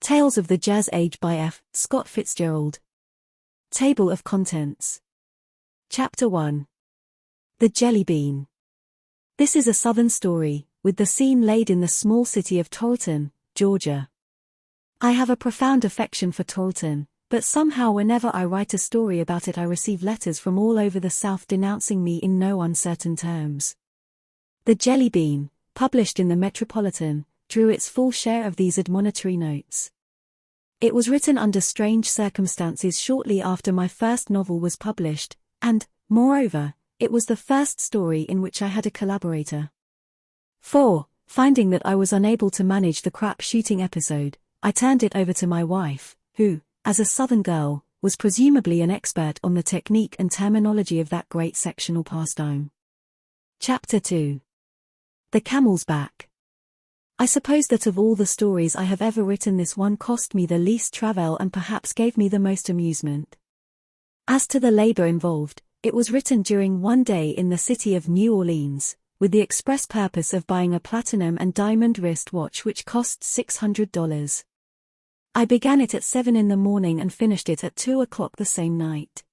Tales of the Jazz Age by F. Scott Fitzgerald. Table of Contents. Chapter 1. The Jelly Bean. This is a Southern story, with the scene laid in the small city of Toralton, Georgia. I have a profound affection for Toralton, but somehow whenever I write a story about it I receive letters from all over the South denouncing me in no uncertain terms. The Jelly Bean, published in the Metropolitan, drew its full share of these admonitory notes. It was written under strange circumstances shortly after my first novel was published, and, moreover, it was the first story in which I had a collaborator. 4. Finding that I was unable to manage the crap shooting episode, I turned it over to my wife, who, as a Southern girl, was presumably an expert on the technique and terminology of that great sectional pastime. Chapter 2. The Camel's Back. I suppose that of all the stories I have ever written this one cost me the least travail and perhaps gave me the most amusement. As to the labor involved, it was written during one day in the city of New Orleans, with the express purpose of buying a platinum and diamond wrist watch which cost $600. I began it at 7 in the morning and finished it at 2 o'clock the same night.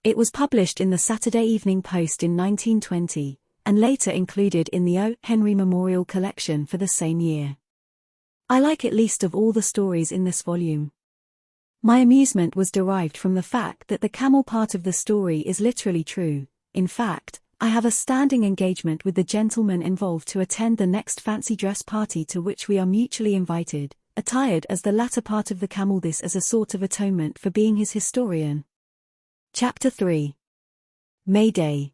It was published in the Saturday Evening Post in 1920. And later included in the O. Henry Memorial Collection for the same year. I like it least of all the stories in this volume. My amusement was derived from the fact that the camel part of the story is literally true. In fact, I have a standing engagement with the gentleman involved to attend the next fancy dress party to which we are mutually invited, attired as the latter part of the camel, this as a sort of atonement for being his historian. Chapter 3. May Day.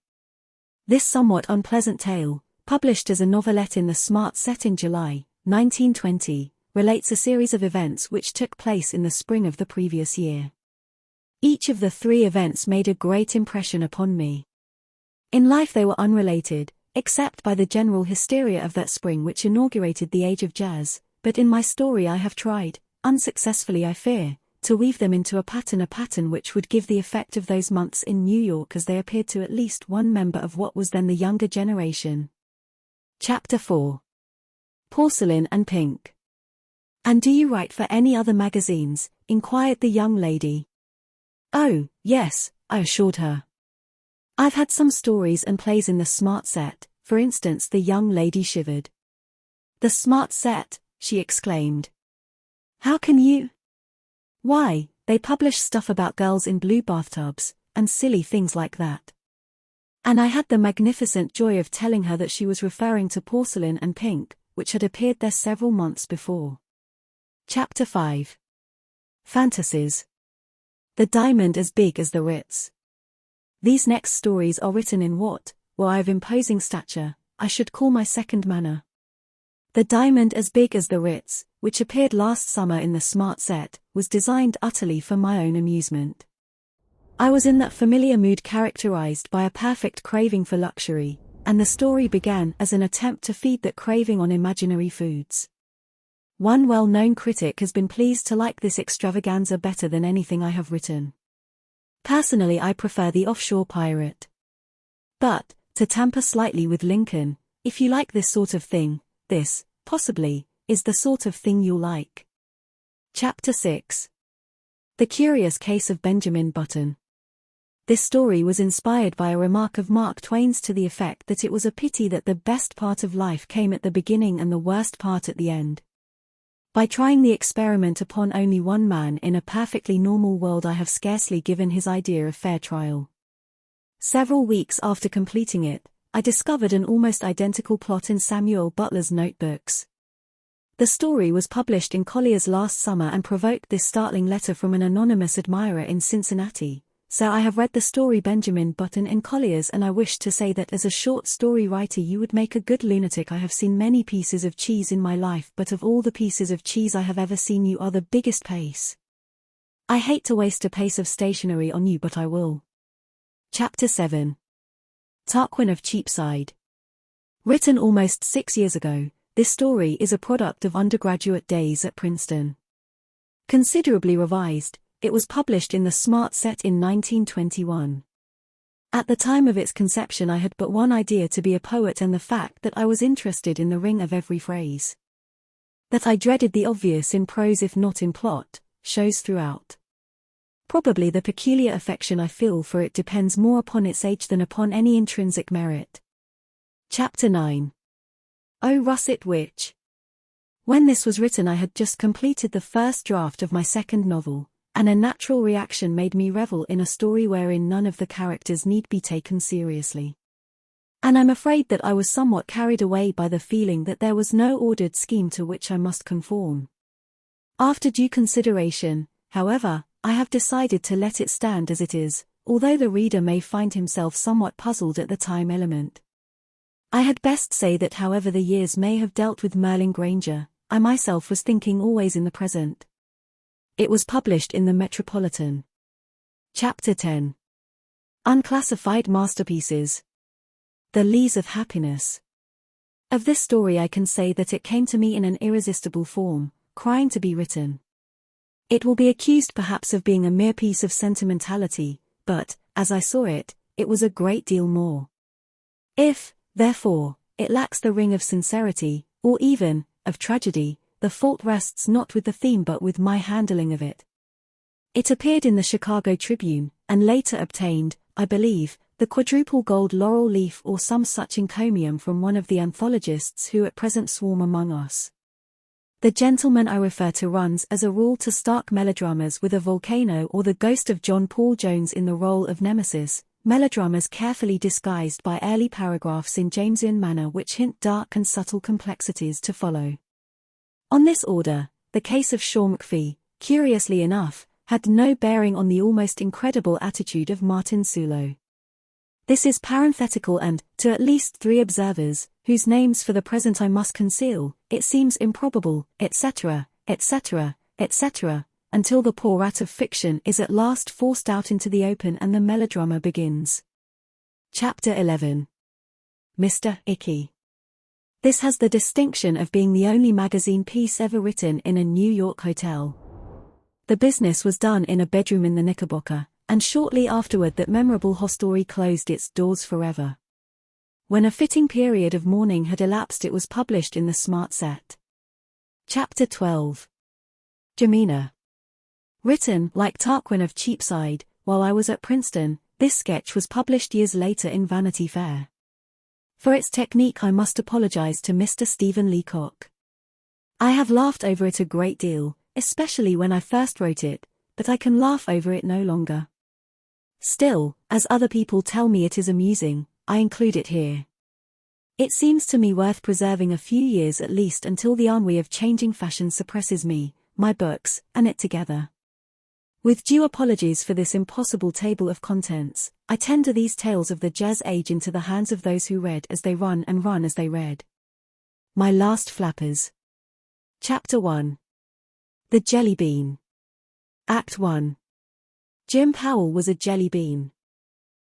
This somewhat unpleasant tale, published as a novelette in the Smart Set in July, 1920, relates a series of events which took place in the spring of the previous year. Each of the 3 events made a great impression upon me. In life they were unrelated, except by the general hysteria of that spring which inaugurated the age of jazz, but in my story I have tried, unsuccessfully I fear, to weave them into a pattern which would give the effect of those months in New York as they appeared to at least one member of what was then the younger generation. Chapter 4. Porcelain and Pink. And do you write for any other magazines? Inquired the young lady. Oh, yes, I assured her. I've had some stories and plays in the Smart Set, for instance. The young lady shivered. The Smart Set, she exclaimed. How can you? Why, they publish stuff about girls in blue bathtubs, and silly things like that. And I had the magnificent joy of telling her that she was referring to Porcelain and Pink, which had appeared there several months before. Chapter 5. Fantasies. The Diamond as Big as the Ritz. These next stories are written in what, were I of imposing stature, I should call my second manner. The Diamond as Big as the Ritz, which appeared last summer in the Smart Set, was designed utterly for my own amusement. I was in that familiar mood characterized by a perfect craving for luxury, and the story began as an attempt to feed that craving on imaginary foods. One well-known critic has been pleased to like this extravaganza better than anything I have written. Personally I prefer The Offshore Pirate. But, to tamper slightly with Lincoln, if you like this sort of thing, this, possibly, is the sort of thing you'll like. Chapter 6. The Curious Case of Benjamin Button. This story was inspired by a remark of Mark Twain's to the effect that it was a pity that the best part of life came at the beginning and the worst part at the end. By trying the experiment upon only one man in a perfectly normal world I have scarcely given his idea a fair trial. Several weeks after completing it, I discovered an almost identical plot in Samuel Butler's notebooks. The story was published in Collier's last summer and provoked this startling letter from an anonymous admirer in Cincinnati. So I have read the story Benjamin Button in Collier's, and I wish to say that as a short story writer you would make a good lunatic. I have seen many pieces of cheese in my life, but of all the pieces of cheese I have ever seen you are the biggest pace. I hate to waste a pace of stationery on you, but I will. Chapter 7. Tarquin of Cheapside. Written almost 6 years ago, this story is a product of undergraduate days at Princeton. Considerably revised, it was published in the Smart Set in 1921. At the time of its conception I had but one idea: to be a poet, and the fact that I was interested in the ring of every phrase. That I dreaded the obvious in prose if not in plot, shows throughout. Probably the peculiar affection I feel for it depends more upon its age than upon any intrinsic merit. Chapter 9. Oh, Russet Witch. When this was written I had just completed the first draft of my second novel, and a natural reaction made me revel in a story wherein none of the characters need be taken seriously. And I'm afraid that I was somewhat carried away by the feeling that there was no ordered scheme to which I must conform. After due consideration, however, I have decided to let it stand as it is, although the reader may find himself somewhat puzzled at the time element. I had best say that however the years may have dealt with Merlin Granger, I myself was thinking always in the present. It was published in the Metropolitan. Chapter 10. Unclassified Masterpieces. The Lees of Happiness. Of this story I can say that it came to me in an irresistible form, crying to be written. It will be accused perhaps of being a mere piece of sentimentality, but, as I saw it, it was a great deal more. If, therefore, it lacks the ring of sincerity, or even, of tragedy, the fault rests not with the theme but with my handling of it. It appeared in the Chicago Tribune, and later obtained, I believe, the quadruple gold laurel leaf or some such encomium from one of the anthologists who at present swarm among us. The gentleman I refer to runs as a rule to stark melodramas with a volcano or the ghost of John Paul Jones in the role of Nemesis, melodramas carefully disguised by early paragraphs in Jamesian manner which hint dark and subtle complexities to follow. On this order, the case of Shaw McPhee, curiously enough, had no bearing on the almost incredible attitude of Martin Sulo. This is parenthetical and, to at least 3 observers, whose names for the present I must conceal, it seems improbable, etc., etc., etc., until the poor rat of fiction is at last forced out into the open and the melodrama begins. Chapter 11. Mr. Icky. This has the distinction of being the only magazine piece ever written in a New York hotel. The business was done in a bedroom in the Knickerbocker, and shortly afterward that memorable hostelry closed its doors forever. When a fitting period of mourning had elapsed it was published in the Smart Set. Chapter 12. Jemina. Written, like Tarquin of Cheapside, while I was at Princeton, this sketch was published years later in Vanity Fair. For its technique I must apologize to Mr. Stephen Leacock. I have laughed over it a great deal, especially when I first wrote it, but I can laugh over it no longer. Still, as other people tell me it is amusing, I include it here. It seems to me worth preserving a few years at least until the ennui of changing fashion suppresses me, my books, and it together. With due apologies for this impossible table of contents, I tender these tales of the jazz age into the hands of those who read as they run and run as they read. My Last Flappers. Chapter 1. The Jelly Bean. Act 1. Jim Powell was a jelly bean.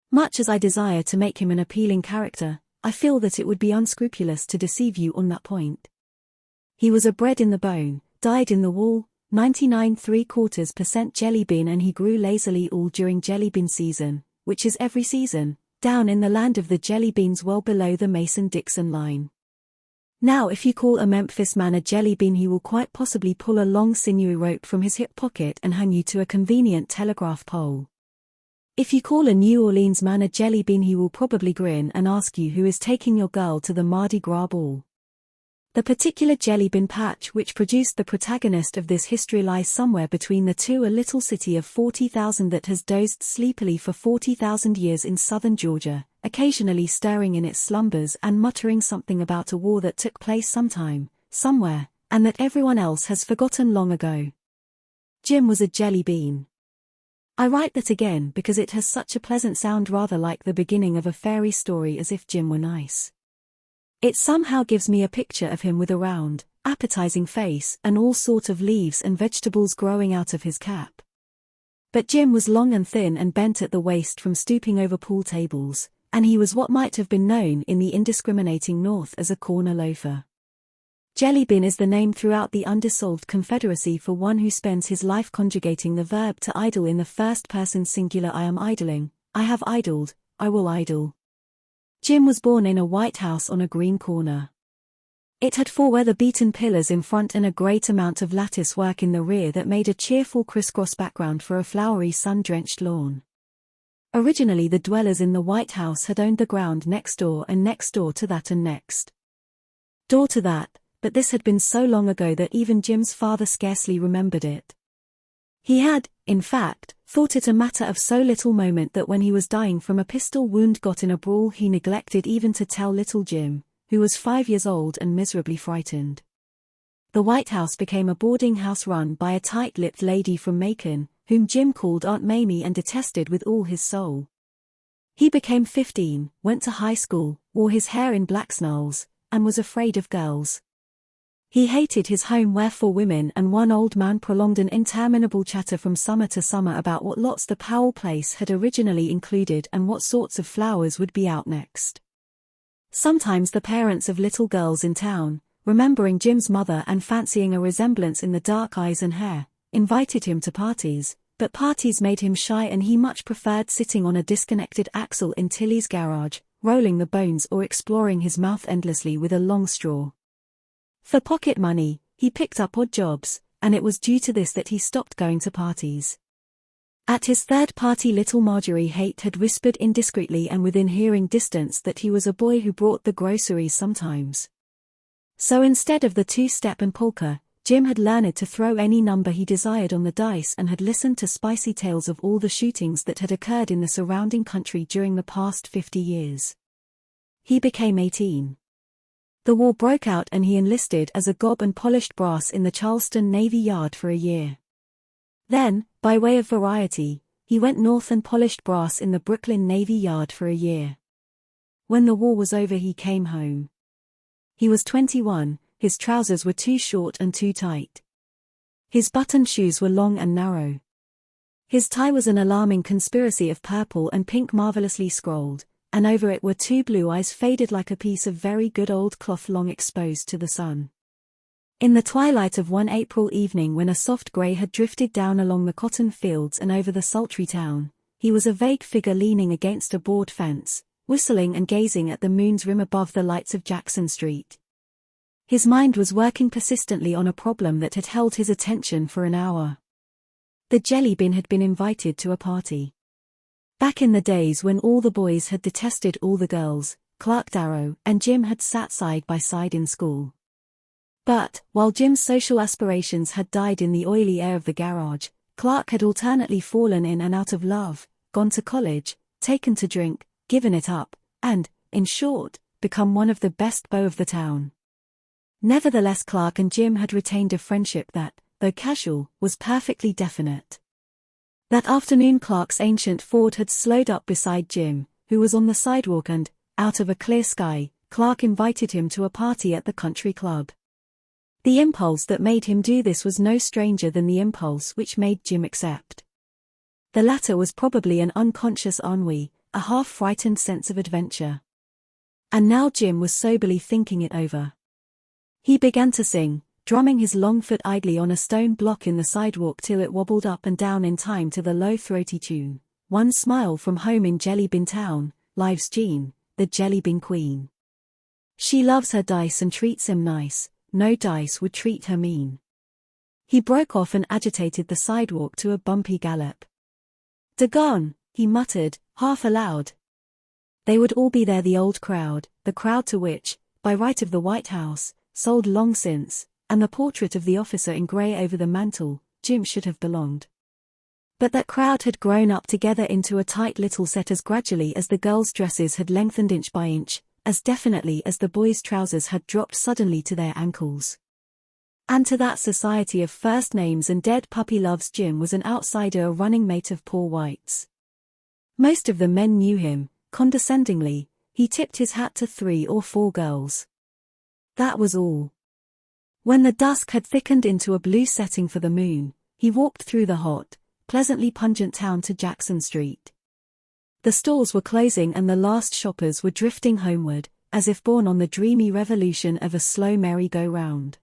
Much as I desire to make him an appealing character, I feel that it would be unscrupulous to deceive you on that point. He was a bred in the bone, dyed in the wool, 99.75% jelly bean, and he grew lazily all during jelly bean season, which is every season, down in the land of the jelly beans well below the Mason-Dixon line. Now if you call a Memphis man a jelly bean he will quite possibly pull a long sinewy rope from his hip pocket and hang you to a convenient telegraph pole. If you call a New Orleans man a jelly bean he will probably grin and ask you who is taking your girl to the Mardi Gras ball. The particular jelly bean patch which produced the protagonist of this history lies somewhere between the two, a little city of 40,000 that has dozed sleepily for 40,000 years in southern Georgia, occasionally stirring in its slumbers and muttering something about a war that took place sometime, somewhere, and that everyone else has forgotten long ago. Jim was a jelly bean. I write that again because it has such a pleasant sound, rather like the beginning of a fairy story, as if Jim were nice. It somehow gives me a picture of him with a round, appetizing face and all sort of leaves and vegetables growing out of his cap. But Jim was long and thin and bent at the waist from stooping over pool tables, and he was what might have been known in the indiscriminating North as a corner loafer. Jellybean is the name throughout the undissolved Confederacy for one who spends his life conjugating the verb to idle in the first person singular. I am idling, I have idled, I will idle. Jim was born in a white house on a green corner. It had four weather-beaten pillars in front and a great amount of lattice work in the rear that made a cheerful crisscross background for a flowery sun-drenched lawn. Originally the dwellers in the White House had owned the ground next door and next door to that and next door to that, but this had been so long ago that even Jim's father scarcely remembered it. He had, in fact, thought it a matter of so little moment that when he was dying from a pistol wound got in a brawl he neglected even to tell little Jim, who was 5 years old and miserably frightened. The White House became a boarding house run by a tight-lipped lady from Macon, whom Jim called Aunt Mamie and detested with all his soul. He became 15, went to high school, wore his hair in black snarls, and was afraid of girls. He hated his home where 4 women and 1 old man prolonged an interminable chatter from summer to summer about what lots the Powell place had originally included and what sorts of flowers would be out next. Sometimes the parents of little girls in town, remembering Jim's mother and fancying a resemblance in the dark eyes and hair, invited him to parties, but parties made him shy and he much preferred sitting on a disconnected axle in Tilly's garage, rolling the bones or exploring his mouth endlessly with a long straw. For pocket money, he picked up odd jobs, and it was due to this that he stopped going to parties. At his third party little Marjorie Haight had whispered indiscreetly and within hearing distance that he was a boy who brought the groceries sometimes. So instead of the two-step and polka, Jim had learned to throw any number he desired on the dice and had listened to spicy tales of all the shootings that had occurred in the surrounding country during the past 50 years. He became 18. The war broke out and he enlisted as a gob and polished brass in the Charleston Navy Yard for a year. Then, by way of variety, he went north and polished brass in the Brooklyn Navy Yard for a year. When the war was over he came home. He was 21, his trousers were too short and too tight. His button shoes were long and narrow. His tie was an alarming conspiracy of purple and pink marvelously scrolled, and over it were 2 blue eyes faded like a piece of very good old cloth long exposed to the sun. In the twilight of one April evening when a soft grey had drifted down along the cotton fields and over the sultry town, he was a vague figure leaning against a board fence, whistling and gazing at the moon's rim above the lights of Jackson Street. His mind was working persistently on a problem that had held his attention for an hour. The jelly bin had been invited to a party. Back in the days when all the boys had detested all the girls, Clark Darrow and Jim had sat side by side in school. But, while Jim's social aspirations had died in the oily air of the garage, Clark had alternately fallen in and out of love, gone to college, taken to drink, given it up, and, in short, become one of the best beaux of the town. Nevertheless Clark and Jim had retained a friendship that, though casual, was perfectly definite. That afternoon Clark's ancient Ford had slowed up beside Jim, who was on the sidewalk and, out of a clear sky, Clark invited him to a party at the country club. The impulse that made him do this was no stranger than the impulse which made Jim accept. The latter was probably an unconscious ennui, a half-frightened sense of adventure. And now Jim was soberly thinking it over. He began to sing, drumming his long foot idly on a stone block in the sidewalk till it wobbled up and down in time to the low throaty tune, "One smile from home in Jelly Bin Town, lives Jean, the Jelly Bin Queen. She loves her dice and treats him nice, no dice would treat her mean." He broke off and agitated the sidewalk to a bumpy gallop. "Daggone," he muttered, half aloud. They would all be there, the old crowd, the crowd to which, by right of the White House, sold long since, and the portrait of the officer in grey over the mantel, Jim should have belonged. But that crowd had grown up together into a tight little set as gradually as the girls' dresses had lengthened inch by inch, as definitely as the boys' trousers had dropped suddenly to their ankles. And to that society of first names and dead puppy loves Jim was an outsider, a running mate of Paul White's. Most of the men knew him, condescendingly, he tipped his hat to 3 or 4 girls. That was all. When the dusk had thickened into a blue setting for the moon, he walked through the hot, pleasantly pungent town to Jackson Street. The stores were closing and the last shoppers were drifting homeward, as if borne on the dreamy revolution of a slow merry-go-round.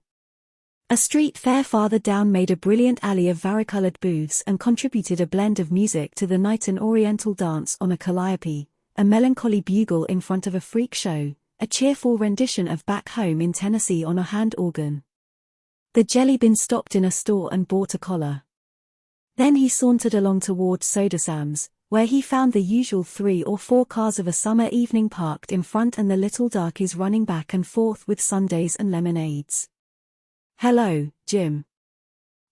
A street fair farther down made a brilliant alley of varicolored booths and contributed a blend of music to the night, an oriental dance on a calliope, a melancholy bugle in front of a freak show, a cheerful rendition of Back Home in Tennessee on a hand organ. The Jelly Bean stopped in a store and bought a collar. Then he sauntered along toward Soda Sam's, where he found the usual 3 or 4 cars of a summer evening parked in front and the little darkies running back and forth with sundaes and lemonades. "Hello, Jim."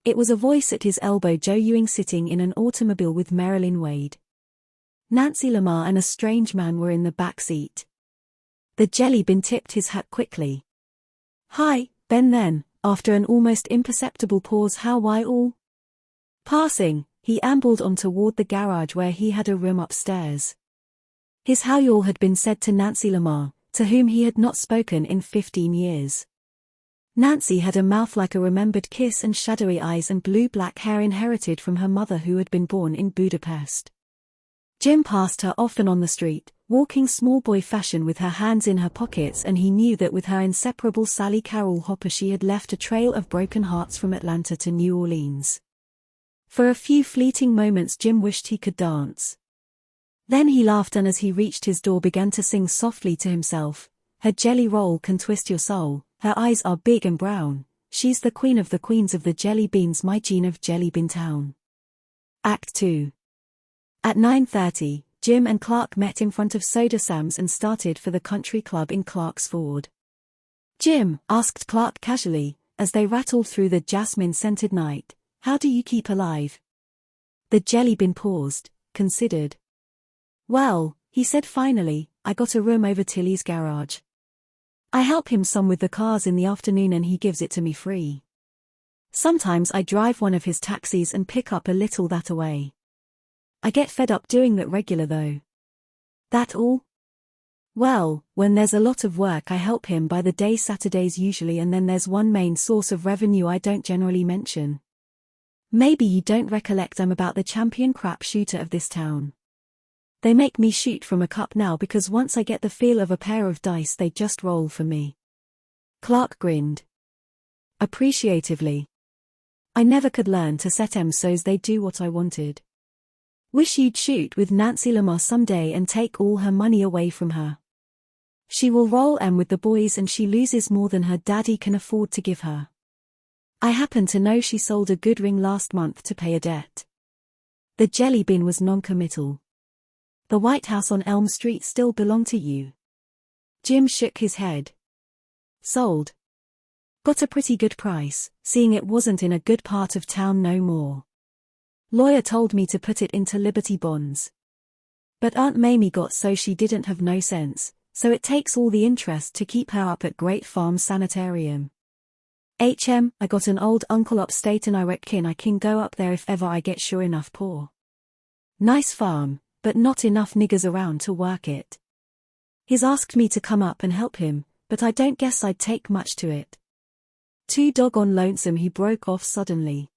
It was a voice at his elbow, Joe Ewing sitting in an automobile with Marilyn Wade. Nancy Lamar and a strange man were in the back seat. The Jelly Bean tipped his hat quickly. "Hi, Ben," then, after an almost imperceptible pause, "how why all?" Passing, he ambled on toward the garage where he had a room upstairs. His how y'all had been said to Nancy Lamar, to whom he had not spoken in 15 years. Nancy had a mouth like a remembered kiss and shadowy eyes and blue-black hair inherited from her mother who had been born in Budapest. Jim passed her often on the street, walking small boy fashion with her hands in her pockets, and he knew that with her inseparable Sally Carol Hopper she had left a trail of broken hearts from Atlanta to New Orleans. For a few fleeting moments Jim wished he could dance. Then he laughed and as he reached his door began to sing softly to himself, "Her jelly roll can twist your soul, her eyes are big and brown, she's the queen of the queens of the jelly beans, my Jean of Jelly Bean Town." Act 2. At 9:30, Jim and Clark met in front of Soda Sam's and started for the country club in Clark's Ford. "Jim," asked Clark casually, as they rattled through the jasmine-scented night, "how do you keep alive?" The Jelly Bean paused, considered. "Well," he said finally, "I got a room over Tilly's garage. I help him some with the cars in the afternoon and he gives it to me free. Sometimes I drive one of his taxis and pick up a little that away. I get fed up doing that regular though." "That all?" "Well, when there's a lot of work I help him by the day, Saturdays usually, and then there's one main source of revenue I don't generally mention. Maybe you don't recollect I'm about the champion crap shooter of this town. They make me shoot from a cup now because once I get the feel of a pair of dice they just roll for me." Clark grinned appreciatively. "I never could learn to set 'em so's they do what I wanted. Wish you'd shoot with Nancy Lamar someday and take all her money away from her. She will roll 'em with the boys and she loses more than her daddy can afford to give her. I happen to know she sold a good ring last month to pay a debt." The Jelly Bean was noncommittal. "The White House on Elm Street still belong to you?" Jim shook his head. "Sold. Got a pretty good price, seeing it wasn't in a good part of town no more. Lawyer told me to put it into Liberty bonds. But Aunt Mamie got so she didn't have no sense, so it takes all the interest to keep her up at Great Farm Sanitarium. I got an old uncle upstate and I reckon I can go up there if ever I get sure enough poor. Nice farm, but not enough niggers around to work it. He's asked me to come up and help him, but I don't guess I'd take much to it. Too doggone lonesome," he broke off suddenly.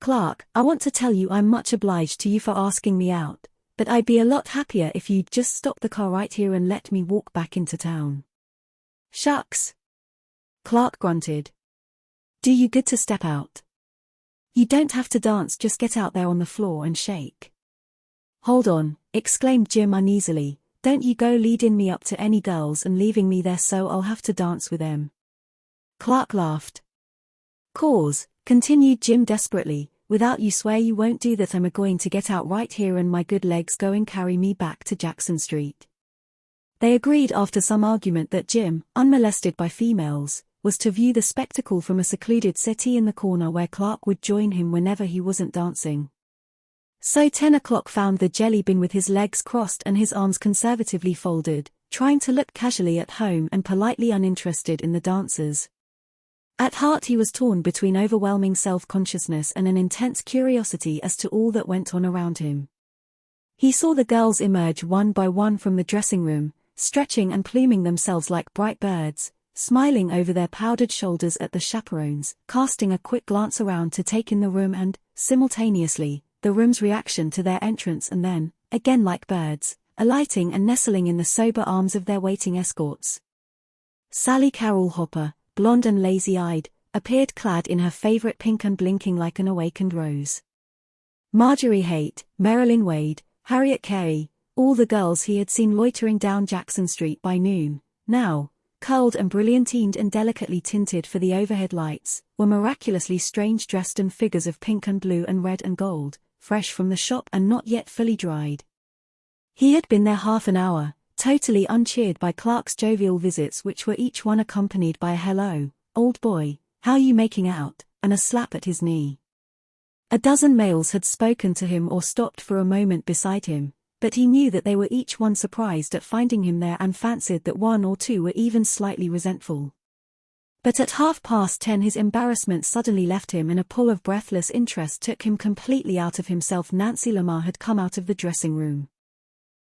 "Clark, I want to tell you I'm much obliged to you for asking me out, but I'd be a lot happier if you'd just stop the car right here and let me walk back into town." "Shucks." Clark grunted. "Do you good to step out? You don't have to dance, just get out there on the floor and shake." "Hold on," exclaimed Jim uneasily, "don't you go leading me up to any girls and leaving me there so I'll have to dance with them." Clark laughed. "'Cause," continued Jim desperately, "without you swear you won't do that, I'm a-going to get out right here and my good legs go and carry me back to Jackson Street." They agreed after some argument that Jim, unmolested by females, was to view the spectacle from a secluded settee in the corner where Clark would join him whenever he wasn't dancing. So 10 o'clock found the Jelly Bean with his legs crossed and his arms conservatively folded, trying to look casually at home and politely uninterested in the dancers. At heart he was torn between overwhelming self-consciousness and an intense curiosity as to all that went on around him. He saw the girls emerge one by one from the dressing room, stretching and pluming themselves like bright birds, smiling over their powdered shoulders at the chaperones, casting a quick glance around to take in the room and, simultaneously, the room's reaction to their entrance, and then, again like birds, alighting and nestling in the sober arms of their waiting escorts. Sally Carol Hopper, blonde and lazy-eyed, appeared clad in her favorite pink and blinking like an awakened rose. Marjorie Haight, Marilyn Wade, Harriet Carey, all the girls he had seen loitering down Jackson Street by noon, now, curled and brilliantined and delicately tinted for the overhead lights, were miraculously strange dressed figures of pink and blue and red and gold, fresh from the shop and not yet fully dried. He had been there half an hour, totally uncheered by Clark's jovial visits, which were each one accompanied by a "Hello, old boy, how you making out?" and a slap at his knee. A dozen males had spoken to him or stopped for a moment beside him, but he knew that they were each one surprised at finding him there and fancied that one or two were even slightly resentful. But at 10:30 his embarrassment suddenly left him and a pull of breathless interest took him completely out of himself. Nancy Lamar had come out of the dressing room.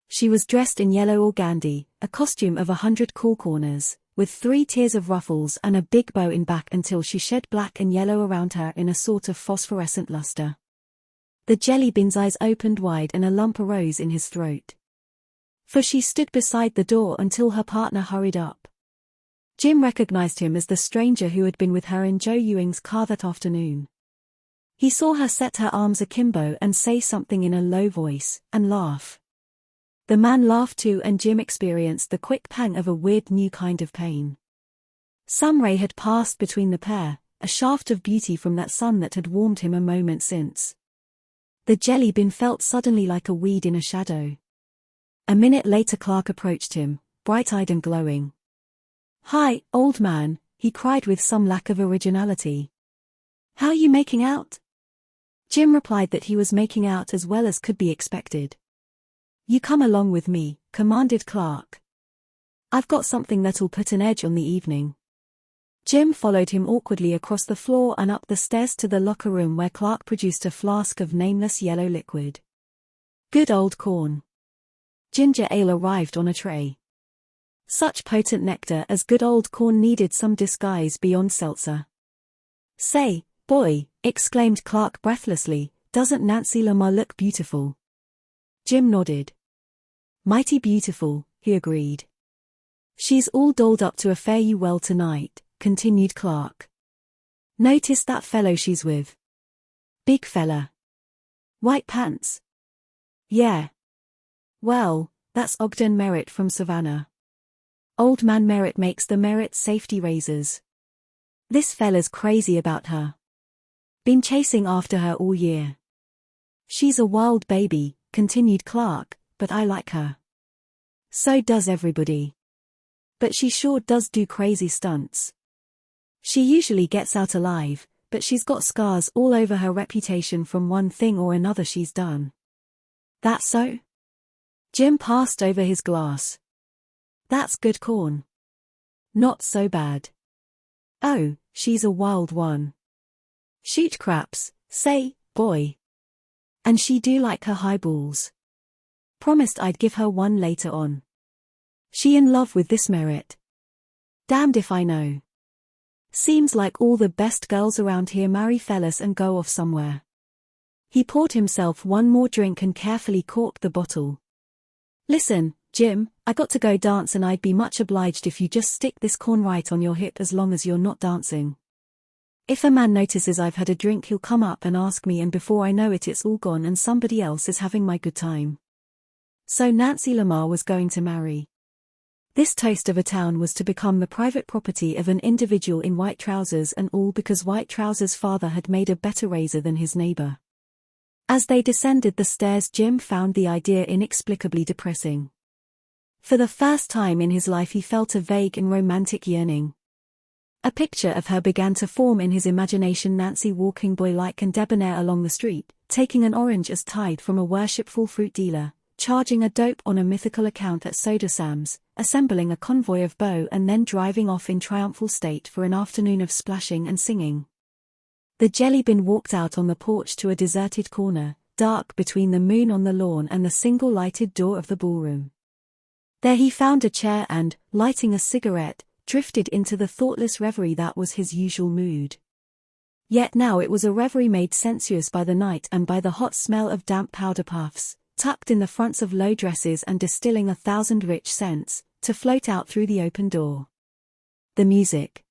She was dressed in yellow organdie, a costume of 100 cool corners, with 3 tiers of ruffles and a big bow in back until she shed black and yellow around her in a sort of phosphorescent luster. The jelly bean's eyes opened wide and a lump arose in his throat. For she stood beside the door until her partner hurried up. Jim recognized him as the stranger who had been with her in Joe Ewing's car that afternoon. He saw her set her arms akimbo and say something in a low voice, and laugh. The man laughed too, and Jim experienced the quick pang of a weird new kind of pain. Some ray had passed between the pair, a shaft of beauty from that sun that had warmed him a moment since. The jelly bean felt suddenly like a weed in a shadow. A minute later Clark approached him, bright-eyed and glowing. "Hi, old man," he cried with some lack of originality. "How you making out?" Jim replied that he was making out as well as could be expected. "You come along with me," commanded Clark. "I've got something that'll put an edge on the evening." Jim followed him awkwardly across the floor and up the stairs to the locker room where Clark produced a flask of nameless yellow liquid. Good old corn. Ginger ale arrived on a tray. Such potent nectar as good old corn needed some disguise beyond seltzer. "Say, boy," exclaimed Clark breathlessly, "doesn't Nancy Lamar look beautiful?" Jim nodded. "Mighty beautiful," he agreed. "She's all dolled up to a fare you well tonight," continued Clark. "Notice that fellow she's with? Big fella. White pants. Yeah. Well, that's Ogden Merritt from Savannah. Old man Merritt makes the Merritt safety razors. This fella's crazy about her. Been chasing after her all year. She's a wild baby," continued Clark, "but I like her. So does everybody. But she sure does do crazy stunts. She usually gets out alive, but she's got scars all over her reputation from one thing or another she's done." "That so?" Jim passed over his glass. "That's good corn." "Not so bad." "Oh, she's a wild one. Shoot craps, say, boy. And she do like her highballs. Promised I'd give her one later on. She in love with this Merritt. Damned if I know. Seems like all the best girls around here marry fellas and go off somewhere." He poured himself one more drink and carefully corked the bottle. "Listen, Jim, I got to go dance and I'd be much obliged if you just stick this corn right on your hip as long as you're not dancing. If a man notices I've had a drink he'll come up and ask me and before I know it it's all gone and somebody else is having my good time." So Nancy Lamar was going to marry. This toast of a town was to become the private property of an individual in white trousers, and all because White Trousers' father had made a better razor than his neighbor. As they descended the stairs, Jim found the idea inexplicably depressing. For the first time in his life he felt a vague and romantic yearning. A picture of her began to form in his imagination, Nancy walking boy-like and debonair along the street, taking an orange as tithe from a worshipful fruit dealer, charging a dope on a mythical account at Soda Sam's, assembling a convoy of beaux and then driving off in triumphal state for an afternoon of splashing and singing. The jelly bean walked out on the porch to a deserted corner, dark between the moon on the lawn and the single lighted door of the ballroom. There he found a chair and, lighting a cigarette, drifted into the thoughtless reverie that was his usual mood. Yet now it was a reverie made sensuous by the night and by the hot smell of damp powder puffs, tucked in the fronts of low dresses and distilling 1,000 rich scents, to float out through the open door. The music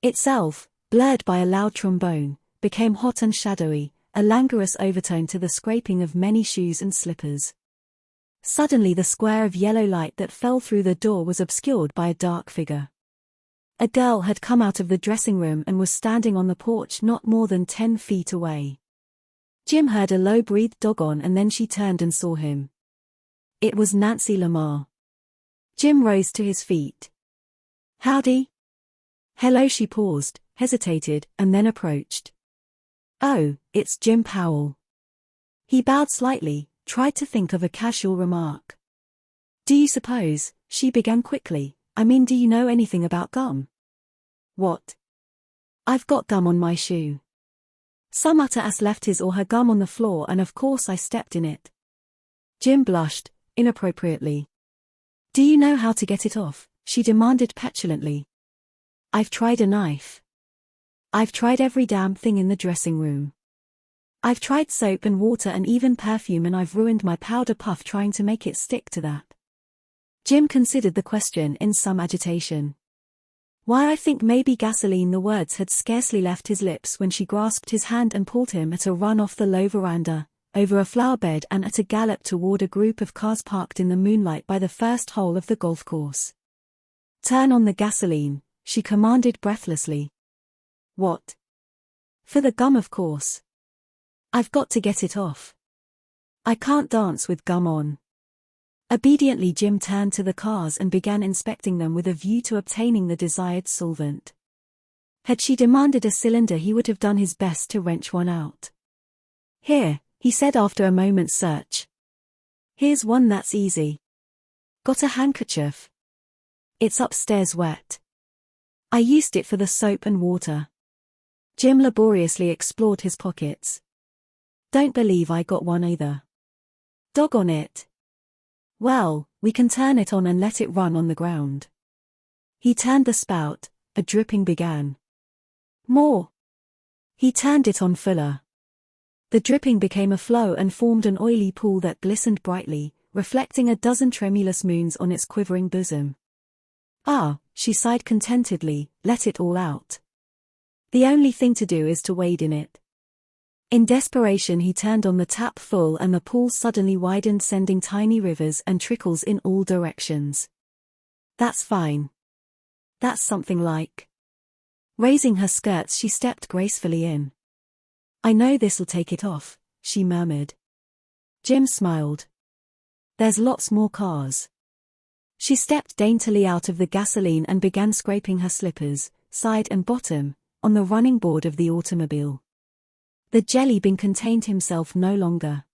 itself, blurred by a loud trombone, became hot and shadowy, a languorous overtone to the scraping of many shoes and slippers. Suddenly the square of yellow light that fell through the door was obscured by a dark figure. A girl had come out of the dressing room and was standing on the porch not more than 10 feet away. Jim heard a low-breathed doggon and then she turned and saw him. It was Nancy Lamar. Jim rose to his feet. "Howdy?" "Hello," she paused, hesitated, and then approached. "Oh, it's Jim Powell." He bowed slightly, tried to think of a casual remark. "Do you suppose," she began quickly, do you know anything about gum?" "What?" "I've got gum on my shoe. Some utter ass left his or her gum on the floor and of course I stepped in it." Jim blushed, inappropriately. "Do you know how to get it off?" she demanded petulantly. "I've tried a knife. I've tried every damn thing in the dressing room. I've tried soap and water and even perfume and I've ruined my powder puff trying to make it stick to that." Jim considered the question in some agitation. "Why, I think maybe gasoline." The words had scarcely left his lips when she grasped his hand and pulled him at a run off the low veranda, over a flower bed and at a gallop toward a group of cars parked in the moonlight by the first hole of the golf course. "Turn on the gasoline," she commanded breathlessly. "What?" "For the gum, of course. I've got to get it off. I can't dance with gum on." Obediently Jim turned to the cars and began inspecting them with a view to obtaining the desired solvent. Had she demanded a cylinder he would have done his best to wrench one out. "Here," he said after a moment's search. "Here's one that's easy. Got a handkerchief?" "It's upstairs wet. I used it for the soap and water." Jim laboriously explored his pockets. "Don't believe I got one either." "Doggone it. Well, we can turn it on and let it run on the ground." He turned the spout, a dripping began. "More." He turned it on fuller. The dripping became a flow and formed an oily pool that glistened brightly, reflecting a dozen tremulous moons on its quivering bosom. "Ah," she sighed contentedly, "let it all out. The only thing to do is to wade in it." In desperation he turned on the tap full and the pool suddenly widened, sending tiny rivers and trickles in all directions. "That's fine. That's something like." Raising her skirts she stepped gracefully in. "I know this'll take it off," she murmured. Jim smiled. "There's lots more cars." She stepped daintily out of the gasoline and began scraping her slippers, side and bottom, on the running board of the automobile. The jelly bean contained himself no longer.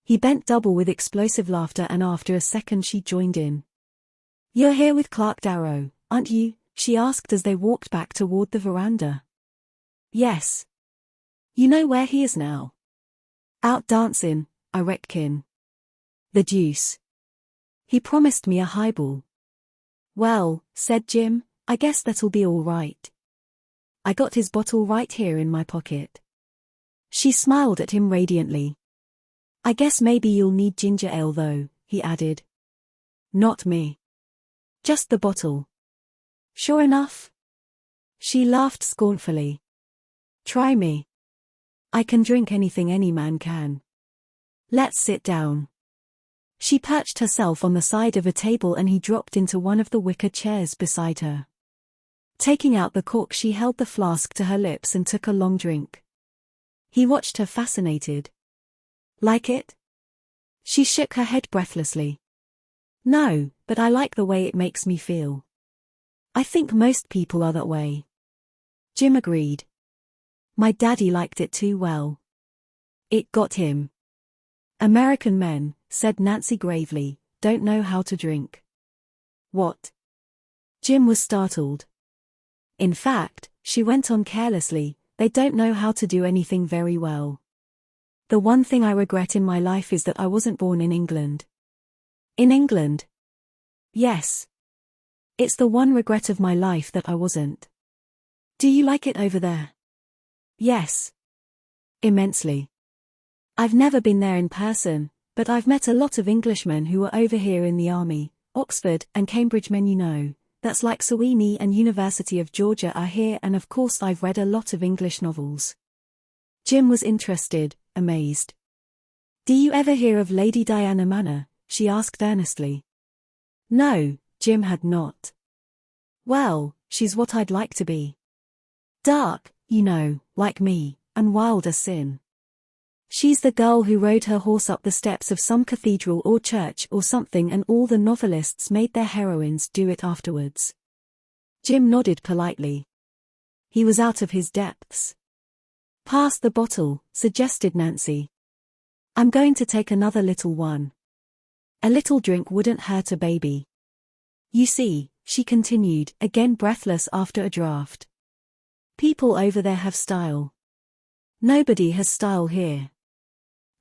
He bent double with explosive laughter and after a second she joined in. "You're here with Clark Darrow, aren't you?" she asked as they walked back toward the veranda. "Yes. You know where he is now?" "Out dancing, I reckon." "The deuce. He promised me a highball." "Well," said Jim, "I guess that'll be all right. I got his bottle right here in my pocket." She smiled at him radiantly. "I guess maybe you'll need ginger ale though," he added. "Not me. Just the bottle." "Sure enough?" She laughed scornfully. "Try me. I can drink anything any man can. Let's sit down." She perched herself on the side of a table and he dropped into one of the wicker chairs beside her. Taking out the cork she held the flask to her lips and took a long drink. He watched her fascinated. "Like it?" She shook her head breathlessly. "No, but I like the way it makes me feel. I think most people are that way." Jim agreed. "My daddy liked it too well. It got him." "American men," said Nancy gravely, "don't know how to drink." "What?" Jim was startled. "In fact," she went on carelessly, "they don't know how to do anything very well. The one thing I regret in my life is that I wasn't born in England." "In England?" "Yes. It's the one regret of my life that I wasn't." "Do you like it over there?" "Yes. Immensely. I've never been there in person, but I've met a lot of Englishmen who were over here in the army, Oxford and Cambridge men, you know. That's like Sweeney and University of Georgia are here, and of course I've read a lot of English novels." Jim was interested, amazed. "Do you ever hear of Lady Diana Manor?" she asked earnestly. No, Jim had not. Well, she's what I'd like to be. Dark, you know, like me, and wild as sin. She's the girl who rode her horse up the steps of some cathedral or church or something, and all the novelists made their heroines do it afterwards. Jim nodded politely. He was out of his depths. Pass the bottle, suggested Nancy. I'm going to take another little one. A little drink wouldn't hurt a baby. You see, she continued, again breathless after a draught. People over there have style. Nobody has style here.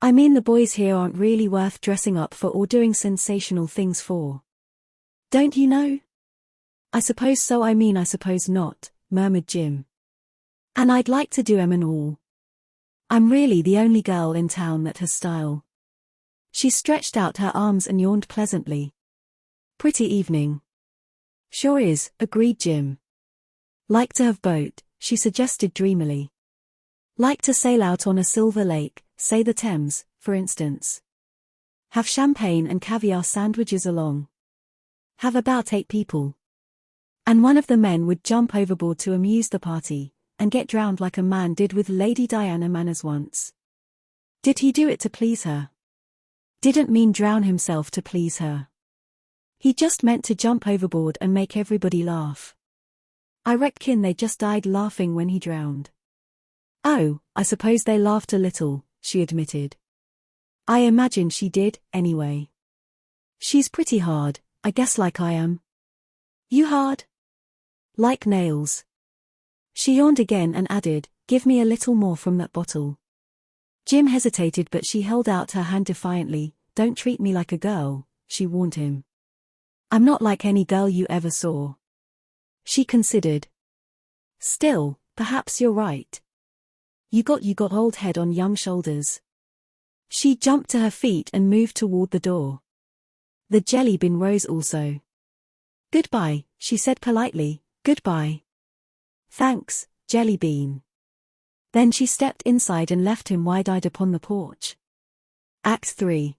I mean, the boys here aren't really worth dressing up for or doing sensational things for. Don't you know? I suppose so, I suppose not, murmured Jim. And I'd like to do 'em and all. I'm really the only girl in town that has style. She stretched out her arms and yawned pleasantly. Pretty evening. Sure is, agreed Jim. Like to have boat, she suggested dreamily. Like to sail out on a silver lake, say the Thames, for instance. Have champagne and caviar sandwiches along. Have about 8 people. And one of the men would jump overboard to amuse the party, and get drowned like a man did with Lady Diana Manners once. Did he do it to please her? Didn't mean drown himself to please her. He just meant to jump overboard and make everybody laugh. I reckon they just died laughing when he drowned. Oh, I suppose they laughed a little, she admitted. I imagine she did, anyway. She's pretty hard, I guess, like I am. You hard? Like nails. She yawned again and added, give me a little more from that bottle. Jim hesitated, but she held out her hand defiantly. Don't treat me like a girl, she warned him. I'm not like any girl you ever saw. She considered. Still, perhaps you're right. You got old head on young shoulders. She jumped to her feet and moved toward the door. The jelly bean rose also. Goodbye, she said politely, goodbye. Thanks, jelly bean. Then she stepped inside and left him wide-eyed upon the porch. Act 3.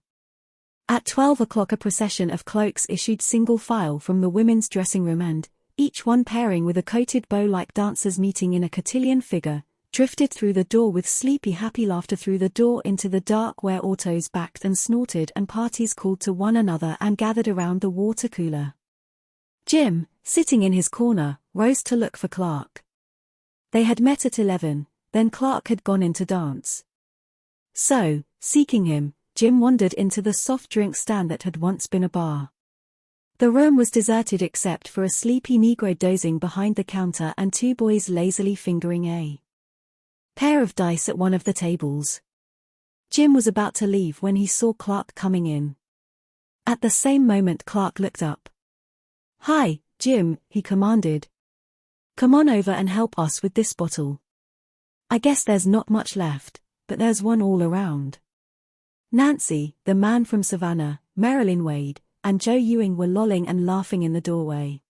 At 12 o'clock a procession of cloaks issued single file from the women's dressing room and, each one pairing with a coated bow like dancers meeting in a cotillion figure, drifted through the door with sleepy happy laughter through the door into the dark where autos backed and snorted and parties called to one another and gathered around the water cooler. Jim, sitting in his corner, rose to look for Clark. They had met at 11, then Clark had gone in to dance. So, seeking him, Jim wandered into the soft drink stand that had once been a bar. The room was deserted except for a sleepy Negro dozing behind the counter and 2 boys lazily fingering a pair of dice at one of the tables. Jim was about to leave when he saw Clark coming in. At the same moment Clark looked up. Hi, Jim, he commanded. Come on over and help us with this bottle. I guess there's not much left, but there's one all around. Nancy, the man from Savannah, Marilyn Wade, and Joe Ewing were lolling and laughing in the doorway.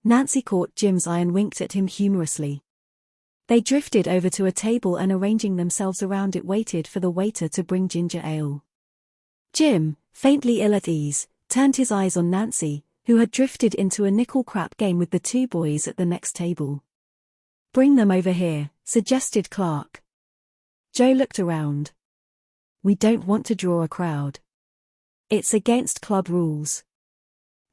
Nancy caught Jim's eye and winked at him humorously. They drifted over to a table and arranging themselves around it waited for the waiter to bring ginger ale. Jim, faintly ill at ease, turned his eyes on Nancy, who had drifted into a nickel-crap game with the 2 boys at the next table. Bring them over here, suggested Clark. Joe looked around. We don't want to draw a crowd. It's against club rules.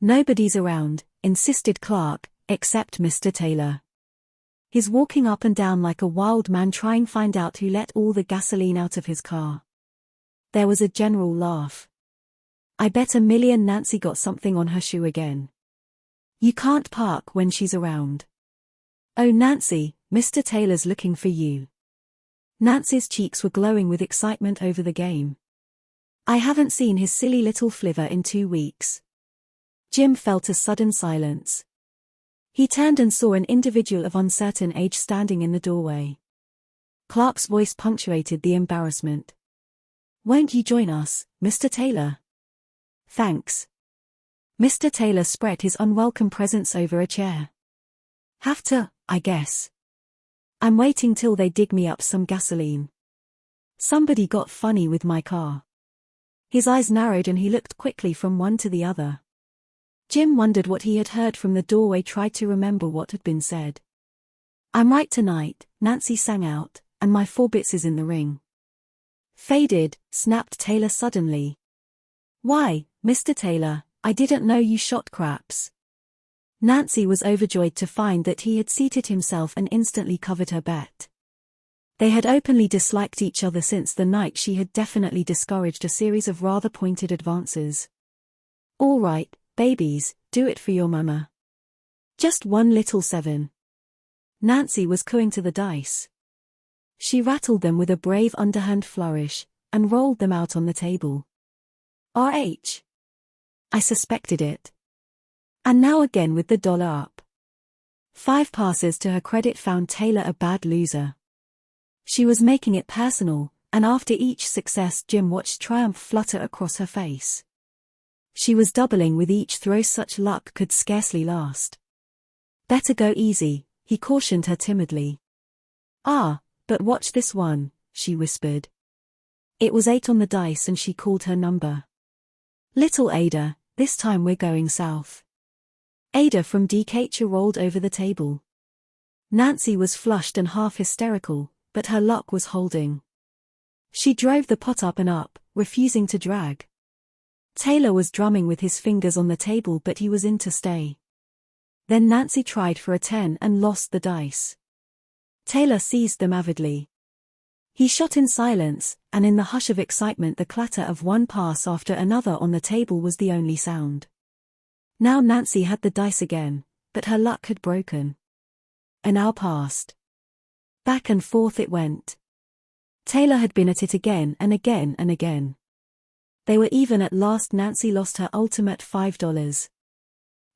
Nobody's around, insisted Clark, except Mr. Taylor. He's walking up and down like a wild man trying to find out who let all the gasoline out of his car. There was a general laugh. I bet $1 million Nancy got something on her shoe again. You can't park when she's around. Oh Nancy, Mr. Taylor's looking for you. Nancy's cheeks were glowing with excitement over the game. I haven't seen his silly little flivver in 2 weeks. Jim felt a sudden silence. He turned and saw an individual of uncertain age standing in the doorway. Clark's voice punctuated the embarrassment. Won't you join us, Mr. Taylor? Thanks. Mr. Taylor spread his unwelcome presence over a chair. Have to, I guess. I'm waiting till they dig me up some gasoline. Somebody got funny with my car. His eyes narrowed and he looked quickly from one to the other. Jim wondered what he had heard from the doorway, tried to remember what had been said. "I'm right tonight," Nancy sang out, "and my 4 bits is in the ring." "Faded," snapped Taylor suddenly. "Why, Mr. Taylor, I didn't know you shot craps." Nancy was overjoyed to find that he had seated himself and instantly covered her bet. They had openly disliked each other since the night she had definitely discouraged a series of rather pointed advances. "All right, babies, do it for your mama. Just one little 7. Nancy was cooing to the dice. She rattled them with a brave underhand flourish, and rolled them out on the table. RH. I suspected it. And now again with the dollar up. 5 passes to her credit found Taylor a bad loser. She was making it personal, and after each success Jim watched triumph flutter across her face. She was doubling with each throw, such luck could scarcely last. "Better go easy," he cautioned her timidly. "Ah, but watch this one," she whispered. It was 8 on the dice and she called her number. "Little Ada, this time we're going south." Ada from Decatur rolled over the table. Nancy was flushed and half hysterical, but her luck was holding. She drove the pot up and up, refusing to drag. Taylor was drumming with his fingers on the table, but he was in to stay. Then Nancy tried for a 10 and lost the dice. Taylor seized them avidly. He shot in silence, and in the hush of excitement the clatter of one pass after another on the table was the only sound. Now Nancy had the dice again, but her luck had broken. An hour passed. Back and forth it went. Taylor had been at it again and again and again. They were even at last. Nancy lost her ultimate $5.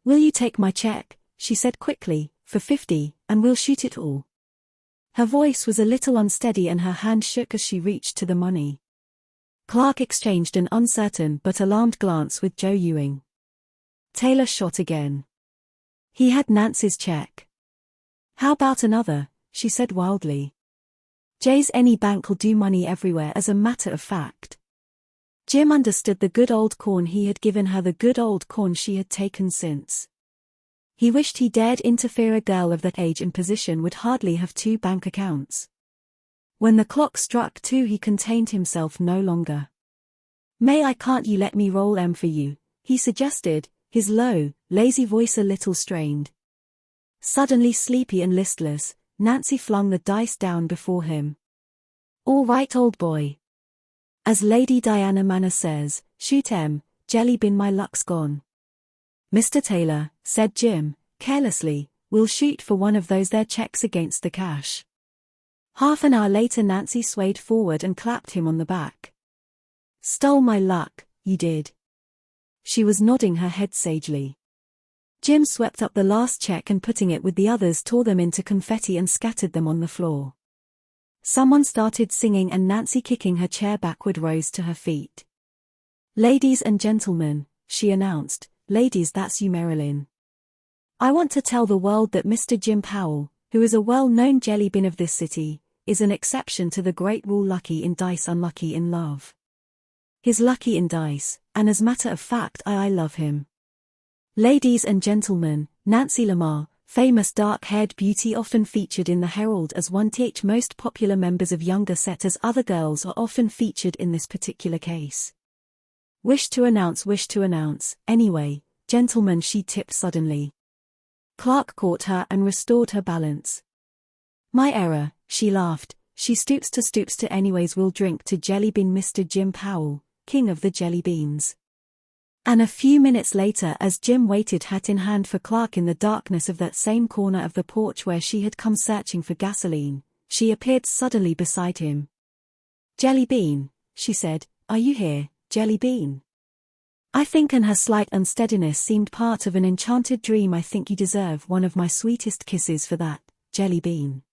"Will you take my check?" she said quickly, "for 50, and we'll shoot it all." Her voice was a little unsteady and her hand shook as she reached to the money. Clark exchanged an uncertain but alarmed glance with Joe Ewing. Taylor shot again. He had Nancy's check. "How about another?" she said wildly. "Jay's any bank'll do, money everywhere as a matter of fact." Jim understood the good old corn he had given her, the good old corn she had taken since. He wished he dared interfere. A girl of that age and position would hardly have 2 bank accounts. When the clock struck 2 he contained himself no longer. Can't you let me roll M for you?" he suggested, his low, lazy voice a little strained. Suddenly sleepy and listless, Nancy flung the dice down before him. "All right, old boy. As Lady Diana Manor says, shoot M, jelly bin, my luck's gone." "Mr. Taylor," said Jim, carelessly, "we'll shoot for one of those there checks against the cash." Half an hour later Nancy swayed forward and clapped him on the back. "Stole my luck, you did." She was nodding her head sagely. Jim swept up the last check and putting it with the others tore them into confetti and scattered them on the floor. Someone started singing and Nancy, kicking her chair backward, rose to her feet. "Ladies and gentlemen," she announced, "ladies, that's you, Marilyn. I want to tell the world that Mr. Jim Powell, who is a well-known jelly bin of this city, is an exception to the great rule: lucky in dice, unlucky in love. He's lucky in dice, and as matter of fact I love him. Ladies and gentlemen, Nancy Lamar, famous dark-haired beauty often featured in the Herald as one of the most popular members of younger set, as other girls are often featured in this particular case. Wish to announce, anyway, gentlemen," she tipped suddenly. Clark caught her and restored her balance. "My error," she laughed. "She stoops to anyways. We'll drink to jelly bean Mr. Jim Powell, king of the jelly beans." And a few minutes later, as Jim waited hat in hand for Clark in the darkness of that same corner of the porch where she had come searching for gasoline, she appeared suddenly beside him. "Jelly bean," she said, "are you here, jelly bean? I think," and her slight unsteadiness seemed part of an enchanted dream, "I think you deserve one of my sweetest kisses for that, jelly bean."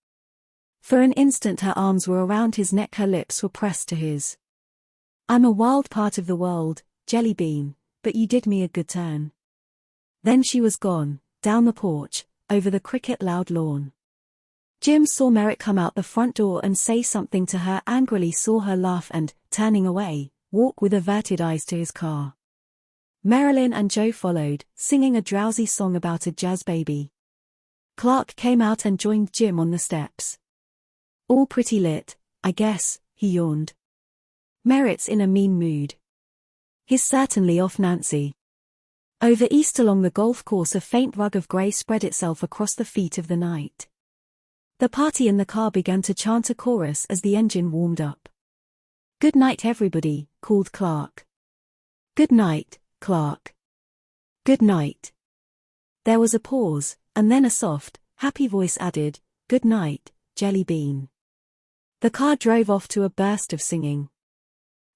For an instant her arms were around his neck, her lips were pressed to his. "I'm a wild part of the world, jelly bean, but you did me a good turn." Then she was gone, down the porch, over the cricket-loud lawn. Jim saw Merrick come out the front door and say something to her angrily, saw her laugh and, turning away, walk with averted eyes to his car. Marilyn and Joe followed, singing a drowsy song about a jazz baby. Clark came out and joined Jim on the steps. All pretty lit, I guess, he yawned. Merritt's in a mean mood. He's certainly off Nancy. Over east along the golf course a faint rug of grey spread itself across the feet of the night. The party in the car began to chant a chorus as the engine warmed up. "Good night everybody," called Clark. "Good night, Clark." "Good night." There was a pause, and then a soft, happy voice added, "Good night, Jelly Bean." The car drove off to a burst of singing.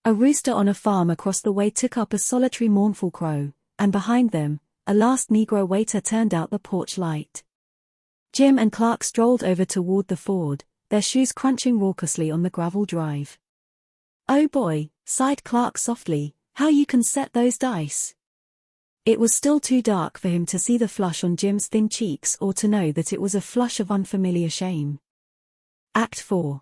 A rooster on a farm across the way took up a solitary mournful crow, and behind them, a last Negro waiter turned out the porch light. Jim and Clark strolled over toward the Ford, their shoes crunching raucously on the gravel drive. "Oh boy," sighed Clark softly, "how you can set those dice." It was still too dark for him to see the flush on Jim's thin cheeks or to know that it was a flush of unfamiliar shame. Act 4.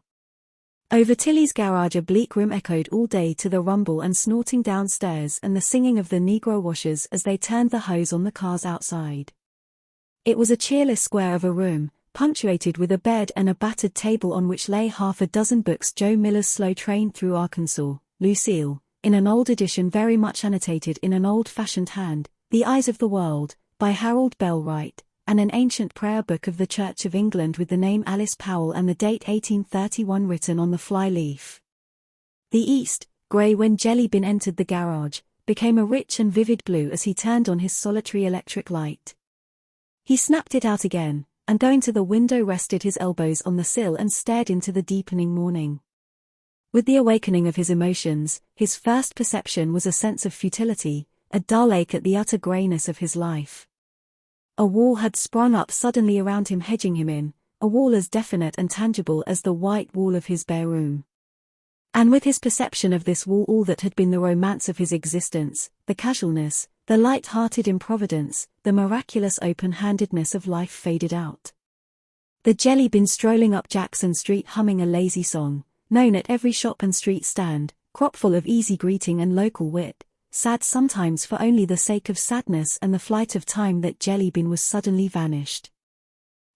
Over Tilly's garage a bleak room echoed all day to the rumble and snorting downstairs and the singing of the Negro washers as they turned the hose on the cars outside. It was a cheerless square of a room, punctuated with a bed and a battered table on which lay half a dozen books. Joe Miller's Slow Train Through Arkansas, Lucille, in an old edition very much annotated in an old-fashioned hand, The Eyes of the World, by Harold Bell Wright, and an ancient prayer book of the Church of England with the name Alice Powell and the date 1831 written on the fly-leaf. The east, grey when Jelly Bean entered the garage, became a rich and vivid blue as he turned on his solitary electric light. He snapped it out again, and going to the window rested his elbows on the sill and stared into the deepening morning. With the awakening of his emotions, his first perception was a sense of futility, a dull ache at the utter greyness of his life. A wall had sprung up suddenly around him, hedging him in, a wall as definite and tangible as the white wall of his bare room. And with his perception of this wall all that had been the romance of his existence, the casualness, the light-hearted improvidence, the miraculous open-handedness of life faded out. The Jelly Bean strolling up Jackson Street humming a lazy song, known at every shop and street stand, cropful of easy greeting and local wit, sad sometimes for only the sake of sadness and the flight of time. That Jelly Bean was suddenly vanished.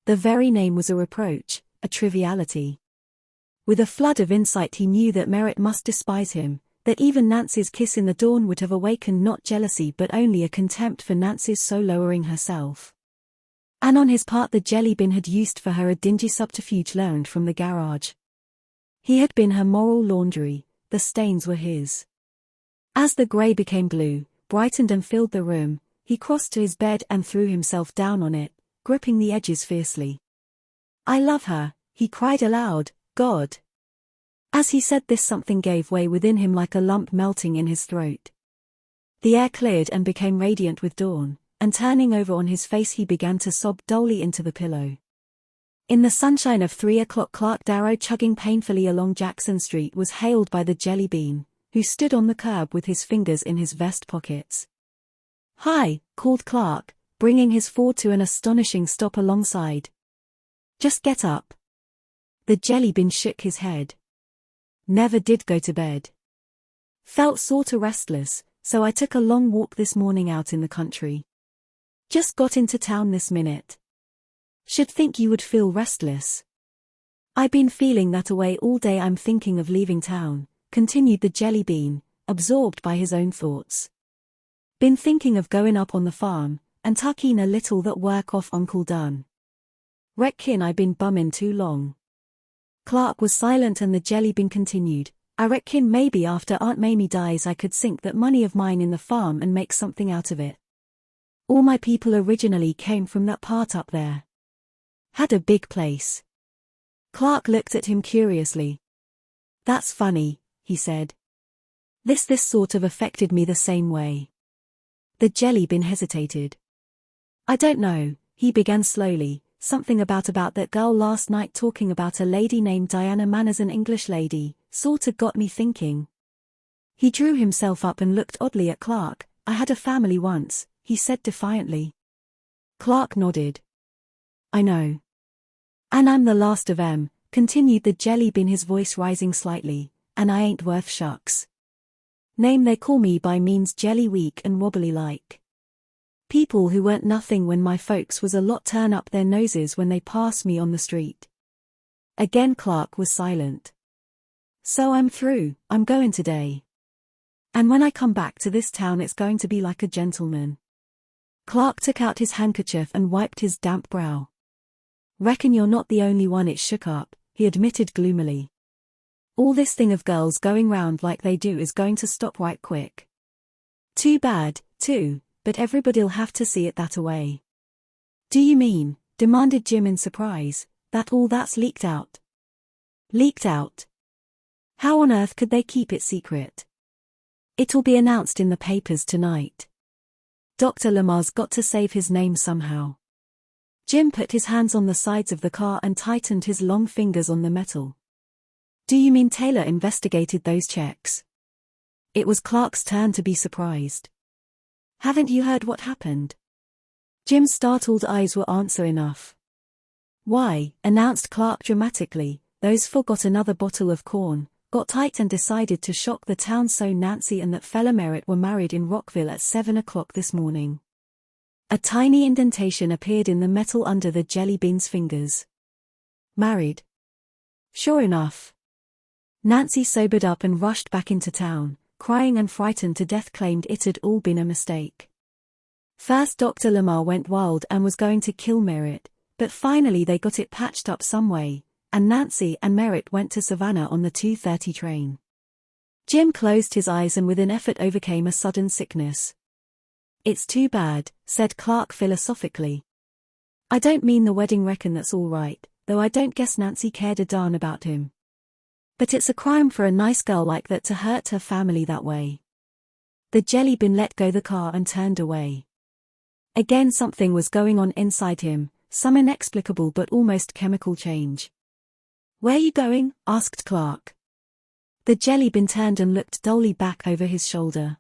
The very name was a reproach, a triviality. With a flood of insight he knew that Merritt must despise him, that even Nancy's kiss in the dawn would have awakened not jealousy but only a contempt for Nancy's so lowering herself. And on his part the Jelly Bean had used for her a dingy subterfuge learned from the garage. He had been her moral laundry, the stains were his. As the grey became blue, brightened and filled the room, he crossed to his bed and threw himself down on it, gripping the edges fiercely. "I love her," he cried aloud, "God." As he said this something gave way within him like a lump melting in his throat. The air cleared and became radiant with dawn, and turning over on his face he began to sob dully into the pillow. In the sunshine of 3 o'clock Clark Darrow, chugging painfully along Jackson Street, was hailed by the Jelly Bean, who stood on the curb with his fingers in his vest pockets. "Hi," called Clark, bringing his Ford to an astonishing stop alongside. "Just get up." The Jelly Bean shook his head. "Never did go to bed. Felt sorta restless, so I took a long walk this morning out in the country. Just got into town this minute. Should think you would feel restless." "I been feeling that away all day. I'm thinking of leaving town," continued the Jelly Bean, absorbed by his own thoughts. "Been thinking of going up on the farm, and tuck in a little that work off Uncle Dunn. Reckon I been bummin' too long." Clark was silent and the Jelly Bean continued, "I reckon maybe after Aunt Mamie dies I could sink that money of mine in the farm and make something out of it. All my people originally came from that part up there. Had a big place." Clark looked at him curiously. "That's funny," he said. This sort of affected me the same way." The Jelly Bean hesitated. "I don't know," he began slowly, "something about that girl last night talking about a lady named Diana Manners, an English lady, sorta got me thinking." He drew himself up and looked oddly at Clark. "I had a family once," he said defiantly. Clark nodded. "I know. And I'm the last of 'em," continued the Jelly Bean, his voice rising slightly, "and I ain't worth shucks. Name they call me by means jelly weak and wobbly like. People who weren't nothing when my folks was a lot turn up their noses when they pass me on the street. Again Clark was silent. So I'm through, I'm going today. And when I come back to this town it's going to be like a gentleman. Clark took out his handkerchief and wiped his damp brow. Reckon you're not the only one it shook up, he admitted gloomily. All this thing of girls going round like they do is going to stop right quick. Too bad, too, but everybody'll have to see it that away. Do you mean, demanded Jim in surprise, that all that's leaked out? Leaked out? How on earth could they keep it secret? It'll be announced in the papers tonight. Dr. Lamar's got to save his name somehow. Jim put his hands on the sides of the car and tightened his long fingers on the metal. Do you mean Taylor investigated those checks? It was Clark's turn to be surprised. Haven't you heard what happened? Jim's startled eyes were answer enough. Why, announced Clark dramatically, those four got another bottle of corn, got tight and decided to shock the town, so Nancy and that fella Merritt were married in Rockville at 7 o'clock this morning. A tiny indentation appeared in the metal under the jelly bean's fingers. Married? Sure enough. Nancy sobered up and rushed back into town, crying and frightened to death, claimed it had all been a mistake. First Dr. Lamar went wild and was going to kill Merritt, but finally they got it patched up some way, and Nancy and Merritt went to Savannah on the 2:30 train. Jim closed his eyes and with an effort overcame a sudden sickness. It's too bad, said Clark philosophically. I don't mean the wedding, reckon that's all right, though I don't guess Nancy cared a darn about him. But it's a crime for a nice girl like that to hurt her family that way. The jelly bean let go the car and turned away. Again something was going on inside him, some inexplicable but almost chemical change. Where you going? Asked Clark. The jelly bean turned and looked dully back over his shoulder.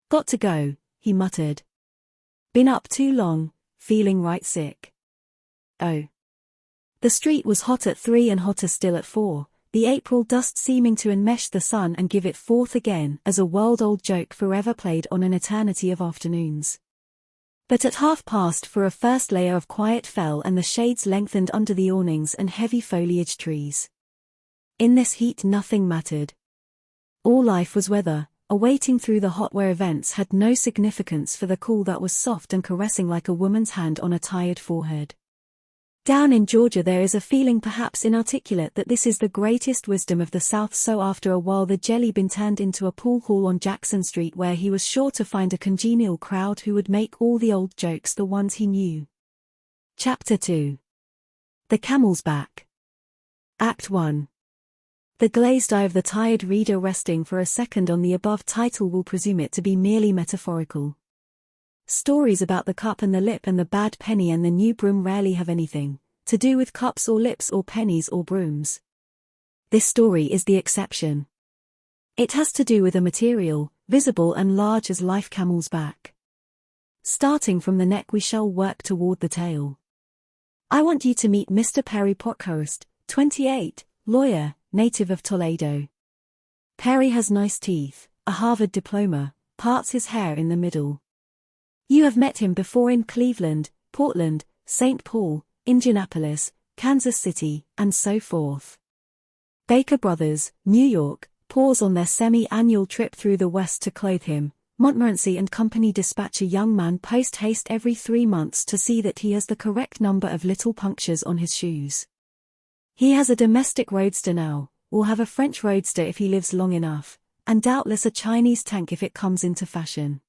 Got to go, he muttered. Been up too long, feeling right sick. Oh. The street was hot at 3 and hotter still at 4. The April dust seeming to enmesh the sun and give it forth again as a world-old joke forever played on an eternity of afternoons. But at 4:30 a first layer of quiet fell and the shades lengthened under the awnings and heavy foliage trees. In this heat nothing mattered. All life was weather, awaiting through the hot where events had no significance for the cool that was soft and caressing like a woman's hand on a tired forehead. Down in Georgia there is a feeling perhaps inarticulate that this is the greatest wisdom of the South, so after a while the jelly bean turned into a pool hall on Jackson Street where he was sure to find a congenial crowd who would make all the old jokes the ones he knew. Chapter 2. The Camel's Back. Act 1. The glazed eye of the tired reader resting for a second on the above title will presume it to be merely metaphorical. Stories about the cup and the lip and the bad penny and the new broom rarely have anything to do with cups or lips or pennies or brooms. This story is the exception. It has to do with a material, visible and large as life camel's back. Starting from the neck we shall work toward the tail. I want you to meet Mr. Perry Potkhurst, 28, lawyer, native of Toledo. Perry has nice teeth, a Harvard diploma, parts his hair in the middle. You have met him before in Cleveland, Portland, St. Paul, Indianapolis, Kansas City, and so forth. Baker Brothers, New York, pause on their semi-annual trip through the West to clothe him. Montmorency and Company dispatch a young man post-haste every 3 months to see that he has the correct number of little punctures on his shoes. He has a domestic roadster now, will have a French roadster if he lives long enough, and doubtless a Chinese tank if it comes into fashion.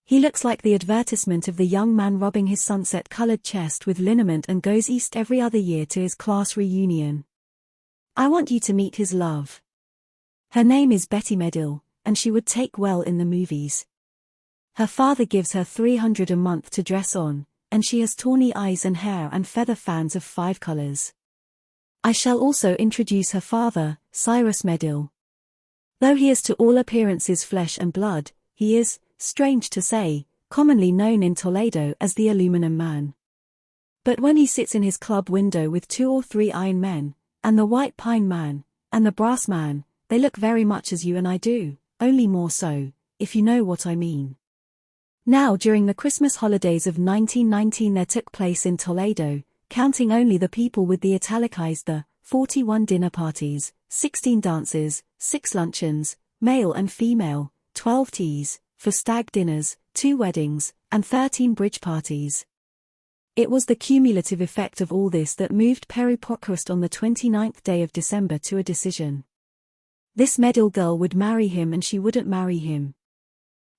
He looks like the advertisement of the young man rubbing his sunset-colored chest with liniment and goes east every other year to his class reunion. I want you to meet his love. Her name is Betty Medill, and she would take well in the movies. Her father gives her $300 a month to dress on, and she has tawny eyes and hair and feather fans of 5 colors. I shall also introduce her father, Cyrus Medill. Though he is to all appearances flesh and blood, he is, strange to say, commonly known in Toledo as the Aluminum Man. But when he sits in his club window with 2 or 3 Iron Men, and the White Pine Man, and the Brass Man, they look very much as you and I do, only more so, if you know what I mean. Now during the Christmas holidays of 1919 there took place in Toledo, counting only the people with the italicized the 41 dinner parties, 16 dances, 6 luncheons, male and female, 12 teas, for stag dinners, 2 weddings, and 13 bridge parties. It was the cumulative effect of all this that moved Perry Parkhurst on the 29th day of December to a decision. This Medill girl would marry him and she wouldn't marry him.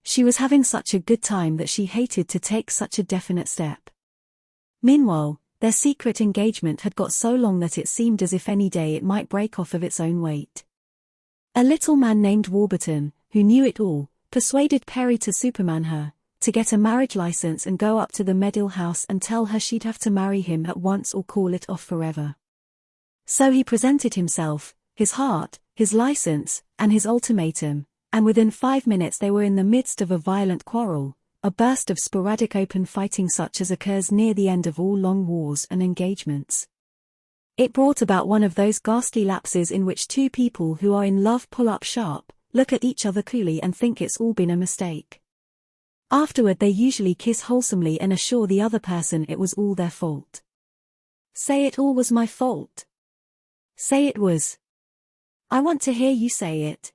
She was having such a good time that she hated to take such a definite step. Meanwhile, their secret engagement had got so long that it seemed as if any day it might break off of its own weight. A little man named Warburton, who knew it all, persuaded Perry to Superman her, to get a marriage license and go up to the Medill house and tell her she'd have to marry him at once or call it off forever. So he presented himself, his heart, his license, and his ultimatum, and within 5 minutes they were in the midst of a violent quarrel, a burst of sporadic open fighting such as occurs near the end of all long wars and engagements. It brought about one of those ghastly lapses in which two people who are in love pull up sharp, look at each other coolly and think it's all been a mistake. Afterward they usually kiss wholesomely and assure the other person it was all their fault. Say it all was my fault. Say it was. I want to hear you say it.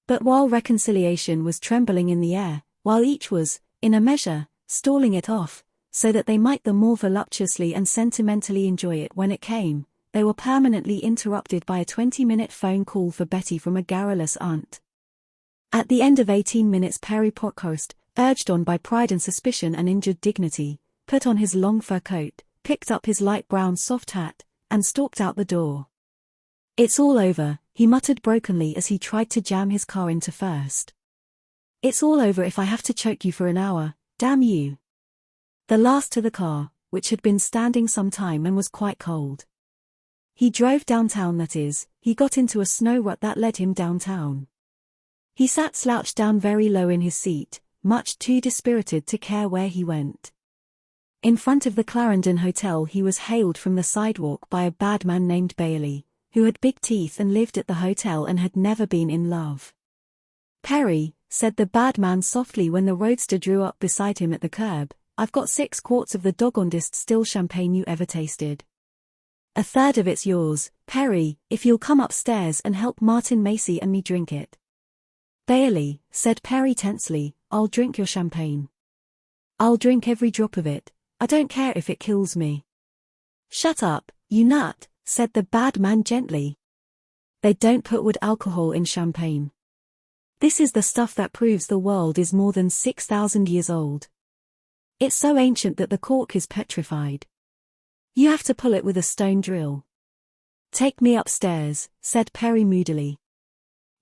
But while reconciliation was trembling in the air, while each was, in a measure, stalling it off, so that they might the more voluptuously and sentimentally enjoy it when it came, they were permanently interrupted by a 20-minute phone call for Betty from a garrulous aunt. At the end of 18 minutes Perry Parkhurst, urged on by pride and suspicion and injured dignity, put on his long fur coat, picked up his light brown soft hat, and stalked out the door. "It's all over," he muttered brokenly as he tried to jam his car into first. "It's all over if I have to choke you for an hour, damn you." The last to the car, which had been standing some time and was quite cold. He drove downtown, that is, he got into a snow rut that led him downtown. He sat slouched down very low in his seat, much too dispirited to care where he went. In front of the Clarendon Hotel he was hailed from the sidewalk by a bad man named Bailey, who had big teeth and lived at the hotel and had never been in love. "Perry," said the bad man softly when the roadster drew up beside him at the curb, "I've got 6 quarts of the doggondest still champagne you ever tasted. A third of it's yours, Perry, if you'll come upstairs and help Martin Macy and me drink it." "Bailey," said Perry tensely, "I'll drink your champagne. I'll drink every drop of it, I don't care if it kills me." "Shut up, you nut," said the bad man gently. "They don't put wood alcohol in champagne. This is the stuff that proves the world is more than 6,000 years old. It's so ancient that the cork is petrified. You have to pull it with a stone drill." "Take me upstairs," said Perry moodily.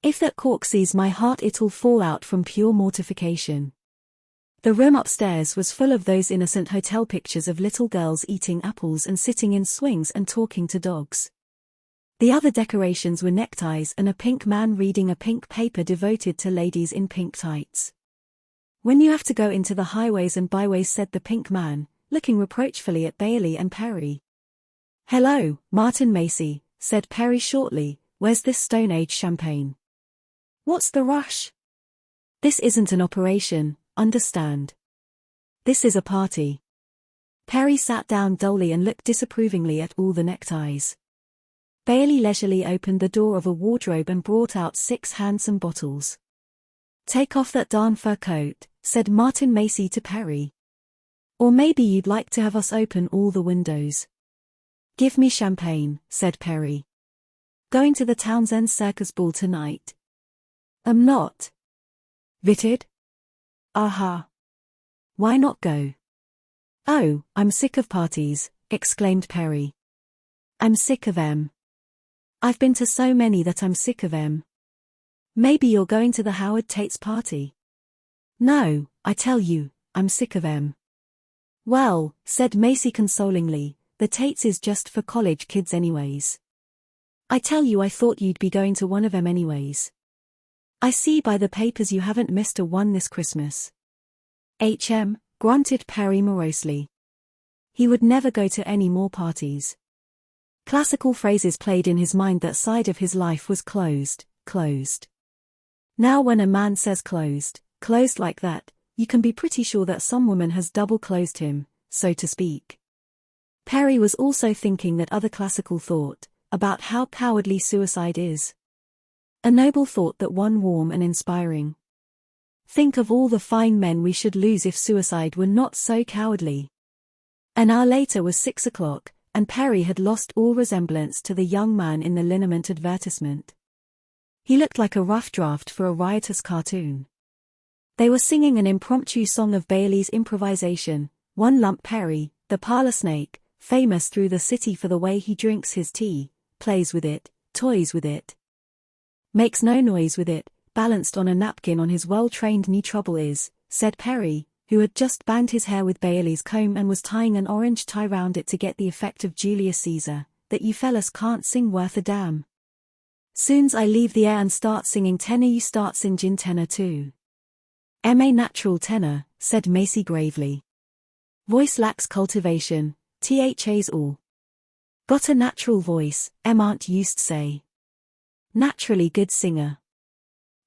"If that cork sees my heart it'll fall out from pure mortification." The room upstairs was full of those innocent hotel pictures of little girls eating apples and sitting in swings and talking to dogs. The other decorations were neckties and a pink man reading a pink paper devoted to ladies in pink tights. "When you have to go into the highways and byways," said the pink man, looking reproachfully at Bailey and Perry. "Hello, Martin Macy," said Perry shortly, "where's this Stone Age champagne? What's the rush? This isn't an operation, understand. This is a party." Perry sat down dully and looked disapprovingly at all the neckties. Bailey leisurely opened the door of a wardrobe and brought out 6 handsome bottles. "Take off that darn fur coat," said Martin Macy to Perry. "Or maybe you'd like to have us open all the windows." "Give me champagne," said Perry. "Going to the Townsend Circus Ball tonight?" "I'm not." "Vitted?" "Aha. Why not go?" "Oh, I'm sick of parties," exclaimed Perry. "I'm sick of them. I've been to so many that I'm sick of them." "Maybe you're going to the Howard Tate's party?" "No, I tell you, I'm sick of them." "Well," said Macy consolingly, "the Tate's is just for college kids anyways. I tell you, I thought you'd be going to one of them anyways. I see by the papers you haven't missed a one this Christmas." Grunted Perry morosely. He would never go to any more parties. Classical phrases played in his mind. That side of his life was closed. Now when a man says closed like that, you can be pretty sure that some woman has double-closed him, so to speak. Perry was also thinking that other classical thought, about how cowardly suicide is. A noble thought, that one warm and inspiring. Think of all the fine men we should lose if suicide were not so cowardly. An hour later was 6 o'clock, and Perry had lost all resemblance to the young man in the liniment advertisement. He looked like a rough draft for a riotous cartoon. They were singing an impromptu song of Bailey's improvisation, One Lump Perry, the parlor snake, famous through the city for the way he drinks his tea, plays with it, toys with it, makes no noise with it, balanced on a napkin on his well-trained knee. Trouble is, said Perry, who had just banged his hair with Bailey's comb and was tying an orange tie round it to get the effect of Julius Caesar, that you fellas can't sing worth a damn. Soon's I leave the air and start singing tenor, you start singin' tenor too. M.A. natural tenor, said Macy gravely. Voice lacks cultivation, THA's all. Got a natural voice, Aunt used say. Naturally good singer.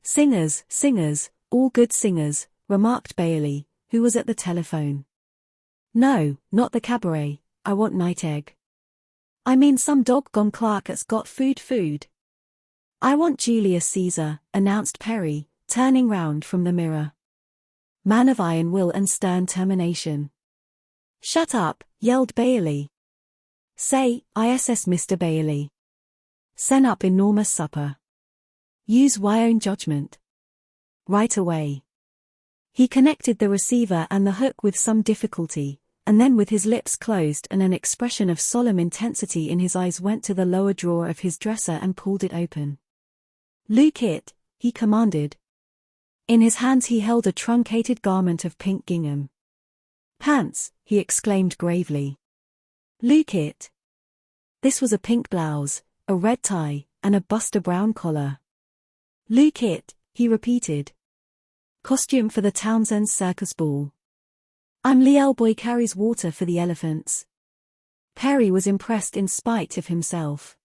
Singers, all good singers, remarked Bailey, who was at the telephone. No, not the cabaret, I want night egg. I mean some doggone clerk that's got food. I want Julius Caesar, announced Perry, turning round from the mirror. Man of iron will and stern termination. Shut up, yelled Bailey. Say, ISS Mr. Bailey. Sen up enormous supper. Use my own judgment. Right away. He connected the receiver and the hook with some difficulty, and then with his lips closed and an expression of solemn intensity in his eyes went to the lower drawer of his dresser and pulled it open. Look it, he commanded. In his hands he held a truncated garment of pink gingham. Pants, he exclaimed gravely. Look it. This was a pink blouse, a red tie, and a Buster Brown collar. Look it, he repeated. Costume for the Townsend Circus Ball. I'm Liel Boy carries water for the elephants. Perry was impressed in spite of himself.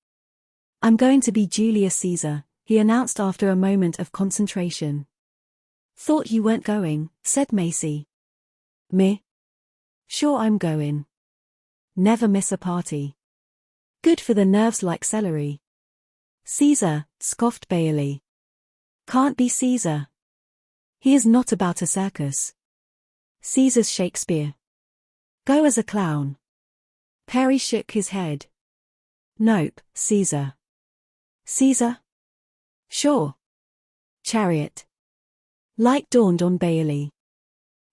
I'm going to be Julius Caesar, he announced after a moment of concentration. Thought you weren't going, said Macy. Me? Sure I'm going. Never miss a party. Good for the nerves like celery. Caesar, scoffed Bailey. Can't be Caesar. He is not about a circus. Caesar's Shakespeare. Go as a clown. Perry shook his head. Nope, Caesar. Caesar? Sure. Chariot. Light dawned on Bailey.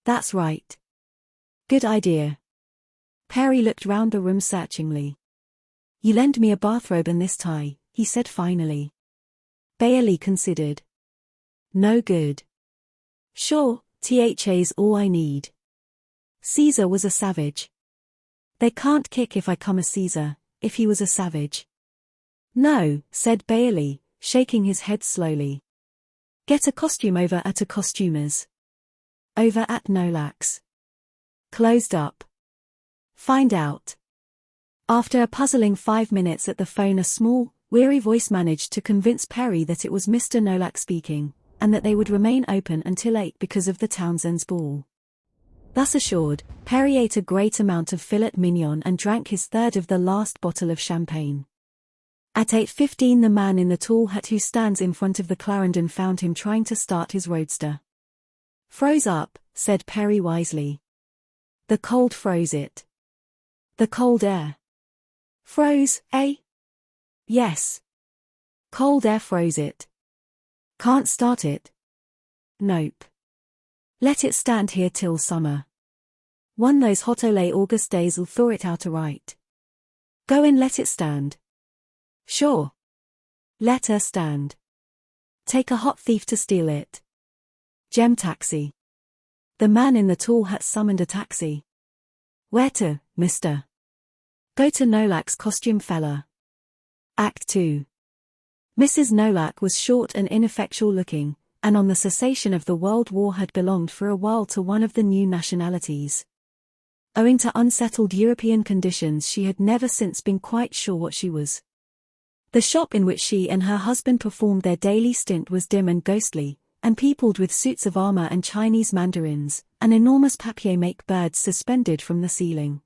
That's right. Good idea. Perry looked round the room searchingly. You lend me a bathrobe and this tie, he said finally. Bailey considered. No good. Sure, THA's all I need. Caesar was a savage. They can't kick if I come a Caesar, if he was a savage. No, said Bailey, shaking his head slowly. Get a costume over at a costumer's. Over at Nolak's. Closed up. Find out. After a puzzling 5 minutes at the phone, a small, weary voice managed to convince Perry that it was Mr. Nolak speaking, and that they would remain open until 8 because of the Townsend's ball. Thus assured, Perry ate a great amount of filet mignon and drank his third of the last bottle of champagne. At 8:15 the man in the tall hat who stands in front of the Clarendon found him trying to start his roadster. Froze up, said Perry wisely. The cold froze it. The cold air. Froze, eh? Yes. Cold air froze it. Can't start it? Nope. Let it stand here till summer. One those hot ole August days'll thaw it out right. Go and let it stand. Sure. Let her stand. Take a hot thief to steal it. Gem taxi. The man in the tall hat summoned a taxi. Where to, mister? Go to Nolak's costume fella. Act 2. Mrs. Nolak was short and ineffectual looking, and on the cessation of the World War had belonged for a while to one of the new nationalities. Owing to unsettled European conditions she had never since been quite sure what she was. The shop in which she and her husband performed their daily stint was dim and ghostly, and peopled with suits of armor and Chinese mandarins, and enormous papier-mâché birds suspended from the ceiling.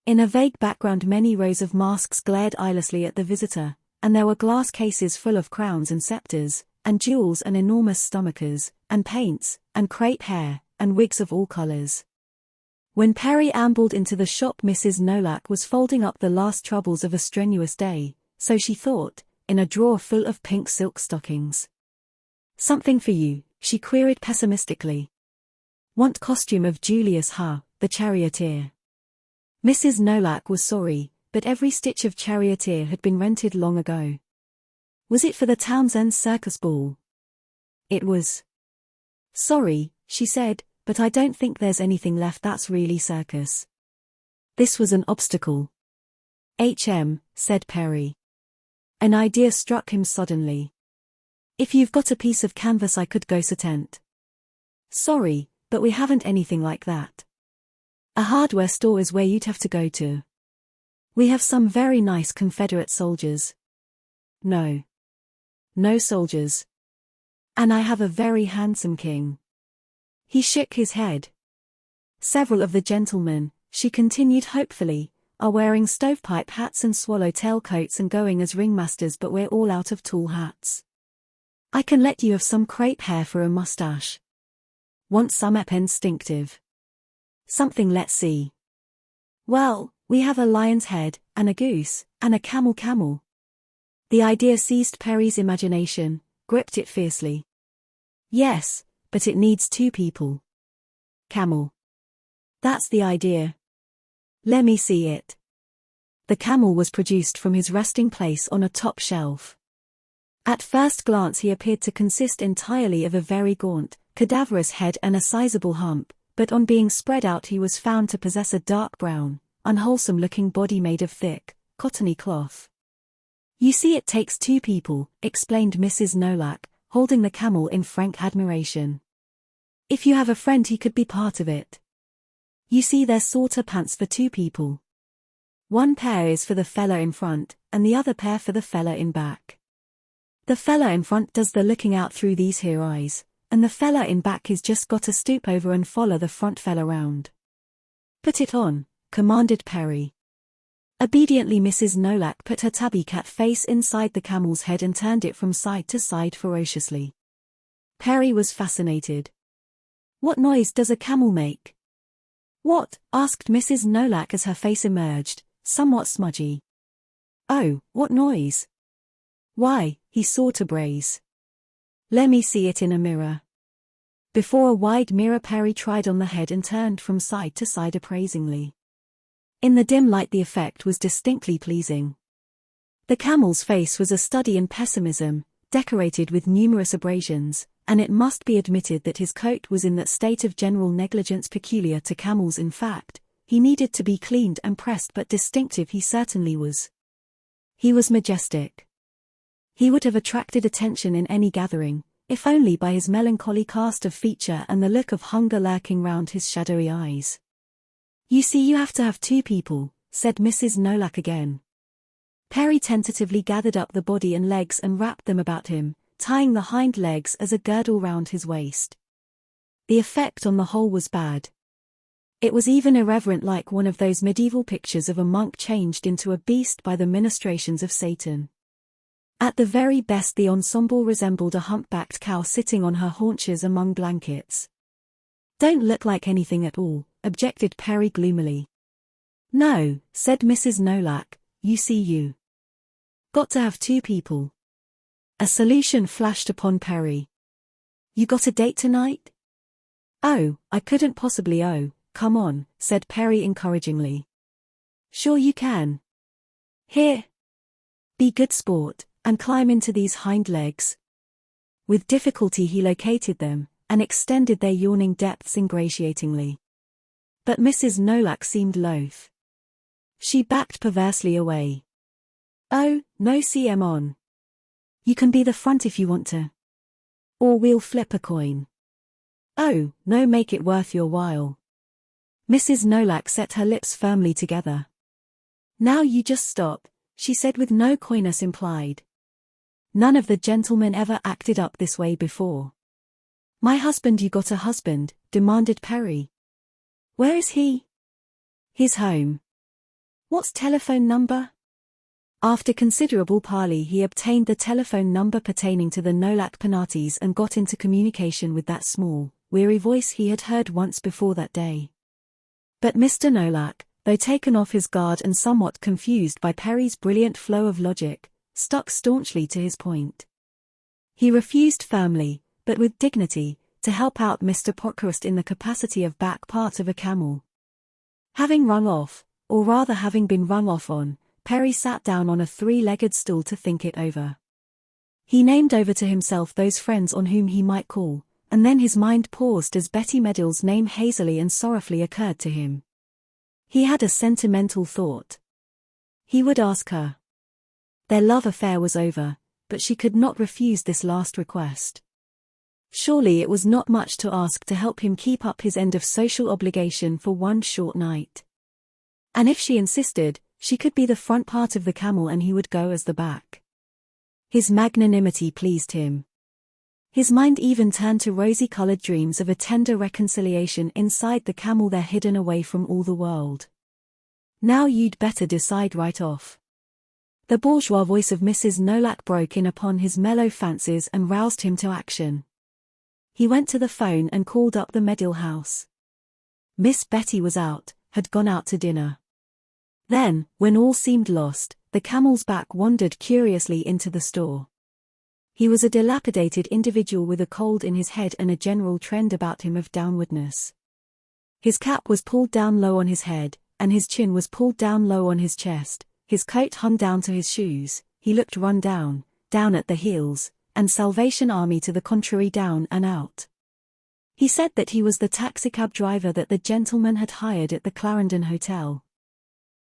In a vague background many rows of masks glared eyelessly at the visitor, and there were glass cases full of crowns and scepters, and jewels and enormous stomachers, and paints, and crepe hair, and wigs of all colors. When Perry ambled into the shop, Mrs. Nolak was folding up the last troubles of a strenuous day, so she thought, in a drawer full of pink silk stockings. "Something for you," she queried pessimistically. "Want costume of Julius the charioteer." Mrs. Nolak was sorry, but every stitch of charioteer had been rented long ago. Was it for the Townsend circus ball? It was. "Sorry," she said, "but I don't think there's anything left that's really circus." This was an obstacle. Said Perry. An idea struck him suddenly. "If you've got a piece of canvas I could go tent." "Sorry, but we haven't anything like that. A hardware store is where you'd have to go to. We have some very nice Confederate soldiers." "No. No soldiers. And I have a very handsome king." He shook his head. "Several of the gentlemen," she continued hopefully, "are wearing stovepipe hats and swallowtail coats and going as ringmasters, but we're all out of tall hats. I can let you have some crepe hair for a mustache. Want some instinctive? Something, let's see. Well, we have a lion's head, and a goose, and a camel. The idea seized Perry's imagination, gripped it fiercely. "Yes, but it needs 2 people. Camel. That's the idea. Let me see it." The camel was produced from his resting place on a top shelf. At first glance he appeared to consist entirely of a very gaunt, cadaverous head and a sizable hump, but on being spread out he was found to possess a dark brown, unwholesome-looking body made of thick, cottony cloth. "You see, it takes 2 people," explained Mrs. Nolak, holding the camel in frank admiration. "If you have a friend he could be part of it. You see, there's sorta pants for 2 people. 1 pair is for the fella in front, and the other pair for the fella in back. The fella in front does the looking out through these here eyes, and the fella in back is just gotta stoop over and follow the front fella round." "Put it on," commanded Perry. Obediently Mrs. Nolak put her tabby cat face inside the camel's head and turned it from side to side ferociously. Perry was fascinated. "What noise does a camel make?" "What?" asked Mrs. Nolak as her face emerged, somewhat smudgy. "Oh, what noise?" "Why, he sorta brays. Let me see it in a mirror." Before a wide mirror Perry tried on the head and turned from side to side appraisingly. In the dim light the effect was distinctly pleasing. The camel's face was a study in pessimism, decorated with numerous abrasions, and it must be admitted that his coat was in that state of general negligence peculiar to camels. In fact, he needed to be cleaned and pressed, but distinctive he certainly was. He was majestic. He would have attracted attention in any gathering, if only by his melancholy cast of feature and the look of hunger lurking round his shadowy eyes. "You see, you have to have 2 people," said Mrs. Nolak again. Perry tentatively gathered up the body and legs and wrapped them about him, tying the hind legs as a girdle round his waist. The effect on the whole was bad. It was even irreverent, like one of those medieval pictures of a monk changed into a beast by the ministrations of Satan. At the very best the ensemble resembled a humpbacked cow sitting on her haunches among blankets. "Don't look like anything at all," objected Perry gloomily. "No," said Mrs. Nolak, "you see, you got to have 2 people." A solution flashed upon Perry. "You got a date tonight?" "Oh, I couldn't possibly. Oh, come on," said Perry encouragingly. "Sure you can. Here. Be good sport, and climb into these hind legs." With difficulty he located them, and extended their yawning depths ingratiatingly. But Mrs. Nolak seemed loath. She backed perversely away. "Oh, no, CM on. You can be the front if you want to. Or we'll flip a coin." "Oh, no, make it worth your while." Mrs. Nolak set her lips firmly together. "Now you just stop," she said with no coyness implied. None of the gentlemen ever acted up this way before. My husband, you got a husband? Demanded Perry. Where is he? His home. What's telephone number? After considerable parley he obtained the telephone number pertaining to the Nolak Penates and got into communication with that small, weary voice he had heard once before that day. But Mr. Nolak, though taken off his guard and somewhat confused by Perry's brilliant flow of logic, stuck staunchly to his point. He refused firmly, but with dignity, to help out Mr. Pokrust in the capacity of back part of a camel. Having rung off, or rather having been rung off on, Perry sat down on a three-legged stool to think it over. He named over to himself those friends on whom he might call, and then his mind paused as Betty Medill's name hazily and sorrowfully occurred to him. He had a sentimental thought. He would ask her. Their love affair was over, but she could not refuse this last request. Surely it was not much to ask to help him keep up his end of social obligation for one short night. And if she insisted, she could be the front part of the camel and he would go as the back. His magnanimity pleased him. His mind even turned to rosy-colored dreams of a tender reconciliation inside the camel there hidden away from all the world. Now you'd better decide right off. The bourgeois voice of Mrs. Nolak broke in upon his mellow fancies and roused him to action. He went to the phone and called up the Medill house. Miss Betty was out, had gone out to dinner. Then, when all seemed lost, the camel's back wandered curiously into the store. He was a dilapidated individual with a cold in his head and a general trend about him of downwardness. His cap was pulled down low on his head, and his chin was pulled down low on his chest, his coat hung down to his shoes, he looked run down, down at the heels, and Salvation Army to the contrary down and out. He said that he was the taxicab driver that the gentleman had hired at the Clarendon Hotel.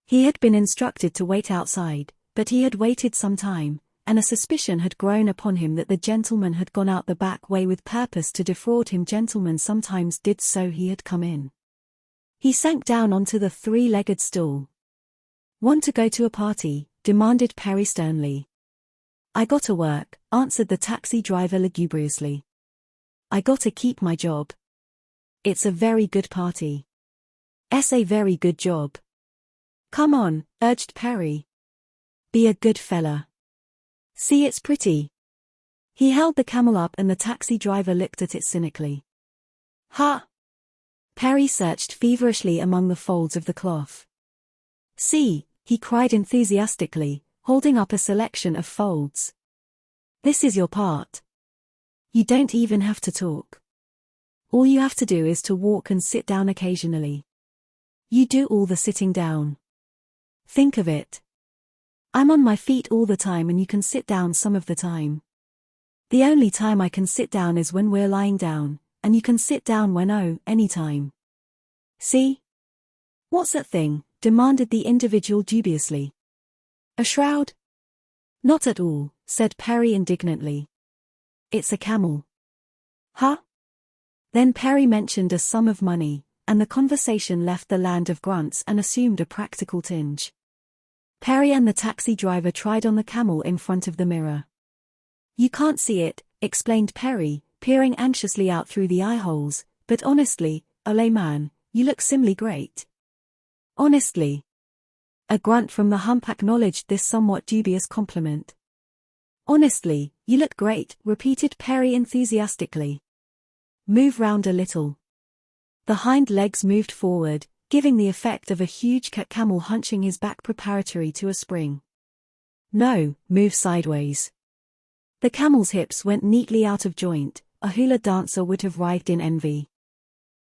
He had been instructed to wait outside, but he had waited some time, and a suspicion had grown upon him that the gentleman had gone out the back way with purpose to defraud him. Gentlemen sometimes did so. He had come in. He sank down onto the three-legged stool. Want to go to a party? Demanded Perry sternly. I gotta work, answered the taxi driver lugubriously. I gotta keep my job. It's a very good party. It's a very good job. Come on, urged Perry. Be a good fella. See, it's pretty. He held the camel up and the taxi driver looked at it cynically. Ha! Perry searched feverishly among the folds of the cloth. See, he cried enthusiastically, holding up a selection of folds. This is your part. You don't even have to talk. All you have to do is to walk and sit down occasionally. You do all the sitting down. Think of it. I'm on my feet all the time and you can sit down some of the time. The only time I can sit down is when we're lying down, and you can sit down when any time. See? What's that thing? Demanded the individual dubiously. A shroud? Not at all, said Perry indignantly. It's a camel. Huh? Then Perry mentioned a sum of money, and the conversation left the land of grunts and assumed a practical tinge. Perry and the taxi driver tried on the camel in front of the mirror. You can't see it, explained Perry, peering anxiously out through the eye holes, but honestly, ole man, you look simly great. Honestly. A grunt from the hump acknowledged this somewhat dubious compliment. Honestly, you look great, repeated Perry enthusiastically. Move round a little. The hind legs moved forward, giving the effect of a huge camel hunching his back preparatory to a spring. No, move sideways. The camel's hips went neatly out of joint, a hula dancer would have writhed in envy.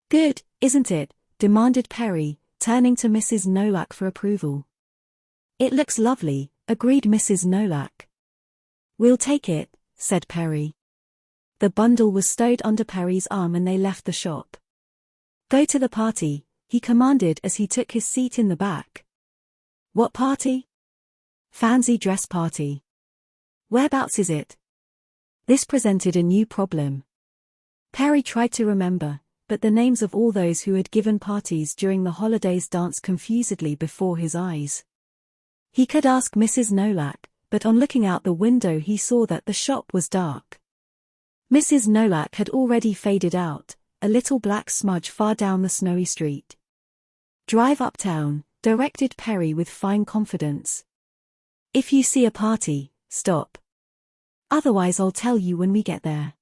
Good, isn't it? Demanded Perry, turning to Mrs. Nolak for approval. It looks lovely, agreed Mrs. Nolak. We'll take it, said Perry. The bundle was stowed under Perry's arm and they left the shop. Go to the party, he commanded as he took his seat in the back. What party? Fancy dress party. Whereabouts is it? This presented a new problem. Perry tried to remember, but the names of all those who had given parties during the holidays danced confusedly before his eyes. He could ask Mrs. Nolak, but on looking out the window he saw that the shop was dark. Mrs. Nolak had already faded out, a little black smudge far down the snowy street. "Drive uptown," directed Perry with fine confidence. "If you see a party, stop. Otherwise I'll tell you when we get there."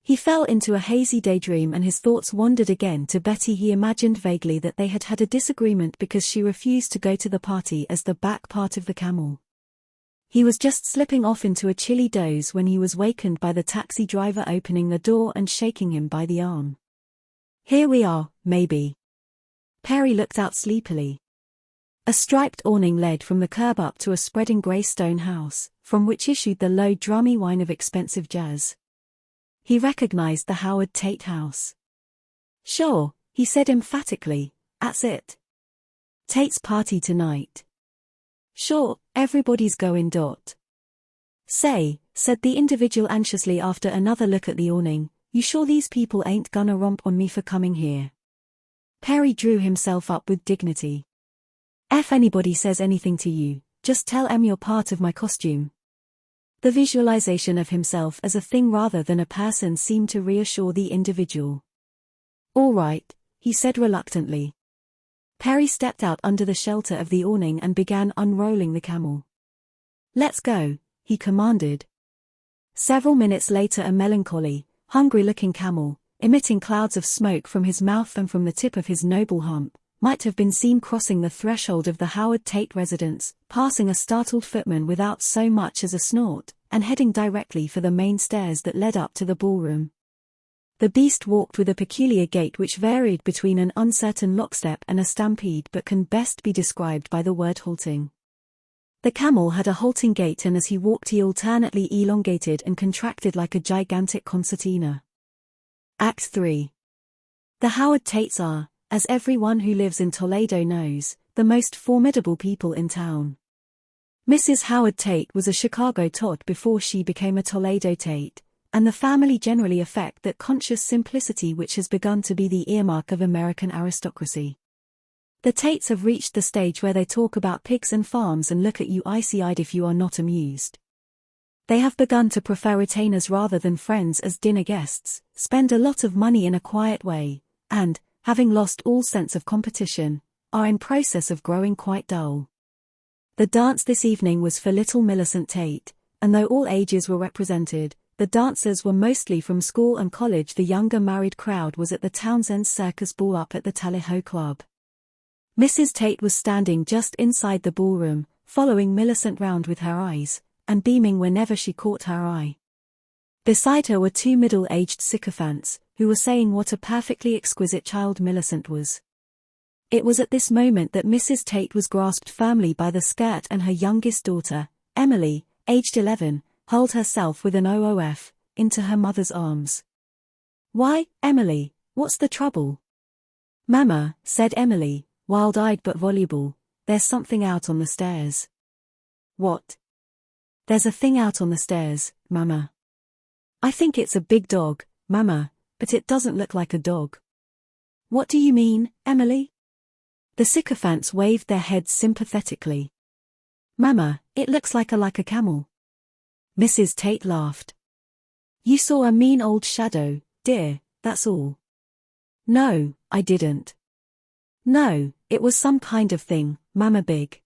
He fell into a hazy daydream and his thoughts wandered again to Betty. He imagined vaguely that they had had a disagreement because she refused to go to the party as the back part of the camel. He was just slipping off into a chilly doze when he was wakened by the taxi driver opening the door and shaking him by the arm. "Here we are, maybe." Perry looked out sleepily. A striped awning led from the curb up to a spreading grey stone house, from which issued the low drummy whine of expensive jazz. He recognized the Howard Tate house. "Sure," he said emphatically, "'at's it. Tate's party tonight." "Sure, everybody's going. Say," said the individual anxiously after another look at the awning, "you sure these people ain't gonna romp on me for coming here?" Perry drew himself up with dignity. "If anybody says anything to you, just tell 'em you're part of my costume." The visualization of himself as a thing rather than a person seemed to reassure the individual. "All right," he said reluctantly. Perry stepped out under the shelter of the awning and began unrolling the camel. "Let's go," he commanded. Several minutes later a melancholy, hungry-looking camel, emitting clouds of smoke from his mouth and from the tip of his noble hump, might have been seen crossing the threshold of the Howard Tate residence, passing a startled footman without so much as a snort, and heading directly for the main stairs that led up to the ballroom. The beast walked with a peculiar gait which varied between an uncertain lockstep and a stampede but can best be described by the word halting. The camel had a halting gait and as he walked he alternately elongated and contracted like a gigantic concertina. Act 3. The Howard Tates are, as everyone who lives in Toledo knows, the most formidable people in town. Mrs. Howard Tate was a Chicago tot before she became a Toledo Tate, and the family generally affect that conscious simplicity which has begun to be the earmark of American aristocracy. The Tates have reached the stage where they talk about pigs and farms and look at you icy-eyed if you are not amused. They have begun to prefer retainers rather than friends as dinner guests, spend a lot of money in a quiet way, and, having lost all sense of competition, are in process of growing quite dull. The dance this evening was for little Millicent Tate, and though all ages were represented, the dancers were mostly from school and college. The younger married crowd was at the Townsend Circus Ball up at the Tally-Ho Club. Mrs. Tate was standing just inside the ballroom, following Millicent round with her eyes, and beaming whenever she caught her eye. Beside her were two middle-aged sycophants, who were saying what a perfectly exquisite child Millicent was. It was at this moment that Mrs. Tate was grasped firmly by the skirt and her youngest daughter, Emily, aged 11, hurled herself with an OOF, into her mother's arms. "Why, Emily, what's the trouble?" "Mama," said Emily, wild-eyed but voluble, "there's something out on the stairs." "What?" "There's a thing out on the stairs, Mama." "I think it's a big dog, Mama, but it doesn't look like a dog." "What do you mean, Emily?" The sycophants waved their heads sympathetically. "Mama, it looks like a camel." Mrs. Tate laughed. "You saw a mean old shadow, dear, that's all." "No, I didn't." "No, it was some kind of thing, Mama big.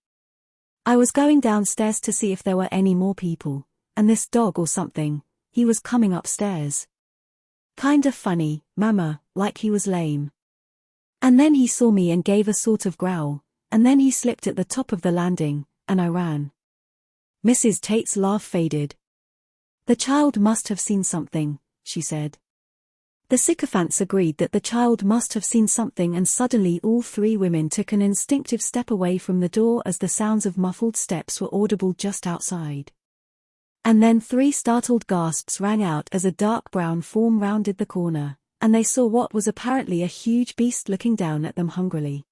I was going downstairs to see if there were any more people, and this dog or something, he was coming upstairs. Kinda funny, Mama, like he was lame. And then he saw me and gave a sort of growl, and then he slipped at the top of the landing, and I ran." Mrs. Tate's laugh faded. "The child must have seen something," she said. The sycophants agreed that the child must have seen something, and suddenly all three women took an instinctive step away from the door as the sounds of muffled steps were audible just outside. And then three startled gasps rang out as a dark brown form rounded the corner, and they saw what was apparently a huge beast looking down at them hungrily.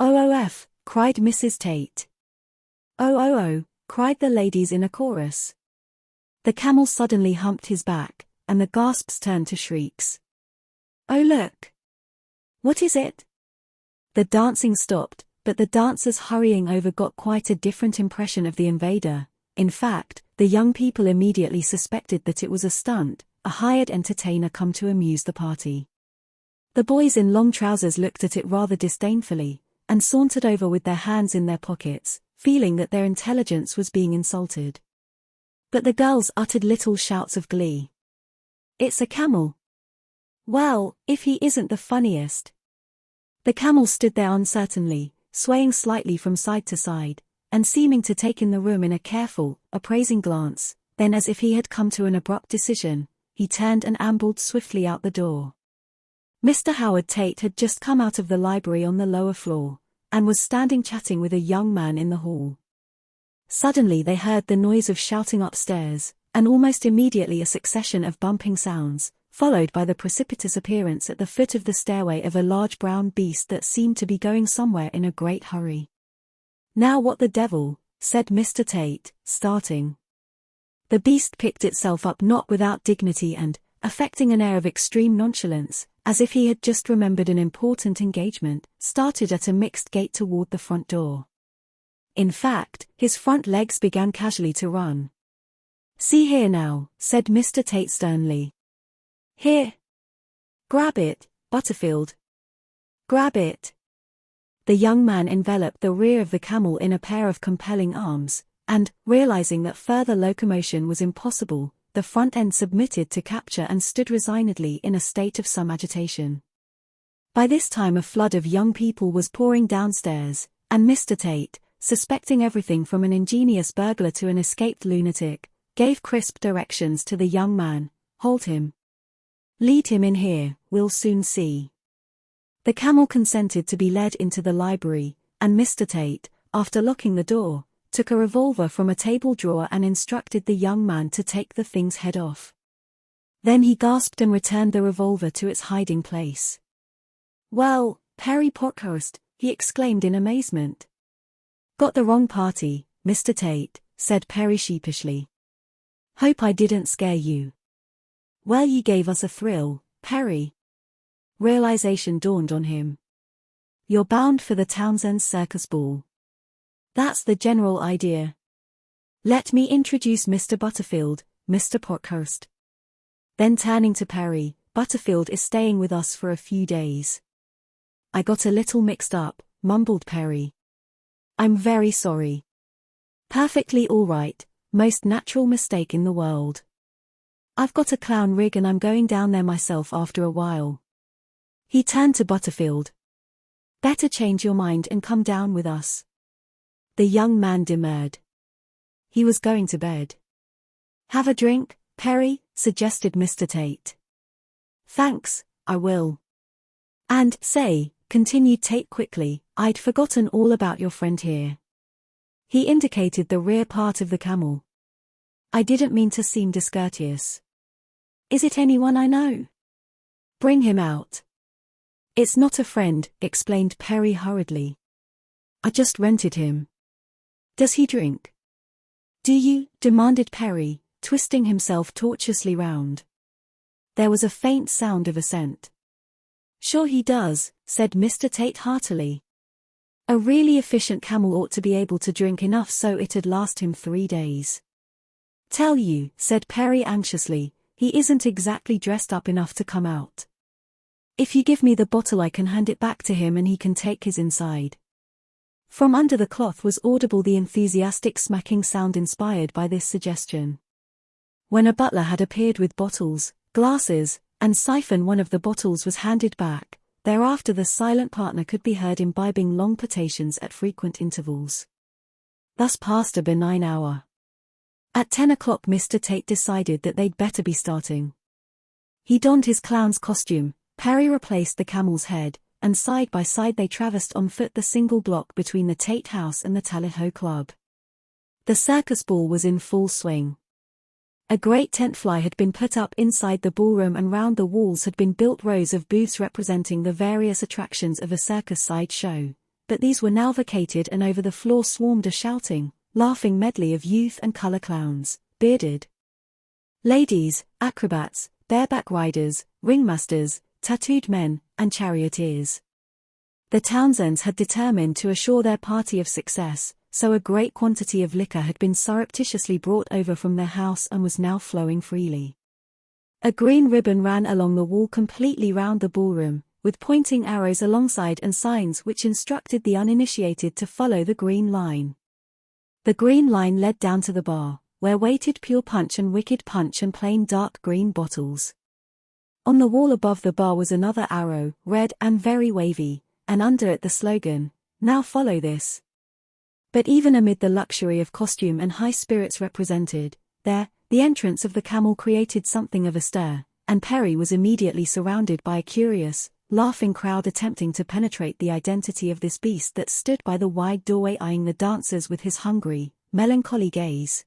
"OOF," cried Mrs. Tate. "Oh," cried the ladies in a chorus. The camel suddenly humped his back, and the gasps turned to shrieks. "Oh look! What is it?" The dancing stopped, but the dancers hurrying over got quite a different impression of the invader. In fact, the young people immediately suspected that it was a stunt, a hired entertainer come to amuse the party. The boys in long trousers looked at it rather disdainfully, and sauntered over with their hands in their pockets, feeling that their intelligence was being insulted. But the girls uttered little shouts of glee. "It's a camel. Well, if he isn't the funniest." The camel stood there uncertainly, swaying slightly from side to side, and seeming to take in the room in a careful, appraising glance. Then, as if he had come to an abrupt decision, he turned and ambled swiftly out the door. Mr. Howard Tate had just come out of the library on the lower floor, and was standing chatting with a young man in the hall. Suddenly they heard the noise of shouting upstairs, and almost immediately a succession of bumping sounds, followed by the precipitous appearance at the foot of the stairway of a large brown beast that seemed to be going somewhere in a great hurry. "Now what the devil," said Mr. Tate, starting. The beast picked itself up not without dignity and, affecting an air of extreme nonchalance, as if he had just remembered an important engagement, started at a mixed gait toward the front door. In fact, his front legs began casually to run. "See here now," said Mr. Tate sternly. "Here. Grab it, Butterfield. Grab it." The young man enveloped the rear of the camel in a pair of compelling arms, and, realizing that further locomotion was impossible, the front end submitted to capture and stood resignedly in a state of some agitation. By this time a flood of young people was pouring downstairs, and Mr. Tate, suspecting everything from an ingenious burglar to an escaped lunatic, gave crisp directions to the young man. "Hold him. Lead him in here, we'll soon see." The camel consented to be led into the library, and Mr. Tate, after locking the door, took a revolver from a table drawer and instructed the young man to take the thing's head off. Then he gasped and returned the revolver to its hiding place. "Well, Perry Parkhurst," he exclaimed in amazement. "Got the wrong party, Mr. Tate," said Perry sheepishly. "Hope I didn't scare you." "Well, you gave us a thrill, Perry." Realization dawned on him. "You're bound for the Townsend Circus Ball. That's the general idea. Let me introduce Mr. Butterfield, Mr. Parkhurst." Then turning to Perry, "Butterfield is staying with us for a few days." "I got a little mixed up," mumbled Perry. "I'm very sorry." "Perfectly all right, most natural mistake in the world. I've got a clown rig and I'm going down there myself after a while." He turned to Butterfield. "Better change your mind and come down with us." The young man demurred. He was going to bed. "Have a drink, Perry?" suggested Mr. Tate. "Thanks, I will. And, say," continued Tate quickly, "I'd forgotten all about your friend here." He indicated the rear part of the camel. "I didn't mean to seem discourteous. Is it anyone I know?" "Bring him out." "It's not a friend," explained Perry hurriedly. "I just rented him." "Does he drink?" "Do you?" demanded Perry, twisting himself tortuously round. There was a faint sound of assent. "Sure he does," said Mr. Tate heartily. "A really efficient camel ought to be able to drink enough so it'd last him 3 days. "Tell you," said Perry anxiously, "he isn't exactly dressed up enough to come out. If you give me the bottle I can hand it back to him and he can take his inside." From under the cloth was audible the enthusiastic smacking sound inspired by this suggestion. When a butler had appeared with bottles, glasses, and siphon, one of the bottles was handed back. Thereafter the silent partner could be heard imbibing long potations at frequent intervals. Thus passed a benign hour. At 10 o'clock Mr. Tate decided that they'd better be starting. He donned his clown's costume, Perry replaced the camel's head, and side by side they traversed on foot the single block between the Tate House and the Tally-Ho Club. The circus ball was in full swing. A great tent fly had been put up inside the ballroom and round the walls had been built rows of booths representing the various attractions of a circus sideshow, but these were now vacated and over the floor swarmed a shouting, laughing medley of youth and color clowns, bearded ladies, acrobats, bareback riders, ringmasters, tattooed men, and charioteers. The Townsends had determined to assure their party of success, so a great quantity of liquor had been surreptitiously brought over from their house and was now flowing freely. A green ribbon ran along the wall completely round the ballroom, with pointing arrows alongside and signs which instructed the uninitiated to follow the green line. The green line led down to the bar, where waited pure punch and wicked punch and plain dark green bottles. On the wall above the bar was another arrow, red and very wavy, and under it the slogan, "Now follow this." But even amid the luxury of costume and high spirits represented, there, the entrance of the camel created something of a stir, and Perry was immediately surrounded by a curious, laughing crowd attempting to penetrate the identity of this beast that stood by the wide doorway eyeing the dancers with his hungry, melancholy gaze.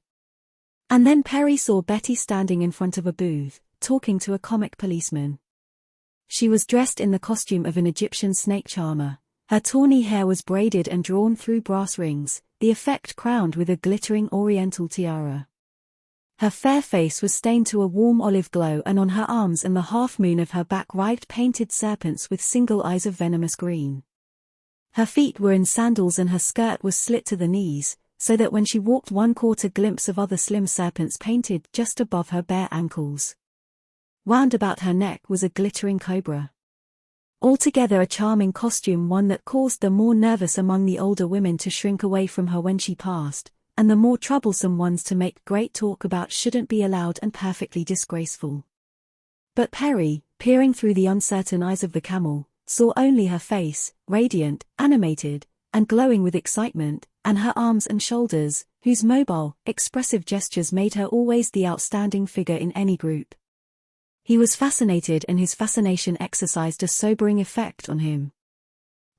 And then Perry saw Betty standing in front of a booth, talking to a comic policeman. She was dressed in the costume of an Egyptian snake charmer. Her tawny hair was braided and drawn through brass rings, the effect crowned with a glittering oriental tiara. Her fair face was stained to a warm olive glow, and on her arms and the half-moon of her back writhed painted serpents with single eyes of venomous green. Her feet were in sandals and her skirt was slit to the knees, so that when she walked one caught a glimpse of other slim serpents painted just above her bare ankles. Wound about her neck was a glittering cobra. Altogether a charming costume, one that caused the more nervous among the older women to shrink away from her when she passed, and the more troublesome ones to make great talk about shouldn't be allowed and perfectly disgraceful. But Perry, peering through the uncertain eyes of the camel, saw only her face, radiant, animated, and glowing with excitement, and her arms and shoulders, whose mobile, expressive gestures made her always the outstanding figure in any group. He was fascinated, and his fascination exercised a sobering effect on him.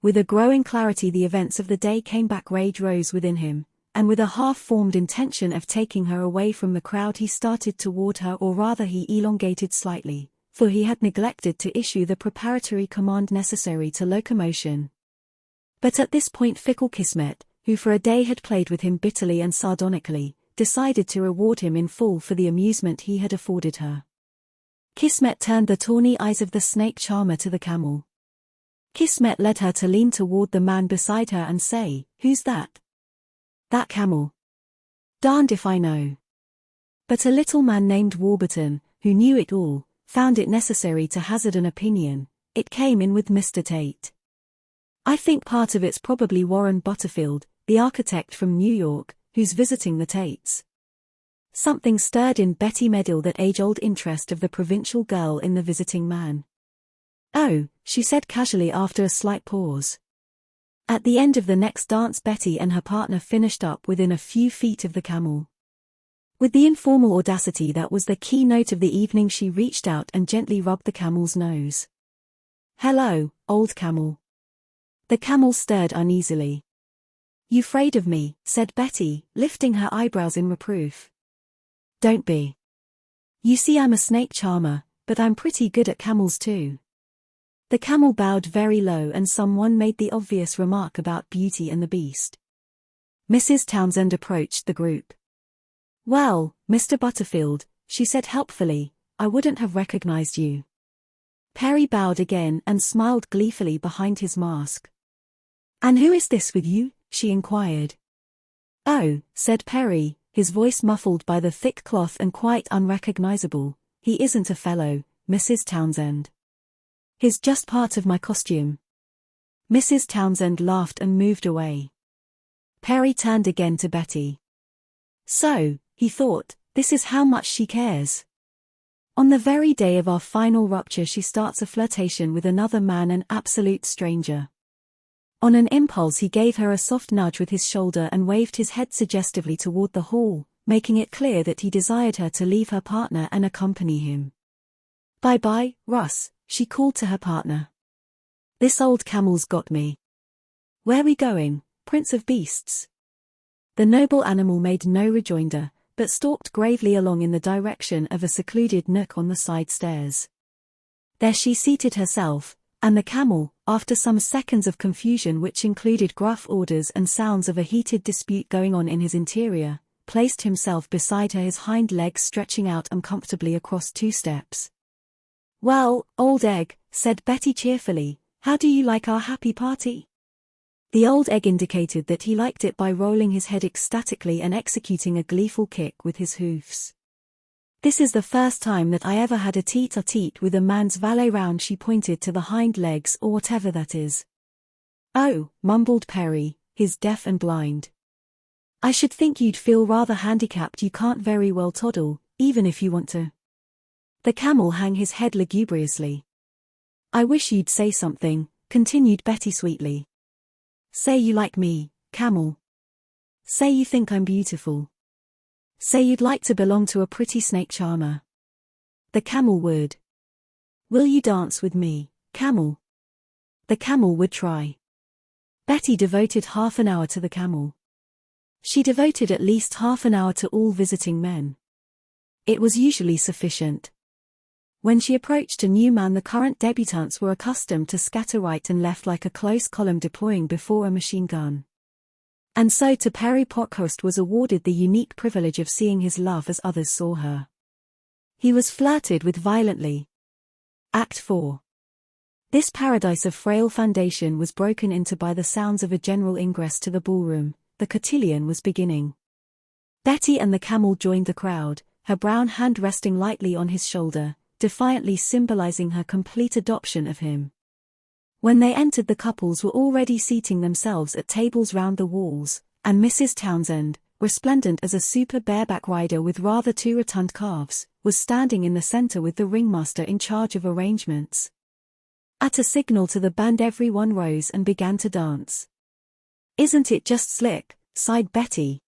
With a growing clarity the events of the day came back. Rage rose within him, and with a half-formed intention of taking her away from the crowd he started toward her, or rather he elongated slightly, for he had neglected to issue the preparatory command necessary to locomotion. But at this point fickle Kismet, who for a day had played with him bitterly and sardonically, decided to reward him in full for the amusement he had afforded her. Kismet turned the tawny eyes of the snake charmer to the camel. Kismet led her to lean toward the man beside her and say, "Who's that?" "That camel." "Darned if I know." But a little man named Warburton, who knew it all, found it necessary to hazard an opinion. "It came in with Mr. Tate. I think part of it's probably Warren Butterfield, the architect from New York, who's visiting the Tates." Something stirred in Betty Medill that age-old interest of the provincial girl in the visiting man. "Oh," she said casually after a slight pause. At the end of the next dance Betty and her partner finished up within a few feet of the camel. With the informal audacity that was the keynote of the evening she reached out and gently rubbed the camel's nose. "Hello, old camel." The camel stirred uneasily. "You 'fraid of me?" said Betty, lifting her eyebrows in reproof. "Don't be. You see I'm a snake charmer, but I'm pretty good at camels too." The camel bowed very low and someone made the obvious remark about Beauty and the Beast. Mrs. Townsend approached the group. "Well, Mr. Butterfield," she said helpfully, "I wouldn't have recognized you." Perry bowed again and smiled gleefully behind his mask. "And who is this with you?" she inquired. "Oh," said Perry, his voice muffled by the thick cloth and quite unrecognizable, "he isn't a fellow, Mrs. Townsend. He's just part of my costume." Mrs. Townsend laughed and moved away. Perry turned again to Betty. "So," he thought, "this is how much she cares. On the very day of our final rupture she starts a flirtation with another man, an absolute stranger." On an impulse he gave her a soft nudge with his shoulder and waved his head suggestively toward the hall, making it clear that he desired her to leave her partner and accompany him. "Bye-bye, Russ," she called to her partner. "This old camel's got me." "Where we going, Prince of Beasts?" The noble animal made no rejoinder, but stalked gravely along in the direction of a secluded nook on the side stairs. There she seated herself, and the camel, after some seconds of confusion which included gruff orders and sounds of a heated dispute going on in his interior, placed himself beside her, his hind legs stretching out uncomfortably across 2 steps. "Well, old egg," said Betty cheerfully, How do you like our happy party? The old egg indicated that he liked it by rolling his head ecstatically and executing a gleeful kick with his hoofs. This is the first time that I ever had a tete-a-tete with a man's valet round. She pointed to the hind legs or whatever that is. Oh, mumbled Perry, his deaf and blind. I should think you'd feel rather handicapped. You can't very well toddle, even if you want to. The camel hung his head lugubriously. I wish you'd say something, continued Betty sweetly. Say you like me, camel. Say you think I'm beautiful. Say you'd like to belong to a pretty snake charmer. The camel would. Will you dance with me, camel? The camel would try. Betty devoted half an hour to the camel. She devoted at least half an hour to all visiting men. It was usually sufficient. When she approached a new man, the current debutantes were accustomed to scatter right and left like a close column deploying before a machine gun. And so to Perry Parkhurst was awarded the unique privilege of seeing his love as others saw her. He was flirted with violently. Act 4. This paradise of frail foundation was broken into by the sounds of a general ingress to the ballroom. The cotillion was beginning. Betty and the camel joined the crowd, her brown hand resting lightly on his shoulder, defiantly symbolizing her complete adoption of him. When they entered, the couples were already seating themselves at tables round the walls, and Mrs. Townsend, resplendent as a super bareback rider with rather too rotund calves, was standing in the center with the ringmaster in charge of arrangements. At a signal to the band, everyone rose and began to dance. Isn't it just slick? Sighed Betty.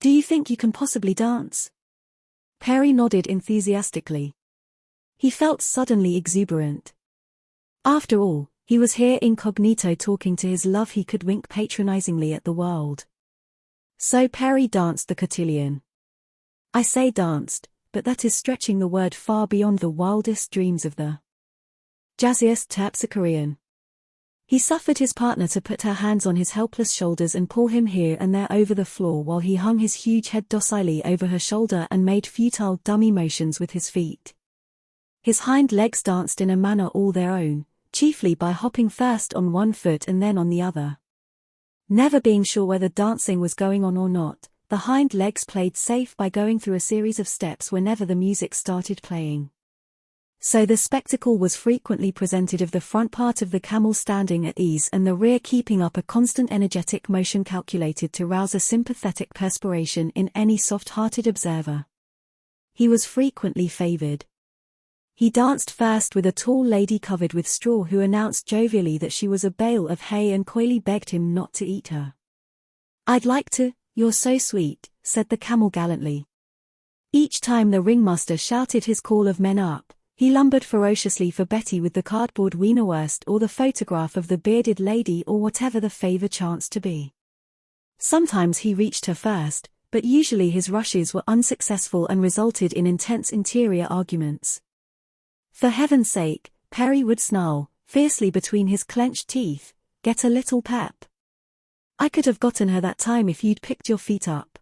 Do you think you can possibly dance? Perry nodded enthusiastically. He felt suddenly exuberant. After all, he was here incognito talking to his love. He could wink patronizingly at the world. So Perry danced the cotillion. I say danced, but that is stretching the word far beyond the wildest dreams of the jazziest terpsichorean. He suffered his partner to put her hands on his helpless shoulders and pull him here and there over the floor while he hung his huge head docilely over her shoulder and made futile dummy motions with his feet. His hind legs danced in a manner all their own, chiefly by hopping first on one foot and then on the other. Never being sure whether dancing was going on or not, the hind legs played safe by going through a series of steps whenever the music started playing. So the spectacle was frequently presented of the front part of the camel standing at ease and the rear keeping up a constant energetic motion calculated to rouse a sympathetic perspiration in any soft-hearted observer. He was frequently favored. He danced first with a tall lady covered with straw who announced jovially that she was a bale of hay and coyly begged him not to eat her. I'd like to, you're so sweet, said the camel gallantly. Each time the ringmaster shouted his call of men up, he lumbered ferociously for Betty with the cardboard wienerwurst or the photograph of the bearded lady or whatever the favor chanced to be. Sometimes he reached her first, but usually his rushes were unsuccessful and resulted in intense interior arguments. For heaven's sake, Perry would snarl, fiercely between his clenched teeth, get a little pep. I could have gotten her that time if you'd picked your feet up.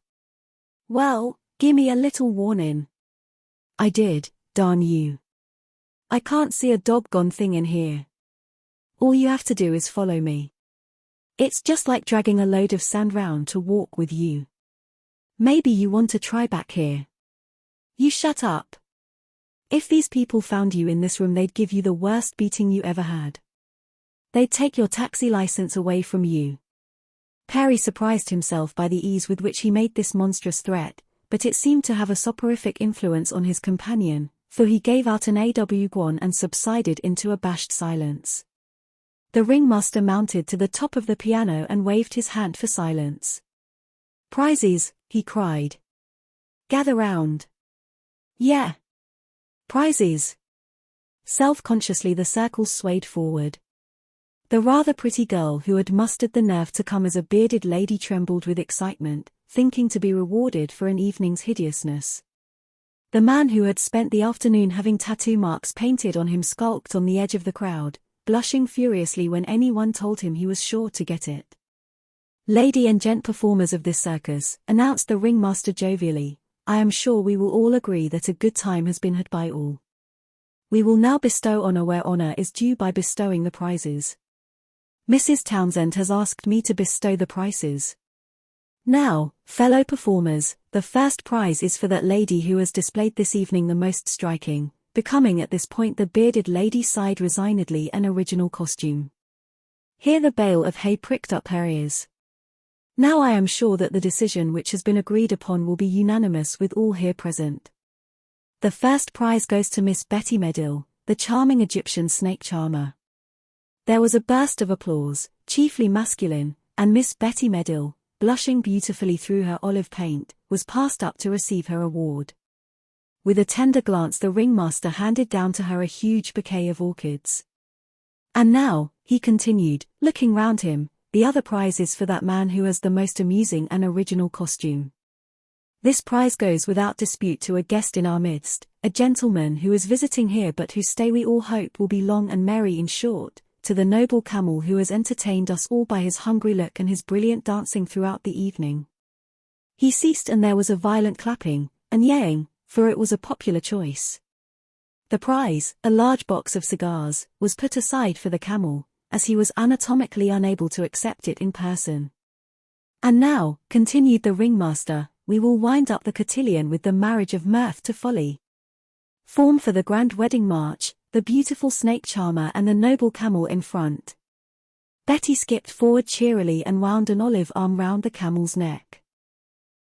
Well, gimme a little warning. I did, darn you. I can't see a doggone thing in here. All you have to do is follow me. It's just like dragging a load of sand round to walk with you. Maybe you want to try back here. You shut up. If these people found you in this room, they'd give you the worst beating you ever had. They'd take your taxi license away from you. Perry surprised himself by the ease with which he made this monstrous threat, but it seemed to have a soporific influence on his companion, for he gave out an AW and subsided into abashed silence. The ringmaster mounted to the top of the piano and waved his hand for silence. Prizes, he cried. Gather round. Yeah. Prizes. Self-consciously the circles swayed forward. The rather pretty girl who had mustered the nerve to come as a bearded lady trembled with excitement, thinking to be rewarded for an evening's hideousness. The man who had spent the afternoon having tattoo marks painted on him skulked on the edge of the crowd, blushing furiously when anyone told him he was sure to get it. Lady and gent performers of this circus, announced the ringmaster jovially, I am sure we will all agree that a good time has been had by all. We will now bestow honor where honor is due by bestowing the prizes. Mrs. Townsend has asked me to bestow the prizes. Now, fellow performers, the first prize is for that lady who has displayed this evening the most striking, becoming at this point the bearded lady sighed resignedly an original costume. Here the bale of hay pricked up her ears. Now I am sure that the decision which has been agreed upon will be unanimous with all here present. The first prize goes to Miss Betty Medill, the charming Egyptian snake charmer. There was a burst of applause, chiefly masculine, and Miss Betty Medill, blushing beautifully through her olive paint, was passed up to receive her award. With a tender glance the ringmaster handed down to her a huge bouquet of orchids. And now, he continued, looking round him, the other prize is for that man who has the most amusing and original costume. This prize goes without dispute to a guest in our midst, a gentleman who is visiting here but whose stay we all hope will be long and merry. In short, to the noble camel who has entertained us all by his hungry look and his brilliant dancing throughout the evening. He ceased and there was a violent clapping, and yelling, for it was a popular choice. The prize, a large box of cigars, was put aside for the camel, as he was anatomically unable to accept it in person. And now, continued the ringmaster, we will wind up the cotillion with the marriage of mirth to folly. Form for the grand wedding march, the beautiful snake charmer and the noble camel in front. Betty skipped forward cheerily and wound an olive arm round the camel's neck.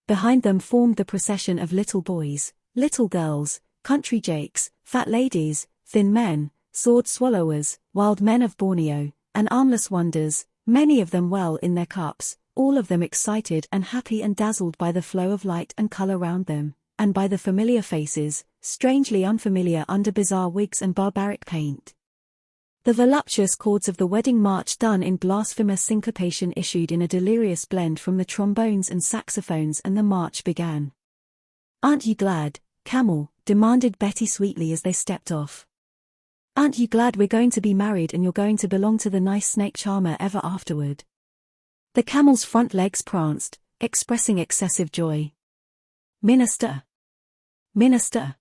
Behind them formed the procession of little boys, little girls, country jakes, fat ladies, thin men, sword swallowers, wild men of Borneo, and armless wonders, many of them well in their cups, all of them excited and happy and dazzled by the flow of light and color round them, and by the familiar faces, strangely unfamiliar under bizarre wigs and barbaric paint. The voluptuous chords of the wedding march done in blasphemous syncopation issued in a delirious blend from the trombones and saxophones and the march began. "Aren't you glad, camel?" demanded Betty sweetly as they stepped off. "Aren't you glad we're going to be married and you're going to belong to the nice snake charmer ever afterward?" The camel's front legs pranced, expressing excessive joy. "Minister! Minister!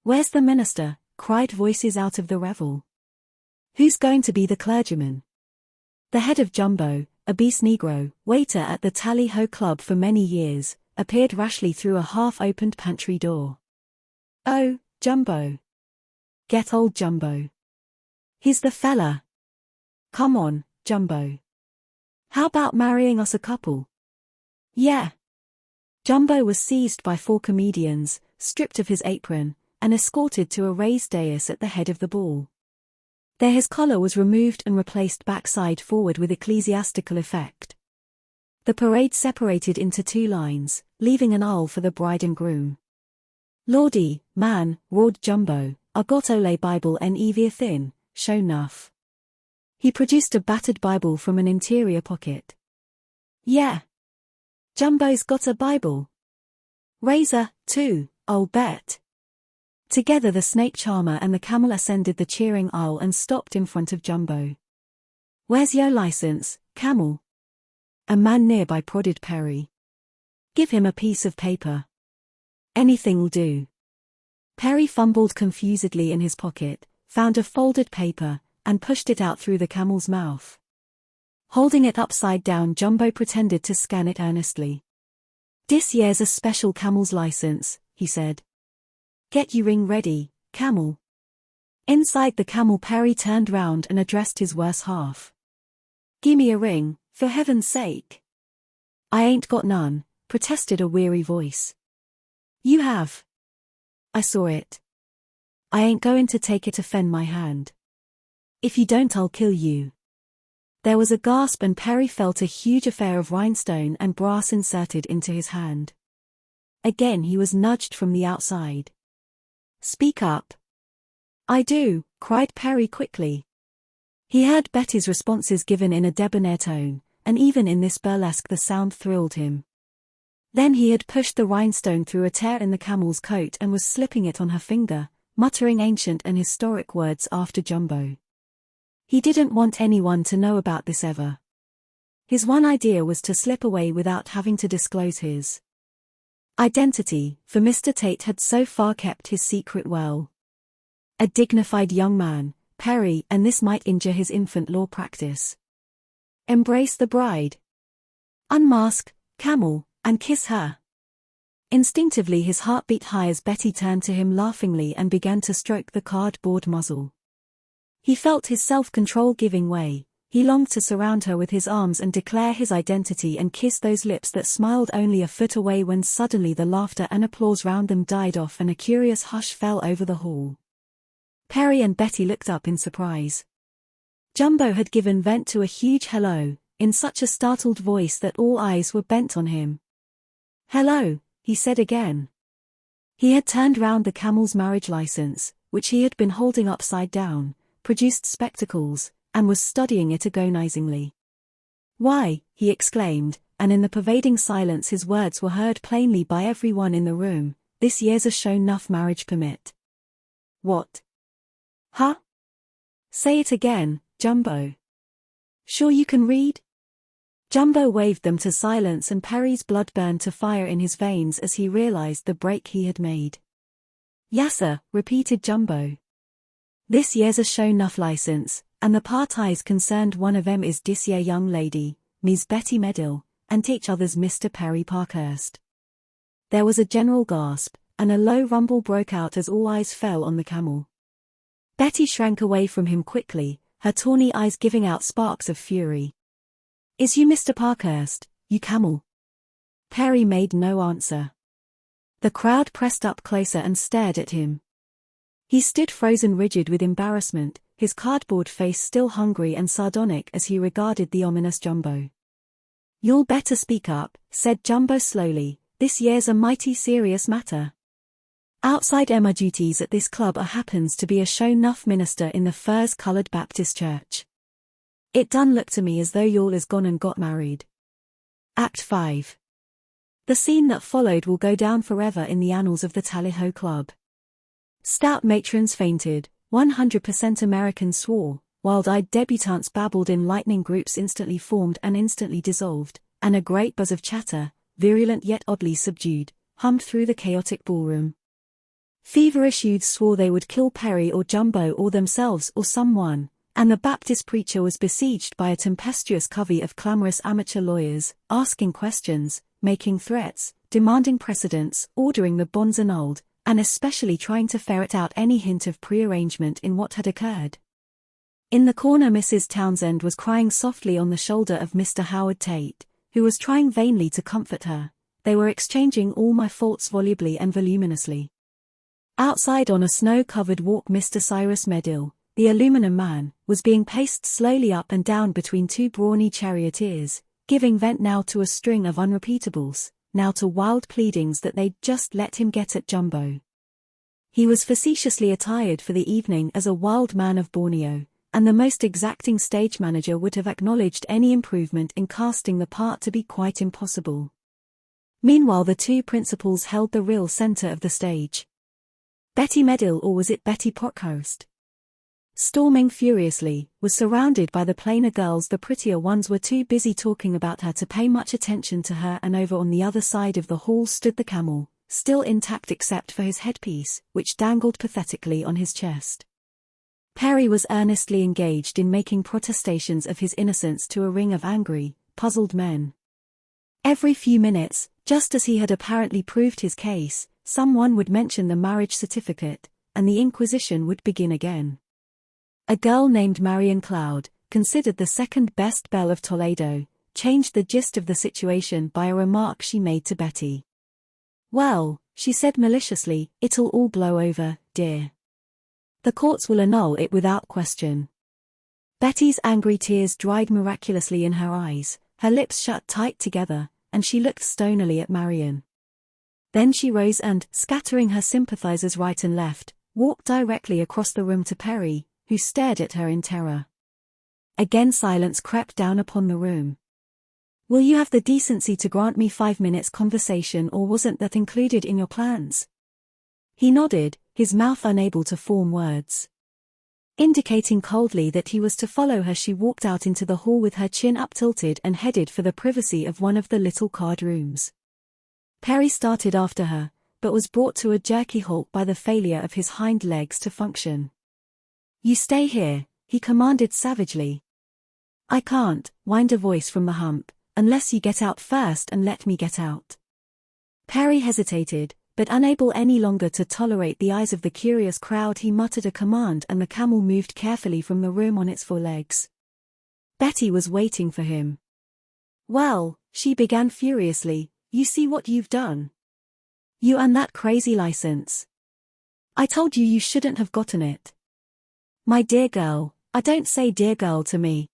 Where's the minister?" cried voices out of the revel. "Who's going to be the clergyman?" The head of Jumbo, a beast Negro, waiter at the Tally-Ho Club for many years, appeared rashly through a half-opened pantry door. "Oh, Jumbo. Get old Jumbo. He's the fella. Come on, Jumbo. How about marrying us a couple?" "Yeah." Jumbo was seized by 4 comedians, stripped of his apron, and escorted to a raised dais at the head of the ball. There his collar was removed and replaced backside forward with ecclesiastical effect. The parade separated into 2 lines, leaving an aisle for the bride and groom. "Lordy, man," roared Jumbo, "I got ole Bible and evia thin, show nuff." He produced a battered Bible from an interior pocket. "Yeah. Jumbo's got a Bible. Razor, too, I'll bet." Together the snake charmer and the camel ascended the cheering aisle and stopped in front of Jumbo. "Where's yo license, camel?" A man nearby prodded Perry. "Give him a piece of paper." "Anything'll do." Perry fumbled confusedly in his pocket, found a folded paper, and pushed it out through the camel's mouth. Holding it upside down, Jumbo pretended to scan it earnestly. "Dis year's a special camel's license," he said. "Get you ring ready, camel." Inside the camel Perry turned round and addressed his worse half. "Gimme a ring, for heaven's sake." "I ain't got none," protested a weary voice. "You have." "I saw it. I ain't going to take it offend my hand. If you don't I'll kill you." There was a gasp and Perry felt a huge affair of rhinestone and brass inserted into his hand. Again he was nudged from the outside. "Speak up." "I do," cried Perry quickly. He heard Betty's responses given in a debonair tone, and even in this burlesque the sound thrilled him. Then he had pushed the rhinestone through a tear in the camel's coat and was slipping it on her finger, muttering ancient and historic words after Jumbo. He didn't want anyone to know about this ever. His one idea was to slip away without having to disclose his identity, for Mr. Tate had so far kept his secret well. A dignified young man, Perry, and this might injure his infant law practice. Embrace the bride. Unmask, camel, and kiss her. Instinctively his heart beat high as Betty turned to him laughingly and began to stroke the cardboard muzzle. He felt his self-control giving way. He longed to surround her with his arms and declare his identity and kiss those lips that smiled only a foot away when suddenly the laughter and applause round them died off and a curious hush fell over the hall. Perry and Betty looked up in surprise. Jumbo had given vent to a huge hello, in such a startled voice that all eyes were bent on him. "Hello," he said again. He had turned round the camel's marriage license, which he had been holding upside down, produced spectacles, and was studying it agonizingly. "Why," he exclaimed, and in the pervading silence his words were heard plainly by everyone in the room, "this year's a show enough marriage permit." "What? Huh? Say it again, Jumbo. Sure you can read?" Jumbo waved them to silence and Perry's blood burned to fire in his veins as he realized the break he had made. "Yassa," repeated Jumbo. "This year's a show enough license, and the parties concerned one of 'em is dis year young lady, Ms. Betty Medill, and each other's Mr. Perry Parkhurst." There was a general gasp, and a low rumble broke out as all eyes fell on the camel. Betty shrank away from him quickly, her tawny eyes giving out sparks of fury. "Is you Mr. Parkhurst, you camel?" Perry made no answer. The crowd pressed up closer and stared at him. He stood frozen rigid with embarrassment, his cardboard face still hungry and sardonic as he regarded the ominous Jumbo. "You'll better speak up," said Jumbo slowly, "this year's a mighty serious matter. Outside Emma duties at this club happens to be a show-nuff minister in the furs-colored Baptist church. It done look to me as though y'all is gone and got married." Act 5. The scene that followed will go down forever in the annals of the Tally-Ho Club. Stout matrons fainted, 100% Americans swore, wild-eyed debutantes babbled in lightning groups instantly formed and instantly dissolved, and a great buzz of chatter, virulent yet oddly subdued, hummed through the chaotic ballroom. Feverish youths swore they would kill Perry or Jumbo or themselves or someone, and the Baptist preacher was besieged by a tempestuous covey of clamorous amateur lawyers, asking questions, making threats, demanding precedents, ordering the bonds annulled, and especially trying to ferret out any hint of prearrangement in what had occurred. In the corner Mrs. Townsend was crying softly on the shoulder of Mr. Howard Tate, who was trying vainly to comfort her. They were exchanging all my faults volubly and voluminously. Outside on a snow-covered walk Mr. Cyrus Medill, the aluminum man, was being paced slowly up and down between two brawny charioteers, giving vent now to a string of unrepeatables, now to wild pleadings that they'd just let him get at Jumbo. He was facetiously attired for the evening as a wild man of Borneo, and the most exacting stage manager would have acknowledged any improvement in casting the part to be quite impossible. Meanwhile the two principals held the real center of the stage. Betty Medill, or was it Betty Parkhurst? Storming furiously, was surrounded by the plainer girls. The prettier ones were too busy talking about her to pay much attention to her, and over on the other side of the hall stood the camel, still intact except for his headpiece, which dangled pathetically on his chest. Perry was earnestly engaged in making protestations of his innocence to a ring of angry, puzzled men. Every few minutes, just as he had apparently proved his case, someone would mention the marriage certificate, and the inquisition would begin again. A girl named Marion Cloud, considered the second best belle of Toledo, changed the gist of the situation by a remark she made to Betty. "Well," she said maliciously, "it'll all blow over, dear. The courts will annul it without question." Betty's angry tears dried miraculously in her eyes, her lips shut tight together, and she looked stonily at Marion. Then she rose and, scattering her sympathizers right and left, walked directly across the room to Perry, who stared at her in terror. Again silence crept down upon the room. "Will you have the decency to grant me 5 minutes conversation, or wasn't that included in your plans?" He nodded, his mouth unable to form words. Indicating coldly that he was to follow her, she walked out into the hall with her chin up-tilted and headed for the privacy of one of the little card rooms. Perry started after her, but was brought to a jerky halt by the failure of his hind legs to function. "You stay here," he commanded savagely. "I can't," whined a voice from the hump, "unless you get out first and let me get out." Perry hesitated, but unable any longer to tolerate the eyes of the curious crowd, he muttered a command and the camel moved carefully from the room on its four legs. Betty was waiting for him. "Well," she began furiously, "you see what you've done? You and that crazy license. I told you you shouldn't have gotten it." "My dear girl, I don't say dear girl to me.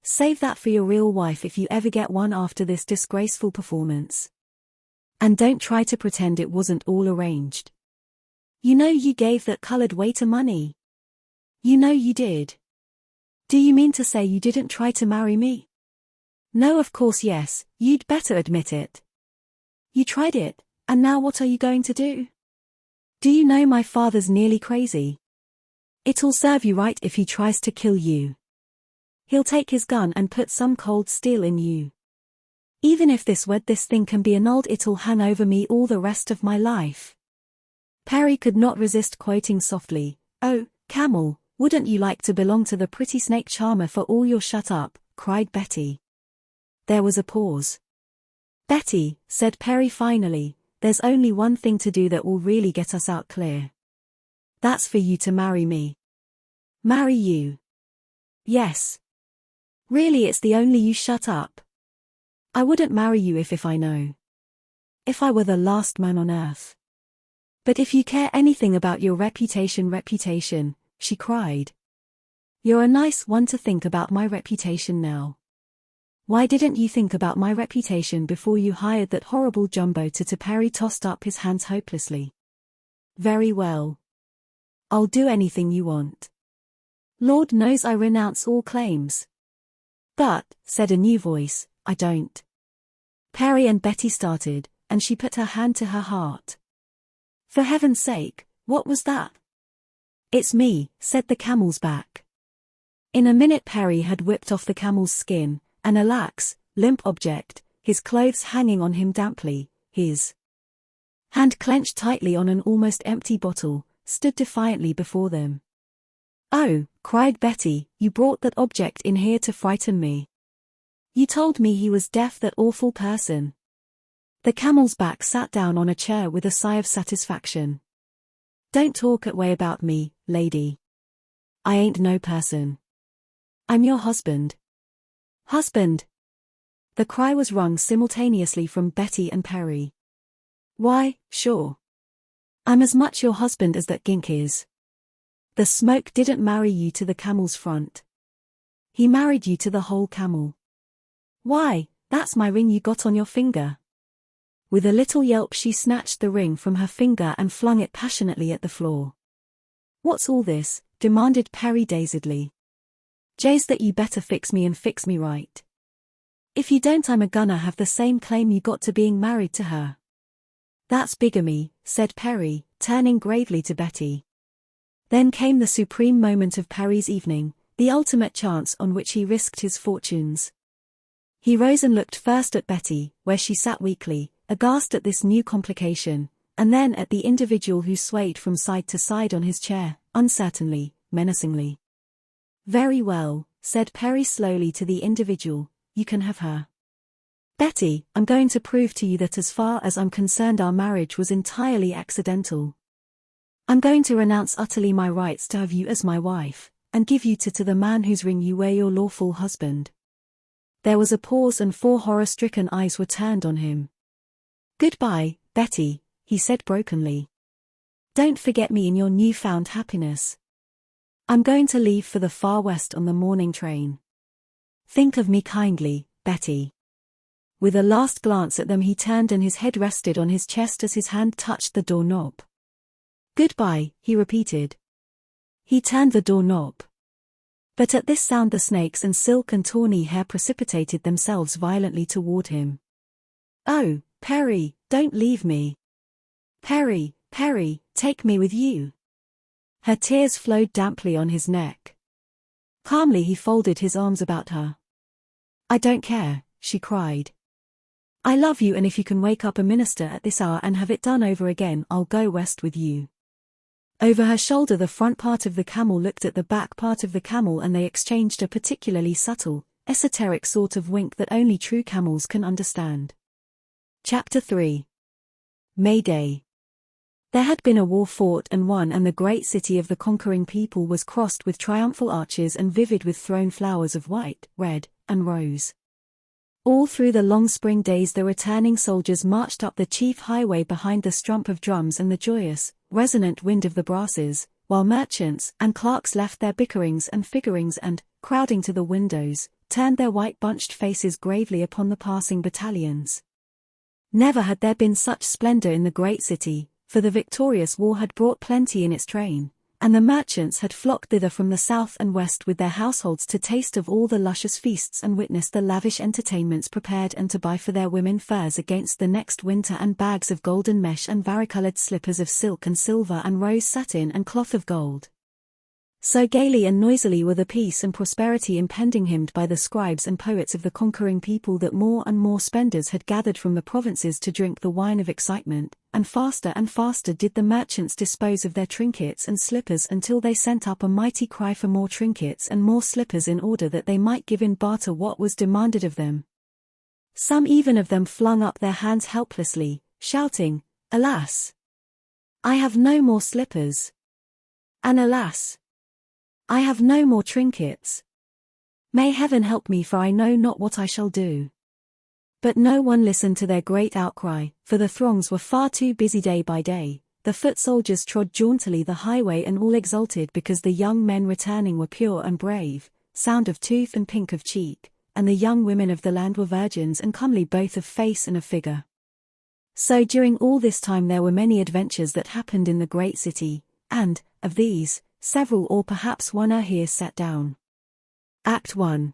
Save that for your real wife if you ever get one after this disgraceful performance. And don't try to pretend it wasn't all arranged. You know you gave that colored waiter money. You know you did. Do you mean to say you didn't try to marry me?" "No, of course yes, you'd better admit it. You tried it, and now what are you going to do? Do you know my father's nearly crazy? It'll serve you right if he tries to kill you. He'll take his gun and put some cold steel in you. Even if this thing can be annulled, it'll hang over me all the rest of my life." Perry could not resist quoting softly, "Oh, camel, wouldn't you like to belong to the pretty snake charmer for all your shut up?" cried Betty. There was a pause. "Betty," said Perry finally, "there's only one thing to do that will really get us out clear. That's for you to marry me." "Marry you?" "Yes. Really, it's the only you shut up. I wouldn't marry you if I know. If I were the last man on earth. But if you care anything about your reputation, she cried. You're a nice one to think about my reputation now. Why didn't you think about my reputation before you hired that horrible jumbo to Perry tossed up his hands hopelessly. Very well. I'll do anything you want. Lord knows I renounce all claims. But, said a new voice, I don't. Perry and Betty started, and she put her hand to her heart. For heaven's sake, what was that? It's me, said the camel's back. In a minute Perry had whipped off the camel's skin, and a lax, limp object, his clothes hanging on him damply, his hand clenched tightly on an almost empty bottle, stood defiantly before them. Oh, cried Betty, you brought that object in here to frighten me. You told me he was deaf, that awful person. The camel's back sat down on a chair with a sigh of satisfaction. Don't talk that way about me, lady. I ain't no person. I'm your husband. Husband! The cry was wrung simultaneously from Betty and Perry. Why, sure. I'm as much your husband as that gink is. The smoke didn't marry you to the camel's front. He married you to the whole camel. Why, that's my ring you got on your finger. With a little yelp she snatched the ring from her finger and flung it passionately at the floor. What's all this? Demanded Perry dazedly. Jay's that you better fix me and fix me right. If you don't, I'm gonna have the same claim you got to being married to her. That's bigamy, said Perry, turning gravely to Betty. Then came the supreme moment of Perry's evening, the ultimate chance on which he risked his fortunes. He rose and looked first at Betty, where she sat weakly, aghast at this new complication, and then at the individual who swayed from side to side on his chair, uncertainly, menacingly. Very well, said Perry slowly to the individual, you can have her. Betty, I'm going to prove to you that as far as I'm concerned our marriage was entirely accidental. I'm going to renounce utterly my rights to have you as my wife, and give you to the man whose ring you wear, your lawful husband. There was a pause and 4 horror-stricken eyes were turned on him. Goodbye, Betty, he said brokenly. Don't forget me in your newfound happiness. I'm going to leave for the far west on the morning train. Think of me kindly, Betty. With a last glance at them he turned and his head rested on his chest as his hand touched the doorknob. Goodbye, he repeated. He turned the doorknob. But at this sound the snakes and silk and tawny hair precipitated themselves violently toward him. Oh, Perry, don't leave me. Perry, Perry, take me with you. Her tears flowed damply on his neck. Calmly he folded his arms about her. I don't care, she cried. I love you, and if you can wake up a minister at this hour and have it done over again, I'll go west with you." Over her shoulder, the front part of the camel looked at the back part of the camel, and they exchanged a particularly subtle, esoteric sort of wink that only true camels can understand. Chapter 3. May Day. There had been a war fought and won, and the great city of the conquering people was crossed with triumphal arches and vivid with thrown flowers of white, red, and rose. All through the long spring days the returning soldiers marched up the chief highway behind the strump of drums and the joyous, resonant wind of the brasses, while merchants and clerks left their bickerings and figurings and, crowding to the windows, turned their white bunched faces gravely upon the passing battalions. Never had there been such splendor in the great city, for the victorious war had brought plenty in its train, and the merchants had flocked thither from the south and west with their households to taste of all the luscious feasts and witness the lavish entertainments prepared, and to buy for their women furs against the next winter and bags of golden mesh and varicolored slippers of silk and silver and rose satin and cloth of gold. So gaily and noisily were the peace and prosperity impending, hymned by the scribes and poets of the conquering people, that more and more spenders had gathered from the provinces to drink the wine of excitement, and faster did the merchants dispose of their trinkets and slippers, until they sent up a mighty cry for more trinkets and more slippers, in order that they might give in barter what was demanded of them. Some even of them flung up their hands helplessly, shouting, "Alas! I have no more slippers! And alas! I have no more trinkets. May heaven help me, for I know not what I shall do." But no one listened to their great outcry, for the throngs were far too busy day by day. The foot soldiers trod jauntily the highway, and all exulted because the young men returning were pure and brave, sound of tooth and pink of cheek, and the young women of the land were virgins and comely both of face and of figure. So during all this time there were many adventures that happened in the great city, and, of these, several or perhaps one are here set down. Act 1.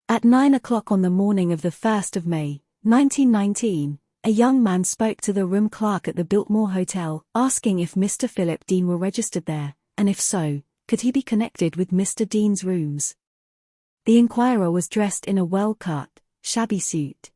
At 9 o'clock on the morning of the 1st of May, 1919, a young man spoke to the room clerk at the Biltmore Hotel, asking if Mr. Philip Dean were registered there, and if so, could he be connected with Mr. Dean's rooms. The inquirer was dressed in a well-cut, shabby suit.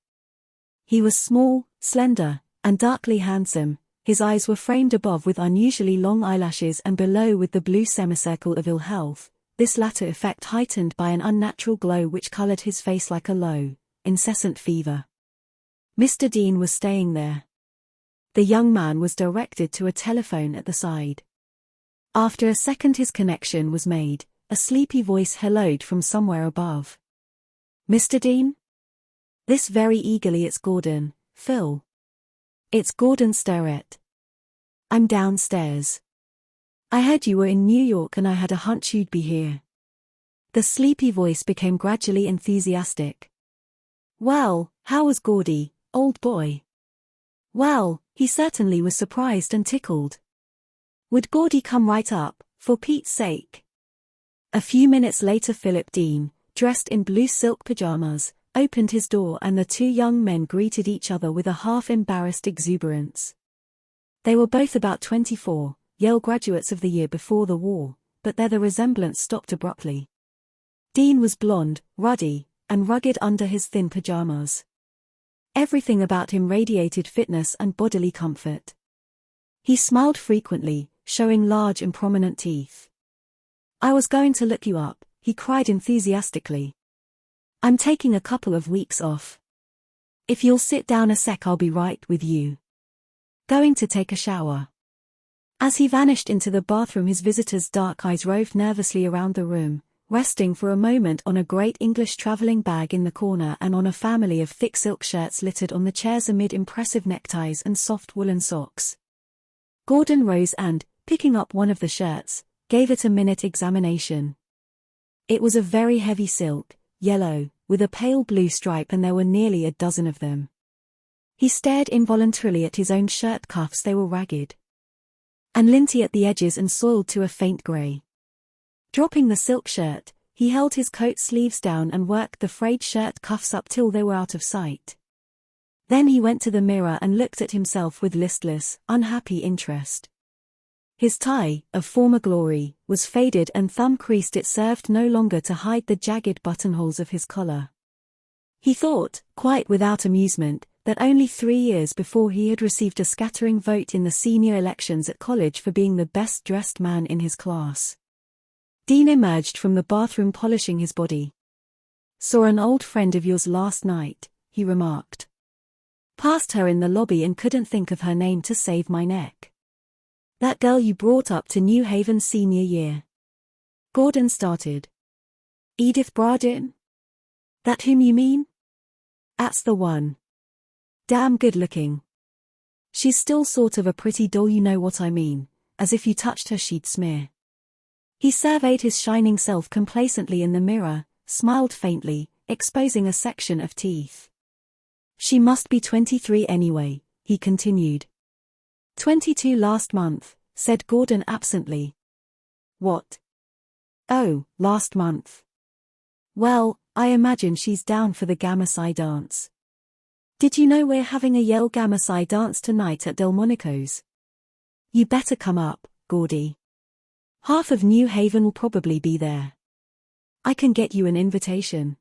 He was small, slender, and darkly handsome. His eyes were framed above with unusually long eyelashes and below with the blue semicircle of ill health, this latter effect heightened by an unnatural glow which colored his face like a low, incessant fever. Mr. Dean was staying there. The young man was directed to a telephone at the side. After a second his connection was made. A sleepy voice helloed from somewhere above. "Mr. Dean?" "This very eagerly, it's Gordon, Phil." "It's Gordon Sterrett. I'm downstairs. I heard you were in New York and I had a hunch you'd be here." The sleepy voice became gradually enthusiastic. "Well, how was Gordy, old boy?" Well, he certainly was surprised and tickled. Would Gordy come right up, for Pete's sake? A few minutes later Philip Dean, dressed in blue silk pajamas, opened his door and the two young men greeted each other with a half-embarrassed exuberance. They were both about 24, Yale graduates of the year before the war, but there the resemblance stopped abruptly. Dean was blond, ruddy, and rugged under his thin pajamas. Everything about him radiated fitness and bodily comfort. He smiled frequently, showing large and prominent teeth. "I was going to look you up," he cried enthusiastically. "I'm taking a couple of weeks off. If you'll sit down a sec, I'll be right with you. Going to take a shower." As he vanished into the bathroom, his visitor's dark eyes roved nervously around the room, resting for a moment on a great English traveling bag in the corner and on a family of thick silk shirts littered on the chairs amid impressive neckties and soft woolen socks. Gordon rose and, picking up one of the shirts, gave it a minute examination. It was of very heavy silk, yellow, with a pale blue stripe, and there were nearly a dozen of them. He stared involuntarily at his own shirt cuffs. They were ragged and linty at the edges and soiled to a faint grey. Dropping the silk shirt, he held his coat sleeves down and worked the frayed shirt cuffs up till they were out of sight. Then he went to the mirror and looked at himself with listless, unhappy interest. His tie, of former glory, was faded and thumb-creased. It served no longer to hide the jagged buttonholes of his collar. He thought, quite without amusement, that only 3 years before he had received a scattering vote in the senior elections at college for being the best-dressed man in his class. Dean emerged from the bathroom polishing his body. "Saw an old friend of yours last night," he remarked. "Passed her in the lobby and couldn't think of her name to save my neck. That girl you brought up to New Haven senior year." Gordon started. "Edith Bradin? That whom you mean?" "That's the one. Damn good looking. She's still sort of a pretty doll, you know what I mean, as if you touched her she'd smear." He surveyed his shining self complacently in the mirror, smiled faintly, exposing a section of teeth. "She must be 23 anyway," he continued. 22 last month," said Gordon absently. "What? Oh, last month. Well, I imagine she's down for the Gamma Psi dance. Did you know we're having a Yale Gamma Psi dance tonight at Delmonico's? You better come up, Gordy. Half of New Haven will probably be there. I can get you an invitation."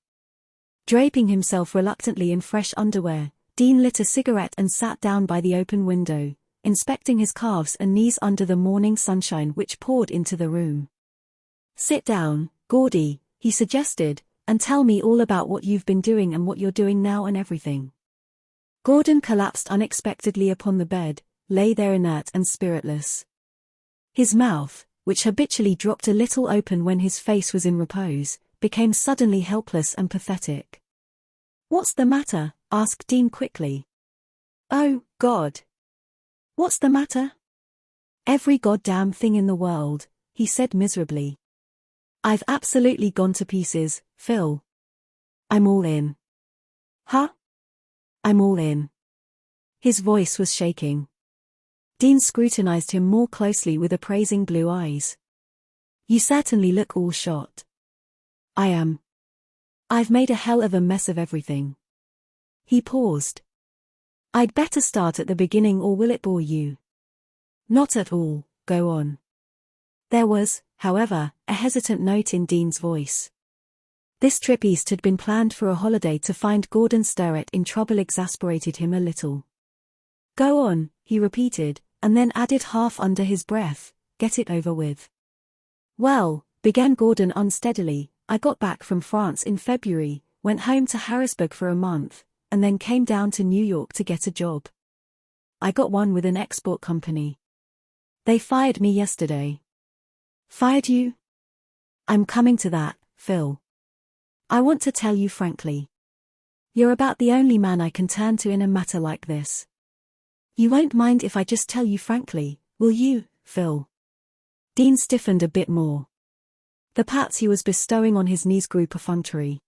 Draping himself reluctantly in fresh underwear, Dean lit a cigarette and sat down by the open window, inspecting his calves and knees under the morning sunshine which poured into the room. "Sit down, Gordy," he suggested, "and tell me all about what you've been doing and what you're doing now and everything." Gordon collapsed unexpectedly upon the bed, lay there inert and spiritless. His mouth, which habitually dropped a little open when his face was in repose, became suddenly helpless and pathetic. "What's the matter?" asked Dean quickly. "Oh, God. What's the matter?" "Every goddamn thing in the world," he said miserably. "I've absolutely gone to pieces, Phil. I'm all in." "Huh?" "I'm all in." His voice was shaking. Dean scrutinized him more closely with appraising blue eyes. "You certainly look all shot." "I am. I've made a hell of a mess of everything." He paused. "I'd better start at the beginning, or will it bore you?" "Not at all, go on." There was, however, a hesitant note in Dean's voice. This trip east had been planned for a holiday. To find Gordon Sterrett in trouble exasperated him a little. "Go on," he repeated, and then added half under his breath, "Get it over with." "Well," began Gordon unsteadily, "I got back from France in February, went home to Harrisburg for a month, and then came down to New York to get a job. I got one with an export company. They fired me yesterday." "Fired you?" "I'm coming to that, Phil. I want to tell you frankly. You're about the only man I can turn to in a matter like this. You won't mind if I just tell you frankly, will you, Phil?" Dean stiffened a bit more. The pats he was bestowing on his knees grew perfunctory.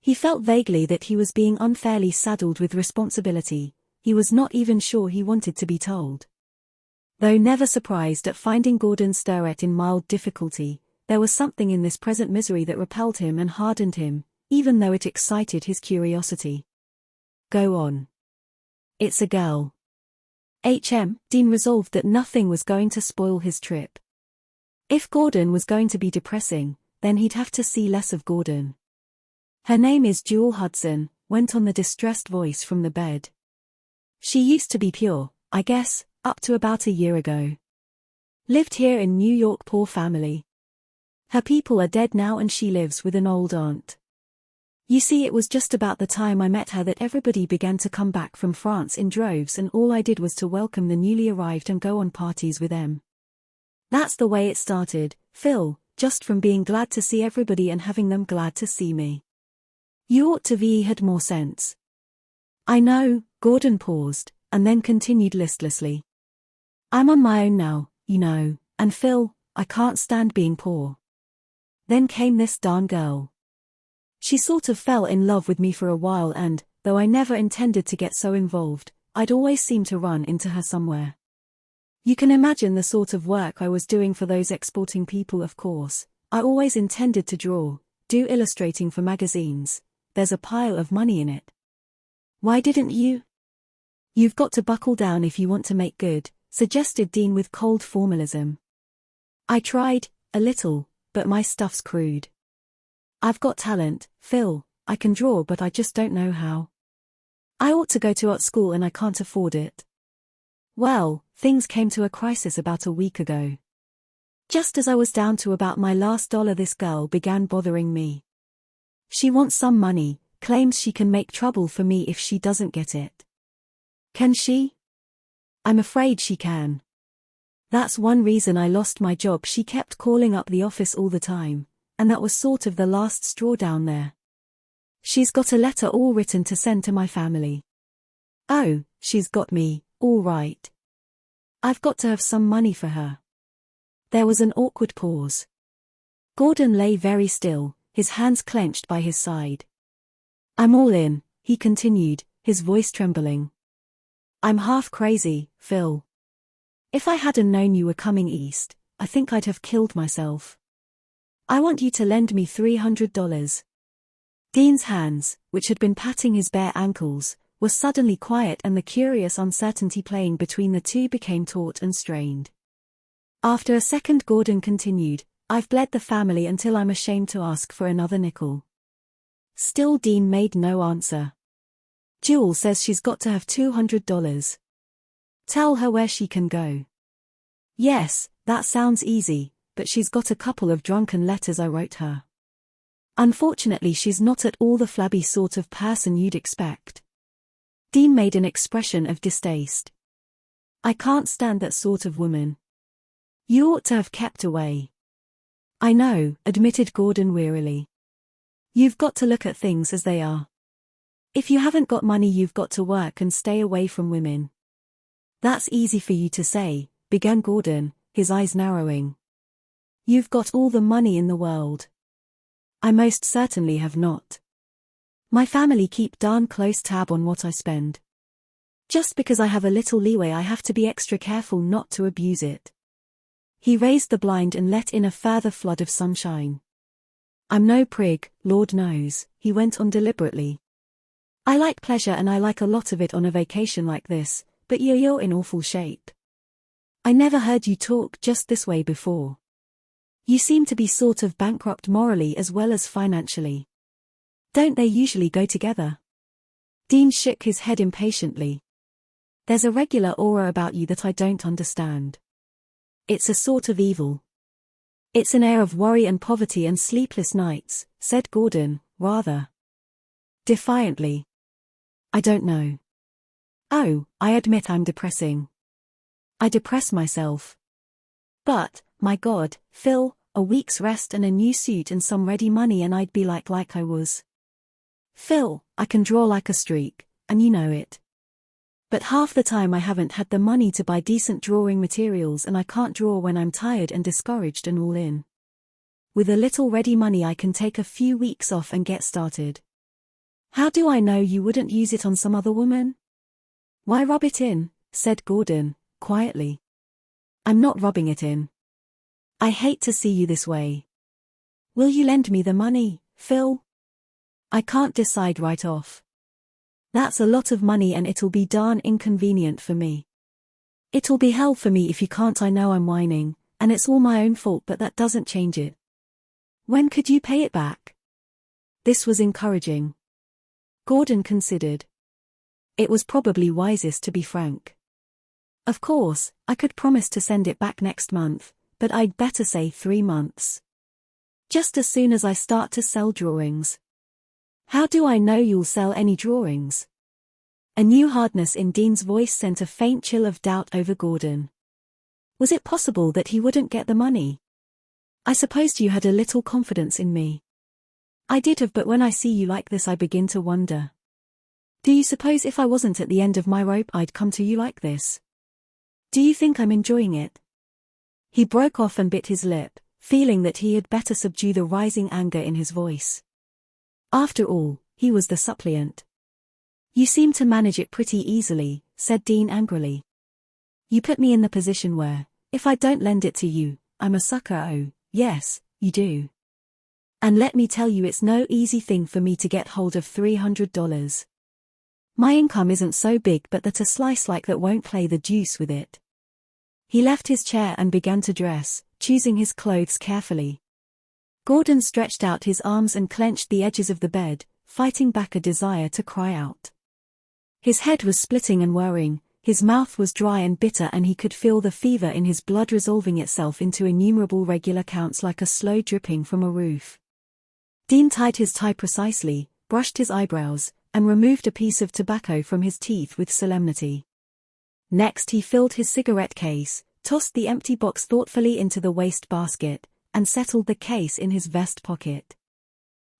He felt vaguely that he was being unfairly saddled with responsibility. He was not even sure he wanted to be told. Though never surprised at finding Gordon Sterrett in mild difficulty, there was something in this present misery that repelled him and hardened him, even though it excited his curiosity. "Go on. It's a girl." Dean resolved that nothing was going to spoil his trip. If Gordon was going to be depressing, then he'd have to see less of Gordon. "Her name is Jewel Hudson," went on the distressed voice from the bed. "She used to be pure, I guess, up to about a year ago. Lived here in New York, poor family. Her people are dead now and she lives with an old aunt. You see, it was just about the time I met her that everybody began to come back from France in droves, and all I did was to welcome the newly arrived and go on parties with them. That's the way it started, Phil, just from being glad to see everybody and having them glad to see me. You ought to have had more sense." "I know," Gordon paused, and then continued listlessly. "I'm on my own now, you know, and Phil, I can't stand being poor. Then came this darn girl. She sort of fell in love with me for a while and, though I never intended to get so involved, I'd always seem to run into her somewhere. You can imagine the sort of work I was doing for those exporting people. Of course, I always intended to do illustrating for magazines. There's a pile of money in it. Why didn't you?" "You've got to buckle down if you want to make good," suggested Dean with cold formalism. "I tried, a little, but my stuff's crude. I've got talent, Phil, I can draw, but I just don't know how. I ought to go to art school and I can't afford it. Well, things came to a crisis about a week ago. Just as I was down to about my last dollar, this girl began bothering me. She wants some money, claims she can make trouble for me if she doesn't get it. Can she? I'm afraid she can. That's one reason I lost my job. She kept calling up the office all the time, and that was sort of the last straw down there. She's got a letter all written to send to my family. Oh, she's got me, all right. I've got to have some money for her. There was an awkward pause. Gordon lay very still, his hands clenched by his side. I'm all in, he continued, his voice trembling. I'm half crazy, Phil. If I hadn't known you were coming east, I think I'd have killed myself. I want you to lend me $300. Dean's hands, which had been patting his bare ankles, were suddenly quiet, and the curious uncertainty playing between the two became taut and strained. After a second, Gordon continued, I've bled the family until I'm ashamed to ask for another nickel. Still Dean made no answer. Jewel says she's got to have $200. Tell her where she can go. Yes, that sounds easy, but she's got a couple of drunken letters I wrote her. Unfortunately, she's not at all the flabby sort of person you'd expect. Dean made an expression of distaste. I can't stand that sort of woman. You ought to have kept away. I know, admitted Gordon wearily. You've got to look at things as they are. If you haven't got money, you've got to work and stay away from women. That's easy for you to say, began Gordon, his eyes narrowing. You've got all the money in the world. I most certainly have not. My family keep darn close tab on what I spend. Just because I have a little leeway, I have to be extra careful not to abuse it. He raised the blind and let in a further flood of sunshine. I'm no prig, Lord knows, he went on deliberately. I like pleasure and I like a lot of it on a vacation like this, but you're in awful shape. I never heard you talk just this way before. You seem to be sort of bankrupt morally as well as financially. Don't they usually go together? Dean shook his head impatiently. There's a regular aura about you that I don't understand. It's a sort of evil. It's an air of worry and poverty and sleepless nights, said Gordon, rather defiantly. I don't know. Oh, I admit I'm depressing. I depress myself. But, my God, Phil, a week's rest and a new suit and some ready money and I'd be like I was. Phil, I can draw like a streak, and you know it. But half the time I haven't had the money to buy decent drawing materials and I can't draw when I'm tired and discouraged and all in. With a little ready money I can take a few weeks off and get started. How do I know you wouldn't use it on some other woman? Why rub it in, said Gordon, quietly. I'm not rubbing it in. I hate to see you this way. Will you lend me the money, Phil? I can't decide right off. That's a lot of money and it'll be darn inconvenient for me. It'll be hell for me if you can't. I know I'm whining, and it's all my own fault, but that doesn't change it. When could you pay it back? This was encouraging. Gordon considered. It was probably wisest to be frank. Of course, I could promise to send it back next month, but I'd better say 3 months. Just as soon as I start to sell drawings. How do I know you'll sell any drawings? A new hardness in Dean's voice sent a faint chill of doubt over Gordon. Was it possible that he wouldn't get the money? I supposed you had a little confidence in me. I did have, but when I see you like this I begin to wonder. Do you suppose if I wasn't at the end of my rope I'd come to you like this? Do you think I'm enjoying it? He broke off and bit his lip, feeling that he had better subdue the rising anger in his voice. After all, he was the suppliant. You seem to manage it pretty easily, said Dean angrily. You put me in the position where, if I don't lend it to you, I'm a sucker. Oh, yes, you do. And let me tell you, it's no easy thing for me to get hold of $300. My income isn't so big, but that a slice like that won't play the deuce with it. He left his chair and began to dress, choosing his clothes carefully. Gordon stretched out his arms and clenched the edges of the bed, fighting back a desire to cry out. His head was splitting and whirring, his mouth was dry and bitter, and he could feel the fever in his blood resolving itself into innumerable regular counts like a slow dripping from a roof. Dean tied his tie precisely, brushed his eyebrows, and removed a piece of tobacco from his teeth with solemnity. Next he filled his cigarette case, tossed the empty box thoughtfully into the waste basket, and settled the case in his vest pocket.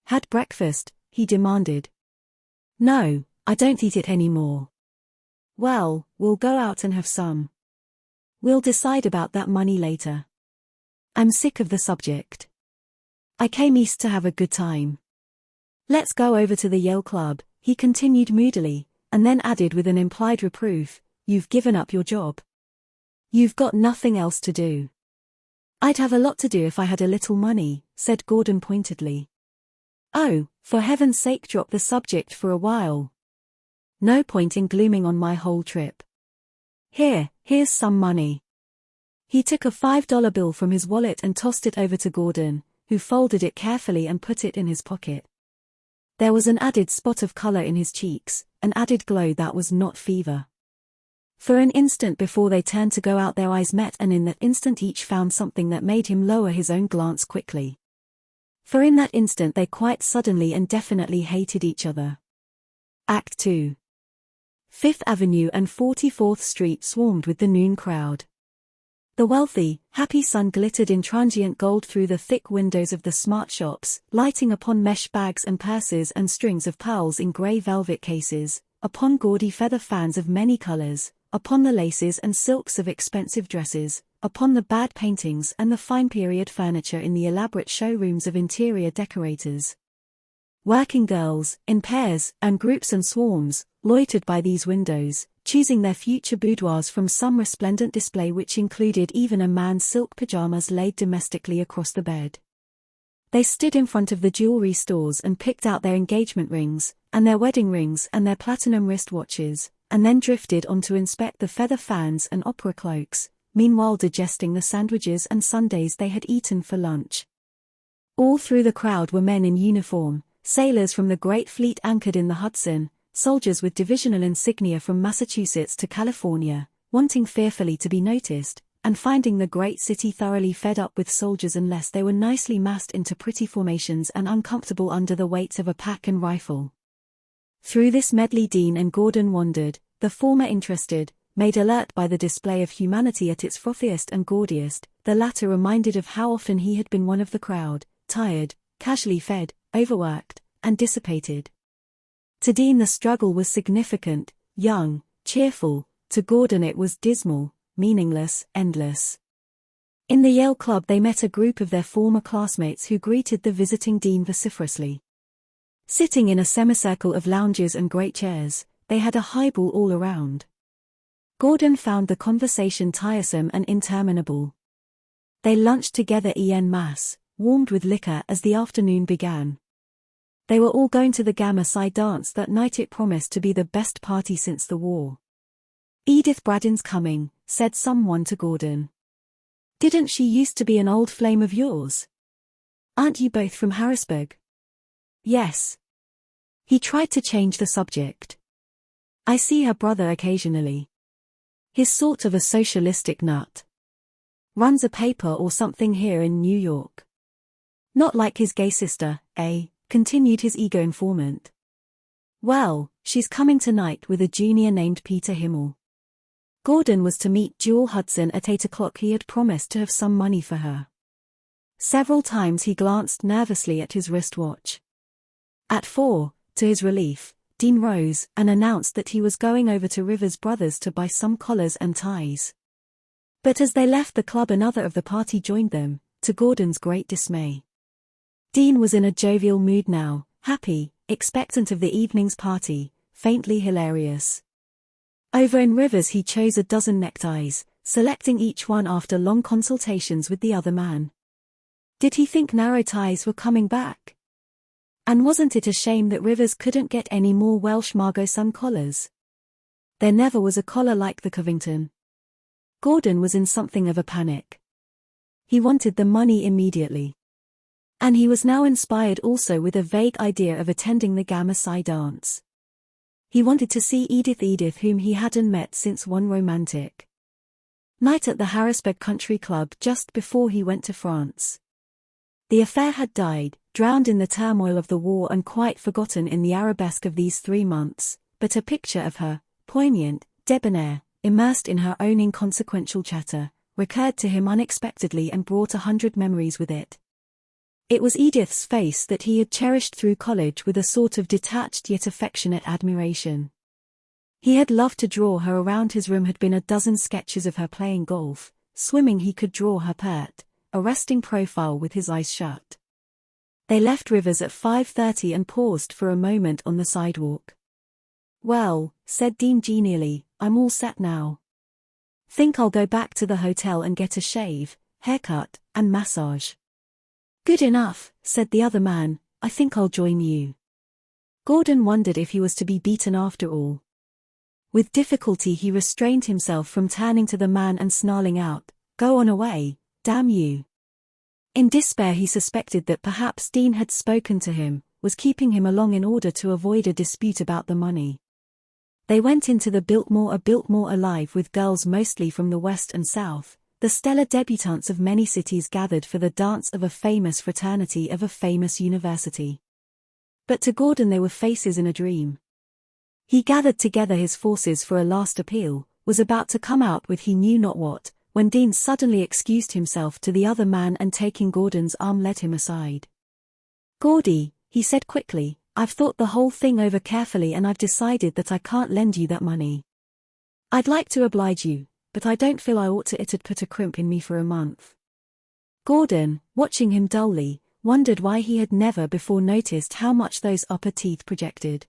"Had breakfast?" he demanded. "No, I don't eat it anymore." "Well, we'll go out and have some. We'll decide about that money later. I'm sick of the subject. I came east to have a good time. Let's go over to the Yale Club," he continued moodily, and then added with an implied reproof, "You've given up your job. You've got nothing else to do." "I'd have a lot to do if I had a little money," said Gordon pointedly. "Oh, for heaven's sake, drop the subject for a while. No point in glooming on my whole trip. Here's some money." He took a $5 bill from his wallet and tossed it over to Gordon, who folded it carefully and put it in his pocket. There was an added spot of color in his cheeks, an added glow that was not fever. For an instant before they turned to go out, their eyes met, and in that instant each found something that made him lower his own glance quickly. For in that instant they quite suddenly and definitely hated each other. Act 2. Fifth Avenue and 44th Street swarmed with the noon crowd. The wealthy, happy sun glittered in transient gold through the thick windows of the smart shops, lighting upon mesh bags and purses and strings of pearls in grey velvet cases, upon gaudy feather fans of many colors, upon the laces and silks of expensive dresses, upon the bad paintings and the fine period furniture in the elaborate showrooms of interior decorators. Working girls, in pairs and groups and swarms, loitered by these windows, choosing their future boudoirs from some resplendent display which included even a man's silk pajamas laid domestically across the bed. They stood in front of the jewelry stores and picked out their engagement rings, and their wedding rings and their platinum wristwatches, and then drifted on to inspect the feather fans and opera cloaks, meanwhile digesting the sandwiches and sundaes they had eaten for lunch. All through the crowd were men in uniform, sailors from the great fleet anchored in the Hudson, soldiers with divisional insignia from Massachusetts to California, wanting fearfully to be noticed, and finding the great city thoroughly fed up with soldiers unless they were nicely massed into pretty formations and uncomfortable under the weight of a pack and rifle. Through this medley Dean and Gordon wandered, the former interested, made alert by the display of humanity at its frothiest and gaudiest, the latter reminded of how often he had been one of the crowd, tired, casually fed, overworked, and dissipated. To Dean the struggle was significant, young, cheerful; to Gordon it was dismal, meaningless, endless. In the Yale Club they met a group of their former classmates who greeted the visiting Dean vociferously. Sitting in a semicircle of lounges and great chairs, they had a highball all around. Gordon found the conversation tiresome and interminable. They lunched together en masse, warmed with liquor as the afternoon began. They were all going to the Gamma Psi dance that night. It promised to be the best party since the war. "Edith Braddon's coming," said someone to Gordon. "Didn't she used to be an old flame of yours? Aren't you both from Harrisburg?" "Yes." He tried to change the subject. "I see her brother occasionally. He's sort of a socialistic nut. Runs a paper or something here in New York. Not like his gay sister, eh?" continued his ego informant. "Well, she's coming tonight with a junior named Peter Himmel." Gordon was to meet Jewel Hudson at 8 o'clock. He had promised to have some money for her. Several times he glanced nervously at his wristwatch. At 4, to his relief, Dean rose and announced that he was going over to Rivers Brothers to buy some collars and ties. But as they left the club another of the party joined them, to Gordon's great dismay. Dean was in a jovial mood now, happy, expectant of the evening's party, faintly hilarious. Over in Rivers he chose a dozen neckties, selecting each one after long consultations with the other man. Did he think narrow ties were coming back? And wasn't it a shame that Rivers couldn't get any more Welsh Margot Sun collars? There never was a collar like the Covington. Gordon was in something of a panic. He wanted the money immediately. And he was now inspired also with a vague idea of attending the Gamma Psi dance. He wanted to see Edith whom he hadn't met since one romantic night at the Harrisburg Country Club just before he went to France. The affair had died, drowned in the turmoil of the war and quite forgotten in the arabesque of these 3 months, but a picture of her, poignant, debonair, immersed in her own inconsequential chatter, recurred to him unexpectedly and brought 100 memories with it. It was Edith's face that he had cherished through college with a sort of detached yet affectionate admiration. He had loved to draw her. Around his room had been a dozen sketches of her playing golf, swimming. He could draw her pert, arresting profile with his eyes shut. They left Rivers at 5:30 and paused for a moment on the sidewalk. "Well," said Dean genially, "I'm all set now. Think I'll go back to the hotel and get a shave, haircut, and massage." "Good enough," said the other man, "I think I'll join you." Gordon wondered if he was to be beaten after all. With difficulty he restrained himself from turning to the man and snarling out, "Go on away, damn you." In despair he suspected that perhaps Dean had spoken to him, was keeping him along in order to avoid a dispute about the money. They went into the Biltmore, a Biltmore alive with girls mostly from the West and South, the stellar debutantes of many cities gathered for the dance of a famous fraternity of a famous university. But to Gordon they were faces in a dream. He gathered together his forces for a last appeal, was about to come out with he knew not what, when Dean suddenly excused himself to the other man and taking Gordon's arm led him aside. "Gordy," he said quickly, "I've thought the whole thing over carefully and I've decided that I can't lend you that money. I'd like to oblige you, but I don't feel I ought to. It'd put a crimp in me for a month." Gordon, watching him dully, wondered why he had never before noticed how much those upper teeth projected.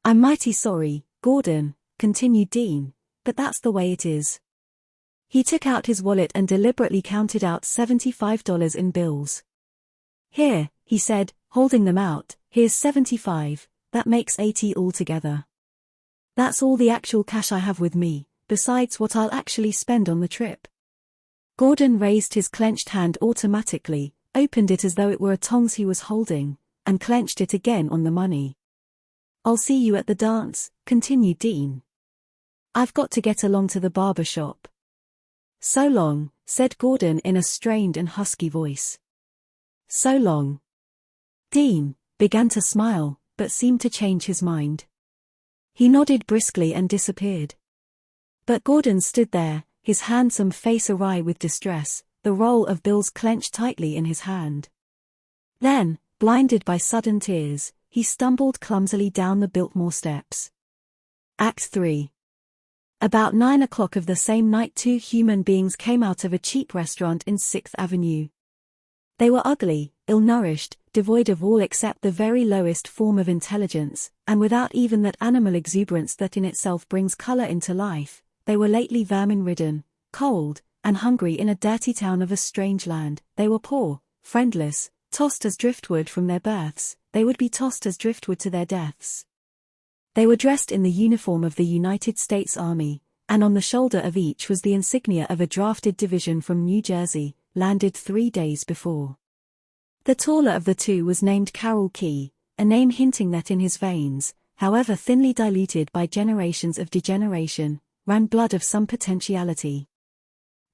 "I'm mighty sorry, Gordon," continued Dean, "but that's the way it is." He took out his wallet and deliberately counted out $75 in bills. "Here," he said, holding them out, "here's 75, that makes 80 altogether. That's all the actual cash I have with me, besides what I'll actually spend on the trip." Gordon raised his clenched hand automatically, opened it as though it were a tongs he was holding, and clenched it again on the money. "I'll see you at the dance," continued Dean. "I've got to get along to the barber shop." "So long," said Gordon in a strained and husky voice. "So long." Dean began to smile, but seemed to change his mind. He nodded briskly and disappeared. But Gordon stood there, his handsome face awry with distress, the roll of bills clenched tightly in his hand. Then, blinded by sudden tears, he stumbled clumsily down the Biltmore steps. Act 3. About 9 o'clock of the same night 2 human beings came out of a cheap restaurant in 6th Avenue. They were ugly, ill-nourished, devoid of all except the very lowest form of intelligence, and without even that animal exuberance that in itself brings color into life. They were lately vermin-ridden, cold, and hungry in a dirty town of a strange land. They were poor, friendless, tossed as driftwood from their births. They would be tossed as driftwood to their deaths. They were dressed in the uniform of the United States Army, and on the shoulder of each was the insignia of a drafted division from New Jersey, landed 3 days before. The taller of the two was named Carroll Key, a name hinting that in his veins, however thinly diluted by generations of degeneration, ran blood of some potentiality.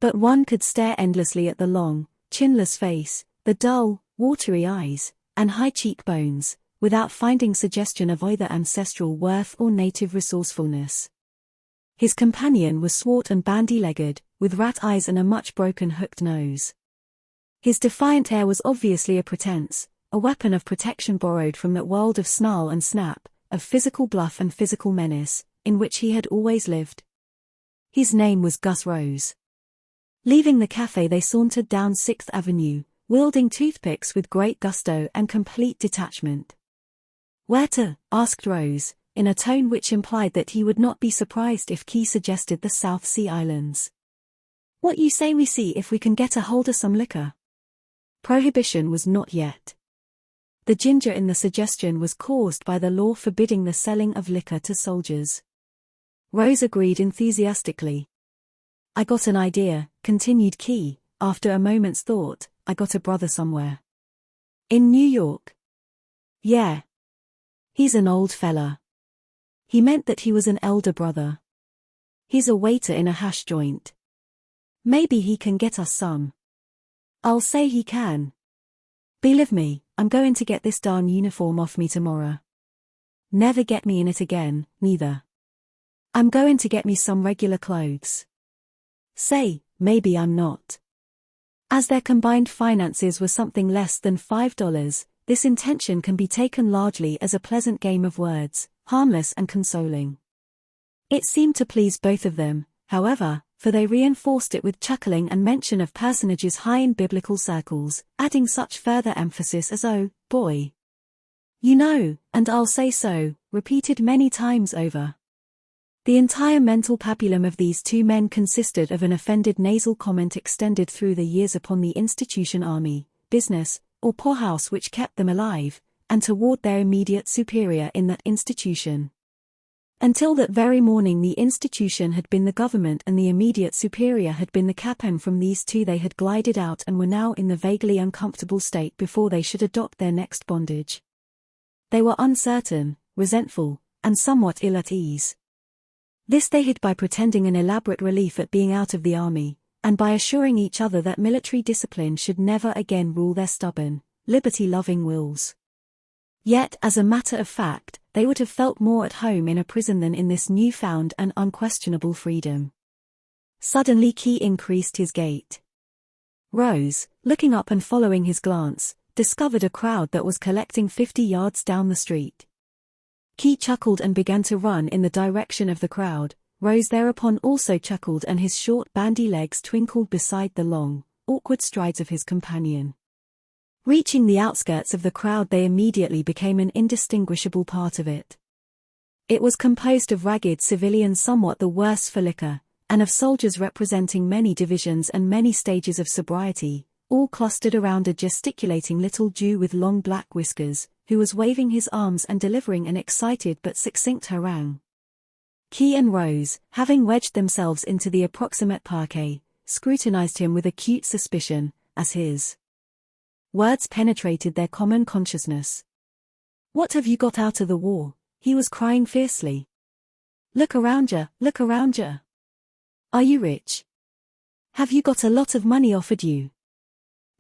But one could stare endlessly at the long, chinless face, the dull, watery eyes, and high cheekbones, without finding suggestion of either ancestral worth or native resourcefulness. His companion was swart and bandy-legged, with rat eyes and a much broken hooked nose. His defiant air was obviously a pretense, a weapon of protection borrowed from that world of snarl and snap, of physical bluff and physical menace, in which he had always lived. His name was Gus Rose. Leaving the cafe they sauntered down 6th Avenue, wielding toothpicks with great gusto and complete detachment. "Where to?" asked Rose, in a tone which implied that he would not be surprised if Key suggested the South Sea Islands. "What you say we see if we can get a hold of some liquor?" Prohibition was not yet. The ginger in the suggestion was caused by the law forbidding the selling of liquor to soldiers. Rose agreed enthusiastically. "I got an idea," continued Key, after a moment's thought. "I got a brother somewhere." "In New York?" "Yeah. He's an old fella. He meant that he was an elder brother. He's a waiter in a hash joint. Maybe he can get us some. I'll say he can. Believe me, I'm going to get this darn uniform off me tomorrow. Never get me in it again, neither. I'm going to get me some regular clothes. Say, maybe I'm not. As their combined finances were something less than $5, this intention can be taken largely as a pleasant game of words, harmless and consoling. It seemed to please both of them, however, for they reinforced it with chuckling and mention of personages high in biblical circles, adding such further emphasis as "oh, boy. You know, and I'll say so," repeated many times over. The entire mental pabulum of these two men consisted of an offended nasal comment extended through the years upon the institution, army, business, or poorhouse which kept them alive, and toward their immediate superior in that institution. Until that very morning the institution had been the government and the immediate superior had been the captain. From these two they had glided out and were now in the vaguely uncomfortable state before they should adopt their next bondage. They were uncertain, resentful, and somewhat ill at ease. This they hid by pretending an elaborate relief at being out of the army, and by assuring each other that military discipline should never again rule their stubborn, liberty-loving wills. Yet, as a matter of fact, they would have felt more at home in a prison than in this newfound and unquestionable freedom. Suddenly Key increased his gait. Rose, looking up and following his glance, discovered a crowd that was collecting 50 yards down the street. Key chuckled and began to run in the direction of the crowd. Rose thereupon also chuckled and his short bandy legs twinkled beside the long, awkward strides of his companion. Reaching the outskirts of the crowd they immediately became an indistinguishable part of it. It was composed of ragged civilians somewhat the worse for liquor, and of soldiers representing many divisions and many stages of sobriety, all clustered around a gesticulating little Jew with long black whiskers, who was waving his arms and delivering an excited but succinct harangue. Key and Rose, having wedged themselves into the approximate parquet, scrutinized him with acute suspicion, as his words penetrated their common consciousness. "What have you got out of the war?" he was crying fiercely. Look around ya, look around ya. Are you rich? Have you got a lot of money offered you?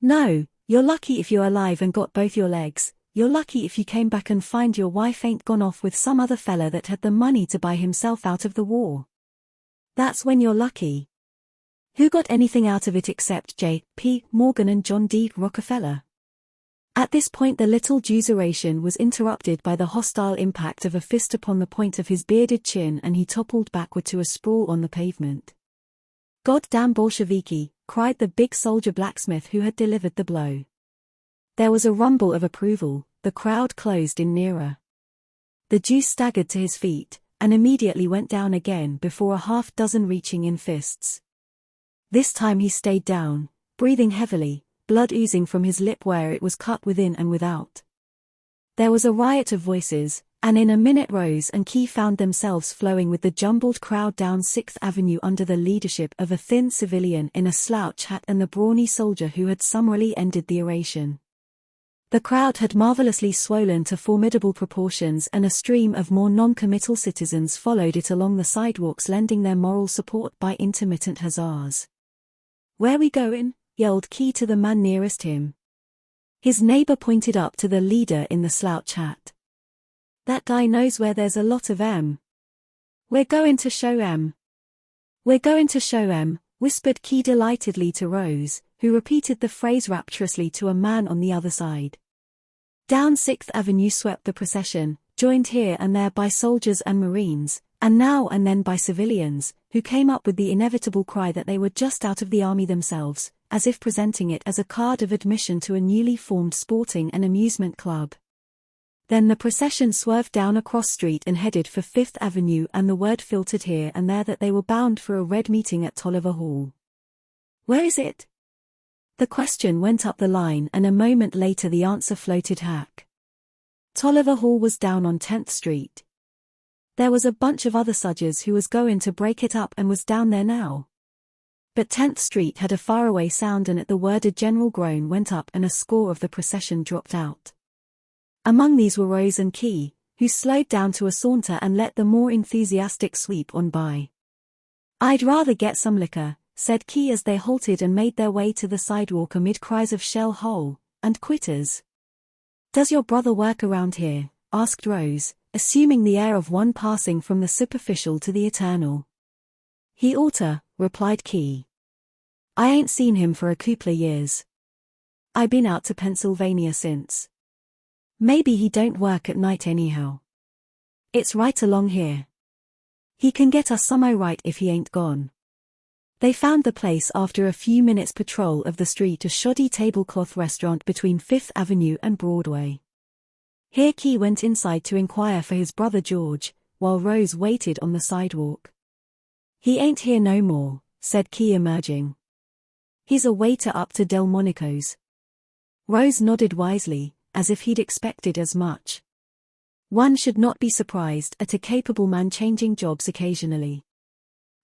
No, you're lucky if you're alive and got both your legs. You're lucky if you came back and find your wife ain't gone off with some other fella that had the money to buy himself out of the war. That's when you're lucky. Who got anything out of it except J.P. Morgan and John D. Rockefeller? At this point the little Jew's oration was interrupted by the hostile impact of a fist upon the point of his bearded chin and he toppled backward to a sprawl on the pavement. "Goddamn Bolsheviki," cried the big soldier blacksmith who had delivered the blow. There was a rumble of approval, the crowd closed in nearer. The Jew staggered to his feet, and immediately went down again before a half-dozen reaching in fists. This time he stayed down, breathing heavily, blood oozing from his lip where it was cut within and without. There was a riot of voices, and in a minute Rose and Key found themselves flowing with the jumbled crowd down 6th Avenue under the leadership of a thin civilian in a slouch hat and the brawny soldier who had summarily ended the oration. The crowd had marvelously swollen to formidable proportions and a stream of more non-committal citizens followed it along the sidewalks lending their moral support by intermittent huzzas. "Where we goin'?" yelled Key to the man nearest him. His neighbor pointed up to the leader in the slouch hat. "That guy knows where there's a lot of 'em. We're going to show 'em. We're going to show 'em," whispered Key delightedly to Rose, who repeated the phrase rapturously to a man on the other side. Down 6th Avenue swept the procession, joined here and there by soldiers and Marines, and now and then by civilians, who came up with the inevitable cry that they were just out of the army themselves, as if presenting it as a card of admission to a newly formed sporting and amusement club. Then the procession swerved down a cross street and headed for 5th Avenue and the word filtered here and there that they were bound for a red meeting at Tolliver Hall. "Where is it?" The question went up the line and a moment later the answer floated hack. Tolliver Hall was down on 10th Street. There was a bunch of other sodgers who was going to break it up and was down there now. But 10th Street had a faraway sound and at the word a general groan went up and a score of the procession dropped out. Among these were Rose and Key, who slowed down to a saunter and let the more enthusiastic sweep on by. "I'd rather get some liquor," said Key as they halted and made their way to the sidewalk amid cries of "shell hole" and "quitters." "Does your brother work around here?" asked Rose, assuming the air of one passing from the superficial to the eternal. "He oughta," replied Key. "I ain't seen him for a couple of years. I been out to Pennsylvania since. Maybe he don't work at night anyhow. It's right along here. He can get us some right if he ain't gone." They found the place after a few minutes' patrol of the street, a shoddy tablecloth restaurant between Fifth Avenue and Broadway. Here Key went inside to inquire for his brother George, while Rose waited on the sidewalk. "He ain't here no more," said Key, emerging. "He's a waiter up to Delmonico's." Rose nodded wisely, as if he'd expected as much. One should not be surprised at a capable man changing jobs occasionally.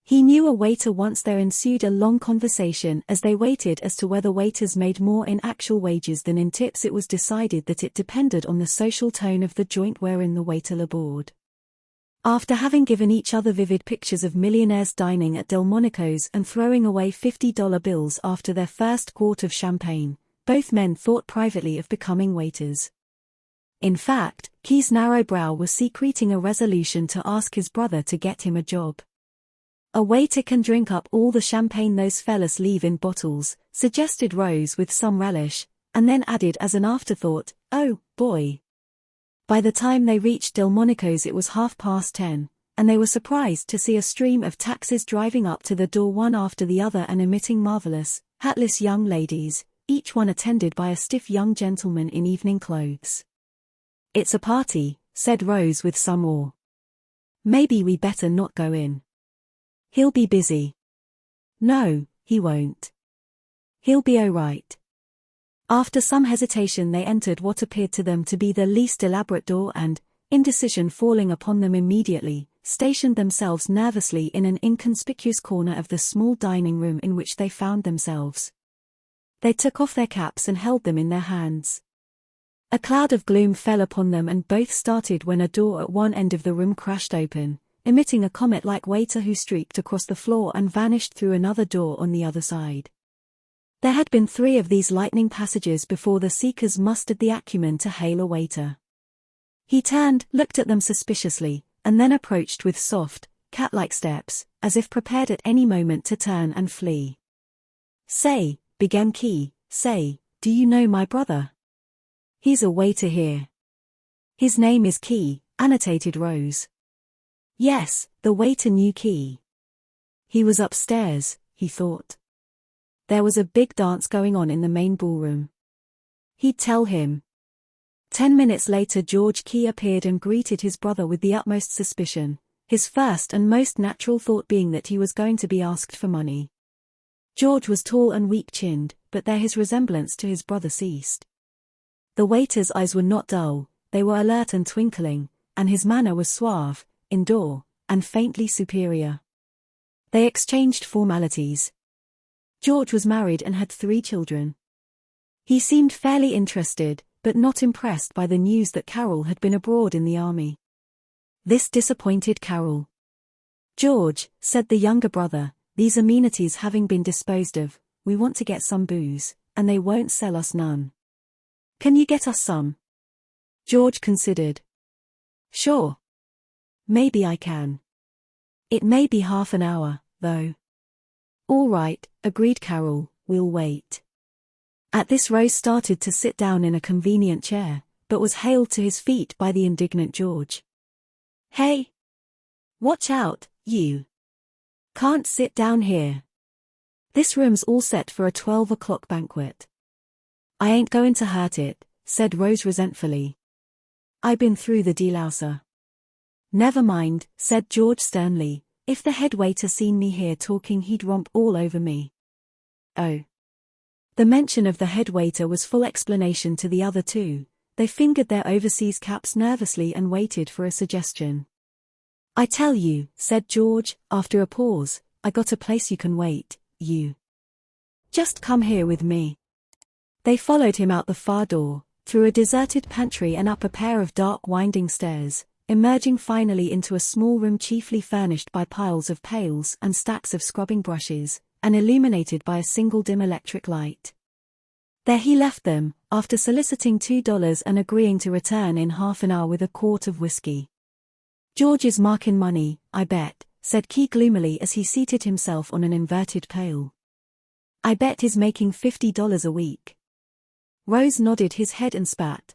He knew a waiter once. There ensued a long conversation as they waited as to whether waiters made more in actual wages than in tips. It was decided that it depended on the social tone of the joint wherein the waiter labored. After having given each other vivid pictures of millionaires dining at Delmonico's and throwing away $50 bills after their first quart of champagne, both men thought privately of becoming waiters. In fact, Key's narrow brow was secreting a resolution to ask his brother to get him a job. "A waiter can drink up all the champagne those fellas leave in bottles," suggested Rose with some relish, and then added as an afterthought, "Oh, boy." By the time they reached Delmonico's it was 10:30, and they were surprised to see a stream of taxis driving up to the door one after the other and emitting marvelous, hatless young ladies, each one attended by a stiff young gentleman in evening clothes. "It's a party," said Rose with some awe. "Maybe we better not go in. He'll be busy." "No, he won't. He'll be all right." After some hesitation they entered what appeared to them to be the least elaborate door and, indecision falling upon them immediately, stationed themselves nervously in an inconspicuous corner of the small dining room in which they found themselves. They took off their caps and held them in their hands. A cloud of gloom fell upon them and both started when a door at one end of the room crashed open, emitting a comet-like waiter who streaked across the floor and vanished through another door on the other side. There had been 3 of these lightning passages before the seekers mustered the acumen to hail a waiter. He turned, looked at them suspiciously, and then approached with soft, cat-like steps, as if prepared at any moment to turn and flee. "Say," began Key, "say, do you know my brother? He's a waiter here." "His name is Key," annotated Rose. Yes, the waiter knew Key. He was upstairs, he thought. There was a big dance going on in the main ballroom. He'd tell him. 10 minutes later George Key appeared and greeted his brother with the utmost suspicion, his first and most natural thought being that he was going to be asked for money. George was tall and weak-chinned, but there his resemblance to his brother ceased. The waiter's eyes were not dull, they were alert and twinkling, and his manner was suave, indoor, and faintly superior. They exchanged formalities. George was married and had 3 children. He seemed fairly interested, but not impressed by the news that Carol had been abroad in the army. This disappointed Carol. "George," said the younger brother, "these amenities having been disposed of, we want to get some booze, and they won't sell us none. Can you get us some?" George considered. "Sure. Maybe I can. It may be half an hour, though." "All right," agreed Carol, "we'll wait." At this Rose started to sit down in a convenient chair, but was hailed to his feet by the indignant George. "Hey! Watch out, you! Can't sit down here. This room's all set for a 12 o'clock banquet." "I ain't going to hurt it," said Rose resentfully. "I been through the delouser." "Never mind," said George sternly, "if the head waiter seen me here talking he'd romp all over me." "Oh." The mention of the head waiter was full explanation to the other 2. They fingered their overseas caps nervously and waited for a suggestion. "I tell you," said George, after a pause, "I got a place you can wait, you. Just come here with me." They followed him out the far door, through a deserted pantry and up a pair of dark winding stairs, emerging finally into a small room chiefly furnished by piles of pails and stacks of scrubbing brushes, and illuminated by a single dim electric light. There he left them, after soliciting $2 and agreeing to return in half an hour with a quart of whiskey. "George is marking money, I bet," said Key gloomily as he seated himself on an inverted pail. "I bet he's making $50 a week." Rose nodded his head and spat.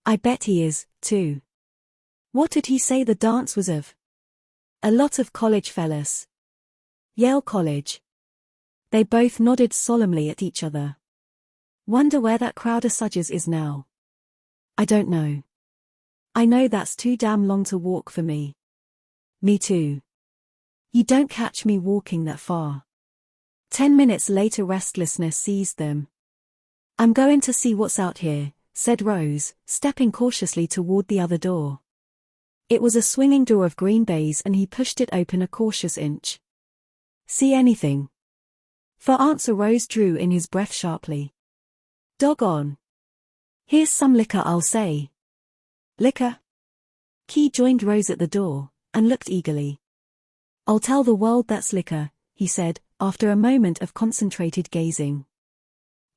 "I bet he is, too." "What did he say the dance was of?" "A lot of college fellas." "Yale College." They both nodded solemnly at each other. "Wonder where that crowd of sudgers is now." "I don't know. I know that's too damn long to walk for me." "Me too. You don't catch me walking that far." 10 minutes later restlessness seized them. "I'm going to see what's out here," said Rose, stepping cautiously toward the other door. It was a swinging door of green baize and he pushed it open a cautious inch. "See anything?" For answer Rose drew in his breath sharply. "Doggone. Here's some liquor I'll say." "Liquor?" Key joined Rose at the door, and looked eagerly. "I'll tell the world that's liquor," he said, after a moment of concentrated gazing.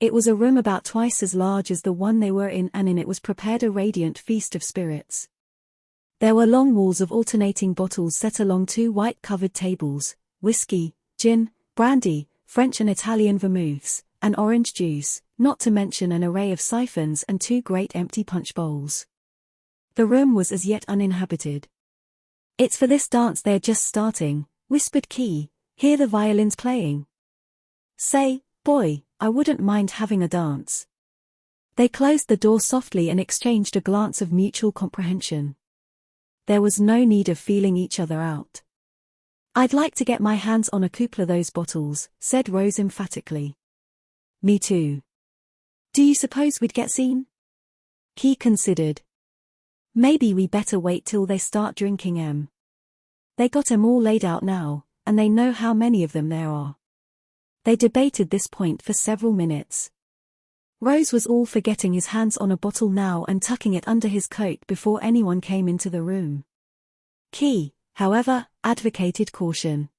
It was a room about twice as large as the one they were in, and in it was prepared a radiant feast of spirits. There were long walls of alternating bottles set along 2 white-covered tables, whiskey, gin, brandy, French and Italian vermouths, and orange juice, not to mention an array of siphons and 2 great empty punch bowls. The room was as yet uninhabited. "It's for this dance they're just starting," whispered Key. "Hear the violins playing? Say, boy, I wouldn't mind having a dance." They closed the door softly and exchanged a glance of mutual comprehension. There was no need of feeling each other out. "I'd like to get my hands on a couple of those bottles," said Rose emphatically. "Me too." "Do you suppose we'd get seen?" Key considered. "Maybe we better wait till they start drinking 'em. They got 'em all laid out now, and they know how many of them there are." They debated this point for several minutes. Rose was all for getting his hands on a bottle now and tucking it under his coat before anyone came into the room. Key, however, advocated caution.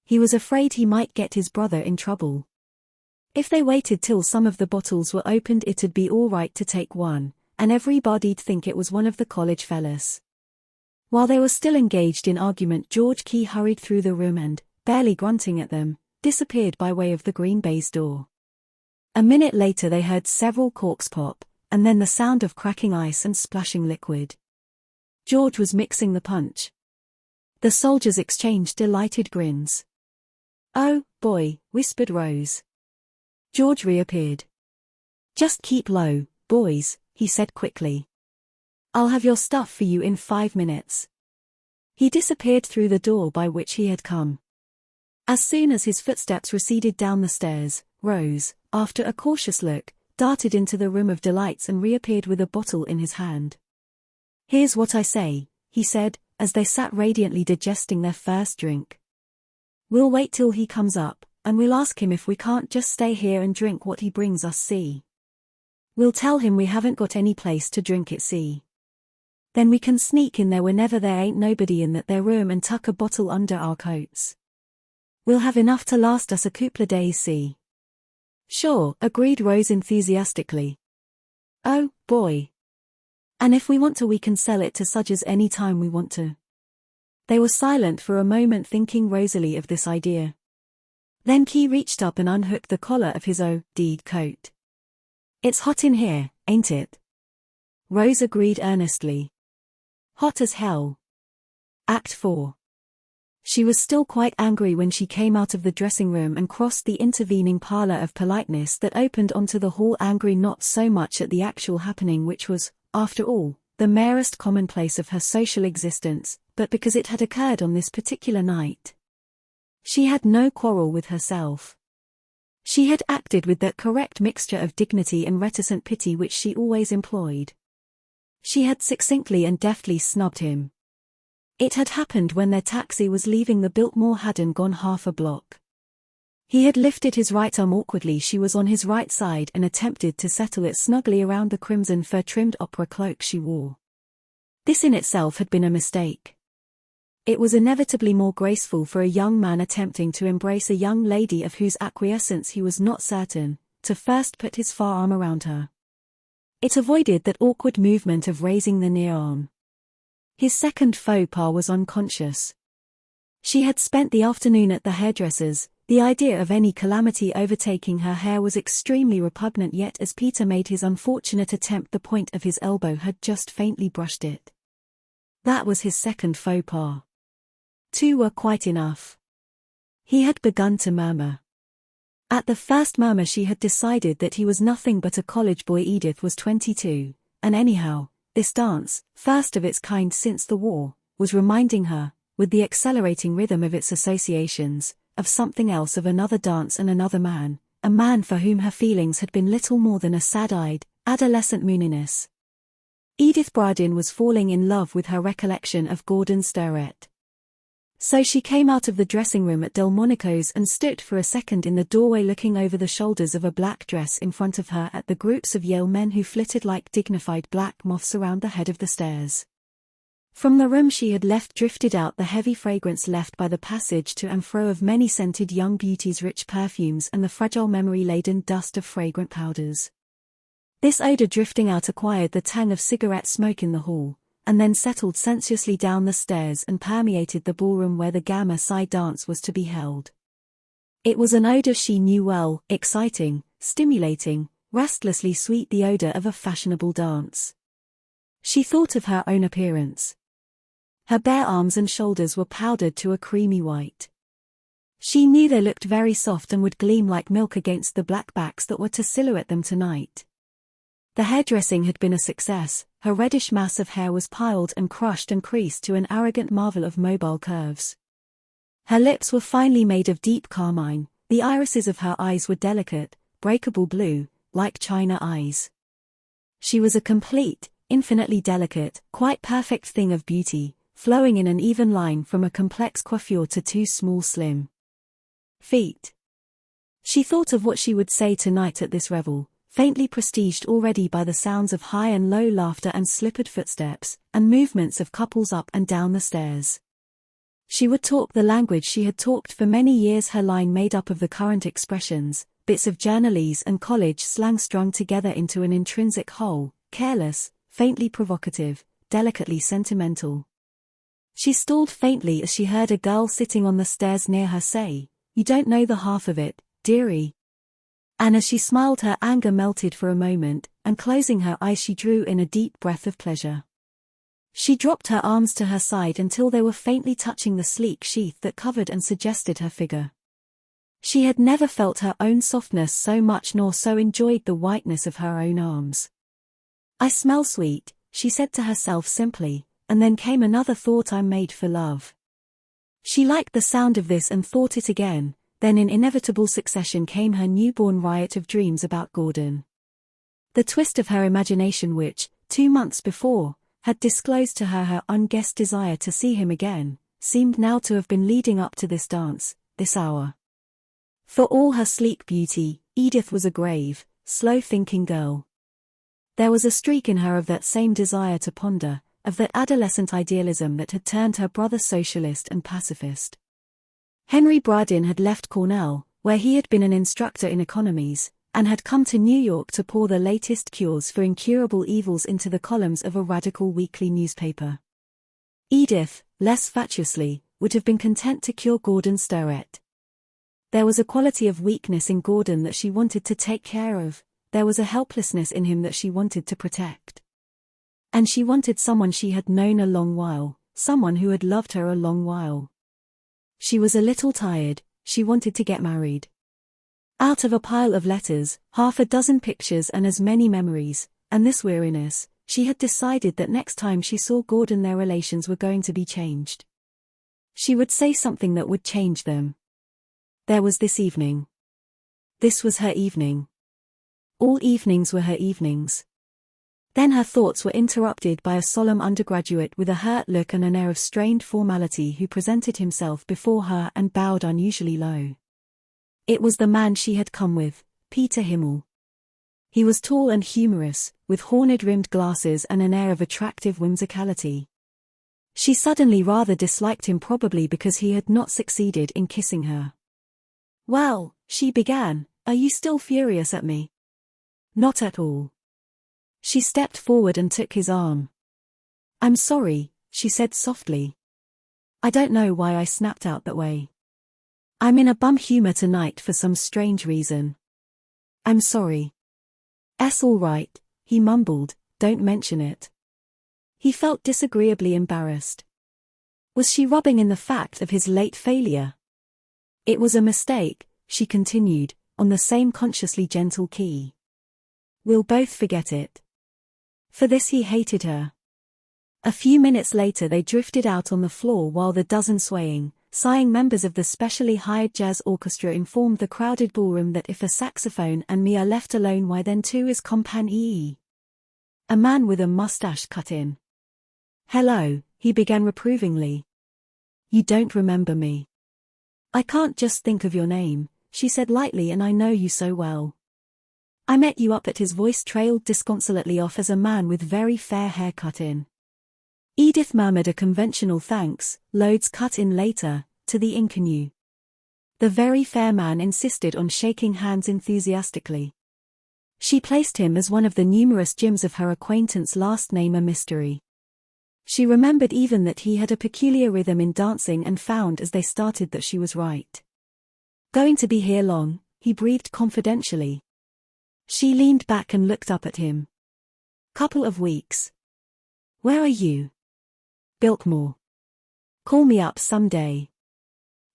He was afraid he might get his brother in trouble. If they waited till some of the bottles were opened, it'd be all right to take one, and everybody'd think it was one of the college fellas. While they were still engaged in argument, George Key hurried through the room and, barely grunting at them, disappeared by way of the green baize door. A minute later they heard several corks pop, and then the sound of cracking ice and splashing liquid. George was mixing the punch. The soldiers exchanged delighted grins. "Oh, boy," whispered Rose. George reappeared. "Just keep low, boys," he said quickly. "I'll have your stuff for you in 5 minutes." He disappeared through the door by which he had come. As soon as his footsteps receded down the stairs, Rose, after a cautious look, darted into the room of delights and reappeared with a bottle in his hand. "Here's what I say," he said, as they sat radiantly digesting their first drink. "We'll wait till he comes up, and we'll ask him if we can't just stay here and drink what he brings us, see? We'll tell him we haven't got any place to drink it, see? Then we can sneak in there whenever there ain't nobody in their room and tuck a bottle under our coats. We'll have enough to last us a couple of days, see?" "Sure," agreed Rose enthusiastically. "Oh, boy. And if we want to we can sell it to Sudgers any time we want to." They were silent for a moment, thinking rosily of this idea. Then Key reached up and unhooked the collar of his OD'd coat. "It's hot in here, ain't it?" Rose agreed earnestly. "Hot as hell." Act 4. She was still quite angry when she came out of the dressing room and crossed the intervening parlor of politeness that opened onto the hall, angry not so much at the actual happening, which was, after all, the merest commonplace of her social existence, but because it had occurred on this particular night. She had no quarrel with herself. She had acted with that correct mixture of dignity and reticent pity which she always employed. She had succinctly and deftly snubbed him. It had happened when their taxi was leaving the Biltmore, hadn't gone half a block. He had lifted his right arm awkwardly. She was on his right side and attempted to settle it snugly around the crimson fur-trimmed opera cloak she wore. This in itself had been a mistake. It was inevitably more graceful for a young man attempting to embrace a young lady of whose acquiescence he was not certain, to first put his far arm around her. It avoided that awkward movement of raising the near arm. His second faux pas was unconscious. She had spent the afternoon at the hairdresser's. The idea of any calamity overtaking her hair was extremely repugnant, yet as Peter made his unfortunate attempt the point of his elbow had just faintly brushed it. That was his second faux pas. 2 were quite enough. He had begun to murmur. At the first murmur she had decided that he was nothing but a college boy. Edith was 22, and anyhow, this dance, first of its kind since the war, was reminding her, with the accelerating rhythm of its associations, of something else, of another dance and another man, a man for whom her feelings had been little more than a sad-eyed, adolescent mooniness. Edith Braddon was falling in love with her recollection of Gordon Sterrett. So she came out of the dressing room at Delmonico's and stood for a second in the doorway looking over the shoulders of a black dress in front of her at the groups of Yale men who flitted like dignified black moths around the head of the stairs. From the room she had left drifted out the heavy fragrance left by the passage to and fro of many-scented young beauties, rich perfumes and the fragile memory-laden dust of fragrant powders. This odor drifting out acquired the tang of cigarette smoke in the hall, and then settled sensuously down the stairs and permeated the ballroom where the Gamma Psi dance was to be held. It was an odor she knew well, exciting, stimulating, restlessly sweet, the odor of a fashionable dance. She thought of her own appearance. Her bare arms and shoulders were powdered to a creamy white. She knew they looked very soft and would gleam like milk against the black backs that were to silhouette them tonight. The hairdressing had been a success. Her reddish mass of hair was piled and crushed and creased to an arrogant marvel of mobile curves. Her lips were finely made of deep carmine, the irises of her eyes were delicate, breakable blue, like china eyes. She was a complete, infinitely delicate, quite perfect thing of beauty, flowing in an even line from a complex coiffure to 2 small slim feet. She thought of what she would say tonight at this revel, faintly prestiged already by the sounds of high and low laughter and slippered footsteps, and movements of couples up and down the stairs. She would talk the language she had talked for many years, her line made up of the current expressions, bits of journalese and college slang strung together into an intrinsic whole, careless, faintly provocative, delicately sentimental. She stalled faintly as she heard a girl sitting on the stairs near her say, "You don't know the half of it, dearie." And as she smiled her anger melted for a moment, and closing her eyes she drew in a deep breath of pleasure. She dropped her arms to her side until they were faintly touching the sleek sheath that covered and suggested her figure. She had never felt her own softness so much nor so enjoyed the whiteness of her own arms. "I smell sweet," she said to herself simply, and then came another thought, "I'm made for love." She liked the sound of this and thought it again. Then in inevitable succession came her newborn riot of dreams about Gordon. The twist of her imagination which, 2 months before, had disclosed to her her unguessed desire to see him again, seemed now to have been leading up to this dance, this hour. For all her sleek beauty, Edith was a grave, slow-thinking girl. There was a streak in her of that same desire to ponder, of that adolescent idealism that had turned her brother socialist and pacifist. Henry Braddon had left Cornell, where he had been an instructor in economies, and had come to New York to pour the latest cures for incurable evils into the columns of a radical weekly newspaper. Edith, less fatuously, would have been content to cure Gordon Sterrett. There was a quality of weakness in Gordon that she wanted to take care of, there was a helplessness in him that she wanted to protect. And she wanted someone she had known a long while, someone who had loved her a long while. She was a little tired, she wanted to get married. Out of a pile of letters, 6 pictures and as many memories, and this weariness, she had decided that next time she saw Gordon their relations were going to be changed. She would say something that would change them. There was this evening. This was her evening. All evenings were her evenings. Then her thoughts were interrupted by a solemn undergraduate with a hurt look and an air of strained formality who presented himself before her and bowed unusually low. It was the man she had come with, Peter Himmel. He was tall and humorous, with horned-rimmed glasses and an air of attractive whimsicality. She suddenly rather disliked him, probably because he had not succeeded in kissing her. "Well," she began, "are you still furious at me?" "Not at all." She stepped forward and took his arm. "I'm sorry," she said softly. "I don't know why I snapped out that way. I'm in a bum humor tonight for some strange reason. I'm sorry." "'S all right," he mumbled, "don't mention it." He felt disagreeably embarrassed. Was she rubbing in the fact of his late failure? "It was a mistake," she continued, on the same consciously gentle key. "We'll both forget it." For this he hated her. A few minutes later they drifted out on the floor while the dozen swaying, sighing members of the specially hired jazz orchestra informed the crowded ballroom that if a saxophone and me are left alone, why then too is compagnie. A man with a mustache cut in. "Hello," he began reprovingly. "You don't remember me." "I can't just think of your name," she said lightly, "and I know you so well." "I met you up at," his voice trailed disconsolately off as a man with very fair hair cut in. Edith murmured a conventional thanks, loads cut in later, to the inconnu. The very fair man insisted on shaking hands enthusiastically. She placed him as one of the numerous gems of her acquaintance, last name a mystery. She remembered even that he had a peculiar rhythm in dancing and found as they started that she was right. "Going to be here long?" he breathed confidentially. She leaned back and looked up at him. "Couple of weeks." "Where are you?" "Biltmore." "Call me up someday."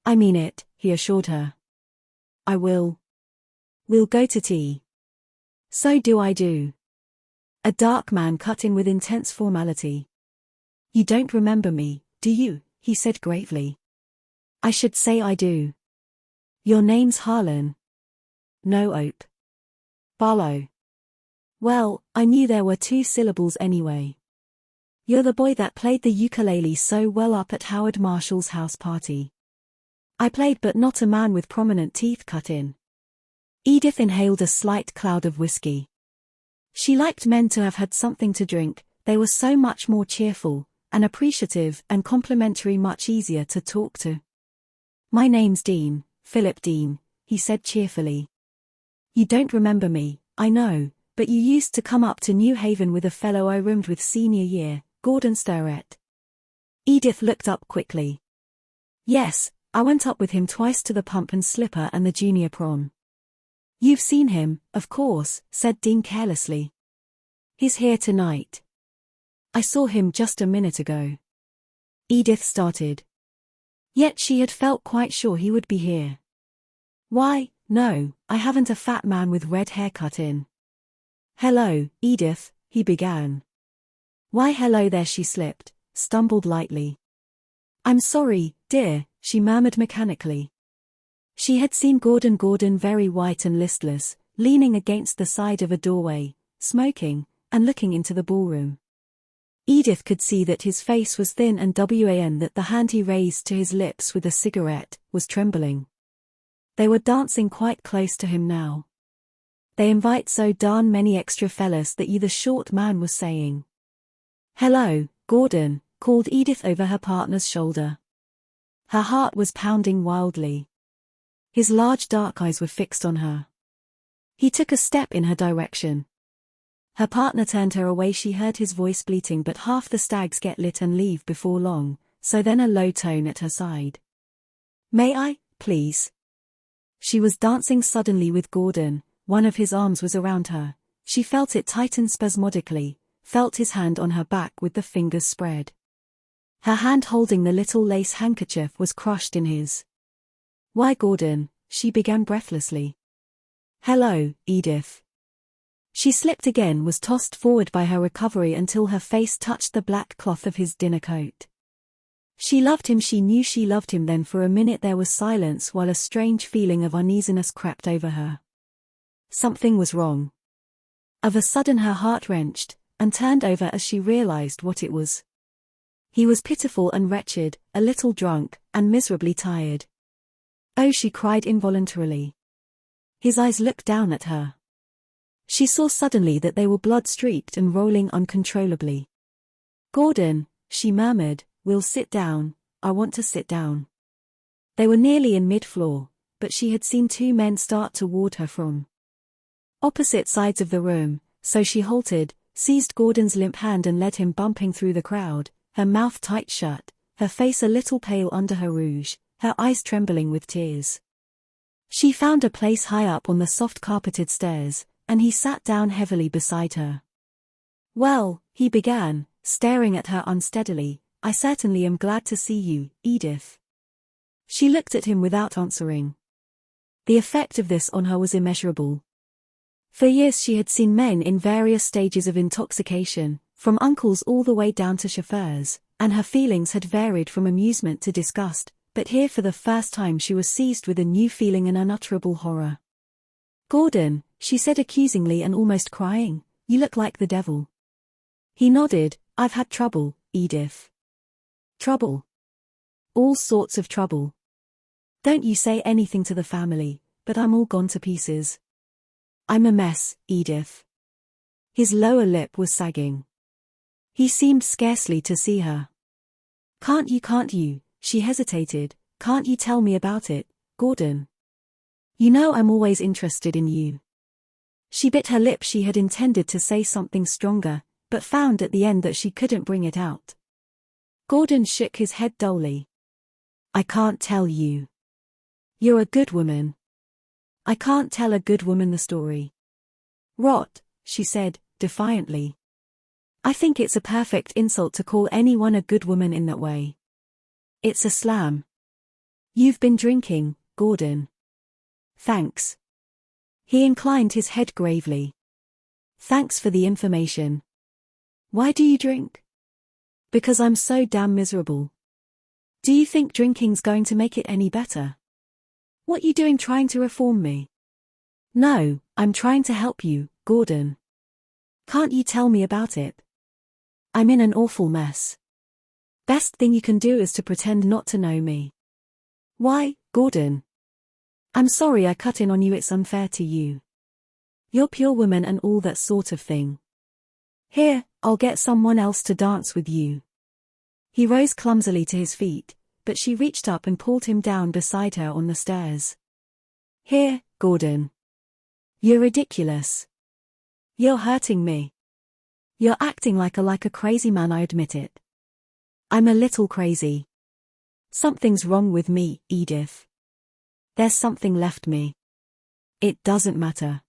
"I mean it," he assured her. "I will." "We'll go to tea." "So do I do." A dark man cut in with intense formality. "You don't remember me, do you?" he said gravely. "I should say I do." "Your name's Harlan." "No, Ope." "Barlow." "Well, I knew there were two syllables anyway." "You're the boy that played the ukulele so well up at Howard Marshall's house party." "I played, but not a man with prominent teeth cut in." Edith inhaled a slight cloud of whiskey. She liked men to have had something to drink, they were so much more cheerful, and appreciative and complimentary, much easier to talk to. "My name's Dean, Philip Dean," he said cheerfully. "You don't remember me, I know, but you used to come up to New Haven with a fellow I roomed with senior year, Gordon Starrett." Edith looked up quickly. "Yes, I went up with him twice to the Pump and Slipper and the junior prom." "You've seen him, of course," said Dean carelessly. "He's here tonight." "I saw him just a minute ago." Edith started. Yet she had felt quite sure he would be here. "Why, no, I haven't a fat man with red hair cut in." "Hello, Edith," he began. "Why hello there," she slipped, stumbled lightly. "I'm sorry, dear," she murmured mechanically. She had seen Gordon very white and listless, leaning against the side of a doorway, smoking, and looking into the ballroom. Edith could see that his face was thin and that the hand he raised to his lips with a cigarette was trembling. They were dancing quite close to him now. "They invite so darn many extra fellas that you," the short man was saying. "Hello, Gordon," called Edith over her partner's shoulder. Her heart was pounding wildly. His large dark eyes were fixed on her. He took a step in her direction. Her partner turned her away. She heard his voice bleating, "But half the stags get lit and leave before long," so then a low tone at her side. "May I, please?" She was dancing suddenly with Gordon, one of his arms was around her. She felt it tighten spasmodically, felt his hand on her back with the fingers spread. Her hand holding the little lace handkerchief was crushed in his. "Why, Gordon," she began breathlessly. "Hello, Edith." She slipped again, was tossed forward by her recovery until her face touched the black cloth of his dinner coat. She loved him, she knew she loved him. Then for a minute there was silence while a strange feeling of uneasiness crept over her. Something was wrong. Of a sudden her heart wrenched, and turned over as she realized what it was. He was pitiful and wretched, a little drunk, and miserably tired. "Oh," she cried involuntarily. His eyes looked down at her. She saw suddenly that they were blood-streaked and rolling uncontrollably. "Gordon," she murmured, "we'll sit down, I want to sit down." They were nearly in mid-floor, but she had seen two men start toward her from opposite sides of the room, so she halted, seized Gordon's limp hand and led him bumping through the crowd, her mouth tight shut, her face a little pale under her rouge, her eyes trembling with tears. She found a place high up on the soft carpeted stairs, and he sat down heavily beside her. "Well," he began, staring at her unsteadily, "I certainly am glad to see you, Edith." She looked at him without answering. The effect of this on her was immeasurable. For years she had seen men in various stages of intoxication, from uncles all the way down to chauffeurs, and her feelings had varied from amusement to disgust, but here for the first time she was seized with a new feeling and unutterable horror. "Gordon," she said accusingly and almost crying, "you look like the devil." He nodded. "I've had trouble, Edith." "Trouble?" "All sorts of trouble. Don't you say anything to the family, but I'm all gone to pieces. I'm a mess, Edith." His lower lip was sagging. He seemed scarcely to see her. Can't you, she hesitated, "can't you tell me about it, Gordon? You know I'm always interested in you." She bit her lip. She had intended to say something stronger, but found at the end that she couldn't bring it out. Gordon shook his head dully. "I can't tell you. You're a good woman. I can't tell a good woman the story." "Rot," she said, defiantly. "I think it's a perfect insult to call anyone a good woman in that way. It's a slam. You've been drinking, Gordon." "Thanks." He inclined his head gravely. "Thanks for the information. Why do you drink?" "Because I'm so damn miserable." "Do you think drinking's going to make it any better? What you doing trying to reform me?" "No, I'm trying to help you, Gordon. Can't you tell me about it? I'm in an awful mess. Best thing you can do is to pretend not to know me." "Why, Gordon? I'm sorry I cut in on you. It's unfair to you. You're pure woman and all that sort of thing. Here, I'll get someone else to dance with you." He rose clumsily to his feet, but she reached up and pulled him down beside her on the stairs. "Here, Gordon. You're ridiculous. You're hurting me. You're acting like a crazy man, I admit it. I'm a little crazy. Something's wrong with me, Edith. There's something left me. It doesn't matter."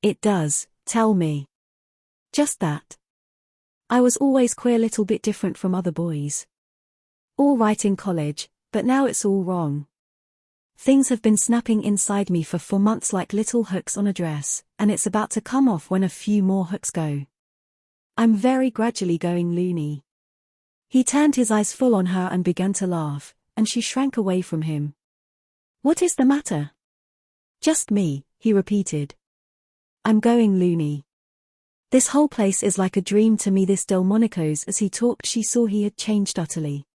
"It does, tell me." "Just that. I was always queer, little bit different from other boys. All right in college, but now it's all wrong. Things have been snapping inside me for 4 months like little hooks on a dress, and it's about to come off when a few more hooks go. I'm very gradually going loony." He turned his eyes full on her and began to laugh, and she shrank away from him. "What is the matter?" "Just me," he repeated. "I'm going loony. This whole place is like a dream to me." This Delmonico's. As he talked she saw he had changed utterly.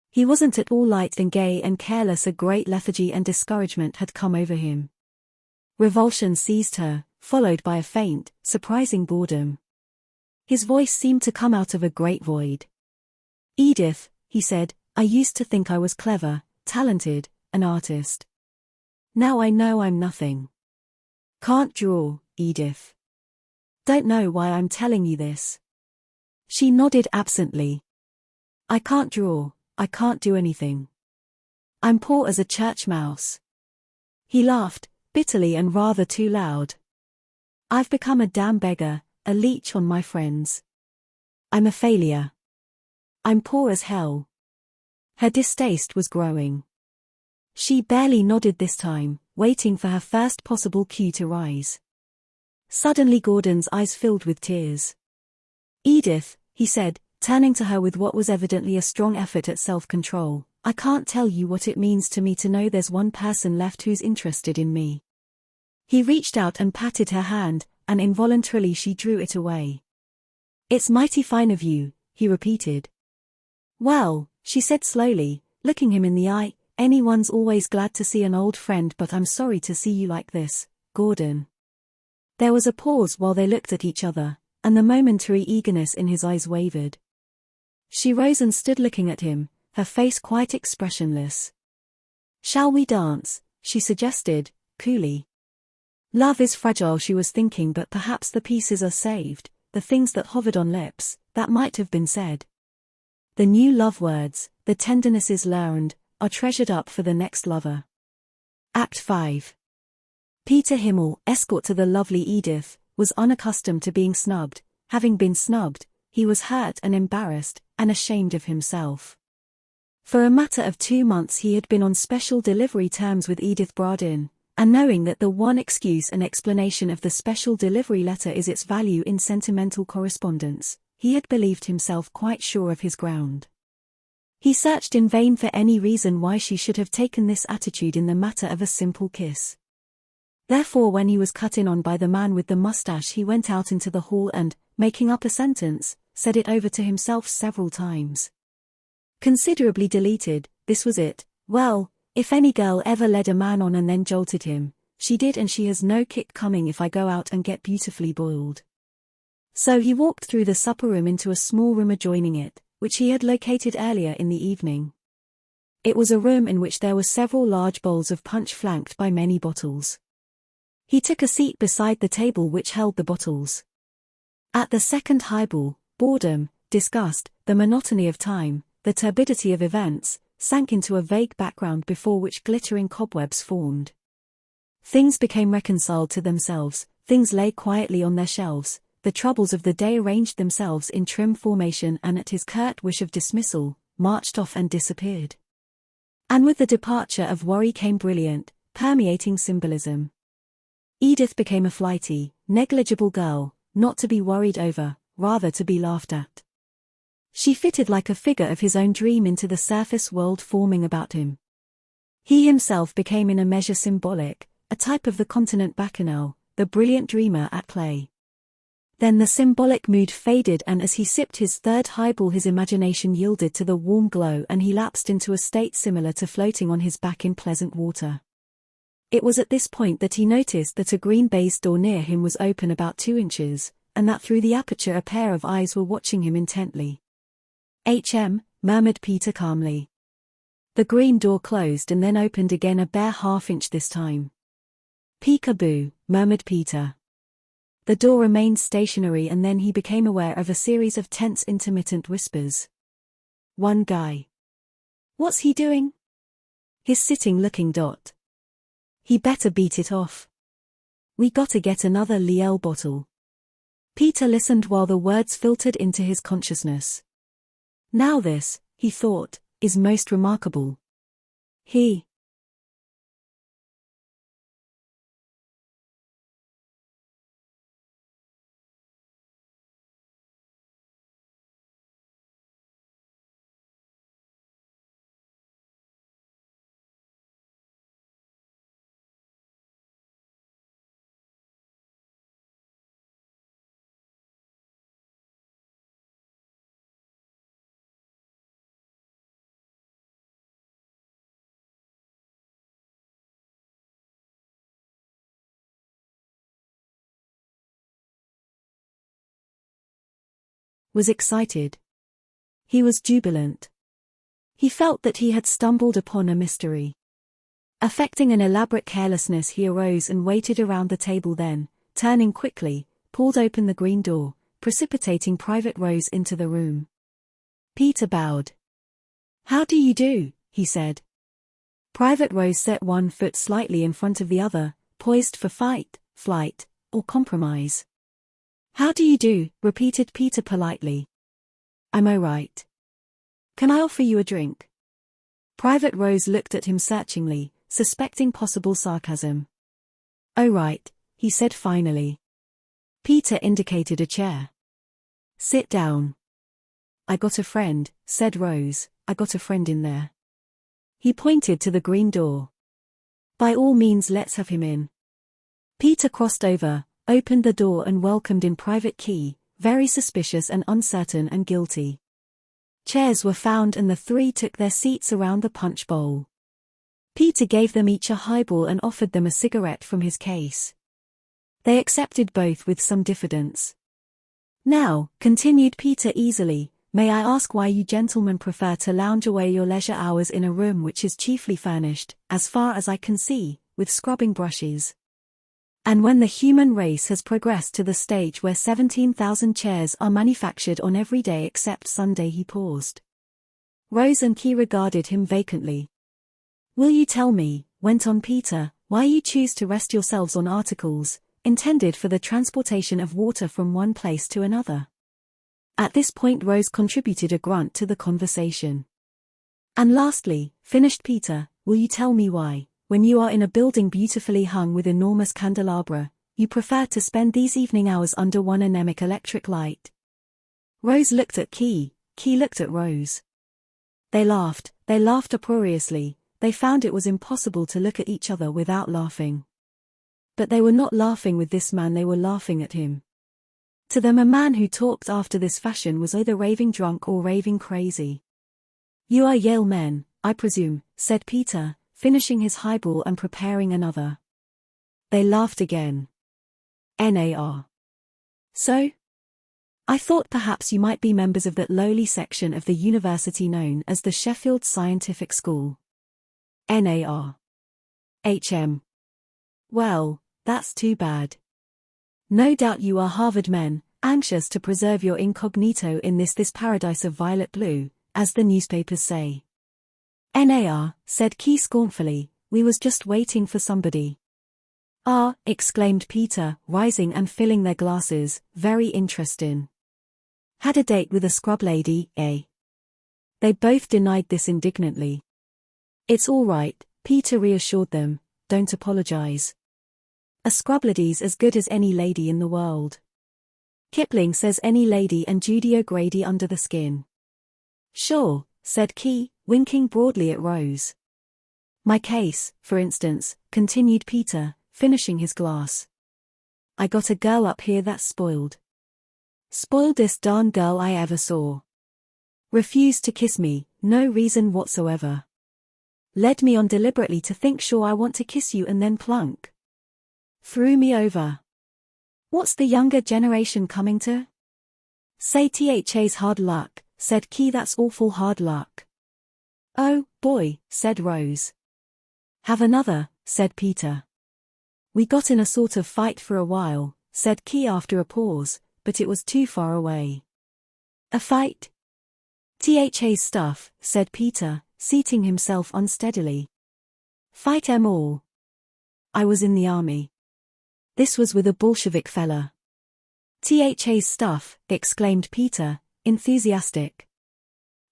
He wasn't at all light and gay and careless. A great lethargy and discouragement had come over him. Revulsion seized her, followed by a faint, surprising boredom. His voice seemed to come out of a great void. "Edith," he said, "I used to think I was clever, talented, an artist. Now I know I'm nothing. Can't draw, Edith. Don't know why I'm telling you this." She nodded absently. "I can't draw. I can't do anything. I'm poor as a church mouse." He laughed, bitterly and rather too loud. "I've become a damn beggar, a leech on my friends. I'm a failure. I'm poor as hell." Her distaste was growing. She barely nodded this time, waiting for her first possible cue to rise. Suddenly Gordon's eyes filled with tears. "Edith," he said, turning to her with what was evidently a strong effort at self-control, "I can't tell you what it means to me to know there's one person left who's interested in me." He reached out and patted her hand, and involuntarily she drew it away. "It's mighty fine of you," he repeated. "Well," she said slowly, looking him in the eye, Anyone's always glad to see an old friend, but I'm sorry to see you like this, Gordon. There was a pause while they looked at each other, and the momentary eagerness in his eyes wavered. She rose and stood looking at him, her face quite expressionless. "Shall we dance?" she suggested, coolly. Love is fragile, she was thinking, but perhaps the pieces are saved, the things that hovered on lips, that might have been said. The new love words, the tendernesses learned, are treasured up for the next lover. Act 5. Peter Himmel, escort to the lovely Edith, was unaccustomed to being snubbed. Having been snubbed, he was hurt and embarrassed, and ashamed of himself. For a matter of 2 months he had been on special delivery terms with Edith Bradin, and knowing that the one excuse and explanation of the special delivery letter is its value in sentimental correspondence, he had believed himself quite sure of his ground. He searched in vain for any reason why she should have taken this attitude in the matter of a simple kiss. Therefore, when he was cut in on by the man with the mustache, he went out into the hall and, making up a sentence, said it over to himself several times. Considerably deleted, this was it. Well, if any girl ever led a man on and then jolted him, she did, and she has no kick coming if I go out and get beautifully boiled. So he walked through the supper room into a small room adjoining it, which he had located earlier in the evening. It was a room in which there were several large bowls of punch flanked by many bottles. He took a seat beside the table which held the bottles. At the second highball, boredom, disgust, the monotony of time, the turbidity of events, sank into a vague background before which glittering cobwebs formed. Things became reconciled to themselves, things lay quietly on their shelves, the troubles of the day arranged themselves in trim formation and at his curt wish of dismissal, marched off and disappeared. And with the departure of worry came brilliant, permeating symbolism. Edith became a flighty, negligible girl, not to be worried over, rather to be laughed at. She fitted like a figure of his own dream into the surface world forming about him. He himself became in a measure symbolic, a type of the continent bacchanal, the brilliant dreamer at play. Then the symbolic mood faded, and as he sipped his third highball his imagination yielded to the warm glow and he lapsed into a state similar to floating on his back in pleasant water. It was at this point that he noticed that a green baize door near him was open about 2 inches, and that through the aperture a pair of eyes were watching him intently. Murmured Peter calmly. The green door closed and then opened again a bare half-inch this time. Peek-a-boo, murmured Peter. The door remained stationary and then he became aware of a series of tense intermittent whispers. One guy. What's he doing? He's sitting looking. He better beat it off. We gotta get another Liel bottle. Peter listened while the words filtered into his consciousness. Now this, he thought, is most remarkable. He was excited. He was jubilant. He felt that he had stumbled upon a mystery. Affecting an elaborate carelessness, he arose and waited around the table, then, turning quickly, pulled open the green door, precipitating Private Rose into the room. Peter bowed. How do you do, he said. Private Rose set one foot slightly in front of the other, poised for fight, flight, or compromise. How do you do, repeated Peter politely. I'm all right. Can I offer you a drink? Private Rose looked at him searchingly, suspecting possible sarcasm. Oh right, he said finally. Peter indicated a chair. Sit down. I got a friend, said Rose, I got a friend in there. He pointed to the green door. By all means, let's have him in. Peter crossed over, opened the door and welcomed in Private Key, very suspicious and uncertain and guilty. Chairs were found and the three took their seats around the punch bowl. Peter gave them each a highball and offered them a cigarette from his case. They accepted both with some diffidence. "Now," continued Peter easily, "may I ask why you gentlemen prefer to lounge away your leisure hours in a room which is chiefly furnished, as far as I can see, with scrubbing brushes? And when the human race has progressed to the stage where 17,000 chairs are manufactured on every day except Sunday." He paused. Rose and Key regarded him vacantly. "Will you tell me," went on Peter, "why you choose to rest yourselves on articles intended for the transportation of water from one place to another?" At this point Rose contributed a grunt to the conversation. "And lastly," finished Peter, "will you tell me why, when you are in a building beautifully hung with enormous candelabra, you prefer to spend these evening hours under one anemic electric light?" Rose looked at Key, Key looked at Rose. They laughed uproariously. They found it was impossible to look at each other without laughing. But they were not laughing with this man, they were laughing at him. To them a man who talked after this fashion was either raving drunk or raving crazy. "You are Yale men, I presume," said Peter, finishing his highball and preparing another. They laughed again. "NAR. So? I thought perhaps you might be members of that lowly section of the university known as the Sheffield Scientific School." "NAR. HM. Well, that's too bad. No doubt you are Harvard men, anxious to preserve your incognito in this paradise of violet blue, as the newspapers say." "NAR, said Key scornfully, "we was just waiting for somebody." "Ah," exclaimed Peter, rising and filling their glasses, "very interesting. Had a date with a scrub lady, eh?" They both denied this indignantly. "It's all right," Peter reassured them, "don't apologize. A scrub lady's as good as any lady in the world. Kipling says any lady and Judy O'Grady under the skin." "Sure," said Key, winking broadly at Rose. "My case, for instance," continued Peter, finishing his glass. "I got a girl up here that's spoiled. Spoiledest darn girl I ever saw. Refused to kiss me, no reason whatsoever. Led me on deliberately to think sure I want to kiss you and then plunk. Threw me over. What's the younger generation coming to? Say THA's hard luck," said Key. "That's awful hard luck." "Oh, boy," said Rose. "Have another," said Peter. "We got in a sort of fight for a while," said Key after a pause, "but it was too far away." "A fight?" "THA's stuff," said Peter, seating himself unsteadily. "Fight 'em all. I was in the army. This was with a Bolshevik fella." "THA's stuff," exclaimed Peter, enthusiastic.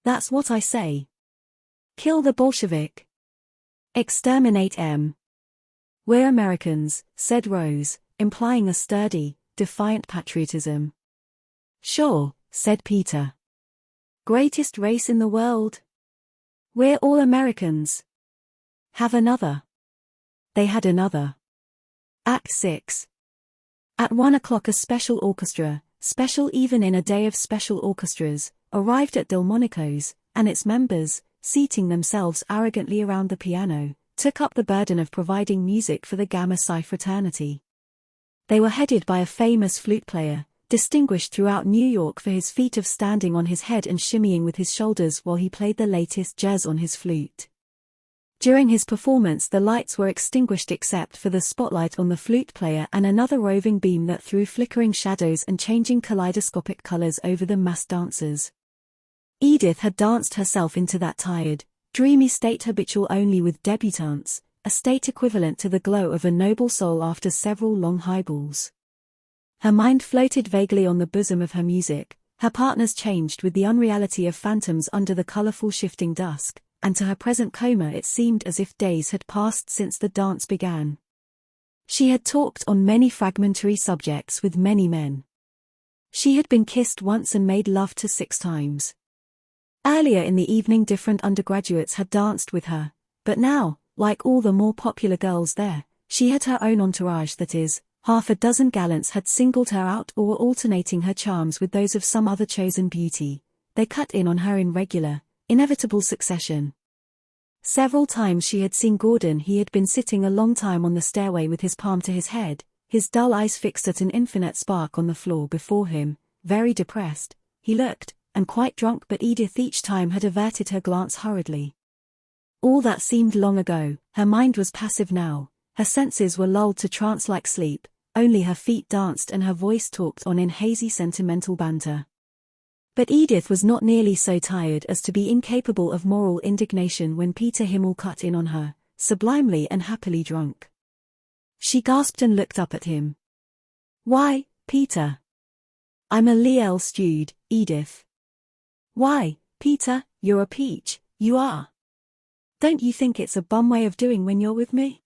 "That's what I say. Kill the Bolshevik. Exterminate 'em. We're Americans," said Rose, implying a sturdy, defiant patriotism. "Sure," said Peter. "Greatest race in the world. We're all Americans. Have another." They had another. Act 6. At 1 o'clock a special orchestra, special even in a day of special orchestras, arrived at Delmonico's, and its members, seating themselves arrogantly around the piano, took up the burden of providing music for the Gamma Psi fraternity. They were headed by a famous flute player, distinguished throughout New York for his feat of standing on his head and shimmying with his shoulders while he played the latest jazz on his flute. During his performance the lights were extinguished except for the spotlight on the flute player and another roving beam that threw flickering shadows and changing kaleidoscopic colors over the massed dancers. Edith had danced herself into that tired, dreamy state habitual only with debutantes, a state equivalent to the glow of a noble soul after several long highballs. Her mind floated vaguely on the bosom of her music, her partners changed with the unreality of phantoms under the colorful shifting dusk, and to her present coma it seemed as if days had passed since the dance began. She had talked on many fragmentary subjects with many men. She had been kissed once and made love to 6 times. Earlier in the evening different undergraduates had danced with her, but now, like all the more popular girls there, she had her own entourage, that is, half a dozen gallants had singled her out or were alternating her charms with those of some other chosen beauty. They cut in on her in regular, inevitable succession. Several times she had seen Gordon. He had been sitting a long time on the stairway with his palm to his head, his dull eyes fixed at an infinite spark on the floor before him, very depressed, he looked, and quite drunk, but Edith each time had averted her glance hurriedly. All that seemed long ago. Her mind was passive now, her senses were lulled to trance-like sleep, only her feet danced and her voice talked on in hazy sentimental banter. But Edith was not nearly so tired as to be incapable of moral indignation when Peter Himmel cut in on her, sublimely and happily drunk. She gasped and looked up at him. "Why, Peter? I'm a Liel stewed, Edith." "Why, Peter, you're a peach, you are. Don't you think it's a bum way of doing when you're with me?"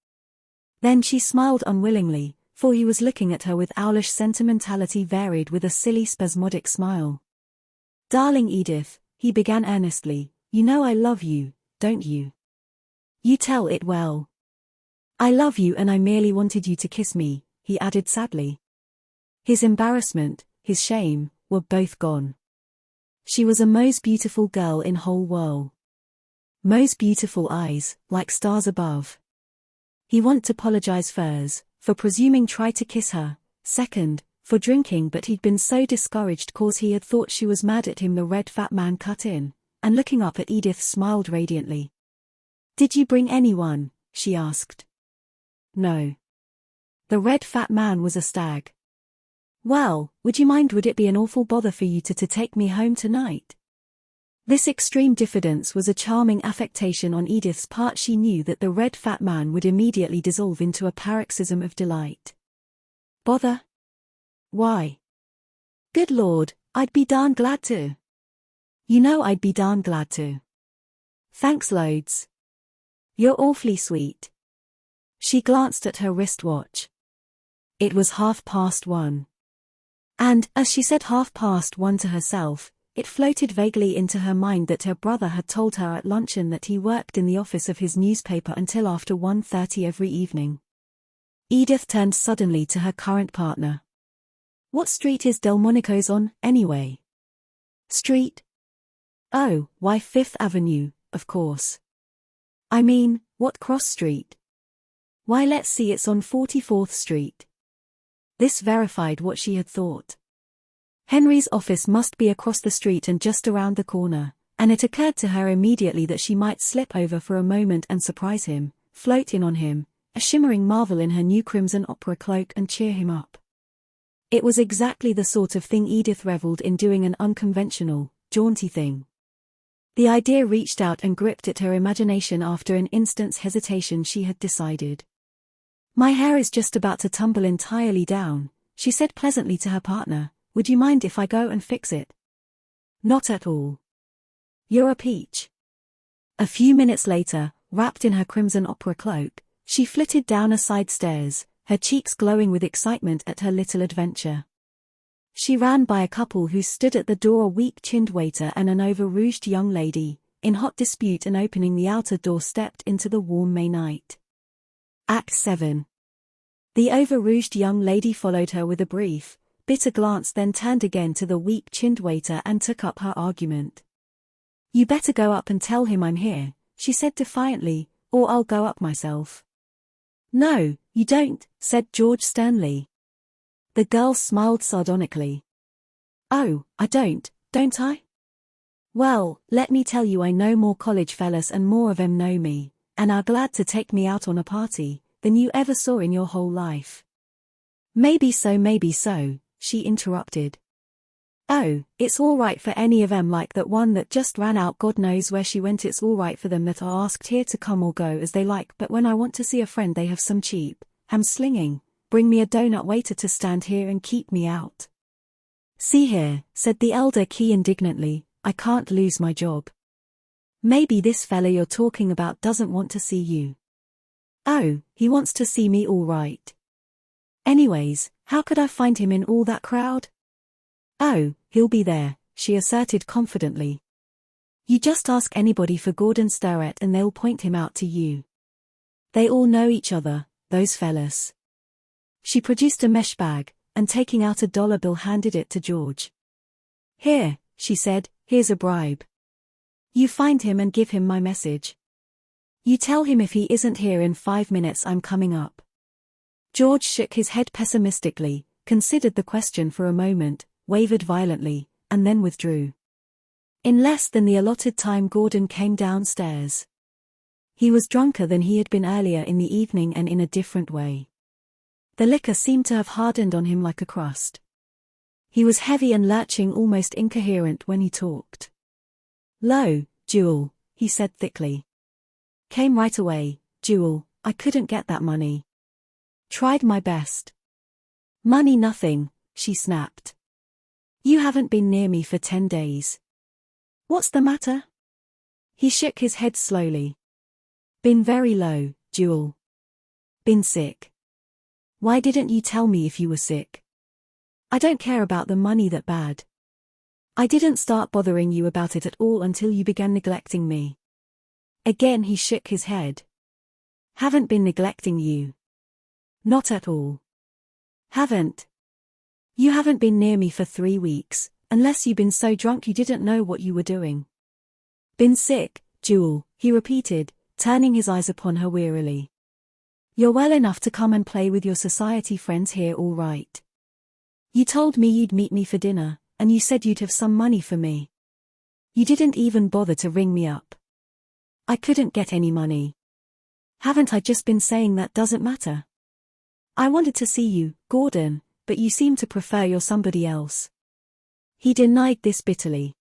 Then she smiled unwillingly, for he was looking at her with owlish sentimentality varied with a silly spasmodic smile. "Darling Edith," he began earnestly, "you know I love you, don't you? You tell it well." "I love you and I merely wanted you to kiss me," he added sadly. His embarrassment, his shame, were both gone. She was a most beautiful girl in whole world. Most beautiful eyes, like stars above. He want to apologize first, for presuming try to kiss her, second, for drinking, but he'd been so discouraged cause he had thought she was mad at him. The red fat man cut in, and looking up at Edith smiled radiantly. "Did you bring anyone?" she asked. "No." The red fat man was a stag. "Well, would you mind? Would it be an awful bother for you to take me home tonight?" This extreme diffidence was a charming affectation on Edith's part. She knew that the red fat man would immediately dissolve into a paroxysm of delight. "Bother? Why? Good Lord, I'd be darn glad to. You know I'd be darn glad to. Thanks loads. You're awfully sweet." She glanced at her wristwatch. It was 1:30. And, as she said 1:30 to herself, it floated vaguely into her mind that her brother had told her at luncheon that he worked in the office of his newspaper until after 1:30 every evening. Edith turned suddenly to her current partner. "What street is Delmonico's on, anyway?" "Street? Oh, why 5th Avenue, of course. I mean, what cross street?" "Why, let's see, it's on 44th Street. This verified what she had thought. Henry's office must be across the street and just around the corner, and it occurred to her immediately that she might slip over for a moment and surprise him, float in on him, a shimmering marvel in her new crimson opera cloak, and cheer him up. It was exactly the sort of thing Edith reveled in, doing, an unconventional, jaunty thing. The idea reached out and gripped at her imagination. After an instant's hesitation she had decided. "My hair is just about to tumble entirely down," she said pleasantly to her partner. "Would you mind if I go and fix it?" "Not at all. You're a peach." A few minutes later, wrapped in her crimson opera cloak, she flitted down a side stairs, her cheeks glowing with excitement at her little adventure. She ran by a couple who stood at the door, a weak-chinned waiter and an over-rouged young lady, in hot dispute, and opening the outer door stepped into the warm May night. Act 7. The over-rouged young lady followed her with a brief, bitter glance, then turned again to the weak-chinned waiter and took up her argument. "You better go up and tell him I'm here," she said defiantly, "or I'll go up myself." "No, you don't," said George sternly. The girl smiled sardonically. "Oh, I don't I? Well, let me tell you, I know more college fellas and more of 'em know me, and are glad to take me out on a party, than you ever saw in your whole life." Maybe so, she interrupted. "Oh, it's all right for any of 'em, like that one that just ran out, God knows where she went. It's all right for them that are asked here to come or go as they like, but when I want to see a friend they have some cheap, ham-slinging, bring me a donut waiter to stand here and keep me out." "See here," said the elder Key indignantly, "I can't lose my job. Maybe this fella you're talking about doesn't want to see you." "Oh, he wants to see me all right. Anyways, how could I find him in all that crowd?" "Oh, he'll be there," she asserted confidently. "You just ask anybody for Gordon Starrett and they'll point him out to you. They all know each other, those fellas." She produced a mesh bag, and taking out a dollar bill handed it to George. "Here," she said, "here's a bribe. You find him and give him my message." You tell him if he isn't here in 5 minutes I'm coming up. George shook his head pessimistically, considered the question for a moment, wavered violently, and then withdrew. In less than the allotted time Gordon came downstairs. He was drunker than he had been earlier in the evening and in a different way. The liquor seemed to have hardened on him like a crust. He was heavy and lurching, almost incoherent when he talked. "Lo, Jewel," he said thickly. "Came right away, Jewel, I couldn't get that money. Tried my best." "Money nothing," she snapped. "You haven't been near me for 10 days. What's the matter?" He shook his head slowly. "Been very low, Jewel. Been sick. Why didn't you tell me if you were sick? I don't care about the money that bad. I didn't start bothering you about it at all until you began neglecting me." Again he shook his head. "Haven't been neglecting you. Not at all. Haven't. You haven't been near me for 3 weeks, unless you've been so drunk you didn't know what you were doing." "Been sick, Jewel," he repeated, turning his eyes upon her wearily. "You're well enough to come and play with your society friends here, all right. You told me you'd meet me for dinner, and you said you'd have some money for me. You didn't even bother to ring me up. I couldn't get any money. Haven't I just been saying that doesn't matter? I wanted to see you, Gordon, but you seem to prefer you're somebody else." He denied this bitterly.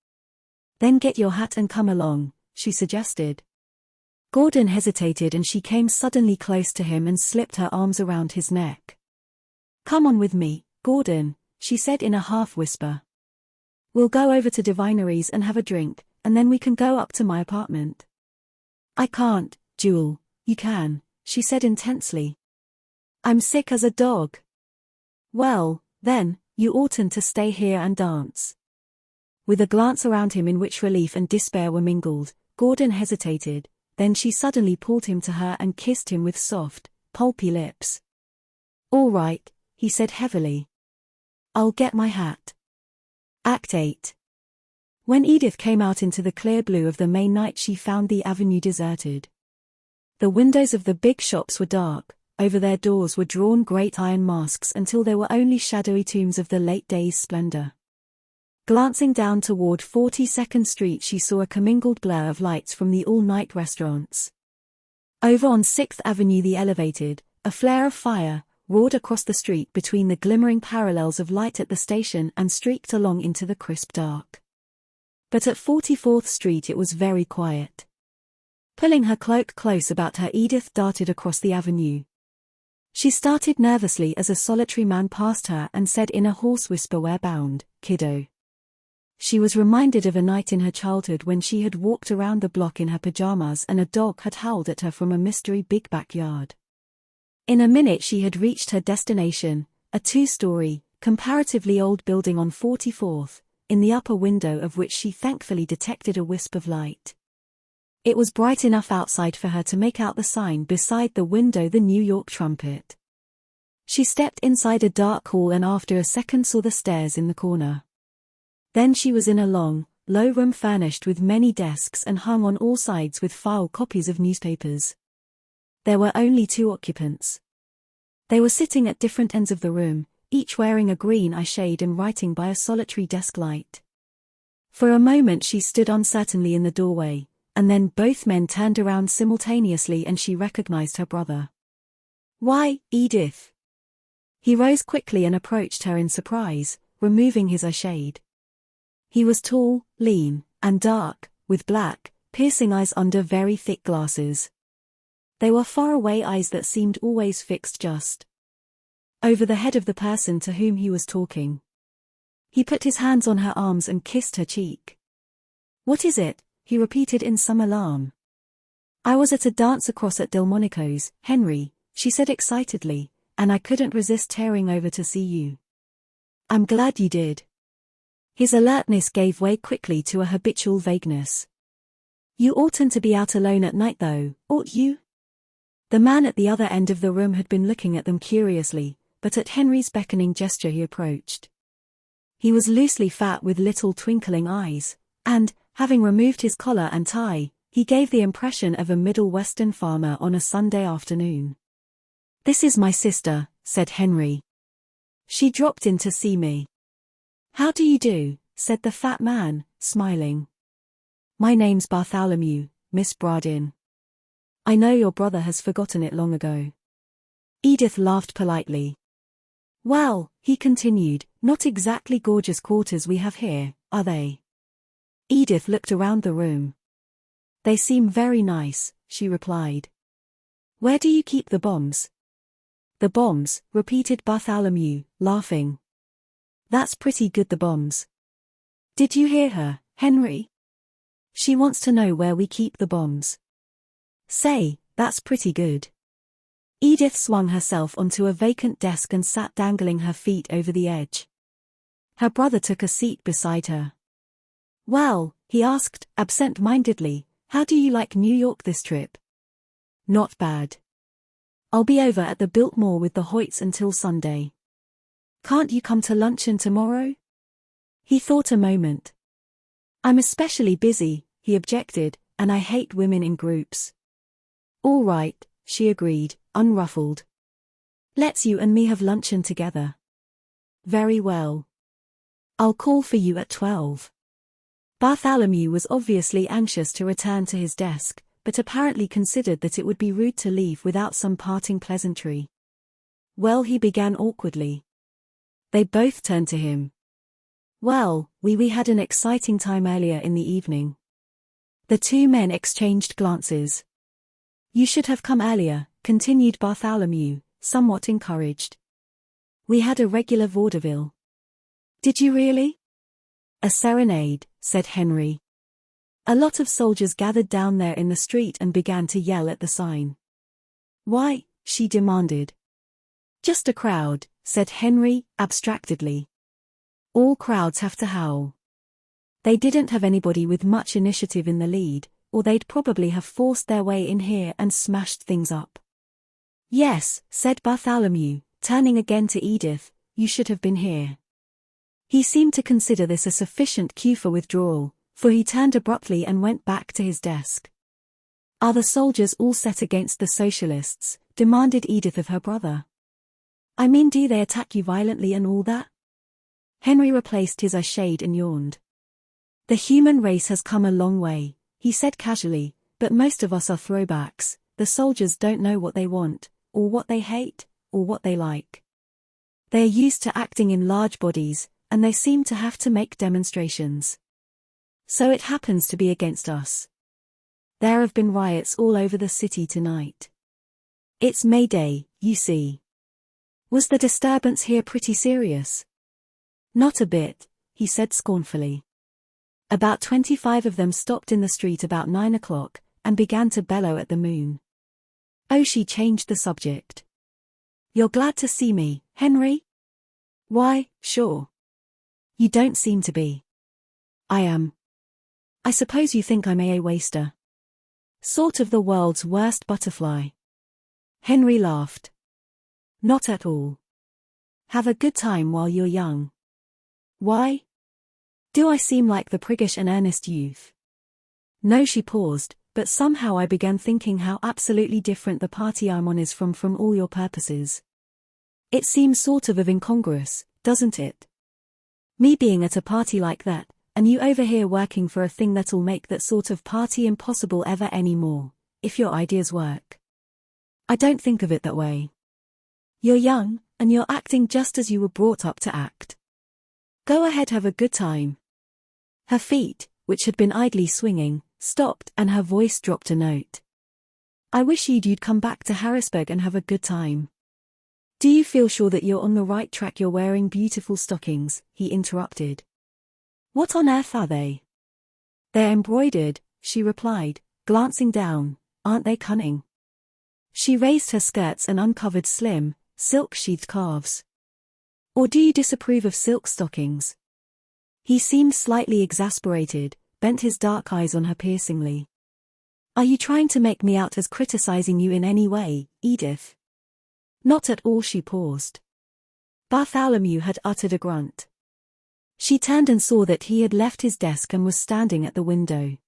"Then get your hat and come along," she suggested. Gordon hesitated and she came suddenly close to him and slipped her arms around his neck. "Come on with me, Gordon," she said in a half-whisper. "We'll go over to Divineries and have a drink, and then we can go up to my apartment." "I can't, Jewel, you can," she said intensely. "I'm sick as a dog." "Well, then, you oughtn't to stay here and dance." With a glance around him in which relief and despair were mingled, Gordon hesitated, then she suddenly pulled him to her and kissed him with soft, pulpy lips. "All right," he said heavily. "I'll get my hat." Act 8. When Edith came out into the clear blue of the May night she found the avenue deserted. The windows of the big shops were dark, over their doors were drawn great iron masks until there were only shadowy tombs of the late day's splendor. Glancing down toward 42nd Street she saw a commingled blur of lights from the all-night restaurants. Over on 6th Avenue the elevated, a flare of fire, roared across the street between the glimmering parallels of light at the station and streaked along into the crisp dark. But at 44th Street it was very quiet. Pulling her cloak close about her, Edith darted across the avenue. She started nervously as a solitary man passed her and said in a hoarse whisper, "Where bound, kiddo?" She was reminded of a night in her childhood when she had walked around the block in her pajamas and a dog had howled at her from a mystery big backyard. In a minute she had reached her destination, a 2-story, comparatively old building on 44th, in the upper window of which she thankfully detected a wisp of light. It was bright enough outside for her to make out the sign beside the window, the New York Trumpet. She stepped inside a dark hall and after a second saw the stairs in the corner. Then she was in a long, low room furnished with many desks and hung on all sides with file copies of newspapers. There were only 2 occupants. They were sitting at different ends of the room, each wearing a green eye shade and writing by a solitary desk light. For a moment she stood uncertainly in the doorway, and then both men turned around simultaneously and she recognized her brother. "Why, Edith!" He rose quickly and approached her in surprise, removing his eye shade. He was tall, lean, and dark, with black, piercing eyes under very thick glasses. They were faraway eyes that seemed always fixed just over the head of the person to whom he was talking. He put his hands on her arms and kissed her cheek. "What is it?" he repeated in some alarm. "I was at a dance across at Delmonico's, Henry," she said excitedly, "and I couldn't resist tearing over to see you." "I'm glad you did." His alertness gave way quickly to a habitual vagueness. "You oughtn't to be out alone at night though, ought you?" The man at the other end of the room had been looking at them curiously, but at Henry's beckoning gesture he approached. He was loosely fat with little twinkling eyes, and, having removed his collar and tie, He gave the impression of a Middle Western farmer on a Sunday afternoon. "This is my sister," said Henry. "She dropped in to see me." "How do you do?" said the fat man, smiling. "My name's Bartholomew, Miss Bradin. I know your brother has forgotten it long ago." Edith laughed politely. "Well," he continued, "not exactly gorgeous quarters we have here, are they?" Edith looked around the room. "They seem very nice," she replied. "Where do you keep the bombs?" "The bombs," repeated Bartholomew, laughing. "That's pretty good, the bombs. Did you hear her, Henry? She wants to know where we keep the bombs. Say, that's pretty good." Edith swung herself onto a vacant desk and sat dangling her feet over the edge. Her brother took a seat beside her. "Well," he asked, absent-mindedly, "how do you like New York this trip?" "Not bad. I'll be over at the Biltmore with the Hoyts until Sunday. Can't you come to luncheon tomorrow?" He thought a moment. "I'm especially busy," he objected, "and I hate women in groups." "All right," she agreed, unruffled. "Let's you and me have luncheon together." "Very well. I'll call for you at 12. Bartholomew was obviously anxious to return to his desk, but apparently considered that it would be rude to leave without some parting pleasantry. "Well," he began awkwardly. They both turned to him. "Well, we had an exciting time earlier in the evening." The two men exchanged glances. "You should have come earlier," continued Bartholomew, somewhat encouraged. "We had a regular vaudeville." "Did you really?" "A serenade," said Henry. "A lot of soldiers gathered down there in the street and began to yell at the sign." "Why?" she demanded. "Just a crowd," said Henry, abstractedly. "All crowds have to howl. They didn't have anybody with much initiative in the lead, or they'd probably have forced their way in here and smashed things up." "Yes," said Bartholomew, turning again to Edith, "you should have been here." He seemed to consider this a sufficient cue for withdrawal, for he turned abruptly and went back to his desk. "Are the soldiers all set against the socialists?" demanded Edith of her brother. "I mean, do they attack you violently and all that?" Henry replaced his shade and yawned. "The human race has come a long way," he said casually, "but most of us are throwbacks. The soldiers don't know what they want, or what they hate, or what they like. They are used to acting in large bodies, and they seem to have to make demonstrations. So it happens to be against us. There have been riots all over the city tonight. It's May Day, you see." "Was the disturbance here pretty serious?" "Not a bit," he said scornfully. "About 25 of them stopped in the street about 9 o'clock, and began to bellow at the moon." Oh, she changed the subject. "You're glad to see me, Henry?" "Why, sure. You don't seem to be." "I am. I suppose you think I'm a waster. Sort of the world's worst butterfly." Henry laughed. "Not at all. Have a good time while you're young." "Why? Do I seem like the priggish and earnest youth?" "No," she paused, "but somehow I began thinking how absolutely different the party I'm on is from all your purposes. It seems sort of incongruous, doesn't it? Me being at a party like that, and you over here working for a thing that'll make that sort of party impossible ever anymore, if your ideas work." "I don't think of it that way. You're young, and you're acting just as you were brought up to act. Go ahead, have a good time." Her feet, which had been idly swinging, stopped and her voice dropped a note. "I wish you'd come back to Harrisburg and have a good time." "Do you feel sure that you're on the right track? You're wearing beautiful stockings," he interrupted. "What on earth are they?" "They're embroidered," she replied, glancing down. "Aren't they cunning?" She raised her skirts and uncovered slim, silk-sheathed calves. "Or do you disapprove of silk stockings?" He seemed slightly exasperated, bent his dark eyes on her piercingly. "Are you trying to make me out as criticizing you in any way, Edith?" "Not at all." She paused. Bartholomew had uttered a grunt. She turned and saw that he had left his desk and was standing at the window.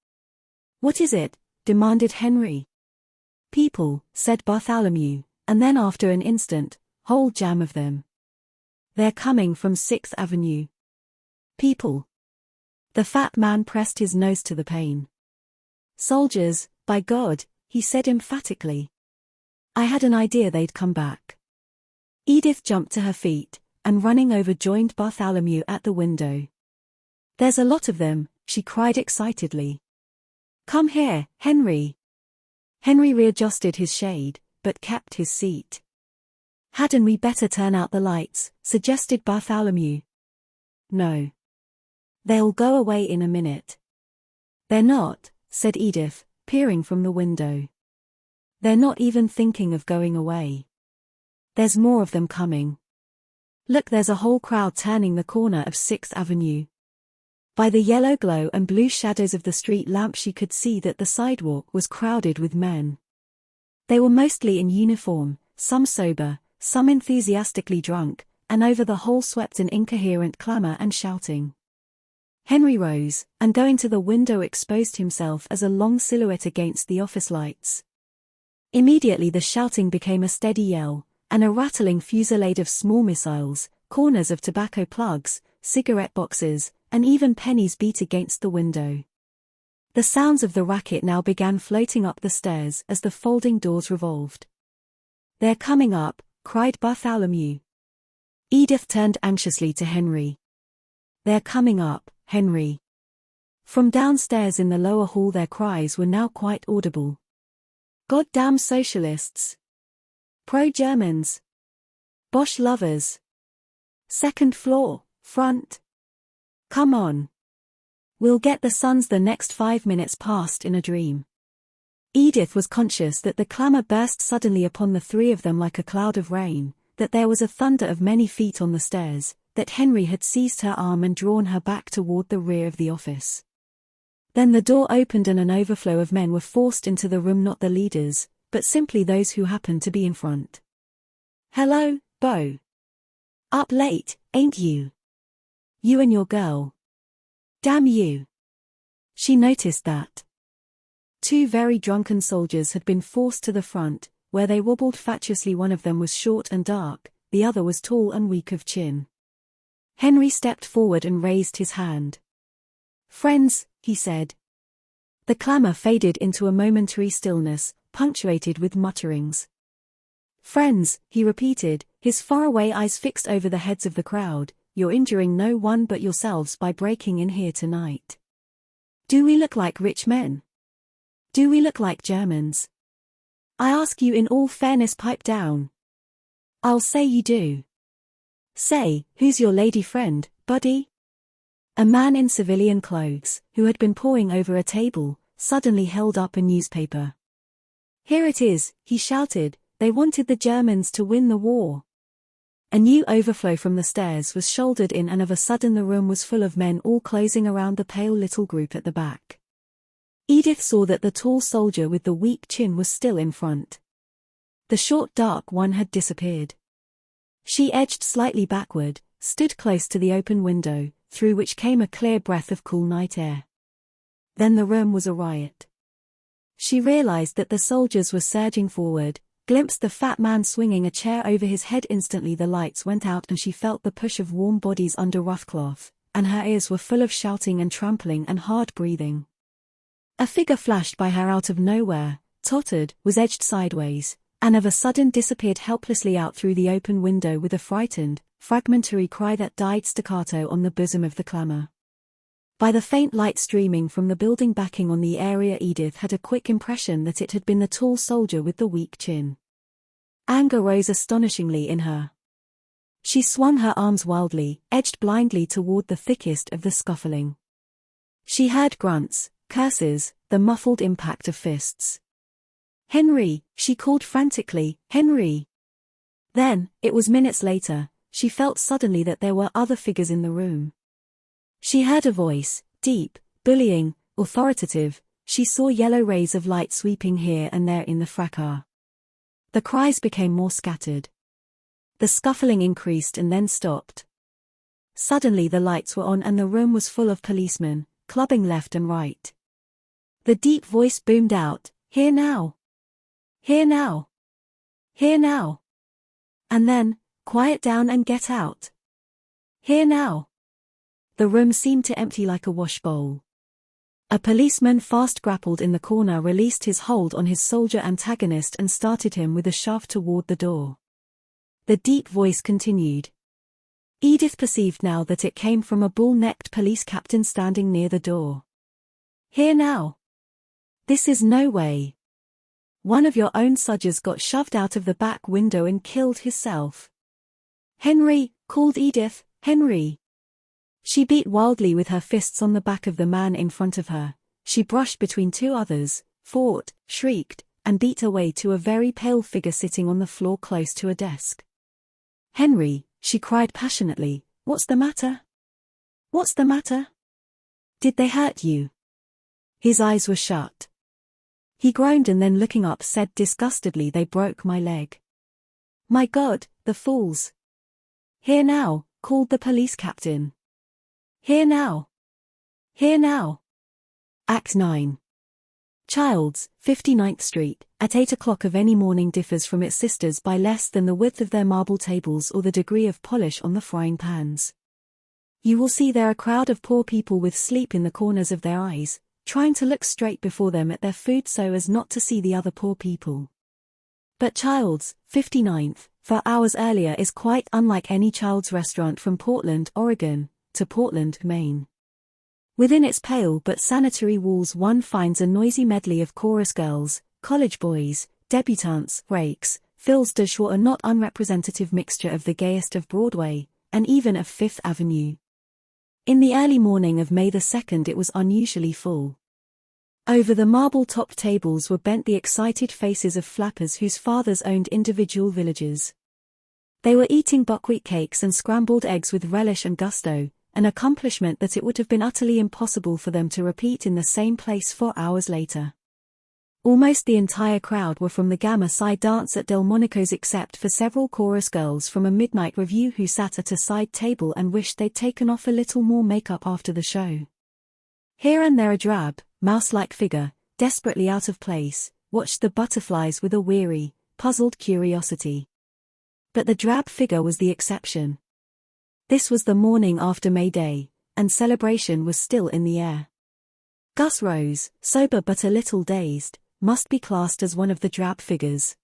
"What is it?" demanded Henry. People, said Bartholomew, and then after an instant, whole jam of them. They're coming from 6th Avenue. People. The fat man pressed his nose to the pane. Soldiers, by God, he said emphatically. I had an idea they'd come back. Edith jumped to her feet, and running over joined Bartholomew at the window. There's a lot of them, she cried excitedly. Come here, Henry. Henry readjusted his shade, but kept his seat. Hadn't we better turn out the lights, suggested Bartholomew. No. They'll go away in a minute. They're not, said Edith, peering from the window. They're not even thinking of going away. There's more of them coming. Look, there's a whole crowd turning the corner of 6th Avenue. By the yellow glow and blue shadows of the street lamp she could see that the sidewalk was crowded with men. They were mostly in uniform, some sober, some enthusiastically drunk, and over the whole swept an incoherent clamor and shouting. Henry rose, and going to the window exposed himself as a long silhouette against the office lights. Immediately the shouting became a steady yell, and a rattling fusillade of small missiles, corners of tobacco plugs, cigarette boxes, and even pennies beat against the window. The sounds of the racket now began floating up the stairs as the folding doors revolved. They're coming up, cried Bartholomew. Edith turned anxiously to Henry. They're coming up, Henry. From downstairs in the lower hall their cries were now quite audible. Goddamn socialists. Pro-Germans. Bosch lovers. Second floor, front. Come on. We'll get the Suns. The next 5 minutes passed in a dream. Edith was conscious that the clamor burst suddenly upon the three of them like a cloud of rain, that there was a thunder of many feet on the stairs, that Henry had seized her arm and drawn her back toward the rear of the office. Then the door opened and an overflow of men were forced into the room, not the leaders, but simply those who happened to be in front. Hello, Beau. Up late, ain't you? You and your girl. Damn you. She noticed that 2 very drunken soldiers had been forced to the front, where they wobbled fatuously. One of them was short and dark, the other was tall and weak of chin. Henry stepped forward and raised his hand. Friends, he said. The clamor faded into a momentary stillness, punctuated with mutterings. Friends, he repeated, his faraway eyes fixed over the heads of the crowd, you're injuring no one but yourselves by breaking in here tonight. Do we look like rich men? Do we look like Germans? I ask you in all fairness, pipe down. I'll say you do. Say, who's your lady friend, buddy? A man in civilian clothes, who had been poring over a table, suddenly held up a newspaper. Here it is, he shouted, they wanted the Germans to win the war. A new overflow from the stairs was shouldered in, and of a sudden the room was full of men, all closing around the pale little group at the back. Edith saw that the tall soldier with the weak chin was still in front. The short dark one had disappeared. She edged slightly backward, stood close to the open window, through which came a clear breath of cool night air. Then the room was a riot. She realized that the soldiers were surging forward, glimpsed the fat man swinging a chair over his head. Instantly the lights went out and she felt the push of warm bodies under rough cloth, and her ears were full of shouting and trampling and hard breathing. A figure flashed by her out of nowhere, tottered, was edged sideways, and of a sudden disappeared helplessly out through the open window with a frightened, fragmentary cry that died staccato on the bosom of the clamor. By the faint light streaming from the building backing on the area, Edith had a quick impression that it had been the tall soldier with the weak chin. Anger rose astonishingly in her. She swung her arms wildly, edged blindly toward the thickest of the scuffling. She heard grunts, curses, the muffled impact of fists. Henry, she called frantically, Henry. Then, it was minutes later, she felt suddenly that there were other figures in the room. She heard a voice, deep, bullying, authoritative. She saw yellow rays of light sweeping here and there in the fracas. The cries became more scattered. The scuffling increased and then stopped. Suddenly the lights were on and the room was full of policemen, clubbing left and right. The deep voice boomed out, "Here now! Here now! Here now!" And then, "Quiet down and get out! Here now!" The room seemed to empty like a wash bowl. A policeman fast grappled in the corner released his hold on his soldier antagonist and started him with a shove toward the door. The deep voice continued. Edith perceived now that it came from a bull-necked police captain standing near the door. "Here now! This is no way. One of your own soldiers got shoved out of the back window and killed himself." "Henry," called Edith, "Henry." She beat wildly with her fists on the back of the man in front of her. She brushed between two others, fought, shrieked, and beat her way to a very pale figure sitting on the floor close to a desk. "Henry," she cried passionately, "what's the matter? What's the matter? Did they hurt you?" His eyes were shut. He groaned and then looking up said disgustedly, "They broke my leg." "My God, the fools!" "Here now," called the police captain. "Here now! Here now!" Act 9. Childs, 59th Street, at 8 o'clock of any morning differs from its sisters by less than the width of their marble tables or the degree of polish on the frying pans. You will see there a crowd of poor people with sleep in the corners of their eyes, trying to look straight before them at their food so as not to see the other poor people. But Childs, 59th, for hours earlier is quite unlike any Childs restaurant from Portland, Oregon, to Portland, Maine. Within its pale but sanitary walls one finds a noisy medley of chorus girls, college boys, debutantes, rakes, filles de joie, a not unrepresentative mixture of the gayest of Broadway, and even of Fifth Avenue. In the early morning of May the 2nd it was unusually full. Over the marble-topped tables were bent the excited faces of flappers whose fathers owned individual villages. They were eating buckwheat cakes and scrambled eggs with relish and gusto, an accomplishment that it would have been utterly impossible for them to repeat in the same place 4 hours later. Almost the entire crowd were from the Gamma Psi dance at Delmonico's except for several chorus girls from a midnight revue who sat at a side table and wished they'd taken off a little more makeup after the show. Here and there a drab, mouse-like figure, desperately out of place, watched the butterflies with a weary, puzzled curiosity. But the drab figure was the exception. This was the morning after May Day, and celebration was still in the air. Gus Rose, sober but a little dazed, must be classed as one of the drab figures.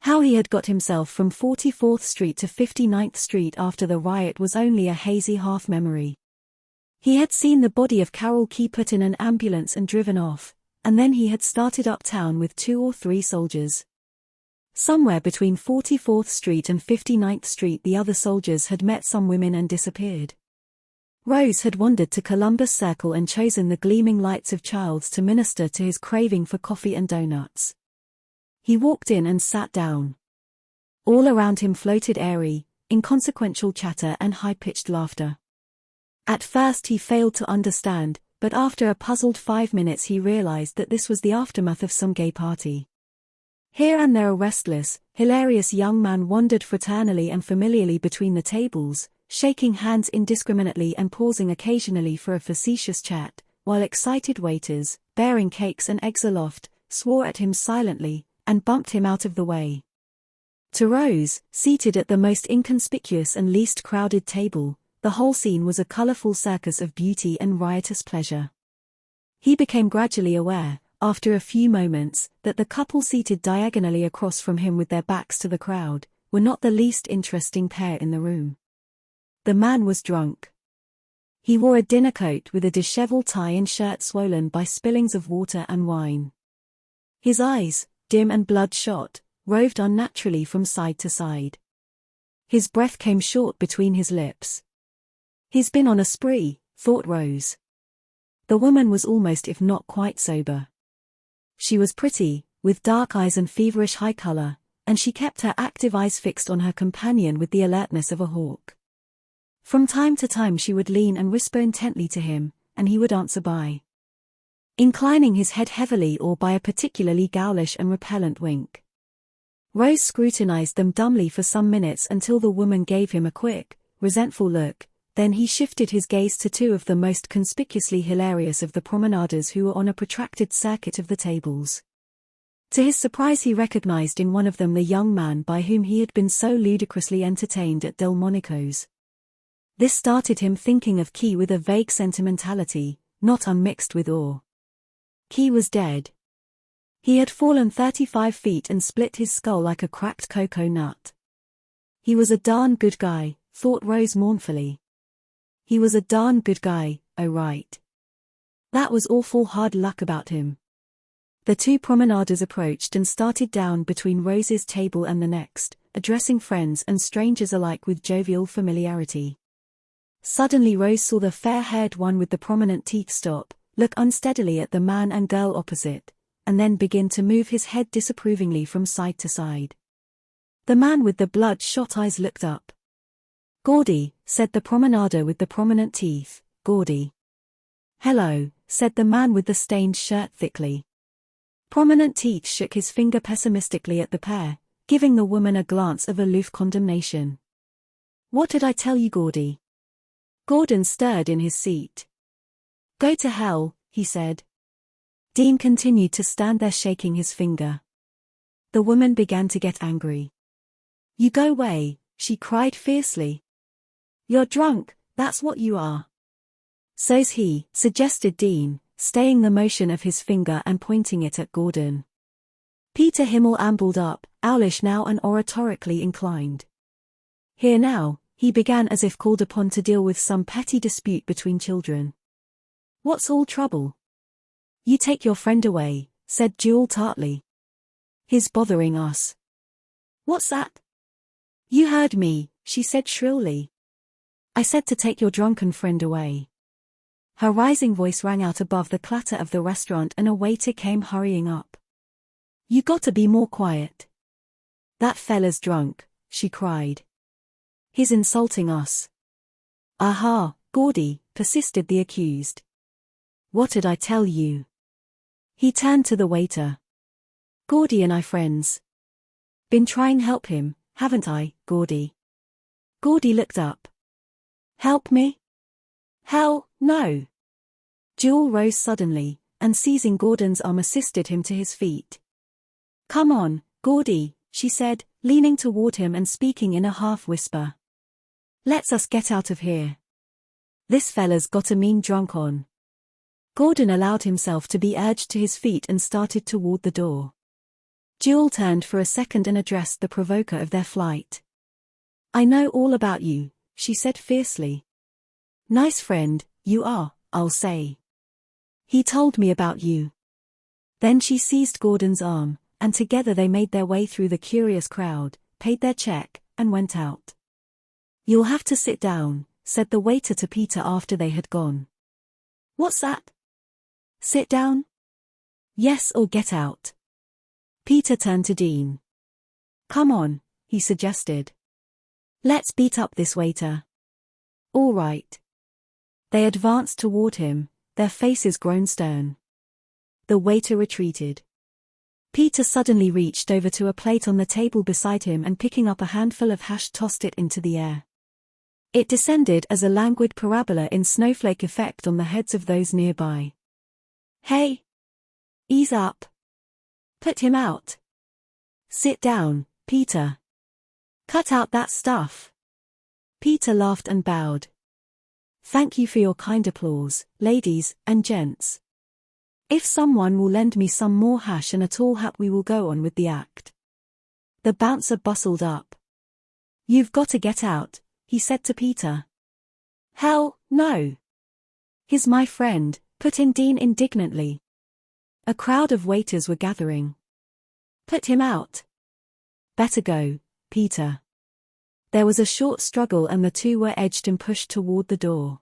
How he had got himself from 44th Street to 59th Street after the riot was only a hazy half-memory. He had seen the body of Carol Key put in an ambulance and driven off, and then he had started uptown with 2 or 3 soldiers. Somewhere between 44th Street and 59th Street the other soldiers had met some women and disappeared. Rose had wandered to Columbus Circle and chosen the gleaming lights of Childs to minister to his craving for coffee and donuts. He walked in and sat down. All around him floated airy, inconsequential chatter and high-pitched laughter. At first he failed to understand, but after a puzzled 5 minutes he realized that this was the aftermath of some gay party. Here and there a restless, hilarious young man wandered fraternally and familiarly between the tables, shaking hands indiscriminately and pausing occasionally for a facetious chat, while excited waiters, bearing cakes and eggs aloft, swore at him silently, and bumped him out of the way. To Rose, seated at the most inconspicuous and least crowded table, the whole scene was a colorful circus of beauty and riotous pleasure. He became gradually aware, after a few moments, that the couple seated diagonally across from him with their backs to the crowd, were not the least interesting pair in the room. The man was drunk. He wore a dinner coat with a disheveled tie and shirt swollen by spillings of water and wine. His eyes, dim and bloodshot, roved unnaturally from side to side. His breath came short between his lips. He's been on a spree, thought Rose. The woman was almost if not quite sober. She was pretty, with dark eyes and feverish high color, and she kept her active eyes fixed on her companion with the alertness of a hawk. From time to time she would lean and whisper intently to him, and he would answer by inclining his head heavily or by a particularly ghoulish and repellent wink. Rose scrutinized them dumbly for some minutes until the woman gave him a quick, resentful look, Then he shifted his gaze to two of the most conspicuously hilarious of the promenaders who were on a protracted circuit of the tables. To his surprise he recognized in one of them the young man by whom he had been so ludicrously entertained at Delmonico's. This started him thinking of Key with a vague sentimentality, not unmixed with awe. Key was dead. He had fallen 35 feet and split his skull like a cracked cocoa nut. He was a darn good guy, thought Rose mournfully. He was a darn good guy, oh right. That was awful hard luck about him. The two promenaders approached and started down between Rose's table and the next, addressing friends and strangers alike with jovial familiarity. Suddenly Rose saw the fair-haired one with the prominent teeth stop, look unsteadily at the man and girl opposite, and then begin to move his head disapprovingly from side to side. The man with the bloodshot eyes looked up. "Gordy," said the promenader with the prominent teeth, "Gordy." "Hello," said the man with the stained shirt thickly. Prominent teeth shook his finger pessimistically at the pair, giving the woman a glance of aloof condemnation. "What did I tell you, Gordy?" Gordon stirred in his seat. "Go to hell," he said. Dean continued to stand there shaking his finger. The woman began to get angry. "You go away," she cried fiercely. "You're drunk, that's what you are." "So's he," suggested Dean, staying the motion of his finger and pointing it at Gordon. Peter Himmel ambled up, owlish now and oratorically inclined. "Here now," he began as if called upon to deal with some petty dispute between children. "What's all trouble?" "You take your friend away," said Jewel tartly. "He's bothering us." "What's that?" "You heard me," she said shrilly. "I said to take your drunken friend away." Her rising voice rang out above the clatter of the restaurant and a waiter came hurrying up. "You gotta be more quiet." "That fella's drunk," she cried. "He's insulting us." "Aha, Gordy," persisted the accused. "What did I tell you?" He turned to the waiter. "Gordy and I friends. Been trying help him, haven't I, Gordy?" Gordy looked up. "Help me?" "Hell, no." Jewel rose suddenly, and seizing Gordon's arm assisted him to his feet. "Come on, Gordy," she said, leaning toward him and speaking in a half-whisper. "Let's us get out of here. This fella's got a mean drunk on." Gordon allowed himself to be urged to his feet and started toward the door. Jewel turned for a second and addressed the provoker of their flight. "I know all about you," she said fiercely. "Nice friend, you are, I'll say. He told me about you." Then she seized Gordon's arm, and together they made their way through the curious crowd, paid their check, and went out. "You'll have to sit down," said the waiter to Peter after they had gone. "What's that?" "Sit down?" "Yes, or get out." Peter turned to Dean. "Come on," he suggested. "Let's beat up this waiter." "All right." They advanced toward him, their faces grown stern. The waiter retreated. Peter suddenly reached over to a plate on the table beside him and picking up a handful of hash tossed it into the air. It descended as a languid parabola in snowflake effect on the heads of those nearby. "Hey! Ease up! Put him out! Sit down, Peter! Cut out that stuff!" Peter laughed and bowed. "Thank you for your kind applause, ladies and gents. If someone will lend me some more hash and a tall hat we will go on with the act." The bouncer bustled up. "You've got to get out," he said to Peter. "Hell, no. He's my friend," put in Dean indignantly. A crowd of waiters were gathering. "Put him out." "Better go, Peter." There was a short struggle and the two were edged and pushed toward the door.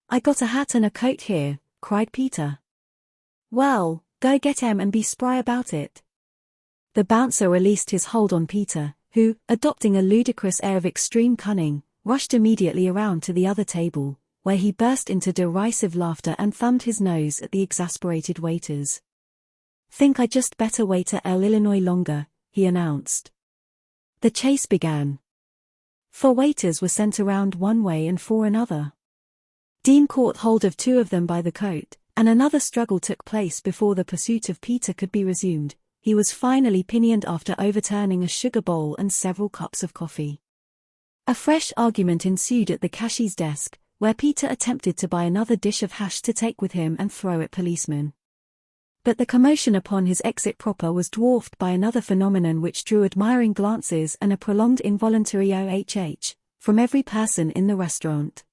"I got a hat and a coat here," cried Peter. "Well, go get 'em and be spry about it." The bouncer released his hold on Peter, who, adopting a ludicrous air of extreme cunning, rushed immediately around to the other table, where he burst into derisive laughter and thumbed his nose at the exasperated waiters. "Think I just better wait at El Illinois longer," he announced. The chase began. 4 waiters were sent around one way and 4 another. Dean caught hold of 2 of them by the coat, and another struggle took place before the pursuit of Peter could be resumed. He was finally pinioned after overturning a sugar bowl and several cups of coffee. A fresh argument ensued at the cashier's desk, where Peter attempted to buy another dish of hash to take with him and throw at policemen. But the commotion upon his exit proper was dwarfed by another phenomenon which drew admiring glances and a prolonged involuntary OHH from every person in the restaurant.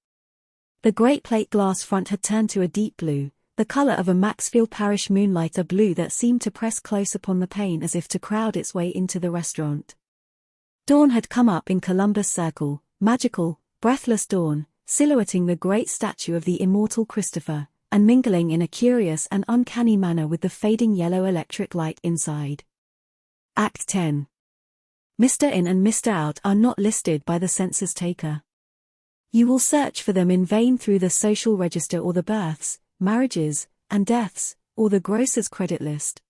The great plate glass front had turned to a deep blue, the color of a Maxfield Parrish moonlight, a blue that seemed to press close upon the pane as if to crowd its way into the restaurant. Dawn had come up in Columbus Circle, magical, breathless dawn, silhouetting the great statue of the immortal Christopher, and mingling in a curious and uncanny manner with the fading yellow electric light inside. Act 10. Mr. In and Mr. Out are not listed by the census taker. You will search for them in vain through the social register or the births, marriages, and deaths, or the grocer's credit list.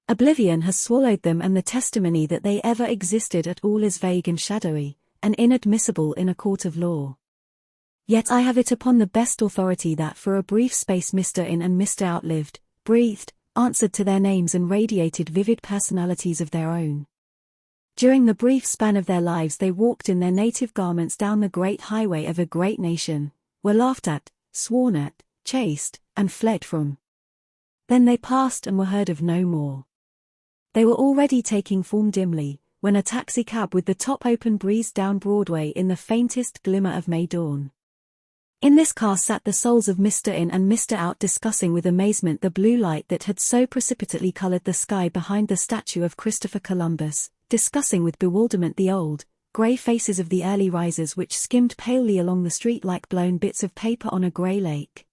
Oblivion has swallowed them, and the testimony that they ever existed at all is vague and shadowy, and inadmissible in a court of law. Yet I have it upon the best authority that for a brief space Mr. In and Mr. Out lived, breathed, answered to their names and radiated vivid personalities of their own. During the brief span of their lives they walked in their native garments down the great highway of a great nation, were laughed at, sworn at, chased, and fled from. Then they passed and were heard of no more. They were already taking form dimly, when a taxicab with the top open breezed down Broadway in the faintest glimmer of May dawn. In this car sat the souls of Mr. In and Mr. Out, discussing with amazement the blue light that had so precipitately colored the sky behind the statue of Christopher Columbus, discussing with bewilderment the old, grey faces of the early risers which skimmed palely along the street like blown bits of paper on a grey lake.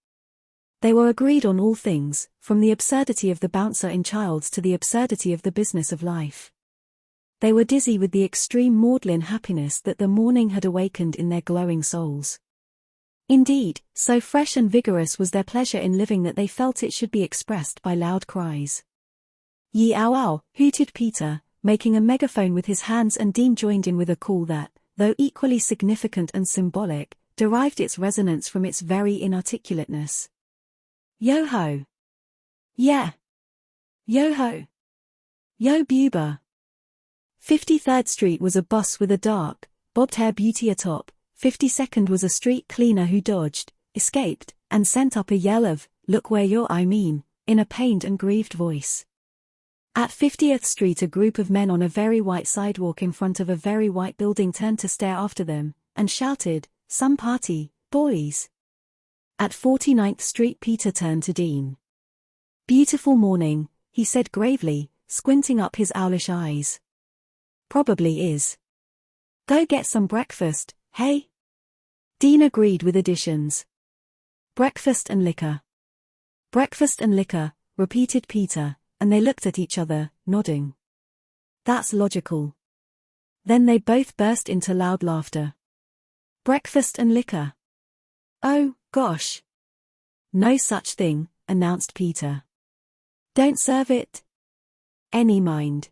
They were agreed on all things, from the absurdity of the bouncer in Childs to the absurdity of the business of life. They were dizzy with the extreme maudlin happiness that the morning had awakened in their glowing souls. Indeed, so fresh and vigorous was their pleasure in living that they felt it should be expressed by loud cries. "Ye ow ow," hooted Peter, making a megaphone with his hands, and Dean joined in with a call that, though equally significant and symbolic, derived its resonance from its very inarticulateness. Yo-ho! Yeah! Yo-ho! Yo Buba! 53rd Street was a bus with a dark, bobbed-hair beauty atop. 52nd was a street cleaner who dodged, escaped, and sent up a yell of, "Look where you're, I mean," in a pained and grieved voice. At 50th Street a group of men on a very white sidewalk in front of a very white building turned to stare after them, and shouted, "Some party, boys." At 49th Street Peter turned to Dean. "Beautiful morning," he said gravely, squinting up his owlish eyes. "Probably is. Go get some breakfast, hey?" Dean agreed with additions. "Breakfast and liquor." "Breakfast and liquor," repeated Peter, and they looked at each other, nodding. "That's logical." Then they both burst into loud laughter. "Breakfast and liquor. Oh, gosh. No such thing," announced Peter. "Don't serve it? Any mind.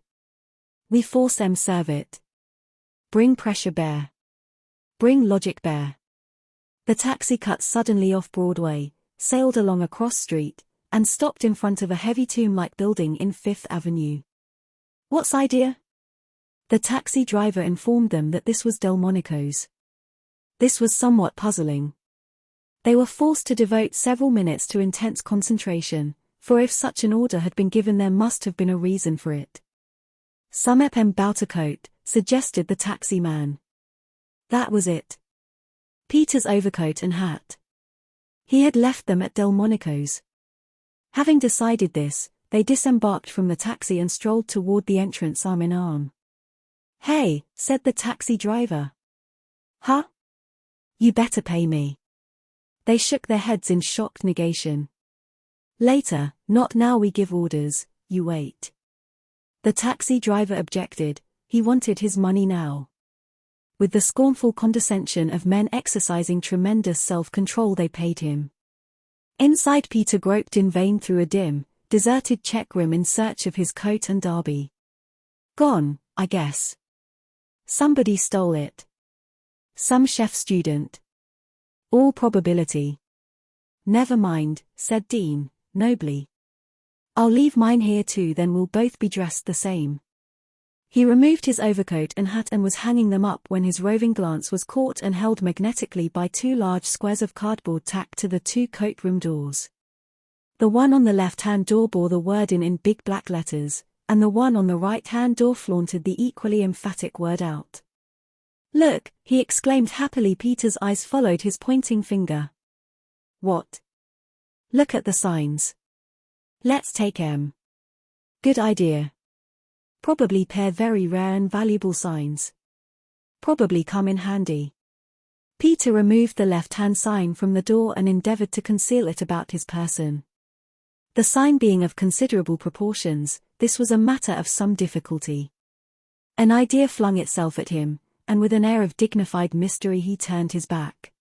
We force 'em serve it. Bring pressure bear. Bring logic bear." The taxi cut suddenly off Broadway, sailed along a cross street, and stopped in front of a heavy tomb-like building in 5th Avenue. "What's idea?" The taxi driver informed them that this was Delmonico's. This was somewhat puzzling. They were forced to devote several minutes to intense concentration, for if such an order had been given there must have been a reason for it. "Some epem bout a coat," suggested the taxi man. That was it. Peter's overcoat and hat. He had left them at Delmonico's. Having decided this, they disembarked from the taxi and strolled toward the entrance arm in arm. "Hey," said the taxi driver. "Huh? You better pay me." They shook their heads in shocked negation. "Later, not now, we give orders, you wait." The taxi driver objected, he wanted his money now. With the scornful condescension of men exercising tremendous self-control they paid him. Inside Peter groped in vain through a dim, deserted check room in search of his coat and derby. "Gone, I guess. Somebody stole it." some chef student. All probability. Never mind, said Dean, nobly. I'll leave mine here too, then we'll both be dressed the same. He removed his overcoat and hat and was hanging them up when his roving glance was caught and held magnetically by two large squares of cardboard tacked to the two coat room doors. The one on the left-hand door bore the word in big black letters, and the one on the right-hand door flaunted the equally emphatic word out. Look, he exclaimed happily. Peter's eyes followed his pointing finger. What? Look at the signs. Let's take 'em. Good idea. Probably pair very rare and valuable signs. Probably come in handy. Peter removed the left-hand sign from the door and endeavored to conceal it about his person. The sign being of considerable proportions, this was a matter of some difficulty. An idea flung itself at him, and with an air of dignified mystery he turned his back.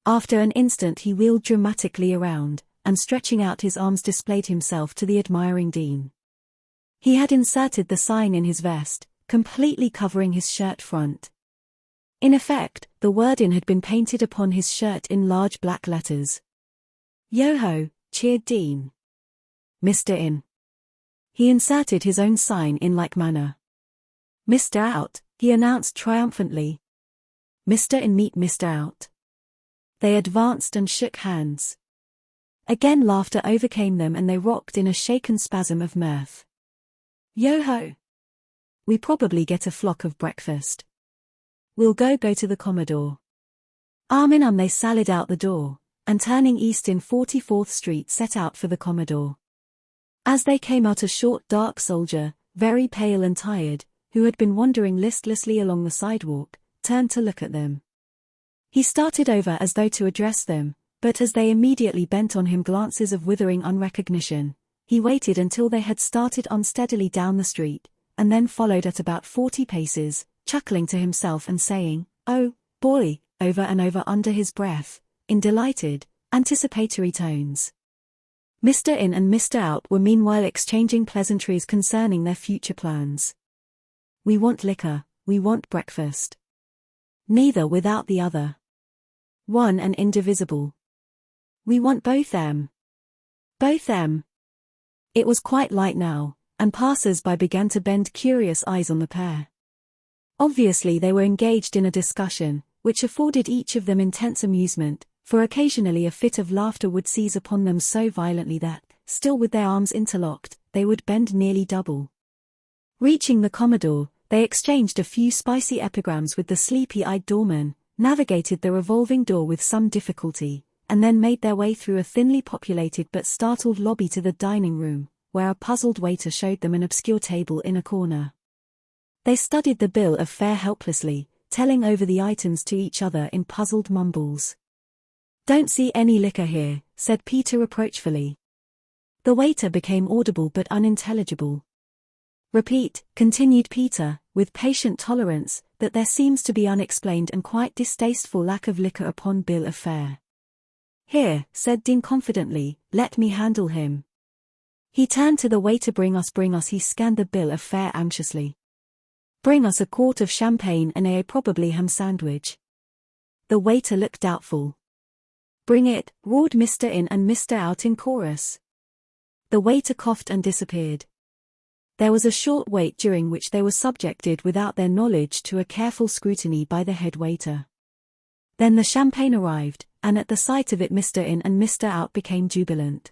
After an instant he wheeled dramatically around, and stretching out his arms displayed himself to the admiring Dean. He had inserted the sign in his vest, completely covering his shirt front. In effect, the word "in" had been painted upon his shirt in large black letters. Yo-ho, cheered Dean. Mr. In. He inserted his own sign in like manner. Mr. Out, he announced triumphantly. Mr. In meet Mr. Out. They advanced and shook hands. Again laughter overcame them and they rocked in a shaken spasm of mirth. Yo-ho! We probably get a flock of breakfast. We'll go to the Commodore. Arm in arm they sallied out the door, and turning east in 44th Street set out for the Commodore. As they came out a short dark soldier, very pale and tired, who had been wandering listlessly along the sidewalk, turned to look at them. He started over as though to address them, but as they immediately bent on him glances of withering unrecognition, he waited until they had started unsteadily down the street, and then followed at about 40 paces, chuckling to himself and saying, "Oh, boy," over and over under his breath, in delighted, anticipatory tones. Mr. In and Mr. Out were meanwhile exchanging pleasantries concerning their future plans. We want liquor, we want breakfast. Neither without the other. One and indivisible. We want both them. Both them. It was quite light now, and passers-by began to bend curious eyes on the pair. Obviously they were engaged in a discussion, which afforded each of them intense amusement, for occasionally a fit of laughter would seize upon them so violently that, still with their arms interlocked, they would bend nearly double. Reaching the Commodore, they exchanged a few spicy epigrams with the sleepy-eyed doorman, navigated the revolving door with some difficulty, and then made their way through a thinly populated but startled lobby to the dining room, where a puzzled waiter showed them an obscure table in a corner. They studied the bill of fare helplessly, telling over the items to each other in puzzled mumbles. "Don't see any liquor here," said Peter reproachfully. The waiter became audible but unintelligible. "Repeat," continued Peter, with patient tolerance, "that there seems to be unexplained and quite distasteful lack of liquor upon bill of fare." "Here," said Dean confidently, "let me handle him." He turned to the waiter. Bring us. He scanned the bill of fare anxiously. "Bring us a quart of champagne and a probably ham sandwich." The waiter looked doubtful. "Bring it," roared Mr. In and Mr. Out in chorus. The waiter coughed and disappeared. There was a short wait during which they were subjected without their knowledge to a careful scrutiny by the head waiter. Then the champagne arrived, and at the sight of it Mr. In and Mr. Out became jubilant.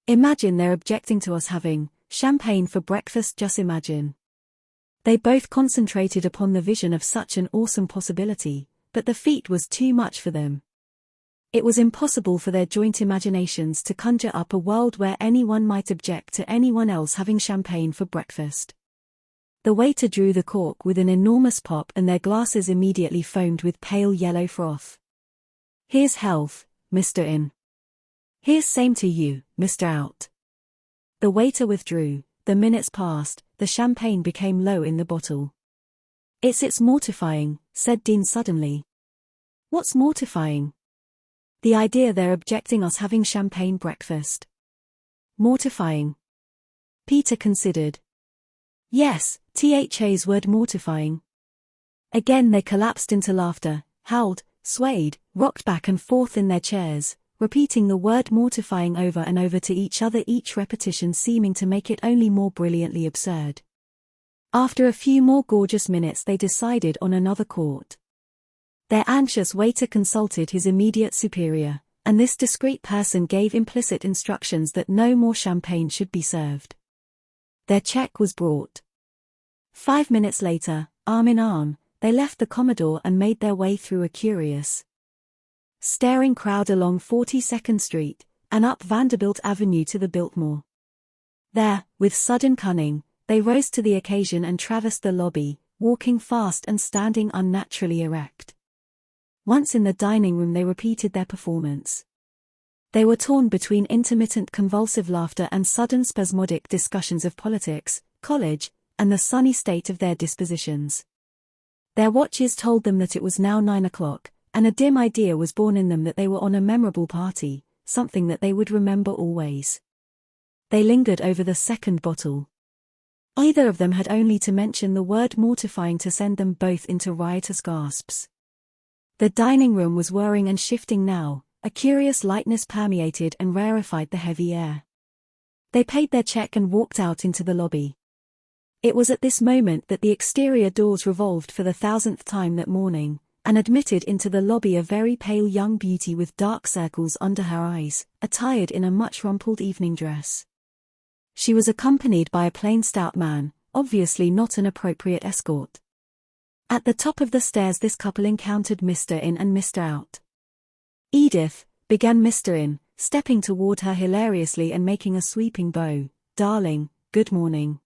"Imagine they're objecting to us having champagne for breakfast, just imagine." They both concentrated upon the vision of such an awesome possibility, but the feat was too much for them. It was impossible for their joint imaginations to conjure up a world where anyone might object to anyone else having champagne for breakfast. The waiter drew the cork with an enormous pop and their glasses immediately foamed with pale yellow froth. "Here's health, Mr. In." "Here's same to you, Mr. Out." The waiter withdrew, the minutes passed, the champagne became low in the bottle. It's mortifying," said Dean suddenly. "What's mortifying?" "The idea they're objecting us having champagne breakfast." "Mortifying?" Peter considered. "Yes, THA's word mortifying. Again they collapsed into laughter, howled, swayed, rocked back and forth in their chairs, repeating the word mortifying over and over to each other, each repetition seeming to make it only more brilliantly absurd. After a few more gorgeous minutes they decided on another quart. Their anxious waiter consulted his immediate superior, and this discreet person gave implicit instructions that no more champagne should be served. Their check was brought. 5 minutes later, arm in arm, they left the Commodore and made their way through a curious, staring crowd along 42nd Street, and up Vanderbilt Avenue to the Biltmore. There, with sudden cunning, they rose to the occasion and traversed the lobby, walking fast and standing unnaturally erect. Once in the dining room they repeated their performance. They were torn between intermittent convulsive laughter and sudden spasmodic discussions of politics, college, and the sunny state of their dispositions. Their watches told them that it was now 9 o'clock, and a dim idea was born in them that they were on a memorable party, something that they would remember always. They lingered over the second bottle. Either of them had only to mention the word mortifying to send them both into riotous gasps. The dining room was whirring and shifting now, a curious lightness permeated and rarefied the heavy air. They paid their check and walked out into the lobby. It was at this moment that the exterior doors revolved for the 1000th time that morning, and admitted into the lobby a very pale young beauty with dark circles under her eyes, attired in a much rumpled evening dress. She was accompanied by a plain stout man, obviously not an appropriate escort. At the top of the stairs this couple encountered Mr. In and Mr. Out. "Edith," began Mr. In, stepping toward her hilariously and making a sweeping bow, "darling, good morning."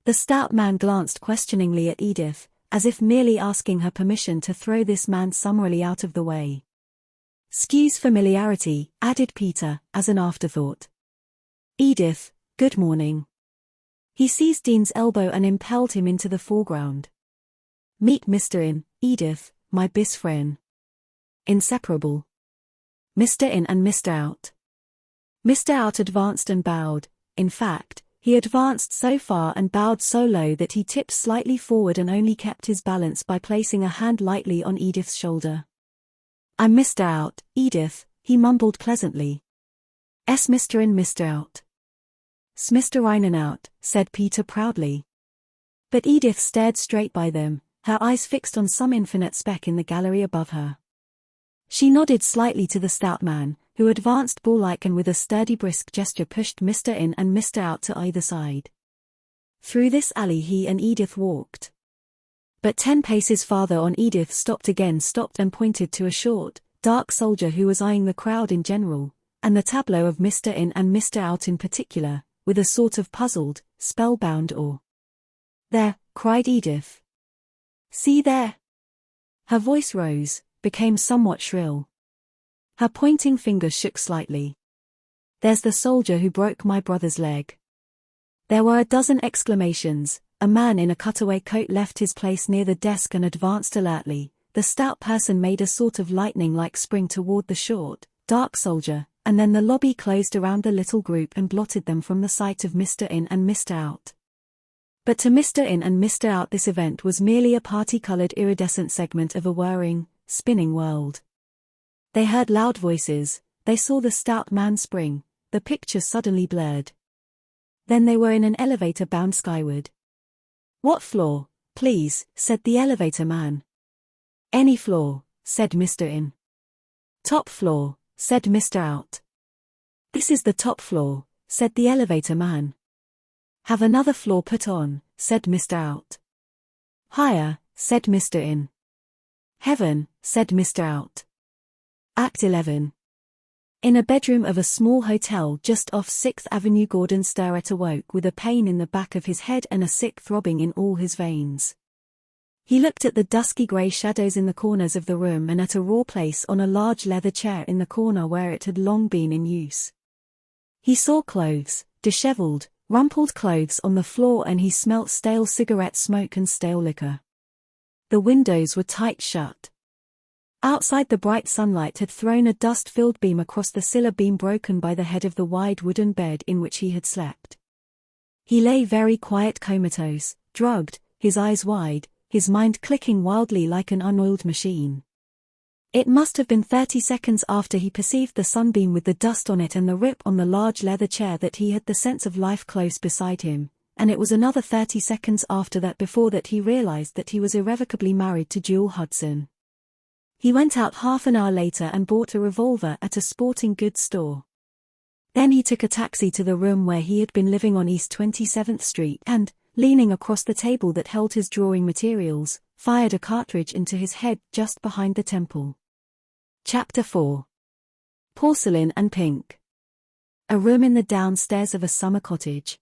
The stout man glanced questioningly at Edith, as if merely asking her permission to throw this man summarily out of the way. "'Scuse familiarity," added Peter, as an afterthought. "Edith, good morning." He seized Dean's elbow and impelled him into the foreground. "Meet Mr. In, Edith, my best friend. Inseparable. Mr. In and Mr. Out." Mr. Out advanced and bowed. In fact, he advanced so far and bowed so low that he tipped slightly forward and only kept his balance by placing a hand lightly on Edith's shoulder. "I'm Mr. Out, Edith," he mumbled pleasantly. "S Mr. In, Mr. Out." "S Mr. Reinen Out," said Peter proudly. But Edith stared straight by them, her eyes fixed on some infinite speck in the gallery above her. She nodded slightly to the stout man, who advanced bull-like and with a sturdy brisk gesture pushed Mr. In and Mr. Out to either side. Through this alley he and Edith walked. But 10 paces farther on Edith stopped and pointed to a short, dark soldier who was eyeing the crowd in general, and the tableau of Mr. In and Mr. Out in particular, with a sort of puzzled, spellbound awe. "There," cried Edith. "See there?" Her voice rose, became somewhat shrill. Her pointing finger shook slightly. "There's the soldier who broke my brother's leg." There were a dozen exclamations. A man in a cutaway coat left his place near the desk and advanced alertly. The stout person made a sort of lightning-like spring toward the short, dark soldier, and then the lobby closed around the little group and blotted them from the sight of Mr. In and Mr. Out. But to Mr. In and Mr. Out this event was merely a party-colored iridescent segment of a whirring, spinning world. They heard loud voices, they saw the stout man spring, the picture suddenly blurred. Then they were in an elevator bound skyward. "What floor, please?" said the elevator man. "Any floor," said Mr. In. "Top floor," said Mr. Out. "This is the top floor," said the elevator man. "Have another floor put on," said Mr. Out. "Higher," said Mr. In. "Heaven," said Mr. Out. Act 11. In a bedroom of a small hotel just off 6th Avenue Gordon Sterrett awoke with a pain in the back of his head and a sick throbbing in all his veins. He looked at the dusky grey shadows in the corners of the room and at a raw place on a large leather chair in the corner where it had long been in use. He saw clothes, dishevelled, rumpled clothes on the floor, and he smelt stale cigarette smoke and stale liquor. The windows were tight shut. Outside the bright sunlight had thrown a dust-filled beam across the cilla beam broken by the head of the wide wooden bed in which he had slept. He lay very quiet, comatose, drugged, his eyes wide, his mind clicking wildly like an unoiled machine. It must have been 30 seconds after he perceived the sunbeam with the dust on it and the rip on the large leather chair that he had the sense of life close beside him, and it was another 30 seconds after that before that he realized that he was irrevocably married to Jewel Hudson. He went out half an hour later and bought a revolver at a sporting goods store. Then he took a taxi to the room where he had been living on East 27th Street and, leaning across the table that held his drawing materials, fired a cartridge into his head just behind the temple. Chapter 4. Porcelain and Pink. A room in the downstairs of a summer cottage.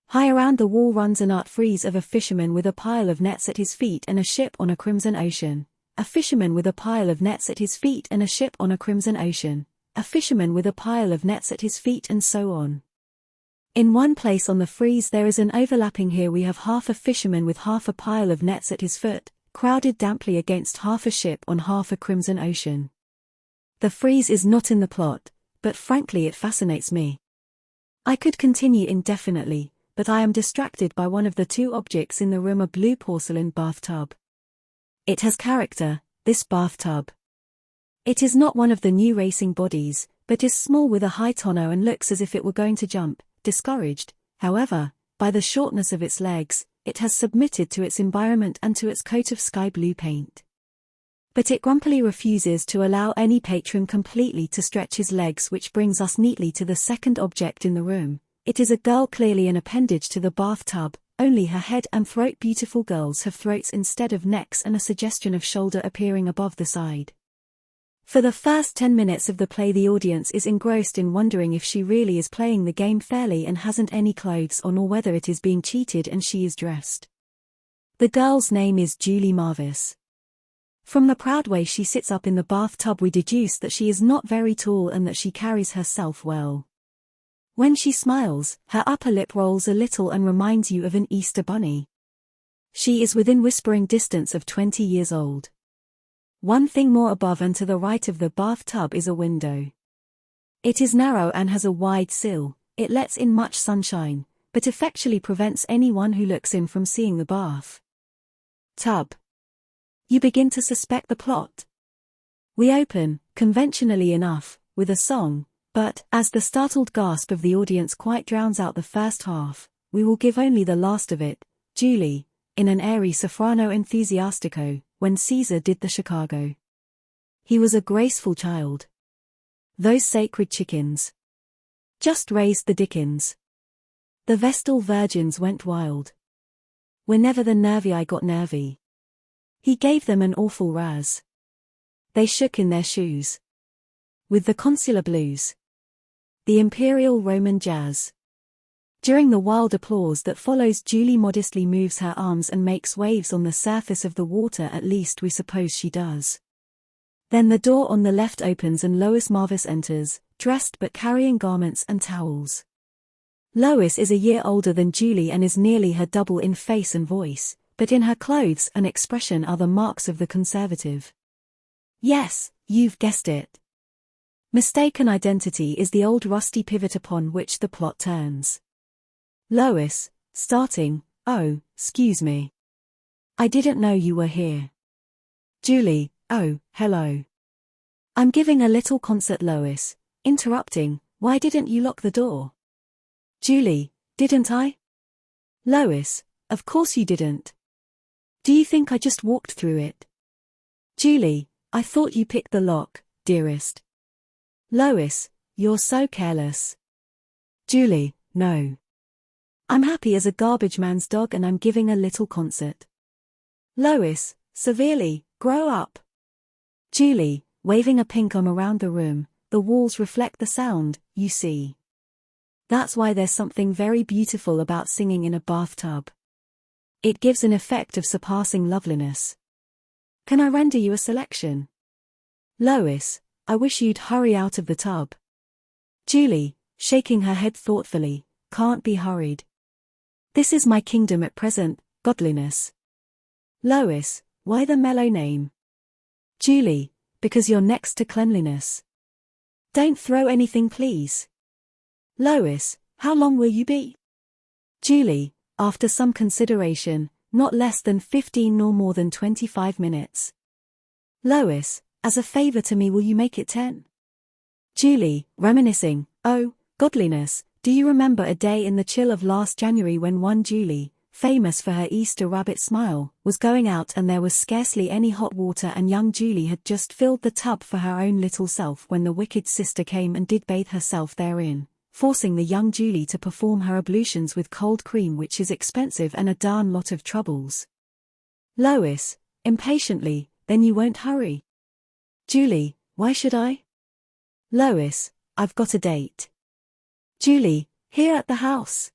High around the wall runs an art frieze of a fisherman with a pile of nets at his feet and a ship on a crimson ocean. A fisherman with a pile of nets at his feet and a ship on a crimson ocean. A fisherman with a pile of nets at his feet and so on. In one place on the frieze there is an overlapping. Here we have half a fisherman with half a pile of nets at his foot, crowded damply against half a ship on half a crimson ocean. The frieze is not in the plot, but frankly it fascinates me. I could continue indefinitely, but I am distracted by one of the two objects in the room, a blue porcelain bathtub. It has character, this bathtub. It is not one of the new racing bodies, but is small with a high tonneau and looks as if it were going to jump. Discouraged, however, by the shortness of its legs, it has submitted to its environment and to its coat of sky blue paint. But it grumpily refuses to allow any patron completely to stretch his legs, which brings us neatly to the second object in the room. It is a girl, clearly an appendage to the bathtub, only her head and throat. Beautiful girls have throats instead of necks and a suggestion of shoulder appearing above the side. For the first 10 minutes of the play the audience is engrossed in wondering if she really is playing the game fairly and hasn't any clothes on, or whether it is being cheated and she is dressed. The girl's name is Julie Marvis. From the proud way she sits up in the bathtub we deduce that she is not very tall and that she carries herself well. When she smiles, her upper lip rolls a little and reminds you of an Easter bunny. She is within whispering distance of 20 years old. One thing more above and to the right of the bathtub is a window. It is narrow and has a wide sill. It lets in much sunshine, but effectually prevents anyone who looks in from seeing the bath tub. You begin to suspect the plot. We open, conventionally enough, with a song, but, as the startled gasp of the audience quite drowns out the first half, we will give only the last of it. Julie, in an airy soprano enthusiastico, when Caesar did the Chicago. He was a graceful child. Those sacred chickens just raised the dickens. The Vestal virgins went wild. Whenever the nervy I got nervy. He gave them an awful razz. They shook in their shoes. With the consular blues. The imperial Roman jazz. During the wild applause that follows, Julie modestly moves her arms and makes waves on the surface of the water, at least we suppose she does. Then the door on the left opens and Lois Marvis enters, dressed but carrying garments and towels. Lois is a year older than Julie and is nearly her double in face and voice, but in her clothes and expression are the marks of the conservative. Yes, you've guessed it. Mistaken identity is the old rusty pivot upon which the plot turns. Lois, starting, "Oh, excuse me. I didn't know you were here." Julie, "Oh, hello. I'm giving a little concert." Lois, interrupting, "Why didn't you lock the door?" Julie, "Didn't I?" Lois, "Of course you didn't. Do you think I just walked through it?" Julie, "I thought you picked the lock, dearest." Lois, "You're so careless." Julie, "No. I'm happy as a garbage man's dog and I'm giving a little concert." Lois, severely, "Grow up." Julie, waving a pink arm around the room, "The walls reflect the sound, you see. That's why there's something very beautiful about singing in a bathtub. It gives an effect of surpassing loveliness. Can I render you a selection?" Lois, "I wish you'd hurry out of the tub." Julie, shaking her head thoughtfully, "Can't be hurried. This is my kingdom at present, godliness." Lois, "Why the mellow name?" Julie, "Because you're next to cleanliness. Don't throw anything, please." Lois, "How long will you be?" Julie, after some consideration, not less than 15 nor more than 25 minutes. Lois, as a favor to me, will you make it 10? Julie, reminiscing, oh, godliness, do you remember a day in the chill of last January when one Julie, famous for her Easter rabbit smile, was going out and there was scarcely any hot water and young Julie had just filled the tub for her own little self when the wicked sister came and did bathe herself therein, forcing the young Julie to perform her ablutions with cold cream, which is expensive and a darn lot of troubles. Lois, impatiently, then you won't hurry? Julie, why should I? Lois, I've got a date. Julie, here at the house.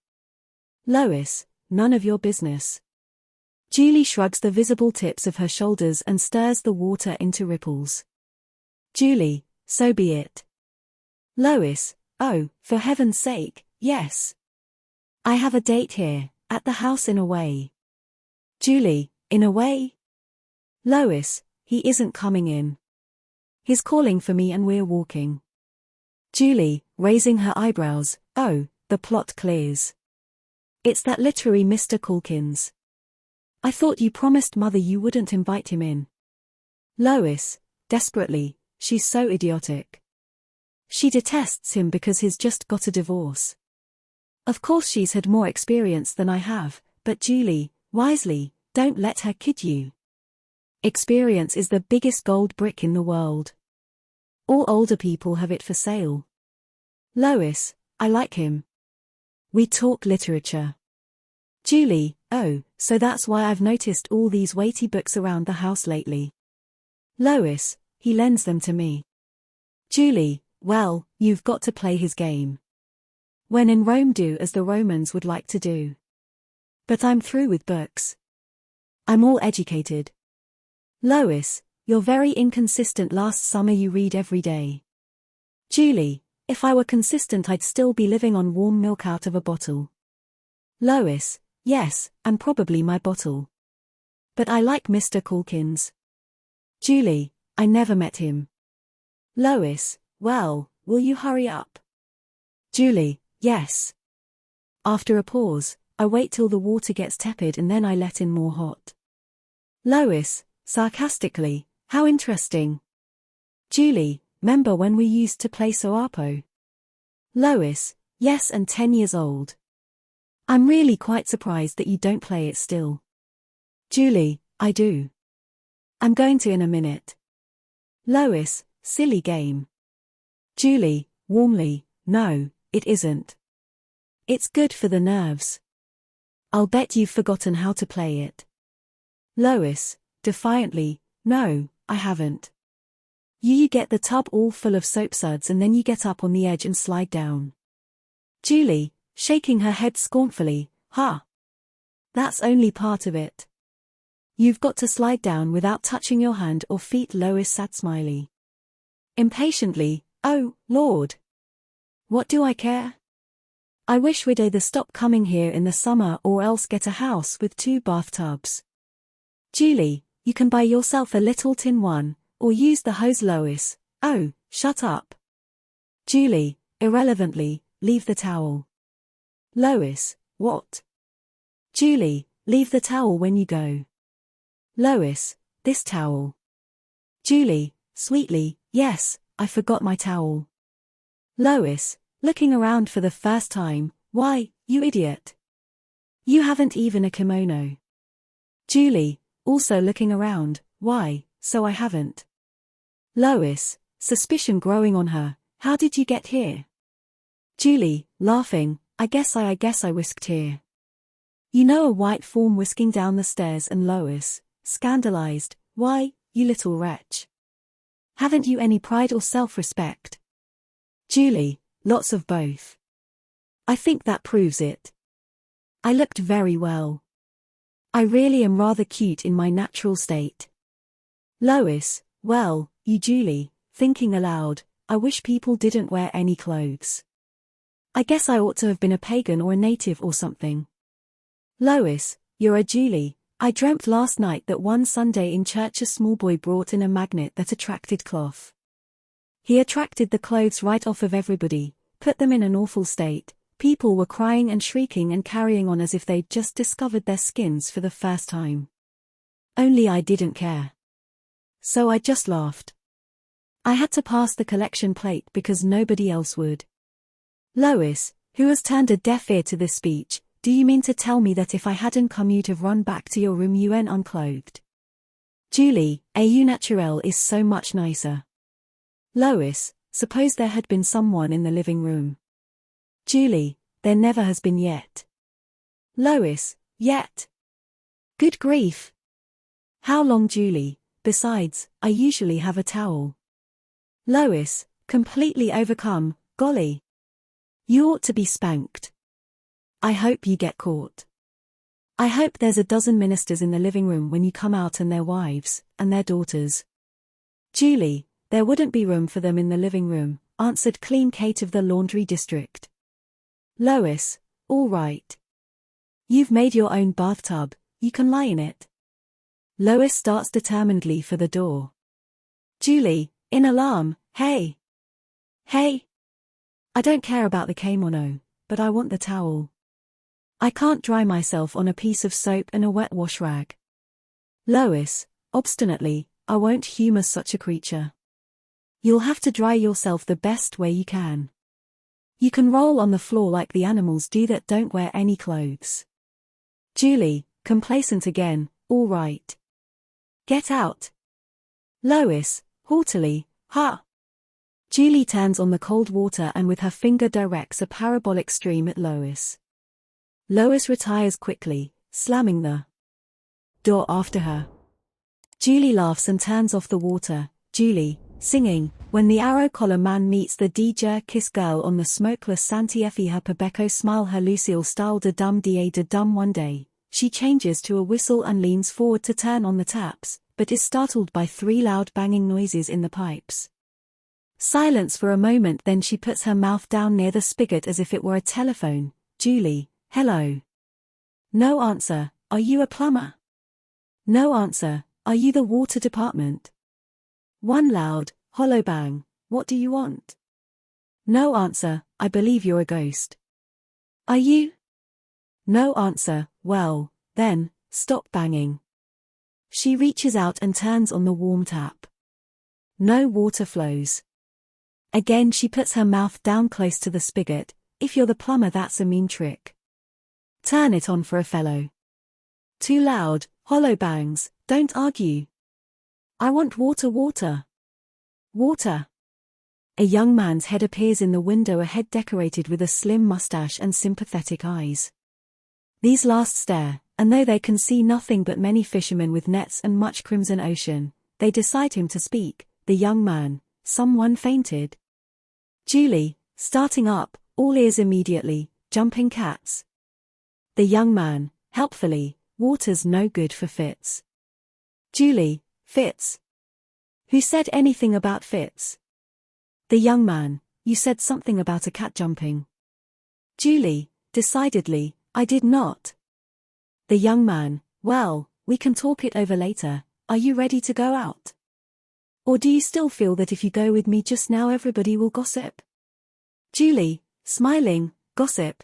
Lois, none of your business. Julie shrugs the visible tips of her shoulders and stirs the water into ripples. Julie, so be it. Lois, oh, for heaven's sake, yes. I have a date here, at the house in a way. Julie, in a way? Lois, he isn't coming in. He's calling for me and we're walking. Julie, raising her eyebrows, oh, the plot clears. It's that literary Mr. Calkins. I thought you promised Mother you wouldn't invite him in. Lois, desperately, she's so idiotic. She detests him because he's just got a divorce. Of course she's had more experience than I have, but Julie, wisely, don't let her kid you. Experience is the biggest gold brick in the world. All older people have it for sale. Lois, I like him. We talk literature. Julie, oh, so that's why I've noticed all these weighty books around the house lately. Lois, he lends them to me. Julie, well, you've got to play his game. When in Rome, do as the Romans would like to do. But I'm through with books. I'm all educated. Lois, you're very inconsistent. Last summer you read every day. Julie, if I were consistent I'd still be living on warm milk out of a bottle. Lois, yes, and probably my bottle. But I like Mr. Calkins. Julie, I never met him. Lois, well, will you hurry up? Julie, yes. After a pause, I wait till the water gets tepid and then I let in more hot. Lois, sarcastically, how interesting. Julie, 'member when we used to play Soapo? Lois, yes, and 10 years old. I'm really quite surprised that you don't play it still. Julie, I do. I'm going to in a minute. Lois, silly game. Julie, warmly, no, it isn't. It's good for the nerves. I'll bet you've forgotten how to play it. Lois, defiantly, no, I haven't. You get the tub all full of soap suds and then you get up on the edge and slide down. Julie, shaking her head scornfully, ha! That's only part of it. You've got to slide down without touching your hand or feet. Lois sat smiley. Impatiently, oh, Lord. What do I care? I wish we'd either stop coming here in the summer or else get a house with 2 bathtubs. Julie, you can buy yourself a little tin one, or use the hose. Lois, oh, shut up. Julie, irrelevantly, leave the towel. Lois, what? Julie, leave the towel when you go. Lois, this towel. Julie, sweetly, yes, I forgot my towel. Lois, looking around for the first time, why, you idiot. You haven't even a kimono. Julie, also looking around, why, so I haven't. Lois, suspicion growing on her, how did you get here? Julie, laughing, I guess I whisked here. You know, a white form whisking down the stairs. And Lois, scandalized, why, you little wretch. Haven't you any pride or self-respect? Julie, lots of both. I think that proves it. I looked very well. I really am rather cute in my natural state. Lois, well, you Julie, thinking aloud, I wish people didn't wear any clothes. I guess I ought to have been a pagan or a native or something. Lois, you're a Julie, I dreamt last night that one Sunday in church a small boy brought in a magnet that attracted cloth. He attracted the clothes right off of everybody, put them in an awful state, People were crying and shrieking and carrying on as if they'd just discovered their skins for the first time. Only I didn't care. So I just laughed. I had to pass the collection plate because nobody else would. Lois, who has turned a deaf ear to this speech, do you mean to tell me that if I hadn't come you'd have run back to your room UN unclothed? Julie, au naturel is so much nicer. Lois, suppose there had been someone in the living room. Julie, there never has been yet. Lois, yet. Good grief. How long, Julie? Besides, I usually have a towel. Lois, completely overcome, golly. You ought to be spanked. I hope you get caught. I hope there's a dozen ministers in the living room when you come out and their wives, and their daughters. Julie, there wouldn't be room for them in the living room, answered Clean Kate of the laundry district. Lois, all right. You've made your own bathtub, you can lie in it. Lois starts determinedly for the door. Julie, in alarm, hey. Hey. I don't care about the kimono, but I want the towel. I can't dry myself on a piece of soap and a wet wash rag. Lois, obstinately, I won't humor such a creature. You'll have to dry yourself the best way you can. You can roll on the floor like the animals do that don't wear any clothes. Julie, complacent again, all right. Get out. Lois, haughtily, ha. Julie turns on the cold water and with her finger directs a parabolic stream at Lois. Lois retires quickly, slamming the door after her. Julie laughs and turns off the water, Julie, singing, when the arrow collar man meets the DJ kiss girl on the smokeless Santa Fe her Pebeco smile her Lucille style de dum one day, she changes to a whistle and leans forward to turn on the taps, but is startled by 3 loud banging noises in the pipes. Silence for a moment, then she puts her mouth down near the spigot as if it were a telephone. Julie, hello. No answer, are you a plumber? No answer, are you the water department? One loud, hollow bang, what do you want? No answer, I believe you're a ghost. Are you? No answer, well, then, stop banging. She reaches out and turns on the warm tap. No water flows. Again she puts her mouth down close to the spigot. If you're the plumber, that's a mean trick. Turn it on for a fellow. 2 loud, hollow bangs, don't argue. I want water, water. Water. A young man's head appears in the window, a head decorated with a slim mustache and sympathetic eyes. These last stare, and though they can see nothing but many fishermen with nets and much crimson ocean, they decide him to speak. The young man, someone fainted. Julie, starting up, all ears immediately, jumping cats. The young man, helpfully, water's no good for Fitz. Julie, Fitz. Who said anything about Fitz? The young man, you said something about a cat jumping. Julie, decidedly, I did not. The young man, well, we can talk it over later. Are you ready to go out? Or do you still feel that if you go with me just now everybody will gossip? Julie, smiling, gossip.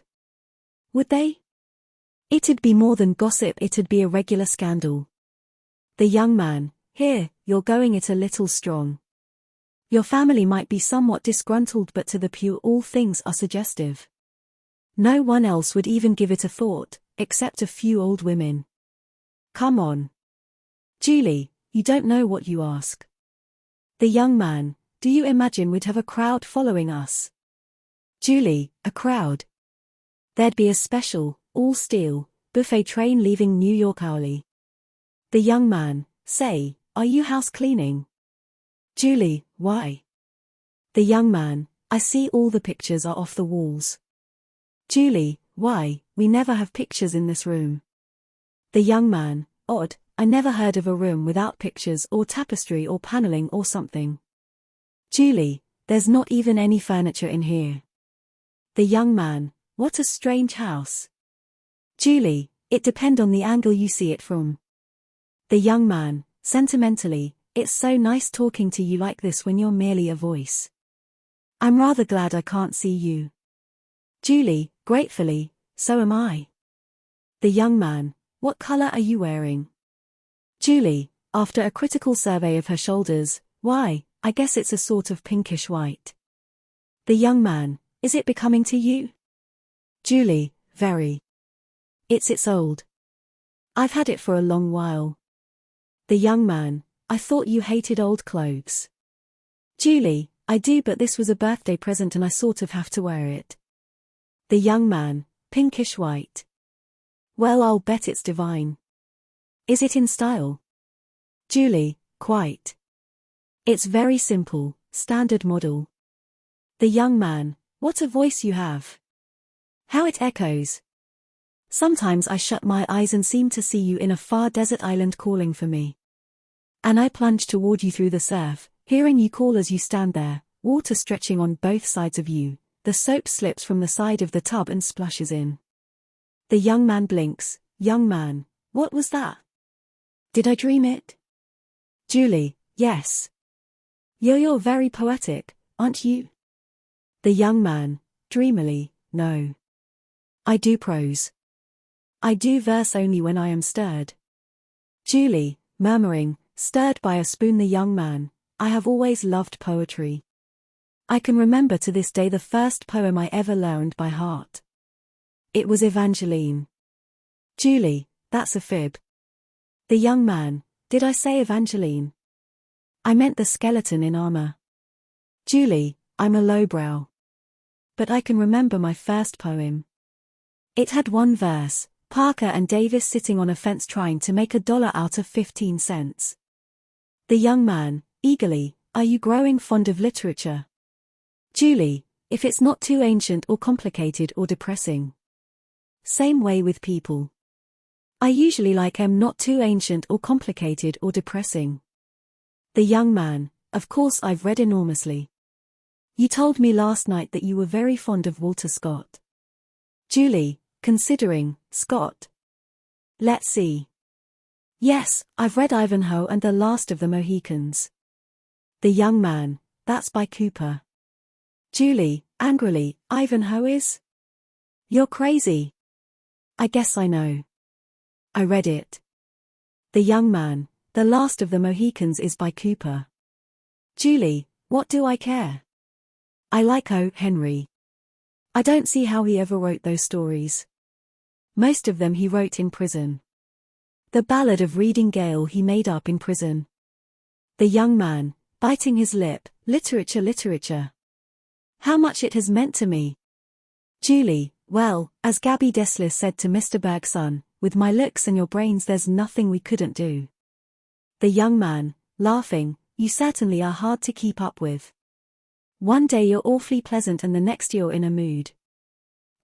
Would they? It'd be more than gossip, it'd be a regular scandal. The young man, here, you're going it a little strong. Your family might be somewhat disgruntled, but to the pew all things are suggestive. No one else would even give it a thought, except a few old women. Come on. Julie, you don't know what you ask. The young man, do you imagine we'd have a crowd following us? Julie, a crowd? There'd be a special, all-steel, buffet train leaving New York hourly. The young man, say, are you house cleaning? Julie, why? The young man, I see all the pictures are off the walls. Julie, why, we never have pictures in this room. The young man, odd, I never heard of a room without pictures or tapestry or paneling or something. Julie, there's not even any furniture in here. The young man, what a strange house. Julie, it depends on the angle you see it from. The young man, sentimentally, it's so nice talking to you like this when you're merely a voice. I'm rather glad I can't see you. Julie, gratefully, so am I. The young man, what color are you wearing? Julie, after a critical survey of her shoulders, why, I guess it's a sort of pinkish white. The young man, is it becoming to you? Julie, very. It's old. I've had it for a long while. The young man, I thought you hated old clothes. Julie, I do, but this was a birthday present and I sort of have to wear it. The young man, pinkish white. Well, I'll bet it's divine. Is it in style? Julie, quite. It's very simple, standard model. The young man, what a voice you have. How it echoes. Sometimes I shut my eyes and seem to see you in a far desert island calling for me. And I plunge toward you through the surf, hearing you call as you stand there, water stretching on both sides of you. The soap slips from the side of the tub and splashes in. The young man blinks. Young man, what was that? Did I dream it? Julie, yes. You're very poetic, aren't you? The young man, dreamily, no. I do prose. I do verse only when I am stirred. Julie, murmuring, stirred by a spoon. The young man, I have always loved poetry. I can remember to this day the first poem I ever learned by heart. It was Evangeline. Julie, that's a fib. The young man, did I say Evangeline? I meant the skeleton in armor. Julie, I'm a lowbrow. But I can remember my first poem. It had one verse, Parker and Davis sitting on a fence trying to make $1 out of 15 cents. The young man, eagerly, are you growing fond of literature? Julie, if it's not too ancient or complicated or depressing. Same way with people. I usually like not too ancient or complicated or depressing. The young man, of course I've read enormously. You told me last night that you were very fond of Walter Scott. Julie, considering, Scott. Let's see. Yes, I've read Ivanhoe and The Last of the Mohicans. The young man, that's by Cooper. Julie, angrily, Ivanhoe is? You're crazy. I guess I know. I read it. The young man, The Last of the Mohicans is by Cooper. Julie, what do I care? I like O. Henry. I don't see how he ever wrote those stories. Most of them he wrote in prison. The Ballad of Reading Gaol he made up in prison. The young man, biting his lip, literature. How much it has meant to me. Julie, well, as Gabby Deslis said to Mr. Bergson, with my looks and your brains there's nothing we couldn't do. The young man, laughing, you certainly are hard to keep up with. One day you're awfully pleasant and the next you're in a mood.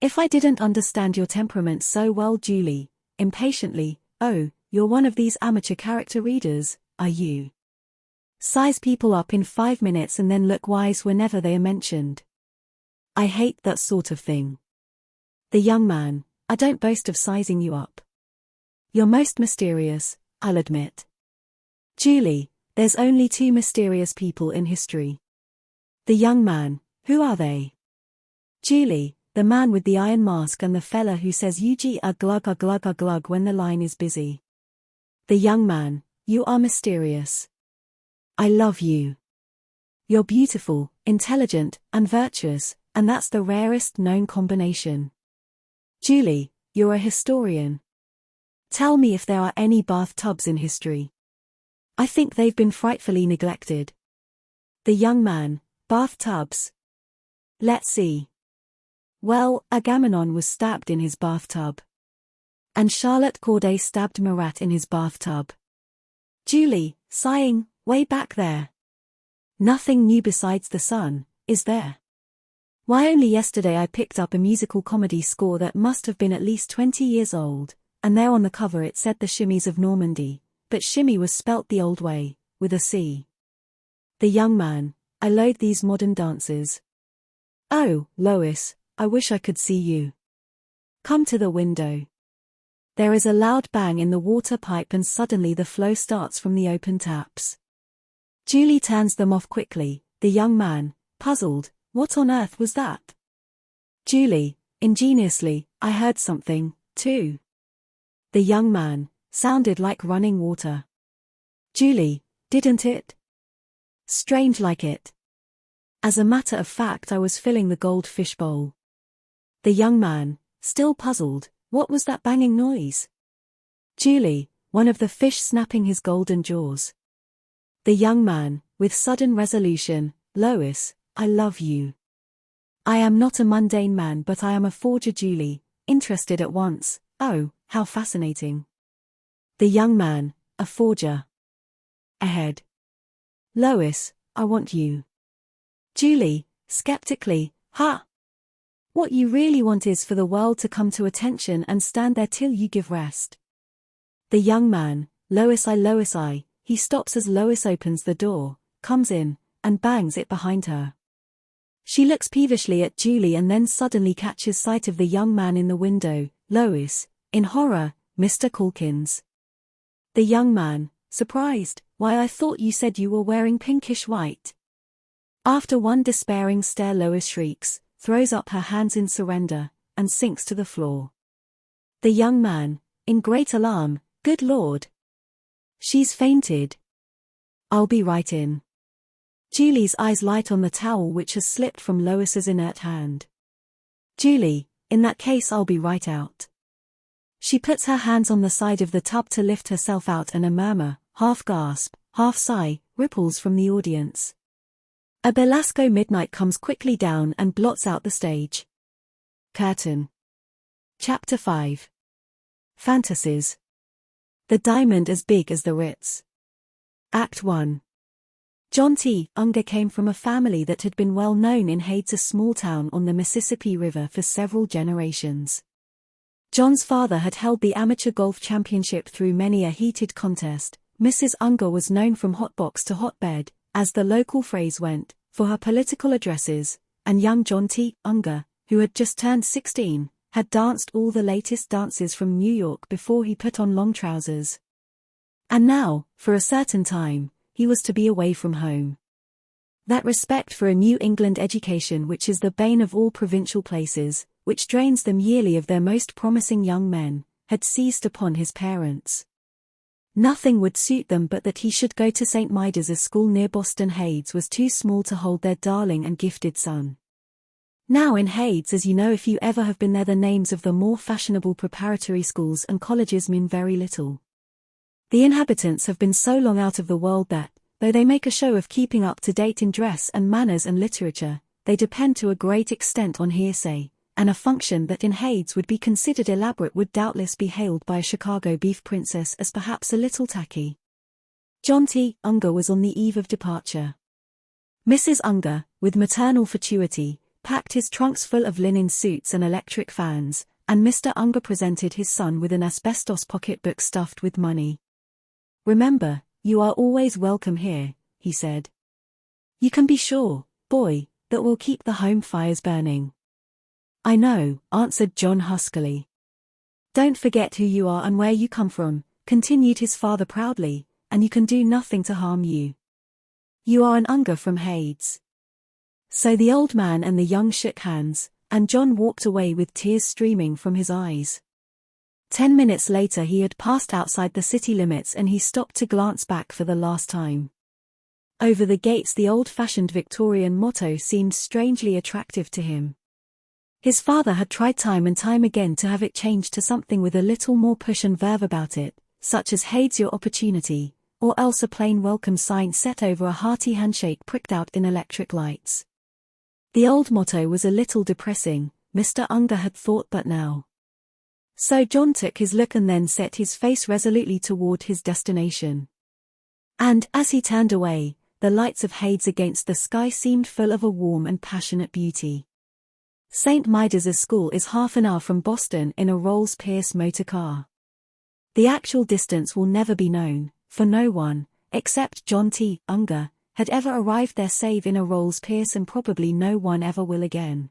If I didn't understand your temperament so well, Julie, impatiently, oh, you're one of these amateur character readers, are you? Size people up in 5 minutes and then look wise whenever they are mentioned. I hate that sort of thing. The young man, I don't boast of sizing you up. You're most mysterious, I'll admit. Julie, there's only 2 mysterious people in history. The young man, who are they? Julie, the man with the iron mask and the fella who says UG glug when the line is busy. The young man, you are mysterious. I love you. You're beautiful, intelligent, and virtuous, and that's the rarest known combination. Julie, you're a historian. Tell me if there are any bathtubs in history. I think they've been frightfully neglected. The young man, bathtubs. Let's see. Well, Agamemnon was stabbed in his bathtub. And Charlotte Corday stabbed Marat in his bathtub. Julie, sighing, way back there. Nothing new besides the sun, is there? Why, only yesterday I picked up a musical comedy score that must have been at least 20 years old, and there on the cover it said The Shimmies of Normandy, but shimmy was spelt the old way, with a C. The young man, I loathe these modern dances. Oh, Lois, I wish I could see you. Come to the window. There is a loud bang in the water pipe and suddenly the flow starts from the open taps. Julie turns them off quickly, the young man, puzzled, what on earth was that? Julie, ingeniously, I heard something, too. The young man, sounded like running water. Julie, didn't it? Strange like it. As a matter of fact, I was filling the goldfish bowl. The young man, still puzzled, what was that banging noise? Julie, one of the fish snapping his golden jaws. The young man, with sudden resolution, Lois, I love you. I am not a mundane man, but I am a forger. Julie, interested at once, oh, how fascinating. The young man, a forger. Ahead. Lois, I want you. Julie, skeptically, huh? What you really want is for the world to come to attention and stand there till you give rest. The young man, Lois, he stops as Lois opens the door, comes in, and bangs it behind her. She looks peevishly at Julie and then suddenly catches sight of the young man in the window. Lois, in horror, Mr. Calkins. The young man, surprised, why I thought you said you were wearing pinkish white. After one despairing stare, Lois shrieks, throws up her hands in surrender, and sinks to the floor. The young man, in great alarm, good Lord. She's fainted. I'll be right in. Julie's eyes light on the towel which has slipped from Lois's inert hand. Julie, in that case I'll be right out. She puts her hands on the side of the tub to lift herself out, and a murmur, half gasp, half sigh, ripples from the audience. A Belasco midnight comes quickly down and blots out the stage. Curtain. Chapter 5. Fantasies. The diamond as big as the Ritz. Act 1. John T. Unger came from a family that had been well known in Hades, a small town on the Mississippi River, for several generations. John's father had held the amateur golf championship through many a heated contest. Mrs. Unger was known from hotbox to hotbed, as the local phrase went, for her political addresses, and young John T. Unger, who had just turned 16, had danced all the latest dances from New York before he put on long trousers. And now, for a certain time, he was to be away from home. That respect for a New England education which is the bane of all provincial places, which drains them yearly of their most promising young men, had seized upon his parents. Nothing would suit them but that he should go to St. Midas' school near Boston. Hades was too small to hold their darling and gifted son. Now in Hades, as you know if you ever have been there, the names of the more fashionable preparatory schools and colleges mean very little. The inhabitants have been so long out of the world that, though they make a show of keeping up to date in dress and manners and literature, they depend to a great extent on hearsay, and a function that in Hades would be considered elaborate would doubtless be hailed by a Chicago beef princess as perhaps a little tacky. John T. Unger was on the eve of departure. Mrs. Unger, with maternal fatuity, packed his trunks full of linen suits and electric fans, and Mr. Unger presented his son with an asbestos pocketbook stuffed with money. "Remember, you are always welcome here," he said. "You can be sure, boy, that we'll keep the home fires burning." "I know," answered John huskily. "Don't forget who you are and where you come from," continued his father proudly, "and you can do nothing to harm you. You are an Unger from Hades." So the old man and the young shook hands, and John walked away with tears streaming from his eyes. 10 minutes later he had passed outside the city limits and he stopped to glance back for the last time. Over the gates the old-fashioned Victorian motto seemed strangely attractive to him. His father had tried time and time again to have it changed to something with a little more push and verve about it, such as "Hades your opportunity," or else a plain welcome sign set over a hearty handshake pricked out in electric lights. The old motto was a little depressing, Mr. Unger had thought, but now. So John took his look and then set his face resolutely toward his destination. And, as he turned away, the lights of Hades against the sky seemed full of a warm and passionate beauty. St. Midas' school is half an hour from Boston in a Rolls-Royce motor car. The actual distance will never be known, for no one, except John T. Unger, had ever arrived there save in a Rolls-Royce, and probably no one ever will again.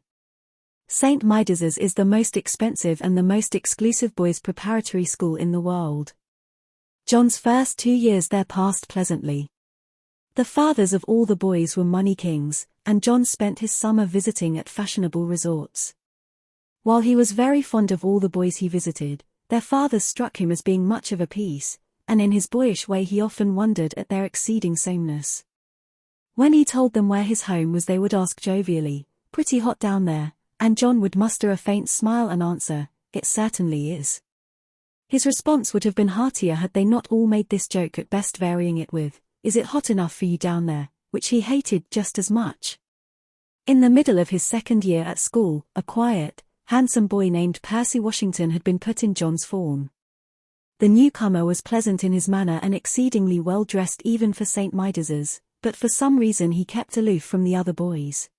St. Midas's is the most expensive and the most exclusive boys' preparatory school in the world. John's first 2 years there passed pleasantly. The fathers of all the boys were money kings, and John spent his summer visiting at fashionable resorts. While he was very fond of all the boys he visited, their fathers struck him as being much of a piece, and in his boyish way he often wondered at their exceeding sameness. When he told them where his home was, they would ask jovially, "Pretty hot down there?" And John would muster a faint smile and answer, "It certainly is." His response would have been heartier had they not all made this joke, at best varying it with, "Is it hot enough for you down there?" which he hated just as much. In the middle of his second year at school, a quiet, handsome boy named Percy Washington had been put in John's form. The newcomer was pleasant in his manner and exceedingly well dressed even for St. Midas's, but for some reason he kept aloof from the other boys.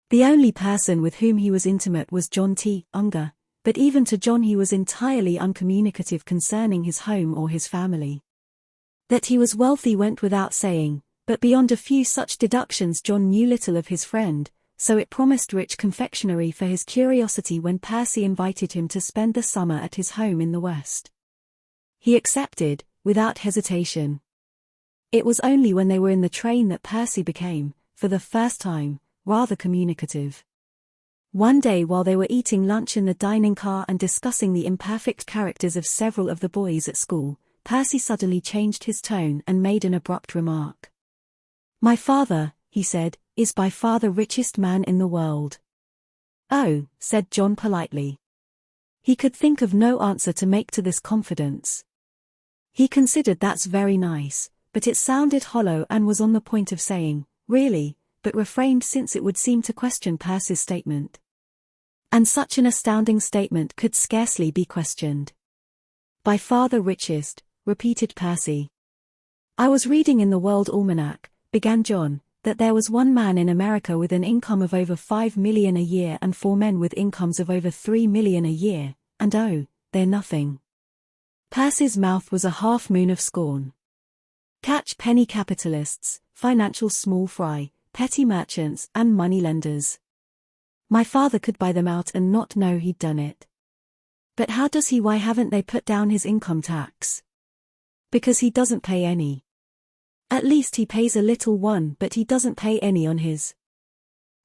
The only person with whom he was intimate was John T. Unger, but even to John he was entirely uncommunicative concerning his home or his family. That he was wealthy went without saying, but beyond a few such deductions John knew little of his friend, so it promised rich confectionery for his curiosity when Percy invited him to spend the summer at his home in the West. He accepted, without hesitation. It was only when they were in the train that Percy became, for the first time, rather communicative. One day while they were eating lunch in the dining car and discussing the imperfect characters of several of the boys at school, Percy suddenly changed his tone and made an abrupt remark. "My father," he said, "is by far the richest man in the world." "Oh," said John politely. He could think of no answer to make to this confidence. He considered that's very nice, but it sounded hollow and was on the point of saying, "Really," but refrained since it would seem to question Percy's statement. And such an astounding statement could scarcely be questioned. "By far the richest," repeated Percy. "I was reading in the World Almanac," began John, "that there was one man in America with an income of over 5 million a year and 4 men with incomes of over 3 million a year, and oh, they're nothing." Percy's mouth was a half-moon of scorn. "Catch penny capitalists, financial small fry, petty merchants and money lenders. My father could buy them out and not know he'd done it." "But how does he? Why haven't they put down his income tax?" "Because he doesn't pay any. At least he pays a little one, but he doesn't pay any on his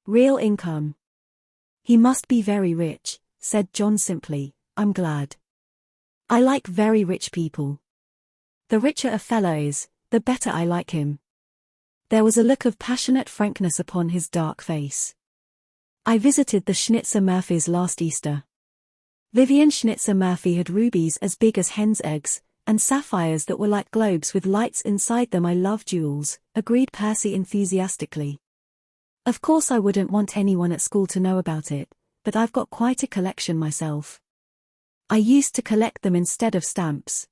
real income." "He must be very rich," said John simply. "I'm glad. I like very rich people. The richer a fellow is, the better I like him." There was a look of passionate frankness upon his dark face. "I visited the Schnitzer Murphys last Easter." Vivian Schnitzer Murphy had rubies as big as hen's eggs, and sapphires that were like globes with lights inside them. "I love jewels," agreed Percy enthusiastically. "Of course I wouldn't want anyone at school to know about it, but I've got quite a collection myself. I used to collect them instead of stamps."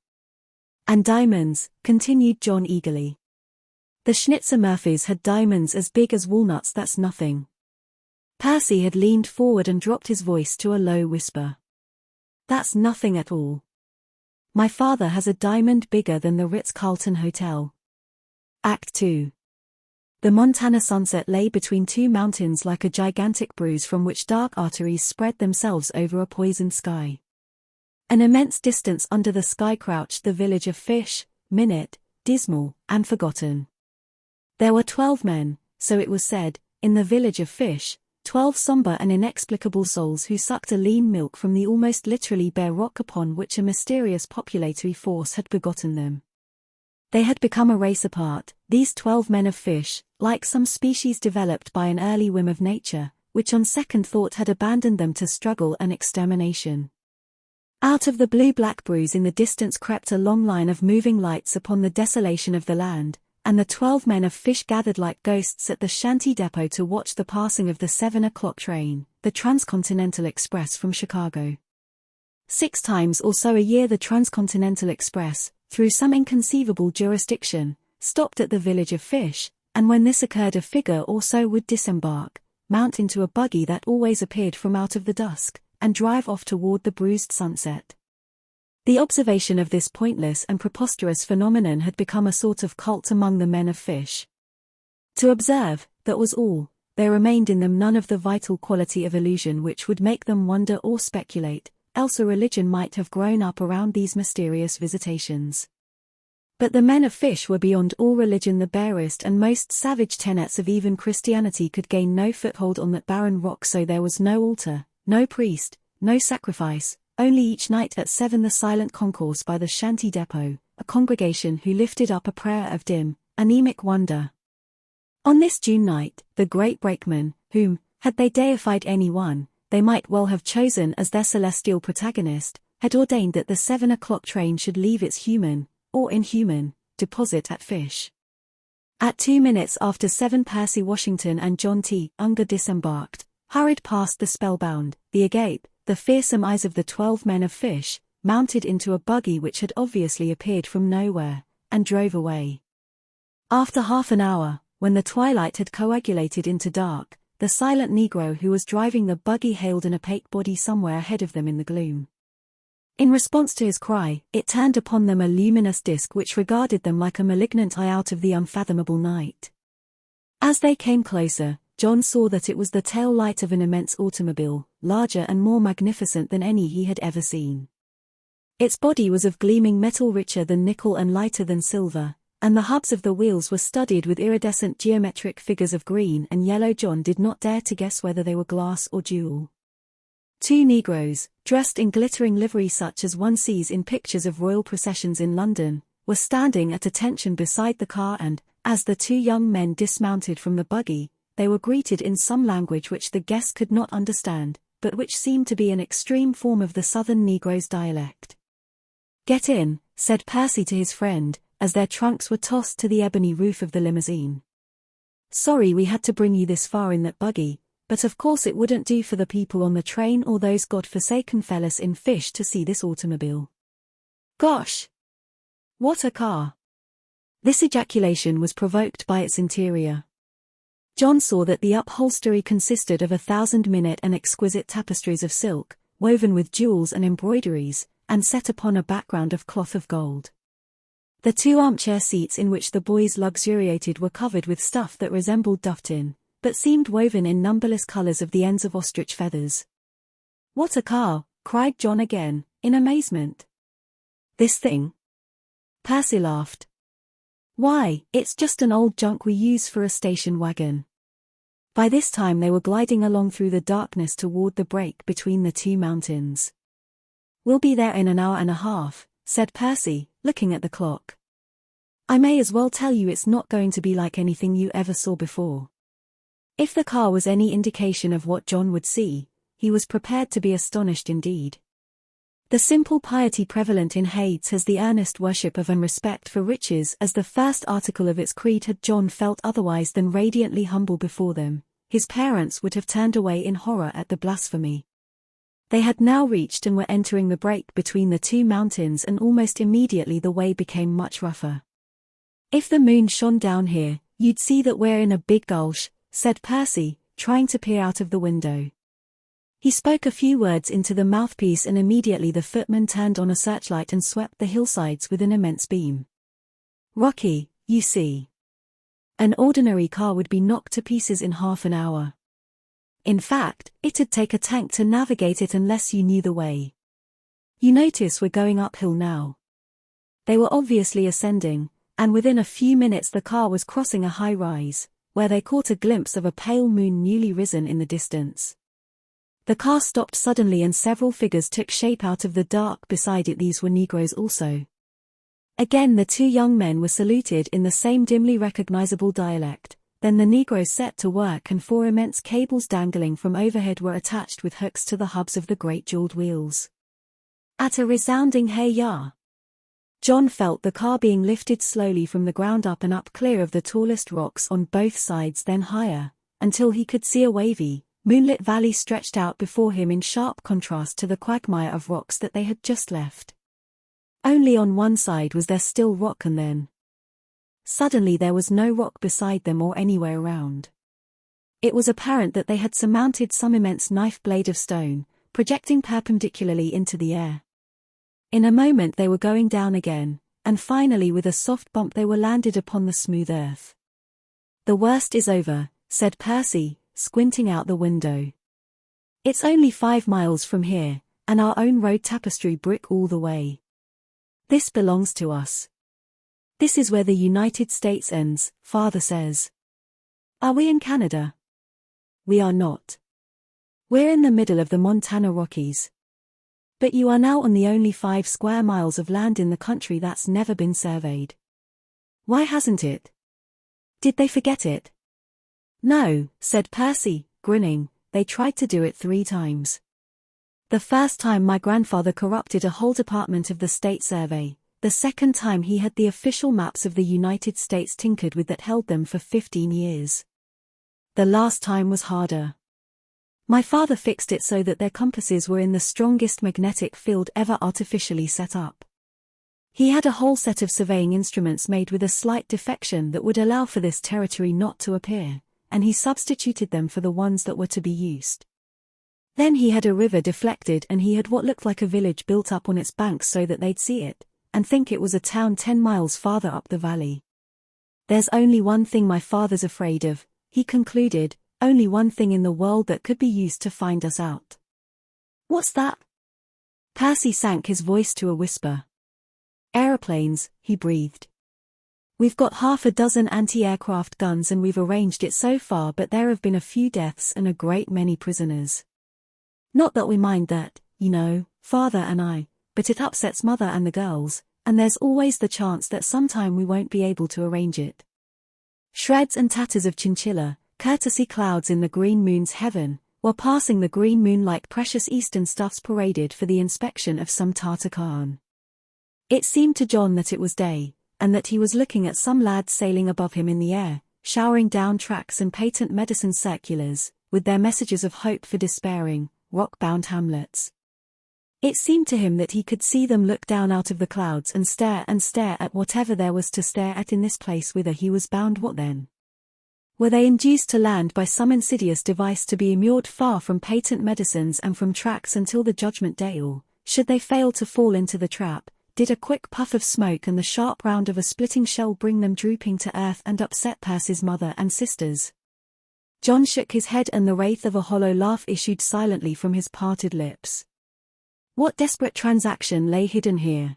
"And diamonds," continued John eagerly. "The Schnitzer Murphys had diamonds as big as walnuts." "That's nothing." Percy had leaned forward and dropped his voice to a low whisper. "That's nothing at all. My father has a diamond bigger than the Ritz-Carlton Hotel." Act 2. The Montana sunset lay between two mountains like a gigantic bruise from which dark arteries spread themselves over a poisoned sky. An immense distance under the sky crouched the village of Fish, minute, dismal, and forgotten. There were 12 men, so it was said, in the village of Fish, 12 somber and inexplicable souls who sucked a lean milk from the almost literally bare rock upon which a mysterious populatory force had begotten them. They had become a race apart, these 12 men of Fish, like some species developed by an early whim of nature, which on second thought had abandoned them to struggle and extermination. Out of the blue-black bruise in the distance crept a long line of moving lights upon the desolation of the land, and the 12 men of Fish gathered like ghosts at the shanty depot to watch the passing of the 7 o'clock train, the Transcontinental Express from Chicago. 6 times or so a year the Transcontinental Express, through some inconceivable jurisdiction, stopped at the village of Fish, and when this occurred a figure or so would disembark, mount into a buggy that always appeared from out of the dusk, and drive off toward the bruised sunset. The observation of this pointless and preposterous phenomenon had become a sort of cult among the men of Fish. To observe, that was all. There remained in them none of the vital quality of illusion which would make them wonder or speculate, else a religion might have grown up around these mysterious visitations. But the men of Fish were beyond all religion. The barest and most savage tenets of even Christianity could gain no foothold on that barren rock, so there was no altar, no priest, no sacrifice, only each night at 7 the silent concourse by the shanty depot, a congregation who lifted up a prayer of dim, anemic wonder. On this June night, the great brakeman, whom, had they deified anyone, they might well have chosen as their celestial protagonist, had ordained that the 7 o'clock train should leave its human, or inhuman, deposit at Fish. At 2 minutes after 7 Percy Washington and John T. Unger disembarked, hurried past the spellbound, the agape, the fearsome eyes of the 12 men of Fish, mounted into a buggy which had obviously appeared from nowhere, and drove away. After half an hour, when the twilight had coagulated into dark, the silent Negro who was driving the buggy hailed an opaque body somewhere ahead of them in the gloom. In response to his cry, it turned upon them a luminous disk which regarded them like a malignant eye out of the unfathomable night. As they came closer, John saw that it was the tail light of an immense automobile, larger and more magnificent than any he had ever seen. Its body was of gleaming metal richer than nickel and lighter than silver, and the hubs of the wheels were studded with iridescent geometric figures of green and yellow. John did not dare to guess whether they were glass or jewel. 2 Negroes, dressed in glittering livery such as one sees in pictures of royal processions in London, were standing at attention beside the car and, as the 2 young men dismounted from the buggy, they were greeted in some language which the guests could not understand, but which seemed to be an extreme form of the Southern Negro's dialect. "Get in," said Percy to his friend, as their trunks were tossed to the ebony roof of the limousine. "Sorry we had to bring you this far in that buggy, but of course it wouldn't do for the people on the train or those God-forsaken fellas in Fish to see this automobile. Gosh! What a car!" This ejaculation was provoked by its interior. John saw that the upholstery consisted of 1,000-minute and exquisite tapestries of silk, woven with jewels and embroideries, and set upon a background of cloth of gold. The 2 armchair seats in which the boys luxuriated were covered with stuff that resembled duftin, but seemed woven in numberless colors of the ends of ostrich feathers. "What a car!" cried John again, in amazement. "This thing?" Percy laughed. "Why, it's just an old junk we use for a station wagon." By this time they were gliding along through the darkness toward the break between the 2 mountains. "We'll be there in an hour and a half," said Percy, looking at the clock. "I may as well tell you it's not going to be like anything you ever saw before." If the car was any indication of what John would see, he was prepared to be astonished indeed. The simple piety prevalent in Hades has the earnest worship of and respect for riches as the first article of its creed. Had John felt otherwise than radiantly humble before them, his parents would have turned away in horror at the blasphemy. They had now reached and were entering the break between the 2 mountains, and almost immediately the way became much rougher. "If the moon shone down here, you'd see that we're in a big gulch," said Percy, trying to peer out of the window. He spoke a few words into the mouthpiece and immediately the footman turned on a searchlight and swept the hillsides with an immense beam. "Rocky, you see. An ordinary car would be knocked to pieces in half an hour. In fact, it'd take a tank to navigate it unless you knew the way. You notice we're going uphill now." They were obviously ascending, and within a few minutes the car was crossing a high rise, where they caught a glimpse of a pale moon newly risen in the distance. The car stopped suddenly and several figures took shape out of the dark beside it. These were Negroes also. Again the 2 young men were saluted in the same dimly recognizable dialect. Then the Negroes set to work and 4 immense cables dangling from overhead were attached with hooks to the hubs of the great jeweled wheels. At a resounding hey-ya, John felt the car being lifted slowly from the ground up and up clear of the tallest rocks on both sides, then higher, until he could see a wavy, moonlit valley stretched out before him in sharp contrast to the quagmire of rocks that they had just left. Only on one side was there still rock, and then suddenly there was no rock beside them or anywhere around. It was apparent that they had surmounted some immense knife blade of stone, projecting perpendicularly into the air. In a moment they were going down again, and finally with a soft bump they were landed upon the smooth earth. "The worst is over," said Percy, squinting out the window. "It's only 5 miles from here, and our own road tapestry brick all the way. This belongs to us. This is where the United States ends, Father says." "Are we in Canada?" "We are not. We're in the middle of the Montana Rockies." But you are now on the only 5 square miles of land in the country that's never been surveyed. Why hasn't it? Did they forget it? No, said Percy, grinning, they tried to do it 3 times. The first time my grandfather corrupted a whole department of the state survey, the second time he had the official maps of the United States tinkered with that held them for 15 years. The last time was harder. My father fixed it so that their compasses were in the strongest magnetic field ever artificially set up. He had a whole set of surveying instruments made with a slight defection that would allow for this territory not to appear, and he substituted them for the ones that were to be used. Then he had a river deflected and he had what looked like a village built up on its banks so that they'd see it, and think it was a town 10 miles farther up the valley. There's only one thing my father's afraid of, he concluded, only one thing in the world that could be used to find us out. What's that? Percy sank his voice to a whisper. Aeroplanes, he breathed. We've got 6 anti-aircraft guns and we've arranged it so far, but there have been a few deaths and a great many prisoners. Not that we mind that, you know, father and I, but it upsets mother and the girls, and there's always the chance that sometime we won't be able to arrange it. Shreds and tatters of chinchilla, courtesy clouds in the green moon's heaven, were passing the green moon like precious eastern stuffs paraded for the inspection of some Tartar Khan. It seemed to John that it was day, and that he was looking at some lads sailing above him in the air, showering down tracts and patent medicine circulars, with their messages of hope for despairing, rock-bound hamlets. It seemed to him that he could see them look down out of the clouds and stare at whatever there was to stare at in this place whither he was bound. What then? Were they induced to land by some insidious device to be immured far from patent medicines and from tracks until the judgment day, or, should they fail to fall into the trap, did a quick puff of smoke and the sharp round of a splitting shell bring them drooping to earth and upset Percy's mother and sisters? John shook his head and the wraith of a hollow laugh issued silently from his parted lips. What desperate transaction lay hidden here?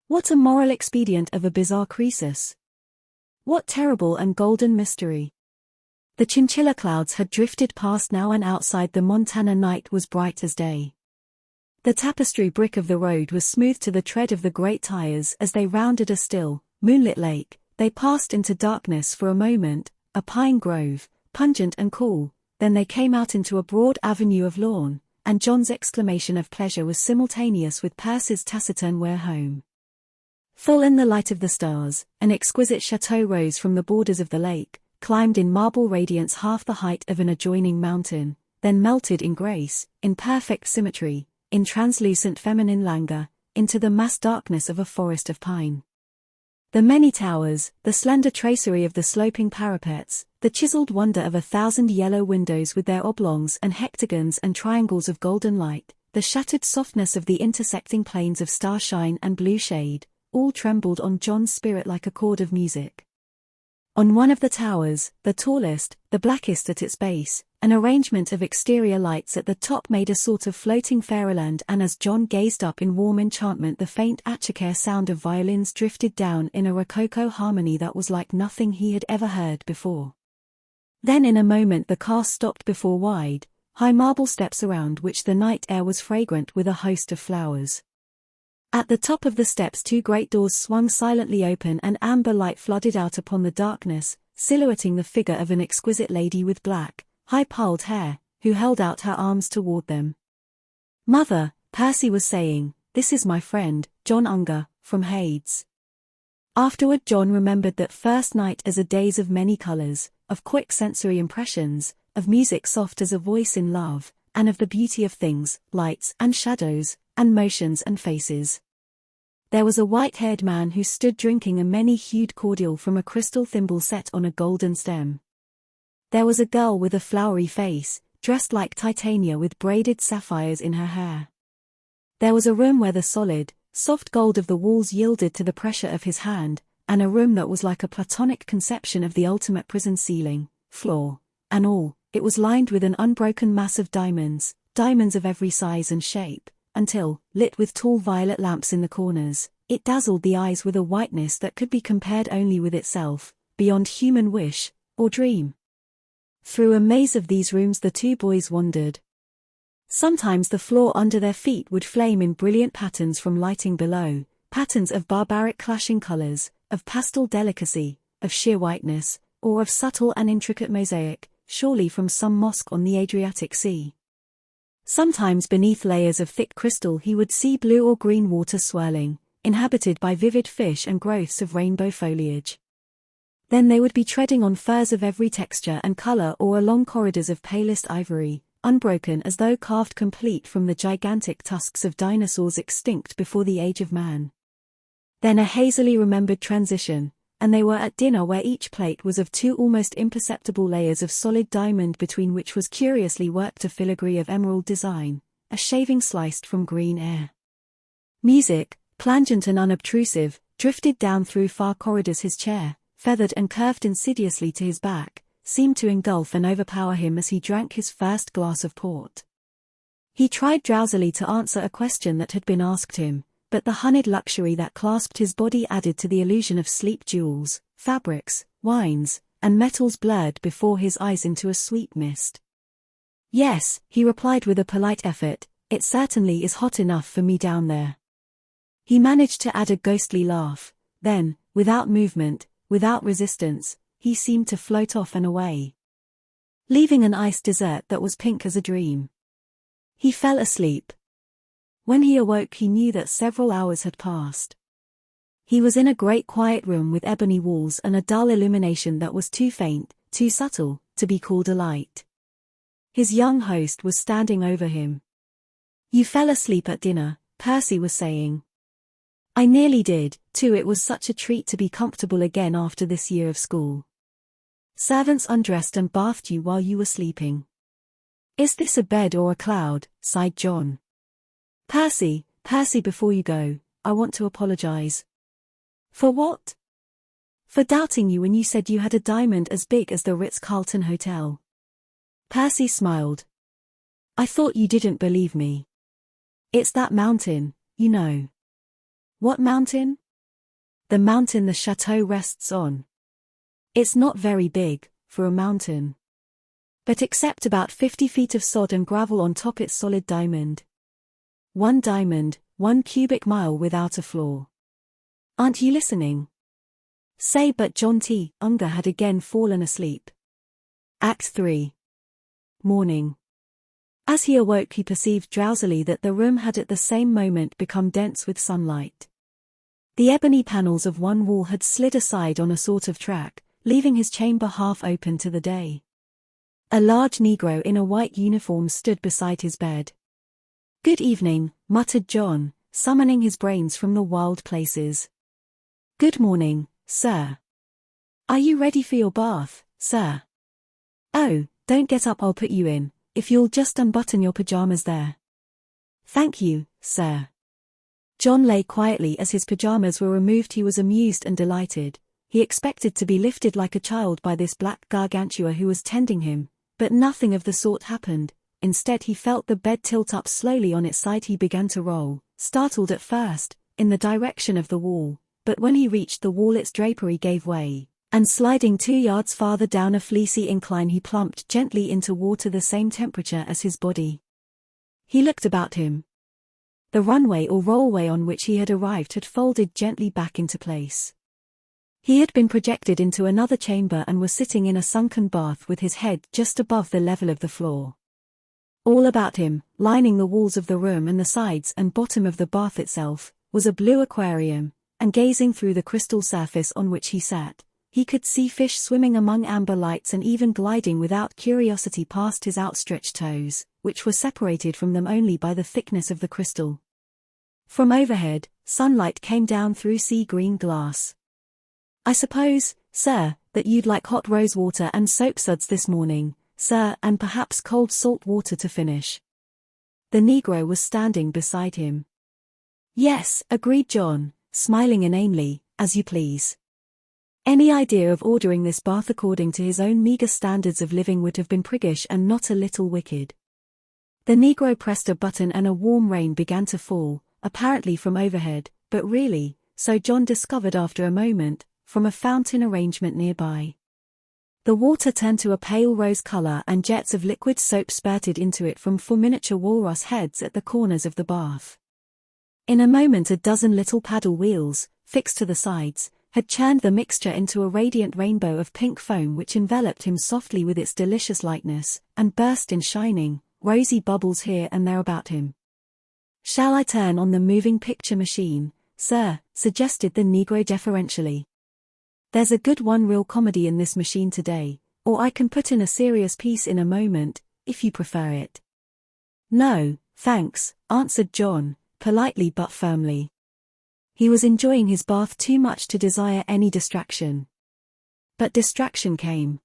What a moral expedient of a bizarre Croesus! What terrible and golden mystery! The chinchilla clouds had drifted past now and outside the Montana night was bright as day. The tapestry brick of the road was smooth to the tread of the great tires as they rounded a still, moonlit lake. They passed into darkness for a moment, a pine grove, pungent and cool, then they came out into a broad avenue of lawn, and John's exclamation of pleasure was simultaneous with Percy's taciturn "we're home." Full in the light of the stars, an exquisite chateau rose from the borders of the lake, climbed in marble radiance half the height of an adjoining mountain, then melted in grace, in perfect symmetry, in translucent feminine languor, into the massed darkness of a forest of pine. The many towers, the slender tracery of the sloping parapets, the chiseled wonder of 1,000 yellow windows with their oblongs and hectagons and triangles of golden light, the shattered softness of the intersecting planes of starshine and blue shade, all trembled on John's spirit like a chord of music. On one of the towers, the tallest, the blackest at its base, an arrangement of exterior lights at the top made a sort of floating fairyland, and as John gazed up in warm enchantment the faint achacare sound of violins drifted down in a rococo harmony that was like nothing he had ever heard before. Then in a moment the car stopped before wide, high marble steps around which the night air was fragrant with a host of flowers. At the top of the steps 2 great doors swung silently open and amber light flooded out upon the darkness, silhouetting the figure of an exquisite lady with black, high-piled hair, who held out her arms toward them. "Mother," Percy was saying, "this is my friend, John Unger, from Hades." Afterward John remembered that first night as a daze of many colors, of quick sensory impressions, of music soft as a voice in love, and of the beauty of things, lights and shadows, and motions and faces. There was a white-haired man who stood drinking a many-hued cordial from a crystal thimble set on a golden stem. There was a girl with a flowery face, dressed like Titania with braided sapphires in her hair. There was a room where the solid, soft gold of the walls yielded to the pressure of his hand, and a room that was like a platonic conception of the ultimate prison ceiling, floor, and all. It was lined with an unbroken mass of diamonds, diamonds of every size and shape, until, lit with tall violet lamps in the corners, it dazzled the eyes with a whiteness that could be compared only with itself, beyond human wish, or dream. Through a maze of these rooms the 2 boys wandered. Sometimes the floor under their feet would flame in brilliant patterns from lighting below, patterns of barbaric clashing colors, of pastel delicacy, of sheer whiteness, or of subtle and intricate mosaic, surely from some mosque on the Adriatic Sea. Sometimes beneath layers of thick crystal he would see blue or green water swirling, inhabited by vivid fish and growths of rainbow foliage. Then they would be treading on furs of every texture and color or along corridors of palest ivory, unbroken as though carved complete from the gigantic tusks of dinosaurs extinct before the age of man. Then a hazily remembered transition, and they were at dinner where each plate was of two almost imperceptible layers of solid diamond between which was curiously worked a filigree of emerald design, a shaving sliced from green air. Music, plangent and unobtrusive, drifted down through far corridors. His chair, feathered and curved insidiously to his back, seemed to engulf and overpower him as he drank his first glass of port. He tried drowsily to answer a question that had been asked him, but the honeyed luxury that clasped his body added to the illusion of sleep. Jewels, fabrics, wines, and metals blurred before his eyes into a sweet mist. "Yes," he replied with a polite effort, "it certainly is hot enough for me down there." He managed to add a ghostly laugh, then, without movement, without resistance, he seemed to float off and away, leaving an iced dessert that was pink as a dream. He fell asleep. When he awoke he knew that several hours had passed. He was in a great quiet room with ebony walls and a dull illumination that was too faint, too subtle, to be called a light. His young host was standing over him. "You fell asleep at dinner," Percy was saying. "I nearly did, too. It was such a treat to be comfortable again after this year of school. Servants undressed and bathed you while you were sleeping." "Is this a bed or a cloud?" sighed John. Percy, before you go, I want to apologize." "For what?" "For doubting you when you said you had a diamond as big as the Ritz-Carlton Hotel." Percy smiled. "I thought you didn't believe me. It's that mountain, you know." "What mountain?" "The mountain the chateau rests on. It's not very big, for a mountain. But except about 50 feet of sod and gravel on top it's solid diamond. 1 diamond, 1 cubic mile without a flaw. Aren't you listening?" "Say," but John T. Unger had again fallen asleep. Act 3. Morning. As he awoke he perceived drowsily that the room had at the same moment become dense with sunlight. The ebony panels of one wall had slid aside on a sort of track, leaving his chamber half open to the day. A large Negro in a white uniform stood beside his bed. "Good evening," muttered John, summoning his brains from the wild places. "Good morning, sir. Are you ready for your bath, sir?" "Oh, don't get up, I'll put you in, if you'll just unbutton your pajamas there." "Thank you, sir." John lay quietly as his pajamas were removed. He was amused and delighted. He expected to be lifted like a child by this black gargantua who was tending him, but nothing of the sort happened. Instead he felt the bed tilt up slowly on its side. He began to roll, startled at first, in the direction of the wall, but when he reached the wall its drapery gave way, and sliding 2 yards farther down a fleecy incline he plumped gently into water the same temperature as his body. He looked about him. The runway or rollway on which he had arrived had folded gently back into place. He had been projected into another chamber and was sitting in a sunken bath with his head just above the level of the floor. All about him, lining the walls of the room and the sides and bottom of the bath itself, was a blue aquarium, and gazing through the crystal surface on which he sat, he could see fish swimming among amber lights and even gliding without curiosity past his outstretched toes, which were separated from them only by the thickness of the crystal. From overhead, sunlight came down through sea-green glass. "I suppose, sir, that you'd like hot rose water and soapsuds this morning, sir, and perhaps cold salt water to finish." The Negro was standing beside him. "Yes," agreed John, smiling inanely, "as you please." Any idea of ordering this bath according to his own meager standards of living would have been priggish and not a little wicked. The Negro pressed a button and a warm rain began to fall, apparently from overhead, but really, so John discovered after a moment, from a fountain arrangement nearby. The water turned to a pale rose color and jets of liquid soap spurted into it from 4 miniature walrus heads at the corners of the bath. In a moment a dozen little paddle wheels, fixed to the sides, had churned the mixture into a radiant rainbow of pink foam which enveloped him softly with its delicious lightness, and burst in shining, rosy bubbles here and there about him. "Shall I turn on the moving picture machine, sir?" suggested the Negro deferentially. "There's a good one-reel comedy in this machine today, or I can put in a serious piece in a moment, if you prefer it." "No, thanks," answered John, politely but firmly. He was enjoying his bath too much to desire any distraction. But distraction came.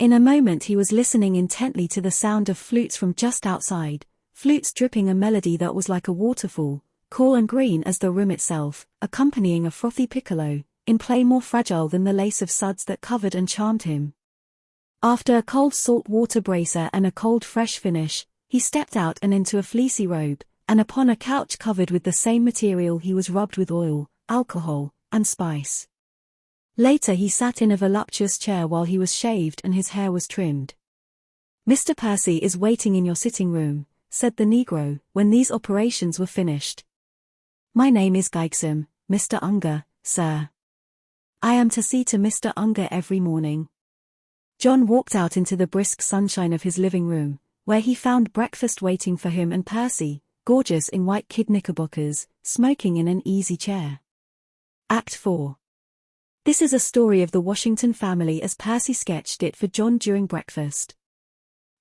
In a moment he was listening intently to the sound of flutes from just outside, flutes dripping a melody that was like a waterfall, cool and green as the room itself, accompanying a frothy piccolo, in play more fragile than the lace of suds that covered and charmed him. After a cold salt water bracer and a cold fresh finish, he stepped out and into a fleecy robe, and upon a couch covered with the same material he was rubbed with oil, alcohol, and spice. Later he sat in a voluptuous chair while he was shaved and his hair was trimmed. "Mr. Percy is waiting in your sitting room," said the Negro, when these operations were finished. "My name is Geigsam, Mr. Unger, sir. I am to see to Mr. Unger every morning." John walked out into the brisk sunshine of his living room, where he found breakfast waiting for him and Percy, gorgeous in white kid knickerbockers, smoking in an easy chair. Act 4. This is a story of the Washington family as Percy sketched it for John during breakfast.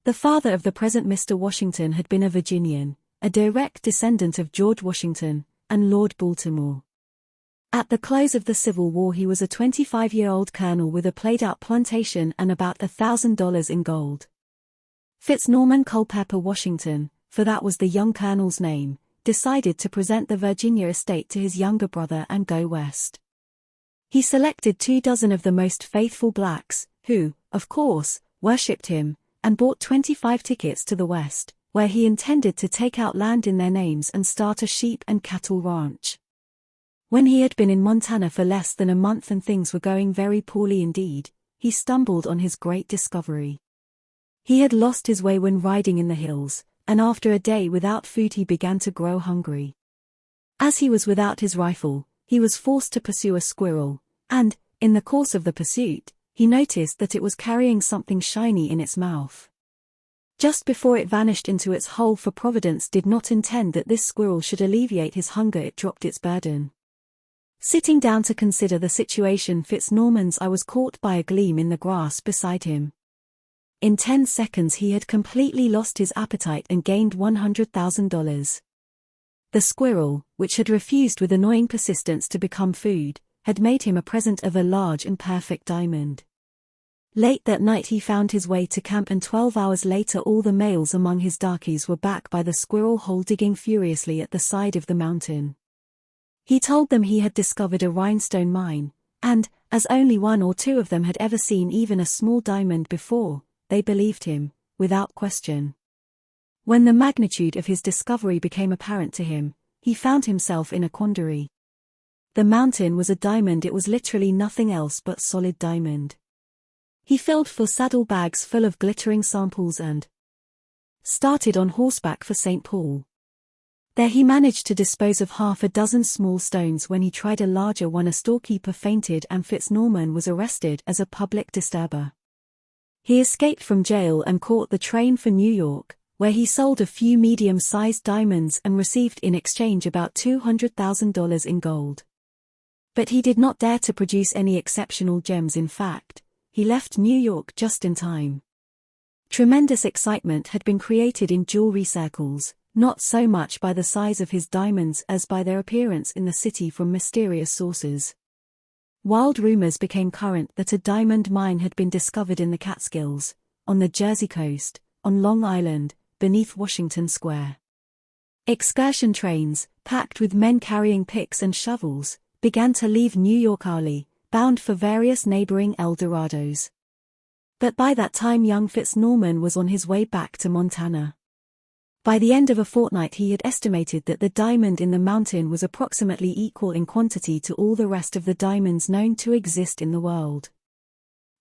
The father of the present Mr. Washington had been a Virginian, a direct descendant of George Washington, and Lord Baltimore. At the close of the Civil War he was a 25-year-old colonel with a played-out plantation and about $1,000 in gold. Fitznorman Culpeper Washington, for that was the young colonel's name, decided to present the Virginia estate to his younger brother and go west. He selected 24 of the most faithful blacks, who, of course, worshipped him, and bought 25 tickets to the west, where he intended to take out land in their names and start a sheep and cattle ranch. When he had been in Montana for less than a month and things were going very poorly indeed, he stumbled on his great discovery. He had lost his way when riding in the hills, and after a day without food he began to grow hungry. As he was without his rifle, he was forced to pursue a squirrel, and, in the course of the pursuit, he noticed that it was carrying something shiny in its mouth. Just before it vanished into its hole, for Providence did not intend that this squirrel should alleviate his hunger, it dropped its burden. Sitting down to consider the situation, Fitznorman's eye was caught by a gleam in the grass beside him. In 10 seconds he had completely lost his appetite and gained $100,000. The squirrel, which had refused with annoying persistence to become food, had made him a present of a large and perfect diamond. Late that night he found his way to camp, and 12 hours later all the males among his darkies were back by the squirrel hole digging furiously at the side of the mountain. He told them he had discovered a rhinestone mine, and, as only 1 or 2 of them had ever seen even a small diamond before, they believed him, without question. When the magnitude of his discovery became apparent to him, he found himself in a quandary. The mountain was a diamond, it was literally nothing else but solid diamond. He filled 4 saddlebags full of glittering samples and started on horseback for St. Paul. There he managed to dispose of half a dozen small stones. When he tried a larger one, a storekeeper fainted and Fitznorman was arrested as a public disturber. He escaped from jail and caught the train for New York, where he sold a few medium-sized diamonds and received in exchange about $200,000 in gold. But he did not dare to produce any exceptional gems. In fact, he left New York just in time. Tremendous excitement had been created in jewelry circles, not so much by the size of his diamonds as by their appearance in the city from mysterious sources. Wild rumors became current that a diamond mine had been discovered in the Catskills, on the Jersey coast, on Long Island, beneath Washington Square. Excursion trains, packed with men carrying picks and shovels, began to leave New York hourly, bound for various neighboring El Dorados. But by that time young Fitznorman was on his way back to Montana. By the end of a fortnight he had estimated that the diamond in the mountain was approximately equal in quantity to all the rest of the diamonds known to exist in the world.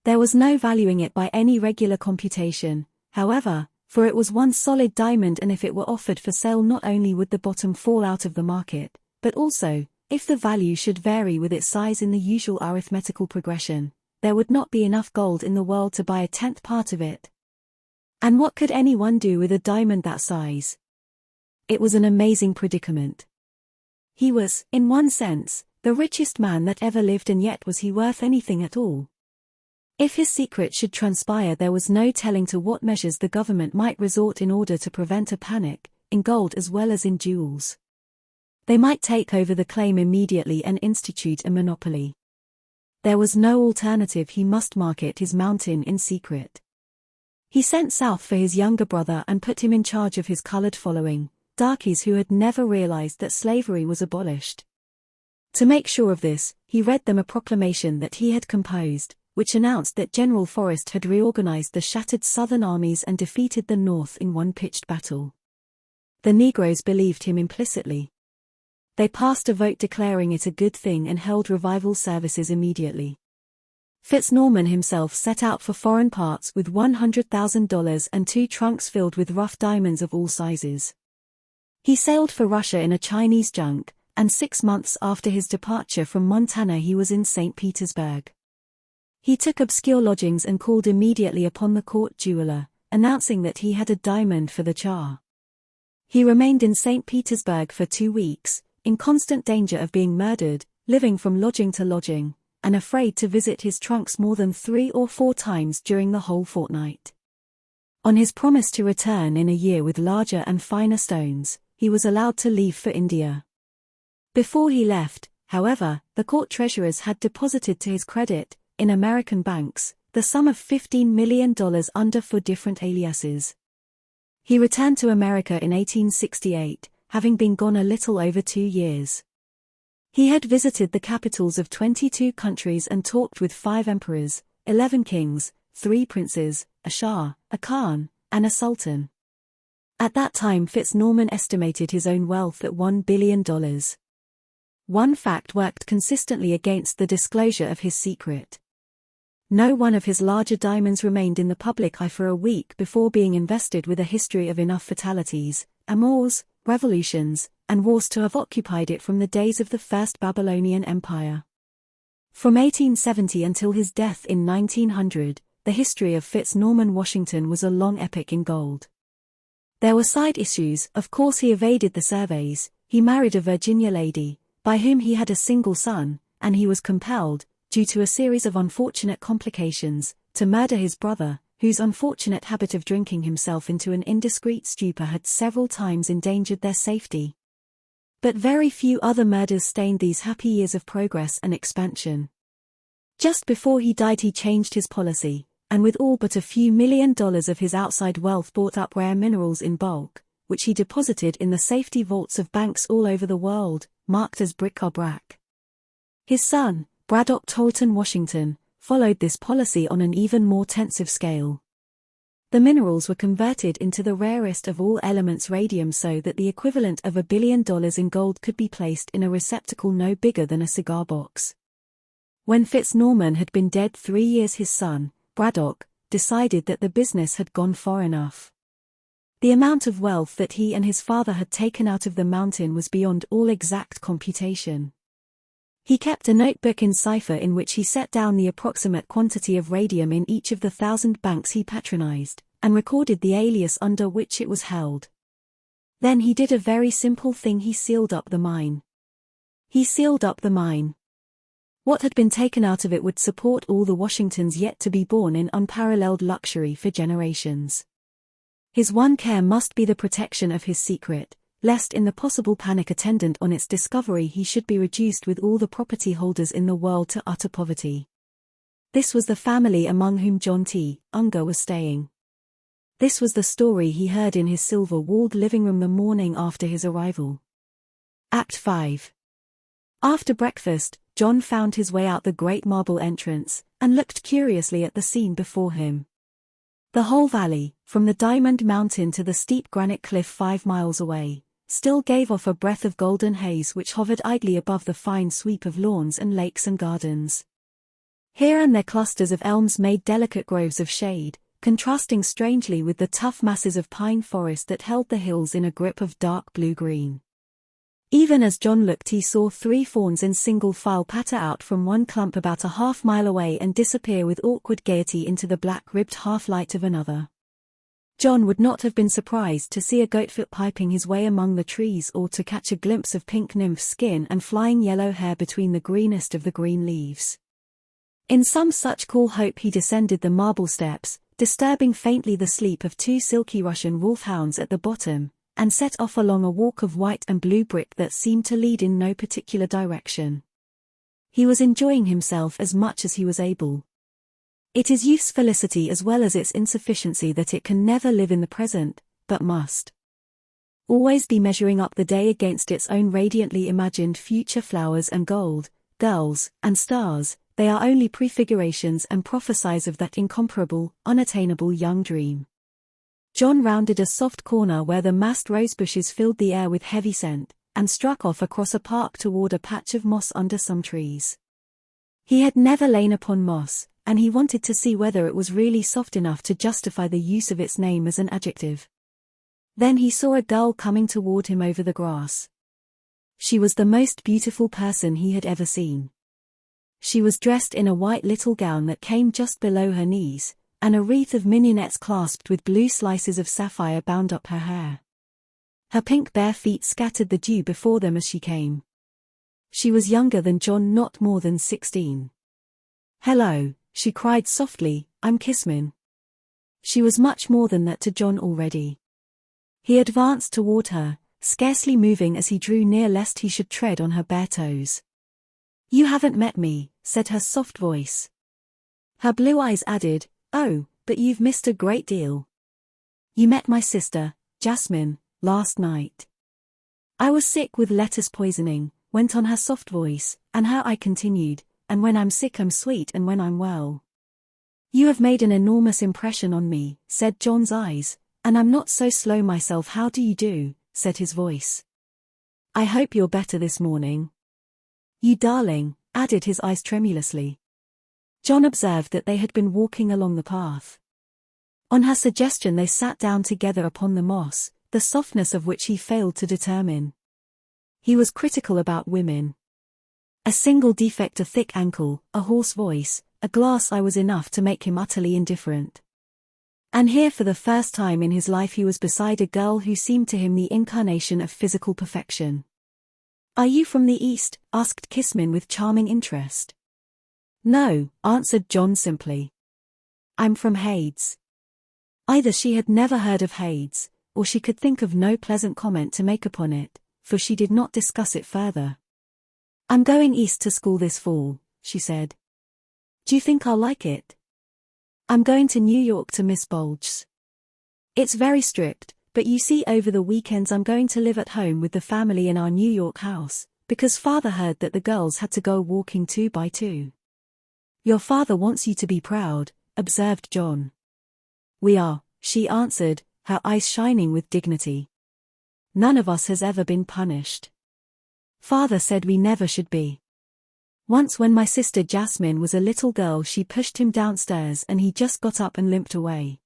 There was no valuing it by any regular computation, however, for it was one solid diamond, and if it were offered for sale, not only would the bottom fall out of the market, but also, if the value should vary with its size in the usual arithmetical progression, there would not be enough gold in the world to buy a tenth part of it. And what could anyone do with a diamond that size? It was an amazing predicament. He was, in one sense, the richest man that ever lived, and yet was he worth anything at all? If his secret should transpire, there was no telling to what measures the government might resort in order to prevent a panic, in gold as well as in jewels. They might take over the claim immediately and institute a monopoly. There was no alternative. He must market his mountain in secret. He sent south for his younger brother and put him in charge of his colored following, darkies who had never realized that slavery was abolished. To make sure of this, he read them a proclamation that he had composed, which announced that General Forrest had reorganized the shattered Southern armies and defeated the North in one pitched battle. The Negroes believed him implicitly. They passed a vote declaring it a good thing and held revival services immediately. Fitz-Norman himself set out for foreign parts with $100,000 and 2 trunks filled with rough diamonds of all sizes. He sailed for Russia in a Chinese junk, and 6 months after his departure from Montana he was in St. Petersburg. He took obscure lodgings and called immediately upon the court jeweler, announcing that he had a diamond for the Tsar. He remained in St. Petersburg for 2 weeks, in constant danger of being murdered, living from lodging to lodging, and afraid to visit his trunks more than 3 or 4 times during the whole fortnight. On his promise to return in a year with larger and finer stones, he was allowed to leave for India. Before he left, however, the court treasurers had deposited to his credit, in American banks, the sum of $15 million under 4 different aliases. He returned to America in 1868, having been gone a little over 2 years. He had visited the capitals of 22 countries and talked with 5 emperors, 11 kings, 3 princes, a shah, a khan, and a sultan. At that time Fitz-Norman estimated his own wealth at $1 billion. One fact worked consistently against the disclosure of his secret. No one of his larger diamonds remained in the public eye for a week before being invested with a history of enough fatalities, amours, revolutions, and wars to have occupied it from the days of the First Babylonian Empire. From 1870 until his death in 1900, the history of Fitz-Norman Washington was a long epic in gold. There were side issues. Of course, he evaded the surveys, he married a Virginia lady, by whom he had a single son, and he was compelled, due to a series of unfortunate complications, to murder his brother, whose unfortunate habit of drinking himself into an indiscreet stupor had several times endangered their safety. But very few other murders stained these happy years of progress and expansion. Just before he died he changed his policy, and with all but a few $1 million of his outside wealth bought up rare minerals in bulk, which he deposited in the safety vaults of banks all over the world, marked as bric-a-brac. His son, Braddock Tolton Washington, followed this policy on an even more intensive scale. The minerals were converted into the rarest of all elements, radium, so that the equivalent of $1 billion in gold could be placed in a receptacle no bigger than a cigar box. When Fitz-Norman had been dead 3 years, his son, Braddock, decided that the business had gone far enough. The amount of wealth that he and his father had taken out of the mountain was beyond all exact computation. He kept a notebook in cipher in which he set down the approximate quantity of radium in each of the 1,000 banks he patronized, and recorded the alias under which it was held. Then he did a very simple thing: he sealed up the mine. He sealed up the mine. What had been taken out of it would support all the Washingtons yet to be born in unparalleled luxury for generations. His one care must be the protection of his secret, lest in the possible panic attendant on its discovery he should be reduced with all the property holders in the world to utter poverty. This was the family among whom John T. Unger was staying. This was the story he heard in his silver-walled living room the morning after his arrival. Act 5. After breakfast, John found his way out the great marble entrance, and looked curiously at the scene before him. The whole valley, from the Diamond Mountain to the steep granite cliff 5 miles away, still gave off a breath of golden haze which hovered idly above the fine sweep of lawns and lakes and gardens. Here and there clusters of elms made delicate groves of shade, contrasting strangely with the tough masses of pine forest that held the hills in a grip of dark blue-green. Even as John looked, he saw 3 fawns in single file patter out from one clump about a half-mile away and disappear with awkward gaiety into the black-ribbed half-light of another. John would not have been surprised to see a goatfoot piping his way among the trees or to catch a glimpse of pink nymph skin and flying yellow hair between the greenest of the green leaves. In some such cool hope he descended the marble steps, disturbing faintly the sleep of 2 silky Russian wolfhounds at the bottom, and set off along a walk of white and blue brick that seemed to lead in no particular direction. He was enjoying himself as much as he was able. It is youth's felicity as well as its insufficiency that it can never live in the present, but must always be measuring up the day against its own radiantly imagined future. Flowers and gold, girls and stars, they are only prefigurations and prophesies of that incomparable, unattainable young dream. John rounded a soft corner where the massed rosebushes filled the air with heavy scent, and struck off across a park toward a patch of moss under some trees. He had never lain upon moss, and he wanted to see whether it was really soft enough to justify the use of its name as an adjective. Then he saw a girl coming toward him over the grass. She was the most beautiful person he had ever seen. She was dressed in a white little gown that came just below her knees, and a wreath of mignonettes clasped with blue slices of sapphire bound up her hair. Her pink bare feet scattered the dew before them as she came. She was younger than John, not more than 16. "Hello," she cried softly, "I'm Kismin." She was much more than that to John already. He advanced toward her, scarcely moving as he drew near lest he should tread on her bare toes. "You haven't met me," said her soft voice. Her blue eyes added, "Oh, but you've missed a great deal. You met my sister, Jasmine, last night." "I was sick with lettuce poisoning," went on her soft voice, and her eye continued, "and when I'm sick I'm sweet and when I'm well." "You have made an enormous impression on me," said John's eyes, "and I'm not so slow myself." "How do you do?" said his voice. "I hope you're better this morning." "You darling," added his eyes tremulously. John observed that they had been walking along the path. On her suggestion they sat down together upon the moss, the softness of which he failed to determine. He was critical about women. A single defect, a thick ankle, a hoarse voice, a glass eye was enough to make him utterly indifferent. And here for the first time in his life he was beside a girl who seemed to him the incarnation of physical perfection. "Are you from the East?" asked Kismin with charming interest. "No," answered John simply. "I'm from Hades." Either she had never heard of Hades, or she could think of no pleasant comment to make upon it, for she did not discuss it further. "I'm going east to school this fall," she said. "Do you think I'll like it?" "I'm going to New York to Miss Bulge's. It's very strict, but you see over the weekends I'm going to live at home with the family in our New York house, because Father heard that the girls had to go walking 2 by 2. "Your father wants you to be proud," observed John. "We are," she answered, her eyes shining with dignity. "None of us has ever been punished. Father said we never should be. Once when my sister Jasmine was a little girl she pushed him downstairs and he just got up and limped away.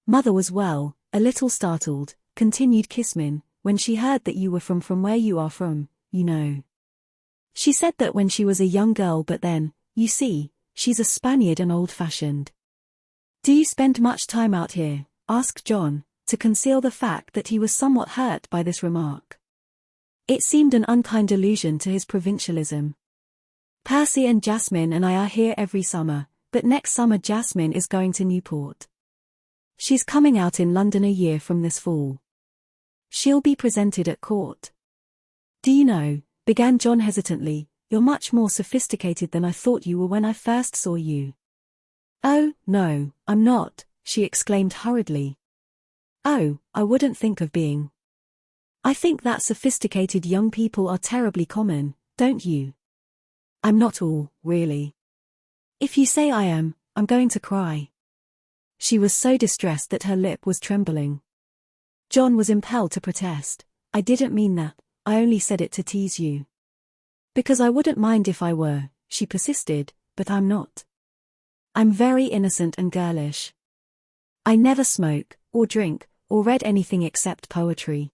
Mother was well, a little startled," continued Kismin, "when she heard that you were from where you are from, you know. She said that when she was a young girl, but then, you see, she's a Spaniard and old-fashioned." "Do you spend much time out here?" asked John, to conceal the fact that he was somewhat hurt by this remark. It seemed an unkind allusion to his provincialism. "Percy and Jasmine and I are here every summer, but next summer Jasmine is going to Newport. She's coming out in London a year from this fall. She'll be presented at court. Do you know," began John hesitantly, "you're much more sophisticated than I thought you were when I first saw you." "Oh, no, I'm not," she exclaimed hurriedly. "Oh, I wouldn't think of being. I think that sophisticated young people are terribly common, don't you?" "I'm not all, really. If you say I am, I'm going to cry." She was so distressed that her lip was trembling. John was impelled to protest. "I didn't mean that, I only said it to tease you." "Because I wouldn't mind if I were," she persisted, "but I'm not." I'm very innocent and girlish. I never smoke, or drink, or read anything except poetry.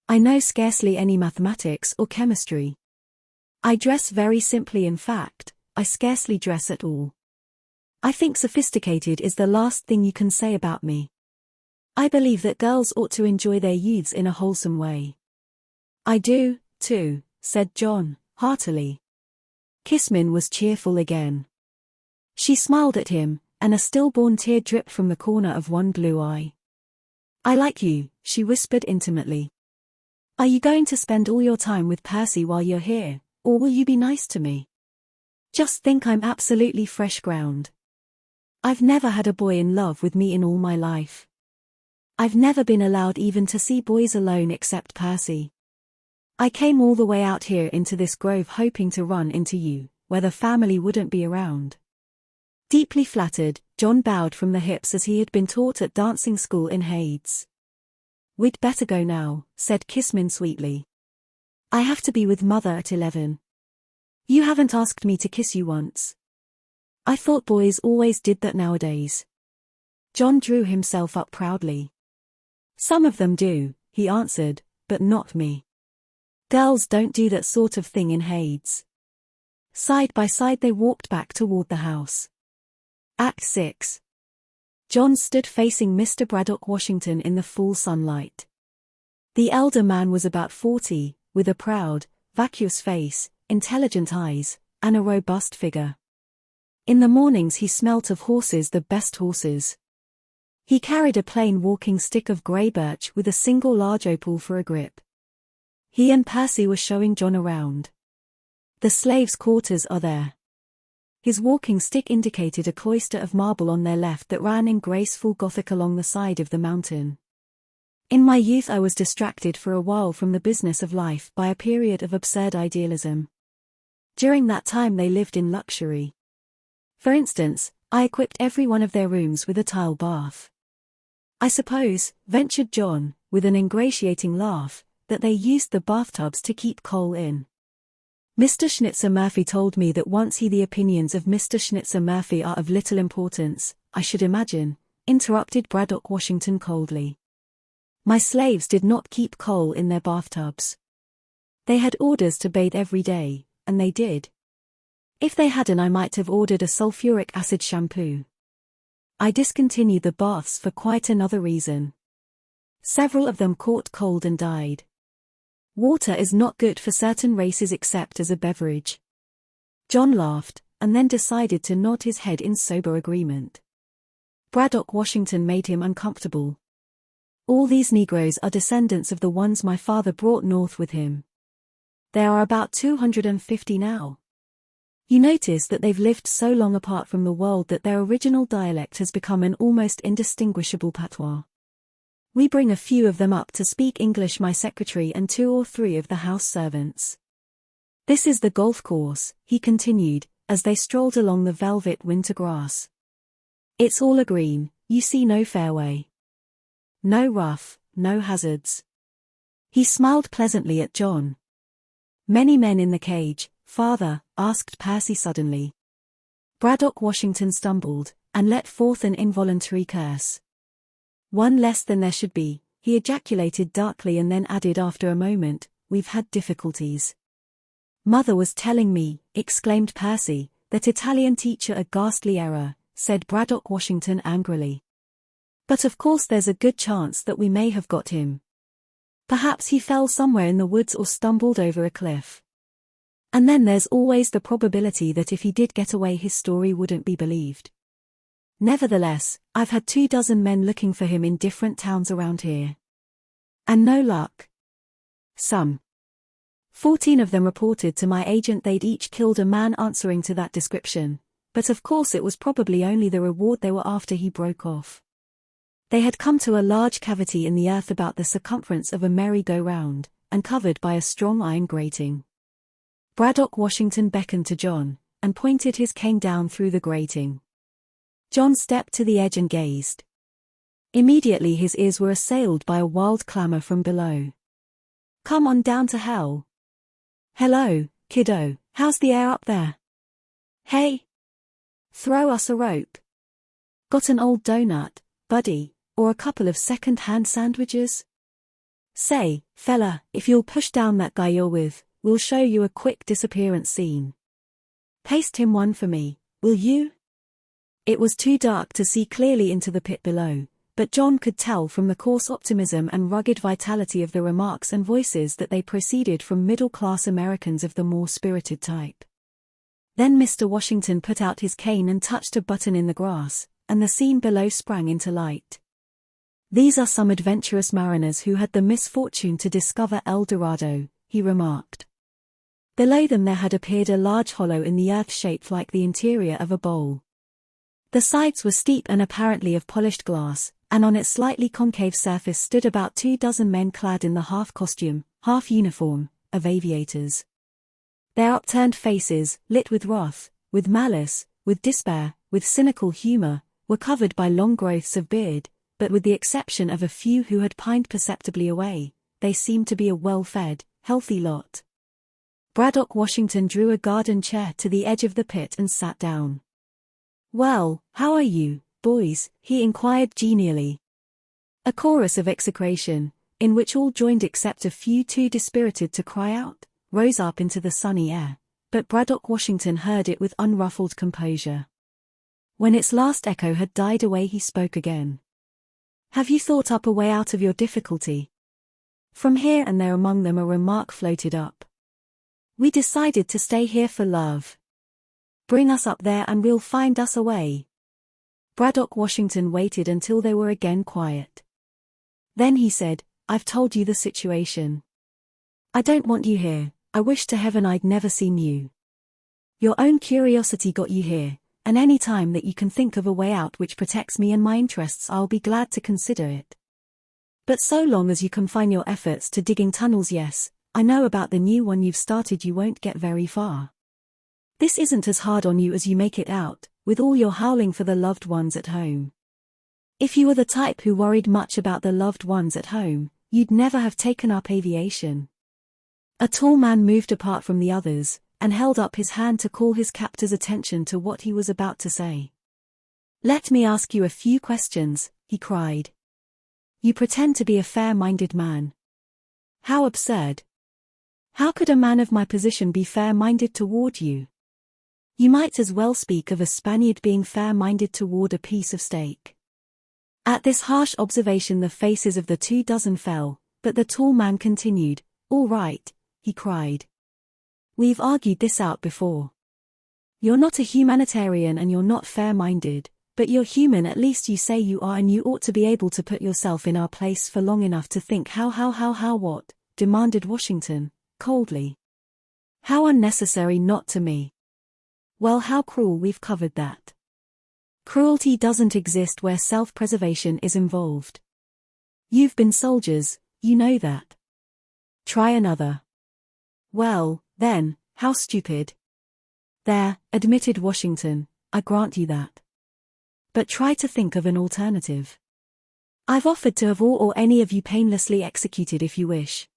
I know scarcely any mathematics or chemistry. I dress very simply. In fact, I scarcely dress at all. I think sophisticated is the last thing you can say about me. I believe that girls ought to enjoy their youths in a wholesome way. I do, too, said John, heartily. Kismin was cheerful again. She smiled at him, and a stillborn tear dripped from the corner of one blue eye. I like you, she whispered intimately. Are you going to spend all your time with Percy while you're here, or will you be nice to me? Just think, I'm absolutely fresh ground. I've never had a boy in love with me in all my life. I've never been allowed even to see boys alone except Percy. I came all the way out here into this grove hoping to run into you, where the family wouldn't be around. Deeply flattered, John bowed from the hips as he had been taught at dancing school in Hades. We'd better go now, said Kismin sweetly. I have to be with Mother at 11. You haven't asked me to kiss you once. I thought boys always did that nowadays. John drew himself up proudly. Some of them do, he answered, but not me. Girls don't do that sort of thing in Hades. Side by side they walked back toward the house. Act 6. John stood facing Mr. Braddock Washington in the full sunlight. The elder man was about 40, with a proud, vacuous face, intelligent eyes, and a robust figure. In the mornings he smelt of horses, the best horses. He carried a plain walking stick of grey birch with a single large opal for a grip. He and Percy were showing John around. The slaves' quarters are there. His walking stick indicated a cloister of marble on their left that ran in graceful Gothic along the side of the mountain. In my youth I was distracted for a while from the business of life by a period of absurd idealism. During that time they lived in luxury. For instance, I equipped every one of their rooms with a tile bath. I suppose, ventured John, with an ingratiating laugh, that they used the bathtubs to keep coal in. Mr. Schnitzer Murphy told me that once the opinions of Mr. Schnitzer Murphy are of little importance, I should imagine, interrupted Braddock Washington coldly. My slaves did not keep coal in their bathtubs. They had orders to bathe every day, and they did. If they hadn't, I might have ordered a sulfuric acid shampoo. I discontinued the baths for quite another reason. Several of them caught cold and died. Water is not good for certain races except as a beverage. John laughed, and then decided to nod his head in sober agreement. Braddock Washington made him uncomfortable. All these Negroes are descendants of the ones my father brought north with him. There are about 250 now. You notice that they've lived so long apart from the world that their original dialect has become an almost indistinguishable patois. We bring a few of them up to speak English, my secretary and 2 or 3 of the house servants. This is the golf course, he continued, as they strolled along the velvet winter grass. It's all a green, you see, no fairway. No rough, no hazards. He smiled pleasantly at John. Many men in the cage, father? Asked Percy suddenly. Braddock Washington stumbled, and let forth an involuntary curse. One less than there should be, he ejaculated darkly, and then added after a moment, we've had difficulties. Mother was telling me, exclaimed Percy, that Italian teacher a ghastly error, said Braddock Washington angrily. But of course there's a good chance that we may have got him. Perhaps he fell somewhere in the woods or stumbled over a cliff. And then there's always the probability that if he did get away his story wouldn't be believed. Nevertheless, I've had 24 men looking for him in different towns around here. And no luck. Some 14 of them reported to my agent they'd each killed a man answering to that description, but of course it was probably only the reward they were after. He broke off. They had come to a large cavity in the earth about the circumference of a merry-go-round, and covered by a strong iron grating. Braddock Washington beckoned to John, and pointed his cane down through the grating. John stepped to the edge and gazed. Immediately his ears were assailed by a wild clamor from below. Come on down to hell. Hello, kiddo, how's the air up there? Hey? Throw us a rope. Got an old donut, buddy, or a couple of second-hand sandwiches? Say, fella, if you'll push down that guy you're with, we'll show you a quick disappearance scene. Paste him one for me, will you? It was too dark to see clearly into the pit below, but John could tell from the coarse optimism and rugged vitality of the remarks and voices that they proceeded from middle-class Americans of the more spirited type. Then Mr. Washington put out his cane and touched a button in the grass, and the scene below sprang into light. These are some adventurous mariners who had the misfortune to discover El Dorado, he remarked. Below them there had appeared a large hollow in the earth shaped like the interior of a bowl. The sides were steep and apparently of polished glass, and on its slightly concave surface stood about 24 men clad in the half-costume, half-uniform, of aviators. Their upturned faces, lit with wrath, with malice, with despair, with cynical humor, were covered by long growths of beard, but with the exception of a few who had pined perceptibly away, they seemed to be a well-fed, healthy lot. Braddock Washington drew a garden chair to the edge of the pit and sat down. "Well, how are you, boys?" he inquired genially. A chorus of execration, in which all joined except a few too dispirited to cry out, rose up into the sunny air, but Braddock Washington heard it with unruffled composure. When its last echo had died away he spoke again. "Have you thought up a way out of your difficulty?" From here and there among them a remark floated up. "We decided to stay here for love. Bring us up there and we'll find us a way." Braddock Washington waited until they were again quiet. Then he said, "I've told you the situation. I don't want you here. I wish to heaven I'd never seen you. Your own curiosity got you here, and any time that you can think of a way out which protects me and my interests I'll be glad to consider it. But so long as you confine your efforts to digging tunnels, yes, I know about the new one you've started, you won't get very far. This isn't as hard on you as you make it out, with all your howling for the loved ones at home. If you were the type who worried much about the loved ones at home, you'd never have taken up aviation." A tall man moved apart from the others, and held up his hand to call his captor's attention to what he was about to say. "Let me ask you a few questions," he cried. "You pretend to be a fair-minded man. How absurd. How could a man of my position be fair-minded toward you? You might as well speak of a Spaniard being fair-minded toward a piece of steak." At this harsh observation the faces of the 24 fell, but the tall man continued. "All right," he cried. "We've argued this out before. You're not a humanitarian and you're not fair-minded, but you're human, at least you say you are, and you ought to be able to put yourself in our place for long enough to think how what?" demanded Washington, coldly. "How unnecessary not to me. Well, how cruel, we've covered that. Cruelty doesn't exist where self-preservation is involved. You've been soldiers, you know that. Try another." "Well, then, how stupid." "There," admitted Washington, "I grant you that. But try to think of an alternative. I've offered to have all or any of you painlessly executed if you wish.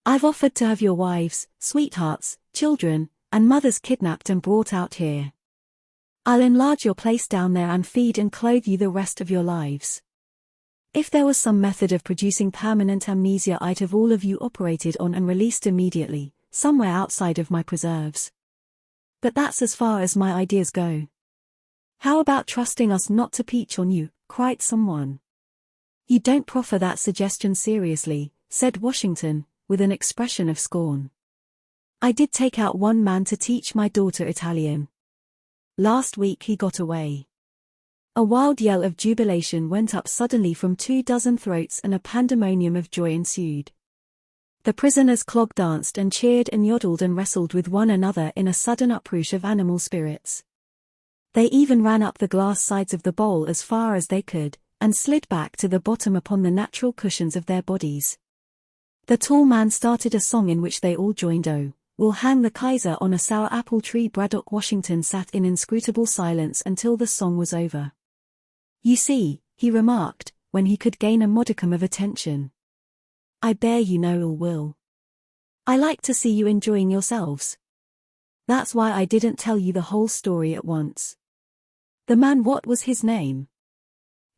I've offered to have your wives, sweethearts, children, and mothers kidnapped and brought out here. I'll enlarge your place down there and feed and clothe you the rest of your lives. If there was some method of producing permanent amnesia, I'd have all of you operated on and released immediately, somewhere outside of my preserves. But that's as far as my ideas go." "How about trusting us not to peach on you?" cried someone. "You don't proffer that suggestion seriously," said Washington, with an expression of scorn. "I did take out one man to teach my daughter Italian. Last week he got away." A wild yell of jubilation went up suddenly from 24 throats and a pandemonium of joy ensued. The prisoners clog danced and cheered and yodeled and wrestled with one another in a sudden uprush of animal spirits. They even ran up the glass sides of the bowl as far as they could, and slid back to the bottom upon the natural cushions of their bodies. The tall man started a song in which they all joined. "Oh, we'll hang the Kaiser on a sour apple tree." Braddock Washington sat in inscrutable silence until the song was over. "You see," he remarked, when he could gain a modicum of attention. "I bear you no ill will. I like to see you enjoying yourselves. That's why I didn't tell you the whole story at once. The man, what was his name?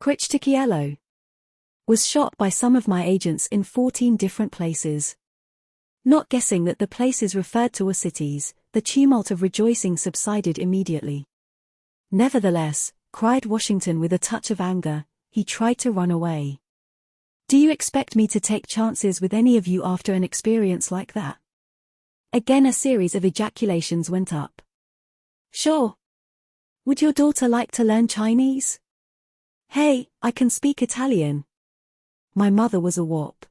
Crichtikiello. Was shot by some of my agents in 14 different places. Not guessing that the places referred to were cities, the tumult of rejoicing subsided immediately. Nevertheless, cried Washington with a touch of anger, he tried to run away. Do you expect me to take chances with any of you after an experience like that? Again a series of ejaculations went up. Sure. Would your daughter like to learn Chinese? Hey, I can speak Italian. My mother was a wop.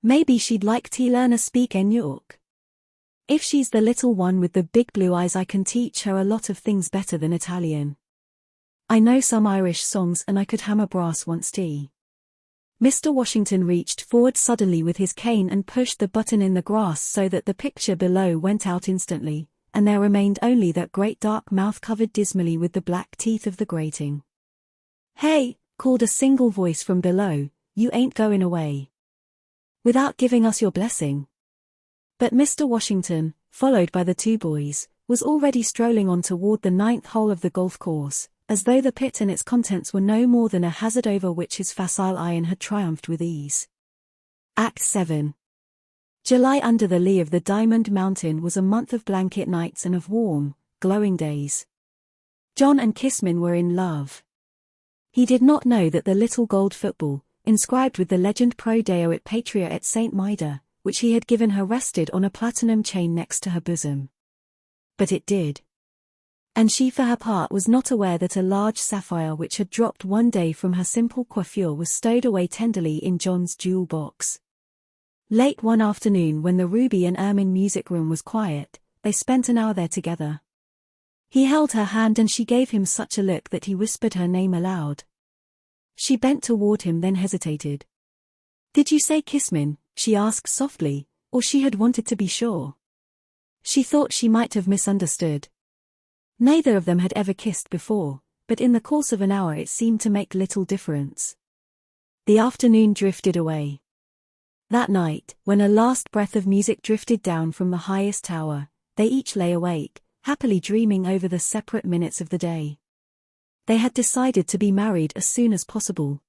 Maybe she'd like to learn to speak New York. If she's the little one with the big blue eyes, I can teach her a lot of things better than Italian. I know some Irish songs and I could hammer brass once too. Mr. Washington reached forward suddenly with his cane and pushed the button in the grass so that the picture below went out instantly, and there remained only that great dark mouth covered dismally with the black teeth of the grating. Hey, called a single voice from below, you ain't going away. Without giving us your blessing. But Mr. Washington, followed by the two boys, was already strolling on toward the 9th hole of the golf course, as though the pit and its contents were no more than a hazard over which his facile iron had triumphed with ease. Act 7. July under the lee of the Diamond Mountain was a month of blanket nights and of warm, glowing days. John and Kissman were in love. He did not know that the little gold football, inscribed with the legend Pro Deo et Patria et Saint Mida, which he had given her, rested on a platinum chain next to her bosom. But it did. And she for her part was not aware that a large sapphire which had dropped one day from her simple coiffure was stowed away tenderly in John's jewel box. Late one afternoon when the Ruby and Ermine music room was quiet, they spent an hour there together. He held her hand and she gave him such a look that he whispered her name aloud. She bent toward him then hesitated. Did you say Kissman? She asked softly, or she had wanted to be sure. She thought she might have misunderstood. Neither of them had ever kissed before, but in the course of an hour it seemed to make little difference. The afternoon drifted away. That night, when a last breath of music drifted down from the highest tower, they each lay awake, happily dreaming over the separate minutes of the day. They had decided to be married as soon as possible.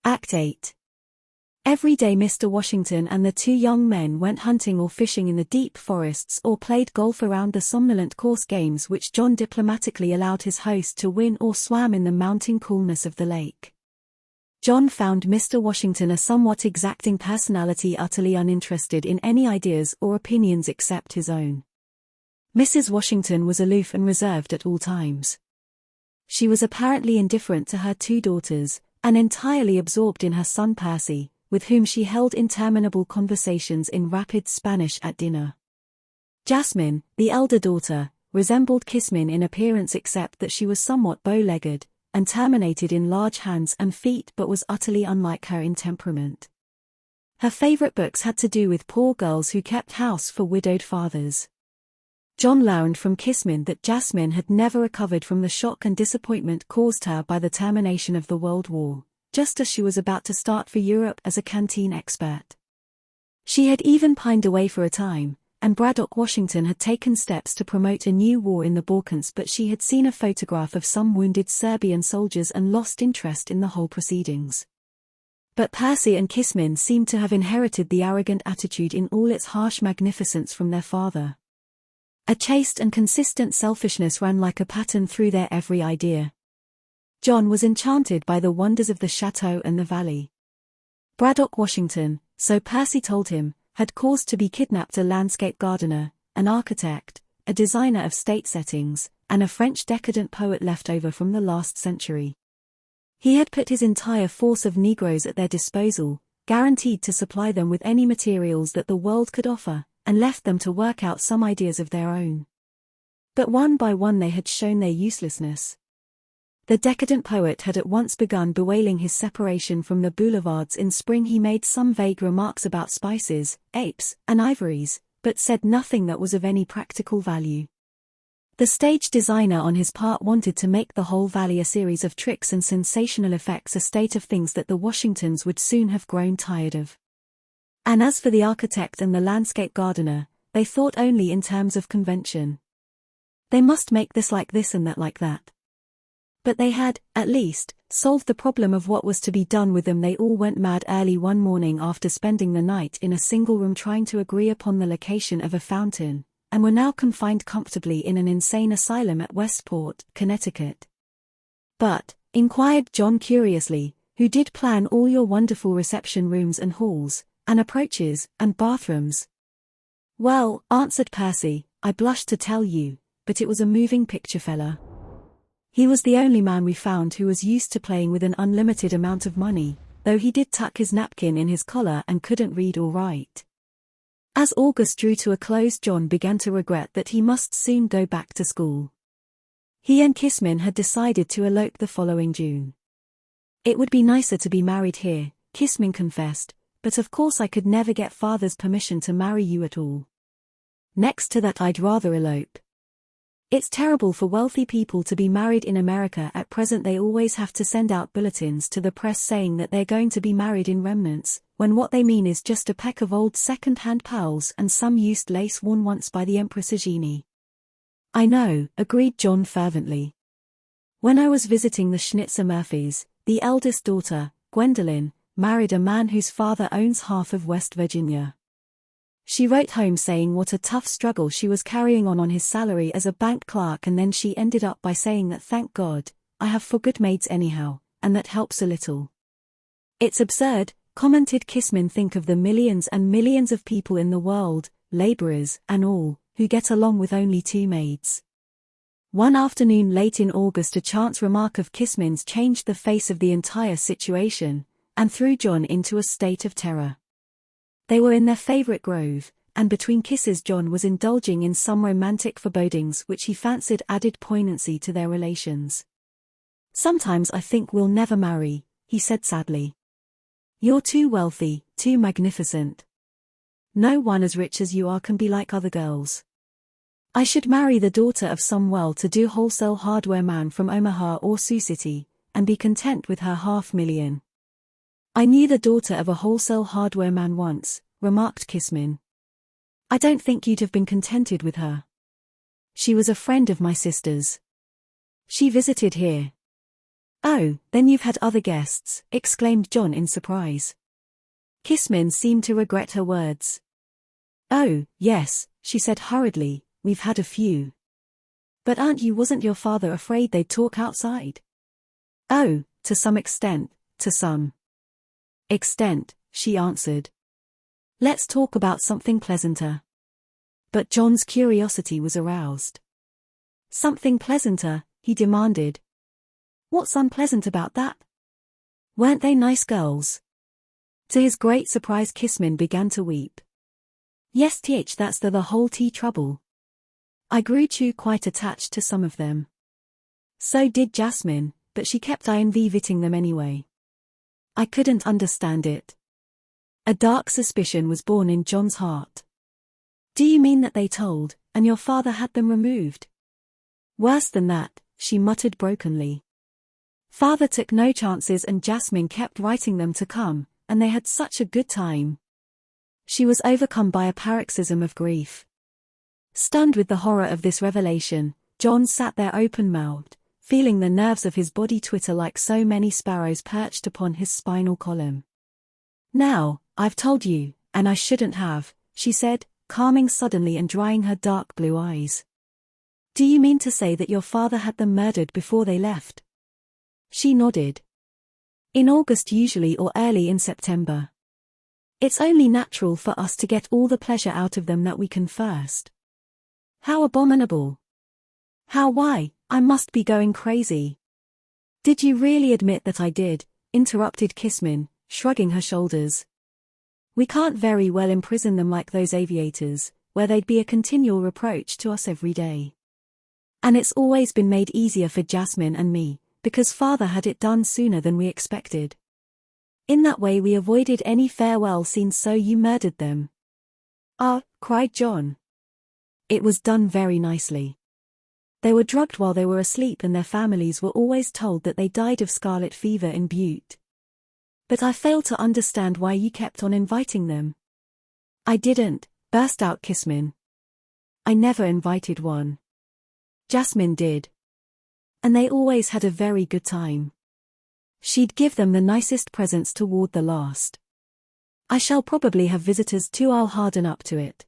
Act 8. Every day Mr. Washington and the two young men went hunting or fishing in the deep forests or played golf around the somnolent course games which John diplomatically allowed his host to win, or swam in the mounting coolness of the lake. John found Mr. Washington a somewhat exacting personality, utterly uninterested in any ideas or opinions except his own. Mrs. Washington was aloof and reserved at all times. She was apparently indifferent to her two daughters, and entirely absorbed in her son Percy, with whom she held interminable conversations in rapid Spanish at dinner. Jasmine, the elder daughter, resembled Kissman in appearance except that she was somewhat bow-legged, and terminated in large hands and feet, but was utterly unlike her in temperament. Her favorite books had to do with poor girls who kept house for widowed fathers. John learned from Kissman that Jasmine had never recovered from the shock and disappointment caused her by the termination of the World War, just as she was about to start for Europe as a canteen expert. She had even pined away for a time, and Braddock Washington had taken steps to promote a new war in the Balkans, but she had seen a photograph of some wounded Serbian soldiers and lost interest in the whole proceedings. But Percy and Kissman seemed to have inherited the arrogant attitude in all its harsh magnificence from their father. A chaste and consistent selfishness ran like a pattern through their every idea. John was enchanted by the wonders of the chateau and the valley. Braddock Washington, so Percy told him, had caused to be kidnapped a landscape gardener, an architect, a designer of state settings, and a French decadent poet left over from the last century. He had put his entire force of Negroes at their disposal, guaranteed to supply them with any materials that the world could offer, and left them to work out some ideas of their own. But one by one they had shown their uselessness. The decadent poet had at once begun bewailing his separation from the boulevards. In spring he made some vague remarks about spices, apes, and ivories, but said nothing that was of any practical value. The stage designer on his part wanted to make the whole valley a series of tricks and sensational effects, a state of things that the Washingtons would soon have grown tired of. And as for the architect and the landscape gardener, they thought only in terms of convention. They must make this like this and that like that. But they had, at least, solved the problem of what was to be done with them. They all went mad early one morning after spending the night in a single room trying to agree upon the location of a fountain, and were now confined comfortably in an insane asylum at Westport, Connecticut. But, inquired John curiously, who did plan all your wonderful reception rooms and halls, and approaches, and bathrooms? Well, answered Percy, I blush to tell you, but it was a moving picture fella. He was the only man we found who was used to playing with an unlimited amount of money, though he did tuck his napkin in his collar and couldn't read or write. As August drew to a close, John began to regret that he must soon go back to school. He and Kissmin had decided to elope the following June. It would be nicer to be married here, Kissmin confessed, but of course I could never get father's permission to marry you at all. Next to that, I'd rather elope. It's terrible for wealthy people to be married in America at present. They always have to send out bulletins to the press saying that they're going to be married in remnants, when what they mean is just a peck of old second-hand pearls and some used lace worn once by the Empress Eugenie. I know, agreed John fervently. When I was visiting the Schnitzer Murphys, the eldest daughter, Gwendolyn, married a man whose father owns half of West Virginia. She wrote home saying what a tough struggle she was carrying on his salary as a bank clerk, and then she ended up by saying that thank God, I have 4 good maids anyhow, and that helps a little. It's absurd, commented Kissmin. Think of the millions and millions of people in the world, laborers and all, who get along with only 2 maids. One afternoon late in August, a chance remark of Kissmin's changed the face of the entire situation, and threw John into a state of terror. They were in their favorite grove, and between kisses John was indulging in some romantic forebodings which he fancied added poignancy to their relations. Sometimes I think we'll never marry, he said sadly. You're too wealthy, too magnificent. No one as rich as you are can be like other girls. I should marry the daughter of some well-to-do wholesale hardware man from Omaha or Sioux City, and be content with her $500,000. I knew the daughter of a wholesale hardware man once, remarked Kissmin. I don't think you'd have been contented with her. She was a friend of my sister's. She visited here. Oh, then you've had other guests, exclaimed John in surprise. Kissmin seemed to regret her words. Oh, yes, she said hurriedly, we've had a few. But wasn't your father afraid they'd talk outside? Oh, to some extent, to some extent, she answered. Let's talk about something pleasanter. But John's curiosity was aroused. Something pleasanter, he demanded. What's unpleasant about that? Weren't they nice girls? To his great surprise, Kissmin began to weep. Yes, that's the whole trouble. I grew quite attached to some of them. So did Jasmine, but she kept invitting them anyway. I couldn't understand it. A dark suspicion was born in John's heart. Do you mean that they told, and your father had them removed? Worse than that, she muttered brokenly. Father took no chances and Jasmine kept writing them to come, and they had such a good time. She was overcome by a paroxysm of grief. Stunned with the horror of this revelation, John sat there open-mouthed, feeling the nerves of his body twitter like so many sparrows perched upon his spinal column. Now, I've told you, and I shouldn't have, she said, calming suddenly and drying her dark blue eyes. Do you mean to say that your father had them murdered before they left? She nodded. In August usually, or early in September. It's only natural for us to get all the pleasure out of them that we can first. How abominable. Why, I must be going crazy. Did you really admit that I did? Interrupted Kissmin, shrugging her shoulders. We can't very well imprison them like those aviators, where they'd be a continual reproach to us every day. And it's always been made easier for Jasmine and me, because father had it done sooner than we expected. In that way we avoided any farewell scenes, so you murdered them. Ah, cried John. It was done very nicely. They were drugged while they were asleep and their families were always told that they died of scarlet fever in Butte. But I failed to understand why you kept on inviting them. I didn't, burst out Kissmin. I never invited one. Jasmine did. And they always had a very good time. She'd give them the nicest presents toward the last. I shall probably have visitors too. I'll harden up to it.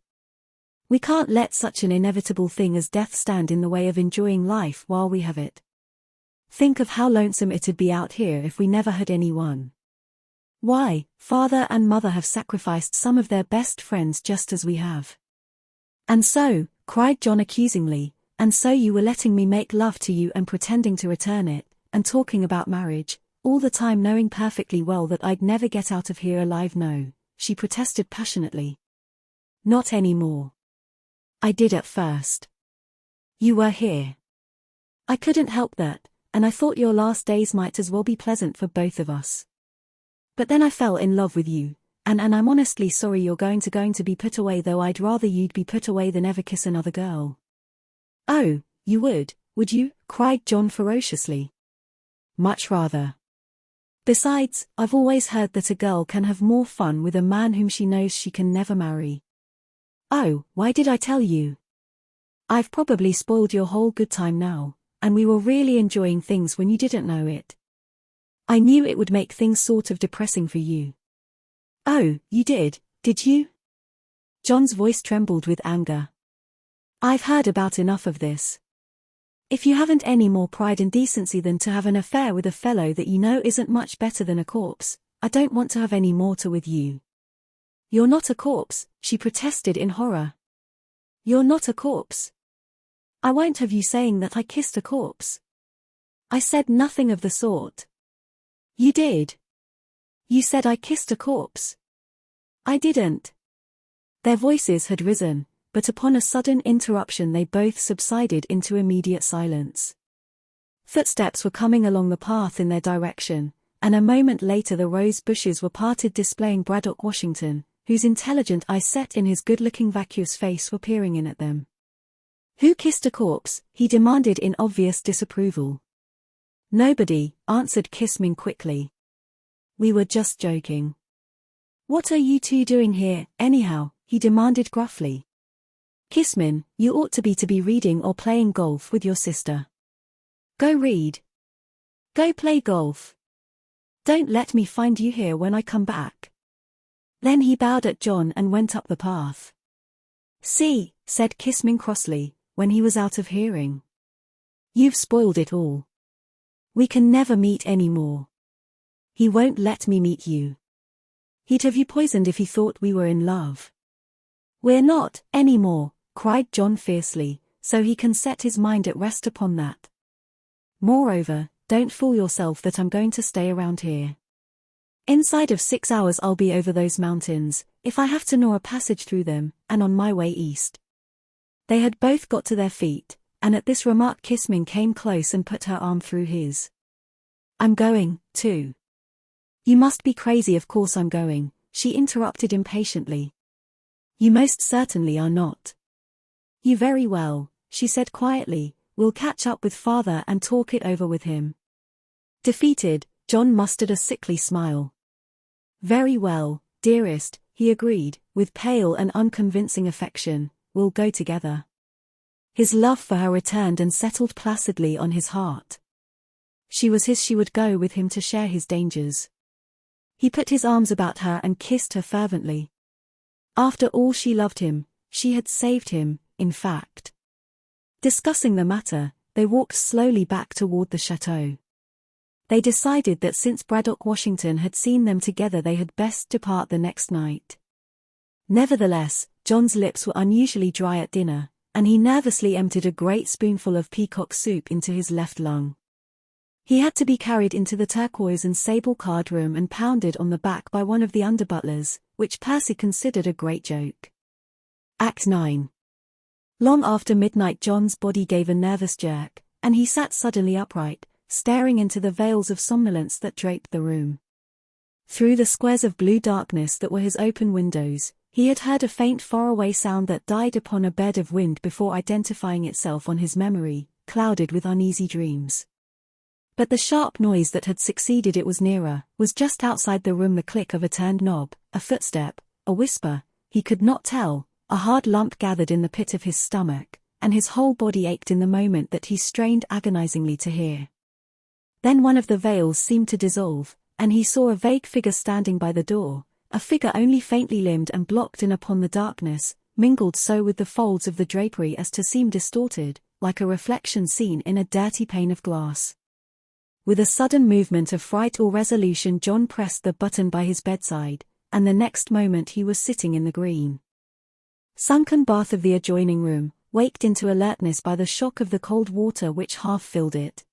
We can't let such an inevitable thing as death stand in the way of enjoying life while we have it. Think of how lonesome it'd be out here if we never had anyone. Why, father and mother have sacrificed some of their best friends just as we have. And so, cried John accusingly, and so you were letting me make love to you and pretending to return it, and talking about marriage, all the time knowing perfectly well that I'd never get out of here alive. No, she protested passionately. Not anymore. I did at first. You were here. I couldn't help that, and I thought your last days might as well be pleasant for both of us. But then I fell in love with you, and I'm honestly sorry you're going to be put away, though I'd rather you'd be put away than ever kiss another girl. Oh, you would you? Cried John ferociously. Much rather. Besides, I've always heard that a girl can have more fun with a man whom she knows she can never marry. Oh, why did I tell you? I've probably spoiled your whole good time now, and we were really enjoying things when you didn't know it. I knew it would make things sort of depressing for you. Oh, you did you? John's voice trembled with anger. I've heard about enough of this. If you haven't any more pride and decency than to have an affair with a fellow that you know isn't much better than a corpse, I don't want to have any more to with you. You're not a corpse, she protested in horror. You're not a corpse. I won't have you saying that I kissed a corpse. I said nothing of the sort. You did. You said I kissed a corpse. I didn't. Their voices had risen, but upon a sudden interruption they both subsided into immediate silence. Footsteps were coming along the path in their direction, and a moment later the rose bushes were parted, displaying Braddock Washington, whose intelligent eyes set in his good-looking vacuous face were peering in at them. Who kissed a corpse? He demanded in obvious disapproval. Nobody, answered Kismin quickly. We were just joking. What are you two doing here, anyhow? He demanded gruffly. Kismin, you ought to be reading or playing golf with your sister. Go read. Go play golf. Don't let me find you here when I come back. Then he bowed at John and went up the path. See, said Kismin crossly, when he was out of hearing. You've spoiled it all. We can never meet any more. He won't let me meet you. He'd have you poisoned if he thought we were in love. We're not, anymore, cried John fiercely, so he can set his mind at rest upon that. Moreover, don't fool yourself that I'm going to stay around here. Inside of 6 hours I'll be over those mountains, if I have to gnaw a passage through them, and on my way east. They had both got to their feet, and at this remark Kismin came close and put her arm through his. I'm going, too. You must be crazy. Of course I'm going, she interrupted impatiently. You most certainly are not. You very well, she said quietly, we'll catch up with father and talk it over with him. Defeated, John mustered a sickly smile. Very well, dearest, he agreed, with pale and unconvincing affection, we'll go together. His love for her returned and settled placidly on his heart. She was his, she would go with him to share his dangers. He put his arms about her and kissed her fervently. After all, she loved him, she had saved him, in fact. Discussing the matter, they walked slowly back toward the chateau. They decided that since Braddock Washington had seen them together they had best depart the next night. Nevertheless, John's lips were unusually dry at dinner, and he nervously emptied a great spoonful of peacock soup into his left lung. He had to be carried into the turquoise and sable card room and pounded on the back by one of the under-butlers, which Percy considered a great joke. Act 9. Long after midnight John's body gave a nervous jerk, and he sat suddenly upright, staring into the veils of somnolence that draped the room. Through the squares of blue darkness that were his open windows, he had heard a faint faraway sound that died upon a bed of wind before identifying itself on his memory, clouded with uneasy dreams. But the sharp noise that had succeeded it was nearer, was just outside the room, the click of a turned knob, a footstep, a whisper, he could not tell, a hard lump gathered in the pit of his stomach, and his whole body ached in the moment that he strained agonizingly to hear. Then one of the veils seemed to dissolve, and he saw a vague figure standing by the door, a figure only faintly limned and blocked in upon the darkness, mingled so with the folds of the drapery as to seem distorted, like a reflection seen in a dirty pane of glass. With a sudden movement of fright or resolution, John pressed the button by his bedside, and the next moment he was sitting in the green, sunken bath of the adjoining room, waked into alertness by the shock of the cold water which half filled it.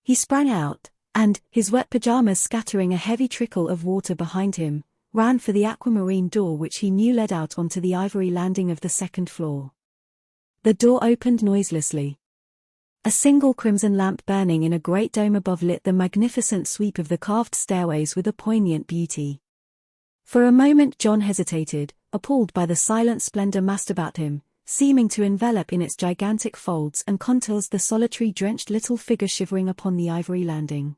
He sprang out, and, his wet pajamas scattering a heavy trickle of water behind him, ran for the aquamarine door which he knew led out onto the ivory landing of the second floor. The door opened noiselessly. A single crimson lamp burning in a great dome above lit the magnificent sweep of the carved stairways with a poignant beauty. For a moment John hesitated, appalled by the silent splendor massed about him, seeming to envelop in its gigantic folds and contours the solitary drenched little figure shivering upon the ivory landing.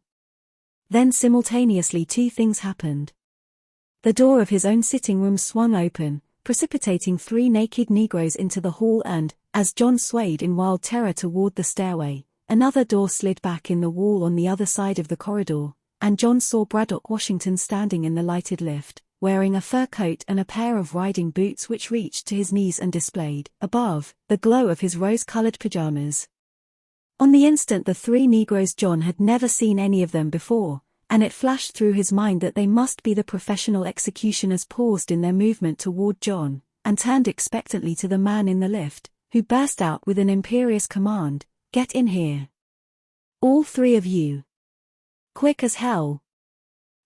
Then simultaneously two things happened. The door of his own sitting room swung open, precipitating three naked Negroes into the hall and, as John swayed in wild terror toward the stairway, another door slid back in the wall on the other side of the corridor, and John saw Braddock Washington standing in the lighted lift, wearing a fur coat and a pair of riding boots which reached to his knees and displayed, above, the glow of his rose-colored pajamas. On the instant the three Negroes John had never seen any of them before, and it flashed through his mind that they must be the professional executioners paused in their movement toward John, and turned expectantly to the man in the lift, who burst out with an imperious command, "Get in here. All three of you. Quick as hell."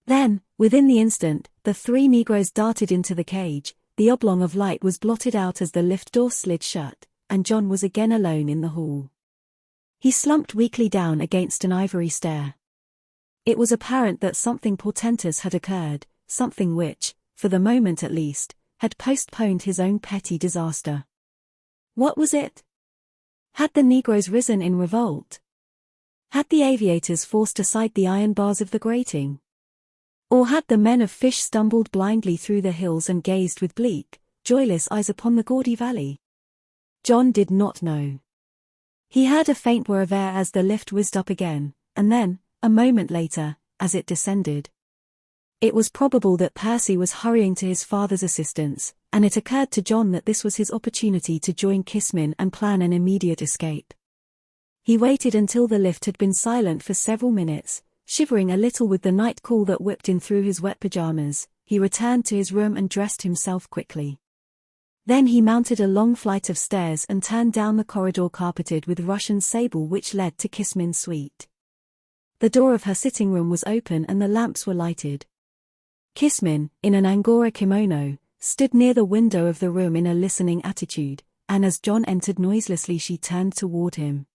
Then, within the instant, the three Negroes darted into the cage, the oblong of light was blotted out as the lift door slid shut, and John was again alone in the hall. He slumped weakly down against an ivory stair. It was apparent that something portentous had occurred, something which, for the moment at least, had postponed his own petty disaster. What was it? Had the Negroes risen in revolt? Had the aviators forced aside the iron bars of the grating? Or had the men of Fish stumbled blindly through the hills and gazed with bleak, joyless eyes upon the gaudy valley? John did not know. He heard a faint whir of air as the lift whizzed up again, and then, a moment later, as it descended. It was probable that Percy was hurrying to his father's assistance, and it occurred to John that this was his opportunity to join Kissman and plan an immediate escape. He waited until the lift had been silent for several minutes, shivering a little with the night cool that whipped in through his wet pajamas. He returned to his room and dressed himself quickly. Then he mounted a long flight of stairs and turned down the corridor carpeted with Russian sable which led to Kissman's suite. The door of her sitting room was open and the lamps were lighted. Kissman, in an Angora kimono, stood near the window of the room in a listening attitude, and as John entered noiselessly she turned toward him.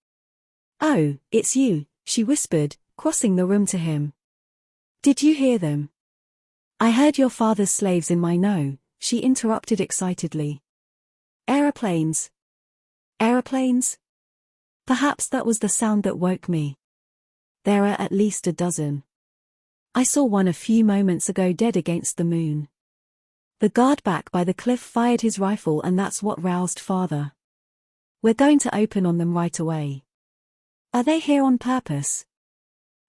"Oh, it's you," she whispered, crossing the room to him. "Did you hear them?" "I heard your father's slaves in my no," she interrupted excitedly. "Aeroplanes. Aeroplanes? Perhaps that was the sound that woke me. There are at least a dozen. I saw one a few moments ago dead against the moon. The guard back by the cliff fired his rifle and that's what roused father. We're going to open on them right away." "Are they here on purpose?"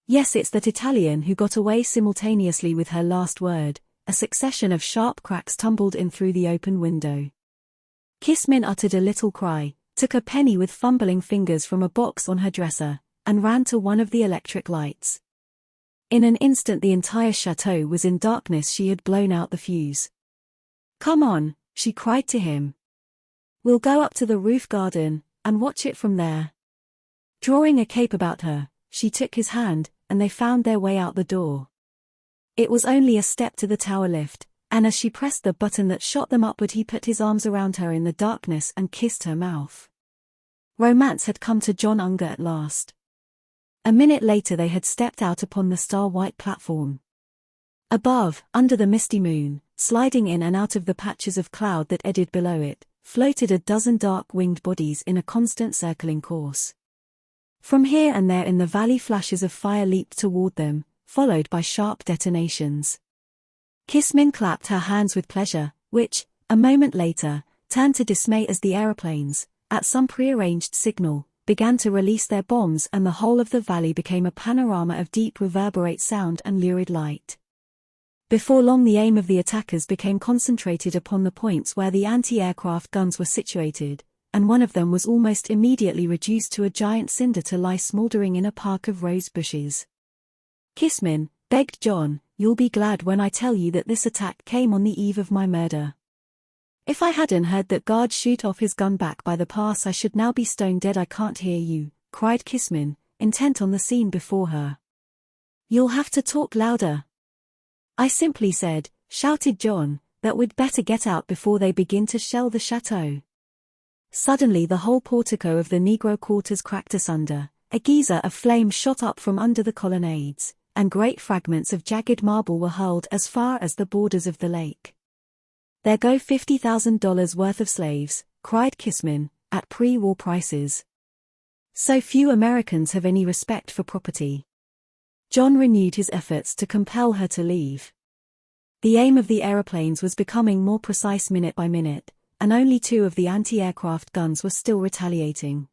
"Yes, it's that Italian who got away." Simultaneously with her last word, a succession of sharp cracks tumbled in through the open window. Kissman uttered a little cry, took a penny with fumbling fingers from a box on her dresser, and ran to one of the electric lights. In an instant the entire chateau was in darkness. She had blown out the fuse. "Come on," she cried to him. "We'll go up to the roof garden, and watch it from there." Drawing a cape about her, she took his hand, and they found their way out the door. It was only a step to the tower lift, and as she pressed the button that shot them upward he put his arms around her in the darkness and kissed her mouth. Romance had come to John Unger at last. A minute later they had stepped out upon the star-white platform. Above, under the misty moon, sliding in and out of the patches of cloud that eddied below it, floated a dozen dark-winged bodies in a constant circling course. From here and there in the valley flashes of fire leaped toward them, followed by sharp detonations. Kissman clapped her hands with pleasure, which, a moment later, turned to dismay as the aeroplanes, at some prearranged signal, began to release their bombs, and the whole of the valley became a panorama of deep reverberate sound and lurid light. Before long the aim of the attackers became concentrated upon the points where the anti-aircraft guns were situated, and one of them was almost immediately reduced to a giant cinder to lie smoldering in a park of rose bushes. "Kissmin," begged John, "you'll be glad when I tell you that this attack came on the eve of my murder. If I hadn't heard that guard shoot off his gun back by the pass, I should now be stone dead." "I can't hear you," cried Kissmin, intent on the scene before her. "You'll have to talk louder." "I simply said," shouted John, "that we'd better get out before they begin to shell the chateau." Suddenly the whole portico of the Negro quarters cracked asunder, a geyser of flame shot up from under the colonnades, and great fragments of jagged marble were hurled as far as the borders of the lake. "There go $50,000 worth of slaves," cried Kissmin, "at pre-war prices. So few Americans have any respect for property." John renewed his efforts to compel her to leave. The aim of the aeroplanes was becoming more precise minute by minute, and only 2 of the anti-aircraft guns were still retaliating.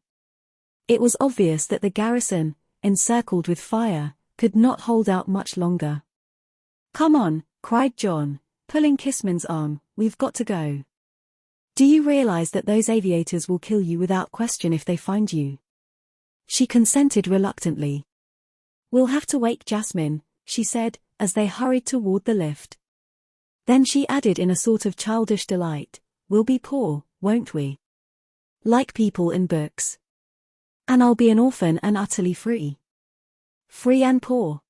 It was obvious that the garrison, encircled with fire, could not hold out much longer. "Come on," cried John, pulling Kissmin's arm, "we've got to go. Do you realize that those aviators will kill you without question if they find you?" She consented reluctantly. "We'll have to wake Jasmine," she said, as they hurried toward the lift. Then she added in a sort of childish delight, "We'll be poor, won't we? Like people in books. And I'll be an orphan and utterly free. Free and poor.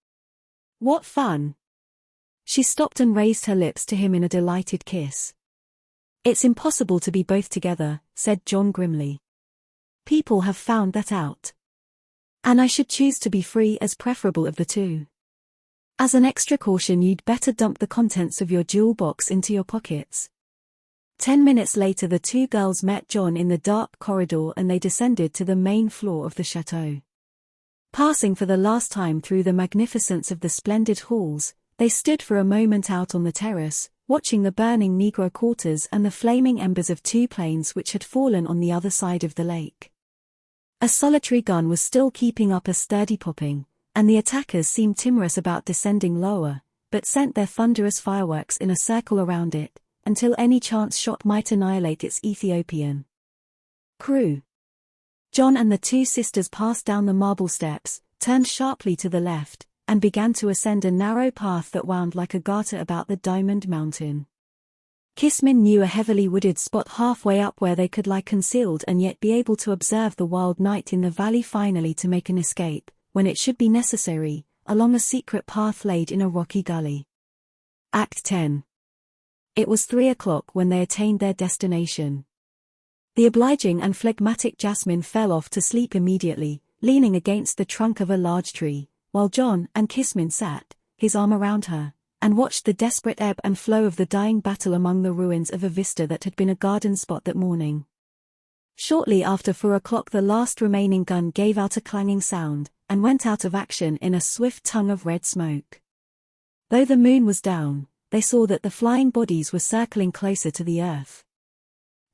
What fun!" She stopped and raised her lips to him in a delighted kiss. "It's impossible to be both together," said John grimly. "People have found that out. And I should choose to be free as preferable of the two. As an extra caution, you'd better dump the contents of your jewel box into your pockets." 10 minutes later the 2 girls met John in the dark corridor and they descended to the main floor of the chateau. Passing for the last time through the magnificence of the splendid halls, they stood for a moment out on the terrace, watching the burning Negro quarters and the flaming embers of 2 planes which had fallen on the other side of the lake. A solitary gun was still keeping up a sturdy popping, and the attackers seemed timorous about descending lower, but sent their thunderous fireworks in a circle around it, until any chance shot might annihilate its Ethiopian crew. John and the 2 sisters passed down the marble steps, turned sharply to the left, and began to ascend a narrow path that wound like a garter about the Diamond Mountain. Kissmin knew a heavily wooded spot halfway up where they could lie concealed and yet be able to observe the wild night in the valley, finally to make an escape, when it should be necessary, along a secret path laid in a rocky gully. Act 10. It was 3 o'clock when they attained their destination. The obliging and phlegmatic Jasmine fell off to sleep immediately, leaning against the trunk of a large tree, while John and Kissmin sat, his arm around her, and watched the desperate ebb and flow of the dying battle among the ruins of a vista that had been a garden spot that morning. Shortly after 4 o'clock the last remaining gun gave out a clanging sound, and went out of action in a swift tongue of red smoke. Though the moon was down, they saw that the flying bodies were circling closer to the earth.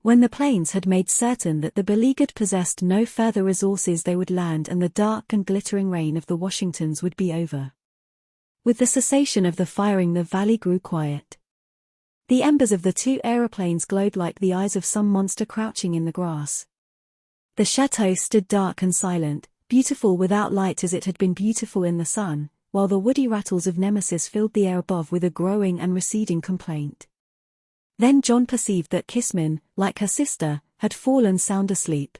When the planes had made certain that the beleaguered possessed no further resources, they would land and the dark and glittering reign of the Washingtons would be over. With the cessation of the firing the valley grew quiet. The embers of the 2 aeroplanes glowed like the eyes of some monster crouching in the grass. The chateau stood dark and silent, beautiful without light as it had been beautiful in the sun, while the woody rattles of Nemesis filled the air above with a growing and receding complaint. Then John perceived that Kissmin, like her sister, had fallen sound asleep.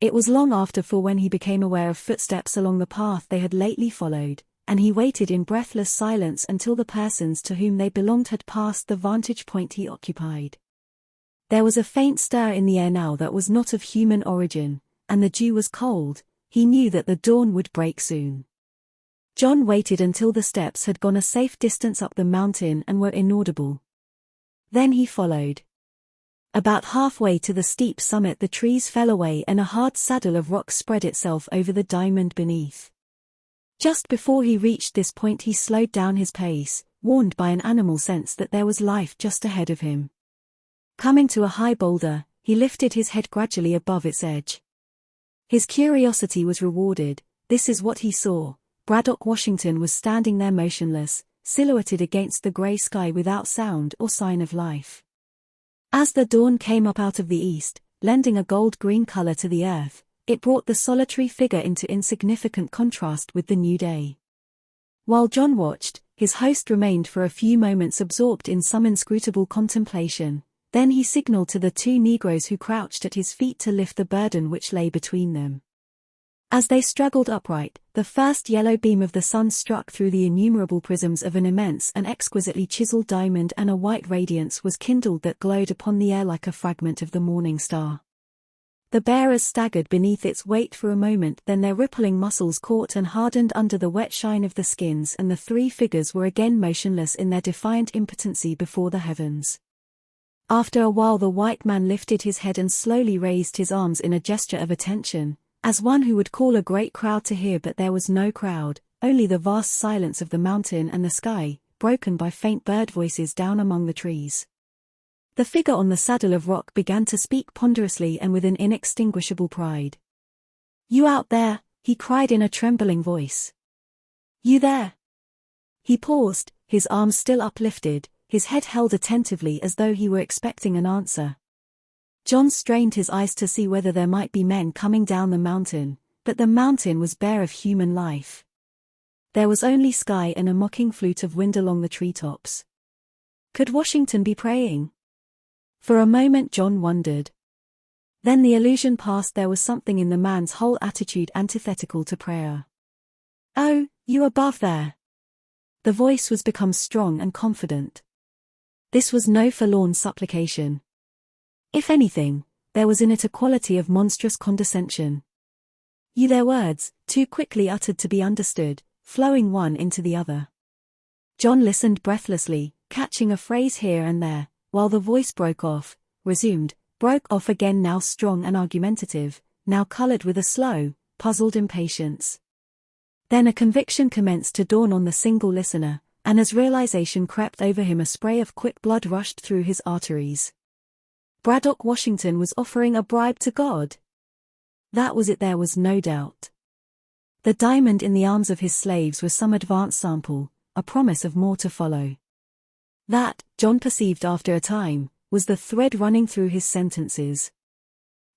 It was long after 4 when he became aware of footsteps along the path they had lately followed, and he waited in breathless silence until the persons to whom they belonged had passed the vantage point he occupied. There was a faint stir in the air now that was not of human origin, and the dew was cold. He knew that the dawn would break soon. John waited until the steps had gone a safe distance up the mountain and were inaudible. Then he followed. About halfway to the steep summit the trees fell away and a hard saddle of rock spread itself over the diamond beneath. Just before he reached this point he slowed down his pace, warned by an animal sense that there was life just ahead of him. Coming to a high boulder, he lifted his head gradually above its edge. His curiosity was rewarded. This is what he saw. Braddock Washington was standing there motionless, silhouetted against the grey sky without sound or sign of life. As the dawn came up out of the east, lending a gold-green color to the earth, it brought the solitary figure into insignificant contrast with the new day. While John watched, his host remained for a few moments absorbed in some inscrutable contemplation. Then he signaled to the two Negroes who crouched at his feet to lift the burden which lay between them. As they struggled upright, the first yellow beam of the sun struck through the innumerable prisms of an immense and exquisitely chiseled diamond, and a white radiance was kindled that glowed upon the air like a fragment of the morning star. The bearers staggered beneath its weight for a moment, then their rippling muscles caught and hardened under the wet shine of the skins, and the three figures were again motionless in their defiant impotency before the heavens. After a while the white man lifted his head and slowly raised his arms in a gesture of attention, as one who would call a great crowd to hear, but there was no crowd, only the vast silence of the mountain and the sky, broken by faint bird voices down among the trees. The figure on the saddle of rock began to speak ponderously and with an inextinguishable pride. "You out there," he cried in a trembling voice. "You there?" He paused, his arms still uplifted, his head held attentively as though he were expecting an answer. John strained his eyes to see whether there might be men coming down the mountain, but the mountain was bare of human life. There was only sky and a mocking flute of wind along the treetops. Could Washington be praying? For a moment John wondered. Then the illusion passed. There was something in the man's whole attitude antithetical to prayer. "Oh, you above there." The voice was become strong and confident. This was no forlorn supplication. If anything, there was in it a quality of monstrous condescension. "You," their words, too quickly uttered to be understood, flowing one into the other. John listened breathlessly, catching a phrase here and there, while the voice broke off, resumed, broke off again, now strong and argumentative, now colored with a slow, puzzled impatience. Then a conviction commenced to dawn on the single listener, and as realization crept over him a spray of quick blood rushed through his arteries. Braddock Washington was offering a bribe to God. That was it, there was no doubt. The diamond in the arms of his slaves was some advance sample, a promise of more to follow. That, John perceived after a time, was the thread running through his sentences.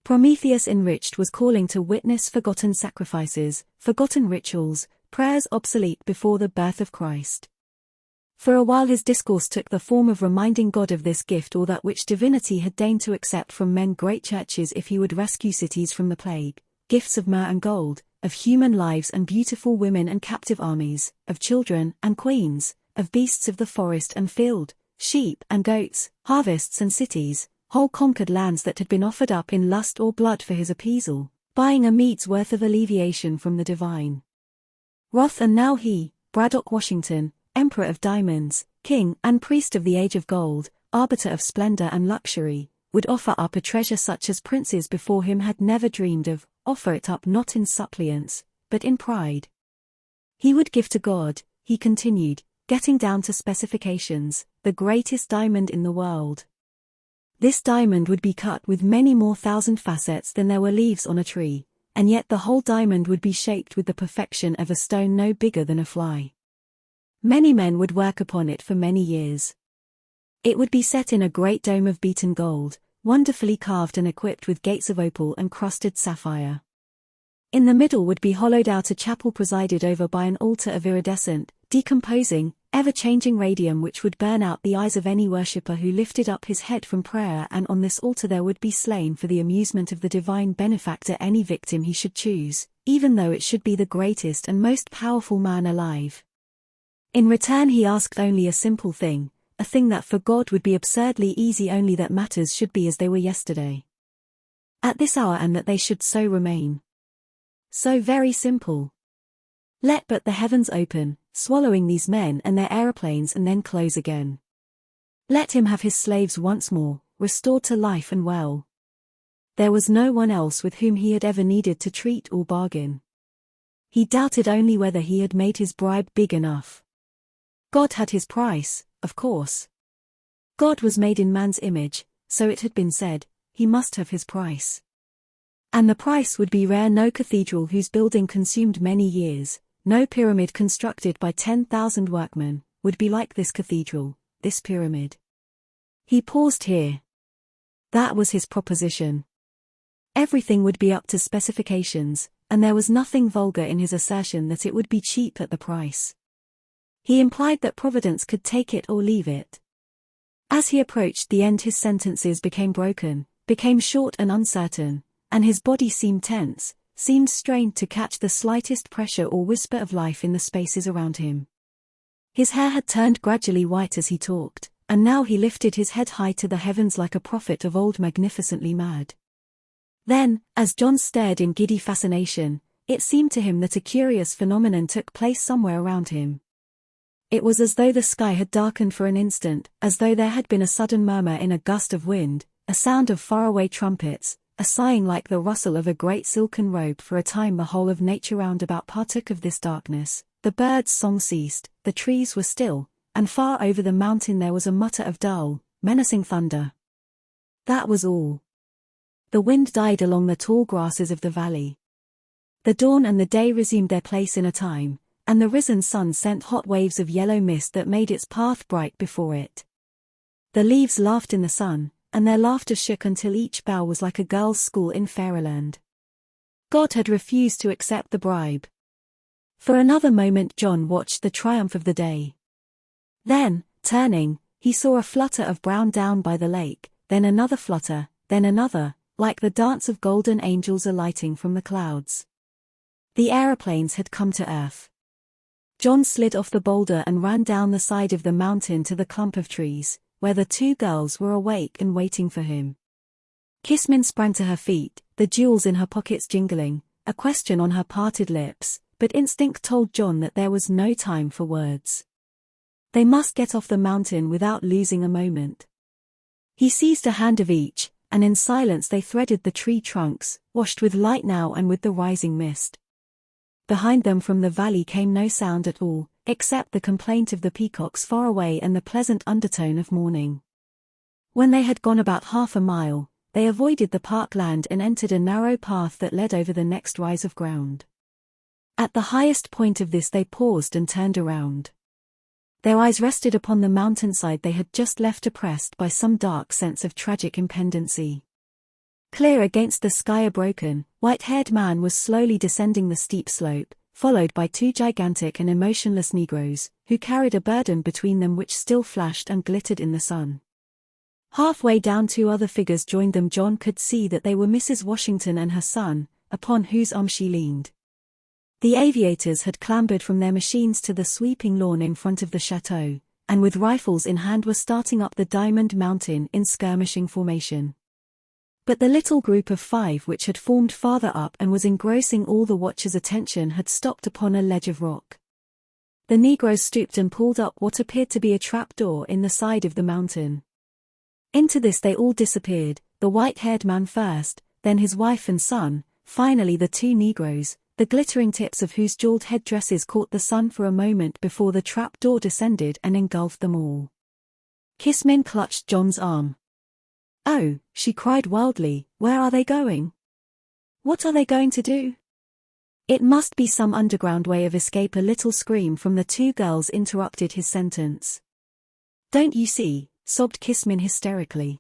Prometheus enriched was calling to witness forgotten sacrifices, forgotten rituals, prayers obsolete before the birth of Christ. For a while his discourse took the form of reminding God of this gift or that which divinity had deigned to accept from men, great churches if he would rescue cities from the plague, gifts of myrrh and gold, of human lives and beautiful women and captive armies, of children and queens, of beasts of the forest and field, sheep and goats, harvests and cities, whole conquered lands that had been offered up in lust or blood for his appeasal, buying a mead's worth of alleviation from the divine wrath. And now he, Braddock Washington, Emperor of Diamonds, King and Priest of the Age of Gold, Arbiter of Splendor and Luxury, would offer up a treasure such as princes before him had never dreamed of, offer it up not in suppliance, but in pride. He would give to God, he continued, getting down to specifications, the greatest diamond in the world. This diamond would be cut with many more thousand facets than there were leaves on a tree, and yet the whole diamond would be shaped with the perfection of a stone no bigger than a fly. Many men would work upon it for many years. It would be set in a great dome of beaten gold, wonderfully carved and equipped with gates of opal and crusted sapphire. In the middle would be hollowed out a chapel presided over by an altar of iridescent, decomposing, ever-changing radium which would burn out the eyes of any worshipper who lifted up his head from prayer, and on this altar there would be slain for the amusement of the divine benefactor any victim he should choose, even though it should be the greatest and most powerful man alive. In return he asked only a simple thing, a thing that for God would be absurdly easy, only that matters should be as they were yesterday, at this hour, and that they should so remain. So very simple. Let but the heavens open, swallowing these men and their aeroplanes, and then close again. Let him have his slaves once more, restored to life and well. There was no one else with whom he had ever needed to treat or bargain. He doubted only whether he had made his bribe big enough. God had his price, of course. God was made in man's image, so it had been said, he must have his price. And the price would be rare. No cathedral whose building consumed many years, no pyramid constructed by 10,000 workmen, would be like this cathedral, this pyramid. He paused here. That was his proposition. Everything would be up to specifications, and there was nothing vulgar in his assertion that it would be cheap at the price. He implied that Providence could take it or leave it. As he approached the end, his sentences became broken, became short and uncertain, and his body seemed tense, seemed strained to catch the slightest pressure or whisper of life in the spaces around him. His hair had turned gradually white as he talked, and now he lifted his head high to the heavens like a prophet of old, magnificently mad. Then, as John stared in giddy fascination, it seemed to him that a curious phenomenon took place somewhere around him. It was as though the sky had darkened for an instant, as though there had been a sudden murmur in a gust of wind, a sound of faraway trumpets, a sighing like the rustle of a great silken robe. For a time the whole of nature round about partook of this darkness. The birds' song ceased, the trees were still, and far over the mountain there was a mutter of dull, menacing thunder. That was all. The wind died along the tall grasses of the valley. The dawn and the day resumed their place in a time, and the risen sun sent hot waves of yellow mist that made its path bright before it. The leaves laughed in the sun, and their laughter shook until each bough was like a girl's school in fairyland. God had refused to accept the bribe. For another moment John watched the triumph of the day. Then, turning, he saw a flutter of brown down by the lake, then another flutter, then another, like the dance of golden angels alighting from the clouds. The aeroplanes had come to earth. John slid off the boulder and ran down the side of the mountain to the clump of trees, where the two girls were awake and waiting for him. Kismin sprang to her feet, the jewels in her pockets jingling, a question on her parted lips, but instinct told John that there was no time for words. They must get off the mountain without losing a moment. He seized a hand of each, and in silence they threaded the tree trunks, washed with light now and with the rising mist. Behind them from the valley came no sound at all, except the complaint of the peacocks far away and the pleasant undertone of morning. When they had gone about half a mile, they avoided the parkland and entered a narrow path that led over the next rise of ground. At the highest point of this they paused and turned around. Their eyes rested upon the mountainside they had just left, oppressed by some dark sense of tragic impendency. Clear against the sky a broken, white-haired man was slowly descending the steep slope, followed by two gigantic and emotionless Negroes, who carried a burden between them which still flashed and glittered in the sun. Halfway down two other figures joined them. John could see that they were Mrs. Washington and her son, upon whose arm she leaned. The aviators had clambered from their machines to the sweeping lawn in front of the chateau, and with rifles in hand were starting up the Diamond Mountain in skirmishing formation. But the little group of five which had formed farther up and was engrossing all the watchers' attention had stopped upon a ledge of rock. The Negroes stooped and pulled up what appeared to be a trap-door in the side of the mountain. Into this they all disappeared, the white-haired man first, then his wife and son, finally the two Negroes, the glittering tips of whose jeweled headdresses caught the sun for a moment before the trap-door descended and engulfed them all. Kismin clutched John's arm. "Oh," she cried wildly, "where are they going? What are they going to do?" "It must be some underground way of escape." A little scream from the two girls interrupted his sentence. "Don't you see?" sobbed Kismin hysterically.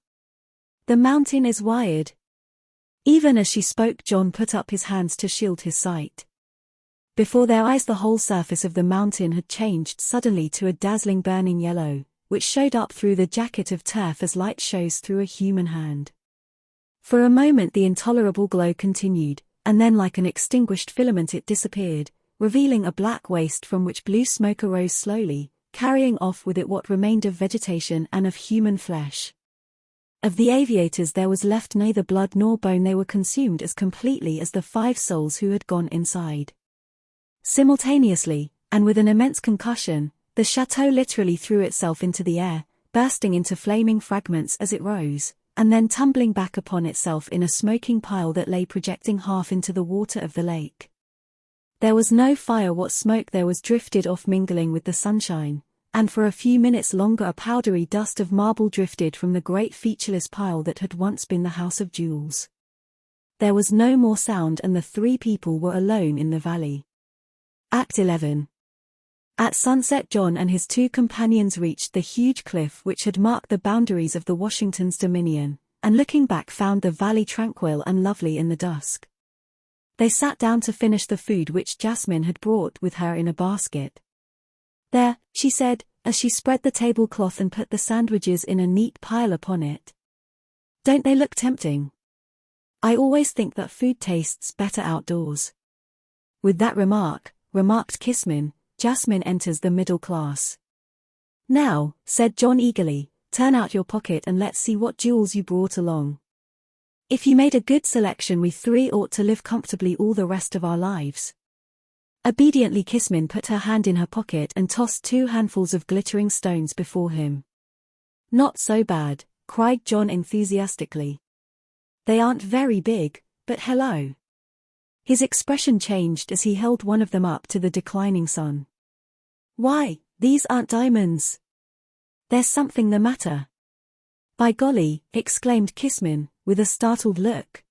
"The mountain is wired." Even as she spoke, John put up his hands to shield his sight. Before their eyes the whole surface of the mountain had changed suddenly to a dazzling burning yellow, which showed up through the jacket of turf as light shows through a human hand. For a moment the intolerable glow continued, and then like an extinguished filament it disappeared, revealing a black waste from which blue smoke arose slowly, carrying off with it what remained of vegetation and of human flesh. Of the aviators there was left neither blood nor bone. They were consumed as completely as the 5 souls who had gone inside. Simultaneously, and with an immense concussion, the chateau literally threw itself into the air, bursting into flaming fragments as it rose, and then tumbling back upon itself in a smoking pile that lay projecting half into the water of the lake. There was no fire. What smoke there was drifted off mingling with the sunshine, and for a few minutes longer a powdery dust of marble drifted from the great featureless pile that had once been the House of Jewels. There was no more sound and the three people were alone in the valley. Act 11. At sunset John and his two companions reached the huge cliff which had marked the boundaries of the Washingtons' dominion, and looking back found the valley tranquil and lovely in the dusk. They sat down to finish the food which Jasmine had brought with her in a basket. "There," she said, as she spread the tablecloth and put the sandwiches in a neat pile upon it. "Don't they look tempting? I always think that food tastes better outdoors." With that remarked Kismin, Jasmine enters the middle class. "Now," said John eagerly, "turn out your pocket and let's see what jewels you brought along. If you made a good selection we three ought to live comfortably all the rest of our lives." Obediently Kismin put her hand in her pocket and tossed 2 handfuls of glittering stones before him. "Not so bad," cried John enthusiastically. "They aren't very big, but hello." His expression changed as he held one of them up to the declining sun. "Why, these aren't diamonds. There's something the matter." "By golly," exclaimed Kismin, with a startled look.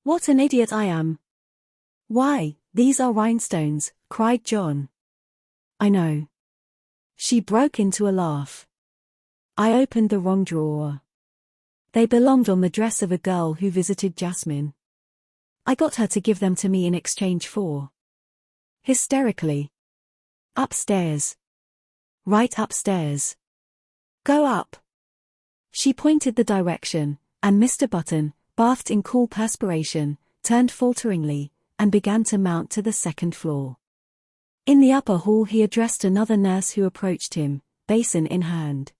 "What an idiot I am." "Why, these are rhinestones," cried John. "I know." She broke into a laugh. "I opened the wrong drawer. They belonged on the dress of a girl who visited Jasmine. I got her to give them to me in exchange for..." Hysterically. "Upstairs. Right upstairs. Go up." She pointed the direction, and Mr. Button, bathed in cool perspiration, turned falteringly, and began to mount to the 2nd floor. In the upper hall he addressed another nurse who approached him, basin in hand.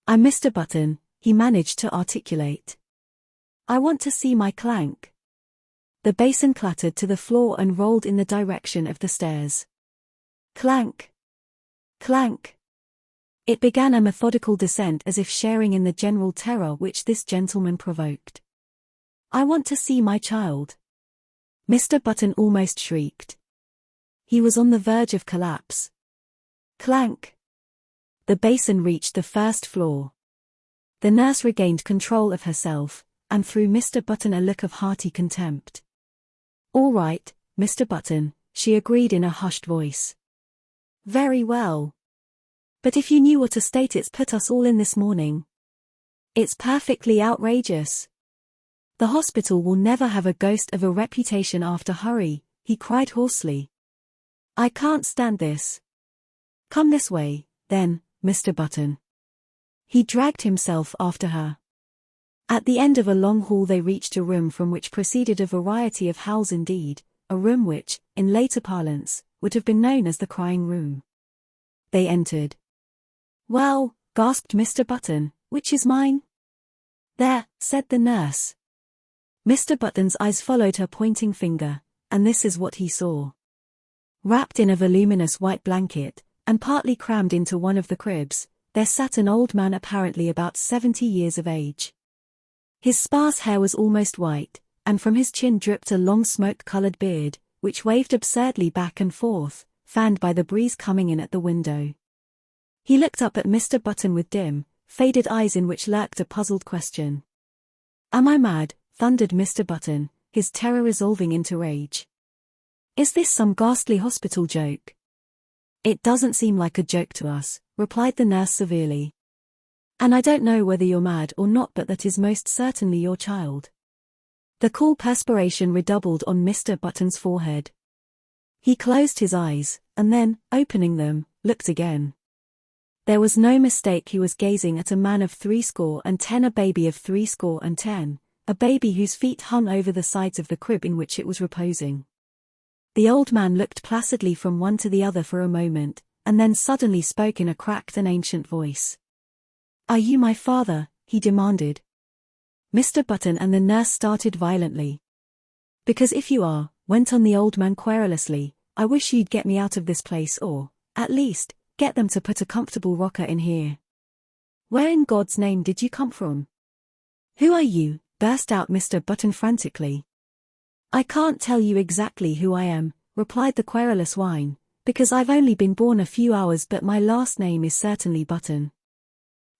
"I'm Mr. Button," he managed to articulate. "I want to see my clank." The basin clattered to the floor and rolled in the direction of the stairs. Clank! Clank! It began a methodical descent as if sharing in the general terror which this gentleman provoked. "I want to see my child," Mr. Button almost shrieked. He was on the verge of collapse. Clank! The basin reached the 1st floor. The nurse regained control of herself, and threw Mr. Button a look of hearty contempt. "All right, Mr. Button," she agreed in a hushed voice. "Very well. But if you knew what a state it's put us all in this morning. It's perfectly outrageous. The hospital will never have a ghost of a reputation after Hurry," he cried hoarsely. "I can't stand this. Come this way, then, Mr. Button." He dragged himself after her. At the end of a long hall they reached a room from which proceeded a variety of howls indeed, a room which, in later parlance, would have been known as the crying room. They entered. "Well," gasped Mr. Button, "which is mine?" "There," said the nurse. Mr. Button's eyes followed her pointing finger, and this is what he saw. Wrapped in a voluminous white blanket, and partly crammed into one of the cribs, there sat an old man apparently about 70 years of age. His sparse hair was almost white, and from his chin dripped a long smoke-colored beard, which waved absurdly back and forth, fanned by the breeze coming in at the window. He looked up at Mr. Button with dim, faded eyes in which lurked a puzzled question. "Am I mad?" thundered Mr. Button, his terror resolving into rage. "Is this some ghastly hospital joke?" "It doesn't seem like a joke to us," replied the nurse severely. "And I don't know whether you're mad or not, but that is most certainly your child." The cool perspiration redoubled on Mr. Button's forehead. He closed his eyes, and then, opening them, looked again. There was no mistake, he was gazing at a man of 70, a baby of 70, a baby whose feet hung over the sides of the crib in which it was reposing. The old man looked placidly from one to the other for a moment, and then suddenly spoke in a cracked and ancient voice. "Are you my father?" he demanded. Mr. Button and the nurse started violently. "Because if you are," went on the old man querulously, "I wish you'd get me out of this place or, at least, get them to put a comfortable rocker in here." "Where in God's name did you come from?" "Who are you?" burst out Mr. Button frantically. "I can't tell you exactly who I am," replied the querulous whine, Because I've only been born a few hours, but my last name is certainly Button.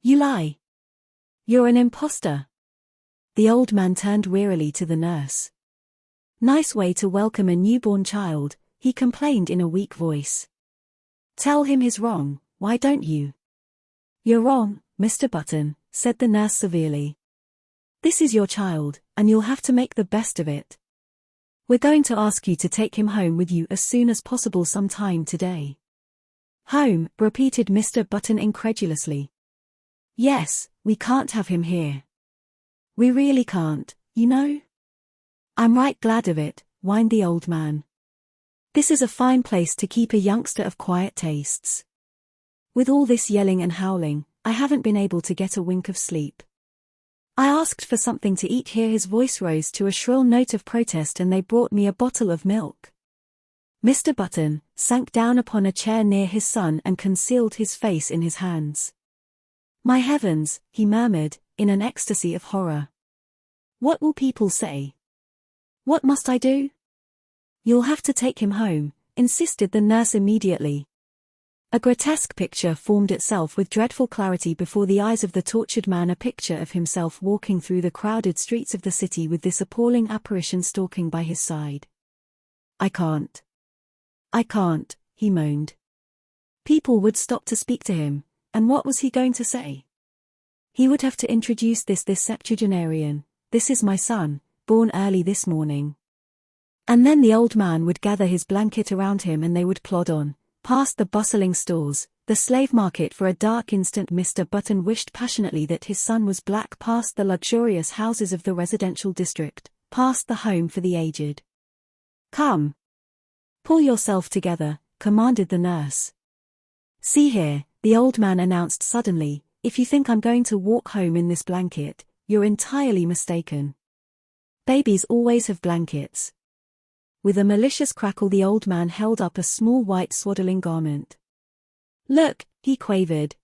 You lie. You're an imposter. The old man turned wearily to the nurse. Nice way to welcome a newborn child, he complained in a weak voice. Tell him he's wrong, why don't you? You're wrong, Mr. Button, said the nurse severely. This is your child, and you'll have to make the best of it. We're going to ask you to take him home with you as soon as possible sometime today. Home, repeated Mr. Button incredulously. Yes, we can't have him here. We really can't, you know. I'm right glad of it, whined the old man. This is a fine place to keep a youngster of quiet tastes. With all this yelling and howling, I haven't been able to get a wink of sleep. I asked for something to eat. Here his voice rose to a shrill note of protest, and they brought me a bottle of milk. Mr. Button sank down upon a chair near his son and concealed his face in his hands. My heavens, he murmured, in an ecstasy of horror. What will people say? What must I do? You'll have to take him home, insisted the nurse immediately. A grotesque picture formed itself with dreadful clarity before the eyes of the tortured man, a picture of himself walking through the crowded streets of the city with this appalling apparition stalking by his side. I can't, he moaned. People would stop to speak to him, and what was he going to say? He would have to introduce this septuagenarian. This is my son, born early this morning. And then the old man would gather his blanket around him and they would plod on, past the bustling stores, the slave market for a dark instant. Mr. Button wished passionately that his son was black, past the luxurious houses of the residential district, past the home for the aged. Come. Pull yourself together, commanded the nurse. See here, the old man announced suddenly, if you think I'm going to walk home in this blanket, you're entirely mistaken. Babies always have blankets. With a malicious crackle the old man held up a small white swaddling garment. Look, he quavered.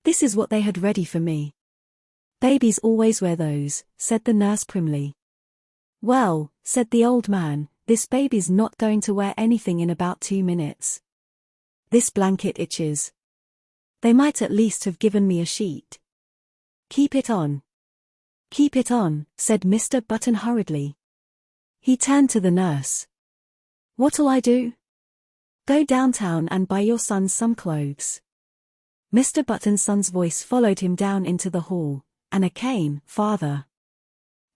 This is what they had ready for me. Babies always wear those, said the nurse primly. Well, said the old man, this baby's not going to wear anything in about 2 minutes. This blanket itches. They might at least have given me a sheet. Keep it on. Keep it on, said Mr. Button hurriedly. He turned to the nurse. What'll I do? Go downtown and buy your son some clothes. Mr. Button's son's voice followed him down into the hall. And a cane, father.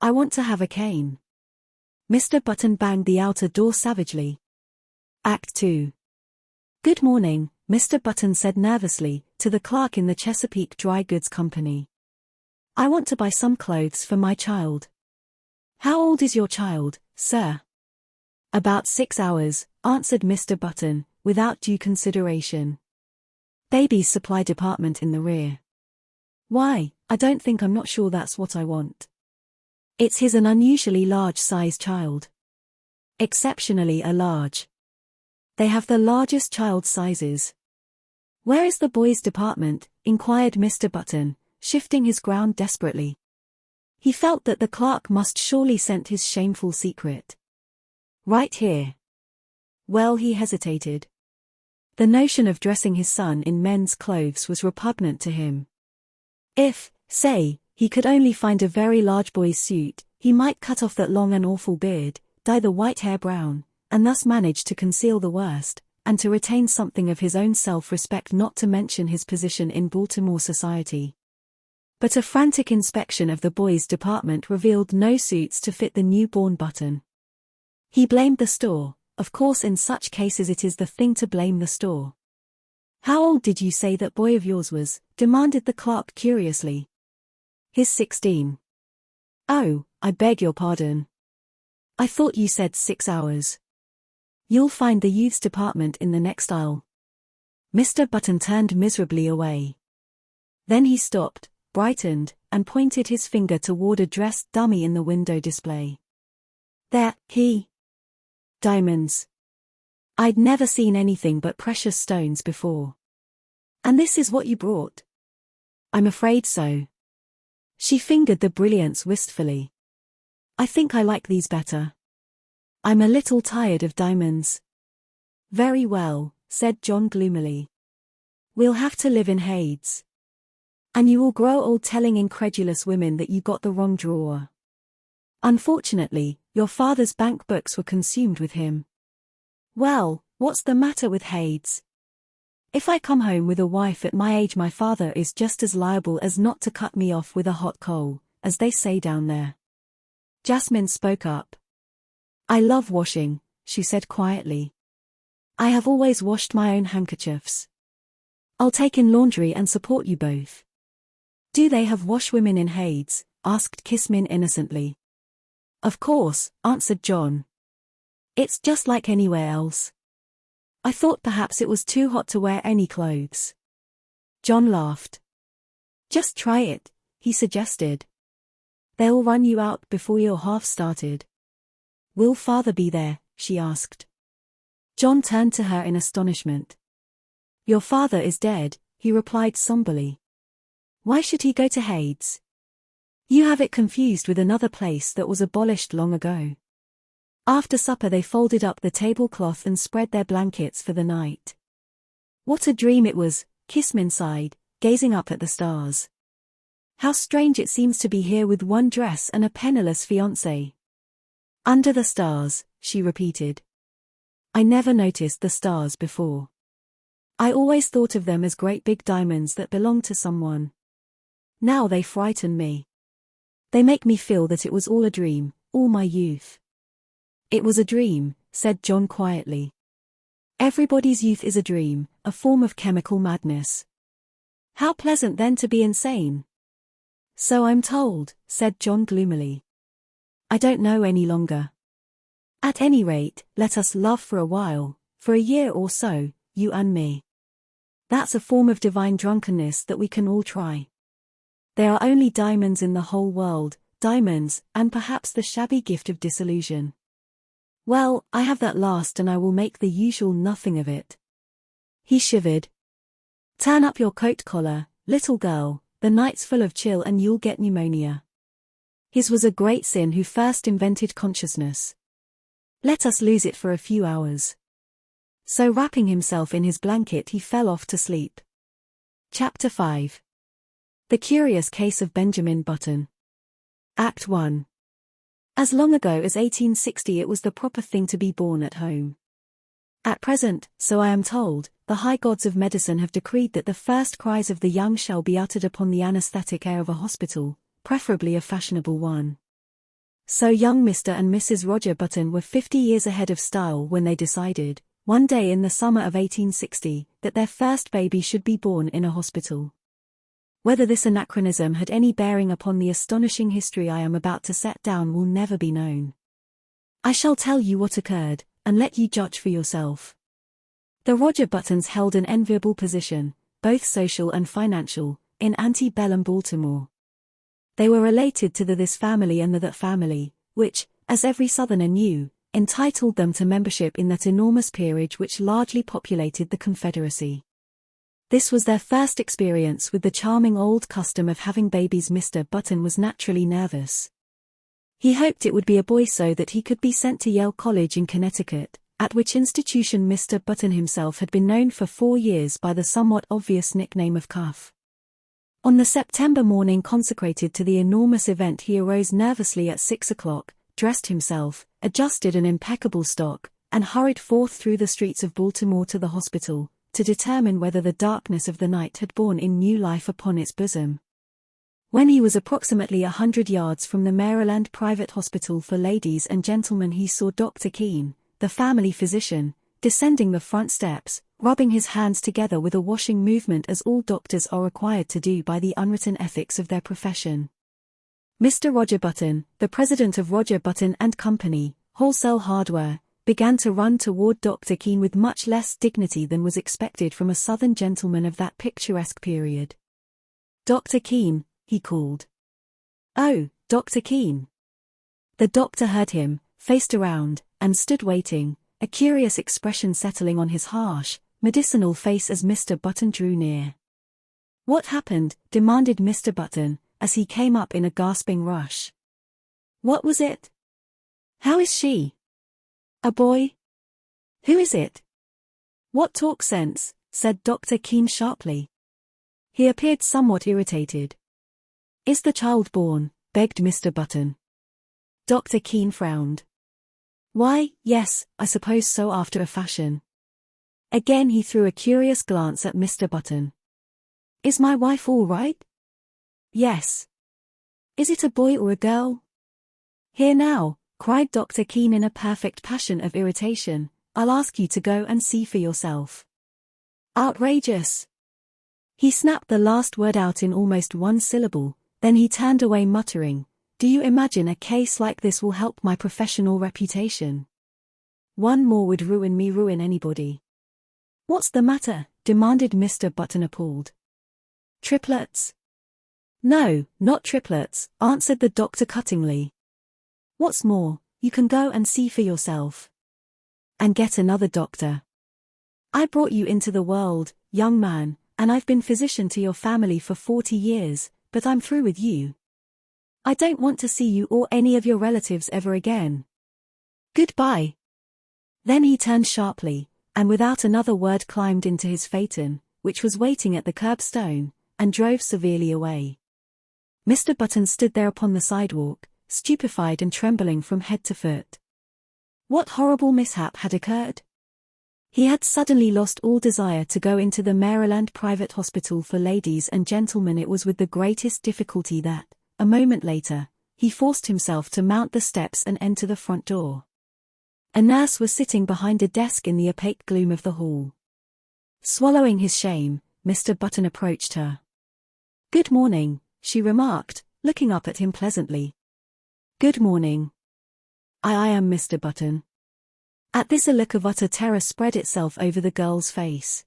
I want to have a cane. Mr. Button banged the outer door savagely. Act 2. Good morning, Mr. Button said nervously, to the clerk in the Chesapeake Dry Goods Company. I want to buy some clothes for my child. How old is your child, sir? About 6 hours, answered Mr. Button, without due consideration. Baby's supply department in the rear. Why, I'm not sure that's what I want. It's an unusually large size child. Exceptionally a large. They have the largest child sizes. Where is the boys' department? Inquired Mr. Button, shifting his ground desperately. He felt that the clerk must surely scent his shameful secret. Right here. Well, he hesitated. The notion of dressing his son in men's clothes was repugnant to him. If, say, he could only find a very large boy's suit, he might cut off that long and awful beard, dye the white hair brown, and thus manage to conceal the worst, and to retain something of his own self-respect, not to mention his position in Baltimore society. But a frantic inspection of the boys' department revealed no suits to fit the newborn Button. He blamed the store. Of course, in such cases it is the thing to blame the store. How old did you say that boy of yours was? Demanded the clerk curiously. He's 16. Oh, I beg your pardon. I thought you said 6 hours. You'll find the youth's department in the next aisle. Mr. Button turned miserably away. Then he stopped, brightened, and pointed his finger toward a dressed dummy in the window display. There, diamonds. I'd never seen anything but precious stones before. And this is what you brought? I'm afraid so. She fingered the brilliants wistfully. I think I like these better. I'm a little tired of diamonds. Very well, said John gloomily. We'll have to live in Hades. And you will grow old telling incredulous women that you got the wrong drawer. Unfortunately, your father's bank books were consumed with him. Well, what's the matter with Hades? If I come home with a wife at my age, my father is just as liable as not to cut me off with a hot coal, as they say down there. Jasmine spoke up. I love washing, she said quietly. I have always washed my own handkerchiefs. I'll take in laundry and support you both. Do they have washwomen in Hades? Asked Kismin innocently. Of course, answered John. It's just like anywhere else. I thought perhaps it was too hot to wear any clothes. John laughed. Just try it, he suggested. They'll run you out before you're half started. Will father be there? She asked. John turned to her in astonishment. Your father is dead, he replied somberly. Why should he go to Hades? You have it confused with another place that was abolished long ago. After supper they folded up the tablecloth and spread their blankets for the night. What a dream it was, Kismin sighed, gazing up at the stars. How strange it seems to be here with one dress and a penniless fiancé. Under the stars, she repeated. I never noticed the stars before. I always thought of them as great big diamonds that belonged to someone. Now they frighten me. They make me feel that it was all a dream, all my youth. It was a dream, said John quietly. Everybody's youth is a dream, a form of chemical madness. How pleasant then to be insane. So I'm told, said John gloomily. I don't know any longer. At any rate, let us love for a while, for a year or so, you and me. That's a form of divine drunkenness that we can all try. There are only diamonds in the whole world, diamonds, and perhaps the shabby gift of disillusion. Well, I have that last and I will make the usual nothing of it. He shivered. Turn up your coat collar, little girl, the night's full of chill and you'll get pneumonia. His was a great sin who first invented consciousness. Let us lose it for a few hours. So wrapping himself in his blanket he fell off to sleep. Chapter 5. The Curious Case of Benjamin Button. Act 1. As long ago as 1860 it was the proper thing to be born at home. At present, so I am told, the high gods of medicine have decreed that the first cries of the young shall be uttered upon the anesthetic air of a hospital, preferably a fashionable one. So young Mr. and Mrs. Roger Button were 50 years ahead of style when they decided, one day in the summer of 1860, that their first baby should be born in a hospital. Whether this anachronism had any bearing upon the astonishing history I am about to set down will never be known. I shall tell you what occurred, and let you judge for yourself. The Roger Buttons held an enviable position, both social and financial, in antebellum Baltimore. They were related to the this family and the that family, which, as every Southerner knew, entitled them to membership in that enormous peerage which largely populated the Confederacy. This was their first experience with the charming old custom of having babies. Mr. Button was naturally nervous. He hoped it would be a boy so that he could be sent to Yale College in Connecticut, at which institution Mr. Button himself had been known for 4 years by the somewhat obvious nickname of Cuff. On the September morning consecrated to the enormous event he arose nervously at 6 o'clock, dressed himself, adjusted an impeccable stock, and hurried forth through the streets of Baltimore to the hospital, to determine whether the darkness of the night had borne in new life upon its bosom. When he was approximately 100 yards from the Maryland Private Hospital for Ladies and Gentlemen he saw Dr. Keene, the family physician, descending the front steps, rubbing his hands together with a washing movement as all doctors are required to do by the unwritten ethics of their profession. Mr. Roger Button, the president of Roger Button and Company, Wholesale Hardware, began to run toward Dr. Keene with much less dignity than was expected from a Southern gentleman of that picturesque period. Dr. Keene, he called. Oh, Dr. Keene. The doctor heard him, faced around, and stood waiting, a curious expression settling on his harsh, medicinal face as Mr. Button drew near. What happened? Demanded Mr. Button, as he came up in a gasping rush. What was it? How is she? A boy? Who is it? What talk sense, said Dr. Keene sharply. He appeared somewhat irritated. Is the child born? Begged Mr. Button. Dr. Keene frowned. Why, yes, I suppose so after a fashion. Again he threw a curious glance at Mr. Button. Is my wife all right? Yes. Is it a boy or a girl? Here now, cried Dr. Keene in a perfect passion of irritation, I'll ask you to go and see for yourself. Outrageous. He snapped the last word out in almost one syllable, then he turned away muttering, Do you imagine a case like this will help my professional reputation? One more would ruin me, ruin anybody. What's the matter? Demanded Mr. Button appalled. Triplets? No, not triplets, answered the doctor cuttingly. What's more, you can go and see for yourself. And get another doctor. I brought you into the world, young man, and I've been physician to your family for 40 years, but I'm through with you. I don't want to see you or any of your relatives ever again. Goodbye. Then he turned sharply, and without another word climbed into his phaeton, which was waiting at the curbstone, and drove severely away. Mr. Button stood there upon the sidewalk, stupefied and trembling from head to foot. What horrible mishap had occurred? He had suddenly lost all desire to go into the Maryland Private Hospital for Ladies and Gentlemen. It was with the greatest difficulty that, a moment later, he forced himself to mount the steps and enter the front door. A nurse was sitting behind a desk in the opaque gloom of the hall. Swallowing his shame, Mr. Button approached her. Good morning, she remarked, looking up at him pleasantly. Good morning. I am Mr. Button. At this a look of utter terror spread itself over the girl's face.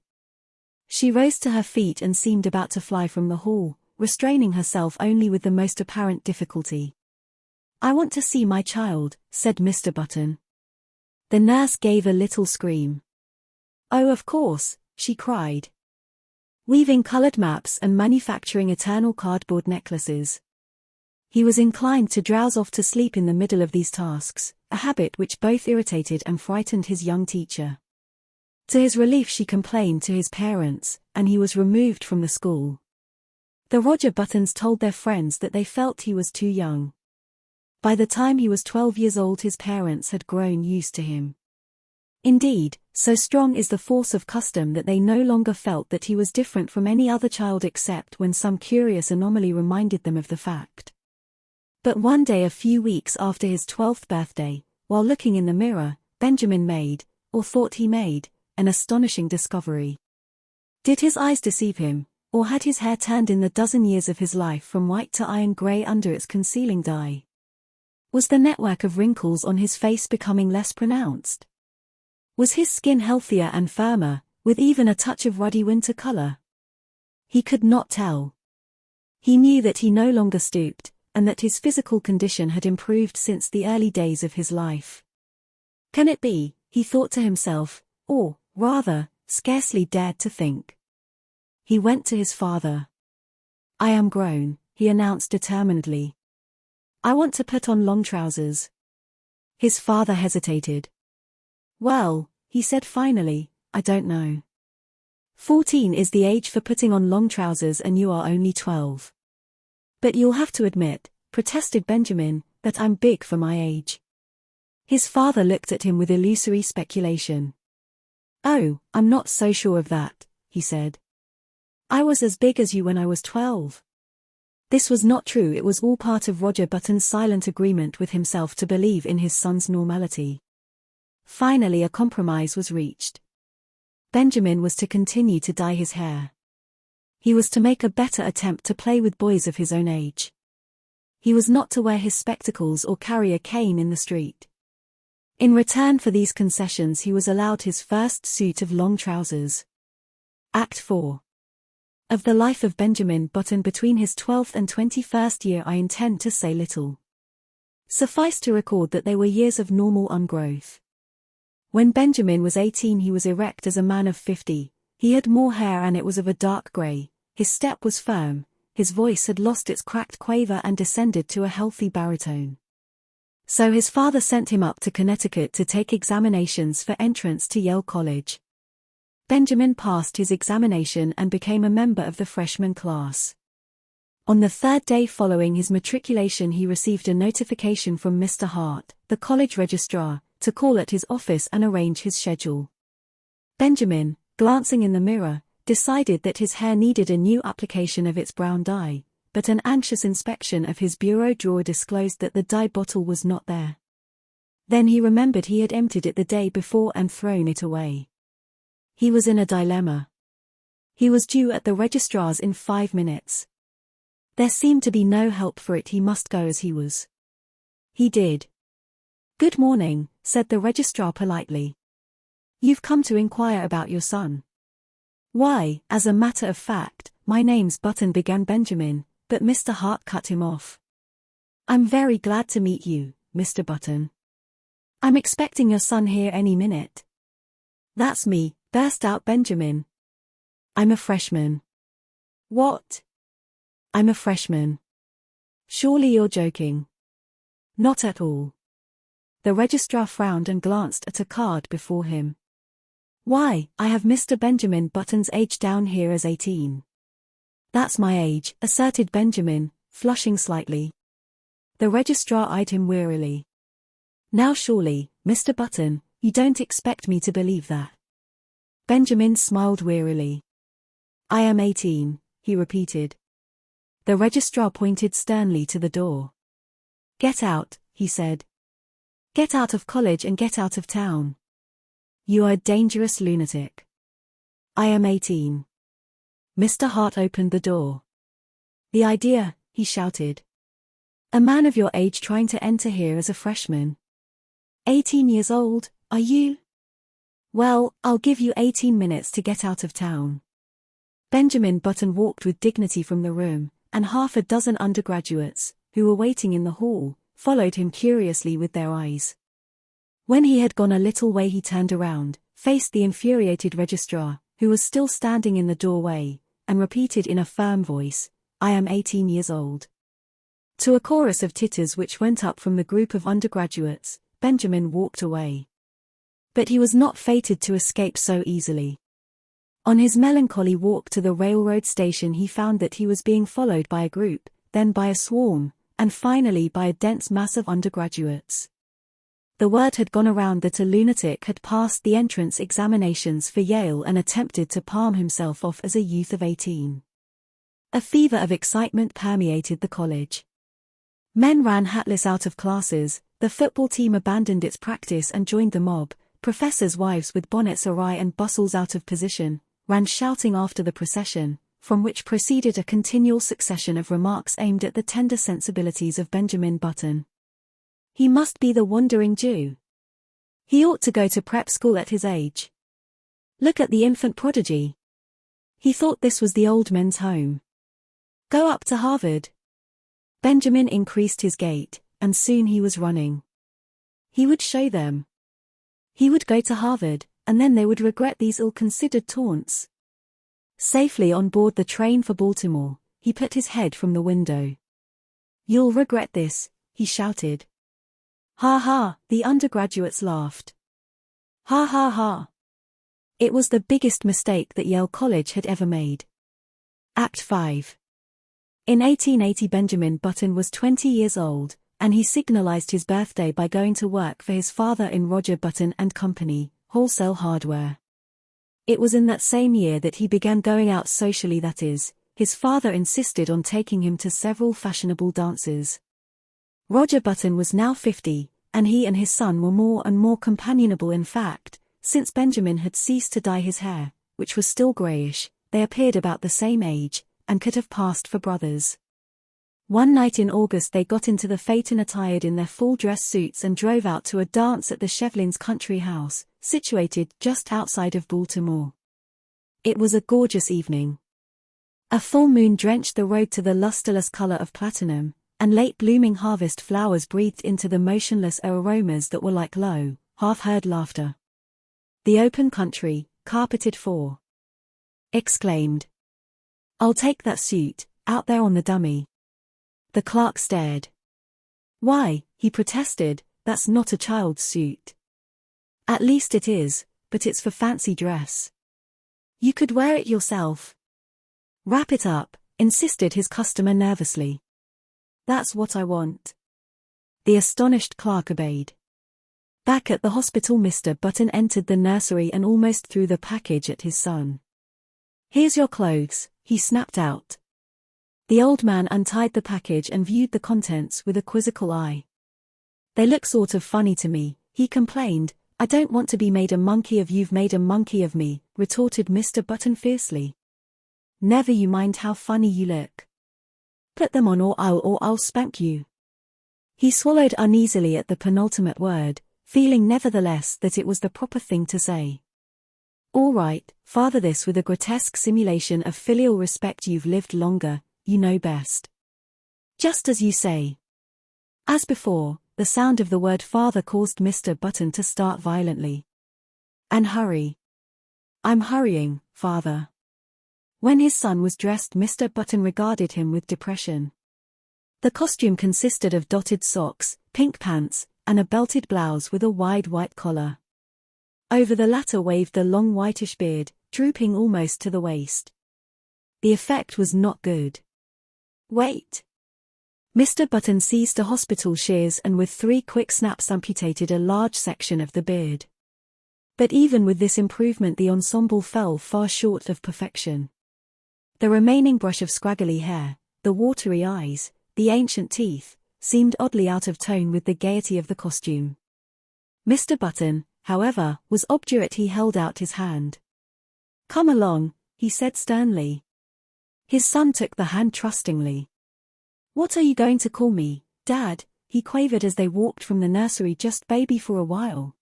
She rose to her feet and seemed about to fly from the hall, restraining herself only with the most apparent difficulty. I want to see my child, said Mr. Button. The nurse gave a little scream. Oh, of course, she cried. Weaving colored maps and manufacturing eternal cardboard necklaces. He was inclined to drowse off to sleep in the middle of these tasks, a habit which both irritated and frightened his young teacher. To his relief she complained to his parents, and he was removed from the school. The Roger Buttons told their friends that they felt he was too young. By the time he was 12 years old his parents had grown used to him. Indeed, so strong is the force of custom that they no longer felt that he was different from any other child except when some curious anomaly reminded them of the fact. But one day a few weeks after his 12th birthday, while looking in the mirror, Benjamin made, or thought he made, an astonishing discovery. Did his eyes deceive him, or had his hair turned in the dozen years of his life from white to iron gray under its concealing dye? Was the network of wrinkles on his face becoming less pronounced? Was his skin healthier and firmer, with even a touch of ruddy winter color? He could not tell. He knew that he no longer stooped, and that his physical condition had improved since the early days of his life. Can it be, he thought to himself, or, rather, scarcely dared to think. He went to his father. I am grown, he announced determinedly. I want to put on long trousers. His father hesitated. Well, he said finally, I don't know. 14 is the age for putting on long trousers and you are only 12. But you'll have to admit, protested Benjamin, that I'm big for my age. His father looked at him with illusory speculation. Oh, I'm not so sure of that, he said. I was as big as you when I was 12. This was not true. It was all part of Roger Button's silent agreement with himself to believe in his son's normality. Finally a compromise was reached. Benjamin was to continue to dye his hair. He was to make a better attempt to play with boys of his own age. He was not to wear his spectacles or carry a cane in the street. In return for these concessions he was allowed his first suit of long trousers. Act 4. Of the life of Benjamin Button between his 12th and 21st year I intend to say little. Suffice to record that they were years of normal ungrowth. When Benjamin was 18 he was erect as a man of 50, he had more hair and it was of a dark grey, his step was firm, his voice had lost its cracked quaver and descended to a healthy baritone. So his father sent him up to Connecticut to take examinations for entrance to Yale College. Benjamin passed his examination and became a member of the freshman class. On the third day following his matriculation, he received a notification from Mr. Hart, the college registrar, to call at his office and arrange his schedule. Benjamin, glancing in the mirror, decided that his hair needed a new application of its brown dye, but an anxious inspection of his bureau drawer disclosed that the dye bottle was not there. Then he remembered he had emptied it the day before and thrown it away. He was in a dilemma. He was due at the registrar's in 5 minutes. There seemed to be no help for it, he must go as he was. He did. "Good morning," said the registrar politely. "You've come to inquire about your son." "Why, as a matter of fact, my name's Button," began Benjamin, but Mr. Hart cut him off. "I'm very glad to meet you, Mr. Button. I'm expecting your son here any minute." "That's me," burst out Benjamin. "I'm a freshman." "What?" "I'm a freshman." "Surely you're joking." "Not at all." The registrar frowned and glanced at a card before him. "Why, I have Mr. Benjamin Button's age down here as 18. "That's my age," asserted Benjamin, flushing slightly. The registrar eyed him wearily. "Now surely, Mr. Button, you don't expect me to believe that." Benjamin smiled wearily. "I am 18, he repeated. The registrar pointed sternly to the door. "Get out," he said. "Get out of college and get out of town. You are a dangerous lunatic." "I am 18. Mr. Hart opened the door. "The idea," he shouted. "A man of your age trying to enter here as a freshman. 18 years old, are you? Well, I'll give you 18 minutes to get out of town." Benjamin Button walked with dignity from the room, and half a dozen undergraduates, who were waiting in the hall, followed him curiously with their eyes. When he had gone a little way, he turned around, faced the infuriated registrar, who was still standing in the doorway, and repeated in a firm voice, "I am 18 years old." To a chorus of titters which went up from the group of undergraduates, Benjamin walked away. But he was not fated to escape so easily. On his melancholy walk to the railroad station, he found that he was being followed by a group, then by a swarm, and finally by a dense mass of undergraduates. The word had gone around that a lunatic had passed the entrance examinations for Yale and attempted to palm himself off as a youth of 18. A fever of excitement permeated the college. Men ran hatless out of classes, the football team abandoned its practice and joined the mob, professors' wives with bonnets awry and bustles out of position, ran shouting after the procession, from which proceeded a continual succession of remarks aimed at the tender sensibilities of Benjamin Button. He must be the wandering Jew. He ought to go to prep school at his age. Look at the infant prodigy. He thought this was the old men's home. Go up to Harvard. Benjamin increased his gait, and soon he was running. He would show them. He would go to Harvard, and then they would regret these ill-considered taunts. Safely on board the train for Baltimore, he put his head from the window. "You'll regret this," he shouted. "Ha ha," the undergraduates laughed. "Ha ha ha." It was the biggest mistake that Yale College had ever made. Act 5. In 1880, Benjamin Button was 20 years old, and he signalized his birthday by going to work for his father in Roger Button and Company, wholesale hardware. It was in that same year that he began going out socially, that is, his father insisted on taking him to several fashionable dances. Roger Button was now 50, and he and his son were more and more companionable. In fact, since Benjamin had ceased to dye his hair, which was still grayish, they appeared about the same age, and could have passed for brothers. One night in August they got into the phaeton attired in their full dress suits and drove out to a dance at the Shevlins' country house, situated just outside of Baltimore. It was a gorgeous evening. A full moon drenched the road to the lusterless color of platinum, and late-blooming harvest flowers breathed into the motionless aromas that were like low, half-heard laughter. "The open country, carpeted for," exclaimed. "I'll take that suit, out there on the dummy." The clerk stared. "Why," he protested, "that's not a child's suit." "At least it is, but it's for fancy dress." You could wear it yourself. Wrap it up, insisted his customer nervously. That's what I want. The astonished clerk obeyed. Back at the hospital, Mr. Button entered the nursery and almost threw the package at his son. Here's your clothes, he snapped out. The old man untied the package and viewed the contents with a quizzical eye. They look sort of funny to me, he complained. I don't want to be made a monkey of. You've made a monkey of me, retorted Mr. Button fiercely. Never you mind how funny you look. Put them on or I'll spank you. He swallowed uneasily at the penultimate word, feeling nevertheless that it was the proper thing to say. All right, father, this with a grotesque simulation of filial respect. You've lived longer, you know best. Just as you say. As before, the sound of the word father caused Mr. Button to start violently. And hurry. I'm hurrying, father. When his son was dressed, Mr. Button regarded him with depression. The costume consisted of dotted socks, pink pants, and a belted blouse with a wide white collar. Over the latter waved the long whitish beard, drooping almost to the waist. The effect was not good. Wait. Mr. Button seized a hospital shears and with 3 quick snaps amputated a large section of the beard. But even with this improvement the ensemble fell far short of perfection. The remaining brush of scraggly hair, the watery eyes, the ancient teeth, seemed oddly out of tone with the gaiety of the costume. Mr. Button, however, was obdurate. He held out his hand. Come along, he said sternly. His son took the hand trustingly. What are you going to call me, Dad? He quavered as they walked from the nursery. Just baby for a while.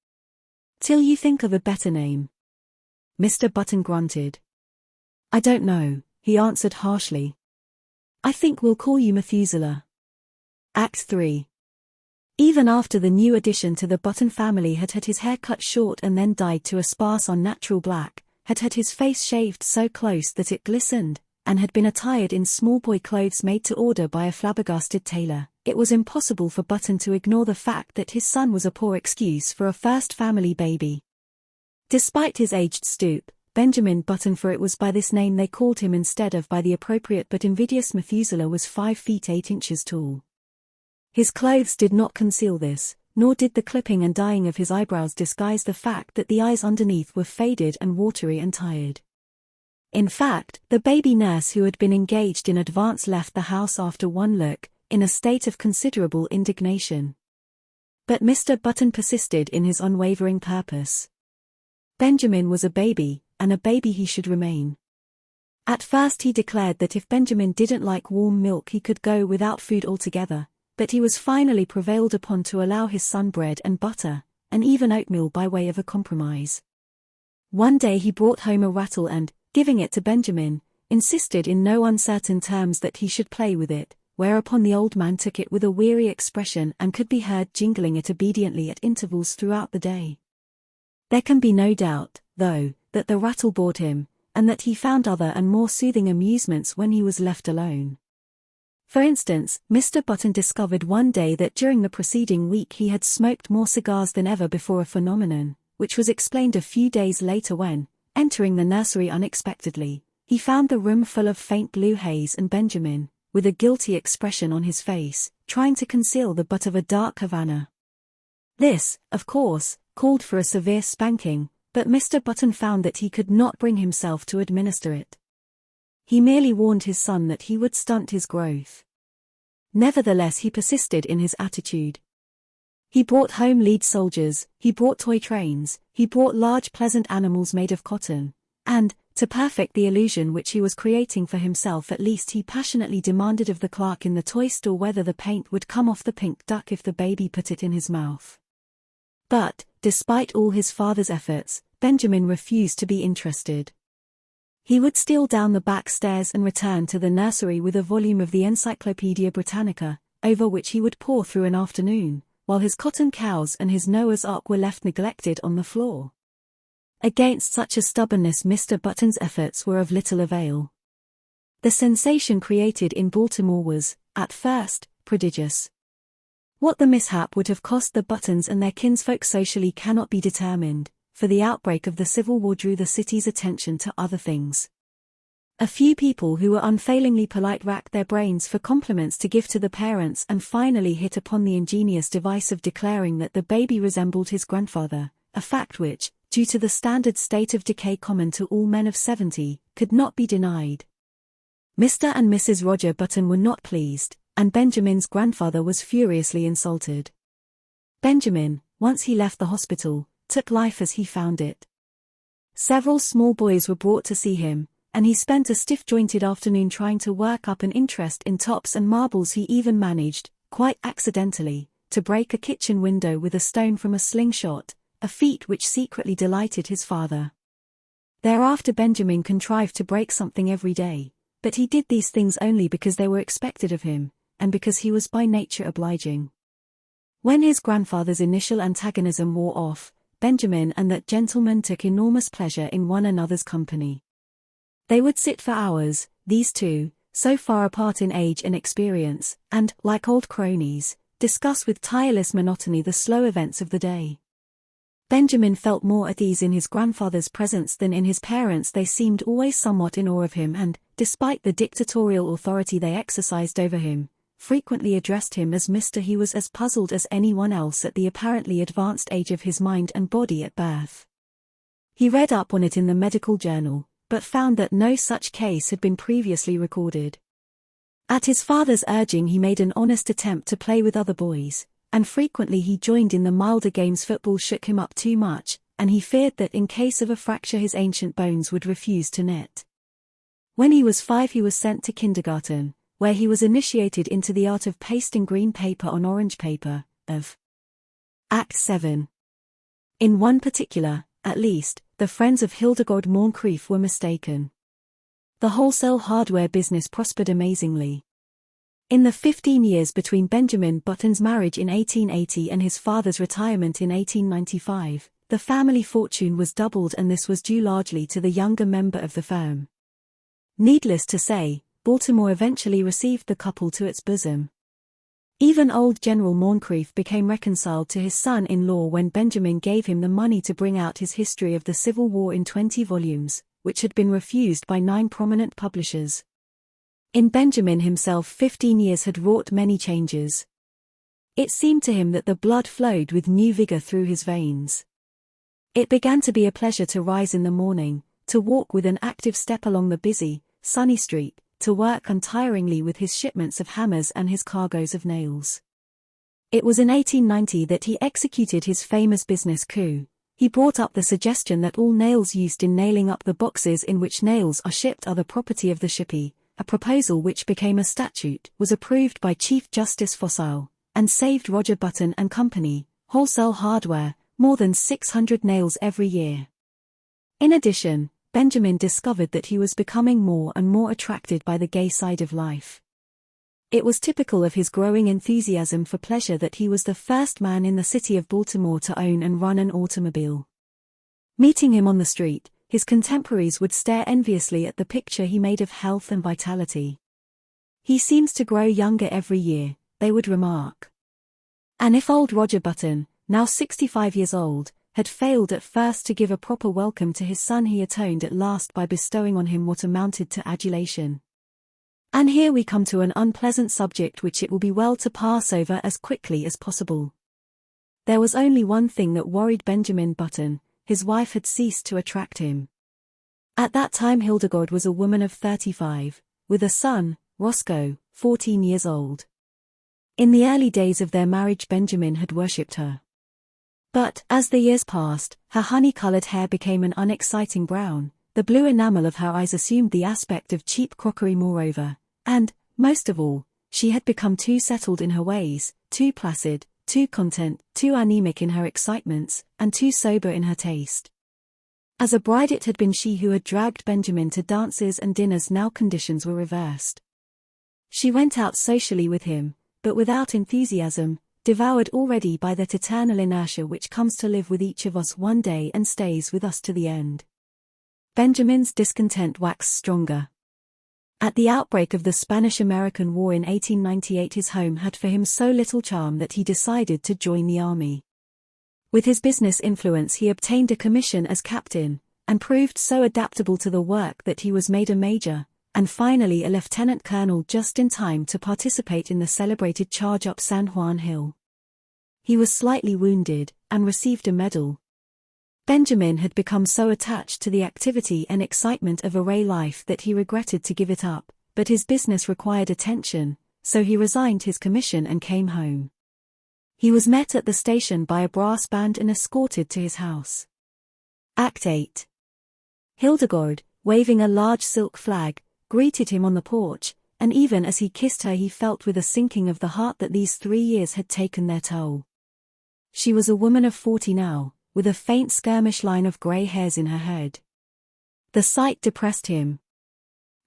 Till you think of a better name. Mr. Button grunted. I don't know, he answered harshly. I think we'll call you Methuselah. Act 3. Even after the new addition to the Button family had had his hair cut short and then dyed to a sparse unnatural black, had had his face shaved so close that it glistened, and had been attired in small boy clothes made to order by a flabbergasted tailor, it was impossible for Button to ignore the fact that his son was a poor excuse for a first family baby. Despite his aged stoop, Benjamin Button, for it was by this name they called him instead of by the appropriate but invidious Methuselah, was 5 feet 8 inches tall. His clothes did not conceal this, nor did the clipping and dyeing of his eyebrows disguise the fact that the eyes underneath were faded and watery and tired. In fact, the baby nurse who had been engaged in advance left the house after one look, in a state of considerable indignation. But Mr. Button persisted in his unwavering purpose. Benjamin was a baby, and a baby he should remain. At first he declared that if Benjamin didn't like warm milk he could go without food altogether, but he was finally prevailed upon to allow his son bread and butter, and even oatmeal by way of a compromise. One day he brought home a rattle and, giving it to Benjamin, insisted in no uncertain terms that he should play with it, whereupon the old man took it with a weary expression and could be heard jingling it obediently at intervals throughout the day. There can be no doubt, though, that the rattle bored him, and that he found other and more soothing amusements when he was left alone. For instance, Mr. Button discovered one day that during the preceding week he had smoked more cigars than ever before, a phenomenon, which was explained a few days later when, entering the nursery unexpectedly, he found the room full of faint blue haze and Benjamin, with a guilty expression on his face, trying to conceal the butt of a dark Havana. This, of course, called for a severe spanking, but Mr. Button found that he could not bring himself to administer it. He merely warned his son that he would stunt his growth. Nevertheless he persisted in his attitude. He brought home lead soldiers, he brought toy trains, he brought large pleasant animals made of cotton, and, to perfect the illusion which he was creating for himself at least, he passionately demanded of the clerk in the toy store whether the paint would come off the pink duck if the baby put it in his mouth. But, despite all his father's efforts, Benjamin refused to be interested. He would steal down the back stairs and return to the nursery with a volume of the Encyclopaedia Britannica, over which he would pore through an afternoon, while his cotton cows and his Noah's Ark were left neglected on the floor. Against such a stubbornness Mr. Button's efforts were of little avail. The sensation created in Baltimore was, at first, prodigious. What the mishap would have cost the Buttons and their kinsfolk socially cannot be determined, for the outbreak of the Civil War drew the city's attention to other things. A few people who were unfailingly polite racked their brains for compliments to give to the parents and finally hit upon the ingenious device of declaring that the baby resembled his grandfather, a fact which, due to the standard state of decay common to all men of 70, could not be denied. Mr. and Mrs. Roger Button were not pleased, and Benjamin's grandfather was furiously insulted. Benjamin, once he left the hospital, took life as he found it. Several small boys were brought to see him, and he spent a stiff-jointed afternoon trying to work up an interest in tops and marbles. He even managed, quite accidentally, to break a kitchen window with a stone from a slingshot, a feat which secretly delighted his father. Thereafter Benjamin contrived to break something every day, but he did these things only because they were expected of him, and because he was by nature obliging. When his grandfather's initial antagonism wore off, Benjamin and that gentleman took enormous pleasure in one another's company. They would sit for hours, these two, so far apart in age and experience, and, like old cronies, discuss with tireless monotony the slow events of the day. Benjamin felt more at ease in his grandfather's presence than in his parents'. They seemed always somewhat in awe of him and, despite the dictatorial authority they exercised over him, frequently addressed him as Mr. He was as puzzled as anyone else at the apparently advanced age of his mind and body at birth. He read up on it in the medical journal, but found that no such case had been previously recorded. At his father's urging he made an honest attempt to play with other boys, and frequently he joined in the milder games. Football shook him up too much, and he feared that in case of a fracture his ancient bones would refuse to knit. When he was 5 he was sent to kindergarten, where he was initiated into the art of pasting green paper on orange paper, of Act 7. In one particular, at least, the friends of Hildegard Moncrief were mistaken. The wholesale hardware business prospered amazingly. In the 15 years between Benjamin Button's marriage in 1880 and his father's retirement in 1895, the family fortune was doubled, and this was due largely to the younger member of the firm. Needless to say, Baltimore eventually received the couple to its bosom. Even old General Moncrief became reconciled to his son-in-law when Benjamin gave him the money to bring out his history of the Civil War in 20 volumes, which had been refused by 9 prominent publishers. In Benjamin himself 15 years had wrought many changes. It seemed to him that the blood flowed with new vigor through his veins. It began to be a pleasure to rise in the morning, to walk with an active step along the busy, sunny street, to work untiringly with his shipments of hammers and his cargoes of nails. It was in 1890 that he executed his famous business coup. He brought up the suggestion that all nails used in nailing up the boxes in which nails are shipped are the property of the shippee, a proposal which became a statute, was approved by Chief Justice Fossil, and saved Roger Button and Company, wholesale hardware, more than 600 nails every year. In addition, Benjamin discovered that he was becoming more and more attracted by the gay side of life. It was typical of his growing enthusiasm for pleasure that he was the first man in the city of Baltimore to own and run an automobile. Meeting him on the street, his contemporaries would stare enviously at the picture he made of health and vitality. "He seems to grow younger every year," they would remark. And if old Roger Button, now 65 years old, had failed at first to give a proper welcome to his son, he atoned at last by bestowing on him what amounted to adulation. And here we come to an unpleasant subject which it will be well to pass over as quickly as possible. There was only one thing that worried Benjamin Button: his wife had ceased to attract him. At that time Hildegard was a woman of 35, with a son, Roscoe, 14 years old. In the early days of their marriage Benjamin had worshipped her. But, as the years passed, her honey-colored hair became an unexciting brown, the blue enamel of her eyes assumed the aspect of cheap crockery moreover, and, most of all, she had become too settled in her ways, too placid, too content, too anemic in her excitements, and too sober in her taste. As a bride it had been she who had dragged Benjamin to dances and dinners. Now conditions were reversed. She went out socially with him, but without enthusiasm, devoured already by that eternal inertia which comes to live with each of us one day and stays with us to the end. Benjamin's discontent waxed stronger. At the outbreak of the Spanish-American War in 1898 his home had for him so little charm that he decided to join the army. With his business influence he obtained a commission as captain, and proved so adaptable to the work that he was made a major, and finally a lieutenant colonel just in time to participate in the celebrated charge up San Juan Hill. He was slightly wounded, and received a medal. Benjamin had become so attached to the activity and excitement of array life that he regretted to give it up, but his business required attention, so he resigned his commission and came home. He was met at the station by a brass band and escorted to his house. Act 8. Hildegard, waving a large silk flag, greeted him on the porch, and even as he kissed her he felt with a sinking of the heart that these 3 years had taken their toll. She was a woman of 40 now, with a faint skirmish line of grey hairs in her head. The sight depressed him.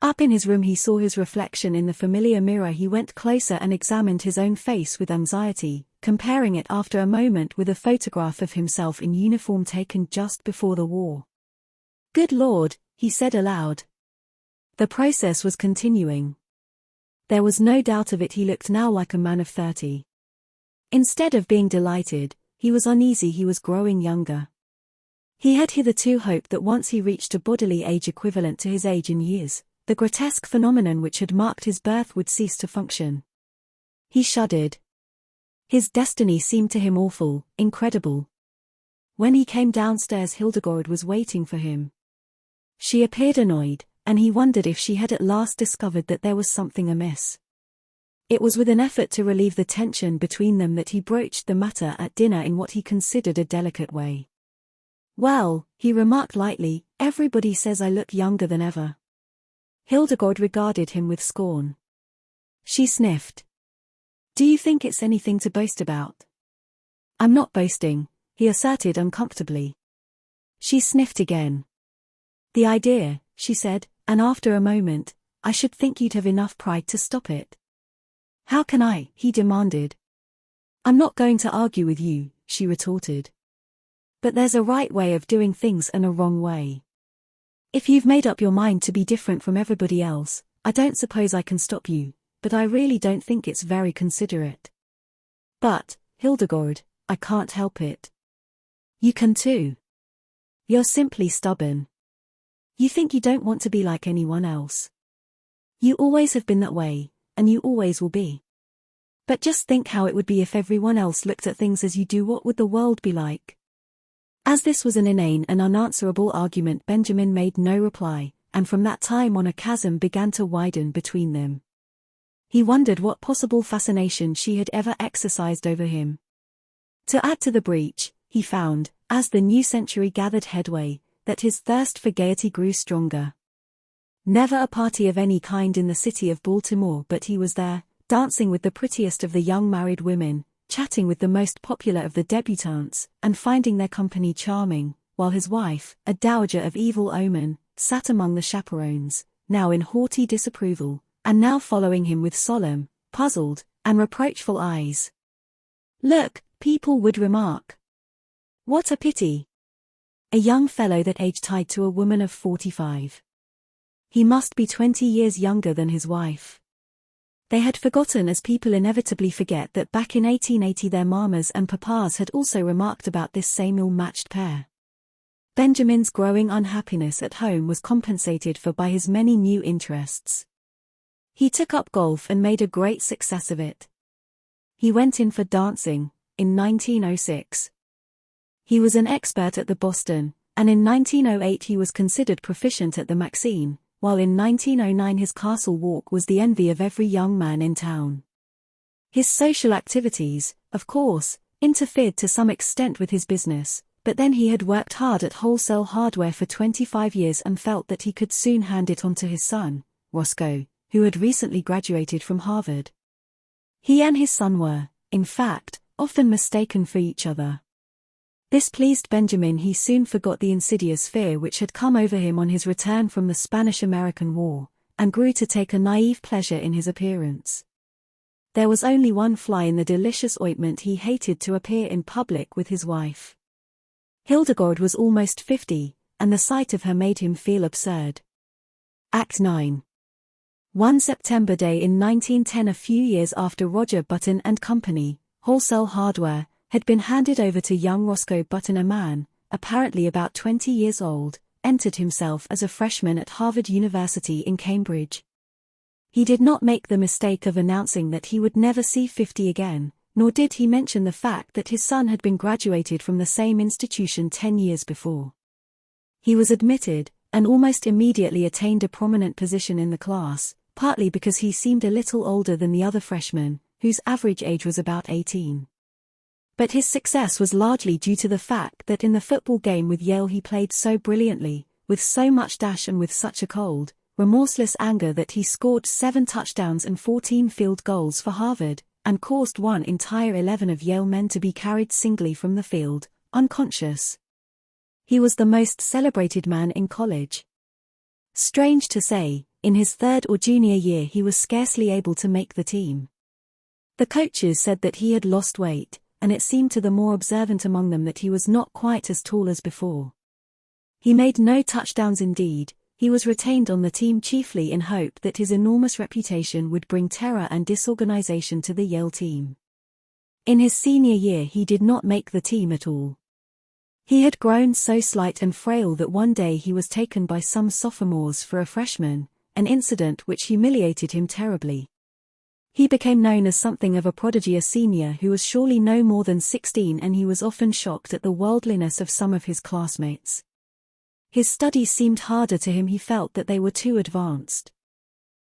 Up in his room he saw his reflection in the familiar mirror. He went closer and examined his own face with anxiety, comparing it after a moment with a photograph of himself in uniform taken just before the war. "Good Lord," he said aloud. The process was continuing. There was no doubt of it, he looked now like a man of 30. Instead of being delighted, he was uneasy. He was growing younger. He had hitherto hoped that once he reached a bodily age equivalent to his age in years, the grotesque phenomenon which had marked his birth would cease to function. He shuddered. His destiny seemed to him awful, incredible. When he came downstairs Hildegard was waiting for him. She appeared annoyed, and he wondered if she had at last discovered that there was something amiss. It was with an effort to relieve the tension between them that he broached the matter at dinner in what he considered a delicate way. "Well," he remarked lightly, "everybody says I look younger than ever." Hildegard regarded him with scorn. She sniffed. "Do you think it's anything to boast about?" "I'm not boasting," he asserted uncomfortably. She sniffed again. "The idea," she said, and after a moment, "I should think you'd have enough pride to stop it." "How can I?" he demanded. "I'm not going to argue with you," she retorted. "But there's a right way of doing things and a wrong way. If you've made up your mind to be different from everybody else, I don't suppose I can stop you, but I really don't think it's very considerate." "But, Hildegard, I can't help it." "You can too. You're simply stubborn. You think you don't want to be like anyone else. You always have been that way, and you always will be. But just think how it would be if everyone else looked at things as you do. What would the world be like?" As this was an inane and unanswerable argument, Benjamin made no reply, and from that time on a chasm began to widen between them. He wondered what possible fascination she had ever exercised over him. To add to the breach, he found, as the new century gathered headway, that his thirst for gaiety grew stronger. Never a party of any kind in the city of Baltimore but he was there, dancing with the prettiest of the young married women, chatting with the most popular of the debutantes, and finding their company charming, while his wife, a dowager of evil omen, sat among the chaperones, now in haughty disapproval, and now following him with solemn, puzzled, and reproachful eyes. "Look," people would remark. "What a pity. A young fellow that age tied to a woman of 45. He must be 20 years younger than his wife." They had forgotten, as people inevitably forget, that back in 1880 their mamas and papas had also remarked about this same ill-matched pair. Benjamin's growing unhappiness at home was compensated for by his many new interests. He took up golf and made a great success of it. He went in for dancing, in 1906. He was an expert at the Boston, and in 1908 he was considered proficient at the Maxine, while in 1909 his castle walk was the envy of every young man in town. His social activities, of course, interfered to some extent with his business, but then he had worked hard at wholesale hardware for 25 years and felt that he could soon hand it on to his son, Roscoe, who had recently graduated from Harvard. He and his son were, in fact, often mistaken for each other. This pleased Benjamin. He soon forgot the insidious fear which had come over him on his return from the Spanish-American War, and grew to take a naive pleasure in his appearance. There was only one fly in the delicious ointment: he hated to appear in public with his wife. Hildegard was almost 50, and the sight of her made him feel absurd. Act 9. One September day in 1910, a few years after Roger Button and Company, Wholesale Hardware, had been handed over to young Roscoe Button. A man, apparently about 20 years old, entered himself as a freshman at Harvard University in Cambridge. He did not make the mistake of announcing that he would never see 50 again, nor did he mention the fact that his son had been graduated from the same institution 10 years before. He was admitted, and almost immediately attained a prominent position in the class, partly because he seemed a little older than the other freshmen, whose average age was about 18. But his success was largely due to the fact that in the football game with Yale he played so brilliantly, with so much dash and with such a cold, remorseless anger that he scored 7 touchdowns and 14 field goals for Harvard, and caused one entire 11 of Yale men to be carried singly from the field, unconscious. He was the most celebrated man in college. Strange to say, in his third or junior year he was scarcely able to make the team. The coaches said that he had lost weight, and it seemed to the more observant among them that he was not quite as tall as before. He made no touchdowns. Indeed, he was retained on the team chiefly in hope that his enormous reputation would bring terror and disorganization to the Yale team. In his senior year he did not make the team at all. He had grown so slight and frail that one day he was taken by some sophomores for a freshman, an incident which humiliated him terribly. He became known as something of a prodigy, a senior who was surely no more than 16, and he was often shocked at the worldliness of some of his classmates. His studies seemed harder to him. He felt that they were too advanced.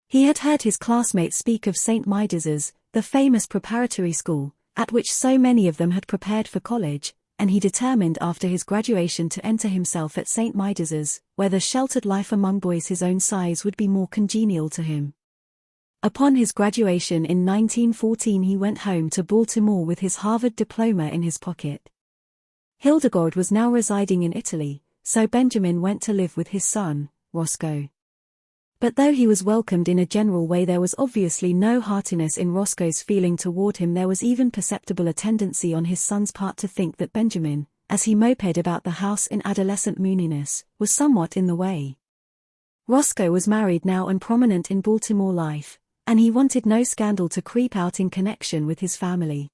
He had heard his classmates speak of St. Midas's, the famous preparatory school, at which so many of them had prepared for college, and he determined after his graduation to enter himself at St. Midas's, where the sheltered life among boys his own size would be more congenial to him. Upon his graduation in 1914 he went home to Baltimore with his Harvard diploma in his pocket. Hildegard was now residing in Italy, so Benjamin went to live with his son, Roscoe. But though he was welcomed in a general way, there was obviously no heartiness in Roscoe's feeling toward him. There was even perceptible a tendency on his son's part to think that Benjamin, as he moped about the house in adolescent mooniness, was somewhat in the way. Roscoe was married now and prominent in Baltimore life, and he wanted no scandal to creep out in connection with his family.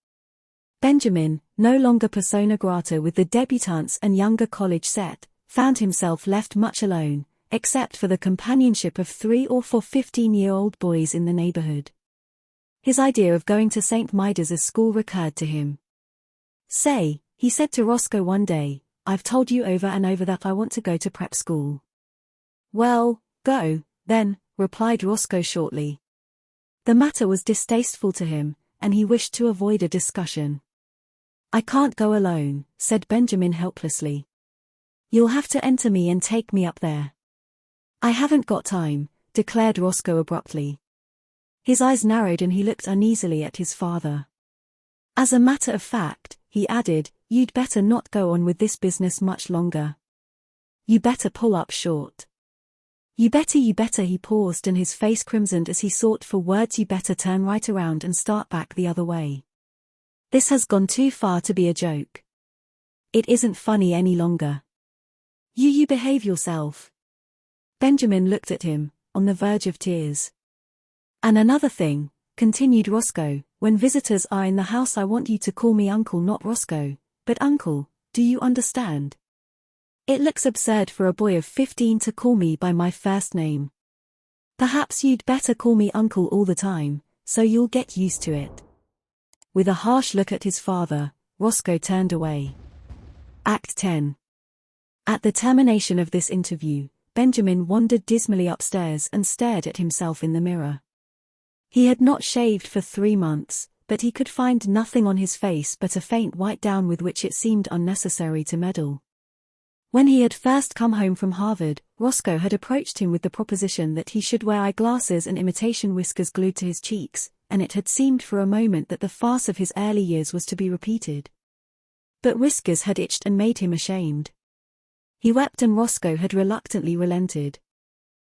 Benjamin, no longer persona grata with the debutantes and younger college set, found himself left much alone, except for the companionship of 3 or 4 15-year-old boys in the neighborhood. His idea of going to St. Midas's school recurred to him. "Say," he said to Roscoe one day, "I've told you over and over that I want to go to prep school." "Well, go, then," replied Roscoe shortly. The matter was distasteful to him, and he wished to avoid a discussion. "I can't go alone," said Benjamin helplessly. "You'll have to enter me and take me up there." "I haven't got time," declared Roscoe abruptly. His eyes narrowed and he looked uneasily at his father. "As a matter of fact," he added, "you'd better not go on with this business much longer. You better pull up short. You better," he paused and his face crimsoned as he sought for words. "You better turn right around and start back the other way. This has gone too far to be a joke. It isn't funny any longer. You behave yourself." Benjamin looked at him, on the verge of tears. "And another thing," continued Roscoe, "when visitors are in the house I want you to call me Uncle, not Roscoe, but Uncle, do you understand? It looks absurd for a boy of 15 to call me by my first name. Perhaps you'd better call me Uncle all the time, so you'll get used to it." With a harsh look at his father, Roscoe turned away. Act 10. At the termination of this interview, Benjamin wandered dismally upstairs and stared at himself in the mirror. He had not shaved for 3 months, but he could find nothing on his face but a faint white down with which it seemed unnecessary to meddle. When he had first come home from Harvard, Roscoe had approached him with the proposition that he should wear eyeglasses and imitation whiskers glued to his cheeks, and it had seemed for a moment that the farce of his early years was to be repeated. But whiskers had itched and made him ashamed. He wept and Roscoe had reluctantly relented.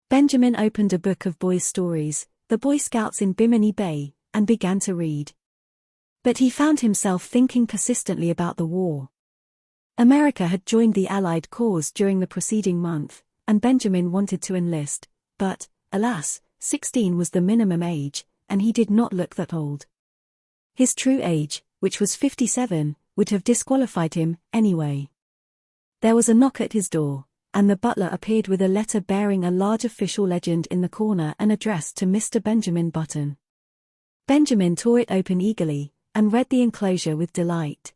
Benjamin opened a book of boys' stories, The Boy Scouts in Bimini Bay, and began to read. But he found himself thinking persistently about the war. America had joined the Allied cause during the preceding month, and Benjamin wanted to enlist, but, alas, 16 was the minimum age, and he did not look that old. His true age, which was 57, would have disqualified him, anyway. There was a knock at his door, and the butler appeared with a letter bearing a large official legend in the corner and addressed to Mr. Benjamin Button. Benjamin tore it open eagerly, and read the enclosure with delight.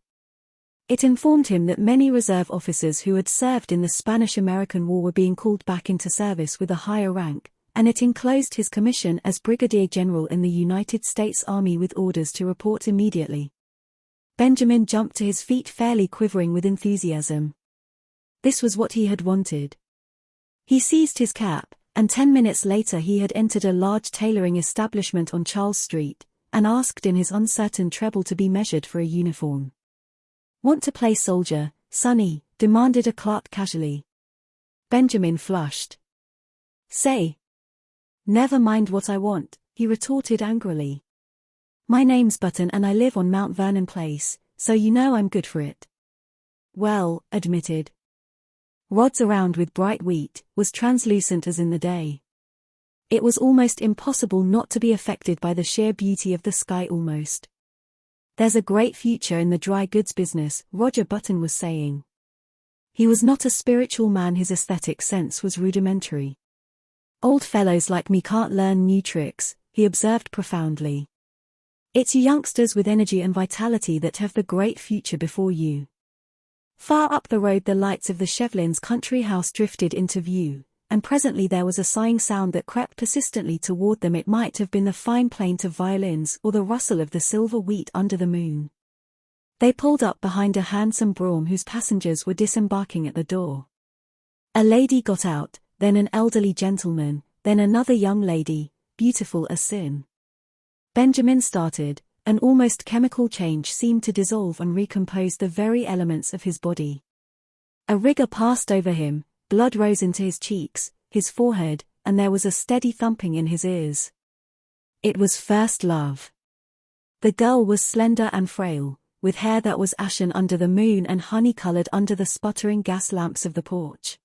It informed him that many reserve officers who had served in the Spanish-American War were being called back into service with a higher rank, and it enclosed his commission as Brigadier General in the United States Army with orders to report immediately. Benjamin jumped to his feet fairly quivering with enthusiasm. This was what he had wanted. He seized his cap, and 10 minutes later he had entered a large tailoring establishment on Charles Street, and asked in his uncertain treble to be measured for a uniform. "Want to play soldier, Sonny?" demanded a clerk casually. Benjamin flushed. "Say. Never mind what I want," he retorted angrily. "My name's Button and I live on Mount Vernon Place, so you know I'm good for it." "Well," admitted Rod's around with bright wheat, was translucent as in the day. It was almost impossible not to be affected by the sheer beauty of the sky almost. "There's a great future in the dry goods business," Roger Button was saying. He was not a spiritual man, his aesthetic sense was rudimentary. "Old fellows like me can't learn new tricks," he observed profoundly. "It's you youngsters with energy and vitality that have the great future before you." Far up the road the lights of the Shevlins' country house drifted into view, and presently there was a sighing sound that crept persistently toward them. It might have been the fine plaint of violins or the rustle of the silver wheat under the moon. They pulled up behind a handsome brougham whose passengers were disembarking at the door. A lady got out, then an elderly gentleman, then another young lady, beautiful as sin. Benjamin started. An almost chemical change seemed to dissolve and recompose the very elements of his body. A rigor passed over him, blood rose into his cheeks, his forehead, and there was a steady thumping in his ears. It was first love. The girl was slender and frail, with hair that was ashen under the moon and honey-colored under the sputtering gas lamps of the porch.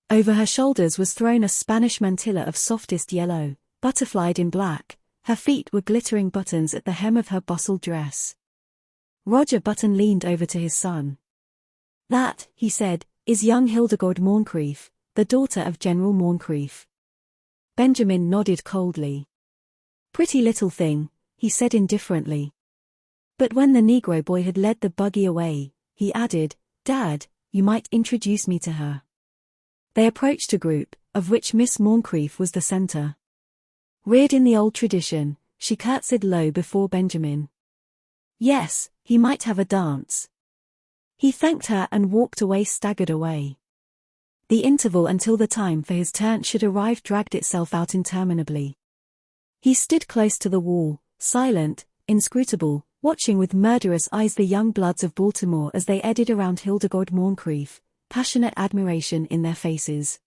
Over her shoulders was thrown a Spanish mantilla of softest yellow, butterflied in black. Her feet were glittering buttons at the hem of her bustled dress. Roger Button leaned over to his son. "That," he said, "is young Hildegard Moncrief, the daughter of General Moncrief." Benjamin nodded coldly. "Pretty little thing," he said indifferently. But when the Negro boy had led the buggy away, he added, "Dad, you might introduce me to her." They approached a group, of which Miss Moncrief was the center. Reared in the old tradition, she curtsied low before Benjamin. Yes, he might have a dance. He thanked her and walked away, staggered away. The interval until the time for his turn should arrive dragged itself out interminably. He stood close to the wall, silent, inscrutable, watching with murderous eyes the young bloods of Baltimore as they eddied around Hildegard Moncrief, passionate admiration in their faces.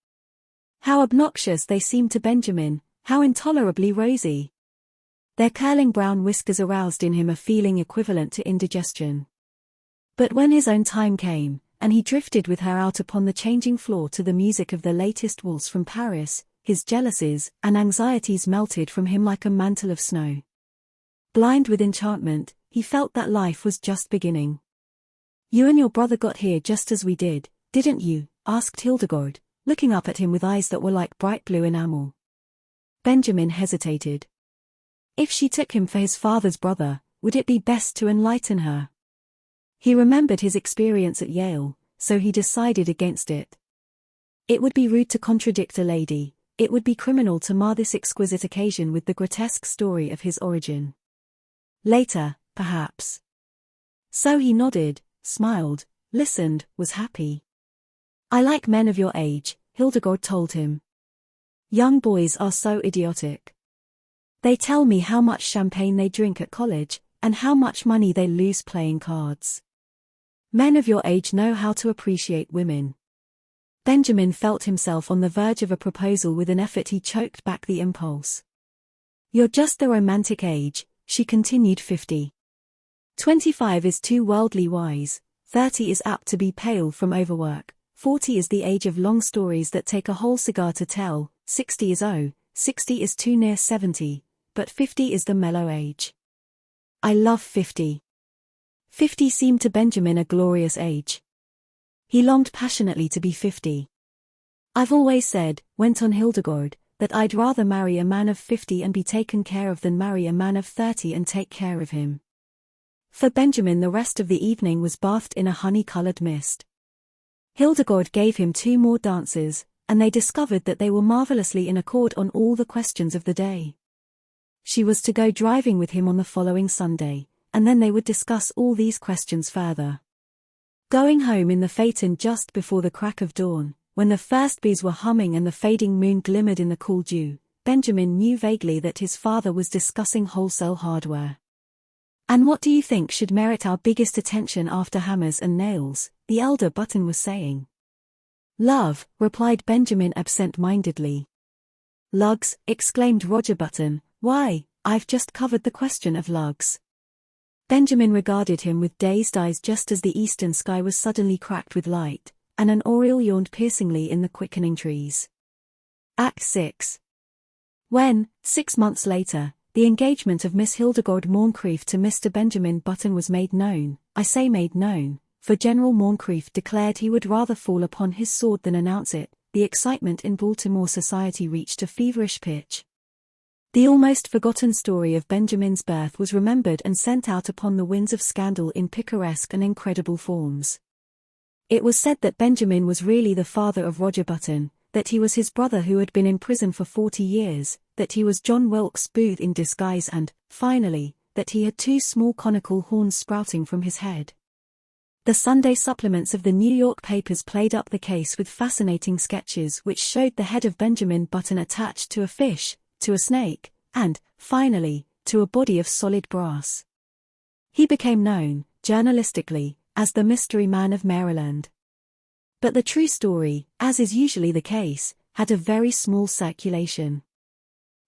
How obnoxious they seemed to Benjamin, how intolerably rosy. Their curling brown whiskers aroused in him a feeling equivalent to indigestion. But when his own time came, and he drifted with her out upon the changing floor to the music of the latest waltz from Paris, his jealousies and anxieties melted from him like a mantle of snow. Blind with enchantment, he felt that life was just beginning. "You and your brother got here just as we did, didn't you?" asked Hildegard, looking up at him with eyes that were like bright blue enamel. Benjamin hesitated. If she took him for his father's brother, would it be best to enlighten her? He remembered his experience at Yale, so he decided against it. It would be rude to contradict a lady, it would be criminal to mar this exquisite occasion with the grotesque story of his origin. Later, perhaps. So he nodded, smiled, listened, was happy. "I like men of your age," Hildegard told him. "Young boys are so idiotic. They tell me how much champagne they drink at college, and how much money they lose playing cards. Men of your age know how to appreciate women." Benjamin felt himself on the verge of a proposal. With an effort he choked back the impulse. "You're just the romantic age," she continued. 25 is too worldly wise, 30 is apt to be pale from overwork, 40 is the age of long stories that take a whole cigar to tell, 60 is too near 70, but 50 is the mellow age. I love 50. 50 seemed to Benjamin a glorious age. He longed passionately to be 50. "I've always said," went on Hildegard, "that I'd rather marry a man of 50 and be taken care of than marry a man of 30 and take care of him." For Benjamin, the rest of the evening was bathed in a honey-colored mist. Hildegard gave him 2 more dances, and they discovered that they were marvelously in accord on all the questions of the day. She was to go driving with him on the following Sunday, and then they would discuss all these questions further. Going home in the phaeton just before the crack of dawn, when the first bees were humming and the fading moon glimmered in the cool dew, Benjamin knew vaguely that his father was discussing wholesale hardware. "And what do you think should merit our biggest attention after hammers and nails?" the elder Button was saying. "Love," replied Benjamin absent-mindedly. "Lugs," exclaimed Roger Button. "Why, I've just covered the question of lugs." Benjamin regarded him with dazed eyes just as the eastern sky was suddenly cracked with light, and an oriole yawned piercingly in the quickening trees. Act 6. When, 6 months later, the engagement of Miss Hildegard Moncrief to Mr. Benjamin Button was made known, I say made known, for General Moncrief declared he would rather fall upon his sword than announce it, the excitement in Baltimore society reached a feverish pitch. The almost forgotten story of Benjamin's birth was remembered and sent out upon the winds of scandal in picaresque and incredible forms. It was said that Benjamin was really the father of Roger Button, that he was his brother who had been in prison for 40 years, that he was John Wilkes Booth in disguise and, finally, that he had 2 small conical horns sprouting from his head. The Sunday supplements of the New York papers played up the case with fascinating sketches which showed the head of Benjamin Button attached to a fish, to a snake, and, finally, to a body of solid brass. He became known, journalistically, as the Mystery Man of Maryland. But the true story, as is usually the case, had a very small circulation.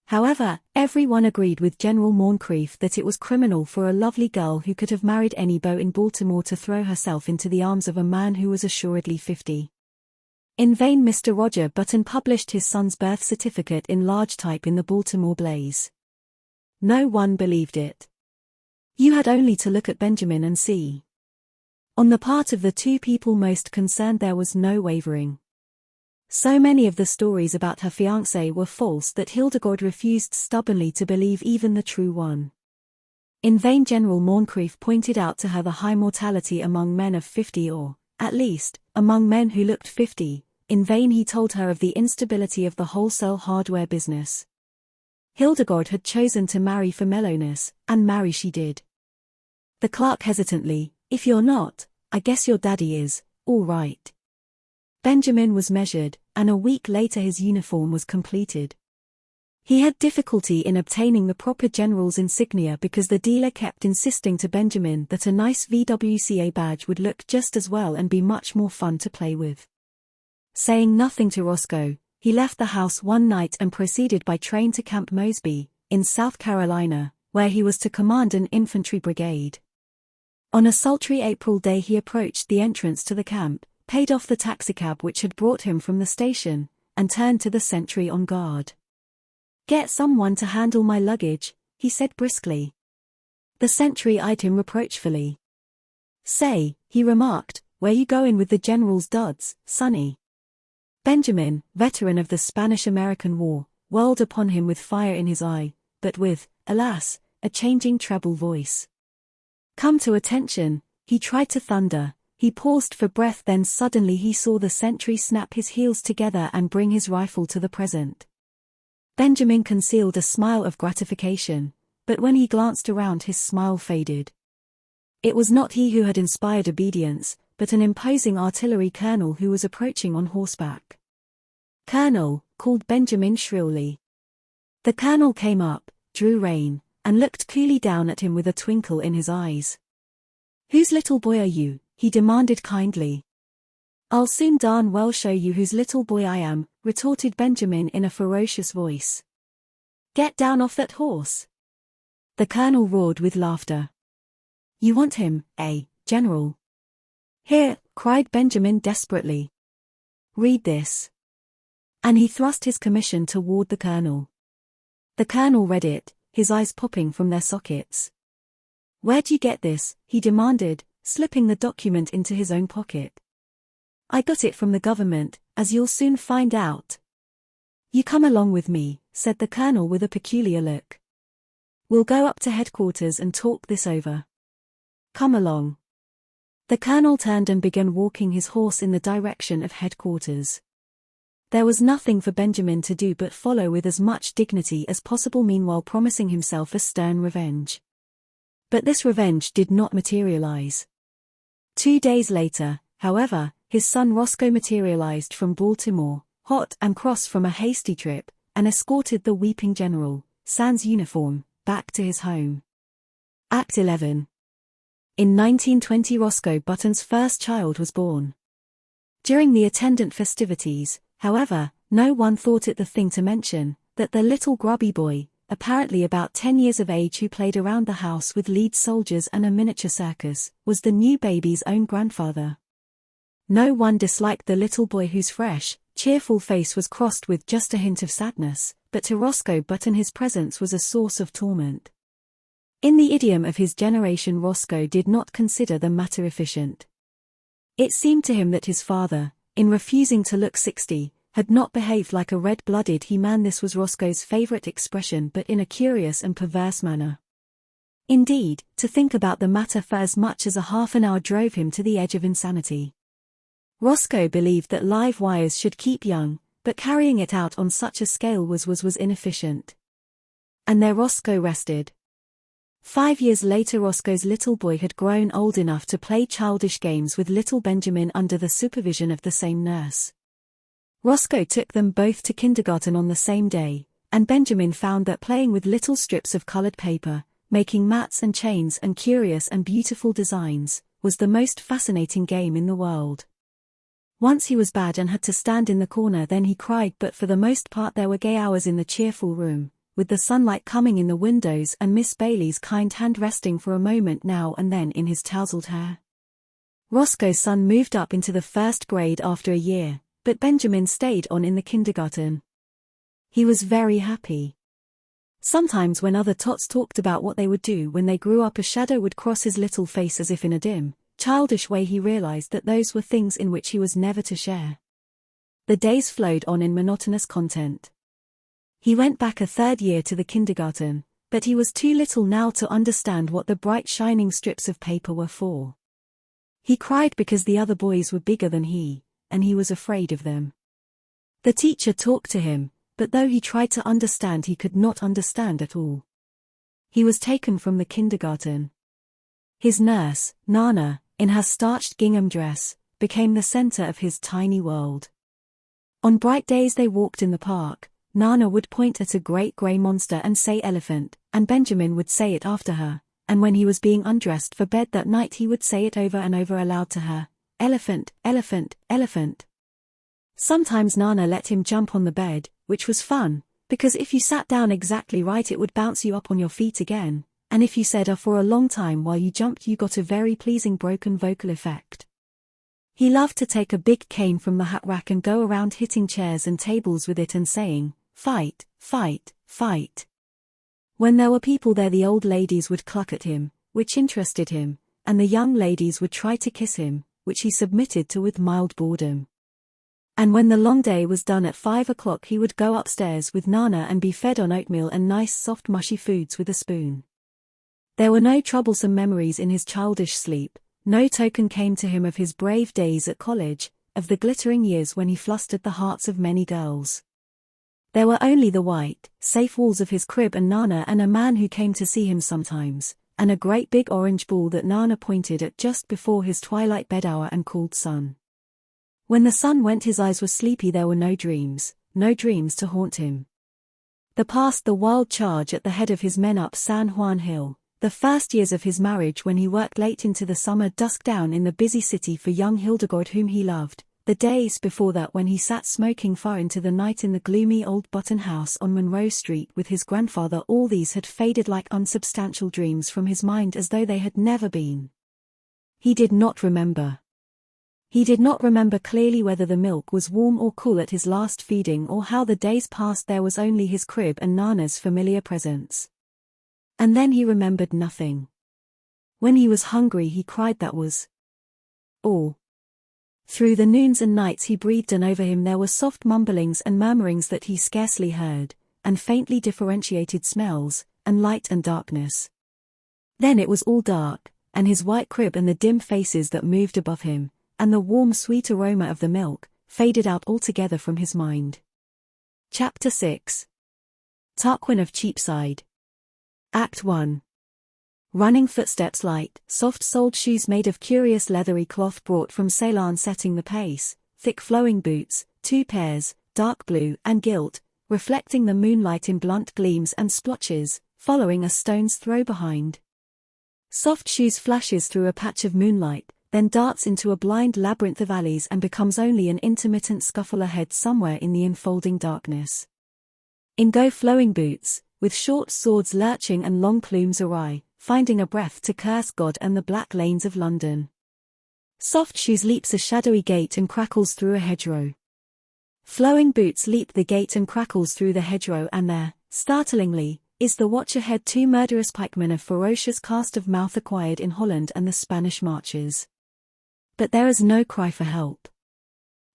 However, everyone agreed with General Moncrief that it was criminal for a lovely girl who could have married any beau in Baltimore to throw herself into the arms of a man who was assuredly 50. In vain Mr. Roger Button published his son's birth certificate in large type in the Baltimore Blaze. No one believed it. You had only to look at Benjamin and see. On the part of the 2 people most concerned there was no wavering. So many of the stories about her fiancé were false that Hildegard refused stubbornly to believe even the true one. In vain General Moncrief pointed out to her the high mortality among men of 50 or, at least, among men who looked 50. In vain he told her of the instability of the wholesale hardware business. Hildegard had chosen to marry for mellowness, and marry she did. The clerk hesitantly, "If you're not, I guess your daddy is, all right." Benjamin was measured, and a week later his uniform was completed. He had difficulty in obtaining the proper general's insignia because the dealer kept insisting to Benjamin that a nice VWCA badge would look just as well and be much more fun to play with. Saying nothing to Roscoe, he left the house one night and proceeded by train to Camp Mosby, in South Carolina, where he was to command an infantry brigade. On a sultry April day he approached the entrance to the camp, paid off the taxicab which had brought him from the station, and turned to the sentry on guard. "Get someone to handle my luggage," he said briskly. The sentry eyed him reproachfully. "Say," he remarked, "where you goin' with the general's duds, sonny?" Benjamin, veteran of the Spanish-American War, whirled upon him with fire in his eye, but with, alas, a changing treble voice. "Come to attention," he tried to thunder. He paused for breath, then suddenly he saw the sentry snap his heels together and bring his rifle to the present. Benjamin concealed a smile of gratification, but when he glanced around his smile faded. It was not he who had inspired obedience, but an imposing artillery colonel who was approaching on horseback. "Colonel," called Benjamin shrilly. The colonel came up, drew rein, and looked coolly down at him with a twinkle in his eyes. "Whose little boy are you?" he demanded kindly. "I'll soon darn well show you whose little boy I am," retorted Benjamin in a ferocious voice. "Get down off that horse." The colonel roared with laughter. "You want him, eh, General?" "Here," cried Benjamin desperately. "Read this." And he thrust his commission toward the colonel. The colonel read it, his eyes popping from their sockets. "Where'd you get this?" he demanded, slipping the document into his own pocket. "I got it from the government, as you'll soon find out." "You come along with me," said the colonel with a peculiar look. "We'll go up to headquarters and talk this over. Come along." The colonel turned and began walking his horse in the direction of headquarters. There was nothing for Benjamin to do but follow with as much dignity as possible, meanwhile promising himself a stern revenge. But this revenge did not materialize. 2 days later, however, his son Roscoe materialized from Baltimore, hot and cross from a hasty trip, and escorted the weeping general, sans uniform, back to his home. Act 11. In 1920, Roscoe Button's first child was born. During the attendant festivities, however, no one thought it the thing to mention that the little grubby boy, apparently about 10 years of age, who played around the house with lead soldiers and a miniature circus, was the new baby's own grandfather. No one disliked the little boy whose fresh, cheerful face was crossed with just a hint of sadness, but to Roscoe Button his presence was a source of torment. In the idiom of his generation, Roscoe did not consider the matter efficient. It seemed to him that his father, in refusing to look 60, had not behaved like a red-blooded he-man. This was Roscoe's favorite expression, but in a curious and perverse manner. Indeed, to think about the matter for as much as a half an hour drove him to the edge of insanity. Roscoe believed that live wires should keep young, but carrying it out on such a scale was inefficient. And there Roscoe rested. 5 years later, Roscoe's little boy had grown old enough to play childish games with little Benjamin under the supervision of the same nurse. Roscoe took them both to kindergarten on the same day, and Benjamin found that playing with little strips of colored paper, making mats and chains and curious and beautiful designs, was the most fascinating game in the world. Once he was bad and had to stand in the corner, then he cried, but for the most part there were gay hours in the cheerful room, with the sunlight coming in the windows and Miss Bailey's kind hand resting for a moment now and then in his tousled hair. Roscoe's son moved up into the 1st grade after a year, but Benjamin stayed on in the kindergarten. He was very happy. Sometimes when other tots talked about what they would do when they grew up, a shadow would cross his little face as if in a dim, childish way he realized that those were things in which he was never to share. The days flowed on in monotonous content. He went back a 3rd year to the kindergarten, but he was too little now to understand what the bright shining strips of paper were for. He cried because the other boys were bigger than he, and he was afraid of them. The teacher talked to him, but though he tried to understand, he could not understand at all. He was taken from the kindergarten. His nurse, Nana, in her starched gingham dress, became the center of his tiny world. On bright days they walked in the park. Nana would point at a great grey monster and say elephant, and Benjamin would say it after her, and when he was being undressed for bed that night he would say it over and over aloud to her, elephant, elephant, elephant. Sometimes Nana let him jump on the bed, which was fun, because if you sat down exactly right it would bounce you up on your feet again, and if you said for a long time while you jumped you got a very pleasing broken vocal effect. He loved to take a big cane from the hat rack and go around hitting chairs and tables with it and saying, "Fight, fight, fight." When there were people there the old ladies would cluck at him, which interested him, and the young ladies would try to kiss him, which he submitted to with mild boredom. And when the long day was done at 5 o'clock he would go upstairs with Nana and be fed on oatmeal and nice soft mushy foods with a spoon. There were no troublesome memories in his childish sleep, no token came to him of his brave days at college, of the glittering years when he flustered the hearts of many girls. There were only the white, safe walls of his crib and Nana and a man who came to see him sometimes, and a great big orange ball that Nana pointed at just before his twilight bed hour and called Sun. When the sun went his eyes were sleepy, there were no dreams to haunt him. The past, the wild charge at the head of his men up San Juan Hill, the first years of his marriage when he worked late into the summer dusk down in the busy city for young Hildegard whom he loved, the days before that when he sat smoking far into the night in the gloomy old Button house on Monroe Street with his grandfather, all these had faded like unsubstantial dreams from his mind as though they had never been. He did not remember. He did not remember clearly whether the milk was warm or cool at his last feeding or how the days passed. There was only his crib and Nana's familiar presence. And then he remembered nothing. When he was hungry he cried, that was all. Through the noons and nights he breathed, and over him there were soft mumblings and murmurings that he scarcely heard, and faintly differentiated smells, and light and darkness. Then it was all dark, and his white crib and the dim faces that moved above him, and the warm sweet aroma of the milk, faded out altogether from his mind. Chapter 6. Tarquin of Cheapside. Act 1. Running footsteps, light, soft-soled shoes made of curious leathery cloth brought from Ceylon setting the pace, thick flowing boots, 2 pairs, dark blue and gilt, reflecting the moonlight in blunt gleams and splotches, following a stone's throw behind. Soft shoes flashes through a patch of moonlight, then darts into a blind labyrinth of alleys and becomes only an intermittent scuffle ahead somewhere in the enfolding darkness. In go flowing boots, with short swords lurching and long plumes awry, finding a breath to curse God and the black lanes of London. Soft shoes leaps a shadowy gate and crackles through a hedgerow. Flowing boots leap the gate and crackles through the hedgerow, and there, startlingly, is the watch ahead, 2 murderous pikemen of ferocious cast of mouth acquired in Holland and the Spanish marches. But there is no cry for help.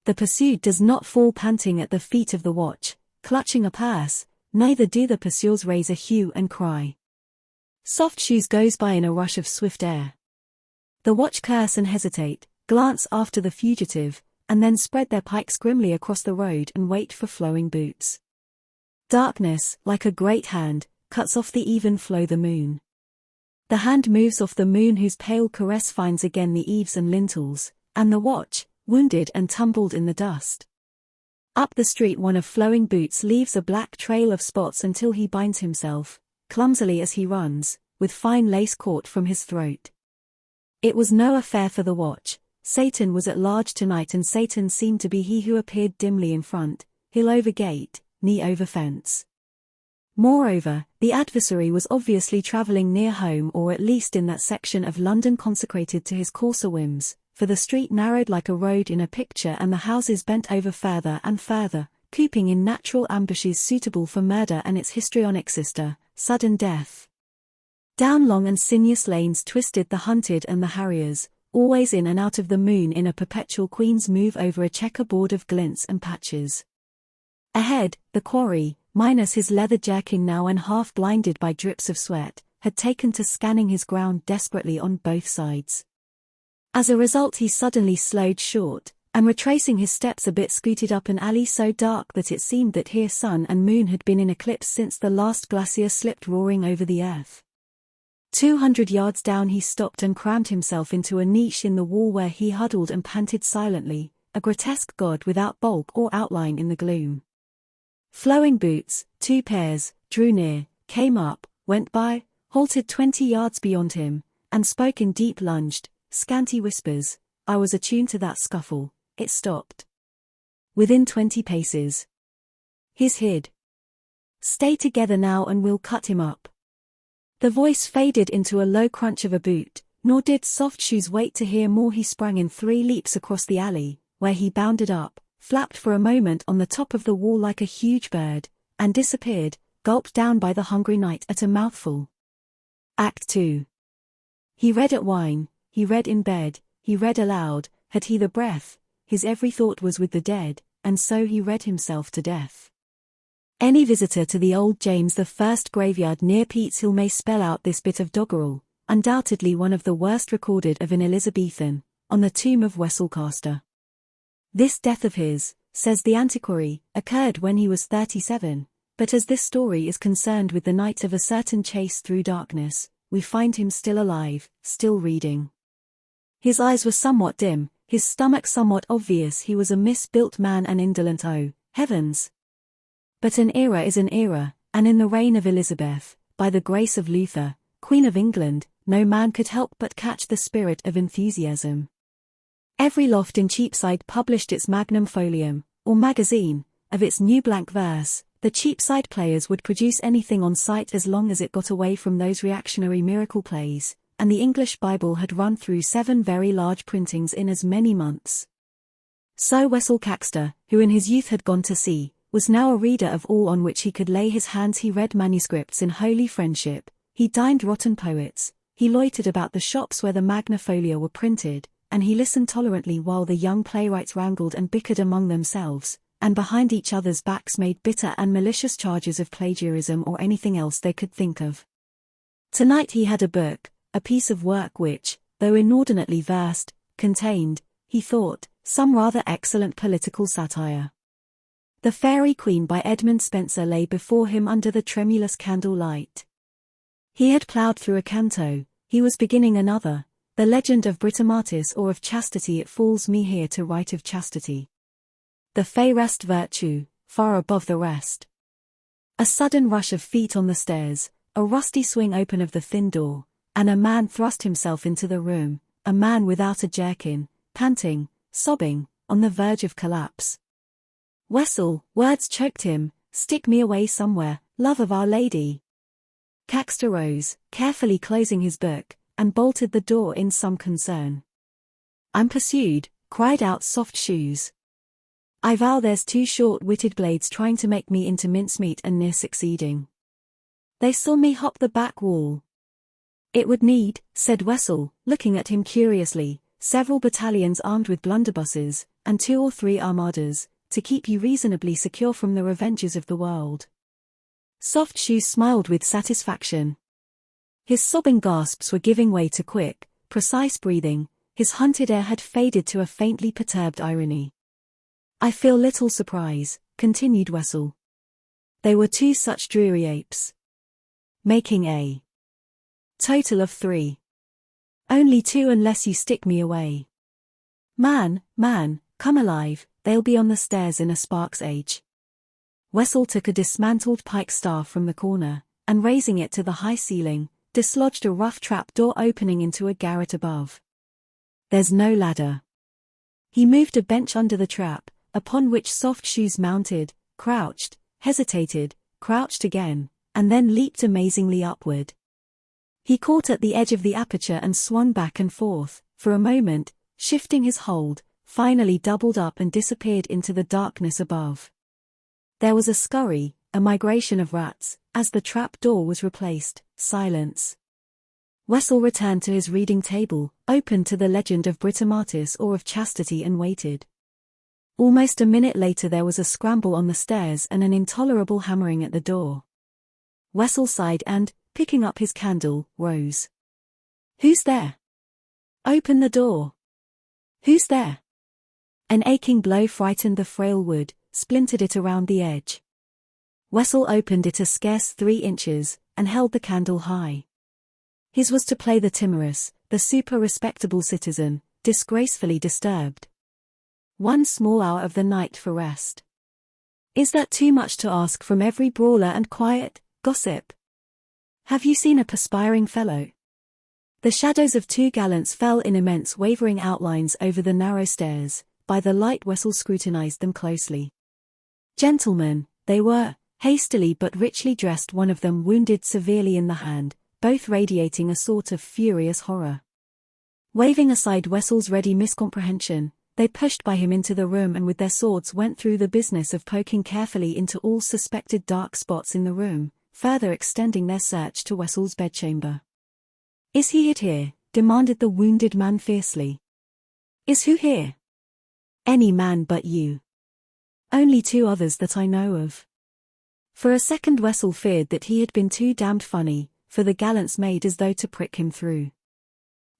The pursued does not fall panting at the feet of the watch, clutching a purse, neither do the pursuers raise a hue and cry. Soft shoes goes by in a rush of swift air. The watch curse and hesitate, glance after the fugitive, and then spread their pikes grimly across the road and wait for flowing boots. Darkness, like a great hand, cuts off the even flow the moon. The hand moves off the moon, whose pale caress finds again the eaves and lintels, and the watch, wounded and tumbled in the dust. Up the street one of flowing boots leaves a black trail of spots until he binds himself, clumsily as he runs, with fine lace caught from his throat. It was no affair for the watch. Satan was at large tonight, and Satan seemed to be he who appeared dimly in front, hill over gate, knee over fence. Moreover, the adversary was obviously travelling near home, or at least in that section of London consecrated to his coarser whims, for the street narrowed like a road in a picture and the houses bent over further and further, cooping in natural ambushes suitable for murder and its histrionic sister, sudden death. Down long and sinuous lanes twisted the hunted and the harriers, always in and out of the moon in a perpetual queen's move over a checkerboard of glints and patches. Ahead, the quarry, minus his leather jerkin now and half blinded by drips of sweat, had taken to scanning his ground desperately on both sides. As a result he suddenly slowed short, and retracing his steps a bit scooted up an alley so dark that it seemed that here sun and moon had been in eclipse since the last glacier slipped roaring over the earth. 200 yards down he stopped and crammed himself into a niche in the wall, where he huddled and panted silently, a grotesque god without bulk or outline in the gloom. Flowing boots, 2 pairs, drew near, came up, went by, halted 20 yards beyond him, and spoke in deep lunged, scanty whispers. I was attuned to that scuffle. It stopped. Within 20 paces. He's hid. Stay together now and we'll cut him up. The voice faded into a low crunch of a boot, nor did Soft Shoes wait to hear more. He sprang in 3 leaps across the alley, where he bounded up, flapped for a moment on the top of the wall like a huge bird, and disappeared, gulped down by the hungry night at a mouthful. Act 2. He read at wine, he read in bed, he read aloud, had he the breath, his every thought was with the dead, and so he read himself to death. Any visitor to the old James I graveyard near Pete's Hill may spell out this bit of doggerel, undoubtedly one of the worst recorded of an Elizabethan, on the tomb of Wesselcaster. This death of his, says the antiquary, occurred when he was 37, but as this story is concerned with the night of a certain chase through darkness, we find him still alive, still reading. His eyes were somewhat dim, his stomach somewhat obvious. He was a misbuilt man and indolent, oh, heavens! But an era is an era, and in the reign of Elizabeth, by the grace of Luther, Queen of England, no man could help but catch the spirit of enthusiasm. Every loft in Cheapside published its magnum folium, or magazine, of its new blank verse. The Cheapside players would produce anything on sight as long as it got away from those reactionary miracle plays, and the English Bible had run through 7 very large printings in as many months. So Wesselcaxter, who in his youth had gone to sea, was now a reader of all on which he could lay his hands. He read manuscripts in holy friendship, he dined rotten poets, he loitered about the shops where the Magna Folia were printed, and he listened tolerantly while the young playwrights wrangled and bickered among themselves, and behind each other's backs made bitter and malicious charges of plagiarism or anything else they could think of. Tonight he had a book, a piece of work which, though inordinately vast, contained, he thought, some rather excellent political satire. The Fairy Queen by Edmund Spenser lay before him under the tremulous candle light. He had ploughed through a canto, he was beginning another, the legend of Britomartis or of chastity. It falls me here to write of chastity. The fairest virtue, far above the rest. A sudden rush of feet on the stairs, a rusty swing open of the thin door, and a man thrust himself into the room, a man without a jerkin, panting, sobbing, on the verge of collapse. Wessel, words choked him, stick me away somewhere, love of Our Lady. Caxter rose, carefully closing his book, and bolted the door in some concern. I'm pursued, cried out Soft Shoes. I vow there's two short-witted blades trying to make me into mincemeat and near succeeding. They saw me hop the back wall. It would need, said Wessel, looking at him curiously, several battalions armed with blunderbusses, and 2 or 3 armadas, to keep you reasonably secure from the revenges of the world. Soft Shoes smiled with satisfaction. His sobbing gasps were giving way to quick, precise breathing, his hunted air had faded to a faintly perturbed irony. I feel little surprise, continued Wessel. They were 2 such dreary apes. Making a total of 3. Only 2 unless you stick me away. Man, come alive, they'll be on the stairs in a spark's age. Wessel took a dismantled pike staff from the corner, and raising it to the high ceiling, dislodged a rough trap door opening into a garret above. There's no ladder. He moved a bench under the trap, upon which Soft Shoes mounted, crouched, hesitated, crouched again, and then leaped amazingly upward. He caught at the edge of the aperture and swung back and forth, for a moment, shifting his hold, finally doubled up and disappeared into the darkness above. There was a scurry, a migration of rats, as the trap door was replaced, silence. Wessel returned to his reading table, opened to the legend of Britomartis or of chastity and waited. Almost a minute later there was a scramble on the stairs and an intolerable hammering at the door. Wessel sighed and, picking up his candle, rose. Who's there? Open the door. Who's there? An aching blow frightened the frail wood, splintered it around the edge. Wessel opened it a scarce 3 inches, and held the candle high. His was to play the timorous, the super-respectable citizen, disgracefully disturbed. 1 small hour of the night for rest. Is that too much to ask from every brawler and quiet gossip? Have you seen a perspiring fellow? The shadows of 2 gallants fell in immense wavering outlines over the narrow stairs. By the light Wessel scrutinized them closely. Gentlemen, they were, hastily but richly dressed, one of them wounded severely in the hand, both radiating a sort of furious horror. Waving aside Wessel's ready miscomprehension, they pushed by him into the room and with their swords went through the business of poking carefully into all suspected dark spots in the room, further extending their search to Wessel's bedchamber. Is he hid here? Demanded the wounded man fiercely. Is who here? Any man but you. Only 2 others that I know of. For a second Wessel feared that he had been too damned funny, for the gallants made as though to prick him through.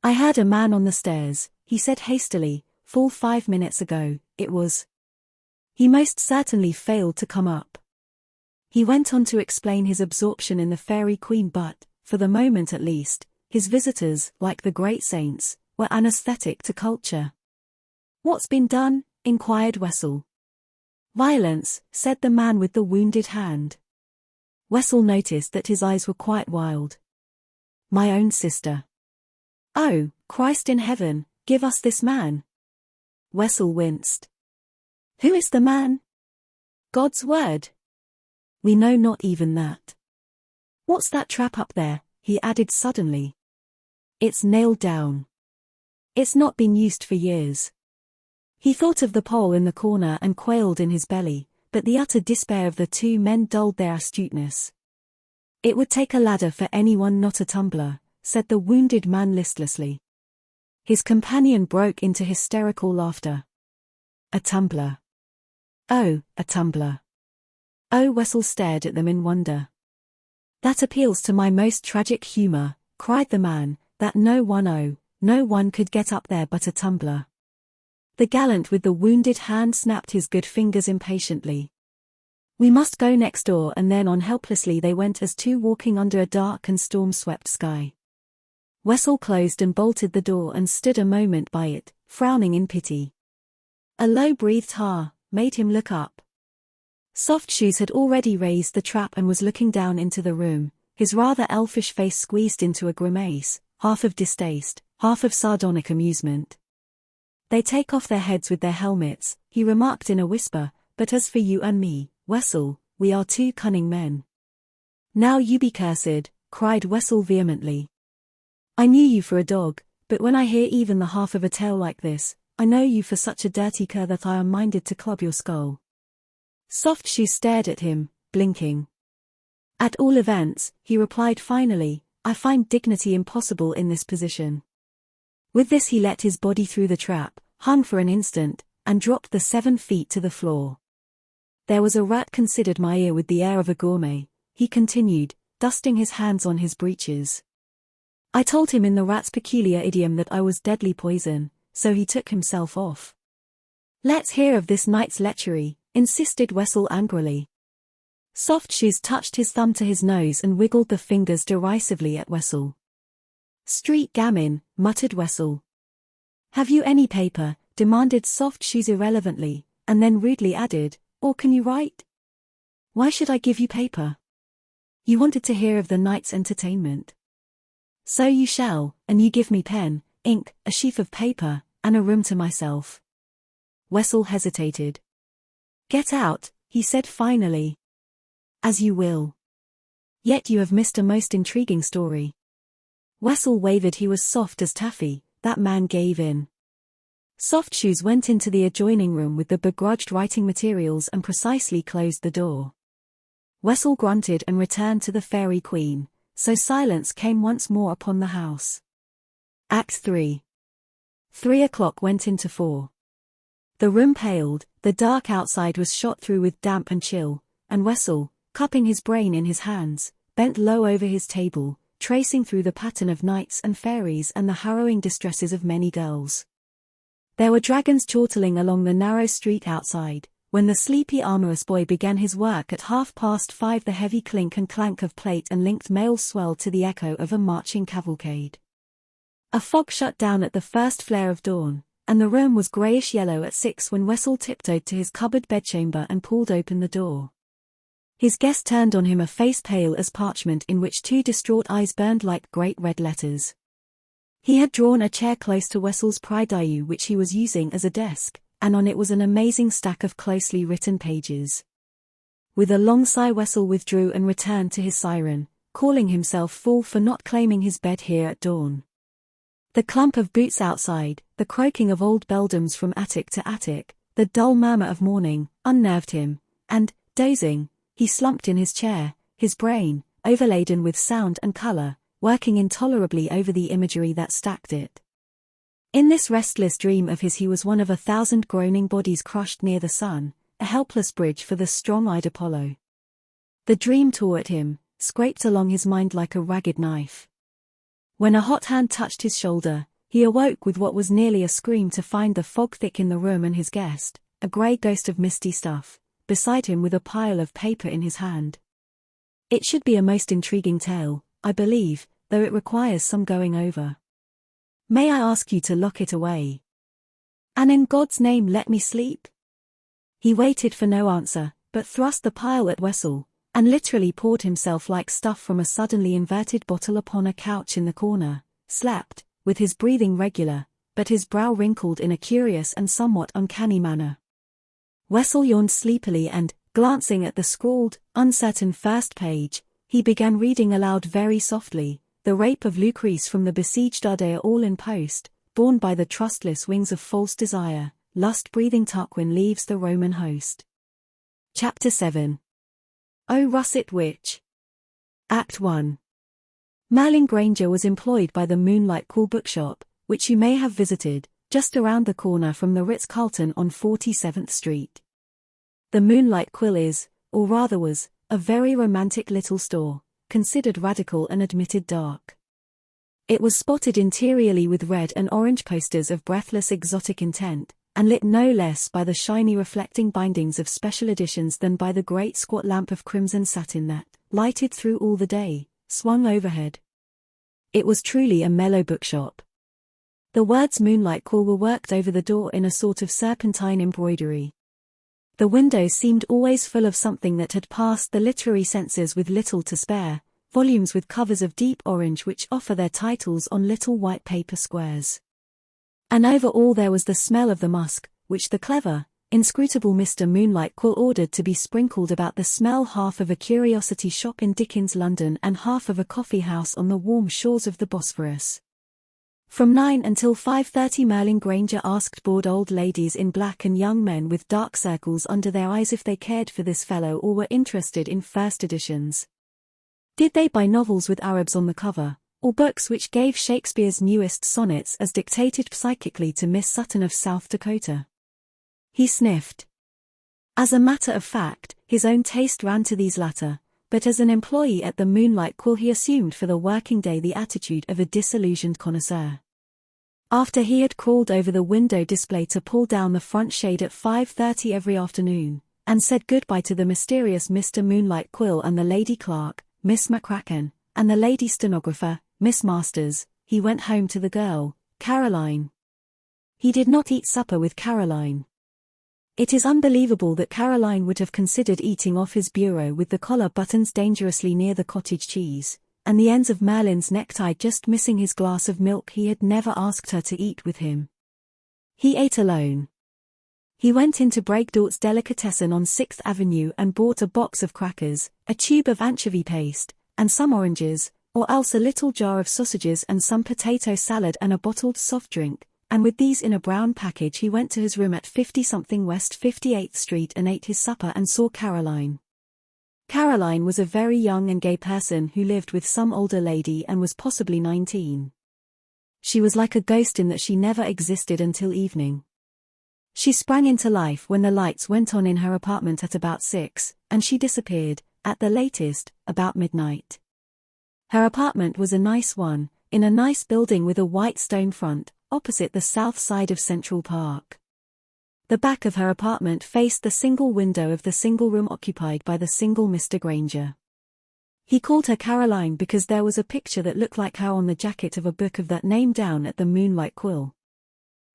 I heard a man on the stairs, he said hastily, full 5 minutes ago, it was. He most certainly failed to come up. He went on to explain his absorption in the Fairy Queen but, for the moment at least, his visitors, like the great saints, were anaesthetic to culture. What's been done? Inquired Wessel. Violence, said the man with the wounded hand. Wessel noticed that his eyes were quite wild. My own sister. Oh, Christ in heaven, give us this man. Wessel winced. Who is the man? God's word. We know not even that. What's that trap up there? He added suddenly. It's nailed down. It's not been used for years. He thought of the pole in the corner and quailed in his belly, but the utter despair of the 2 men dulled their astuteness. It would take a ladder for anyone, not a tumbler, said the wounded man listlessly. His companion broke into hysterical laughter. A tumbler. Oh, a tumbler. Oh, Wessel stared at them in wonder. That appeals to my most tragic humor, cried the man, that no one could get up there but a tumbler. The gallant with the wounded hand snapped his good fingers impatiently. We must go next door, and then on helplessly they went as two walking under a dark and storm-swept sky. Wessel closed and bolted the door and stood a moment by it, frowning in pity. A low-breathed "ha" made him look up. Soft Shoes had already raised the trap and was looking down into the room, his rather elfish face squeezed into a grimace, half of distaste, half of sardonic amusement. They take off their heads with their helmets, he remarked in a whisper, but as for you and me, Wessel, we are two cunning men. Now you be cursed, cried Wessel vehemently. I knew you for a dog, but when I hear even the half of a tale like this, I know you for such a dirty cur that I am minded to club your skull. Soft Shoes stared at him, blinking. At all events, he replied finally, I find dignity impossible in this position. With this he let his body through the trap, hung for an instant, and dropped the 7 feet to the floor. There was a rat considered my ear with the air of a gourmet, he continued, dusting his hands on his breeches. I told him in the rat's peculiar idiom that I was deadly poison, so he took himself off. Let's hear of this night's lechery, insisted Wessel angrily. Soft Shoes touched his thumb to his nose and wiggled the fingers derisively at Wessel. Street gamin, muttered Wessel. Have you any paper? Demanded Soft Shoes irrelevantly, and then rudely added, or can you write? Why should I give you paper? You wanted to hear of the night's entertainment. So you shall, and you give me pen, ink, a sheaf of paper, and a room to myself. Wessel hesitated. Get out, he said finally. As you will. Yet you have missed a most intriguing story. Wessel wavered. He was soft as taffy. That man gave in. Soft Shoes went into the adjoining room with the begrudged writing materials and precisely closed the door. Wessel grunted and returned to the Fairy Queen, so silence came once more upon the house. Act 3. 3 o'clock went into 4. The room paled, the dark outside was shot through with damp and chill, and Wessel, cupping his brain in his hands, bent low over his table, tracing through the pattern of knights and fairies and the harrowing distresses of many girls. There were dragons chortling along the narrow street outside, when the sleepy amorous boy began his work at 5:30. The heavy clink and clank of plate and linked mail swelled to the echo of a marching cavalcade. A fog shut down at the first flare of dawn, and the room was greyish-yellow at 6 when Wessel tiptoed to his cupboard bedchamber and pulled open the door. His guest turned on him a face pale as parchment in which 2 distraught eyes burned like great red letters. He had drawn a chair close to Wessel's prie-dieu which he was using as a desk, and on it was an amazing stack of closely written pages. With a long sigh Wessel withdrew and returned to his siren, calling himself fool for not claiming his bed here at dawn. The clump of boots outside, the croaking of old beldams from attic to attic, the dull murmur of morning, unnerved him, and, dozing, he slumped in his chair, his brain, overladen with sound and color, working intolerably over the imagery that stacked it. In this restless dream of his he was one of 1,000 groaning bodies crushed near the sun, a helpless bridge for the strong-eyed Apollo. The dream tore at him, scraped along his mind like a ragged knife. When a hot hand touched his shoulder, he awoke with what was nearly a scream to find the fog thick in the room and his guest, a grey ghost of misty stuff, beside him with a pile of paper in his hand. It should be a most intriguing tale, I believe, though it requires some going over. May I ask you to lock it away? And in God's name let me sleep? He waited for no answer, but thrust the pile at Wessel, and literally poured himself like stuff from a suddenly inverted bottle upon a couch in the corner, slept, with his breathing regular, but his brow wrinkled in a curious and somewhat uncanny manner. Wessel yawned sleepily and, glancing at the scrawled, uncertain first page, he began reading aloud very softly, The Rape of Lucrece from the besieged Ardea all in post, borne by the trustless wings of false desire, lust-breathing Tarquin leaves the Roman host. Chapter 7. O Russet Witch. Act 1. Merlin Granger was employed by the Moonlight Quill bookshop, which you may have visited, just around the corner from the Ritz-Carlton on 47th Street. The Moonlight Quill is, or rather was, a very romantic little store, considered radical and admitted dark. It was spotted interiorly with red and orange posters of breathless exotic intent, and lit no less by the shiny reflecting bindings of special editions than by the great squat lamp of crimson satin that, lighted through all the day, swung overhead. It was truly a mellow bookshop. The words Moonlight Quill were worked over the door in a sort of serpentine embroidery. The windows seemed always full of something that had passed the literary senses with little to spare, volumes with covers of deep orange which offer their titles on little white paper squares. And over all there was the smell of the musk, which the clever, inscrutable Mr. Moonlight Quill ordered to be sprinkled about the smell half of a curiosity shop in Dickens' London and half of a coffee house on the warm shores of the Bosphorus. From 9 until 5:30 Merlin Granger asked bored old ladies in black and young men with dark circles under their eyes if they cared for this fellow or were interested in first editions. Did they buy novels with Arabs on the cover, or books which gave Shakespeare's newest sonnets as dictated psychically to Miss Sutton of South Dakota? He sniffed. As a matter of fact, his own taste ran to these latter, but as an employee at the Moonlight Quill he assumed for the working day the attitude of a disillusioned connoisseur. After he had crawled over the window display to pull down the front shade at 5:30 every afternoon, and said goodbye to the mysterious Mr. Moonlight Quill and the lady clerk, Miss McCracken, and the lady stenographer, Miss Masters, he went home to the girl, Caroline. He did not eat supper with Caroline. It is unbelievable that Caroline would have considered eating off his bureau with the collar buttons dangerously near the cottage cheese, and the ends of Merlin's necktie just missing his glass of milk. He had never asked her to eat with him. He ate alone. He went into Breakdort's Delicatessen on 6th Avenue and bought a box of crackers, a tube of anchovy paste, and some oranges, or else a little jar of sausages and some potato salad and a bottled soft drink, and with these in a brown package he went to his room at 50-something West 58th Street and ate his supper and saw Caroline. Caroline was a very young and gay person who lived with some older lady and was possibly 19. She was like a ghost in that she never existed until evening. She sprang into life when the lights went on in her apartment at about 6, and she disappeared, at the latest, about midnight. Her apartment was a nice one, in a nice building with a white stone front, opposite the south side of Central Park. The back of her apartment faced the single window of the single room occupied by the single Mr. Granger. He called her Caroline because there was a picture that looked like her on the jacket of a book of that name down at the Moonlight Quill.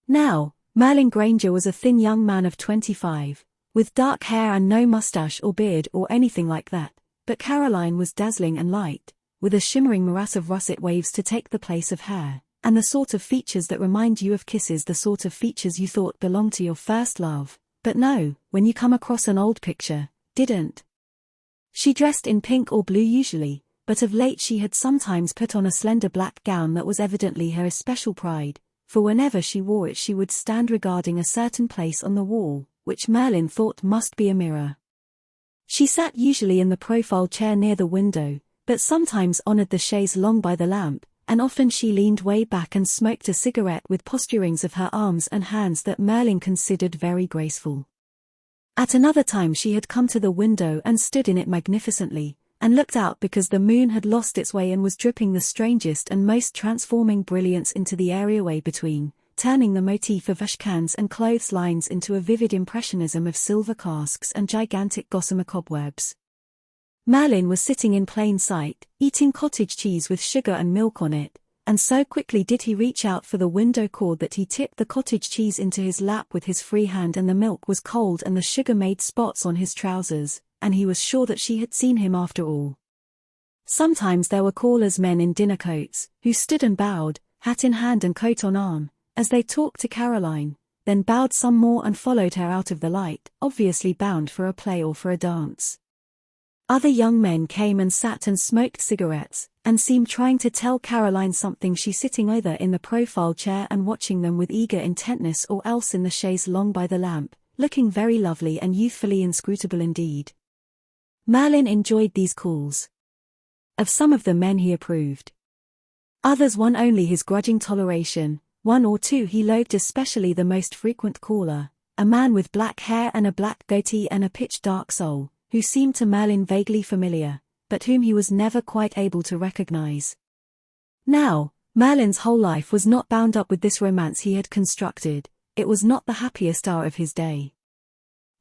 Now, Merlin Granger was a thin young man of 25, with dark hair and no mustache or beard or anything like that, but Caroline was dazzling and light, with a shimmering morass of russet waves to take the place of hair, and the sort of features that remind you of kisses, the sort of features you thought belonged to your first love, but no, when you come across an old picture, didn't. She dressed in pink or blue usually, but of late she had sometimes put on a slender black gown that was evidently her especial pride, for whenever she wore it she would stand regarding a certain place on the wall, which Merlin thought must be a mirror. She sat usually in the profile chair near the window, but sometimes honored the chaise longue by the lamp, and often she leaned way back and smoked a cigarette with posturings of her arms and hands that Merlin considered very graceful. At another time she had come to the window and stood in it magnificently, and looked out because the moon had lost its way and was dripping the strangest and most transforming brilliance into the areaway between, turning the motif of ashcans and clotheslines into a vivid impressionism of silver casks and gigantic gossamer cobwebs. Merlin was sitting in plain sight, eating cottage cheese with sugar and milk on it, and so quickly did he reach out for the window cord that he tipped the cottage cheese into his lap with his free hand, and the milk was cold and the sugar made spots on his trousers, and he was sure that she had seen him after all. Sometimes there were callers, men in dinner coats, who stood and bowed, hat in hand and coat on arm, as they talked to Caroline, then bowed some more and followed her out of the light, obviously bound for a play or for a dance. Other young men came and sat and smoked cigarettes, and seemed trying to tell Caroline something, she sitting either in the profile chair and watching them with eager intentness, or else in the chaise longue by the lamp, looking very lovely and youthfully inscrutable indeed. Merlin enjoyed these calls. Of some of the men he approved. Others won only his grudging toleration, one or two he loathed, especially the most frequent caller, a man with black hair and a black goatee and a pitch-dark soul, who seemed to Merlin vaguely familiar, but whom he was never quite able to recognize. Now, Merlin's whole life was not bound up with this romance he had constructed. It was not the happiest hour of his day.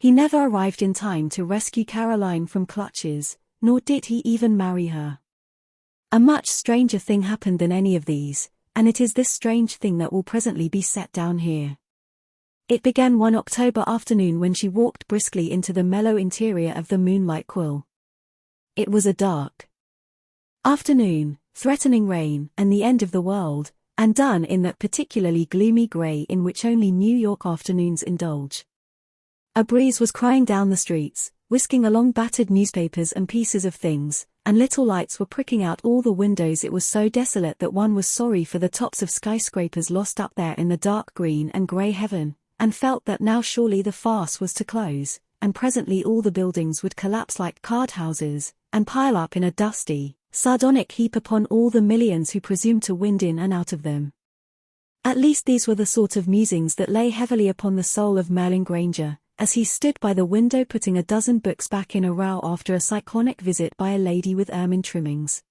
He never arrived in time to rescue Caroline from clutches, nor did he even marry her. A much stranger thing happened than any of these, and it is this strange thing that will presently be set down here. It began one October afternoon when she walked briskly into the mellow interior of the Moonlight Quill. It was a dark afternoon, threatening rain and the end of the world, and done in that particularly gloomy grey in which only New York afternoons indulge. A breeze was crying down the streets, whisking along battered newspapers and pieces of things, and little lights were pricking out all the windows. It was so desolate that one was sorry for the tops of skyscrapers lost up there in the dark green and grey heaven, and felt that now surely the farce was to close, and presently all the buildings would collapse like card houses, and pile up in a dusty, sardonic heap upon all the millions who presumed to wind in and out of them. At least these were the sort of musings that lay heavily upon the soul of Merlin Granger, as he stood by the window putting a dozen books back in a row after a cyclonic visit by a lady with ermine trimmings.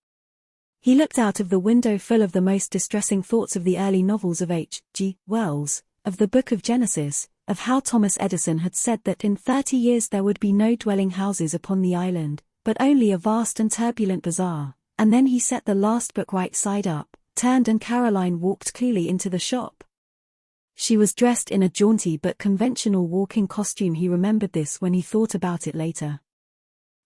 He looked out of the window full of the most distressing thoughts of the early novels of H. G. Wells, of the Book of Genesis, of how Thomas Edison had said that in 30 years there would be no dwelling houses upon the island, but only a vast and turbulent bazaar, and then he set the last book right side up, turned, and Caroline walked coolly into the shop. She was dressed in a jaunty but conventional walking costume. He remembered this when he thought about it later.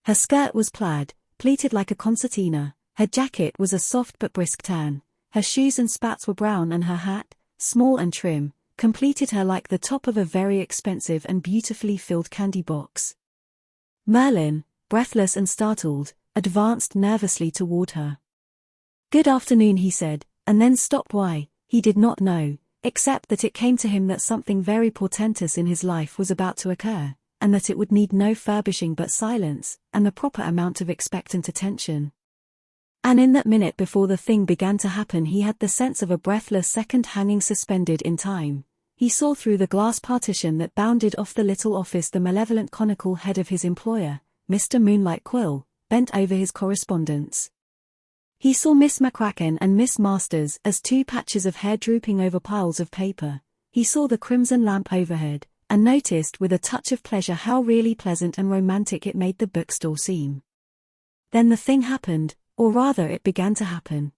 Her skirt was plaid, pleated like a concertina, her jacket was a soft but brisk tan, her shoes and spats were brown, and her hat, small and trim, completed her like the top of a very expensive and beautifully filled candy box. Merlin, breathless and startled, advanced nervously toward her. "Good afternoon," he said, and then stopped. Why, he did not know, except that it came to him that something very portentous in his life was about to occur, and that it would need no furbishing but silence, and the proper amount of expectant attention. And in that minute before the thing began to happen he had the sense of a breathless second hanging suspended in time. He saw through the glass partition that bounded off the little office the malevolent conical head of his employer, Mr. Moonlight Quill, bent over his correspondence. He saw Miss McCracken and Miss Masters as two patches of hair drooping over piles of paper. He saw the crimson lamp overhead, and noticed with a touch of pleasure how really pleasant and romantic it made the bookstore seem. Then the thing happened, or rather it began to happen.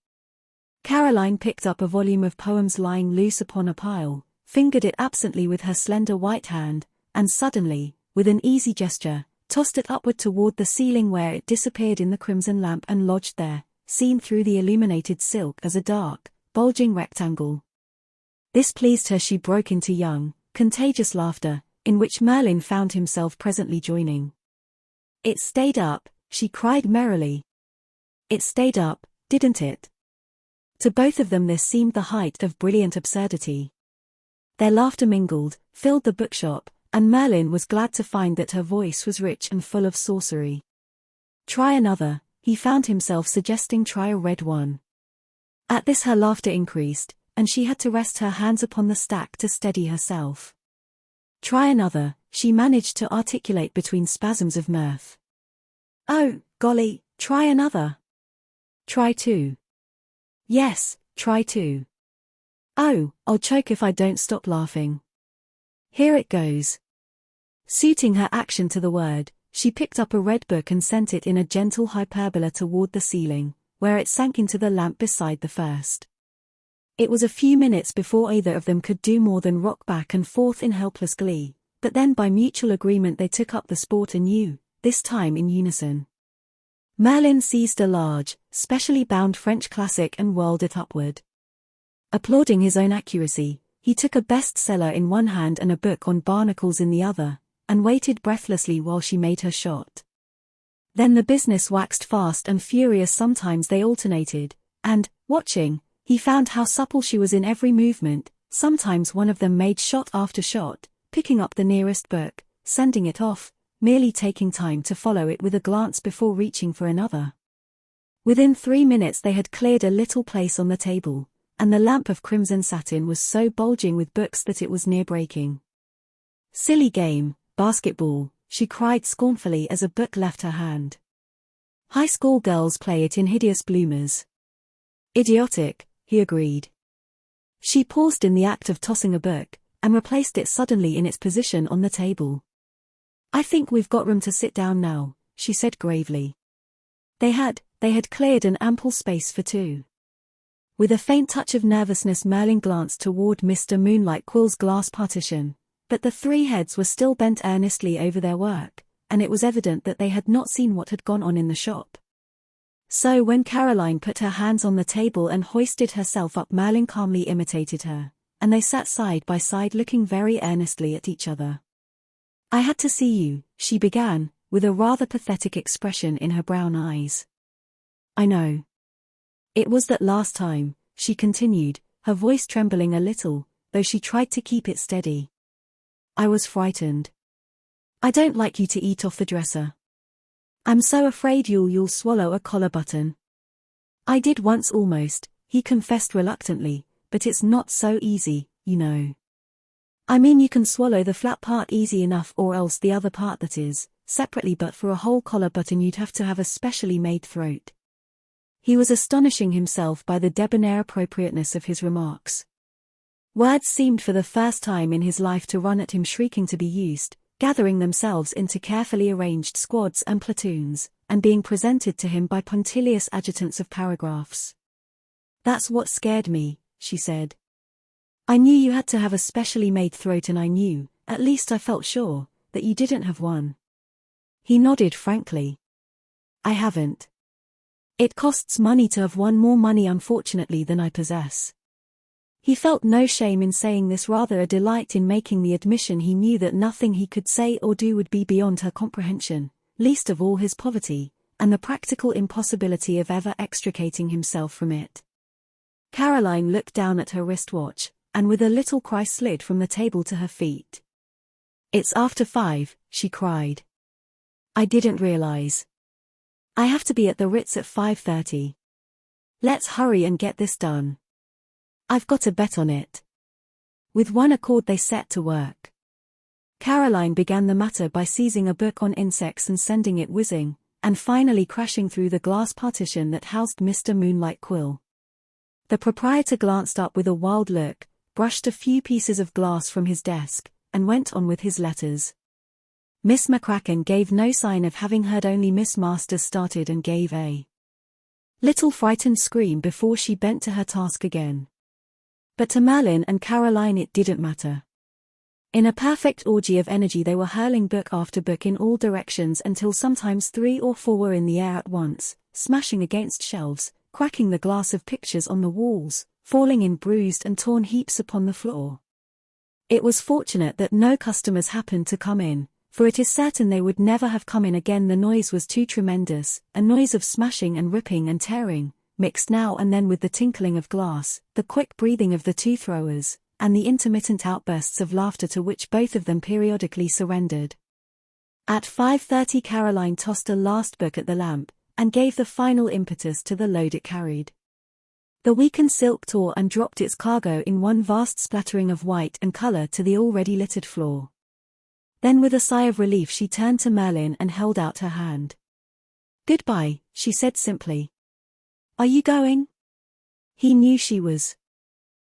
Caroline picked up a volume of poems lying loose upon a pile, fingered it absently with her slender white hand, and suddenly, with an easy gesture, tossed it upward toward the ceiling, where it disappeared in the crimson lamp and lodged there, seen through the illuminated silk as a dark, bulging rectangle. This pleased her. She broke into young, contagious laughter, in which Merlin found himself presently joining. "It stayed up," she cried merrily. "It stayed up, didn't it?" To both of them this seemed the height of brilliant absurdity. Their laughter mingled, filled the bookshop, and Merlin was glad to find that her voice was rich and full of sorcery. "Try another," he found himself suggesting. "Try a red one." At this her laughter increased, and she had to rest her hands upon the stack to steady herself. "Try another," she managed to articulate between spasms of mirth. "Oh, golly, try another." "Try two." "Yes, try two." "Oh, I'll choke if I don't stop laughing." "Here it goes." Suiting her action to the word, she picked up a red book and sent it in a gentle hyperbola toward the ceiling, where it sank into the lamp beside the first. It was a few minutes before either of them could do more than rock back and forth in helpless glee, but then by mutual agreement they took up the sport anew, this time in unison. Merlin seized a large, specially bound French classic and whirled it upward. Applauding his own accuracy, he took a bestseller in one hand and a book on barnacles in the other, and waited breathlessly while she made her shot. Then the business waxed fast and furious. Sometimes they alternated, and, watching, he found how supple she was in every movement. Sometimes one of them made shot after shot, picking up the nearest book, sending it off, merely taking time to follow it with a glance before reaching for another. Within 3 minutes they had cleared a little place on the table, and the lamp of crimson satin was so bulging with books that it was near breaking. "Silly game, basketball," she cried scornfully as a book left her hand. "High school girls play it in hideous bloomers." "Idiotic," he agreed. She paused in the act of tossing a book, and replaced it suddenly in its position on the table. "I think we've got room to sit down now," she said gravely. They had cleared an ample space for two. With a faint touch of nervousness, Merlin glanced toward Mr. Moonlight Quill's glass partition, but the three heads were still bent earnestly over their work, and it was evident that they had not seen what had gone on in the shop. So when Caroline put her hands on the table and hoisted herself up, Merlin calmly imitated her, and they sat side by side looking very earnestly at each other. "I had to see you," she began, with a rather pathetic expression in her brown eyes. "I know. It was that last time," she continued, her voice trembling a little, though she tried to keep it steady. "I was frightened. I don't like you to eat off the dresser. I'm so afraid you'll swallow a collar button." "I did once almost," he confessed reluctantly, "but it's not so easy, you know. I mean, you can swallow the flat part easy enough, or else the other part that is, separately, but for a whole collar button you'd have to have a specially made throat." He was astonishing himself by the debonair appropriateness of his remarks. Words seemed for the first time in his life to run at him, shrieking to be used, gathering themselves into carefully arranged squads and platoons, and being presented to him by punctilious adjutants of paragraphs. "That's what scared me," she said. "I knew you had to have a specially made throat, and I knew, at least I felt sure, that you didn't have one." He nodded frankly. "I haven't. It costs money to have one, more money unfortunately than I possess." He felt no shame in saying this, rather a delight in making the admission. He knew that nothing he could say or do would be beyond her comprehension, least of all his poverty, and the practical impossibility of ever extricating himself from it. Caroline looked down at her wristwatch, and with a little cry slid from the table to her feet. "It's after 5, she cried. "I didn't realize. I have to be at the Ritz at 5:30. Let's hurry and get this done. I've got a bet on it." With one accord they set to work. Caroline began the matter by seizing a book on insects and sending it whizzing, and finally crashing through the glass partition that housed Mr. Moonlight Quill. The proprietor glanced up with a wild look, brushed a few pieces of glass from his desk, and went on with his letters. Miss McCracken gave no sign of having heard, only Miss Masters started and gave a little frightened scream before she bent to her task again. But to Merlin and Caroline it didn't matter. In a perfect orgy of energy they were hurling book after book in all directions until sometimes 3 or 4 were in the air at once, smashing against shelves, cracking the glass of pictures on the walls, falling in bruised and torn heaps upon the floor. It was fortunate that no customers happened to come in, for it is certain they would never have come in again. The noise was too tremendous, a noise of smashing and ripping and tearing, mixed now and then with the tinkling of glass, the quick breathing of the two throwers, and the intermittent outbursts of laughter to which both of them periodically surrendered. At 5:30 Caroline tossed a last book at the lamp, and gave the final impetus to the load it carried. The weakened silk tore and dropped its cargo in one vast splattering of white and color to the already littered floor. Then with a sigh of relief she turned to Merlin and held out her hand. "Goodbye," she said simply. "Are you going?" He knew she was.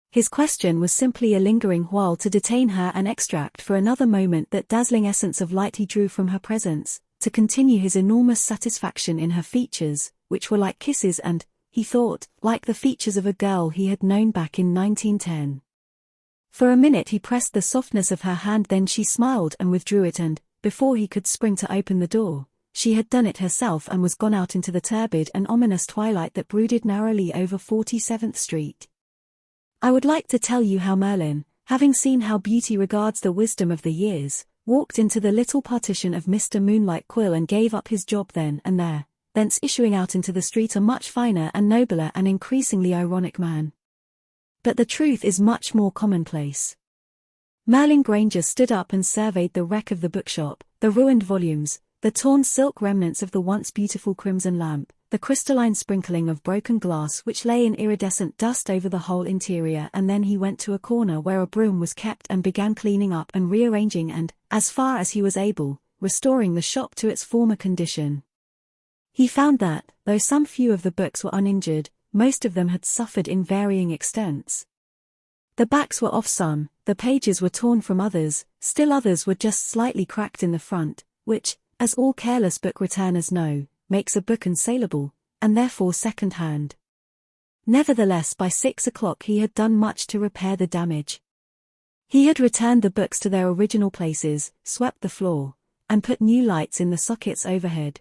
His question was simply a lingering while to detain her and extract for another moment that dazzling essence of light he drew from her presence, to continue his enormous satisfaction in her features, which were like kisses and, he thought, like the features of a girl he had known back in 1910. For a minute he pressed the softness of her hand, then she smiled and withdrew it, and, before he could spring to open the door, she had done it herself and was gone out into the turbid and ominous twilight that brooded narrowly over 47th Street. I would like to tell you how Merlin, having seen how beauty regards the wisdom of the years, walked into the little partition of Mr. Moonlight Quill and gave up his job then and there, thence issuing out into the street a much finer and nobler and increasingly ironic man. But the truth is much more commonplace. Merlin Granger stood up and surveyed the wreck of the bookshop, the ruined volumes, the torn silk remnants of the once beautiful crimson lamp, the crystalline sprinkling of broken glass which lay in iridescent dust over the whole interior, and then he went to a corner where a broom was kept and began cleaning up and rearranging and, as far as he was able, restoring the shop to its former condition. He found that, though some few of the books were uninjured, most of them had suffered in varying extents. The backs were off some, the pages were torn from others, still others were just slightly cracked in the front, which, as all careless book returners know, makes a book unsaleable, and therefore second-hand. Nevertheless, by 6 o'clock he had done much to repair the damage. He had returned the books to their original places, swept the floor, and put new lights in the sockets overhead.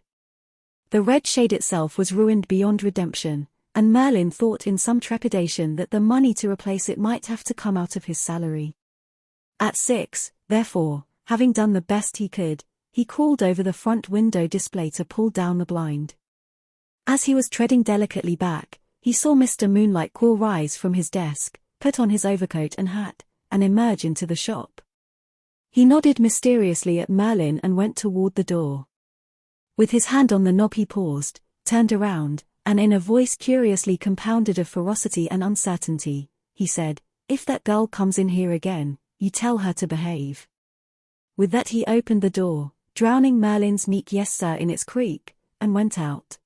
The red shade itself was ruined beyond redemption, and Merlin thought in some trepidation that the money to replace it might have to come out of his salary. At 6, therefore, having done the best he could, he crawled over the front window display to pull down the blind. As he was treading delicately back, he saw Mr. Moonlight Quill rise from his desk, put on his overcoat and hat, and emerge into the shop. He nodded mysteriously at Merlin and went toward the door. With his hand on the knob he paused, turned around, and in a voice curiously compounded of ferocity and uncertainty, he said, "If that girl comes in here again, you tell her to behave." With that he opened the door, drowning Merlin's meek "yes sir" in its creak, and went out.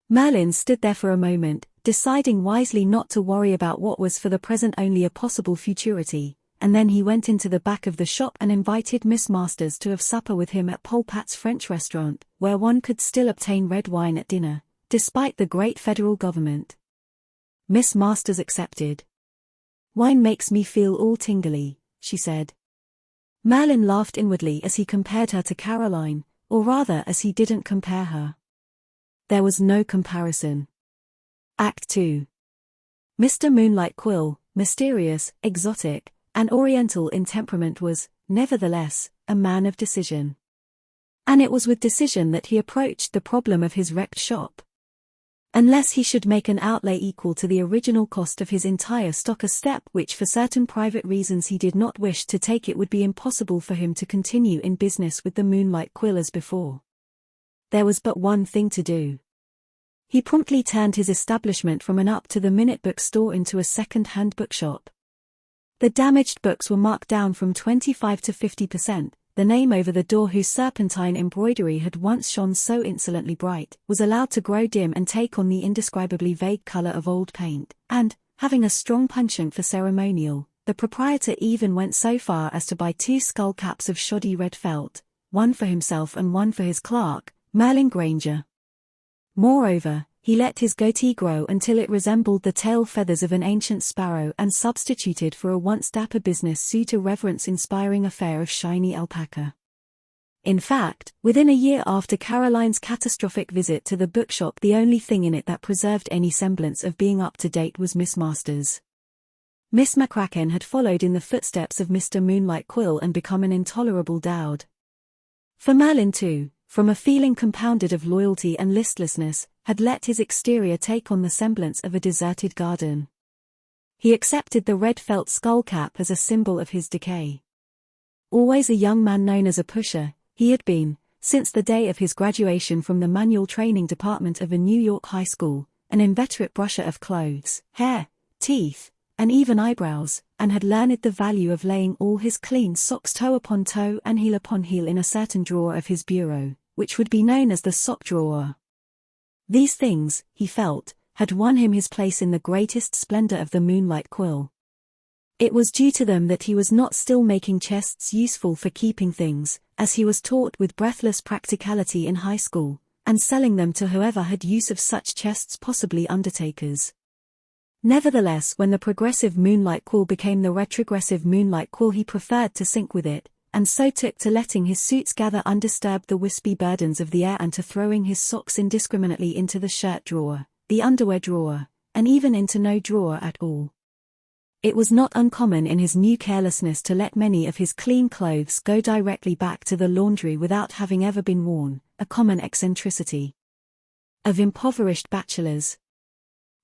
Merlin stood there for a moment, deciding wisely not to worry about what was for the present only a possible futurity, and then he went into the back of the shop and invited Miss Masters to have supper with him at Polpat's French restaurant, where one could still obtain red wine at dinner, despite the great federal government. Miss Masters accepted. "Wine makes me feel all tingly," she said. Merlin laughed inwardly as he compared her to Caroline, or rather as he didn't compare her. There was no comparison. Act 2. Mr. Moonlight Quill, mysterious, exotic, and oriental in temperament, was, nevertheless, a man of decision. And it was with decision that he approached the problem of his wrecked shop. Unless he should make an outlay equal to the original cost of his entire stock, a step which for certain private reasons he did not wish to take, it would be impossible for him to continue in business with the Moonlight Quill as before. There was but one thing to do. He promptly turned his establishment from an up-to-the-minute bookstore into a second-hand bookshop. The damaged books were marked down from 25 to 50%, the name over the door, whose serpentine embroidery had once shone so insolently bright, was allowed to grow dim and take on the indescribably vague color of old paint, and, having a strong penchant for ceremonial, the proprietor even went so far as to buy 2 skull caps of shoddy red felt, one for himself and one for his clerk, Merlin Granger. Moreover, he let his goatee grow until it resembled the tail feathers of an ancient sparrow and substituted for a once dapper business suit a reverence-inspiring affair of shiny alpaca. In fact, within a year after Caroline's catastrophic visit to the bookshop, the only thing in it that preserved any semblance of being up to date was Miss Masters. Miss McCracken had followed in the footsteps of Mr. Moonlight Quill and become an intolerable dowd. For Merlin too, from a feeling compounded of loyalty and listlessness, had let his exterior take on the semblance of a deserted garden. He accepted the red felt skull cap as a symbol of his decay. Always a young man known as a pusher, he had been, since the day of his graduation from the manual training department of a New York high school, an inveterate brusher of clothes, hair, teeth, and even eyebrows, and had learned the value of laying all his clean socks toe upon toe and heel upon heel in a certain drawer of his bureau, which would be known as the sock drawer. These things, he felt, had won him his place in the greatest splendor of the Moonlight Quill. It was due to them that he was not still making chests useful for keeping things, as he was taught with breathless practicality in high school, and selling them to whoever had use of such chests, possibly undertakers. Nevertheless, when the progressive Moonlight Quill became the retrogressive Moonlight Quill, he preferred to sink with it, and so took to letting his suits gather undisturbed the wispy burdens of the air and to throwing his socks indiscriminately into the shirt drawer, the underwear drawer, and even into no drawer at all. It was not uncommon in his new carelessness to let many of his clean clothes go directly back to the laundry without having ever been worn, a common eccentricity of impoverished bachelors.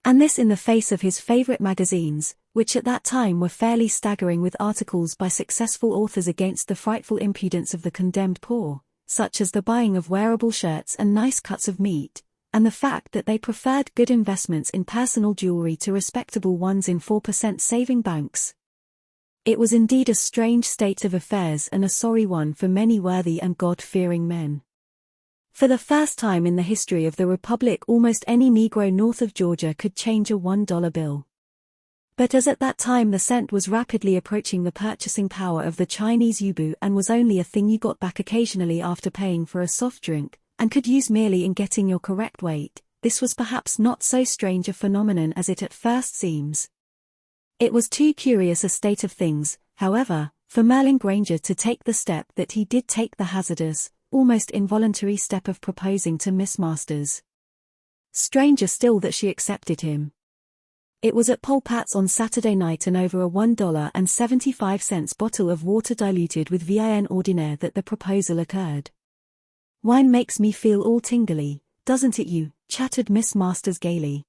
And this in the face of his favorite magazines, which at that time were fairly staggering with articles by successful authors against the frightful impudence of the condemned poor, such as the buying of wearable shirts and nice cuts of meat, and the fact that they preferred good investments in personal jewelry to respectable ones in 4% saving banks. It was indeed a strange state of affairs and a sorry one for many worthy and God-fearing men. For the first time in the history of the Republic, almost any Negro north of Georgia could change a $1 bill. But as at that time the cent was rapidly approaching the purchasing power of the Chinese yubu and was only a thing you got back occasionally after paying for a soft drink, and could use merely in getting your correct weight, this was perhaps not so strange a phenomenon as it at first seems. It was too curious a state of things, however, for Merlin Granger to take the step that he did take, the hazardous, almost involuntary step of proposing to Miss Masters. Stranger still that she accepted him. It was at Polpat's on Saturday night and over a $1.75 bottle of water diluted with vin ordinaire that the proposal occurred. "Wine makes me feel all tingly, doesn't it you?" chattered Miss Masters gaily.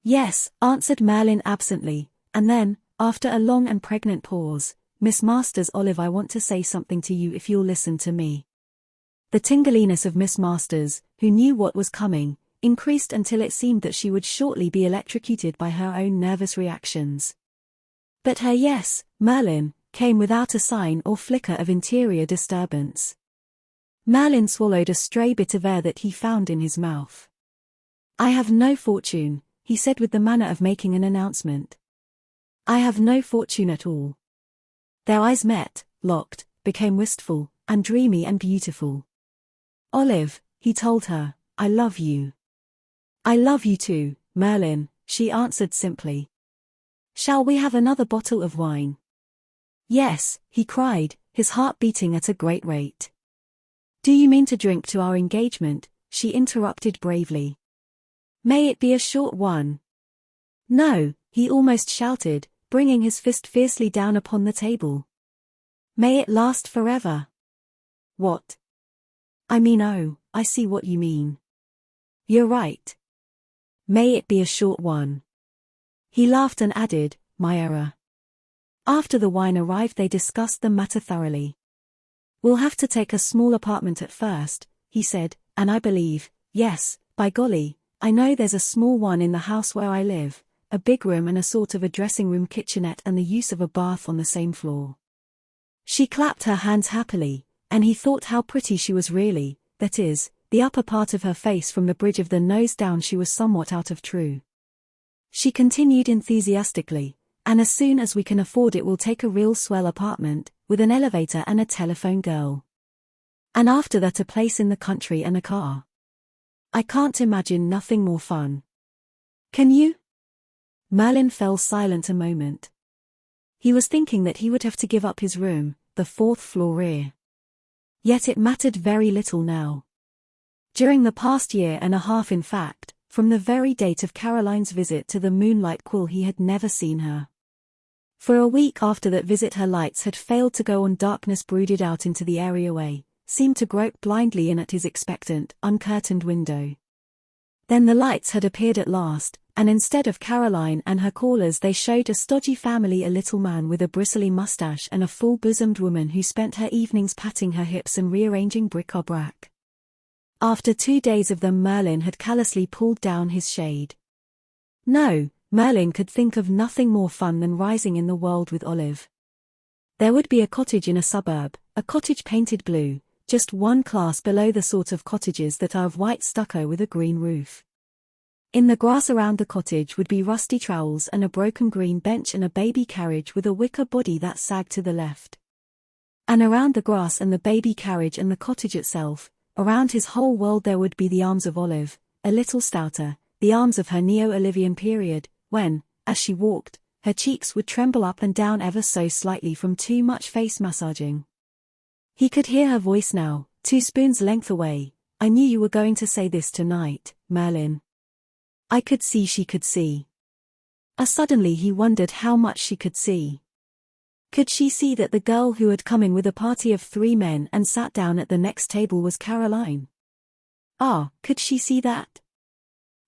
"Yes," answered Merlin absently, and then, after a long and pregnant pause, "Miss Masters, Olive, I want to say something to you if you'll listen to me." The tingliness of Miss Masters, who knew what was coming, increased until it seemed that she would shortly be electrocuted by her own nervous reactions. But her "yes, Merlin," came without a sign or flicker of interior disturbance. Merlin swallowed a stray bit of air that he found in his mouth. "I have no fortune," he said with the manner of making an announcement. "I have no fortune at all." Their eyes met, locked, became wistful, and dreamy and beautiful. "Olive," he told her, "I love you." "I love you too, Merlin," she answered simply. "Shall we have another bottle of wine?" "Yes," he cried, his heart beating at a great rate. "Do you mean to drink to our engagement?" she interrupted bravely. "May it be a short one?" "No," he almost shouted, bringing his fist fiercely down upon the table. "May it last forever." "What?" "I mean, oh, I see what you mean. You're right. May it be a short one." He laughed and added, "My error." After the wine arrived they discussed the matter thoroughly. "We'll have to take a small apartment at first," he said, "and I believe, yes, by golly, I know there's a small one in the house where I live, a big room and a sort of a dressing room kitchenette and the use of a bath on the same floor." She clapped her hands happily, and he thought how pretty she was really, that is, the upper part of her face from the bridge of the nose down she was somewhat out of true. She continued enthusiastically, "And as soon as we can afford it we'll take a real swell apartment, with an elevator and a telephone girl. And after that a place in the country and a car. I can't imagine nothing more fun. Can you?" Merlin fell silent a moment. He was thinking that he would have to give up his room, the 4th floor rear. Yet it mattered very little now. During the past year and a half, in fact, from the very date of Caroline's visit to the Moonlight Quill, he had never seen her. For a week after that visit her lights had failed to go on. Darkness brooded out into the areaway, seemed to grope blindly in at his expectant, uncurtained window. Then the lights had appeared at last, and instead of Caroline and her callers they showed a stodgy family, a little man with a bristly mustache and a full-bosomed woman who spent her evenings patting her hips and rearranging bric-a-brac. After 2 days of them Merlin had callously pulled down his shade. No, Merlin could think of nothing more fun than rising in the world with Olive. There would be a cottage in a suburb, a cottage painted blue, just one class below the sort of cottages that are of white stucco with a green roof. In the grass around the cottage would be rusty trowels and a broken green bench and a baby carriage with a wicker body that sagged to the left. And around the grass and the baby carriage and the cottage itself, around his whole world, there would be the arms of Olive, a little stouter, the arms of her Neo-Olivian period, when, as she walked, her cheeks would tremble up and down ever so slightly from too much face massaging. He could hear her voice now, 2 spoons length away. "I knew you were going to say this tonight, Merlin." I could see she could see. Suddenly he wondered how much she could see. Could she see that the girl who had come in with a party of 3 men and sat down at the next table was Caroline? Could she see that?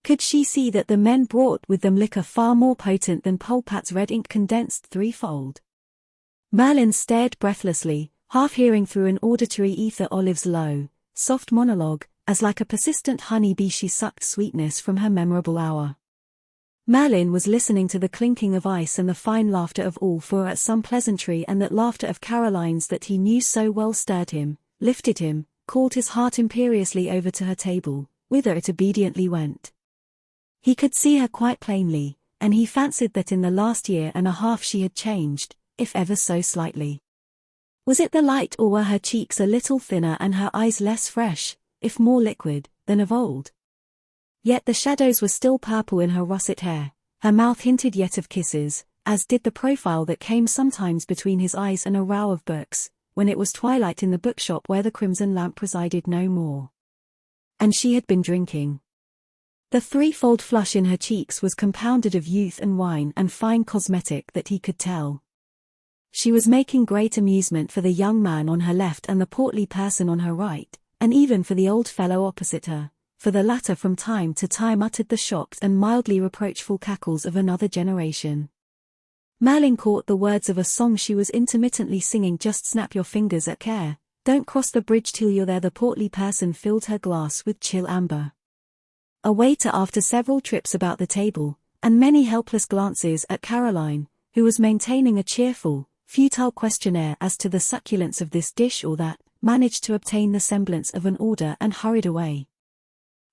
Could she see that the men brought with them liquor far more potent than Polpat's red ink condensed threefold? Merlin stared breathlessly, half hearing through an auditory ether Olive's low, soft monologue, as like a persistent honeybee she sucked sweetness from her memorable hour. Merlin was listening to the clinking of ice and the fine laughter of all four at some pleasantry, and that laughter of Caroline's that he knew so well stirred him, lifted him, called his heart imperiously over to her table, whither it obediently went. He could see her quite plainly, and he fancied that in the last year and a half she had changed, if ever so slightly. Was it the light, or were her cheeks a little thinner and her eyes less fresh, if more liquid, than of old? Yet the shadows were still purple in her russet hair, her mouth hinted yet of kisses, as did the profile that came sometimes between his eyes and a row of books, when it was twilight in the bookshop where the crimson lamp presided no more. And she had been drinking. The threefold flush in her cheeks was compounded of youth and wine and fine cosmetic that he could tell. She was making great amusement for the young man on her left and the portly person on her right, and even for the old fellow opposite her, for the latter from time to time uttered the shocked and mildly reproachful cackles of another generation. Merlin caught the words of a song she was intermittently singing. Just snap your fingers at care, don't cross the bridge till you're there. The portly person filled her glass with chill amber. A waiter, after several trips about the table, and many helpless glances at Caroline, who was maintaining a cheerful, futile questionnaire as to the succulence of this dish or that, managed to obtain the semblance of an order and hurried away.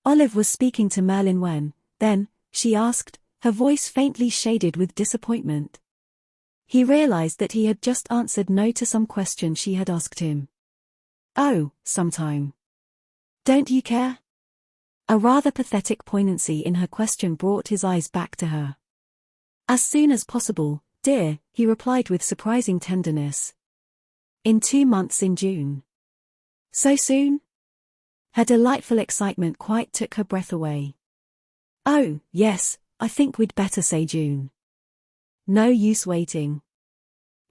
Olive was speaking to Merlin when, then, she asked, her voice faintly shaded with disappointment. He realized that he had just answered no to some question she had asked him. "Oh, sometime. Don't you care?" A rather pathetic poignancy in her question brought his eyes back to her. "As soon as possible, dear," he replied with surprising tenderness. "In 2 months, in June." "So soon?" Her delightful excitement quite took her breath away. "Oh, yes, I think we'd better say June. No use waiting."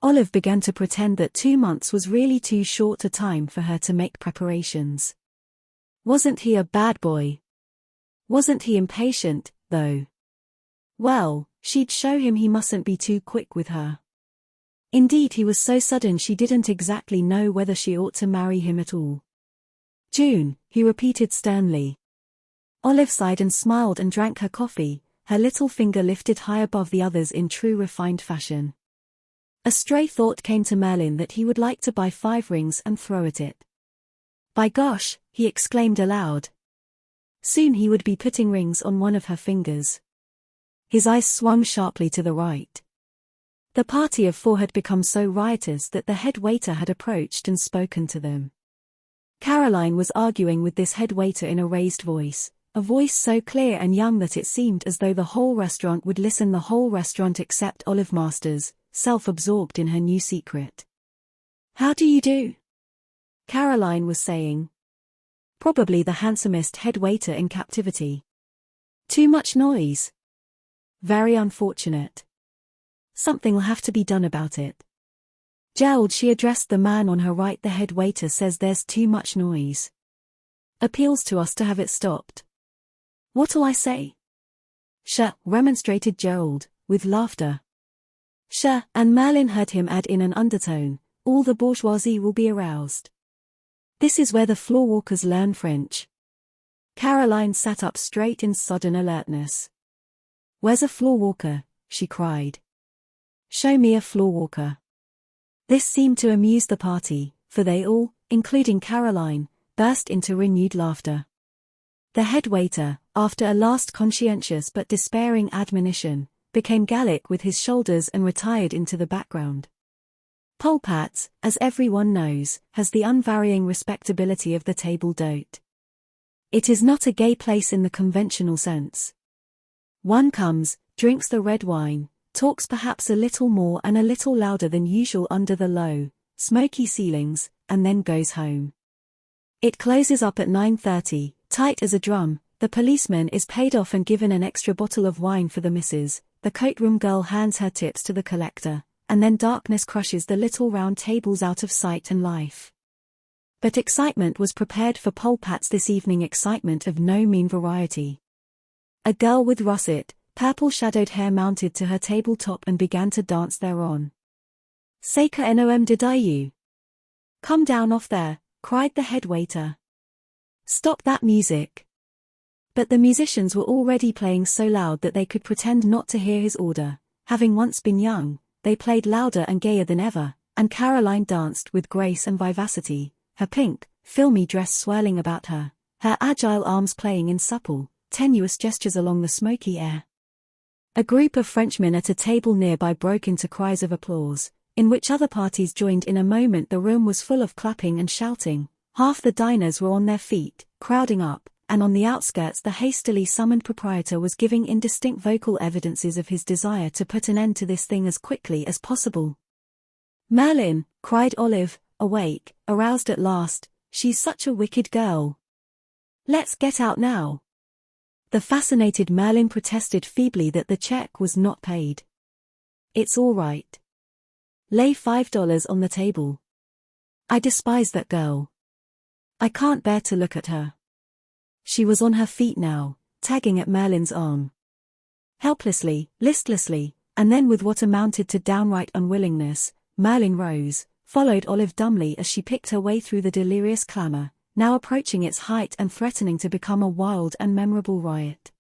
Olive began to pretend that 2 months was really too short a time for her to make preparations. Wasn't he a bad boy? Wasn't he impatient, though? Well, she'd show him he mustn't be too quick with her. Indeed, he was so sudden she didn't exactly know whether she ought to marry him at all. "June," he repeated sternly. Olive sighed and smiled and drank her coffee, her little finger lifted high above the others in true refined fashion. A stray thought came to Merlin that he would like to buy 5 rings and throw at it. "By gosh," he exclaimed aloud. Soon he would be putting rings on one of her fingers. His eyes swung sharply to the right. The party of 4 had become so riotous that the head waiter had approached and spoken to them. Caroline was arguing with this head waiter in a raised voice, a voice so clear and young that it seemed as though the whole restaurant would listen, the whole restaurant except Olive Masters, self-absorbed in her new secret. "How do you do?" Caroline was saying. Probably the handsomest head waiter in captivity. "Too much noise. Very unfortunate. Something'll have to be done about it." "Gerald," she addressed the man on her right, "the head waiter says there's too much noise. Appeals to us to have it stopped." "What'll I say?" "Sure," remonstrated Gerald, with laughter. "Sure," and Merlin heard him add in an undertone, "all the bourgeoisie will be aroused. This is where the floorwalkers learn French." Caroline sat up straight in sudden alertness. "Where's a floorwalker?" she cried. "Show me a floorwalker." This seemed to amuse the party, for they all, including Caroline, burst into renewed laughter. The head waiter, after a last conscientious but despairing admonition, became Gallic with his shoulders and retired into the background. Polpat's, as everyone knows, has the unvarying respectability of the table d'hôte. It is not a gay place in the conventional sense. One comes, drinks the red wine, talks perhaps a little more and a little louder than usual under the low, smoky ceilings, and then goes home. It closes up at 9:30, tight as a drum. The policeman is paid off and given an extra bottle of wine for the missus, the coat-room girl hands her tips to the collector, and then darkness crushes the little round tables out of sight and life. But excitement was prepared for Polpat's this evening, excitement of no mean variety. A girl with russet, purple-shadowed hair mounted to her tabletop and began to dance thereon. "Seika nom did I you? Come down off there," cried the head waiter. "Stop that music." But the musicians were already playing so loud that they could pretend not to hear his order. Having once been young, they played louder and gayer than ever, and Caroline danced with grace and vivacity, her pink, filmy dress swirling about her, her agile arms playing in supple, tenuous gestures along the smoky air. A group of Frenchmen at a table nearby broke into cries of applause, in which other parties joined. In a moment the room was full of clapping and shouting. Half the diners were on their feet, crowding up, and on the outskirts the hastily summoned proprietor was giving indistinct vocal evidences of his desire to put an end to this thing as quickly as possible. "Merlin," cried Olive, awake, aroused at last, "she's such a wicked girl. Let's get out now." The fascinated Merlin protested feebly that the check was not paid. "It's all right. Lay $5 on the table. I despise that girl. I can't bear to look at her." She was on her feet now, tagging at Merlin's arm. Helplessly, listlessly, and then with what amounted to downright unwillingness, Merlin rose, followed Olive dumbly as she picked her way through the delirious clamor, now approaching its height and threatening to become a wild and memorable riot.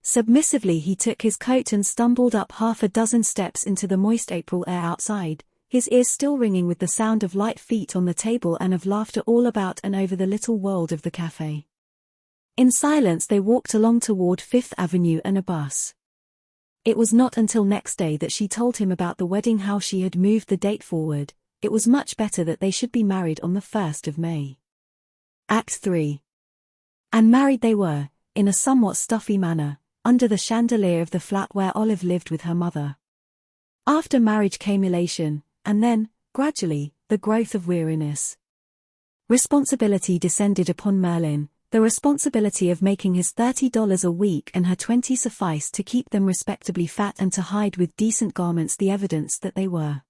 Submissively he took his coat and stumbled up half a dozen steps into the moist April air outside, his ears still ringing with the sound of light feet on the table and of laughter all about and over the little world of the cafe. In silence they walked along toward Fifth Avenue and a bus. It was not until next day that she told him about the wedding, how she had moved the date forward. It was much better that they should be married on the 1st of May. Act 3. And married they were, in a somewhat stuffy manner, under the chandelier of the flat where Olive lived with her mother. After marriage came elation, and then, gradually, the growth of weariness. Responsibility descended upon Merlin. The responsibility of making his $30 a week and her 20 suffice to keep them respectably fat and to hide with decent garments the evidence that they were.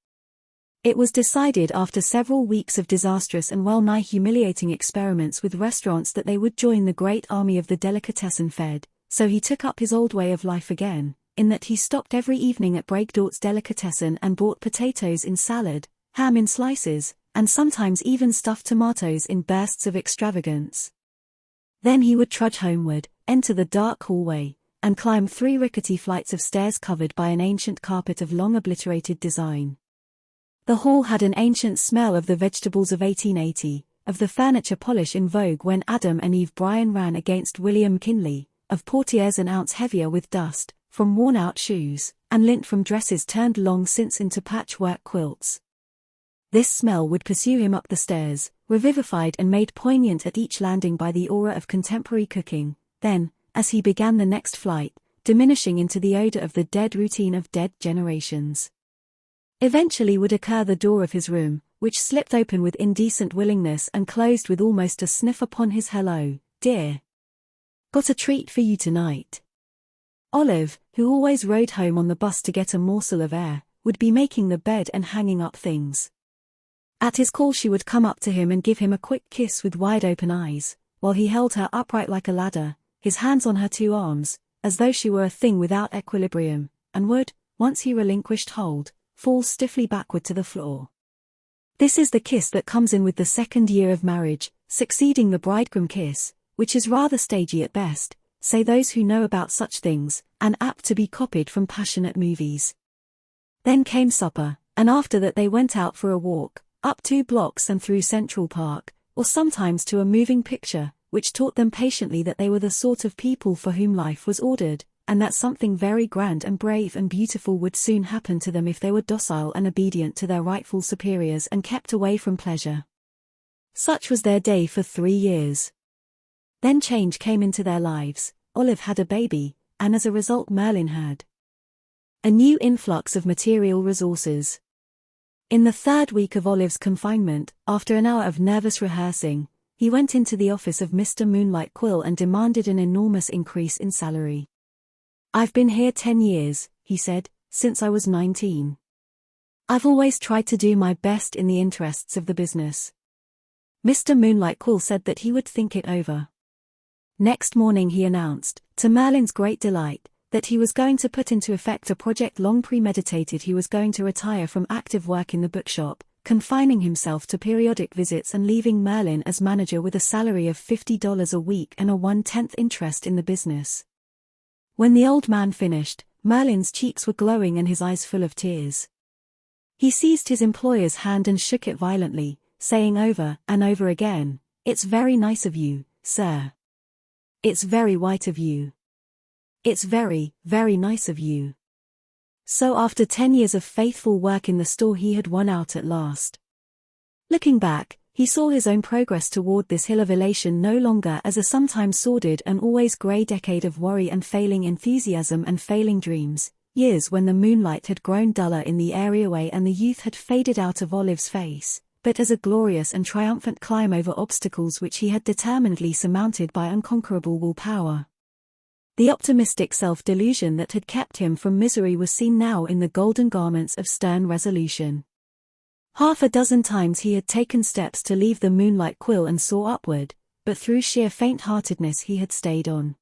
It was decided after several weeks of disastrous and well-nigh humiliating experiments with restaurants that they would join the great army of the delicatessen fed, so he took up his old way of life again, in that he stopped every evening at Breakdort's delicatessen and bought potatoes in salad, ham in slices, and sometimes even stuffed tomatoes in bursts of extravagance. Then he would trudge homeward, enter the dark hallway, and climb 3 rickety flights of stairs covered by an ancient carpet of long obliterated design. The hall had an ancient smell of the vegetables of 1880, of the furniture polish in vogue when Adam and Eve Bryan ran against William Kinley, of portieres an ounce heavier with dust, from worn-out shoes, and lint from dresses turned long since into patchwork quilts. This smell would pursue him up the stairs, revivified and made poignant at each landing by the aura of contemporary cooking, then, as he began the next flight, diminishing into the odor of the dead routine of dead generations. Eventually would occur the door of his room, which slipped open with indecent willingness and closed with almost a sniff upon his "Hello, dear. Got a treat for you tonight." Olive, who always rode home on the bus to get a morsel of air, would be making the bed and hanging up things. At his call she would come up to him and give him a quick kiss with wide-open eyes, while he held her upright like a ladder, his hands on her 2 arms, as though she were a thing without equilibrium, and would, once he relinquished hold, fall stiffly backward to the floor. This is the kiss that comes in with the 2nd year of marriage, succeeding the bridegroom kiss, which is rather stagey at best, say those who know about such things, and apt to be copied from passionate movies. Then came supper, and after that they went out for a walk, up 2 blocks and through Central Park, or sometimes to a moving picture, which taught them patiently that they were the sort of people for whom life was ordered, and that something very grand and brave and beautiful would soon happen to them if they were docile and obedient to their rightful superiors and kept away from pleasure. Such was their day for 3 years. Then change came into their lives. Olive had a baby, and as a result Merlin had a new influx of material resources. In the 3rd week of Olive's confinement, after an hour of nervous rehearsing, he went into the office of Mr. Moonlight Quill and demanded an enormous increase in salary. "I've been here 10 years, he said, "since I was 19. I've always tried to do my best in the interests of the business." Mr. Moonlight Quill said that he would think it over. Next morning he announced, to Merlin's great delight, that he was going to put into effect a project long premeditated. He was going to retire from active work in the bookshop, confining himself to periodic visits and leaving Merlin as manager with a salary of $50 a week and a 1/10 interest in the business. When the old man finished, Merlin's cheeks were glowing and his eyes full of tears. He seized his employer's hand and shook it violently, saying over and over again, "It's very nice of you, sir. It's very white of you. It's very, very nice of you." So after 10 years of faithful work in the store he had won out at last. Looking back, he saw his own progress toward this hill of elation no longer as a sometimes sordid and always grey decade of worry and failing enthusiasm and failing dreams, years when the moonlight had grown duller in the areaway and the youth had faded out of Olive's face, but as a glorious and triumphant climb over obstacles which he had determinedly surmounted by unconquerable willpower. The optimistic self-delusion that had kept him from misery was seen now in the golden garments of stern resolution. Half a dozen times he had taken steps to leave the moonlight quill and soar upward, but through sheer faint-heartedness he had stayed on.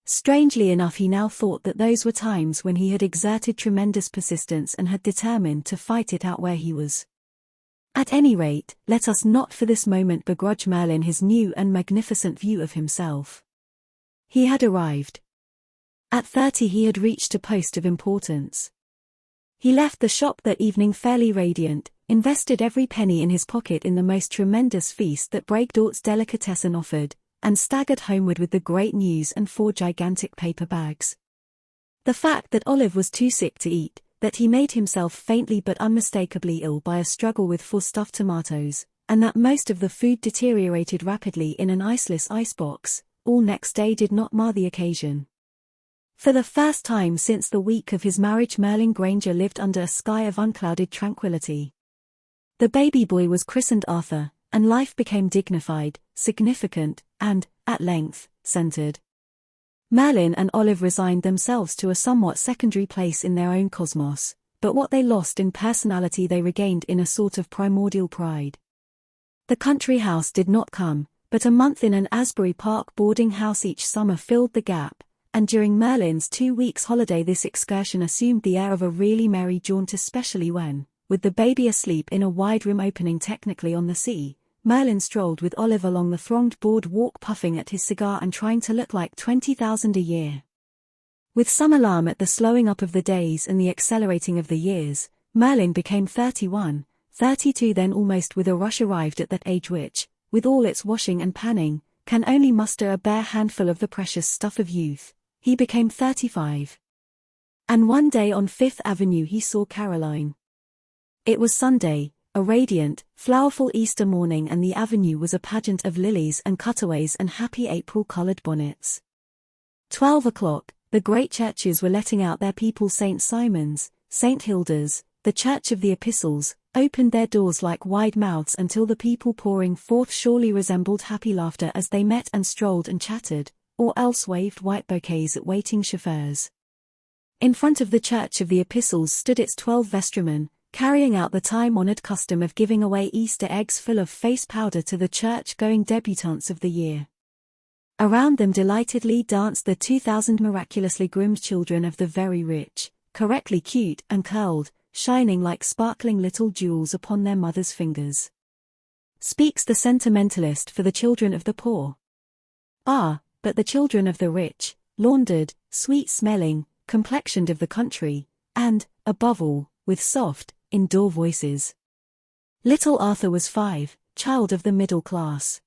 Strangely enough he now thought that those were times when he had exerted tremendous persistence and had determined to fight it out where he was. At any rate, let us not for this moment begrudge Merlin his new and magnificent view of himself. He had arrived. At 30 he had reached a post of importance. He left the shop that evening fairly radiant, invested every penny in his pocket in the most tremendous feast that Breakdort's delicatessen offered, and staggered homeward with the great news and 4 gigantic paper bags. The fact that Olive was too sick to eat, that he made himself faintly but unmistakably ill by a struggle with 4 stuffed tomatoes, and that most of the food deteriorated rapidly in an iceless icebox, all next day did not mar the occasion. For the first time since the week of his marriage Merlin Granger lived under a sky of unclouded tranquility. The baby boy was christened Arthur, and life became dignified, significant, and, at length, centered. Merlin and Olive resigned themselves to a somewhat secondary place in their own cosmos, but what they lost in personality they regained in a sort of primordial pride. The country house did not come, but a month in an Asbury Park boarding house each summer filled the gap, and during Merlin's 2 weeks' holiday this excursion assumed the air of a really merry jaunt, especially when, with the baby asleep in a wide room opening technically on the sea, Merlin strolled with Olive along the thronged boardwalk puffing at his cigar and trying to look like 20,000 a year. With some alarm at the slowing up of the days and the accelerating of the years, Merlin became 31, 32 then almost with a rush arrived at that age which, with all its washing and panning, can only muster a bare handful of the precious stuff of youth. He became 35. And one day on Fifth Avenue he saw Caroline. It was Sunday, a radiant, flowerful Easter morning, and the avenue was a pageant of lilies and cutaways and happy April-colored bonnets. 12 o'clock, the great churches were letting out their people. St. Simon's, St. Hilda's, the Church of the Epistles, opened their doors like wide mouths until the people pouring forth surely resembled happy laughter as they met and strolled and chattered, or else waved white bouquets at waiting chauffeurs. In front of the Church of the Epistles stood its 12 vestrymen, carrying out the time-honored custom of giving away Easter eggs full of face powder to the church-going debutantes of the year. Around them delightedly danced the 2,000 miraculously groomed children of the very rich, correctly cute and curled, shining like sparkling little jewels upon their mothers' fingers. Speaks the sentimentalist for the children of the poor. Ah, but the children of the rich, laundered, sweet-smelling, complexioned of the country, and, above all, with soft, indoor voices. Little Arthur was 5, child of the middle class.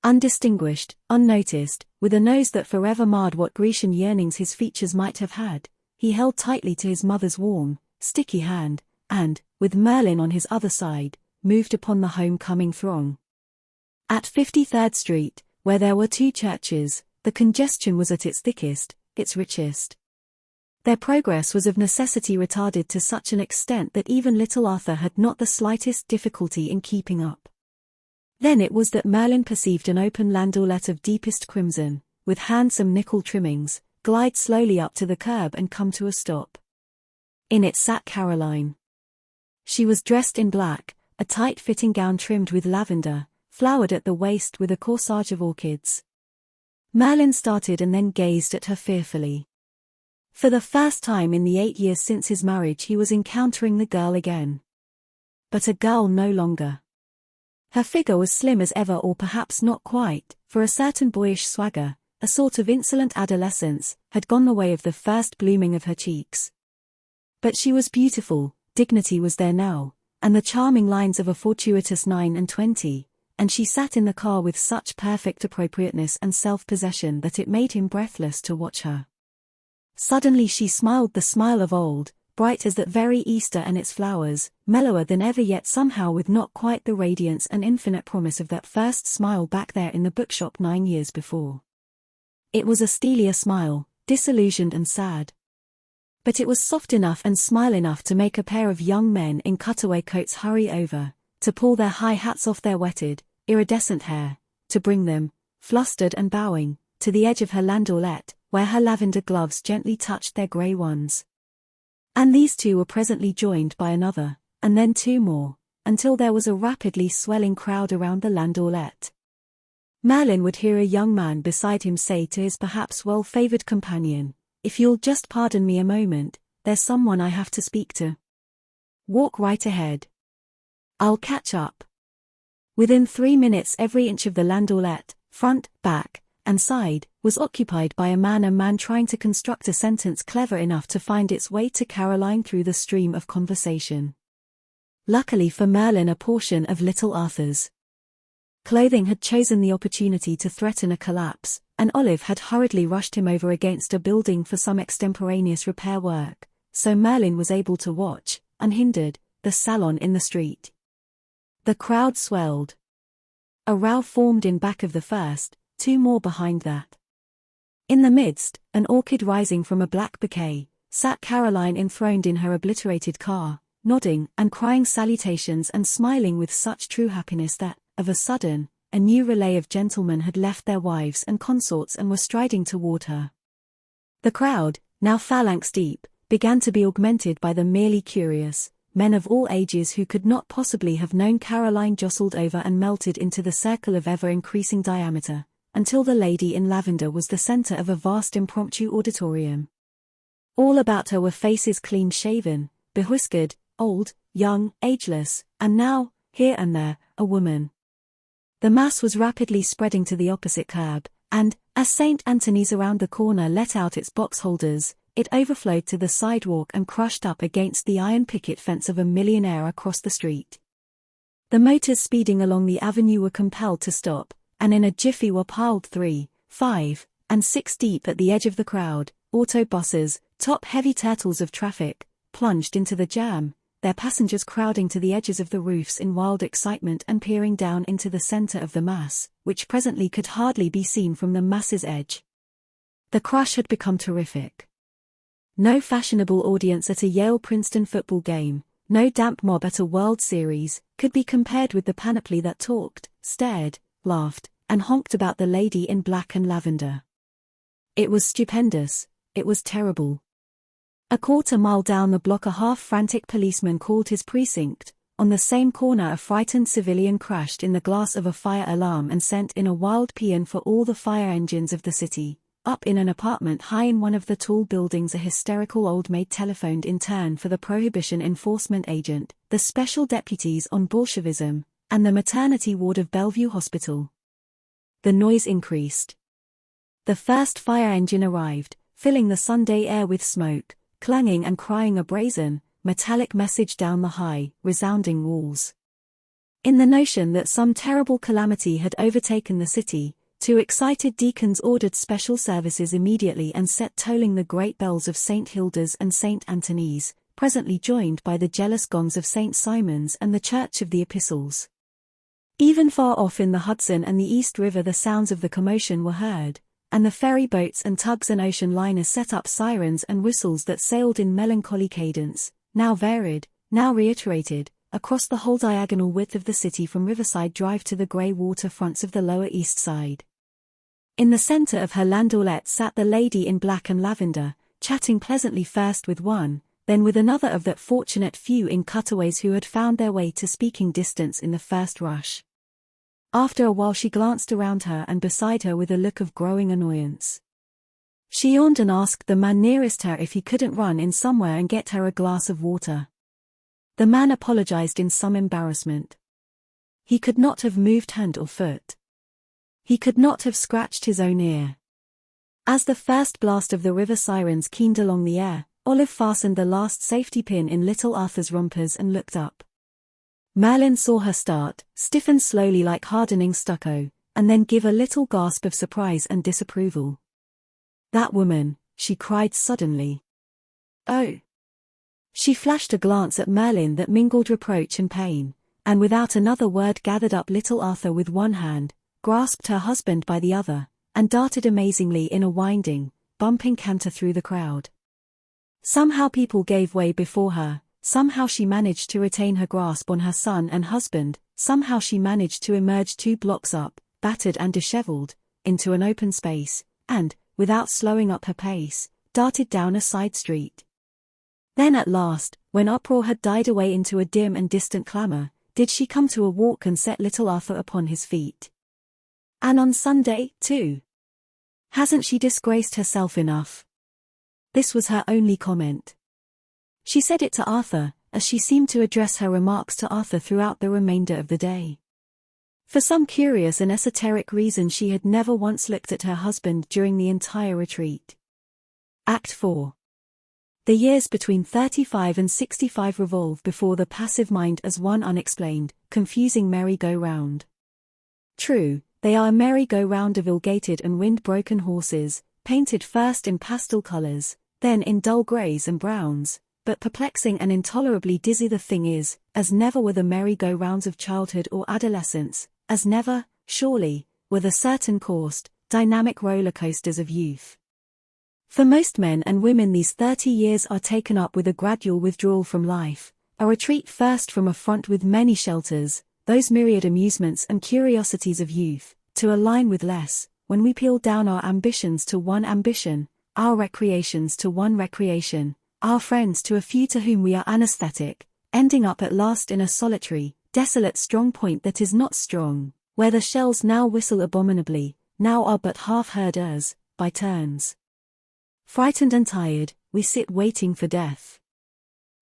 Undistinguished, unnoticed, with a nose that forever marred what Grecian yearnings his features might have had, he held tightly to his mother's warm, sticky hand, and, with Merlin on his other side, moved upon the homecoming throng. At 53rd Street, where there were 2 churches, the congestion was at its thickest, its richest. Their progress was of necessity retarded to such an extent that even little Arthur had not the slightest difficulty in keeping up. Then it was that Merlin perceived an open landaulet of deepest crimson, with handsome nickel trimmings, glide slowly up to the curb and come to a stop. In it sat Caroline. She was dressed in black, a tight-fitting gown trimmed with lavender, flowered at the waist with a corsage of orchids. Merlin started and then gazed at her fearfully. For the first time in the 8 years since his marriage he was encountering the girl again. but a girl no longer. Her figure was slim as ever, or perhaps not quite, for a certain boyish swagger, a sort of insolent adolescence, had gone the way of the first blooming of her cheeks. But she was beautiful, dignity was there now, and the charming lines of a fortuitous 29, and she sat in the car with such perfect appropriateness and self-possession that it made him breathless to watch her. Suddenly she smiled the smile of old, bright as that very Easter and its flowers, mellower than ever, yet somehow with not quite the radiance and infinite promise of that first smile back there in the bookshop 9 years before. It was a steelier smile, disillusioned and sad. But it was soft enough and smile enough to make a pair of young men in cutaway coats hurry over, to pull their high hats off their wetted, iridescent hair, to bring them, flustered and bowing, to the edge of her landaulet, where her lavender gloves gently touched their grey ones. And these two were presently joined by another, and then 2 more, until there was a rapidly swelling crowd around the landaulet. Merlin would hear a young man beside him say to his perhaps well-favoured companion, "If you'll just pardon me a moment, there's someone I have to speak to. Walk right ahead. I'll catch up." Within 3 minutes every inch of the landaulet, front, back, and side, was occupied by a man trying to construct a sentence clever enough to find its way to Caroline through the stream of conversation. Luckily for Merlin, a portion of little Arthur's clothing had chosen the opportunity to threaten a collapse, and Olive had hurriedly rushed him over against a building for some extemporaneous repair work, so Merlin was able to watch, unhindered, the salon in the street. The crowd swelled. A row formed in back of the first, 2 more behind that. In the midst, an orchid rising from a black bouquet, sat Caroline enthroned in her obliterated car, nodding and crying salutations and smiling with such true happiness that, of a sudden, a new relay of gentlemen had left their wives and consorts and were striding toward her. The crowd, now phalanx deep, began to be augmented by the merely curious, men of all ages who could not possibly have known Caroline, jostled over and melted into the circle of ever-increasing diameter, until the lady in lavender was the center of a vast impromptu auditorium. All about her were faces clean-shaven, bewhiskered, old, young, ageless, and now, here and there, a woman. The mass was rapidly spreading to the opposite curb, and, as St. Anthony's around the corner let out its box holders, it overflowed to the sidewalk and crushed up against the iron picket fence of a millionaire across the street. The motors speeding along the avenue were compelled to stop, and in a jiffy were piled 3, 5, and 6 deep at the edge of the crowd. Autobuses, top-heavy turtles of traffic, plunged into the jam, their passengers crowding to the edges of the roofs in wild excitement and peering down into the center of the mass, which presently could hardly be seen from the mass's edge. The crush had become terrific. No fashionable audience at a Yale-Princeton football game, no damp mob at a World Series, could be compared with the panoply that talked, stared, laughed, and honked about the lady in black and lavender. It was stupendous, it was terrible. A quarter-mile down the block a half-frantic policeman called his precinct. On the same corner a frightened civilian crashed in the glass of a fire alarm and sent in a wild paean for all the fire engines of the city. Up in an apartment high in one of the tall buildings a hysterical old maid telephoned in turn for the prohibition enforcement agent, the special deputies on Bolshevism, and the maternity ward of Bellevue Hospital. The noise increased. The first fire engine arrived, filling the Sunday air with smoke, clanging and crying a brazen, metallic message down the high, resounding walls. In the notion that some terrible calamity had overtaken the city, 2 excited deacons ordered special services immediately and set tolling the great bells of St. Hilda's and St. Anthony's, presently joined by the jealous gongs of St. Simon's and the Church of the Epistles. Even far off in the Hudson and the East River the sounds of the commotion were heard, and the ferry boats and tugs and ocean liners set up sirens and whistles that sailed in melancholy cadence, now varied, now reiterated, across the whole diagonal width of the city from Riverside Drive to the grey water fronts of the Lower East Side. In the center of her landaulet sat the lady in black and lavender, chatting pleasantly first with one, then with another of that fortunate few in cutaways who had found their way to speaking distance in the first rush. After a while she glanced around her and beside her with a look of growing annoyance. She yawned and asked the man nearest her if he couldn't run in somewhere and get her a glass of water. The man apologized in some embarrassment. He could not have moved hand or foot. He could not have scratched his own ear. As the first blast of the river sirens keened along the air, Olive fastened the last safety pin in little Arthur's rompers and looked up. Merlin saw her start, stiffen slowly like hardening stucco, and then give a little gasp of surprise and disapproval. "That woman," she cried suddenly. "Oh." She flashed a glance at Merlin that mingled reproach and pain, and without another word gathered up little Arthur with one hand, grasped her husband by the other, and darted amazingly in a winding, bumping canter through the crowd. Somehow people gave way before her, somehow she managed to retain her grasp on her son and husband, somehow she managed to emerge 2 blocks up, battered and disheveled, into an open space, and, without slowing up her pace, darted down a side street. Then at last, when uproar had died away into a dim and distant clamor, did she come to a walk and set little Arthur upon his feet. "And on Sunday, too. Hasn't she disgraced herself enough?" This was her only comment. She said it to Arthur, as she seemed to address her remarks to Arthur throughout the remainder of the day. For some curious and esoteric reason she had never once looked at her husband during the entire retreat. Act 4. The years between 35 and 65 revolve before the passive mind as one unexplained, confusing merry-go-round. True, they are a merry-go-round of ill-gaited and wind-broken horses, painted first in pastel colors, then in dull grays and browns, but perplexing and intolerably dizzy the thing is, as never were the merry-go-rounds of childhood or adolescence, as never, surely, were the certain coursed, dynamic roller coasters of youth. For most men and women these 30 years are taken up with a gradual withdrawal from life, a retreat first from a front with many shelters, those myriad amusements and curiosities of youth, to align with less, when we peel down our ambitions to one ambition, our recreations to one recreation, our friends to a few to whom we are anesthetic, ending up at last in a solitary, desolate strong point that is not strong, where the shells now whistle abominably, now are but half-heard as, by turns. Frightened and tired, we sit waiting for death.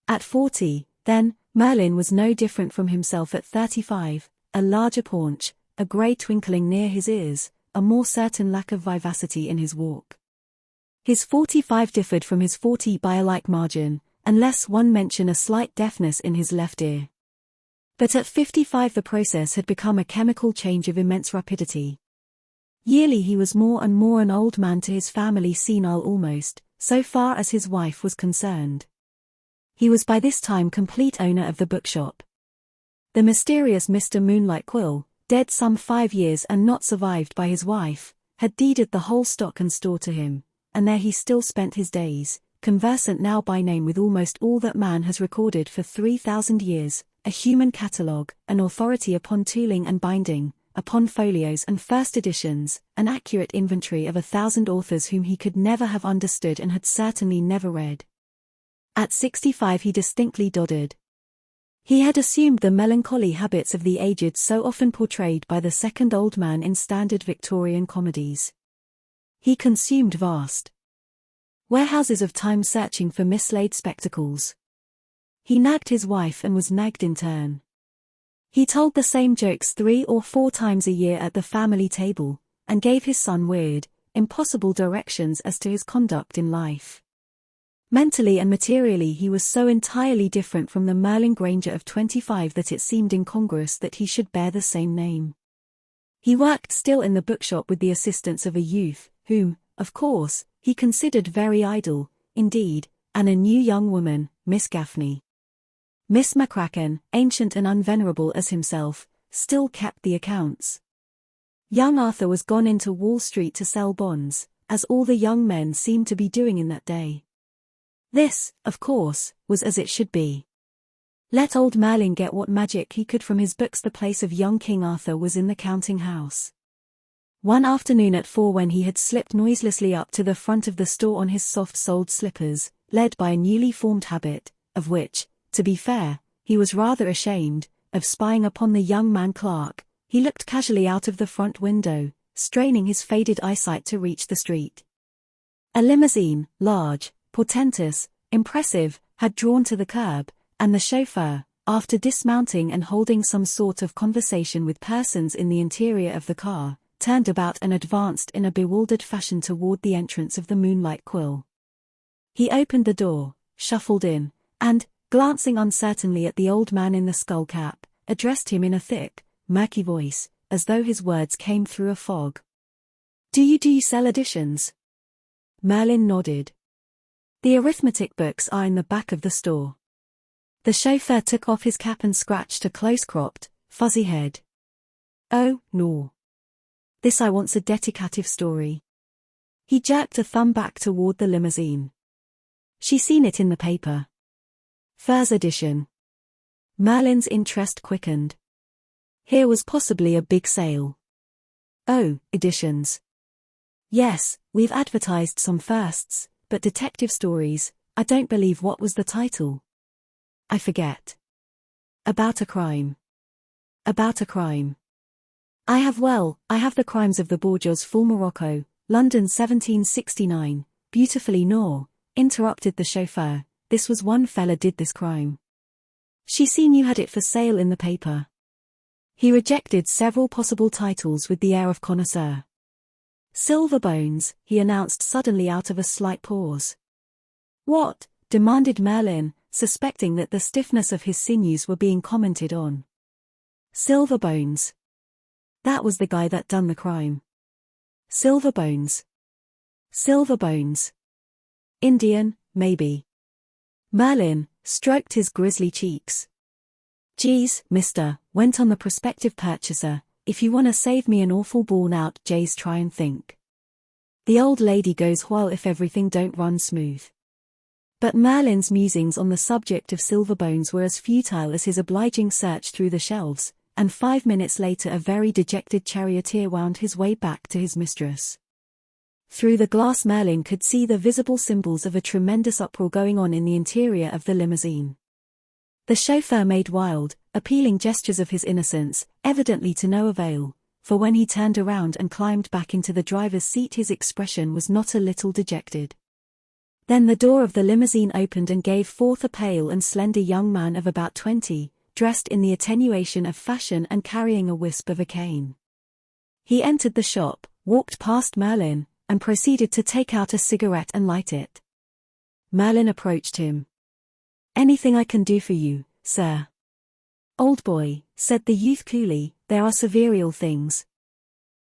At 40, then, Merlin was no different from himself at 35, a larger paunch, a grey twinkling near his ears, a more certain lack of vivacity in his walk. His 45 differed from his 40 by a like margin, unless one mention a slight deafness in his left ear. But at 55 the process had become a chemical change of immense rapidity. Yearly he was more and more an old man to his family, senile almost, so far as his wife was concerned. He was by this time complete owner of the bookshop. The mysterious Mr. Moonlight Quill, dead some 5 years and not survived by his wife, had deeded the whole stock and store to him, and there he still spent his days, conversant now by name with almost all that man has recorded for 3,000 years, a human catalogue, an authority upon tooling and binding, upon folios and first editions, an accurate inventory of 1,000 authors whom he could never have understood and had certainly never read. At 65 he distinctly doddered. He had assumed the melancholy habits of the aged so often portrayed by the second old man in standard Victorian comedies. He consumed vast warehouses of time searching for mislaid spectacles. He nagged his wife and was nagged in turn. He told the same jokes 3 or 4 times a year at the family table, and gave his son weird, impossible directions as to his conduct in life. Mentally and materially he was so entirely different from the Merlin Granger of 25 that it seemed incongruous that he should bear the same name. He worked still in the bookshop with the assistance of a youth, whom, of course, he considered very idle, indeed, and a new young woman, Miss Gaffney. Miss McCracken, ancient and unvenerable as himself, still kept the accounts. Young Arthur was gone into Wall Street to sell bonds, as all the young men seemed to be doing in that day. This, of course, was as it should be. Let old Merlin get what magic he could from his books. The place of young King Arthur was in the counting house. One afternoon at 4, when he had slipped noiselessly up to the front of the store on his soft-soled slippers, led by a newly formed habit, of which, to be fair, he was rather ashamed, of spying upon the young man clerk, he looked casually out of the front window, straining his faded eyesight to reach the street. A limousine, large, portentous, impressive, had drawn to the curb, and the chauffeur, after dismounting and holding some sort of conversation with persons in the interior of the car, turned about and advanced in a bewildered fashion toward the entrance of the Moonlight Quill. He opened the door, shuffled in, and, glancing uncertainly at the old man in the skull cap, addressed him in a thick, murky voice, as though his words came through a fog. Do you sell editions?" Merlin nodded. "The arithmetic books are in the back of the store." The chauffeur took off his cap and scratched a close-cropped, fuzzy head. "Oh, no. This I want's a deteckative story." He jerked a thumb back toward the limousine. "She seen it in the paper. First edition." Merlin's interest quickened. Here was possibly a big sale. "Oh, editions. Yes, we've advertised some firsts, but detective stories, I don't believe. What was the title?" "I forget." About a crime." "About a crime. I have the Crimes of the Bourgeois Full Morocco, London 1769, beautifully no," interrupted the chauffeur. "This was one fella did this crime. She seen you had it for sale in the paper." He rejected several possible titles with the air of connoisseur. "Silver Bones," he announced suddenly out of a slight pause. "What?" demanded Merlin, suspecting that the stiffness of his sinews were being commented on. "Silver Bones. That was the guy that done the crime." "Silver Bones. Silver Bones. Indian, maybe." Merlin stroked his grizzly cheeks. "Geez, mister," went on the prospective purchaser, "if you wanna save me an awful born-out J's try and think. The old lady goes while if everything don't run smooth." But Merlin's musings on the subject of silver bones were as futile as his obliging search through the shelves, and 5 minutes later a very dejected charioteer wound his way back to his mistress. Through the glass Merlin could see the visible symbols of a tremendous uproar going on in the interior of the limousine. The chauffeur made wild, appealing gestures of his innocence, evidently to no avail, for when he turned around and climbed back into the driver's seat his expression was not a little dejected. Then the door of the limousine opened and gave forth a pale and slender young man of about 20, dressed in the attenuation of fashion and carrying a wisp of a cane. He entered the shop, walked past Merlin, and proceeded to take out a cigarette and light it. Merlin approached him. "Anything I can do for you, sir?" "Old boy," said the youth coolly, "there are several things.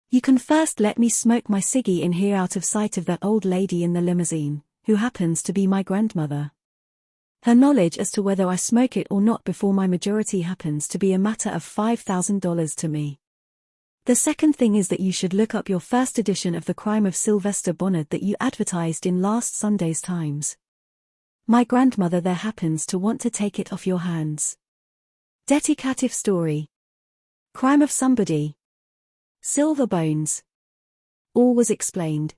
You can first let me smoke my ciggy in here out of sight of that old lady in the limousine, who happens to be my grandmother. Her knowledge as to whether I smoke it or not before my majority happens to be a matter of $5,000 to me. The second thing is that you should look up your first edition of The Crime of Sylvester Bonnard that you advertised in last Sunday's Times. My grandmother there happens to want to take it off your hands. Deteckative story. Crime of somebody. Silver bones." All was explained.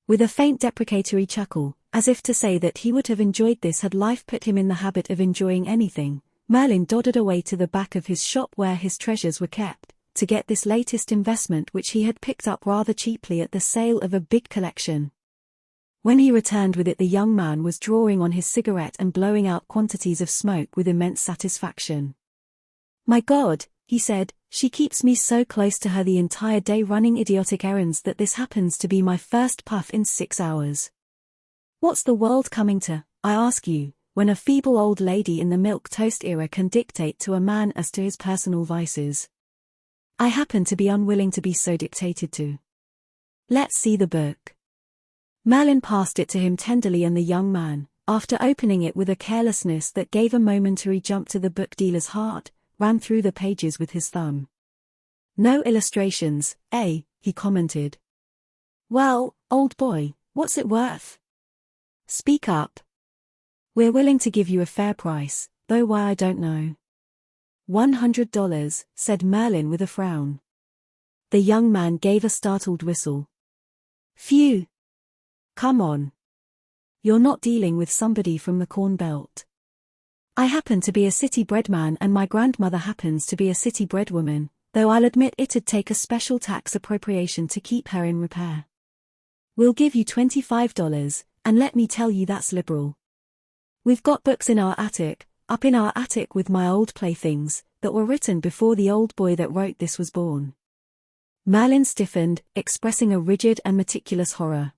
With a faint deprecatory chuckle, as if to say that he would have enjoyed this had life put him in the habit of enjoying anything, Merlin doddered away to the back of his shop where his treasures were kept, to get this latest investment which he had picked up rather cheaply at the sale of a big collection. When he returned with it the young man was drawing on his cigarette and blowing out quantities of smoke with immense satisfaction. "My God," he said, "she keeps me so close to her the entire day running idiotic errands that this happens to be my first puff in 6 hours. What's the world coming to, I ask you, when a feeble old lady in the milquetoast era can dictate to a man as to his personal vices? I happen to be unwilling to be so dictated to. Let's see the book." Merlin passed it to him tenderly and the young man, after opening it with a carelessness that gave a momentary jump to the book dealer's heart, ran through the pages with his thumb. "No illustrations, eh?" he commented. "Well, old boy, what's it worth? Speak up. We're willing to give you a fair price, though why I don't know." $100, said Merlin with a frown. The young man gave a startled whistle. "Phew. Come on. You're not dealing with somebody from the Corn Belt. I happen to be a city-bred man and my grandmother happens to be a city-bred woman, though I'll admit it'd take a special tax appropriation to keep her in repair. We'll give you $25, and let me tell you that's liberal. We've got books in our attic, up in our attic with my old playthings, that were written before the old boy that wrote this was born. Merlin stiffened, expressing a rigid and meticulous horror.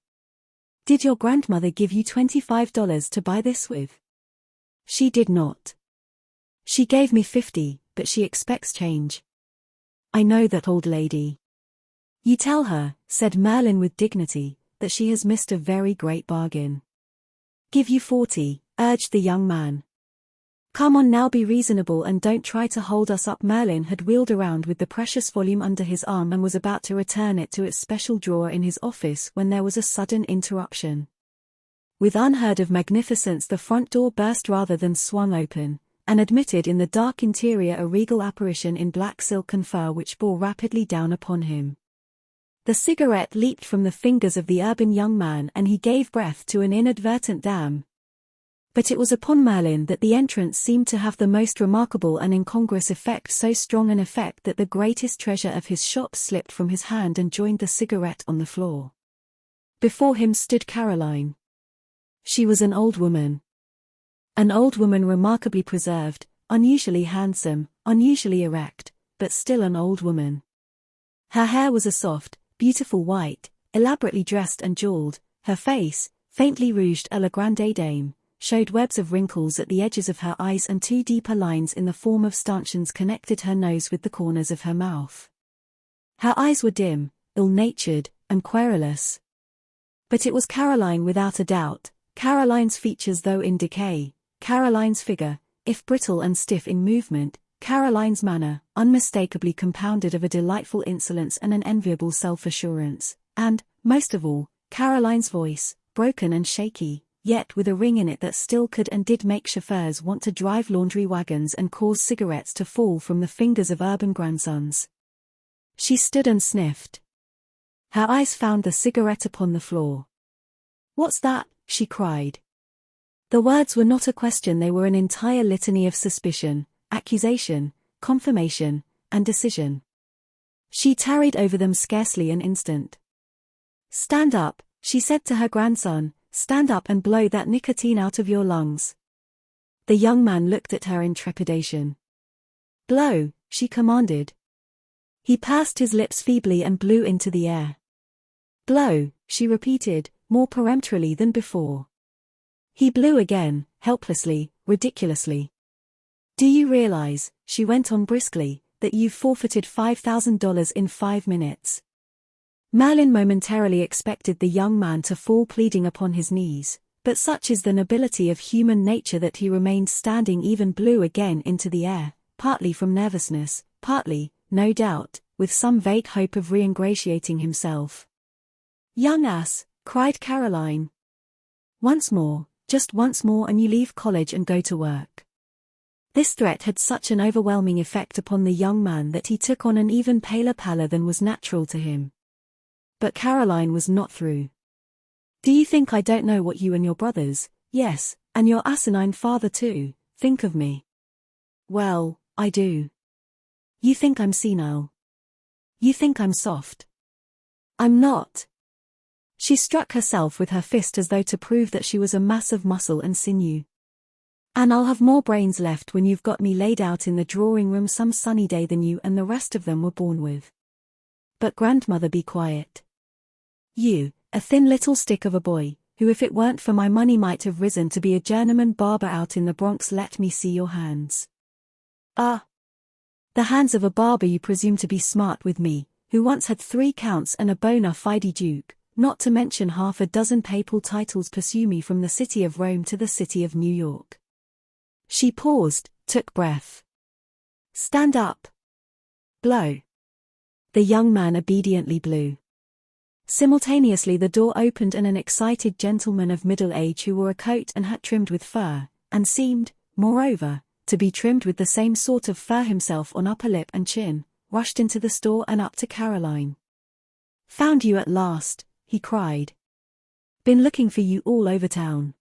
Did your grandmother give you $25 to buy this with? She did not. She gave me 50, but she expects change. I know that old lady. You tell her, said Merlin with dignity, that she has missed a very great bargain. Give you 40, urged the young man. Come on now, be reasonable and don't try to hold us up. Merlin had wheeled around with the precious volume under his arm and was about to return it to its special drawer in his office when there was a sudden interruption. With unheard of magnificence, the front door burst rather than swung open, and admitted in the dark interior a regal apparition in black silk and fur which bore rapidly down upon him. The cigarette leaped from the fingers of the urban young man and he gave breath to an inadvertent damn. But it was upon Merlin that the entrance seemed to have the most remarkable and incongruous effect, so strong an effect that the greatest treasure of his shop slipped from his hand and joined the cigarette on the floor. Before him stood Caroline. She was an old woman. An old woman remarkably preserved, unusually handsome, unusually erect, but still an old woman. Her hair was a soft, beautiful white, elaborately dressed and jeweled. Her face, faintly rouged à la grande dame, showed webs of wrinkles at the edges of her eyes, and two deeper lines in the form of stanchions connected her nose with the corners of her mouth. Her eyes were dim, ill-natured, and querulous. But it was Caroline without a doubt, Caroline's features though in decay, Caroline's figure, if brittle and stiff in movement, Caroline's manner, unmistakably compounded of a delightful insolence and an enviable self-assurance, and, most of all, Caroline's voice, broken and shaky, yet with a ring in it that still could and did make chauffeurs want to drive laundry wagons and cause cigarettes to fall from the fingers of urban grandsons. She stood and sniffed. Her eyes found the cigarette upon the floor. "What's that?" she cried. The words were not a question, they were an entire litany of suspicion, accusation, confirmation, and decision. She tarried over them scarcely an instant. "Stand up," she said to her grandson, "stand up and blow that nicotine out of your lungs." The young man looked at her in trepidation. "Blow," she commanded. He pursed his lips feebly and blew into the air. "Blow," she repeated, more peremptorily than before. He blew again, helplessly, ridiculously. "Do you realize," she went on briskly, "that you've forfeited $5,000 in 5 minutes?" Merlin momentarily expected the young man to fall pleading upon his knees, but such is the nobility of human nature that he remained standing, even blew again into the air, partly from nervousness, partly, no doubt, with some vague hope of re-ingratiating himself. "Young ass," cried Caroline. "Once more, just once more and you leave college and go to work." This threat had such an overwhelming effect upon the young man that he took on an even paler pallor than was natural to him. But Caroline was not through. "Do you think I don't know what you and your brothers, yes, and your asinine father too, think of me?" "Well, I do. You think I'm senile. You think I'm soft. I'm not." She struck herself with her fist as though to prove that she was a mass of muscle and sinew. "And I'll have more brains left when you've got me laid out in the drawing room some sunny day than you and the rest of them were born with. But grandmother, be quiet. You, a thin little stick of a boy, who if it weren't for my money might have risen to be a journeyman barber out in the Bronx. Let me see your hands." "Ah. The hands of a barber. You presume to be smart with me, who once had 3 counts and a bona fide duke, not to mention half a dozen papal titles, pursue me from the city of Rome to the city of New York." She paused, took breath. "Stand up. Blow." The young man obediently blew. Simultaneously the door opened and an excited gentleman of middle age who wore a coat and hat trimmed with fur, and seemed, moreover, to be trimmed with the same sort of fur himself on upper lip and chin, rushed into the store and up to Caroline. "Found you at last," he cried. "Been looking for you all over town.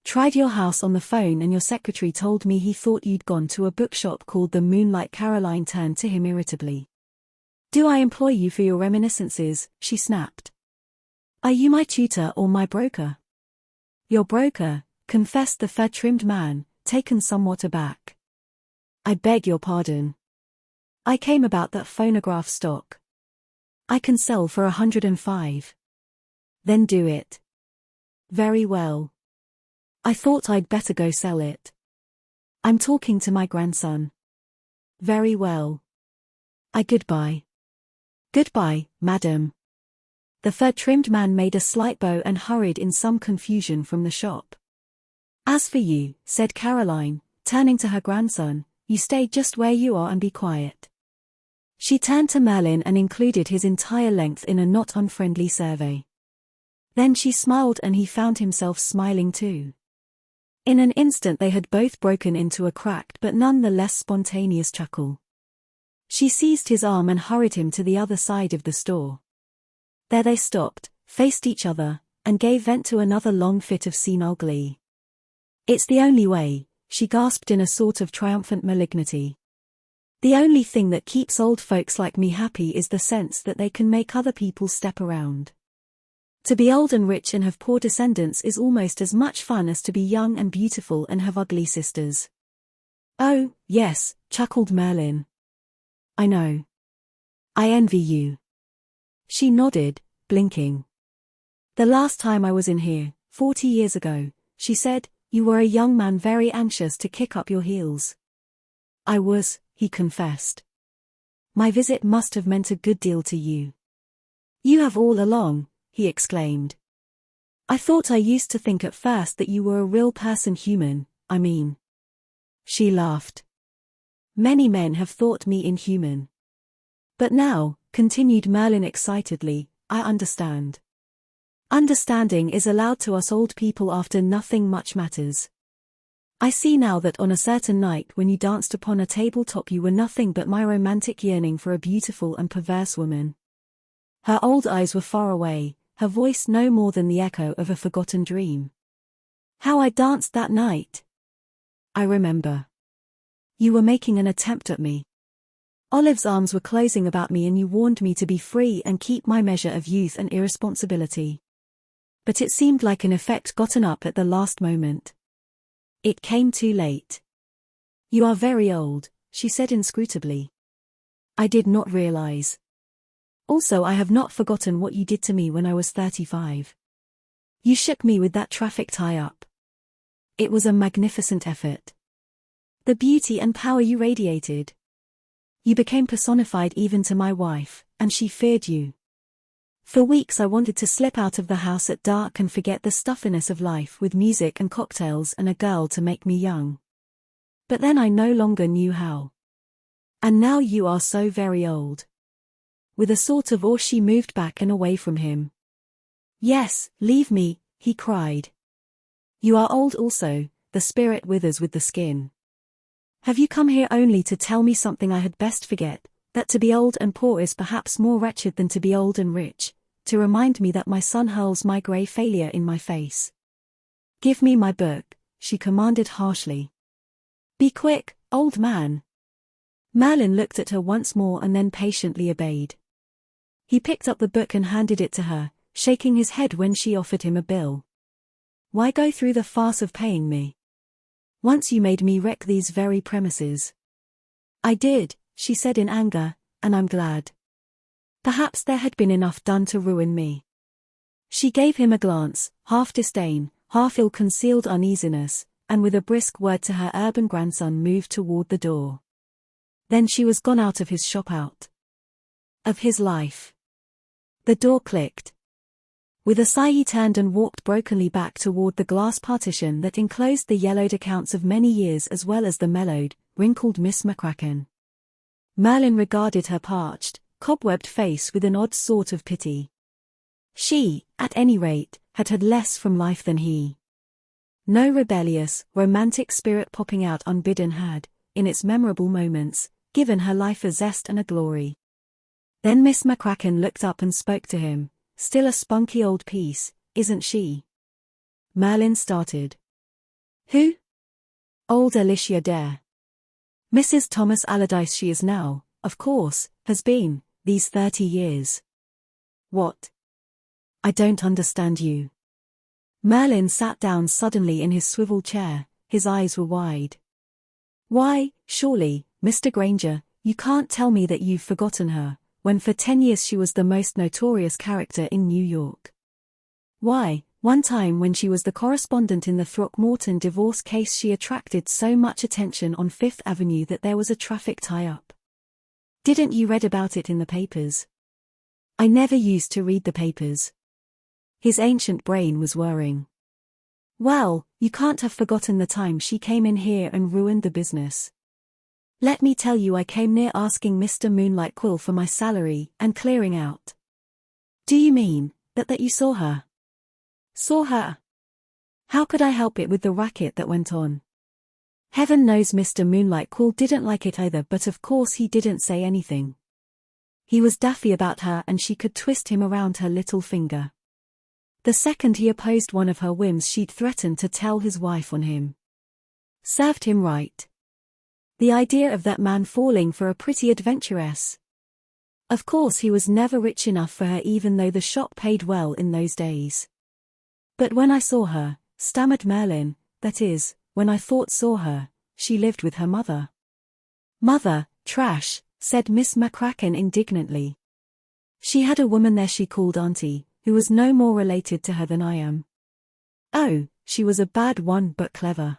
Tried your house on the phone and your secretary told me he thought you'd gone to a bookshop called the Moonlight." Caroline turned to him irritably. "Do I employ you for your reminiscences?" she snapped. "Are you my tutor or my broker?" "Your broker," confessed the fur-trimmed man, taken somewhat aback. I beg your pardon. I came about that phonograph stock. I can sell for 105. Then do it. Very well. I thought I'd better go sell it. I'm talking to my grandson. Very well. Goodbye. Goodbye, madam. The fur-trimmed man made a slight bow and hurried in some confusion from the shop. As for you, said Caroline, turning to her grandson, you stay just where you are and be quiet. She turned to Merlin and included his entire length in a not unfriendly survey. Then she smiled and he found himself smiling too. In an instant they had both broken into a cracked but none the less spontaneous chuckle. She seized his arm and hurried him to the other side of the store. There they stopped, faced each other, and gave vent to another long fit of senile glee. It's the only way, she gasped in a sort of triumphant malignity. The only thing that keeps old folks like me happy is the sense that they can make other people step around. To be old and rich and have poor descendants is almost as much fun as to be young and beautiful and have ugly sisters. Oh, yes, chuckled Merlin. I know. I envy you. She nodded, blinking. The last time I was in here, 40 years ago, she said, you were a young man very anxious to kick up your heels. I was, he confessed. My visit must have meant a good deal to you. You have all along, he exclaimed. I thought I used to think at first that you were a real person human, I mean. She laughed. Many men have thought me inhuman. But now, continued Merlin excitedly, I understand. Understanding is allowed to us old people after nothing much matters. I see now that on a certain night when you danced upon a tabletop you were nothing but my romantic yearning for a beautiful and perverse woman. Her old eyes were far away, her voice no more than the echo of a forgotten dream. How I danced that night! I remember. You were making an attempt at me. Olive's arms were closing about me and you warned me to be free and keep my measure of youth and irresponsibility. But it seemed like an effect gotten up at the last moment. It came too late. You are very old, she said inscrutably. I did not realize. Also, I have not forgotten what you did to me when I was 35. You shook me with that traffic tie-up. It was a magnificent effort. The beauty and power you radiated. You became personified even to my wife, and she feared you. For weeks I wanted to slip out of the house at dark and forget the stuffiness of life with music and cocktails and a girl to make me young. But then I no longer knew how. And now you are so very old. With a sort of awe she moved back and away from him. Yes, leave me, he cried. You are old also, the spirit withers with the skin. Have you come here only to tell me something I had best forget, that to be old and poor is perhaps more wretched than to be old and rich, to remind me that my son hurls my grey failure in my face? Give me my book, she commanded harshly. Be quick, old man. Merlin looked at her once more and then patiently obeyed. He picked up the book and handed it to her, shaking his head when she offered him a bill. Why go through the farce of paying me? Once you made me wreck these very premises. I did, she said in anger, and I'm glad. Perhaps there had been enough done to ruin me. She gave him a glance, half disdain, half ill-concealed uneasiness, and with a brisk word to her urban grandson moved toward the door. Then she was gone out of his shop, out of his life. The door clicked. With a sigh he turned and walked brokenly back toward the glass partition that enclosed the yellowed accounts of many years as well as the mellowed, wrinkled Miss McCracken. Merlin regarded her parched, cobwebbed face with an odd sort of pity. She, at any rate, had had less from life than he. No rebellious, romantic spirit popping out unbidden had, in its memorable moments, given her life a zest and a glory. Then Miss McCracken looked up and spoke to him. Still a spunky old piece, isn't she? Merlin started. Who? Old Alicia Dare. Mrs. Thomas Allardyce she is now, of course, has been, these 30 years. What? I don't understand you. Merlin sat down suddenly in his swivel chair, his eyes were wide. "Why, surely, Mr. Granger, you can't tell me that you've forgotten her, when for 10 years she was the most notorious character in New York. Why, one time when she was the correspondent in the Throckmorton divorce case she attracted so much attention on Fifth Avenue that there was a traffic tie-up. Didn't you read about it in the papers?" "I never used to read the papers." His ancient brain was whirring. "Well, you can't have forgotten the time she came in here and ruined the business. Let me tell you, I came near asking Mr. Moonlight Quill for my salary and clearing out." "Do you mean that you saw her?" "Saw her? How could I help it with the racket that went on? Heaven knows Mr. Moonlight Quill didn't like it either, but of course he didn't say anything. He was daffy about her and she could twist him around her little finger. The second he opposed one of her whims, she'd threaten to tell his wife on him. Served him right. The idea of that man falling for a pretty adventuress. Of course he was never rich enough for her, even though the shop paid well in those days. But when I saw her," stammered Merlin, "that is, when I saw her, she lived with her mother." "Mother, trash," said Miss McCracken indignantly. "She had a woman there she called Auntie, who was no more related to her than I am." "Oh, she was a bad one but clever.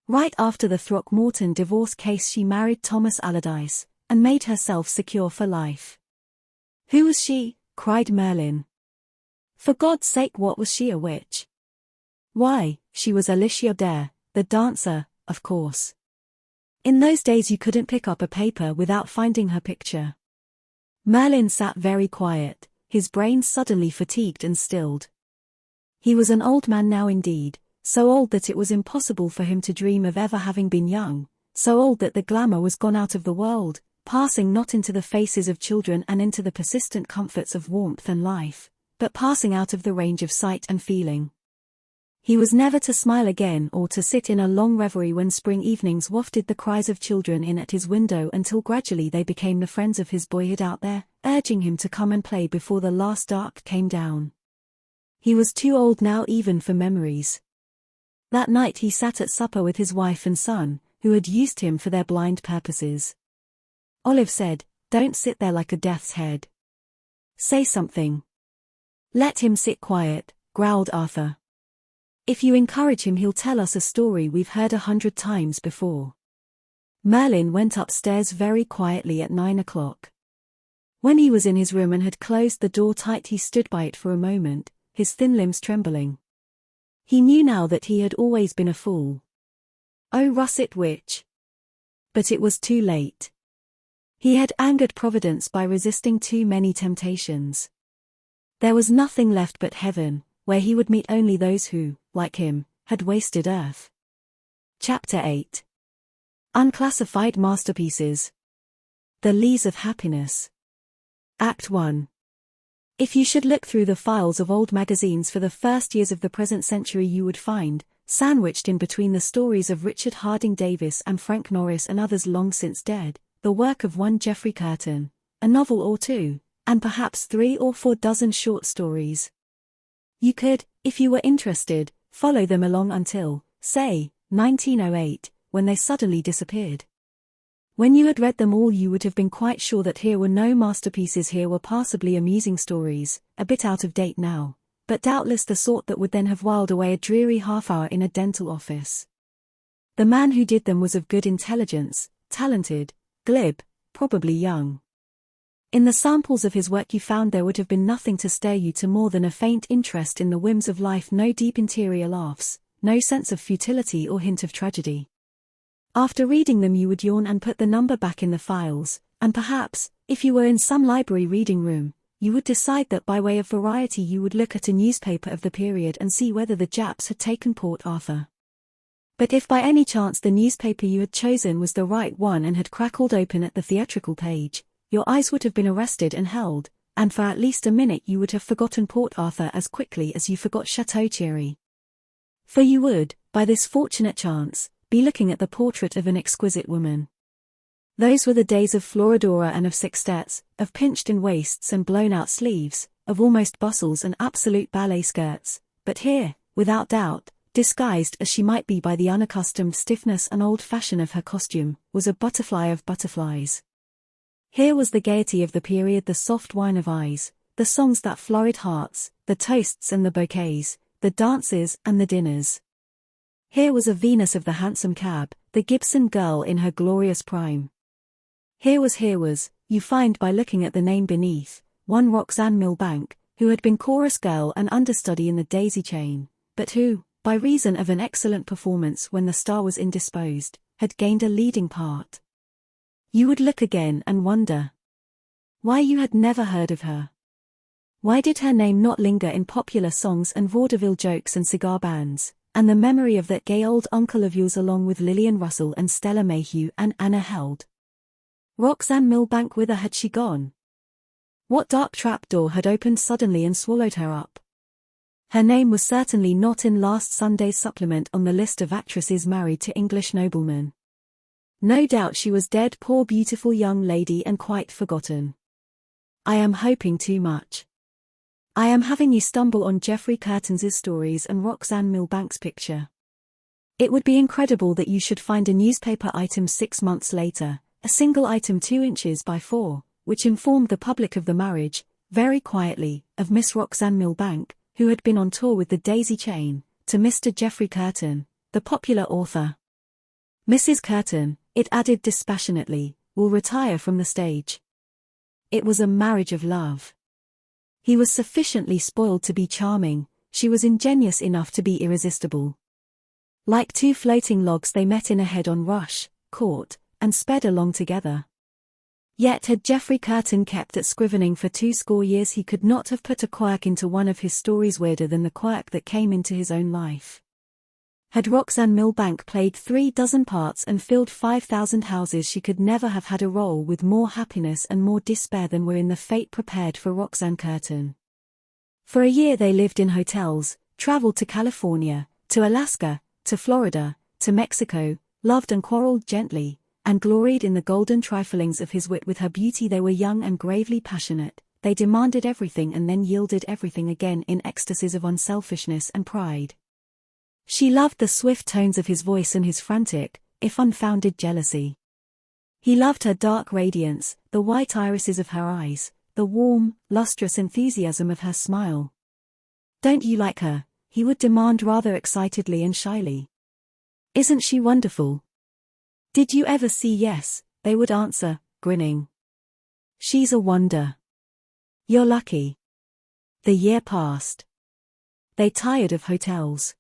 Right after the Throckmorton divorce case she married Thomas Allardyce, and made herself secure for life." "Who was she?" cried Merlin. "For God's sake, what was she, a witch?" "Why, she was Alicia Dare, the dancer, of course. In those days you couldn't pick up a paper without finding her picture." Merlin sat very quiet, his brain suddenly fatigued and stilled. He was an old man now indeed, so old that it was impossible for him to dream of ever having been young, so old that the glamour was gone out of the world, passing not into the faces of children and into the persistent comforts of warmth and life, but passing out of the range of sight and feeling. He was never to smile again or to sit in a long reverie when spring evenings wafted the cries of children in at his window, until gradually they became the friends of his boyhood out there, urging him to come and play before the last dark came down. He was too old now even for memories. That night he sat at supper with his wife and son, who had used him for their blind purposes. Olive said, "Don't sit there like a death's head. Say something." "Let him sit quiet," growled Arthur. "If you encourage him he'll tell us a story we've heard 100 times before." Merlin went upstairs very quietly at 9 o'clock. When he was in his room and had closed the door tight, he stood by it for a moment, his thin limbs trembling. He knew now that he had always been a fool. Oh, Russet Witch! But it was too late. He had angered Providence by resisting too many temptations. There was nothing left but heaven, where he would meet only those who, like him, had wasted earth. Chapter 8. Unclassified Masterpieces. The Lees of Happiness. Act 1. If you should look through the files of old magazines for the first years of the present century, you would find, sandwiched in between the stories of Richard Harding Davis and Frank Norris and others long since dead, the work of one Geoffrey Curtin, a novel or two, and perhaps 3 or 4 dozen short stories. You could, if you were interested, follow them along until, say, 1908, when they suddenly disappeared. When you had read them all, you would have been quite sure that here were no masterpieces. Here were passably amusing stories, a bit out of date now, but doubtless the sort that would then have whiled away a dreary half-hour in a dental office. The man who did them was of good intelligence, talented, glib, probably young. In the samples of his work you found there would have been nothing to stir you to more than a faint interest in the whims of life, no deep interior laughs, no sense of futility or hint of tragedy. After reading them you would yawn and put the number back in the files, and perhaps, if you were in some library reading room, you would decide that by way of variety you would look at a newspaper of the period and see whether the Japs had taken Port Arthur. But if by any chance the newspaper you had chosen was the right one and had crackled open at the theatrical page, your eyes would have been arrested and held, and for at least a minute you would have forgotten Port Arthur as quickly as you forgot Chateau Thierry. For you would, by this fortunate chance, be looking at the portrait of an exquisite woman. Those were the days of Florodora and of sextettes, of pinched-in waists and blown-out sleeves, of almost bustles and absolute ballet skirts, but here, without doubt, disguised as she might be by the unaccustomed stiffness and old fashion of her costume, was a butterfly of butterflies. Here was the gaiety of the period, the soft wine of eyes, the songs that flurried hearts, the toasts and the bouquets, the dances and the dinners. Here was a Venus of the hansom cab, the Gibson girl in her glorious prime. Here was, you find by looking at the name beneath, one Roxanne Milbank, who had been chorus girl and understudy in the Daisy Chain, but who, by reason of an excellent performance when the star was indisposed, had gained a leading part. You would look again and wonder why you had never heard of her. Why did her name not linger in popular songs and vaudeville jokes and cigar bands, and the memory of that gay old uncle of yours along with Lillian Russell and Stella Mayhew and Anna Held? Roxanne Milbank, whither had she gone? What dark trapdoor had opened suddenly and swallowed her up? Her name was certainly not in last Sunday's supplement on the list of actresses married to English noblemen. No doubt she was dead, poor beautiful young lady, and quite forgotten. I am hoping too much. I am having you stumble on Geoffrey Curtin's stories and Roxanne Milbank's picture. It would be incredible that you should find a newspaper item 6 months later, a single item 2 inches by 4, which informed the public of the marriage, very quietly, of Miss Roxanne Milbank, who had been on tour with the Daisy Chain, to Mr. Geoffrey Curtin, the popular author. Mrs. Curtin, it added dispassionately, will retire from the stage. It was a marriage of love. He was sufficiently spoiled to be charming, she was ingenious enough to be irresistible. Like two floating logs they met in a head-on rush, caught, and sped along together. Yet had Geoffrey Curtin kept at scrivening for 20 years, he could not have put a quirk into one of his stories weirder than the quirk that came into his own life. Had Roxanne Milbank played 36 parts and filled 5,000 houses, she could never have had a role with more happiness and more despair than were in the fate prepared for Roxanne Curtin. For a year they lived in hotels, traveled to California, to Alaska, to Florida, to Mexico, loved and quarreled gently, and gloried in the golden triflings of his wit with her beauty. They were young and gravely passionate, they demanded everything and then yielded everything again in ecstasies of unselfishness and pride. She loved the swift tones of his voice and his frantic, if unfounded jealousy. He loved her dark radiance, the white irises of her eyes, the warm, lustrous enthusiasm of her smile. "Don't you like her?" he would demand rather excitedly and shyly. "Isn't she wonderful?" "Did you ever see?" "Yes," they would answer, grinning. "She's a wonder." "You're lucky." The year passed. They tired of hotels.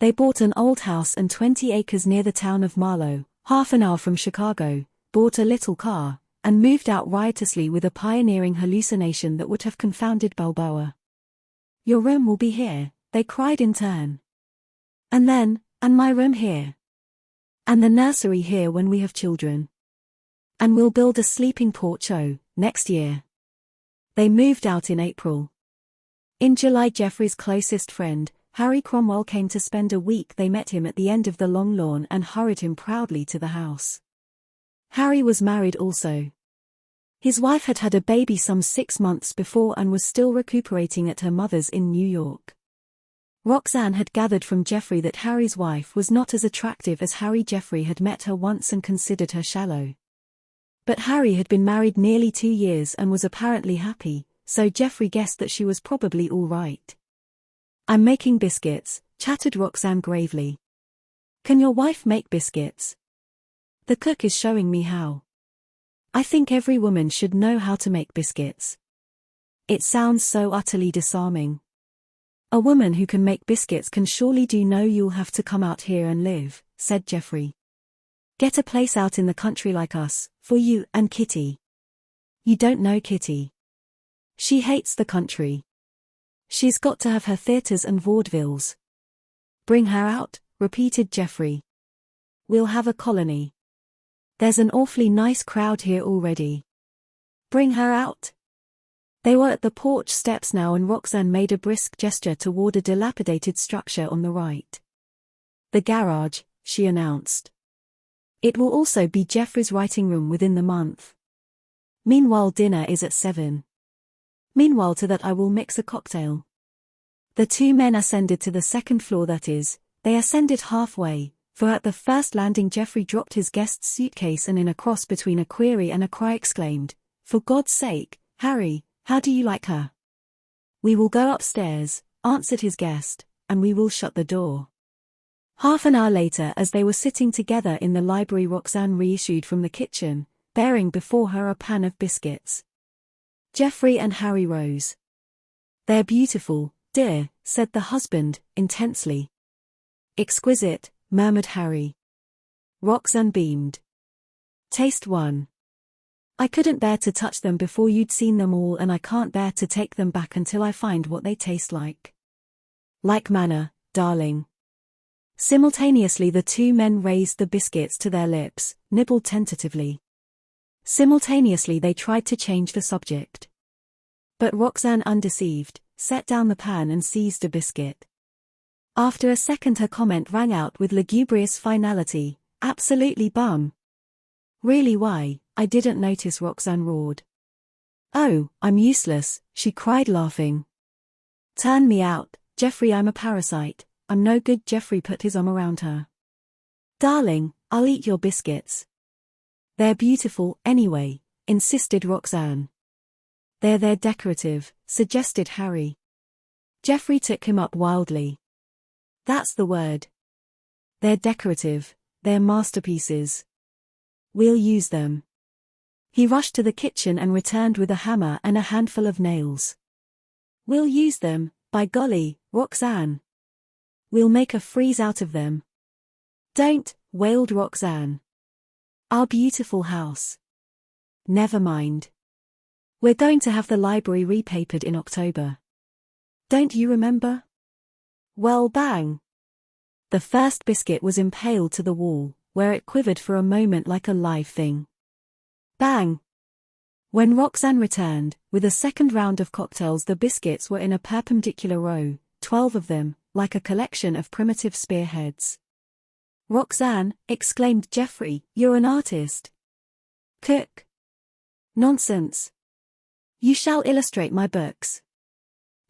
They bought an old house and 20 acres near the town of Marlow, half an hour from Chicago, bought a little car, and moved out riotously with a pioneering hallucination that would have confounded Balboa. "Your room will be here," they cried in turn. "And then, and my room here. And the nursery here when we have children. And we'll build a sleeping porch next year." They moved out in April. In July, Geoffrey's closest friend, Harry Cromwell, came to spend a week. They met him at the end of the long lawn and hurried him proudly to the house. Harry was married also. His wife had had a baby some 6 months before and was still recuperating at her mother's in New York. Roxanne had gathered from Geoffrey that Harry's wife was not as attractive as Harry. Geoffrey had met her once and considered her shallow. But Harry had been married nearly 2 years and was apparently happy, so Geoffrey guessed that she was probably all right. "I'm making biscuits," chattered Roxanne gravely. "Can your wife make biscuits?" "The cook is showing me how." "I think every woman should know how to make biscuits." "It sounds so utterly disarming." "A woman who can make biscuits can surely do no. You'll have to come out here and live," said Geoffrey. "Get a place out in the country like us, for you and Kitty." "You don't know Kitty. She hates the country. She's got to have her theatres and vaudevilles." "Bring her out," repeated Geoffrey. "We'll have a colony. There's an awfully nice crowd here already. Bring her out." They were at the porch steps now and Roxanne made a brisk gesture toward a dilapidated structure on the right. "The garage," she announced. "It will also be Geoffrey's writing room within the month. Meanwhile dinner is at 7. Meanwhile to that I will mix a cocktail." The two men ascended to the second floor, that is, they ascended halfway, for at the first landing Geoffrey dropped his guest's suitcase and in a cross between a query and a cry exclaimed, "For God's sake, Harry, how do you like her?" "We will go upstairs," answered his guest, "and we will shut the door." Half an hour later, as they were sitting together in the library, Roxanne reissued from the kitchen, bearing before her a pan of biscuits. Geoffrey and Harry rose. "They're beautiful, dear," said the husband, intensely. "Exquisite," murmured Harry. Roxanne beamed. "Taste one." "I couldn't bear to touch them before you'd seen them all, and I can't bear to take them back until I find what they taste like." "Like manna, darling." Simultaneously the two men raised the biscuits to their lips, nibbled tentatively. Simultaneously they tried to change the subject. But Roxanne, undeceived, set down the pan and seized a biscuit. After a second her comment rang out with lugubrious finality, "Absolutely bum." "Really, why? I didn't notice," Roxanne roared. "Oh, I'm useless," she cried, laughing. "Turn me out, Geoffrey, I'm a parasite. I'm no good." Geoffrey put his arm around her. "Darling, I'll eat your biscuits." "They're beautiful, anyway," insisted Roxanne. They're decorative," suggested Harry. Geoffrey took him up wildly. "That's the word. They're decorative, they're masterpieces. We'll use them." He rushed to the kitchen and returned with a hammer and a handful of nails. "We'll use them, by golly, Roxanne. We'll make a frieze out of them." "Don't," wailed Roxanne. "Our beautiful house." "Never mind. We're going to have the library repapered in October. Don't you remember?" "Well, bang." The first biscuit was impaled to the wall, where it quivered for a moment like a live thing. Bang. When Roxanne returned, with a second round of cocktails, the biscuits were in a perpendicular row, 12 of them, like a collection of primitive spearheads. "Roxanne," exclaimed Geoffrey, "you're an artist." "Cook." "Nonsense. You shall illustrate my books."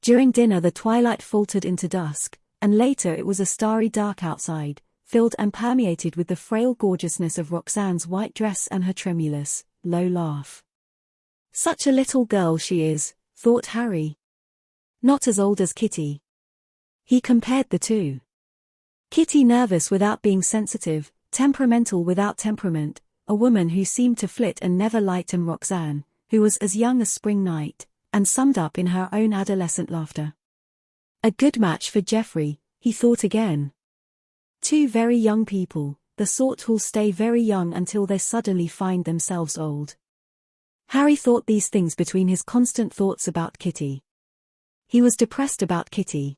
During dinner the twilight faltered into dusk, and later it was a starry dark outside, filled and permeated with the frail gorgeousness of Roxanne's white dress and her tremulous, low laugh. "Such a little girl she is," thought Harry. "Not as old as Kitty." He compared the two. Kitty, nervous without being sensitive, temperamental without temperament, a woman who seemed to flit and never liked, and Roxanne, who was as young as spring night, and summed up in her own adolescent laughter. A good match for Geoffrey, he thought again. Two very young people, the sort who'll stay very young until they suddenly find themselves old. Harry thought these things between his constant thoughts about Kitty. He was depressed about Kitty.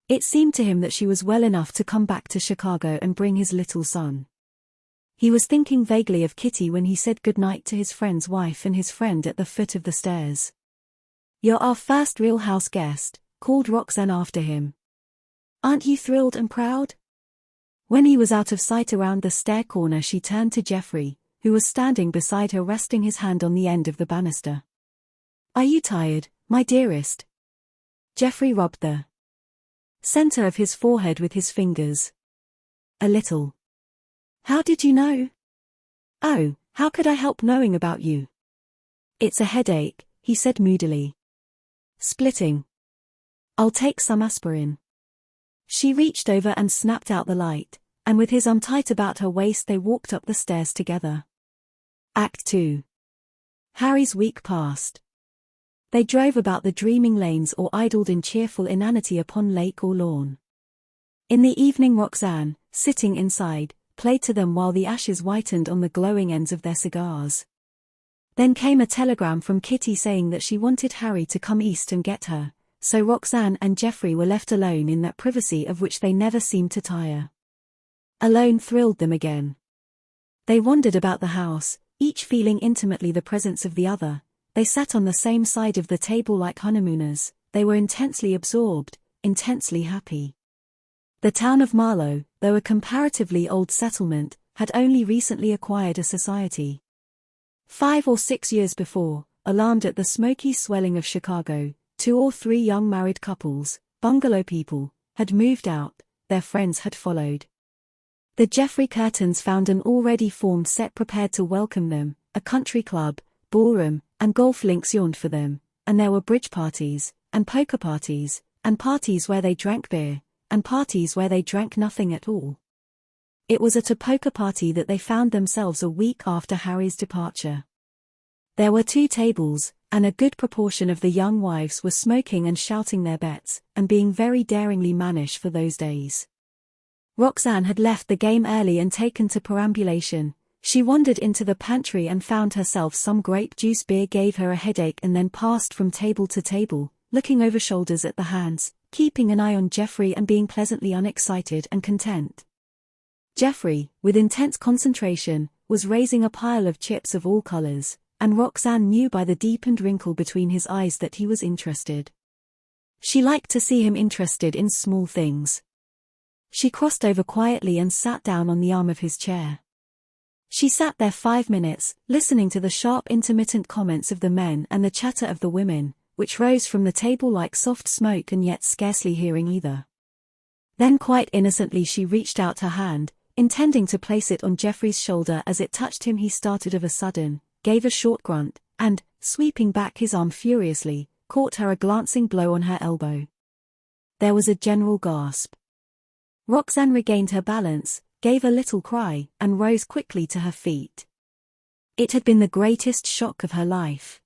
It seemed to him that she was well enough to come back to Chicago and bring his little son. He was thinking vaguely of Kitty when he said goodnight to his friend's wife and his friend at the foot of the stairs. "You're our first real house guest," called Roxanne after him. "Aren't you thrilled and proud?" When he was out of sight around the stair corner, she turned to Geoffrey, who was standing beside her, resting his hand on the end of the banister. "Are you tired, my dearest?" Geoffrey rubbed the center of his forehead with his fingers. "A little." "How did you know?" "Oh, how could I help knowing about you?" "It's a headache," he said moodily. "Splitting. I'll take some aspirin." She reached over and snapped out the light, and with his arm tight about her waist they walked up the stairs together. Act 2. Harry's week passed. They drove about the dreaming lanes or idled in cheerful inanity upon lake or lawn. In the evening Roxanne, sitting inside, played to them while the ashes whitened on the glowing ends of their cigars. Then came a telegram from Kitty saying that she wanted Harry to come east and get her, so Roxanne and Geoffrey were left alone in that privacy of which they never seemed to tire. Alone thrilled them again. They wandered about the house, each feeling intimately the presence of the other. They sat on the same side of the table like honeymooners. They were intensely absorbed, intensely happy. The town of Marlow, though a comparatively old settlement, had only recently acquired a society. 5 or 6 years before, alarmed at the smoky swelling of Chicago, 2 or 3 young married couples, bungalow people, had moved out, their friends had followed. The Jeffrey curtains found an already formed set prepared to welcome them, a country club, ballroom, and golf links yawned for them, and there were bridge parties, and poker parties, and parties where they drank beer, and parties where they drank nothing at all. It was at a poker party that they found themselves a week after Harry's departure. There were 2 tables, and a good proportion of the young wives were smoking and shouting their bets, and being very daringly mannish for those days. Roxanne had left the game early and taken to perambulation. She wandered into the pantry and found herself some grape juice beer gave her a headache and then passed from table to table, looking over shoulders at the hands, keeping an eye on Geoffrey and being pleasantly unexcited and content. Geoffrey, with intense concentration, was raising a pile of chips of all colors, and Roxanne knew by the deepened wrinkle between his eyes that he was interested. She liked to see him interested in small things. She crossed over quietly and sat down on the arm of his chair. She sat there 5 minutes, listening to the sharp intermittent comments of the men and the chatter of the women, which rose from the table like soft smoke and yet scarcely hearing either. Then quite innocently she reached out her hand, intending to place it on Geoffrey's shoulder. As it touched him he started of a sudden, gave a short grunt, and, sweeping back his arm furiously, caught her a glancing blow on her elbow. There was a general gasp. Roxanne regained her balance, gave a little cry, and rose quickly to her feet. It had been the greatest shock of her life.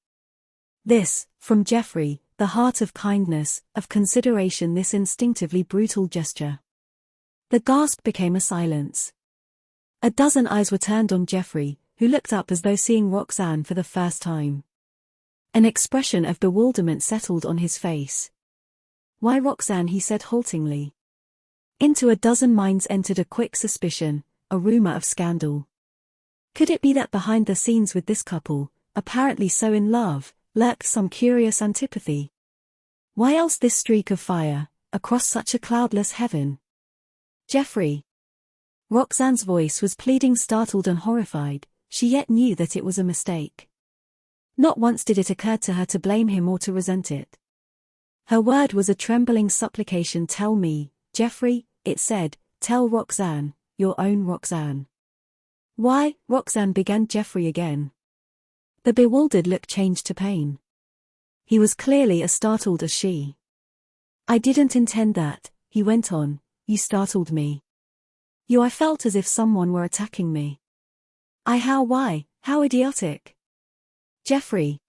This, from Geoffrey, the heart of kindness, of consideration, this instinctively brutal gesture. The gasp became a silence. A dozen eyes were turned on Geoffrey, who looked up as though seeing Roxanne for the first time. An expression of bewilderment settled on his face. "Why, Roxanne," he said haltingly. Into a dozen minds entered a quick suspicion, a rumor of scandal. Could it be that behind the scenes with this couple, apparently so in love, lurked some curious antipathy? Why else this streak of fire, across such a cloudless heaven? "Geoffrey." Roxanne's voice was pleading, startled and horrified. She yet knew that it was a mistake. Not once did it occur to her to blame him or to resent it. Her word was a trembling supplication. "Tell me, Geoffrey," it said, "tell Roxanne, your own Roxanne." "Why?" Roxanne began. Geoffrey again. The bewildered look changed to pain. He was clearly as startled as she. "I didn't intend that," he went on. "You startled me. I felt as if someone were attacking me. Why? How idiotic." "Geoffrey."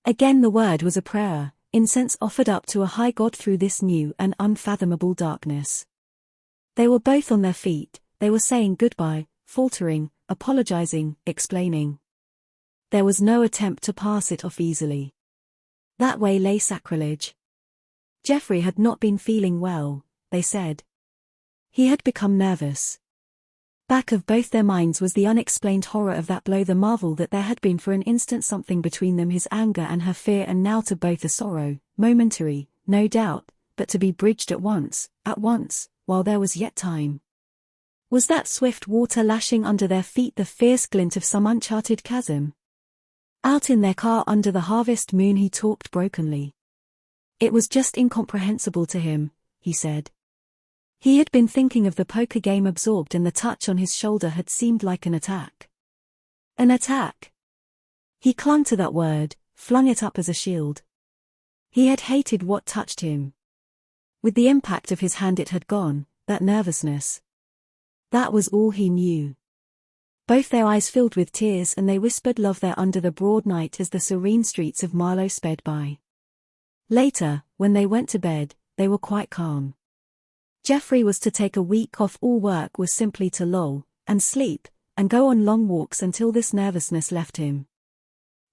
Again the word was a prayer, incense offered up to a high God through this new and unfathomable darkness. They were both on their feet, they were saying goodbye, faltering, apologizing, explaining. There was no attempt to pass it off easily. That way lay sacrilege. Geoffrey had not been feeling well, they said. He had become nervous. Back of both their minds was the unexplained horror of that blow, the marvel that there had been for an instant something between them, his anger and her fear, and now to both a sorrow, momentary, no doubt, but to be bridged at once, while there was yet time. Was that swift water lashing under their feet the fierce glint of some uncharted chasm? Out in their car under the harvest moon he talked brokenly. It was just incomprehensible to him, he said. He had been thinking of the poker game, absorbed, and the touch on his shoulder had seemed like an attack. An attack. He clung to that word, flung it up as a shield. He had hated what touched him. With the impact of his hand it had gone, that nervousness. That was all he knew. Both their eyes filled with tears, and they whispered love there under the broad night as the serene streets of Marlow sped by. Later, when they went to bed, they were quite calm. Geoffrey was to take a week off. All work was simply to loll, and sleep, and go on long walks until this nervousness left him.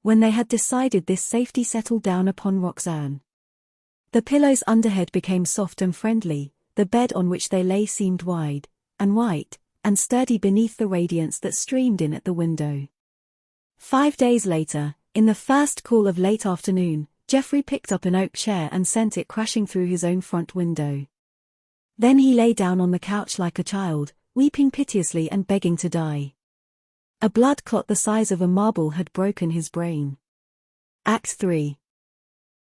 When they had decided this, safety settled down upon Roxanne. The pillows underhead became soft and friendly, the bed on which they lay seemed wide, and white, and sturdy beneath the radiance that streamed in at the window. 5 days later, in the first cool of late afternoon, Geoffrey picked up an oak chair and sent it crashing through his own front window. Then he lay down on the couch like a child, weeping piteously and begging to die. A blood clot the size of a marble had broken his brain. Act 3.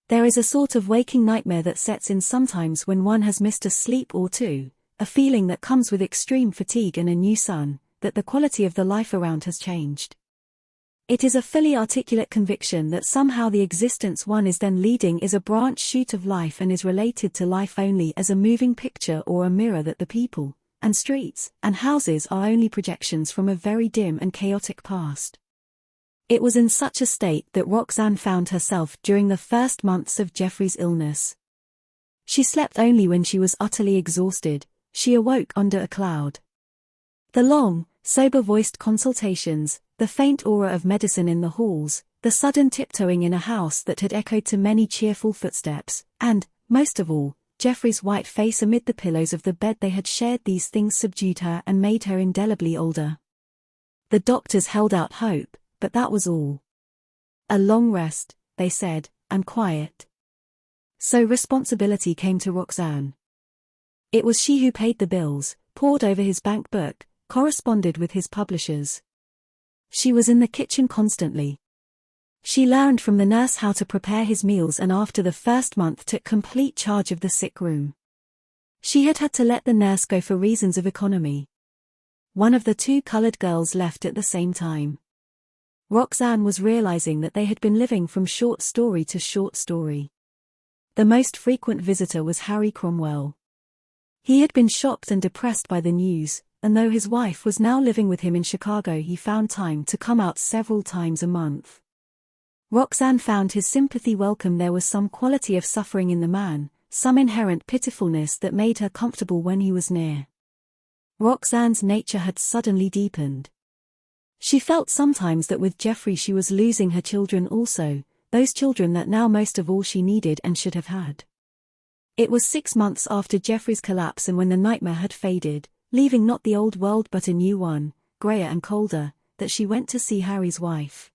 There is a sort of waking nightmare that sets in sometimes when one has missed a sleep or two, a feeling that comes with extreme fatigue and a new sun, that the quality of the life around has changed. It is a fully articulate conviction that somehow the existence one is then leading is a branch shoot of life and is related to life only as a moving picture or a mirror, that the people, and streets, and houses are only projections from a very dim and chaotic past. It was in such a state that Roxanne found herself during the first months of Jeffrey's illness. She slept only when she was utterly exhausted. She awoke under a cloud. The long, sober-voiced consultations, the faint aura of medicine in the halls, the sudden tiptoeing in a house that had echoed to many cheerful footsteps, and, most of all, Jeffrey's white face amid the pillows of the bed they had shared, these things subdued her and made her indelibly older. The doctors held out hope, but that was all. A long rest, they said, and quiet. So responsibility came to Roxanne. It was she who paid the bills, pored over his bank book, corresponded with his publishers. She was in the kitchen constantly. She learned from the nurse how to prepare his meals and after the first month took complete charge of the sick room. She had had to let the nurse go for reasons of economy. One of the two colored girls left at the same time. Roxanne was realizing that they had been living from short story to short story. The most frequent visitor was Harry Cromwell. He had been shocked and depressed by the news, and though his wife was now living with him in Chicago, he found time to come out several times a month. Roxanne found his sympathy welcome. There was some quality of suffering in the man, some inherent pitifulness that made her comfortable when he was near. Roxanne's nature had suddenly deepened. She felt sometimes that with Jeffrey she was losing her children also, those children that now most of all she needed and should have had. It was 6 months after Jeffrey's collapse and when the nightmare had faded, leaving not the old world but a new one, grayer and colder, that she went to see Harry's wife.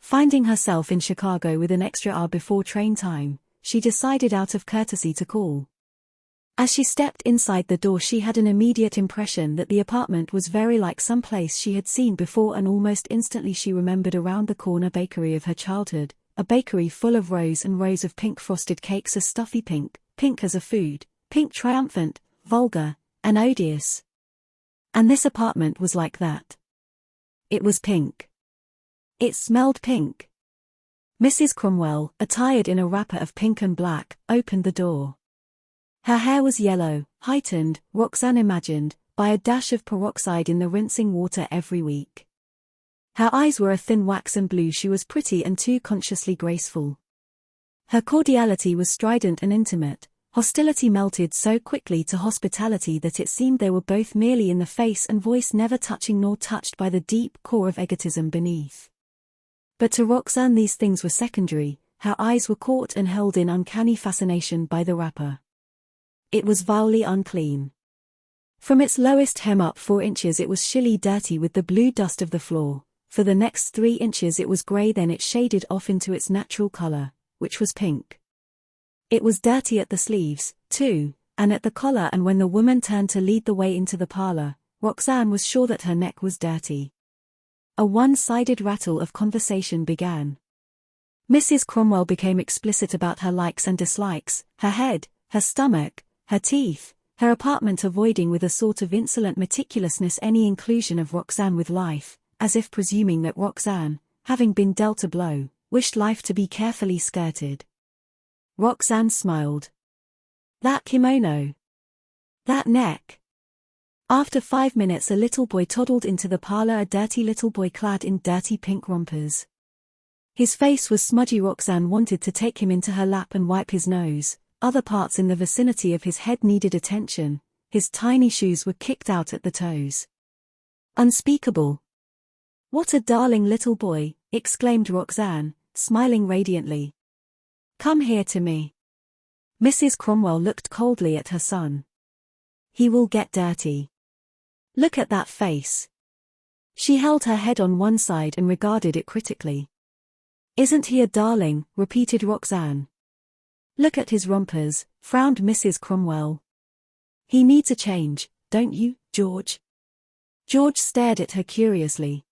Finding herself in Chicago with an extra hour before train time, she decided out of courtesy to call. As she stepped inside the door she had an immediate impression that the apartment was very like some place she had seen before, and almost instantly she remembered around the corner bakery of her childhood, a bakery full of rows and rows of pink frosted cakes, a stuffy pink, pink as a food, pink triumphant, vulgar, and odious. And this apartment was like that. It was pink. It smelled pink. Mrs. Cromwell, attired in a wrapper of pink and black, opened the door. Her hair was yellow, heightened, Roxanne imagined, by a dash of peroxide in the rinsing water every week. Her eyes were a thin waxen blue. She was pretty and too consciously graceful. Her cordiality was strident and intimate. Hostility melted so quickly to hospitality that it seemed they were both merely in the face and voice, never touching nor touched by the deep core of egotism beneath. But to Roxanne these things were secondary. Her eyes were caught and held in uncanny fascination by the wrapper. It was vilely unclean. From its lowest hem up 4 inches it was shilly dirty with the blue dust of the floor. For the next 3 inches it was grey, then it shaded off into its natural color, which was pink. It was dirty at the sleeves, too, and at the collar, and when the woman turned to lead the way into the parlor, Roxanne was sure that her neck was dirty. A one-sided rattle of conversation began. Mrs. Cromwell became explicit about her likes and dislikes, her head, her stomach, her teeth, her apartment, avoiding with a sort of insolent meticulousness any inclusion of Roxanne with life, as if presuming that Roxanne, having been dealt a blow, wished life to be carefully skirted. Roxanne smiled. That kimono. That neck. After 5 minutes a little boy toddled into the parlor, a dirty little boy clad in dirty pink rompers. His face was smudgy. Roxanne wanted to take him into her lap and wipe his nose. Other parts in the vicinity of his head needed attention. His tiny shoes were kicked out at the toes. Unspeakable. What a darling little boy, exclaimed Roxanne, smiling radiantly. Come here to me. Mrs. Cromwell looked coldly at her son. He will get dirty. Look at that face. She held her head on one side and regarded it critically. Isn't he a darling? Repeated Roxanne. Look at his rompers, frowned Mrs. Cromwell. He needs a change, don't you, George? George stared at her curiously.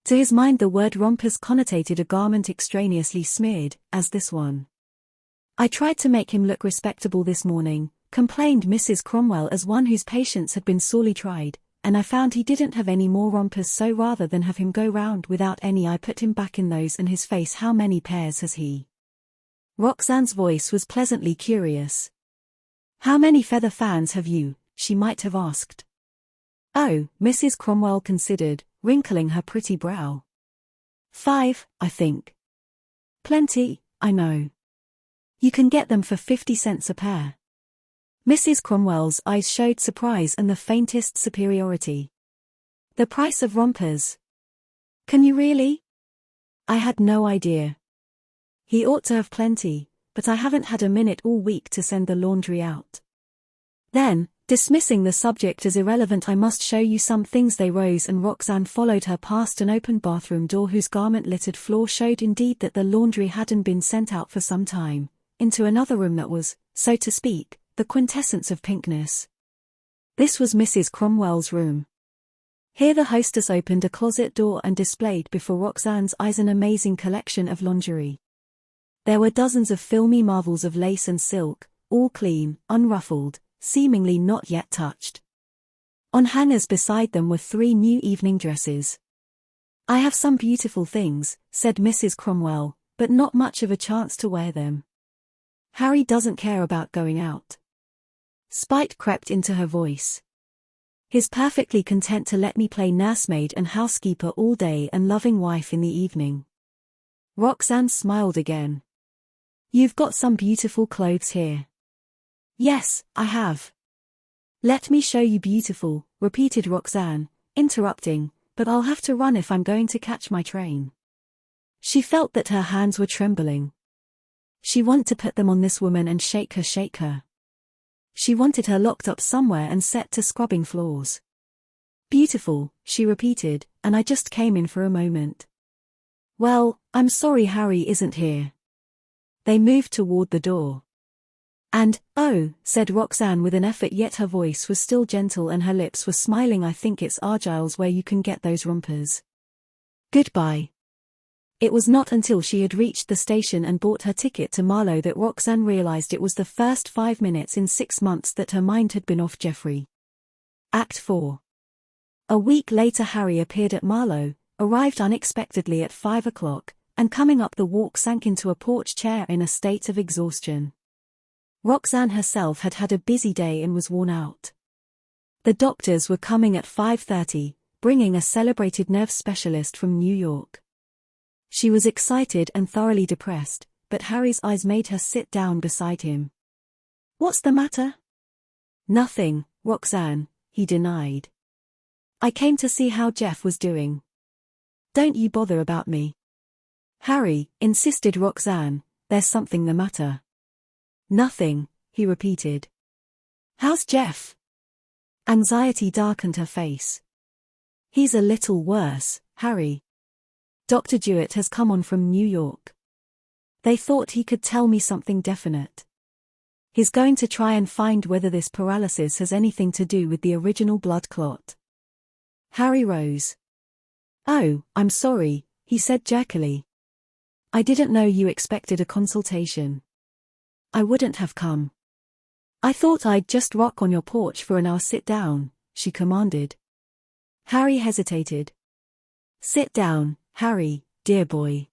To his mind the word rompers connotated a garment extraneously smeared, as this one. I tried to make him look respectable this morning, complained Mrs. Cromwell as one whose patience had been sorely tried, and I found he didn't have any more rompers, so rather than have him go round without any I put him back in those, and his face, how many pairs has he? Roxanne's voice was pleasantly curious. How many feather fans have you? She might have asked. Oh, Mrs. Cromwell considered, wrinkling her pretty brow. 5, I think. Plenty, I know. You can get them for 50 cents a pair. Mrs. Cromwell's eyes showed surprise and the faintest superiority. The price of rompers? Can you really? I had no idea. He ought to have plenty, but I haven't had a minute all week to send the laundry out. Then, dismissing the subject as irrelevant, I must show you some things. They rose and Roxanne followed her past an open bathroom door whose garment-littered floor showed indeed that the laundry hadn't been sent out for some time, into another room that was, so to speak, the quintessence of pinkness. This was Mrs. Cromwell's room. Here the hostess opened a closet door and displayed before Roxanne's eyes an amazing collection of lingerie. There were dozens of filmy marvels of lace and silk, all clean, unruffled, seemingly not yet touched. On hangers beside them were 3 new evening dresses. I have some beautiful things, said Mrs. Cromwell, but not much of a chance to wear them. Harry doesn't care about going out. Spite crept into her voice. He's perfectly content to let me play nursemaid and housekeeper all day and loving wife in the evening. Roxanne smiled again. You've got some beautiful clothes here. Yes, I have. Let me show you beautiful, repeated Roxanne, interrupting, but I'll have to run if I'm going to catch my train. She felt that her hands were trembling. She wanted to put them on this woman and shake her. She wanted her locked up somewhere and set to scrubbing floors. Beautiful, she repeated, and I just came in for a moment. Well, I'm sorry Harry isn't here. They moved toward the door. And, oh, said Roxanne with an effort, yet her voice was still gentle and her lips were smiling, I think it's Argyle's where you can get those rompers. Goodbye. It was not until she had reached the station and bought her ticket to Marlow that Roxanne realized it was the first 5 minutes in 6 months that her mind had been off Geoffrey. Act 4. A week later Harry appeared at Marlow, arrived unexpectedly at 5 o'clock, and coming up the walk sank into a porch chair in a state of exhaustion. Roxanne herself had had a busy day and was worn out. The doctors were coming at 5:30, bringing a celebrated nerve specialist from New York. She was excited and thoroughly depressed, but Harry's eyes made her sit down beside him. What's the matter? Nothing, Roxanne, he denied. I came to see how Jeff was doing. Don't you bother about me. Harry, insisted Roxanne, there's something the matter. Nothing, he repeated. How's Jeff? Anxiety darkened her face. He's a little worse, Harry. Dr. Jewett has come on from New York. They thought he could tell me something definite. He's going to try and find whether this paralysis has anything to do with the original blood clot. Harry rose. Oh, I'm sorry, he said jerkily. I didn't know you expected a consultation. I wouldn't have come. I thought I'd just rock on your porch for an hour. Sit down, she commanded. Harry hesitated. Sit down, Harry, dear boy.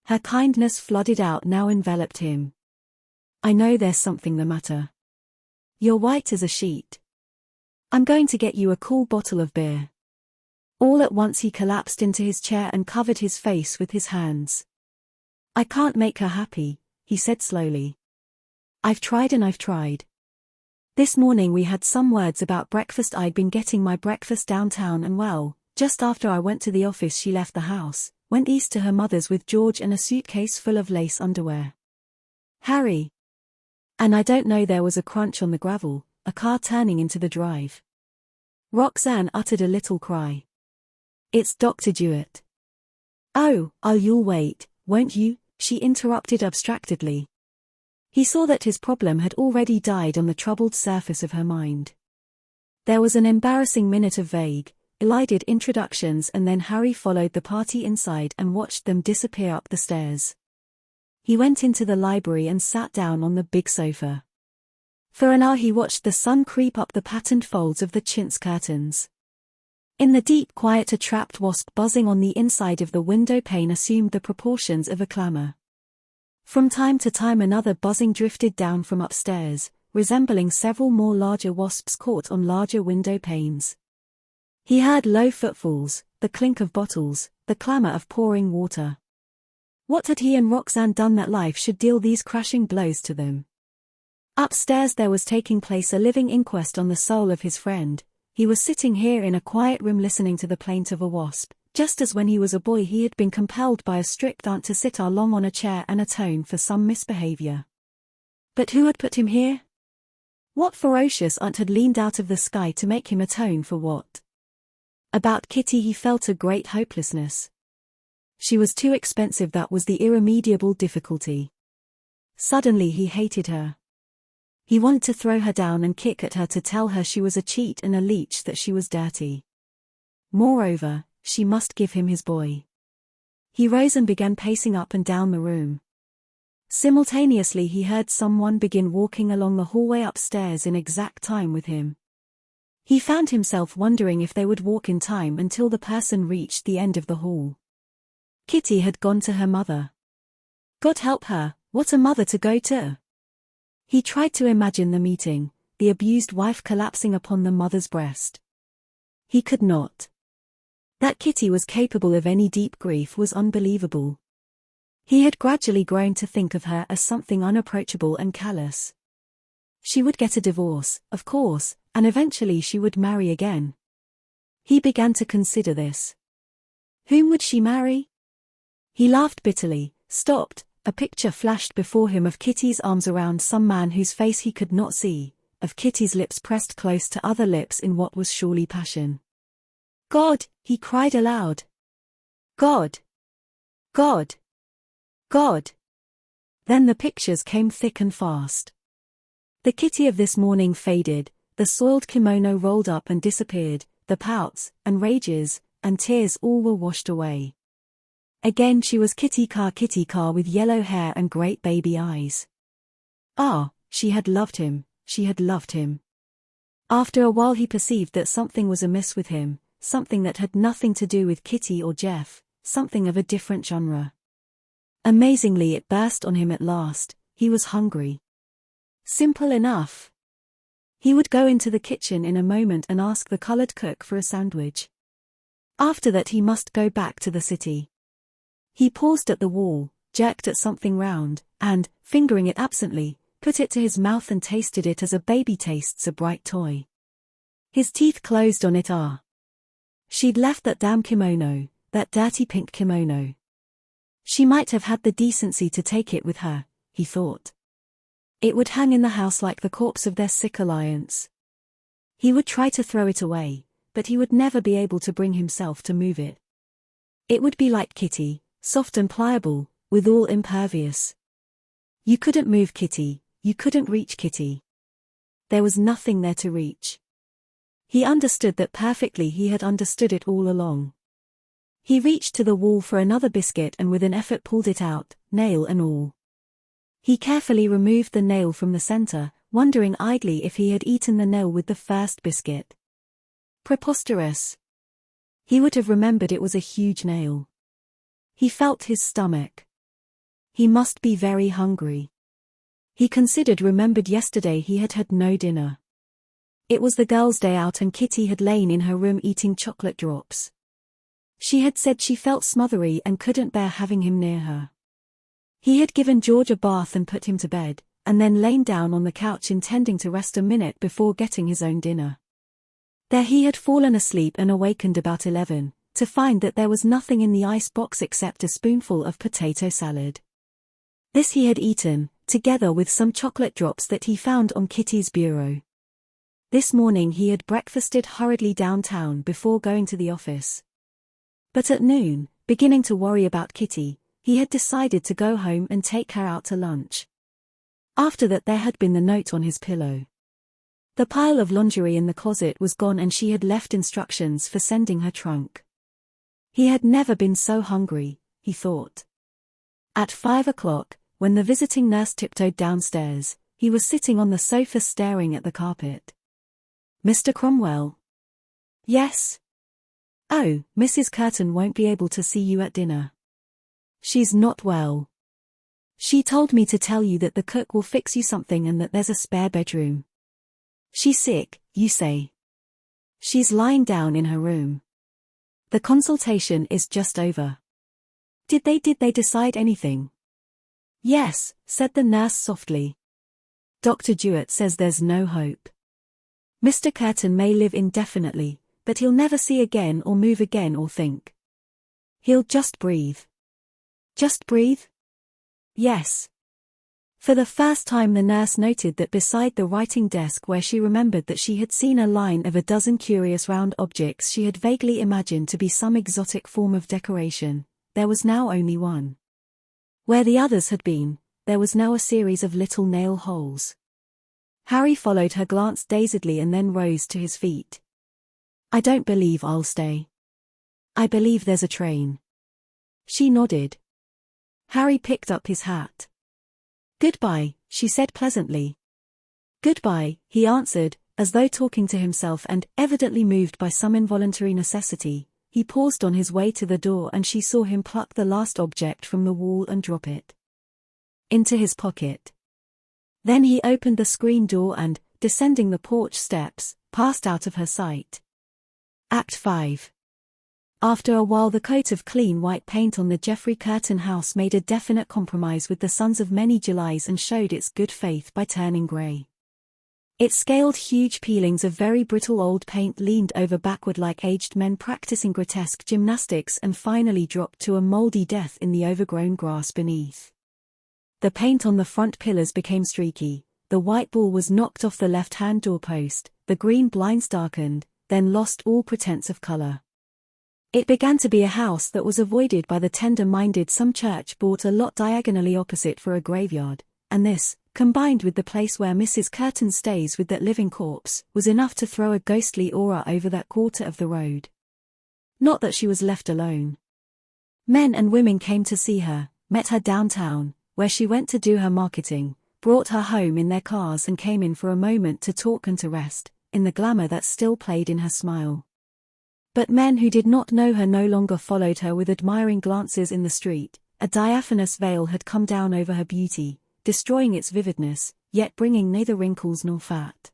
Her kindness flooded out now enveloped him. I know there's something the matter. You're white as a sheet. I'm going to get you a cool bottle of beer. All at once he collapsed into his chair and covered his face with his hands. I can't make her happy, he said slowly. I've tried and I've tried. This morning we had some words about breakfast. I'd been getting my breakfast downtown and well, just after I went to the office she left the house, went east to her mother's with George and a suitcase full of lace underwear. Harry. And I don't know, there was a crunch on the gravel, a car turning into the drive. Roxanne uttered a little cry. It's Dr. Jewett. Oh, you'll wait, won't you? She interrupted abstractedly. He saw that his problem had already died on the troubled surface of her mind. There was an embarrassing minute of vague, elided introductions and then Harry followed the party inside and watched them disappear up the stairs. He went into the library and sat down on the big sofa. For an hour he watched the sun creep up the patterned folds of the chintz curtains. In the deep quiet, a trapped wasp buzzing on the inside of the window pane assumed the proportions of a clamor. From time to time another buzzing drifted down from upstairs, resembling several more larger wasps caught on larger window panes. He heard low footfalls, the clink of bottles, the clamor of pouring water. What had he and Roxanne done that life should deal these crashing blows to them? Upstairs there was taking place a living inquest on the soul of his friend. He was sitting here in a quiet room listening to the plaint of a wasp, just as when he was a boy he had been compelled by a strict aunt to sit long on a chair and atone for some misbehavior. But who had put him here? What ferocious aunt had leaned out of the sky to make him atone for what? About Kitty he felt a great hopelessness. She was too expensive, that was the irremediable difficulty. Suddenly he hated her. He wanted to throw her down and kick at her, to tell her she was a cheat and a leech, that she was dirty. Moreover, she must give him his boy. He rose and began pacing up and down the room. Simultaneously he heard someone begin walking along the hallway upstairs in exact time with him. He found himself wondering if they would walk in time until the person reached the end of the hall. Kitty had gone to her mother. God help her, what a mother to go to! He tried to imagine the meeting, the abused wife collapsing upon the mother's breast. He could not. That Kitty was capable of any deep grief was unbelievable. He had gradually grown to think of her as something unapproachable and callous. She would get a divorce, of course, and eventually she would marry again. He began to consider this. Whom would she marry? He laughed bitterly, stopped. A picture flashed before him of Kitty's arms around some man whose face he could not see, of Kitty's lips pressed close to other lips in what was surely passion. God, he cried aloud. God! God! God! Then the pictures came thick and fast. The Kitty of this morning faded, the soiled kimono rolled up and disappeared, the pouts, and rages, and tears all were washed away. Again she was Kitty Car with yellow hair and great baby eyes. Ah, she had loved him, she had loved him. After a while he perceived that something was amiss with him, something that had nothing to do with Kitty or Jeff, something of a different genre. Amazingly it burst on him at last, he was hungry. Simple enough. He would go into the kitchen in a moment and ask the colored cook for a sandwich. After that he must go back to the city. He paused at the wall, jerked at something round, and, fingering it absently, put it to his mouth and tasted it as a baby tastes a bright toy. His teeth closed on it. She'd left that damn kimono, that dirty pink kimono. She might have had the decency to take it with her, he thought. It would hang in the house like the corpse of their sick alliance. He would try to throw it away, but he would never be able to bring himself to move it. It would be like Kitty, soft and pliable, withal impervious. You couldn't move Kitty, you couldn't reach Kitty. There was nothing there to reach. He understood that perfectly, he had understood it all along. He reached to the wall for another biscuit and with an effort pulled it out, nail and all. He carefully removed the nail from the center, wondering idly if he had eaten the nail with the first biscuit. Preposterous. He would have remembered it was a huge nail. He felt his stomach. He must be very hungry. He remembered yesterday he had had no dinner. It was the girls' day out and Kitty had lain in her room eating chocolate drops. She had said she felt smothery and couldn't bear having him near her. He had given George a bath and put him to bed, and then lain down on the couch intending to rest a minute before getting his own dinner. There he had fallen asleep and awakened about 11, to find that there was nothing in the ice box except a spoonful of potato salad. This he had eaten, together with some chocolate drops that he found on Kitty's bureau. This morning he had breakfasted hurriedly downtown before going to the office. But at noon, beginning to worry about Kitty, he had decided to go home and take her out to lunch. After that there had been the note on his pillow. The pile of lingerie in the closet was gone and she had left instructions for sending her trunk. He had never been so hungry, he thought. At 5 o'clock, when the visiting nurse tiptoed downstairs. He was sitting on the sofa staring at the carpet. "Mr. Cromwell?" "Yes." "Oh, Mrs. Curtin won't be able to see you at dinner. She's not well. She told me to tell you that the cook will fix you something and that there's a spare bedroom." "She's sick, you say?" "She's lying down in her room. The consultation is just over." Did they decide anything?" "Yes," said the nurse softly. "Dr. Jewett says there's no hope. Mr. Curtin may live indefinitely, but he'll never see again or move again or think. He'll just breathe." "Just breathe?" "Yes." For the first time the nurse noted that beside the writing desk where she remembered that she had seen a line of a dozen curious round objects she had vaguely imagined to be some exotic form of decoration, there was now only one. Where the others had been, there was now a series of little nail holes. Harry followed her glance dazedly and then rose to his feet. "I don't believe I'll stay. I believe there's a train." She nodded. Harry picked up his hat. "Goodbye," she said pleasantly. "Goodbye," he answered, as though talking to himself and, evidently moved by some involuntary necessity, he paused on his way to the door and she saw him pluck the last object from the wall and drop it into his pocket. Then he opened the screen door and, descending the porch steps, passed out of her sight. Act 5. After a while the coat of clean white paint on the Geoffrey Curtin house made a definite compromise with the suns of many Julys and showed its good faith by turning grey. It scaled huge peelings of very brittle old paint leaned over backward like aged men practicing grotesque gymnastics and finally dropped to a mouldy death in the overgrown grass beneath. The paint on the front pillars became streaky, the white ball was knocked off the left-hand doorpost, the green blinds darkened, then lost all pretense of colour. It began to be a house that was avoided by the tender-minded. Some church bought a lot diagonally opposite for a graveyard, and this, combined with the place where Mrs. Curtin stays with that living corpse, was enough to throw a ghostly aura over that quarter of the road. Not that she was left alone. Men and women came to see her, met her downtown, where she went to do her marketing, brought her home in their cars and came in for a moment to talk and to rest, in the glamour that still played in her smile. But men who did not know her no longer followed her with admiring glances in the street. A diaphanous veil had come down over her beauty, destroying its vividness, yet bringing neither wrinkles nor fat.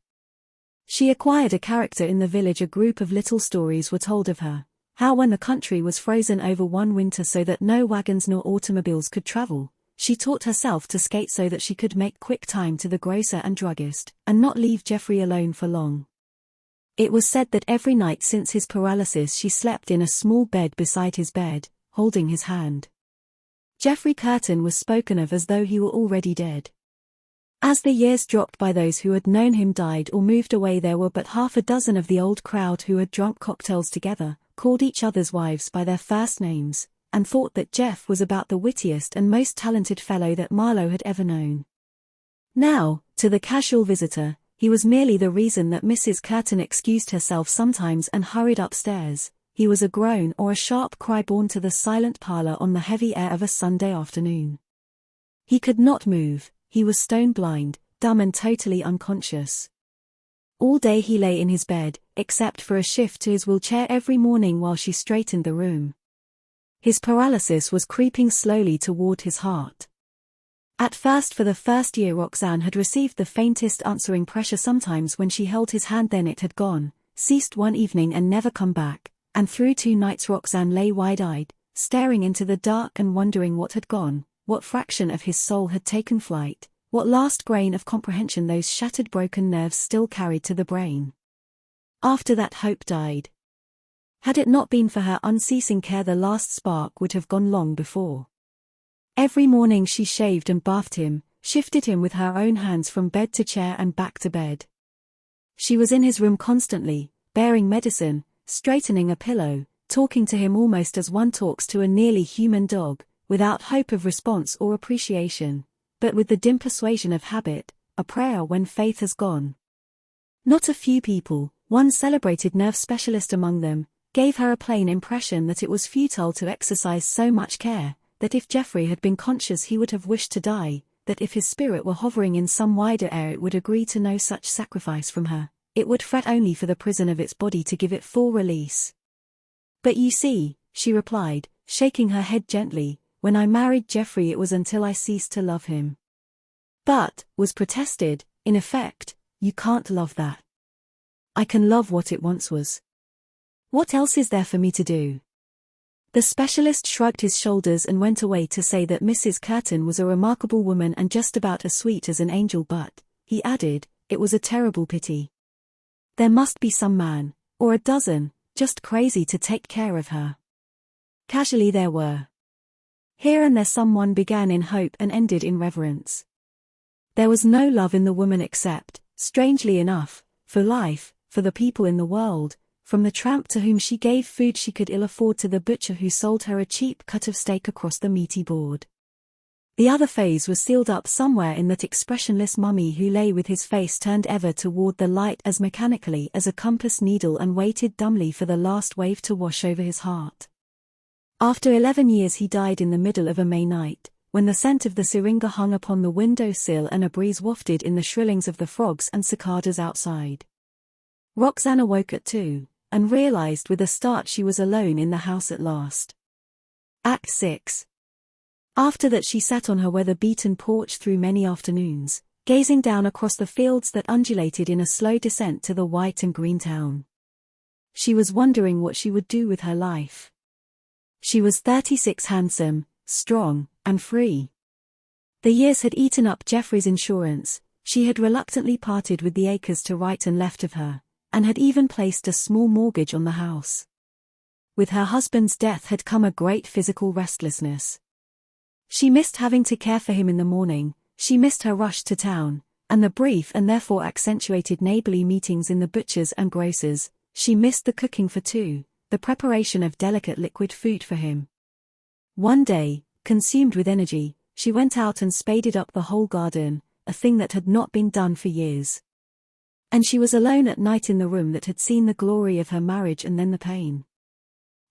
She acquired a character in the village. A group of little stories were told of her, how when the country was frozen over one winter so that no wagons nor automobiles could travel, she taught herself to skate so that she could make quick time to the grocer and druggist, and not leave Geoffrey alone for long. It was said that every night since his paralysis she slept in a small bed beside his bed, holding his hand. Geoffrey Curtin was spoken of as though he were already dead. As the years dropped by, those who had known him died or moved away. There were but half a dozen of the old crowd who had drunk cocktails together, called each other's wives by their first names, and thought that Jeff was about the wittiest and most talented fellow that Marlowe had ever known. Now, to the casual visitor, he was merely the reason that Mrs. Curtin excused herself sometimes and hurried upstairs. He was a groan or a sharp cry borne to the silent parlor on the heavy air of a Sunday afternoon. He could not move, he was stone blind, dumb and totally unconscious. All day he lay in his bed, except for a shift to his wheelchair every morning while she straightened the room. His paralysis was creeping slowly toward his heart. At first, for the first year, Roxanne had received the faintest answering pressure sometimes when she held his hand. Then it had gone, ceased one evening and never come back, and through 2 nights Roxanne lay wide-eyed, staring into the dark and wondering what had gone, what fraction of his soul had taken flight, what last grain of comprehension those shattered broken nerves still carried to the brain. After that hope died. Had it not been for her unceasing care, the last spark would have gone long before. Every morning she shaved and bathed him, shifted him with her own hands from bed to chair and back to bed. She was in his room constantly, bearing medicine, straightening a pillow, talking to him almost as one talks to a nearly human dog, without hope of response or appreciation, but with the dim persuasion of habit, a prayer when faith has gone. Not a few people, one celebrated nerve specialist among them, gave her a plain impression that it was futile to exercise so much care, that if Geoffrey had been conscious he would have wished to die, that if his spirit were hovering in some wider air it would agree to no such sacrifice from her, it would fret only for the prison of its body to give it full release. "But you see," she replied, shaking her head gently, "when I married Geoffrey it was until I ceased to love him." "But," was protested, "in effect, you can't love that." "I can love what it once was. What else is there for me to do?" The specialist shrugged his shoulders and went away to say that Mrs. Curtin was a remarkable woman and just about as sweet as an angel, but, he added, it was a terrible pity. There must be some man, or a dozen, just crazy to take care of her. Casually there were. Here and there someone began in hope and ended in reverence. There was no love in the woman except, strangely enough, for life, for the people in the world, from the tramp to whom she gave food she could ill afford to the butcher who sold her a cheap cut of steak across the meaty board. The other phase was sealed up somewhere in that expressionless mummy who lay with his face turned ever toward the light as mechanically as a compass needle and waited dumbly for the last wave to wash over his heart. After 11 years he died in the middle of a May night, when the scent of the syringa hung upon the window-sill and a breeze wafted in the shrillings of the frogs and cicadas outside. Roxanne awoke at 2, and realized with a start she was alone in the house at last. Act 6. After that she sat on her weather-beaten porch through many afternoons, gazing down across the fields that undulated in a slow descent to the white and green town. She was wondering what she would do with her life. She was 36, handsome, strong, and free. The years had eaten up Geoffrey's insurance, she had reluctantly parted with the acres to right and left of her, and had even placed a small mortgage on the house. With her husband's death had come a great physical restlessness. She missed having to care for him in the morning, she missed her rush to town, and the brief and therefore accentuated neighborly meetings in the butcher's and grocer's, she missed the cooking for two, the preparation of delicate liquid food for him. One day, consumed with energy, she went out and spaded up the whole garden, a thing that had not been done for years. And she was alone at night in the room that had seen the glory of her marriage and then the pain.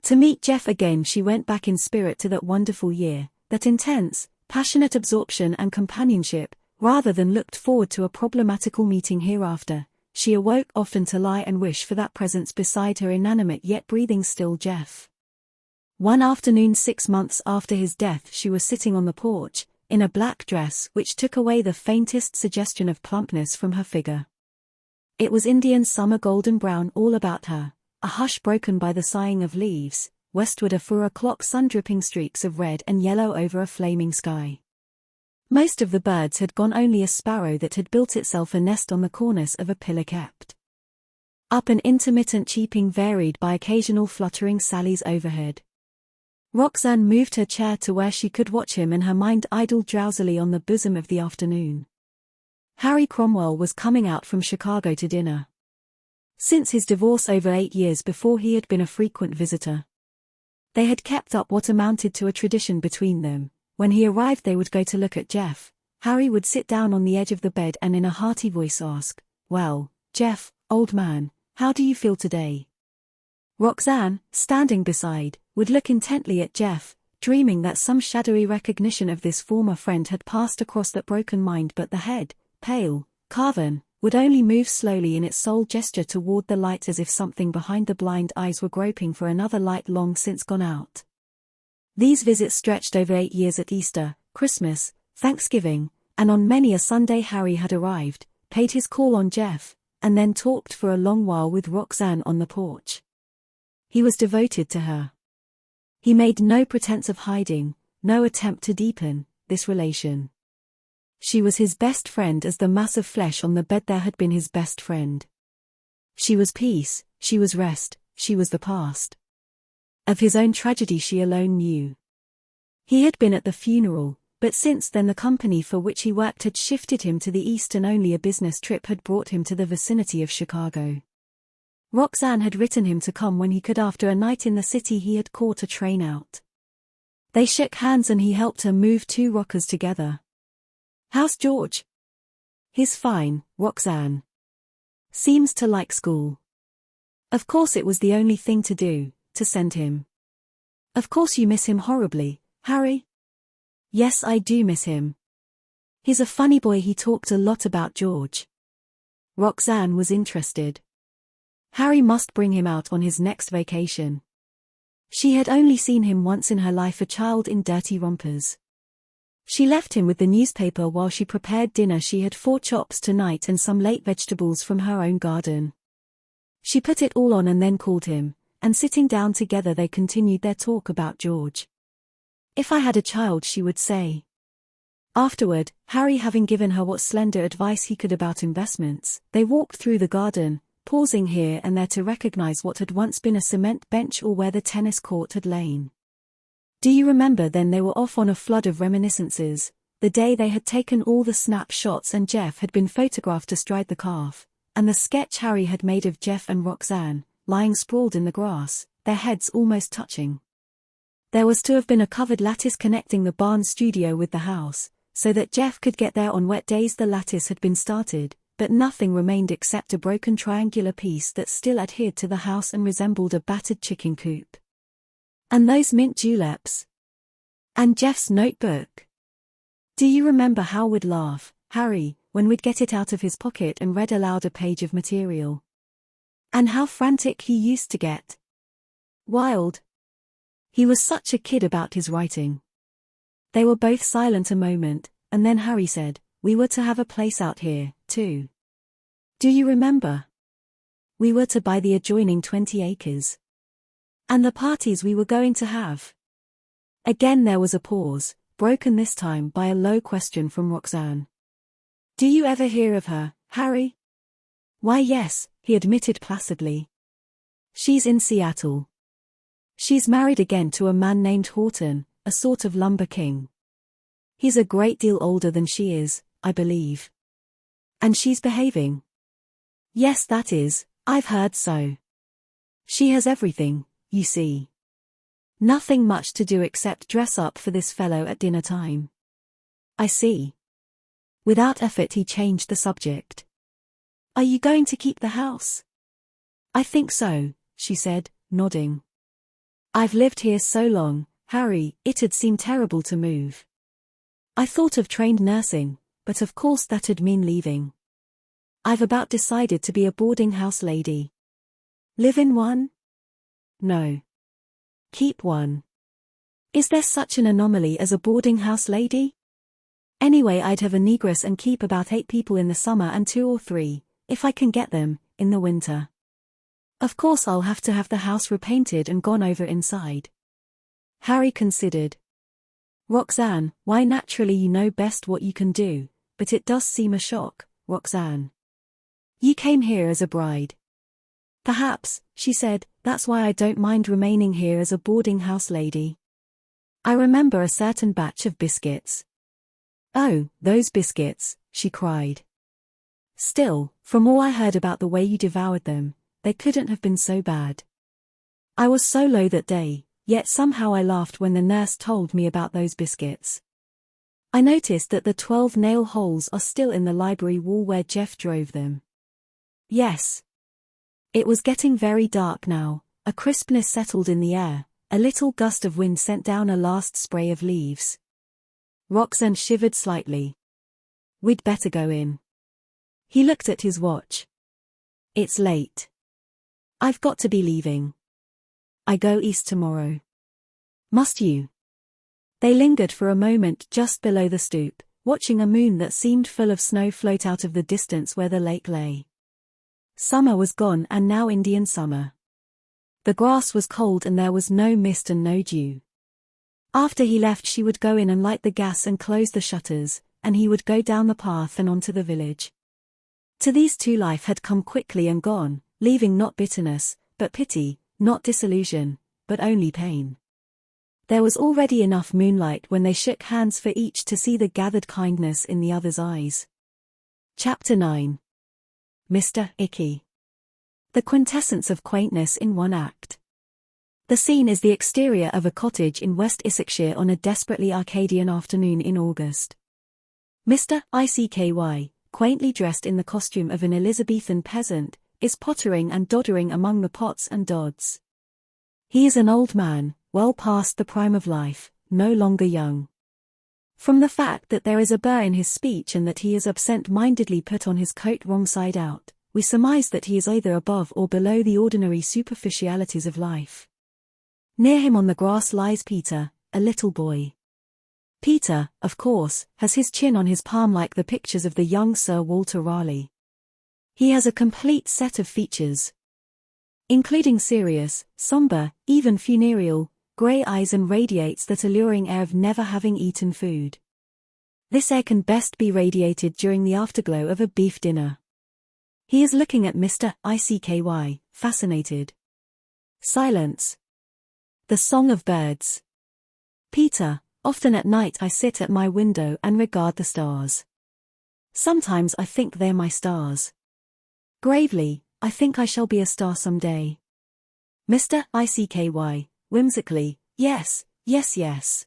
To meet Jeff again she went back in spirit to that wonderful year, that intense, passionate absorption and companionship, rather than looked forward to a problematical meeting hereafter. She awoke often to lie and wish for that presence beside her inanimate yet breathing still Jeff. One afternoon 6 months after his death she was sitting on the porch, in a black dress which took away the faintest suggestion of plumpness from her figure. It was Indian summer golden brown all about her, a hush broken by the sighing of leaves, westward a 4 o'clock sun dripping streaks of red and yellow over a flaming sky. Most of the birds had gone, only a sparrow that had built itself a nest on the cornice of a pillar kept up an intermittent cheeping varied by occasional fluttering sallies overhead. Roxanne moved her chair to where she could watch him and her mind idled drowsily on the bosom of the afternoon. Harry Cromwell was coming out from Chicago to dinner. Since his divorce over 8 years before he had been a frequent visitor. They had kept up what amounted to a tradition between them. When he arrived they would go to look at Jeff. Harry would sit down on the edge of the bed and in a hearty voice ask, "Well, Jeff, old man, how do you feel today?" Roxanne, standing beside, would look intently at Jeff, dreaming that some shadowy recognition of this former friend had passed across that broken mind, but the head, pale, carven, would only move slowly in its sole gesture toward the light as if something behind the blind eyes were groping for another light long since gone out. These visits stretched over 8 years. At Easter, Christmas, Thanksgiving, and on many a Sunday Harry had arrived, paid his call on Jeff, and then talked for a long while with Roxanne on the porch. He was devoted to her. He made no pretense of hiding, no attempt to deepen this relation. She was his best friend as the mass of flesh on the bed there had been his best friend. She was peace, she was rest, she was the past. Of his own tragedy she alone knew. He had been at the funeral, but since then the company for which he worked had shifted him to the east and only a business trip had brought him to the vicinity of Chicago. Roxanne had written him to come when he could. After a night in the city he had caught a train out. They shook hands and he helped her move 2 rockers together. "How's George?" "He's fine, Roxanne. Seems to like school." Of course it was the only thing to do, to send him. "Of course you miss him horribly, Harry?" Yes, I do miss him. He's a funny boy. He talked a lot about George. Roxanne was interested. Harry must bring him out on his next vacation. She had only seen him once in her life, a child in dirty rompers. She left him with the newspaper while she prepared dinner. She had 4 chops tonight and some late vegetables from her own garden. She put it all on and then called him, and sitting down together they continued their talk about George. If I had a child, she would say. Afterward, Harry having given her what slender advice he could about investments, they walked through the garden, pausing here and there to recognize what had once been a cement bench or where the tennis court had lain. Do you remember? Then they were off on a flood of reminiscences, the day they had taken all the snap shots and Jeff had been photographed astride the calf, and the sketch Harry had made of Jeff and Roxanne, lying sprawled in the grass, their heads almost touching. There was to have been a covered lattice connecting the barn studio with the house, so that Jeff could get there on wet days. The lattice had been started, but nothing remained except a broken triangular piece that still adhered to the house and resembled a battered chicken coop. And those mint juleps. And Jeff's notebook. Do you remember how we'd laugh, Harry, when we'd get it out of his pocket and read aloud a page of material? And how frantic he used to get. Wild. He was such a kid about his writing. They were both silent a moment, and then Harry said, "We were to have a place out here, too. Do you remember? We were to buy the adjoining 20 acres. And the parties we were going to have." Again there was a pause, broken this time by a low question from Roxanne. "Do you ever hear of her, Harry?" "Why, yes," he admitted placidly. "She's in Seattle. She's married again to a man named Horton, a sort of lumber king. He's a great deal older than she is, I believe. And she's behaving." "Yes, that is, I've heard so. She has everything, you see. Nothing much to do except dress up for this fellow at dinner time." "I see." Without effort he changed the subject. "Are you going to keep the house?" "I think so," she said, nodding. "I've lived here so long, Harry, it'd seem terrible to move. I thought of trained nursing, but of course that'd mean leaving. I've about decided to be a boarding house lady." "Live in one?" "No. Keep one." "Is there such an anomaly as a boarding house lady?" "Anyway, I'd have a negress and keep about 8 people in the summer and 2 or 3, if I can get them, in the winter. Of course I'll have to have the house repainted and gone over inside." Harry considered. "Roxanne, why naturally you know best what you can do, but it does seem a shock, Roxanne. You came here as a bride." "Perhaps," she said, "that's why I don't mind remaining here as a boarding house lady. I remember a certain batch of biscuits." "Oh, those biscuits," she cried. "Still, from all I heard about the way you devoured them, they couldn't have been so bad. I was so low that day, yet somehow I laughed when the nurse told me about those biscuits. I noticed that the 12 nail holes are still in the library wall where Jeff drove them." "Yes." It was getting very dark now, a crispness settled in the air, a little gust of wind sent down a last spray of leaves. Roxanne shivered slightly. "We'd better go in." He looked at his watch. "It's late. I've got to be leaving. I go east tomorrow." "Must you?" They lingered for a moment just below the stoop, watching a moon that seemed full of snow float out of the distance where the lake lay. Summer was gone and now Indian summer. The grass was cold and there was no mist and no dew. After he left she would go in and light the gas and close the shutters, and he would go down the path and onto the village. To these two life had come quickly and gone, leaving not bitterness, but pity, not disillusion, but only pain. There was already enough moonlight when they shook hands for each to see the gathered kindness in the other's eyes. Chapter 9. Mr. Icky. The quintessence of quaintness in one act. The scene is the exterior of a cottage in West Issachshire on a desperately Arcadian afternoon in August. Mr. Icky, quaintly dressed in the costume of an Elizabethan peasant, is pottering and doddering among the pots and dods. He is an old man, well past the prime of life, no longer young. From the fact that there is a burr in his speech and that he is absent-mindedly put on his coat wrong side out, we surmise that he is either above or below the ordinary superficialities of life. Near him on the grass lies Peter, a little boy. Peter, of course, has his chin on his palm like the pictures of the young Sir Walter Raleigh. He has a complete set of features, including serious, somber, even funereal, grey eyes and radiates that alluring air of never having eaten food. This air can best be radiated during the afterglow of a beef dinner. He is looking at Mr. Icky, fascinated. Silence. The song of birds. Peter, often at night I sit at my window and regard the stars. Sometimes I think they're my stars. Gravely, I think I shall be a star someday. Mr. Icky, whimsically, yes, yes, yes.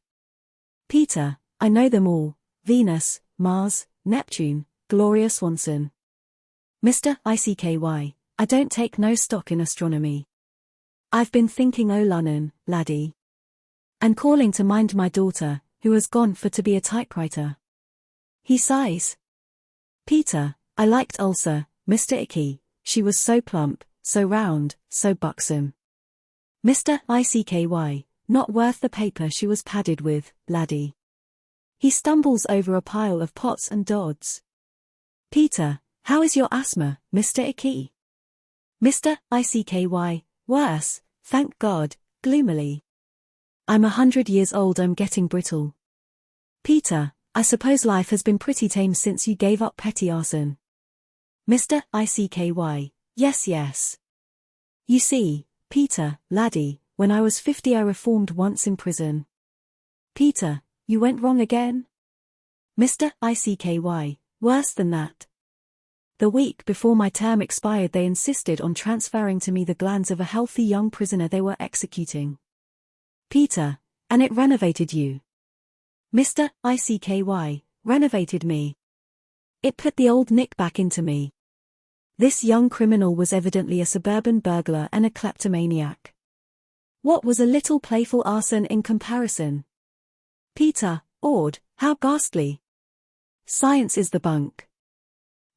Peter, I know them all, Venus, Mars, Neptune, Gloria Swanson. Mr. Icky, I don't take no stock in astronomy. I've been thinking o' Lunnon, laddie. And calling to mind my daughter, who has gone for to be a typewriter. He sighs. Peter, I liked Ulsa, Mr. Icky, she was so plump, so round, so buxom. Mr. Icky, not worth the paper she was padded with, laddie. He stumbles over a pile of pots and dods. Peter, how is your asthma, Mr. Icky? Mr. Icky, worse, thank God, gloomily. I'm 100 years old, I'm getting brittle. Peter, I suppose life has been pretty tame since you gave up petty arson. Mr. Icky, yes, yes. You see, Peter, laddie, when I was 50 I reformed once in prison. Peter, you went wrong again? Mr. Icky, worse than that. The week before my term expired they insisted on transferring to me the glands of a healthy young prisoner they were executing. Peter, and it renovated you. Mr. Icky, renovated me. It put the old nick back into me. This young criminal was evidently a suburban burglar and a kleptomaniac. What was a little playful arson in comparison? Peter, awed, how ghastly. Science is the bunk.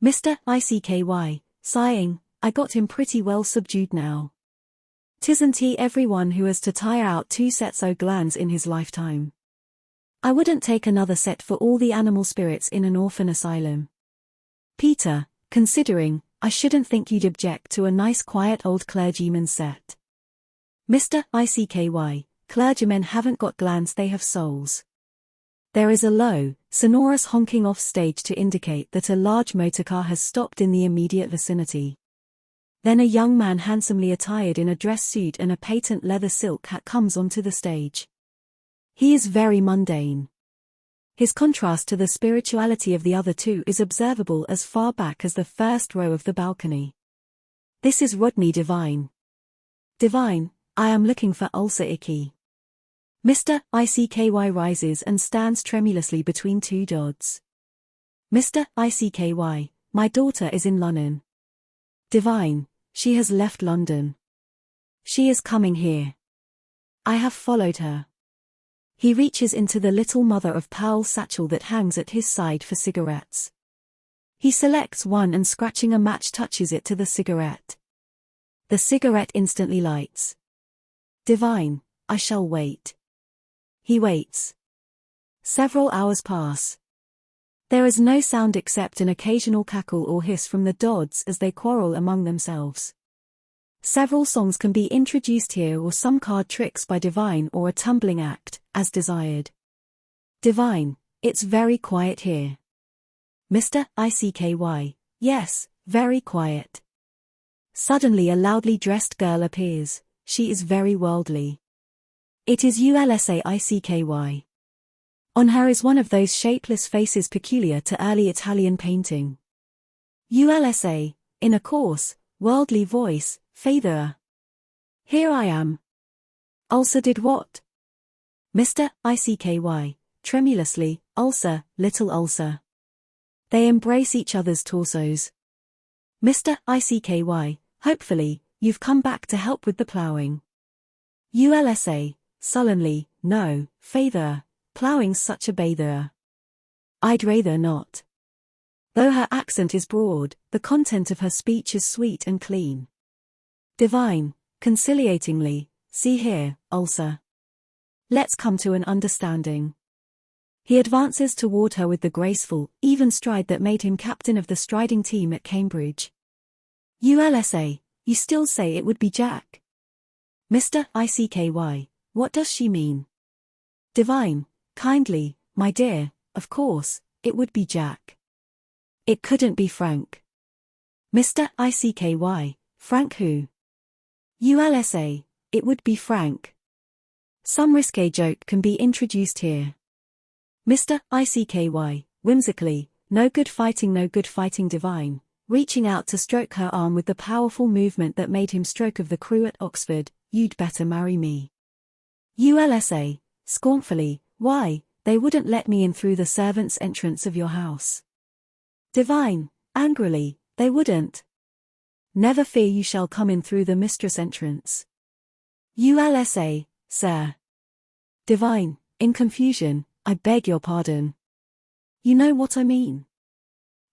Mr. Icky, sighing, I got him pretty well subdued now. Tisn't he everyone who has to tire out 2 sets o' glands in his lifetime? I wouldn't take another set for all the animal spirits in an orphan asylum. Peter, considering, I shouldn't think you'd object to a nice quiet old clergyman set. Mr. Icky, clergymen haven't got glands, they have souls. There is a low, sonorous honking off stage to indicate that a large motorcar has stopped in the immediate vicinity. Then a young man handsomely attired in a dress suit and a patent leather silk hat comes onto the stage. He is very mundane. His contrast to the spirituality of the other two is observable as far back as the first row of the balcony. This is Rodney Devine. Devine, I am looking for Ulsa Icky. Mr. Icky rises and stands tremulously between 2 dods. Mr. Icky, my daughter is in Lunnon. Devine, she has left London. She is coming here. I have followed her. He reaches into the little mother-of-pearl satchel that hangs at his side for cigarettes. He selects one and scratching a match touches it to the cigarette. The cigarette instantly lights. Devine, I shall wait. He waits. Several hours pass. There is no sound except an occasional cackle or hiss from the dods as they quarrel among themselves. Several songs can be introduced here or some card tricks by Devine or a tumbling act, as desired. Devine, it's very quiet here. Mr. Icky, yes, very quiet. Suddenly a loudly dressed girl appears, she is very worldly. It is Ulsa Icky. On her is one of those shapeless faces peculiar to early Italian painting. Ulsa, in a coarse, worldly voice, Father. Here I am. Ulsa did what? Mr. Icky, tremulously, Ulsa, little Ulsa. They embrace each other's torsos. Mr. Icky, hopefully, you've come back to help with the ploughing. Ulsa, sullenly, no, Father, ploughing's such a bather. I'd rather not. Though her accent is broad, the content of her speech is sweet and clean. Divine, conciliatingly, see here, Ulcer. Let's come to an understanding. He advances toward her with the graceful, even stride that made him captain of the striding team at Cambridge. ULSA, you still say it would be Jack? Mr. ICKY, what does she mean? Divine, kindly, my dear, of course, it would be Jack. It couldn't be Frank. Mr. ICKY, Frank who? ULSA, it would be Frank. Some risque joke can be introduced here. Mr. ICKY, whimsically, no good fighting Divine, reaching out to stroke her arm with the powerful movement that made him stroke of the crew at Oxford, you'd better marry me. ULSA, scornfully, why, they wouldn't let me in through the servants' entrance of your house. Divine, angrily, they wouldn't. Never fear, you shall come in through the mistress' entrance. ULSA, sir. Divine, in confusion, I beg your pardon. You know what I mean.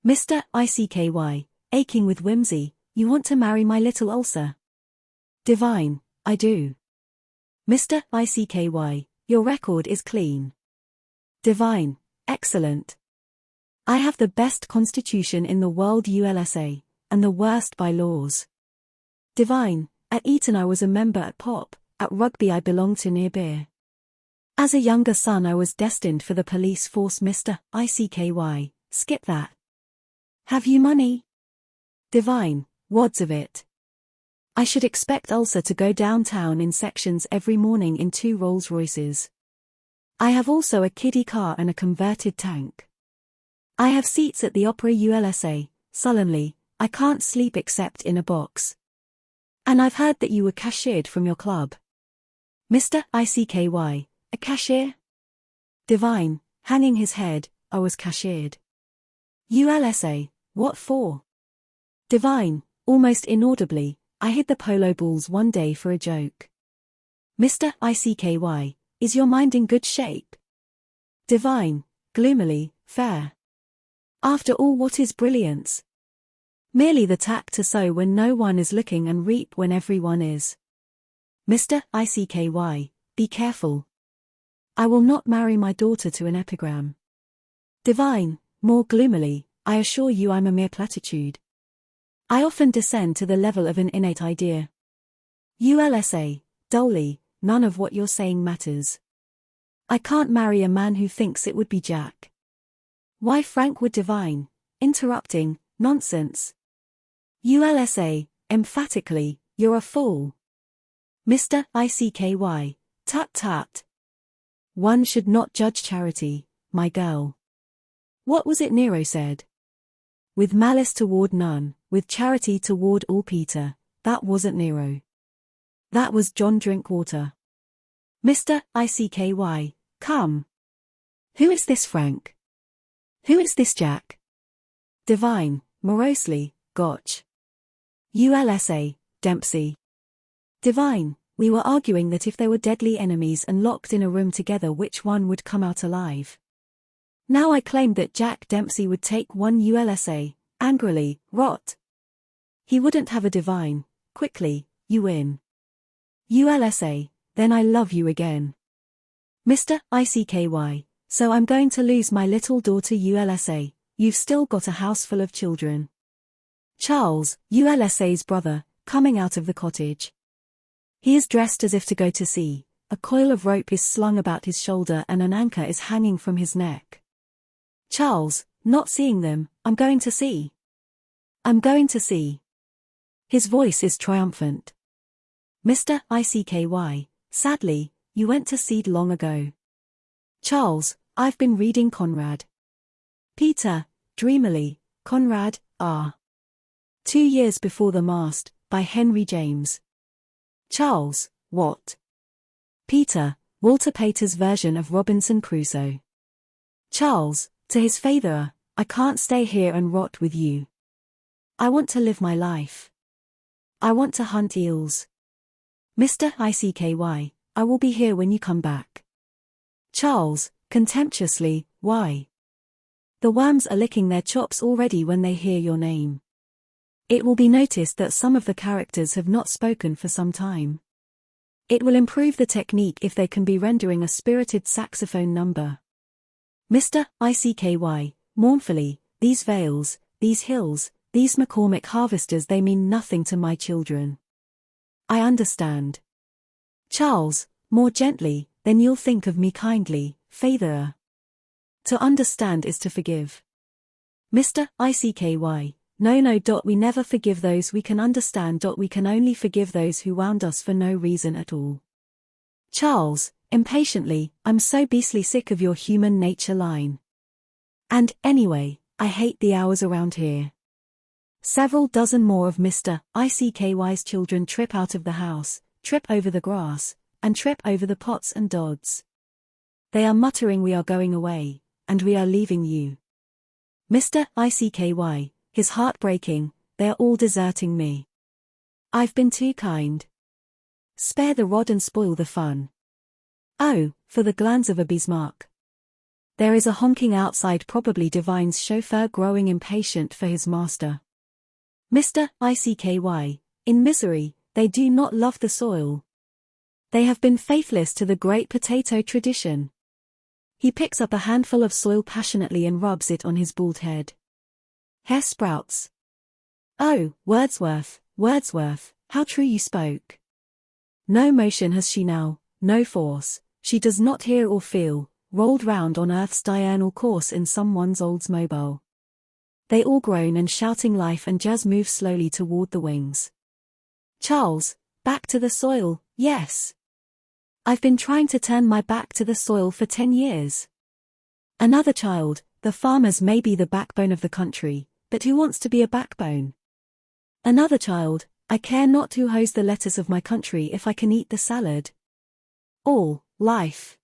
Mr. ICKY, aching with whimsy, you want to marry my little Ulcer? Divine, I do. Mr. ICKY, your record is clean. Divine, excellent. I have the best constitution in the world ULSA, and the worst bylaws. Divine, at Eton I was a member at Pop, at Rugby I belonged to near Beer. As a younger son I was destined for the police force. Mr. ICKY, skip that. Have you money? Divine, wads of it. I should expect Ulcer to go downtown in sections every morning in 2 Rolls Royces. I have also a kiddie car and a converted tank. I have seats at the Opera ULSA, sullenly, I can't sleep except in a box. And I've heard that you were cashiered from your club. Mr. ICKY, a cashier? Divine, hanging his head, I was cashiered. ULSA, what for? Divine, almost inaudibly, I hid the polo balls one day for a joke. Mr. ICKY, is your mind in good shape? Divine, gloomily, fair. After all, what is brilliance? Merely the tact to sow when no one is looking and reap when everyone is. Mr. ICKY, be careful. I will not marry my daughter to an epigram. Divine, more gloomily, I assure you I'm a mere platitude. I often descend to the level of an innate idea. ULSA, dully, none of what you're saying matters. I can't marry a man who thinks it would be Jack. Why Frank would? Divine, interrupting, nonsense. ULSA, emphatically, you're a fool. Mr. ICKY, tut tut. One should not judge charity, my girl. What was it Nero said? With malice toward none, with charity toward all. Peter, that wasn't Nero. That was John Drinkwater. Mr. ICKY, come. Who is this Frank? Who is this Jack? Divine, morosely, gotch. ULSA, Dempsey. Divine, we were arguing that if they were deadly enemies and locked in a room together, which one would come out alive. Now I claimed that Jack Dempsey would take one. ULSA, angrily, rot. He wouldn't have a. Divine, quickly, you win. ULSA, then I love you again. Mr. ICKY, so I'm going to lose my little daughter. ULSA, you've still got a house full of children. Charles, ULSA's brother, coming out of the cottage. He is dressed as if to go to sea, a coil of rope is slung about his shoulder and an anchor is hanging from his neck. Charles, not seeing them, I'm going to sea. I'm going to sea. His voice is triumphant. Mr. ICKY, sadly, you went to sea long ago. Charles, I've been reading Conrad. Peter, dreamily, Conrad, 2 years before the mast, by Henry James. Charles, what? Peter, Walter Pater's version of Robinson Crusoe. Charles, to his favor, I can't stay here and rot with you. I want to live my life. I want to hunt eels. Mr. ICKY, I will be here when you come back. Charles, contemptuously, why? The worms are licking their chops already when they hear your name. It will be noticed that some of the characters have not spoken for some time. It will improve the technique if they can be rendering a spirited saxophone number. Mr. ICKY, mournfully, these vales, these hills, these McCormick harvesters, they mean nothing to my children. I understand. Charles, more gently, then you'll think of me kindly, Father. To understand is to forgive. Mr. ICKY, no, we never forgive those we can understand. We can only forgive those who wound us for no reason at all. Charles, impatiently, I'm so beastly sick of your human nature line. And, anyway, I hate the hours around here. Several dozen more of Mr. ICKY's children trip out of the house, trip over the grass, and trip over the pots and dods. They are muttering, we are going away, and we are leaving you. Mr. ICKY, his heart breaking, they are all deserting me. I've been too kind. Spare the rod and spoil the fun. Oh, for the glands of a Bismarck. There is a honking outside, probably Divine's chauffeur growing impatient for his master. Mr. ICKY, in misery, they do not love the soil. They have been faithless to the great potato tradition. He picks up a handful of soil passionately and rubs it on his bald head. Hair sprouts. Oh, Wordsworth, how true you spoke. No motion has she now, no force, she does not hear or feel, rolled round on earth's diurnal course in someone's Oldsmobile. They all groan and shouting life, and Jazz moves slowly toward the wings. Charles, back to the soil, yes. I've been trying to turn my back to the soil for 10 years. Another child, the farmers may be the backbone of the country, but who wants to be a backbone? Another child, I care not who hoes the lettuce of my country if I can eat the salad. All, life.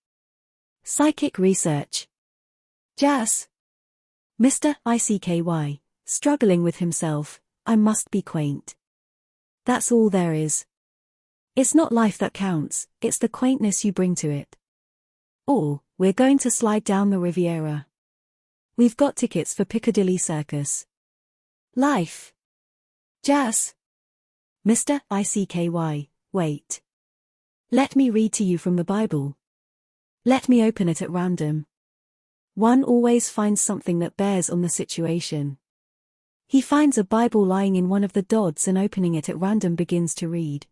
Psychic research. Jazz. Mr. ICKY, struggling with himself, I must be quaint. That's all there is. It's not life that counts, it's the quaintness you bring to it. All, we're going to slide down the Riviera. We've got tickets for Piccadilly Circus. Life. Jazz. Mr. ICKY, wait. Let me read to you from the Bible. Let me open it at random. One always finds something that bears on the situation. He finds a Bible lying in one of the dods and opening it at random begins to read.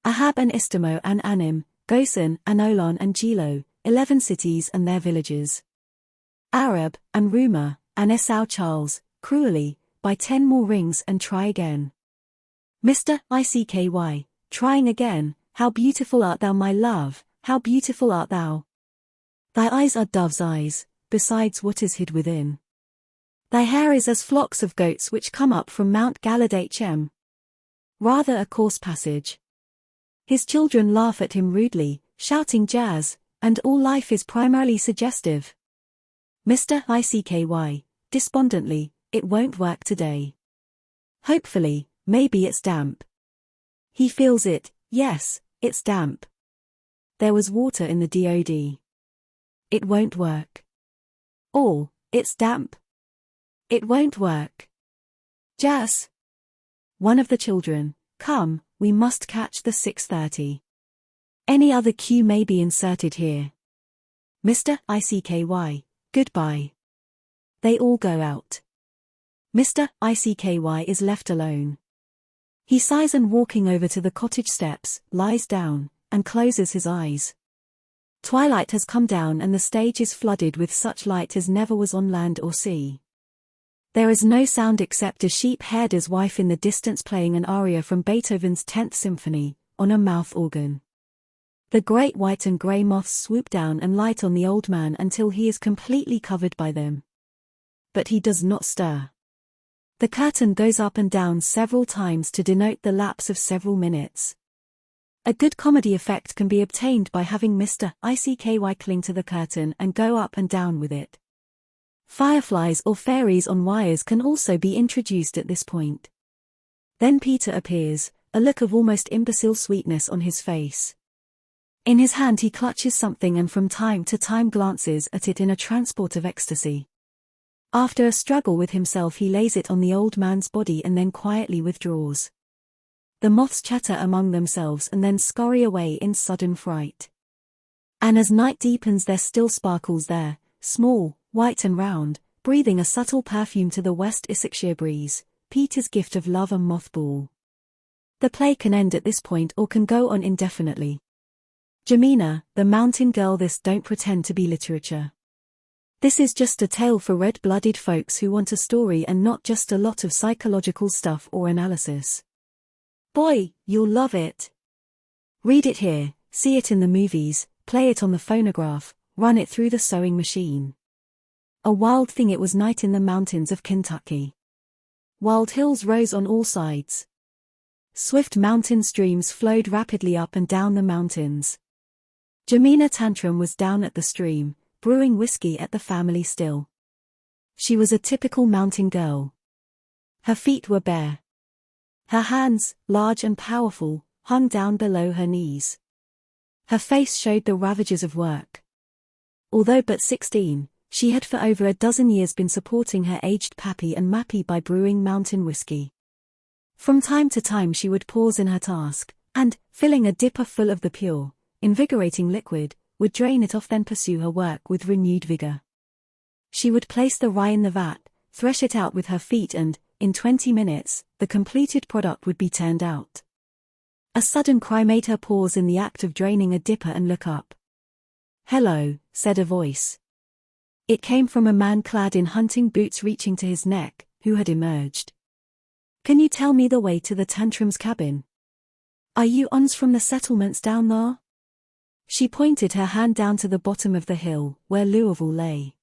Ahab and Istamo and Anim, Goshen and Olon and Gilo, 11 cities and their villages. Arab, and Rumah, and Esau Charles, cruelly, buy 10 more rings and try again. Mr. ICKY, trying again, how beautiful art thou my love, how beautiful art thou. Thy eyes are dove's eyes, besides what is hid within. Thy hair is as flocks of goats which come up from Mount Galaad. Rather a coarse passage. His children laugh at him rudely, shouting Jazz, and all life is primarily suggestive. Mr. ICKY, despondently, it won't work today. Hopefully, maybe it's damp. He feels it, yes, it's damp. There was water in the DOD. It won't work. All, it's damp. It won't work. Jazz. One of the children, come, we must catch the 6:30. Any other cue may be inserted here. Mr. ICKY, goodbye. They all go out. Mr. ICKY is left alone. He sighs and walking over to the cottage steps, lies down, and closes his eyes. Twilight has come down and the stage is flooded with such light as never was on land or sea. There is no sound except a sheep-herder's wife in the distance playing an aria from Beethoven's 10th Symphony, on a mouth organ. The great white and grey moths swoop down and light on the old man until he is completely covered by them. But he does not stir. The curtain goes up and down several times to denote the lapse of several minutes. A good comedy effect can be obtained by having Mr. ICKY cling to the curtain and go up and down with it. Fireflies or fairies on wires can also be introduced at this point. Then Peter appears, a look of almost imbecile sweetness on his face. In his hand he clutches something and from time to time glances at it in a transport of ecstasy. After a struggle with himself, he lays it on the old man's body and then quietly withdraws. The moths chatter among themselves and then scurry away in sudden fright. And as night deepens, there still sparkles there, small, white and round, breathing a subtle perfume to the West Issachshire breeze, Peter's gift of love and mothball. The play can end at this point or can go on indefinitely. Jemina, the mountain girl. This don't pretend to be literature. This is just a tale for red-blooded folks who want a story and not just a lot of psychological stuff or analysis. Boy, you'll love it. Read it here, see it in the movies, play it on the phonograph, run it through the sewing machine. A wild thing it was night in the mountains of Kentucky. Wild hills rose on all sides. Swift mountain streams flowed rapidly up and down the mountains. Jemina Tantrum was down at the stream, brewing whiskey at the family still. She was a typical mountain girl. Her feet were bare. Her hands, large and powerful, hung down below her knees. Her face showed the ravages of work. Although but 16, she had for over a dozen years been supporting her aged pappy and mappy by brewing mountain whiskey. From time to time she would pause in her task, and, filling a dipper full of the pure, invigorating liquid, would drain it off, then pursue her work with renewed vigor. She would place the rye in the vat, thresh it out with her feet and, in 20 minutes, the completed product would be turned out. A sudden cry made her pause in the act of draining a dipper and look up. "Hello," said a voice. It came from a man clad in hunting boots reaching to his neck, who had emerged. "Can you tell me the way to the Tantrum's cabin? Are you ons from the settlements down there?" She pointed her hand down to the bottom of the hill, where Louisville lay.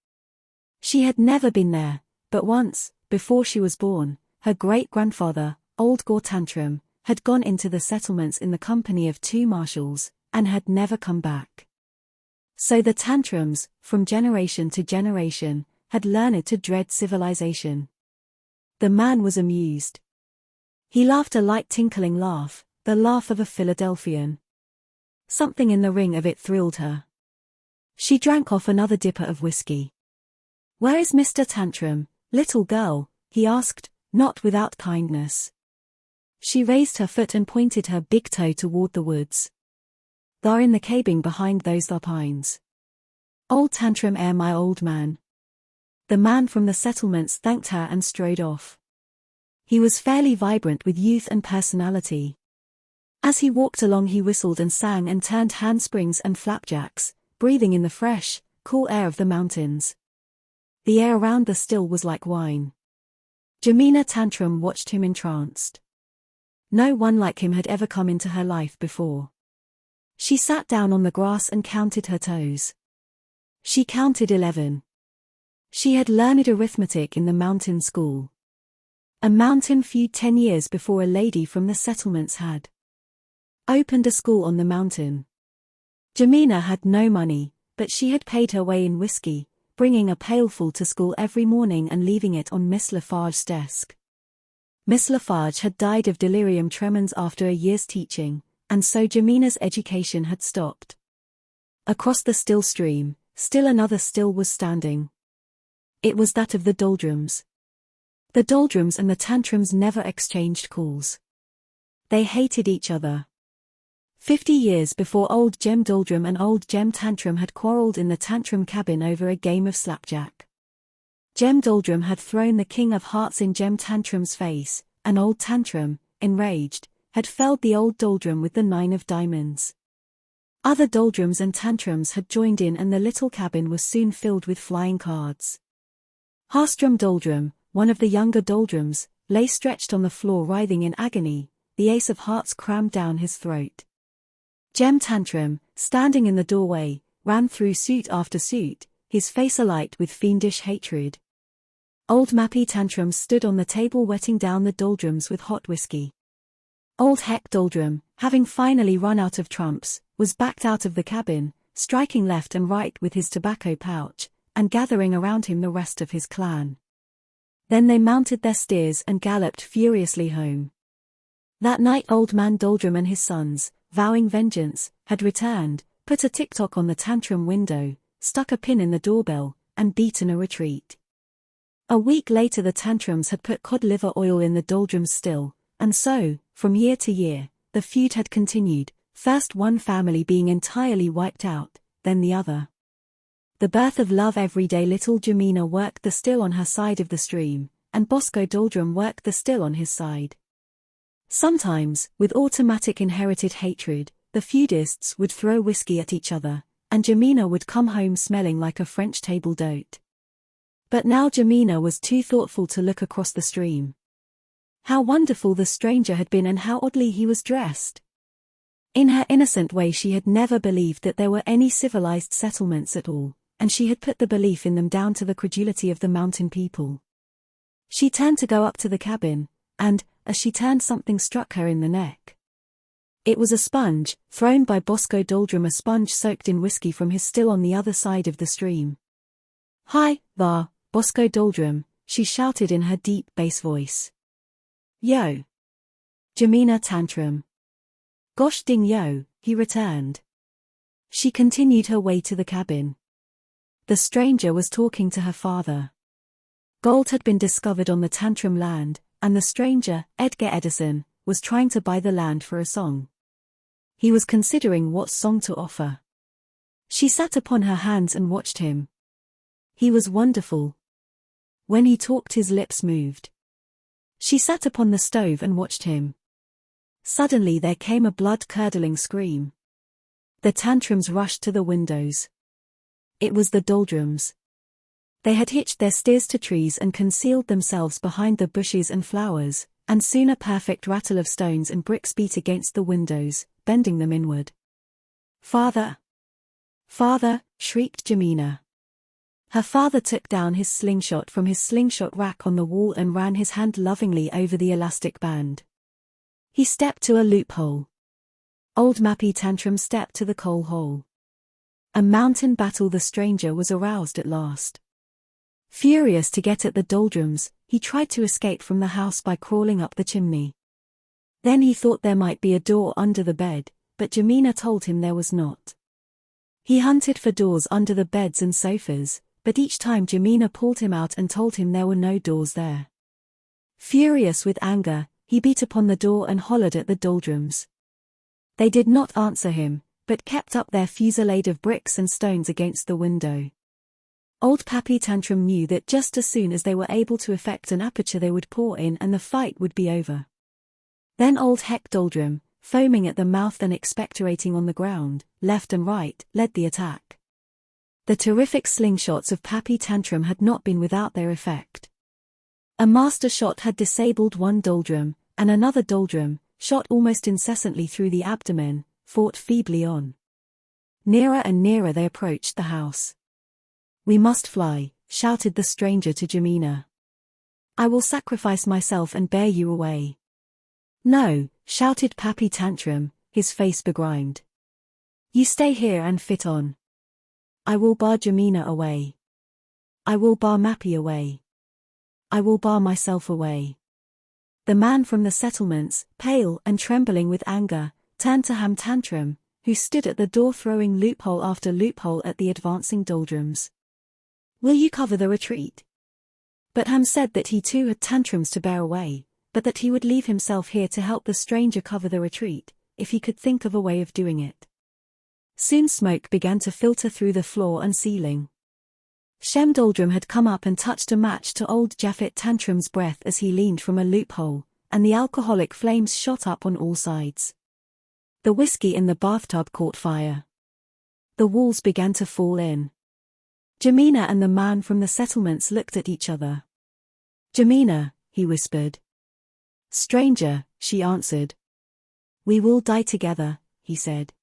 She had never been there, but once, before she was born, her great-grandfather, Old Gore Tantrum, had gone into the settlements in the company of 2 marshals, and had never come back. So the Tantrums, from generation to generation, had learned to dread civilization. The man was amused. He laughed a light tinkling laugh, the laugh of a Philadelphian. Something in the ring of it thrilled her. She drank off another dipper of whiskey. "Where is Mr. Tantrum, little girl?" he asked, not without kindness. She raised her foot and pointed her big toe toward the woods. "They're in the cabin behind those there pines. Old Tantrum air my old man." The man from the settlements thanked her and strode off. He was fairly vibrant with youth and personality. As he walked along he whistled and sang and turned handsprings and flapjacks, breathing in the fresh, cool air of the mountains. The air around the still was like wine. Jemina Tantrum watched him entranced. No one like him had ever come into her life before. She sat down on the grass and counted her toes. She counted 11. She had learned arithmetic in the mountain school. A mountain feud 10 years before a lady from the settlements had opened a school on the mountain. Jemina had no money, but she had paid her way in whiskey, bringing a pailful to school every morning and leaving it on Miss Lafarge's desk. Miss Lafarge had died of delirium tremens after a year's teaching, and so Jemina's education had stopped. Across the still stream, still another still was standing. It was that of the Doldrums. The Doldrums and the Tantrums never exchanged calls. They hated each other. 50 years before old Jem Doldrum and old Jem Tantrum had quarreled in the Tantrum cabin over a game of slapjack. Jem Doldrum had thrown the king of hearts in Jem Tantrum's face, and old Tantrum, enraged, had felled the old Doldrum with the 9 of diamonds. Other Doldrums and Tantrums had joined in and the little cabin was soon filled with flying cards. Harstrum Doldrum, one of the younger Doldrums, lay stretched on the floor writhing in agony, the ace of hearts crammed down his throat. Jem Tantrum, standing in the doorway, ran through suit after suit, his face alight with fiendish hatred. Old Mappy Tantrum stood on the table wetting down the Doldrums with hot whiskey. Old Heck Doldrum, having finally run out of trumps, was backed out of the cabin, striking left and right with his tobacco pouch, and gathering around him the rest of his clan. Then they mounted their steers and galloped furiously home. That night Old Man Doldrum and his sons, vowing vengeance, had returned, put a tick-tock on the Tantrum window, stuck a pin in the doorbell, and beaten a retreat. A week later the tantrums had put cod liver oil in the doldrums still, and so, from year to year, the feud had continued, first one family being entirely wiped out, then the other. The birth of love. Every day little Jemina worked the still on her side of the stream, and Bosco Doldrum worked the still on his side. Sometimes, with automatic inherited hatred, the feudists would throw whiskey at each other, and Jemina would come home smelling like a French table d'hôte. But now Jemina was too thoughtful to look across the stream. How wonderful the stranger had been and how oddly he was dressed. In her innocent way she had never believed that there were any civilized settlements at all, and she had put the belief in them down to the credulity of the mountain people. She turned to go up to the cabin, and, as she turned, something struck her in the neck. It was a sponge, thrown by Bosco Doldrum, a sponge soaked in whiskey from his still on the other side of the stream. "Hi, thar, Bosco Doldrum," she shouted in her deep bass voice. "Yo. Jemina tantrum." "Gosh ding yo," he returned. She continued her way to the cabin. The stranger was talking to her father. Gold had been discovered on the tantrum land, and the stranger, Edgar Edison, was trying to buy the land for a song. He was considering what song to offer. She sat upon her hands and watched him. He was wonderful. When he talked his lips moved. She sat upon the stove and watched him. Suddenly there came a blood-curdling scream. The tantrums rushed to the windows. It was the doldrums. They had hitched their steers to trees and concealed themselves behind the bushes and flowers, and soon a perfect rattle of stones and bricks beat against the windows, bending them inward. "Father! Father!" shrieked Jemina. Her father took down his slingshot from his slingshot rack on the wall and ran his hand lovingly over the elastic band. He stepped to a loophole. Old Mappy Tantrum stepped to the coal hole. A mountain battle. The stranger was aroused at last. Furious to get at the doldrums, he tried to escape from the house by crawling up the chimney. Then he thought there might be a door under the bed, but Jemina told him there was not. He hunted for doors under the beds and sofas, but each time Jemina pulled him out and told him there were no doors there. Furious with anger, he beat upon the door and hollered at the doldrums. They did not answer him, but kept up their fusillade of bricks and stones against the window. Old Pappy Tantrum knew that just as soon as they were able to effect an aperture they would pour in and the fight would be over. Then old Heck Doldrum, foaming at the mouth and expectorating on the ground, left and right, led the attack. The terrific slingshots of Pappy Tantrum had not been without their effect. A master shot had disabled one doldrum, and another doldrum, shot almost incessantly through the abdomen, fought feebly on. Nearer and nearer they approached the house. "We must fly," shouted the stranger to Jemina. "I will sacrifice myself and bear you away." "No," shouted Pappy Tantrum, his face begrimed. "You stay here and fit on. I will bar Jemina away. I will bar Mappy away. I will bar myself away." The man from the settlements, pale and trembling with anger, turned to Ham Tantrum, who stood at the door throwing loophole after loophole at the advancing doldrums. "Will you cover the retreat?" But Ham said that he too had tantrums to bear away, but that he would leave himself here to help the stranger cover the retreat, if he could think of a way of doing it. Soon smoke began to filter through the floor and ceiling. Shem Doldrum had come up and touched a match to old Japhet Tantrum's breath as he leaned from a loophole, and the alcoholic flames shot up on all sides. The whiskey in the bathtub caught fire. The walls began to fall in. Jemina and the man from the settlements looked at each other. "Jemina," he whispered. "Stranger," she answered. "We will die together," he said.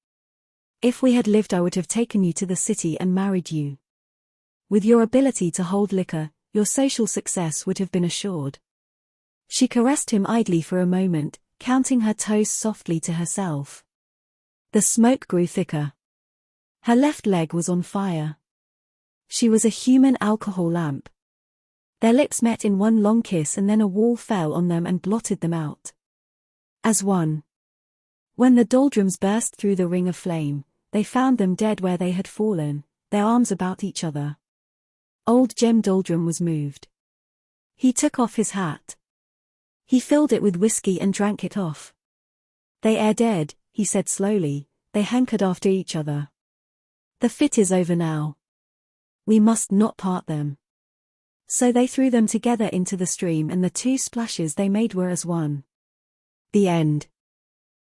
"If we had lived I would have taken you to the city and married you. With your ability to hold liquor, your social success would have been assured." She caressed him idly for a moment, counting her toes softly to herself. The smoke grew thicker. Her left leg was on fire. She was a human alcohol lamp. Their lips met in one long kiss and then a wall fell on them and blotted them out. As one. When the doldrums burst through the ring of flame, they found them dead where they had fallen, their arms about each other. Old Jem Doldrum was moved. He took off his hat. He filled it with whiskey and drank it off. They are dead, he said slowly. They hankered after each other. The fit is over now. We must not part them. So they threw them together into the stream, and the two splashes they made were as one. The end.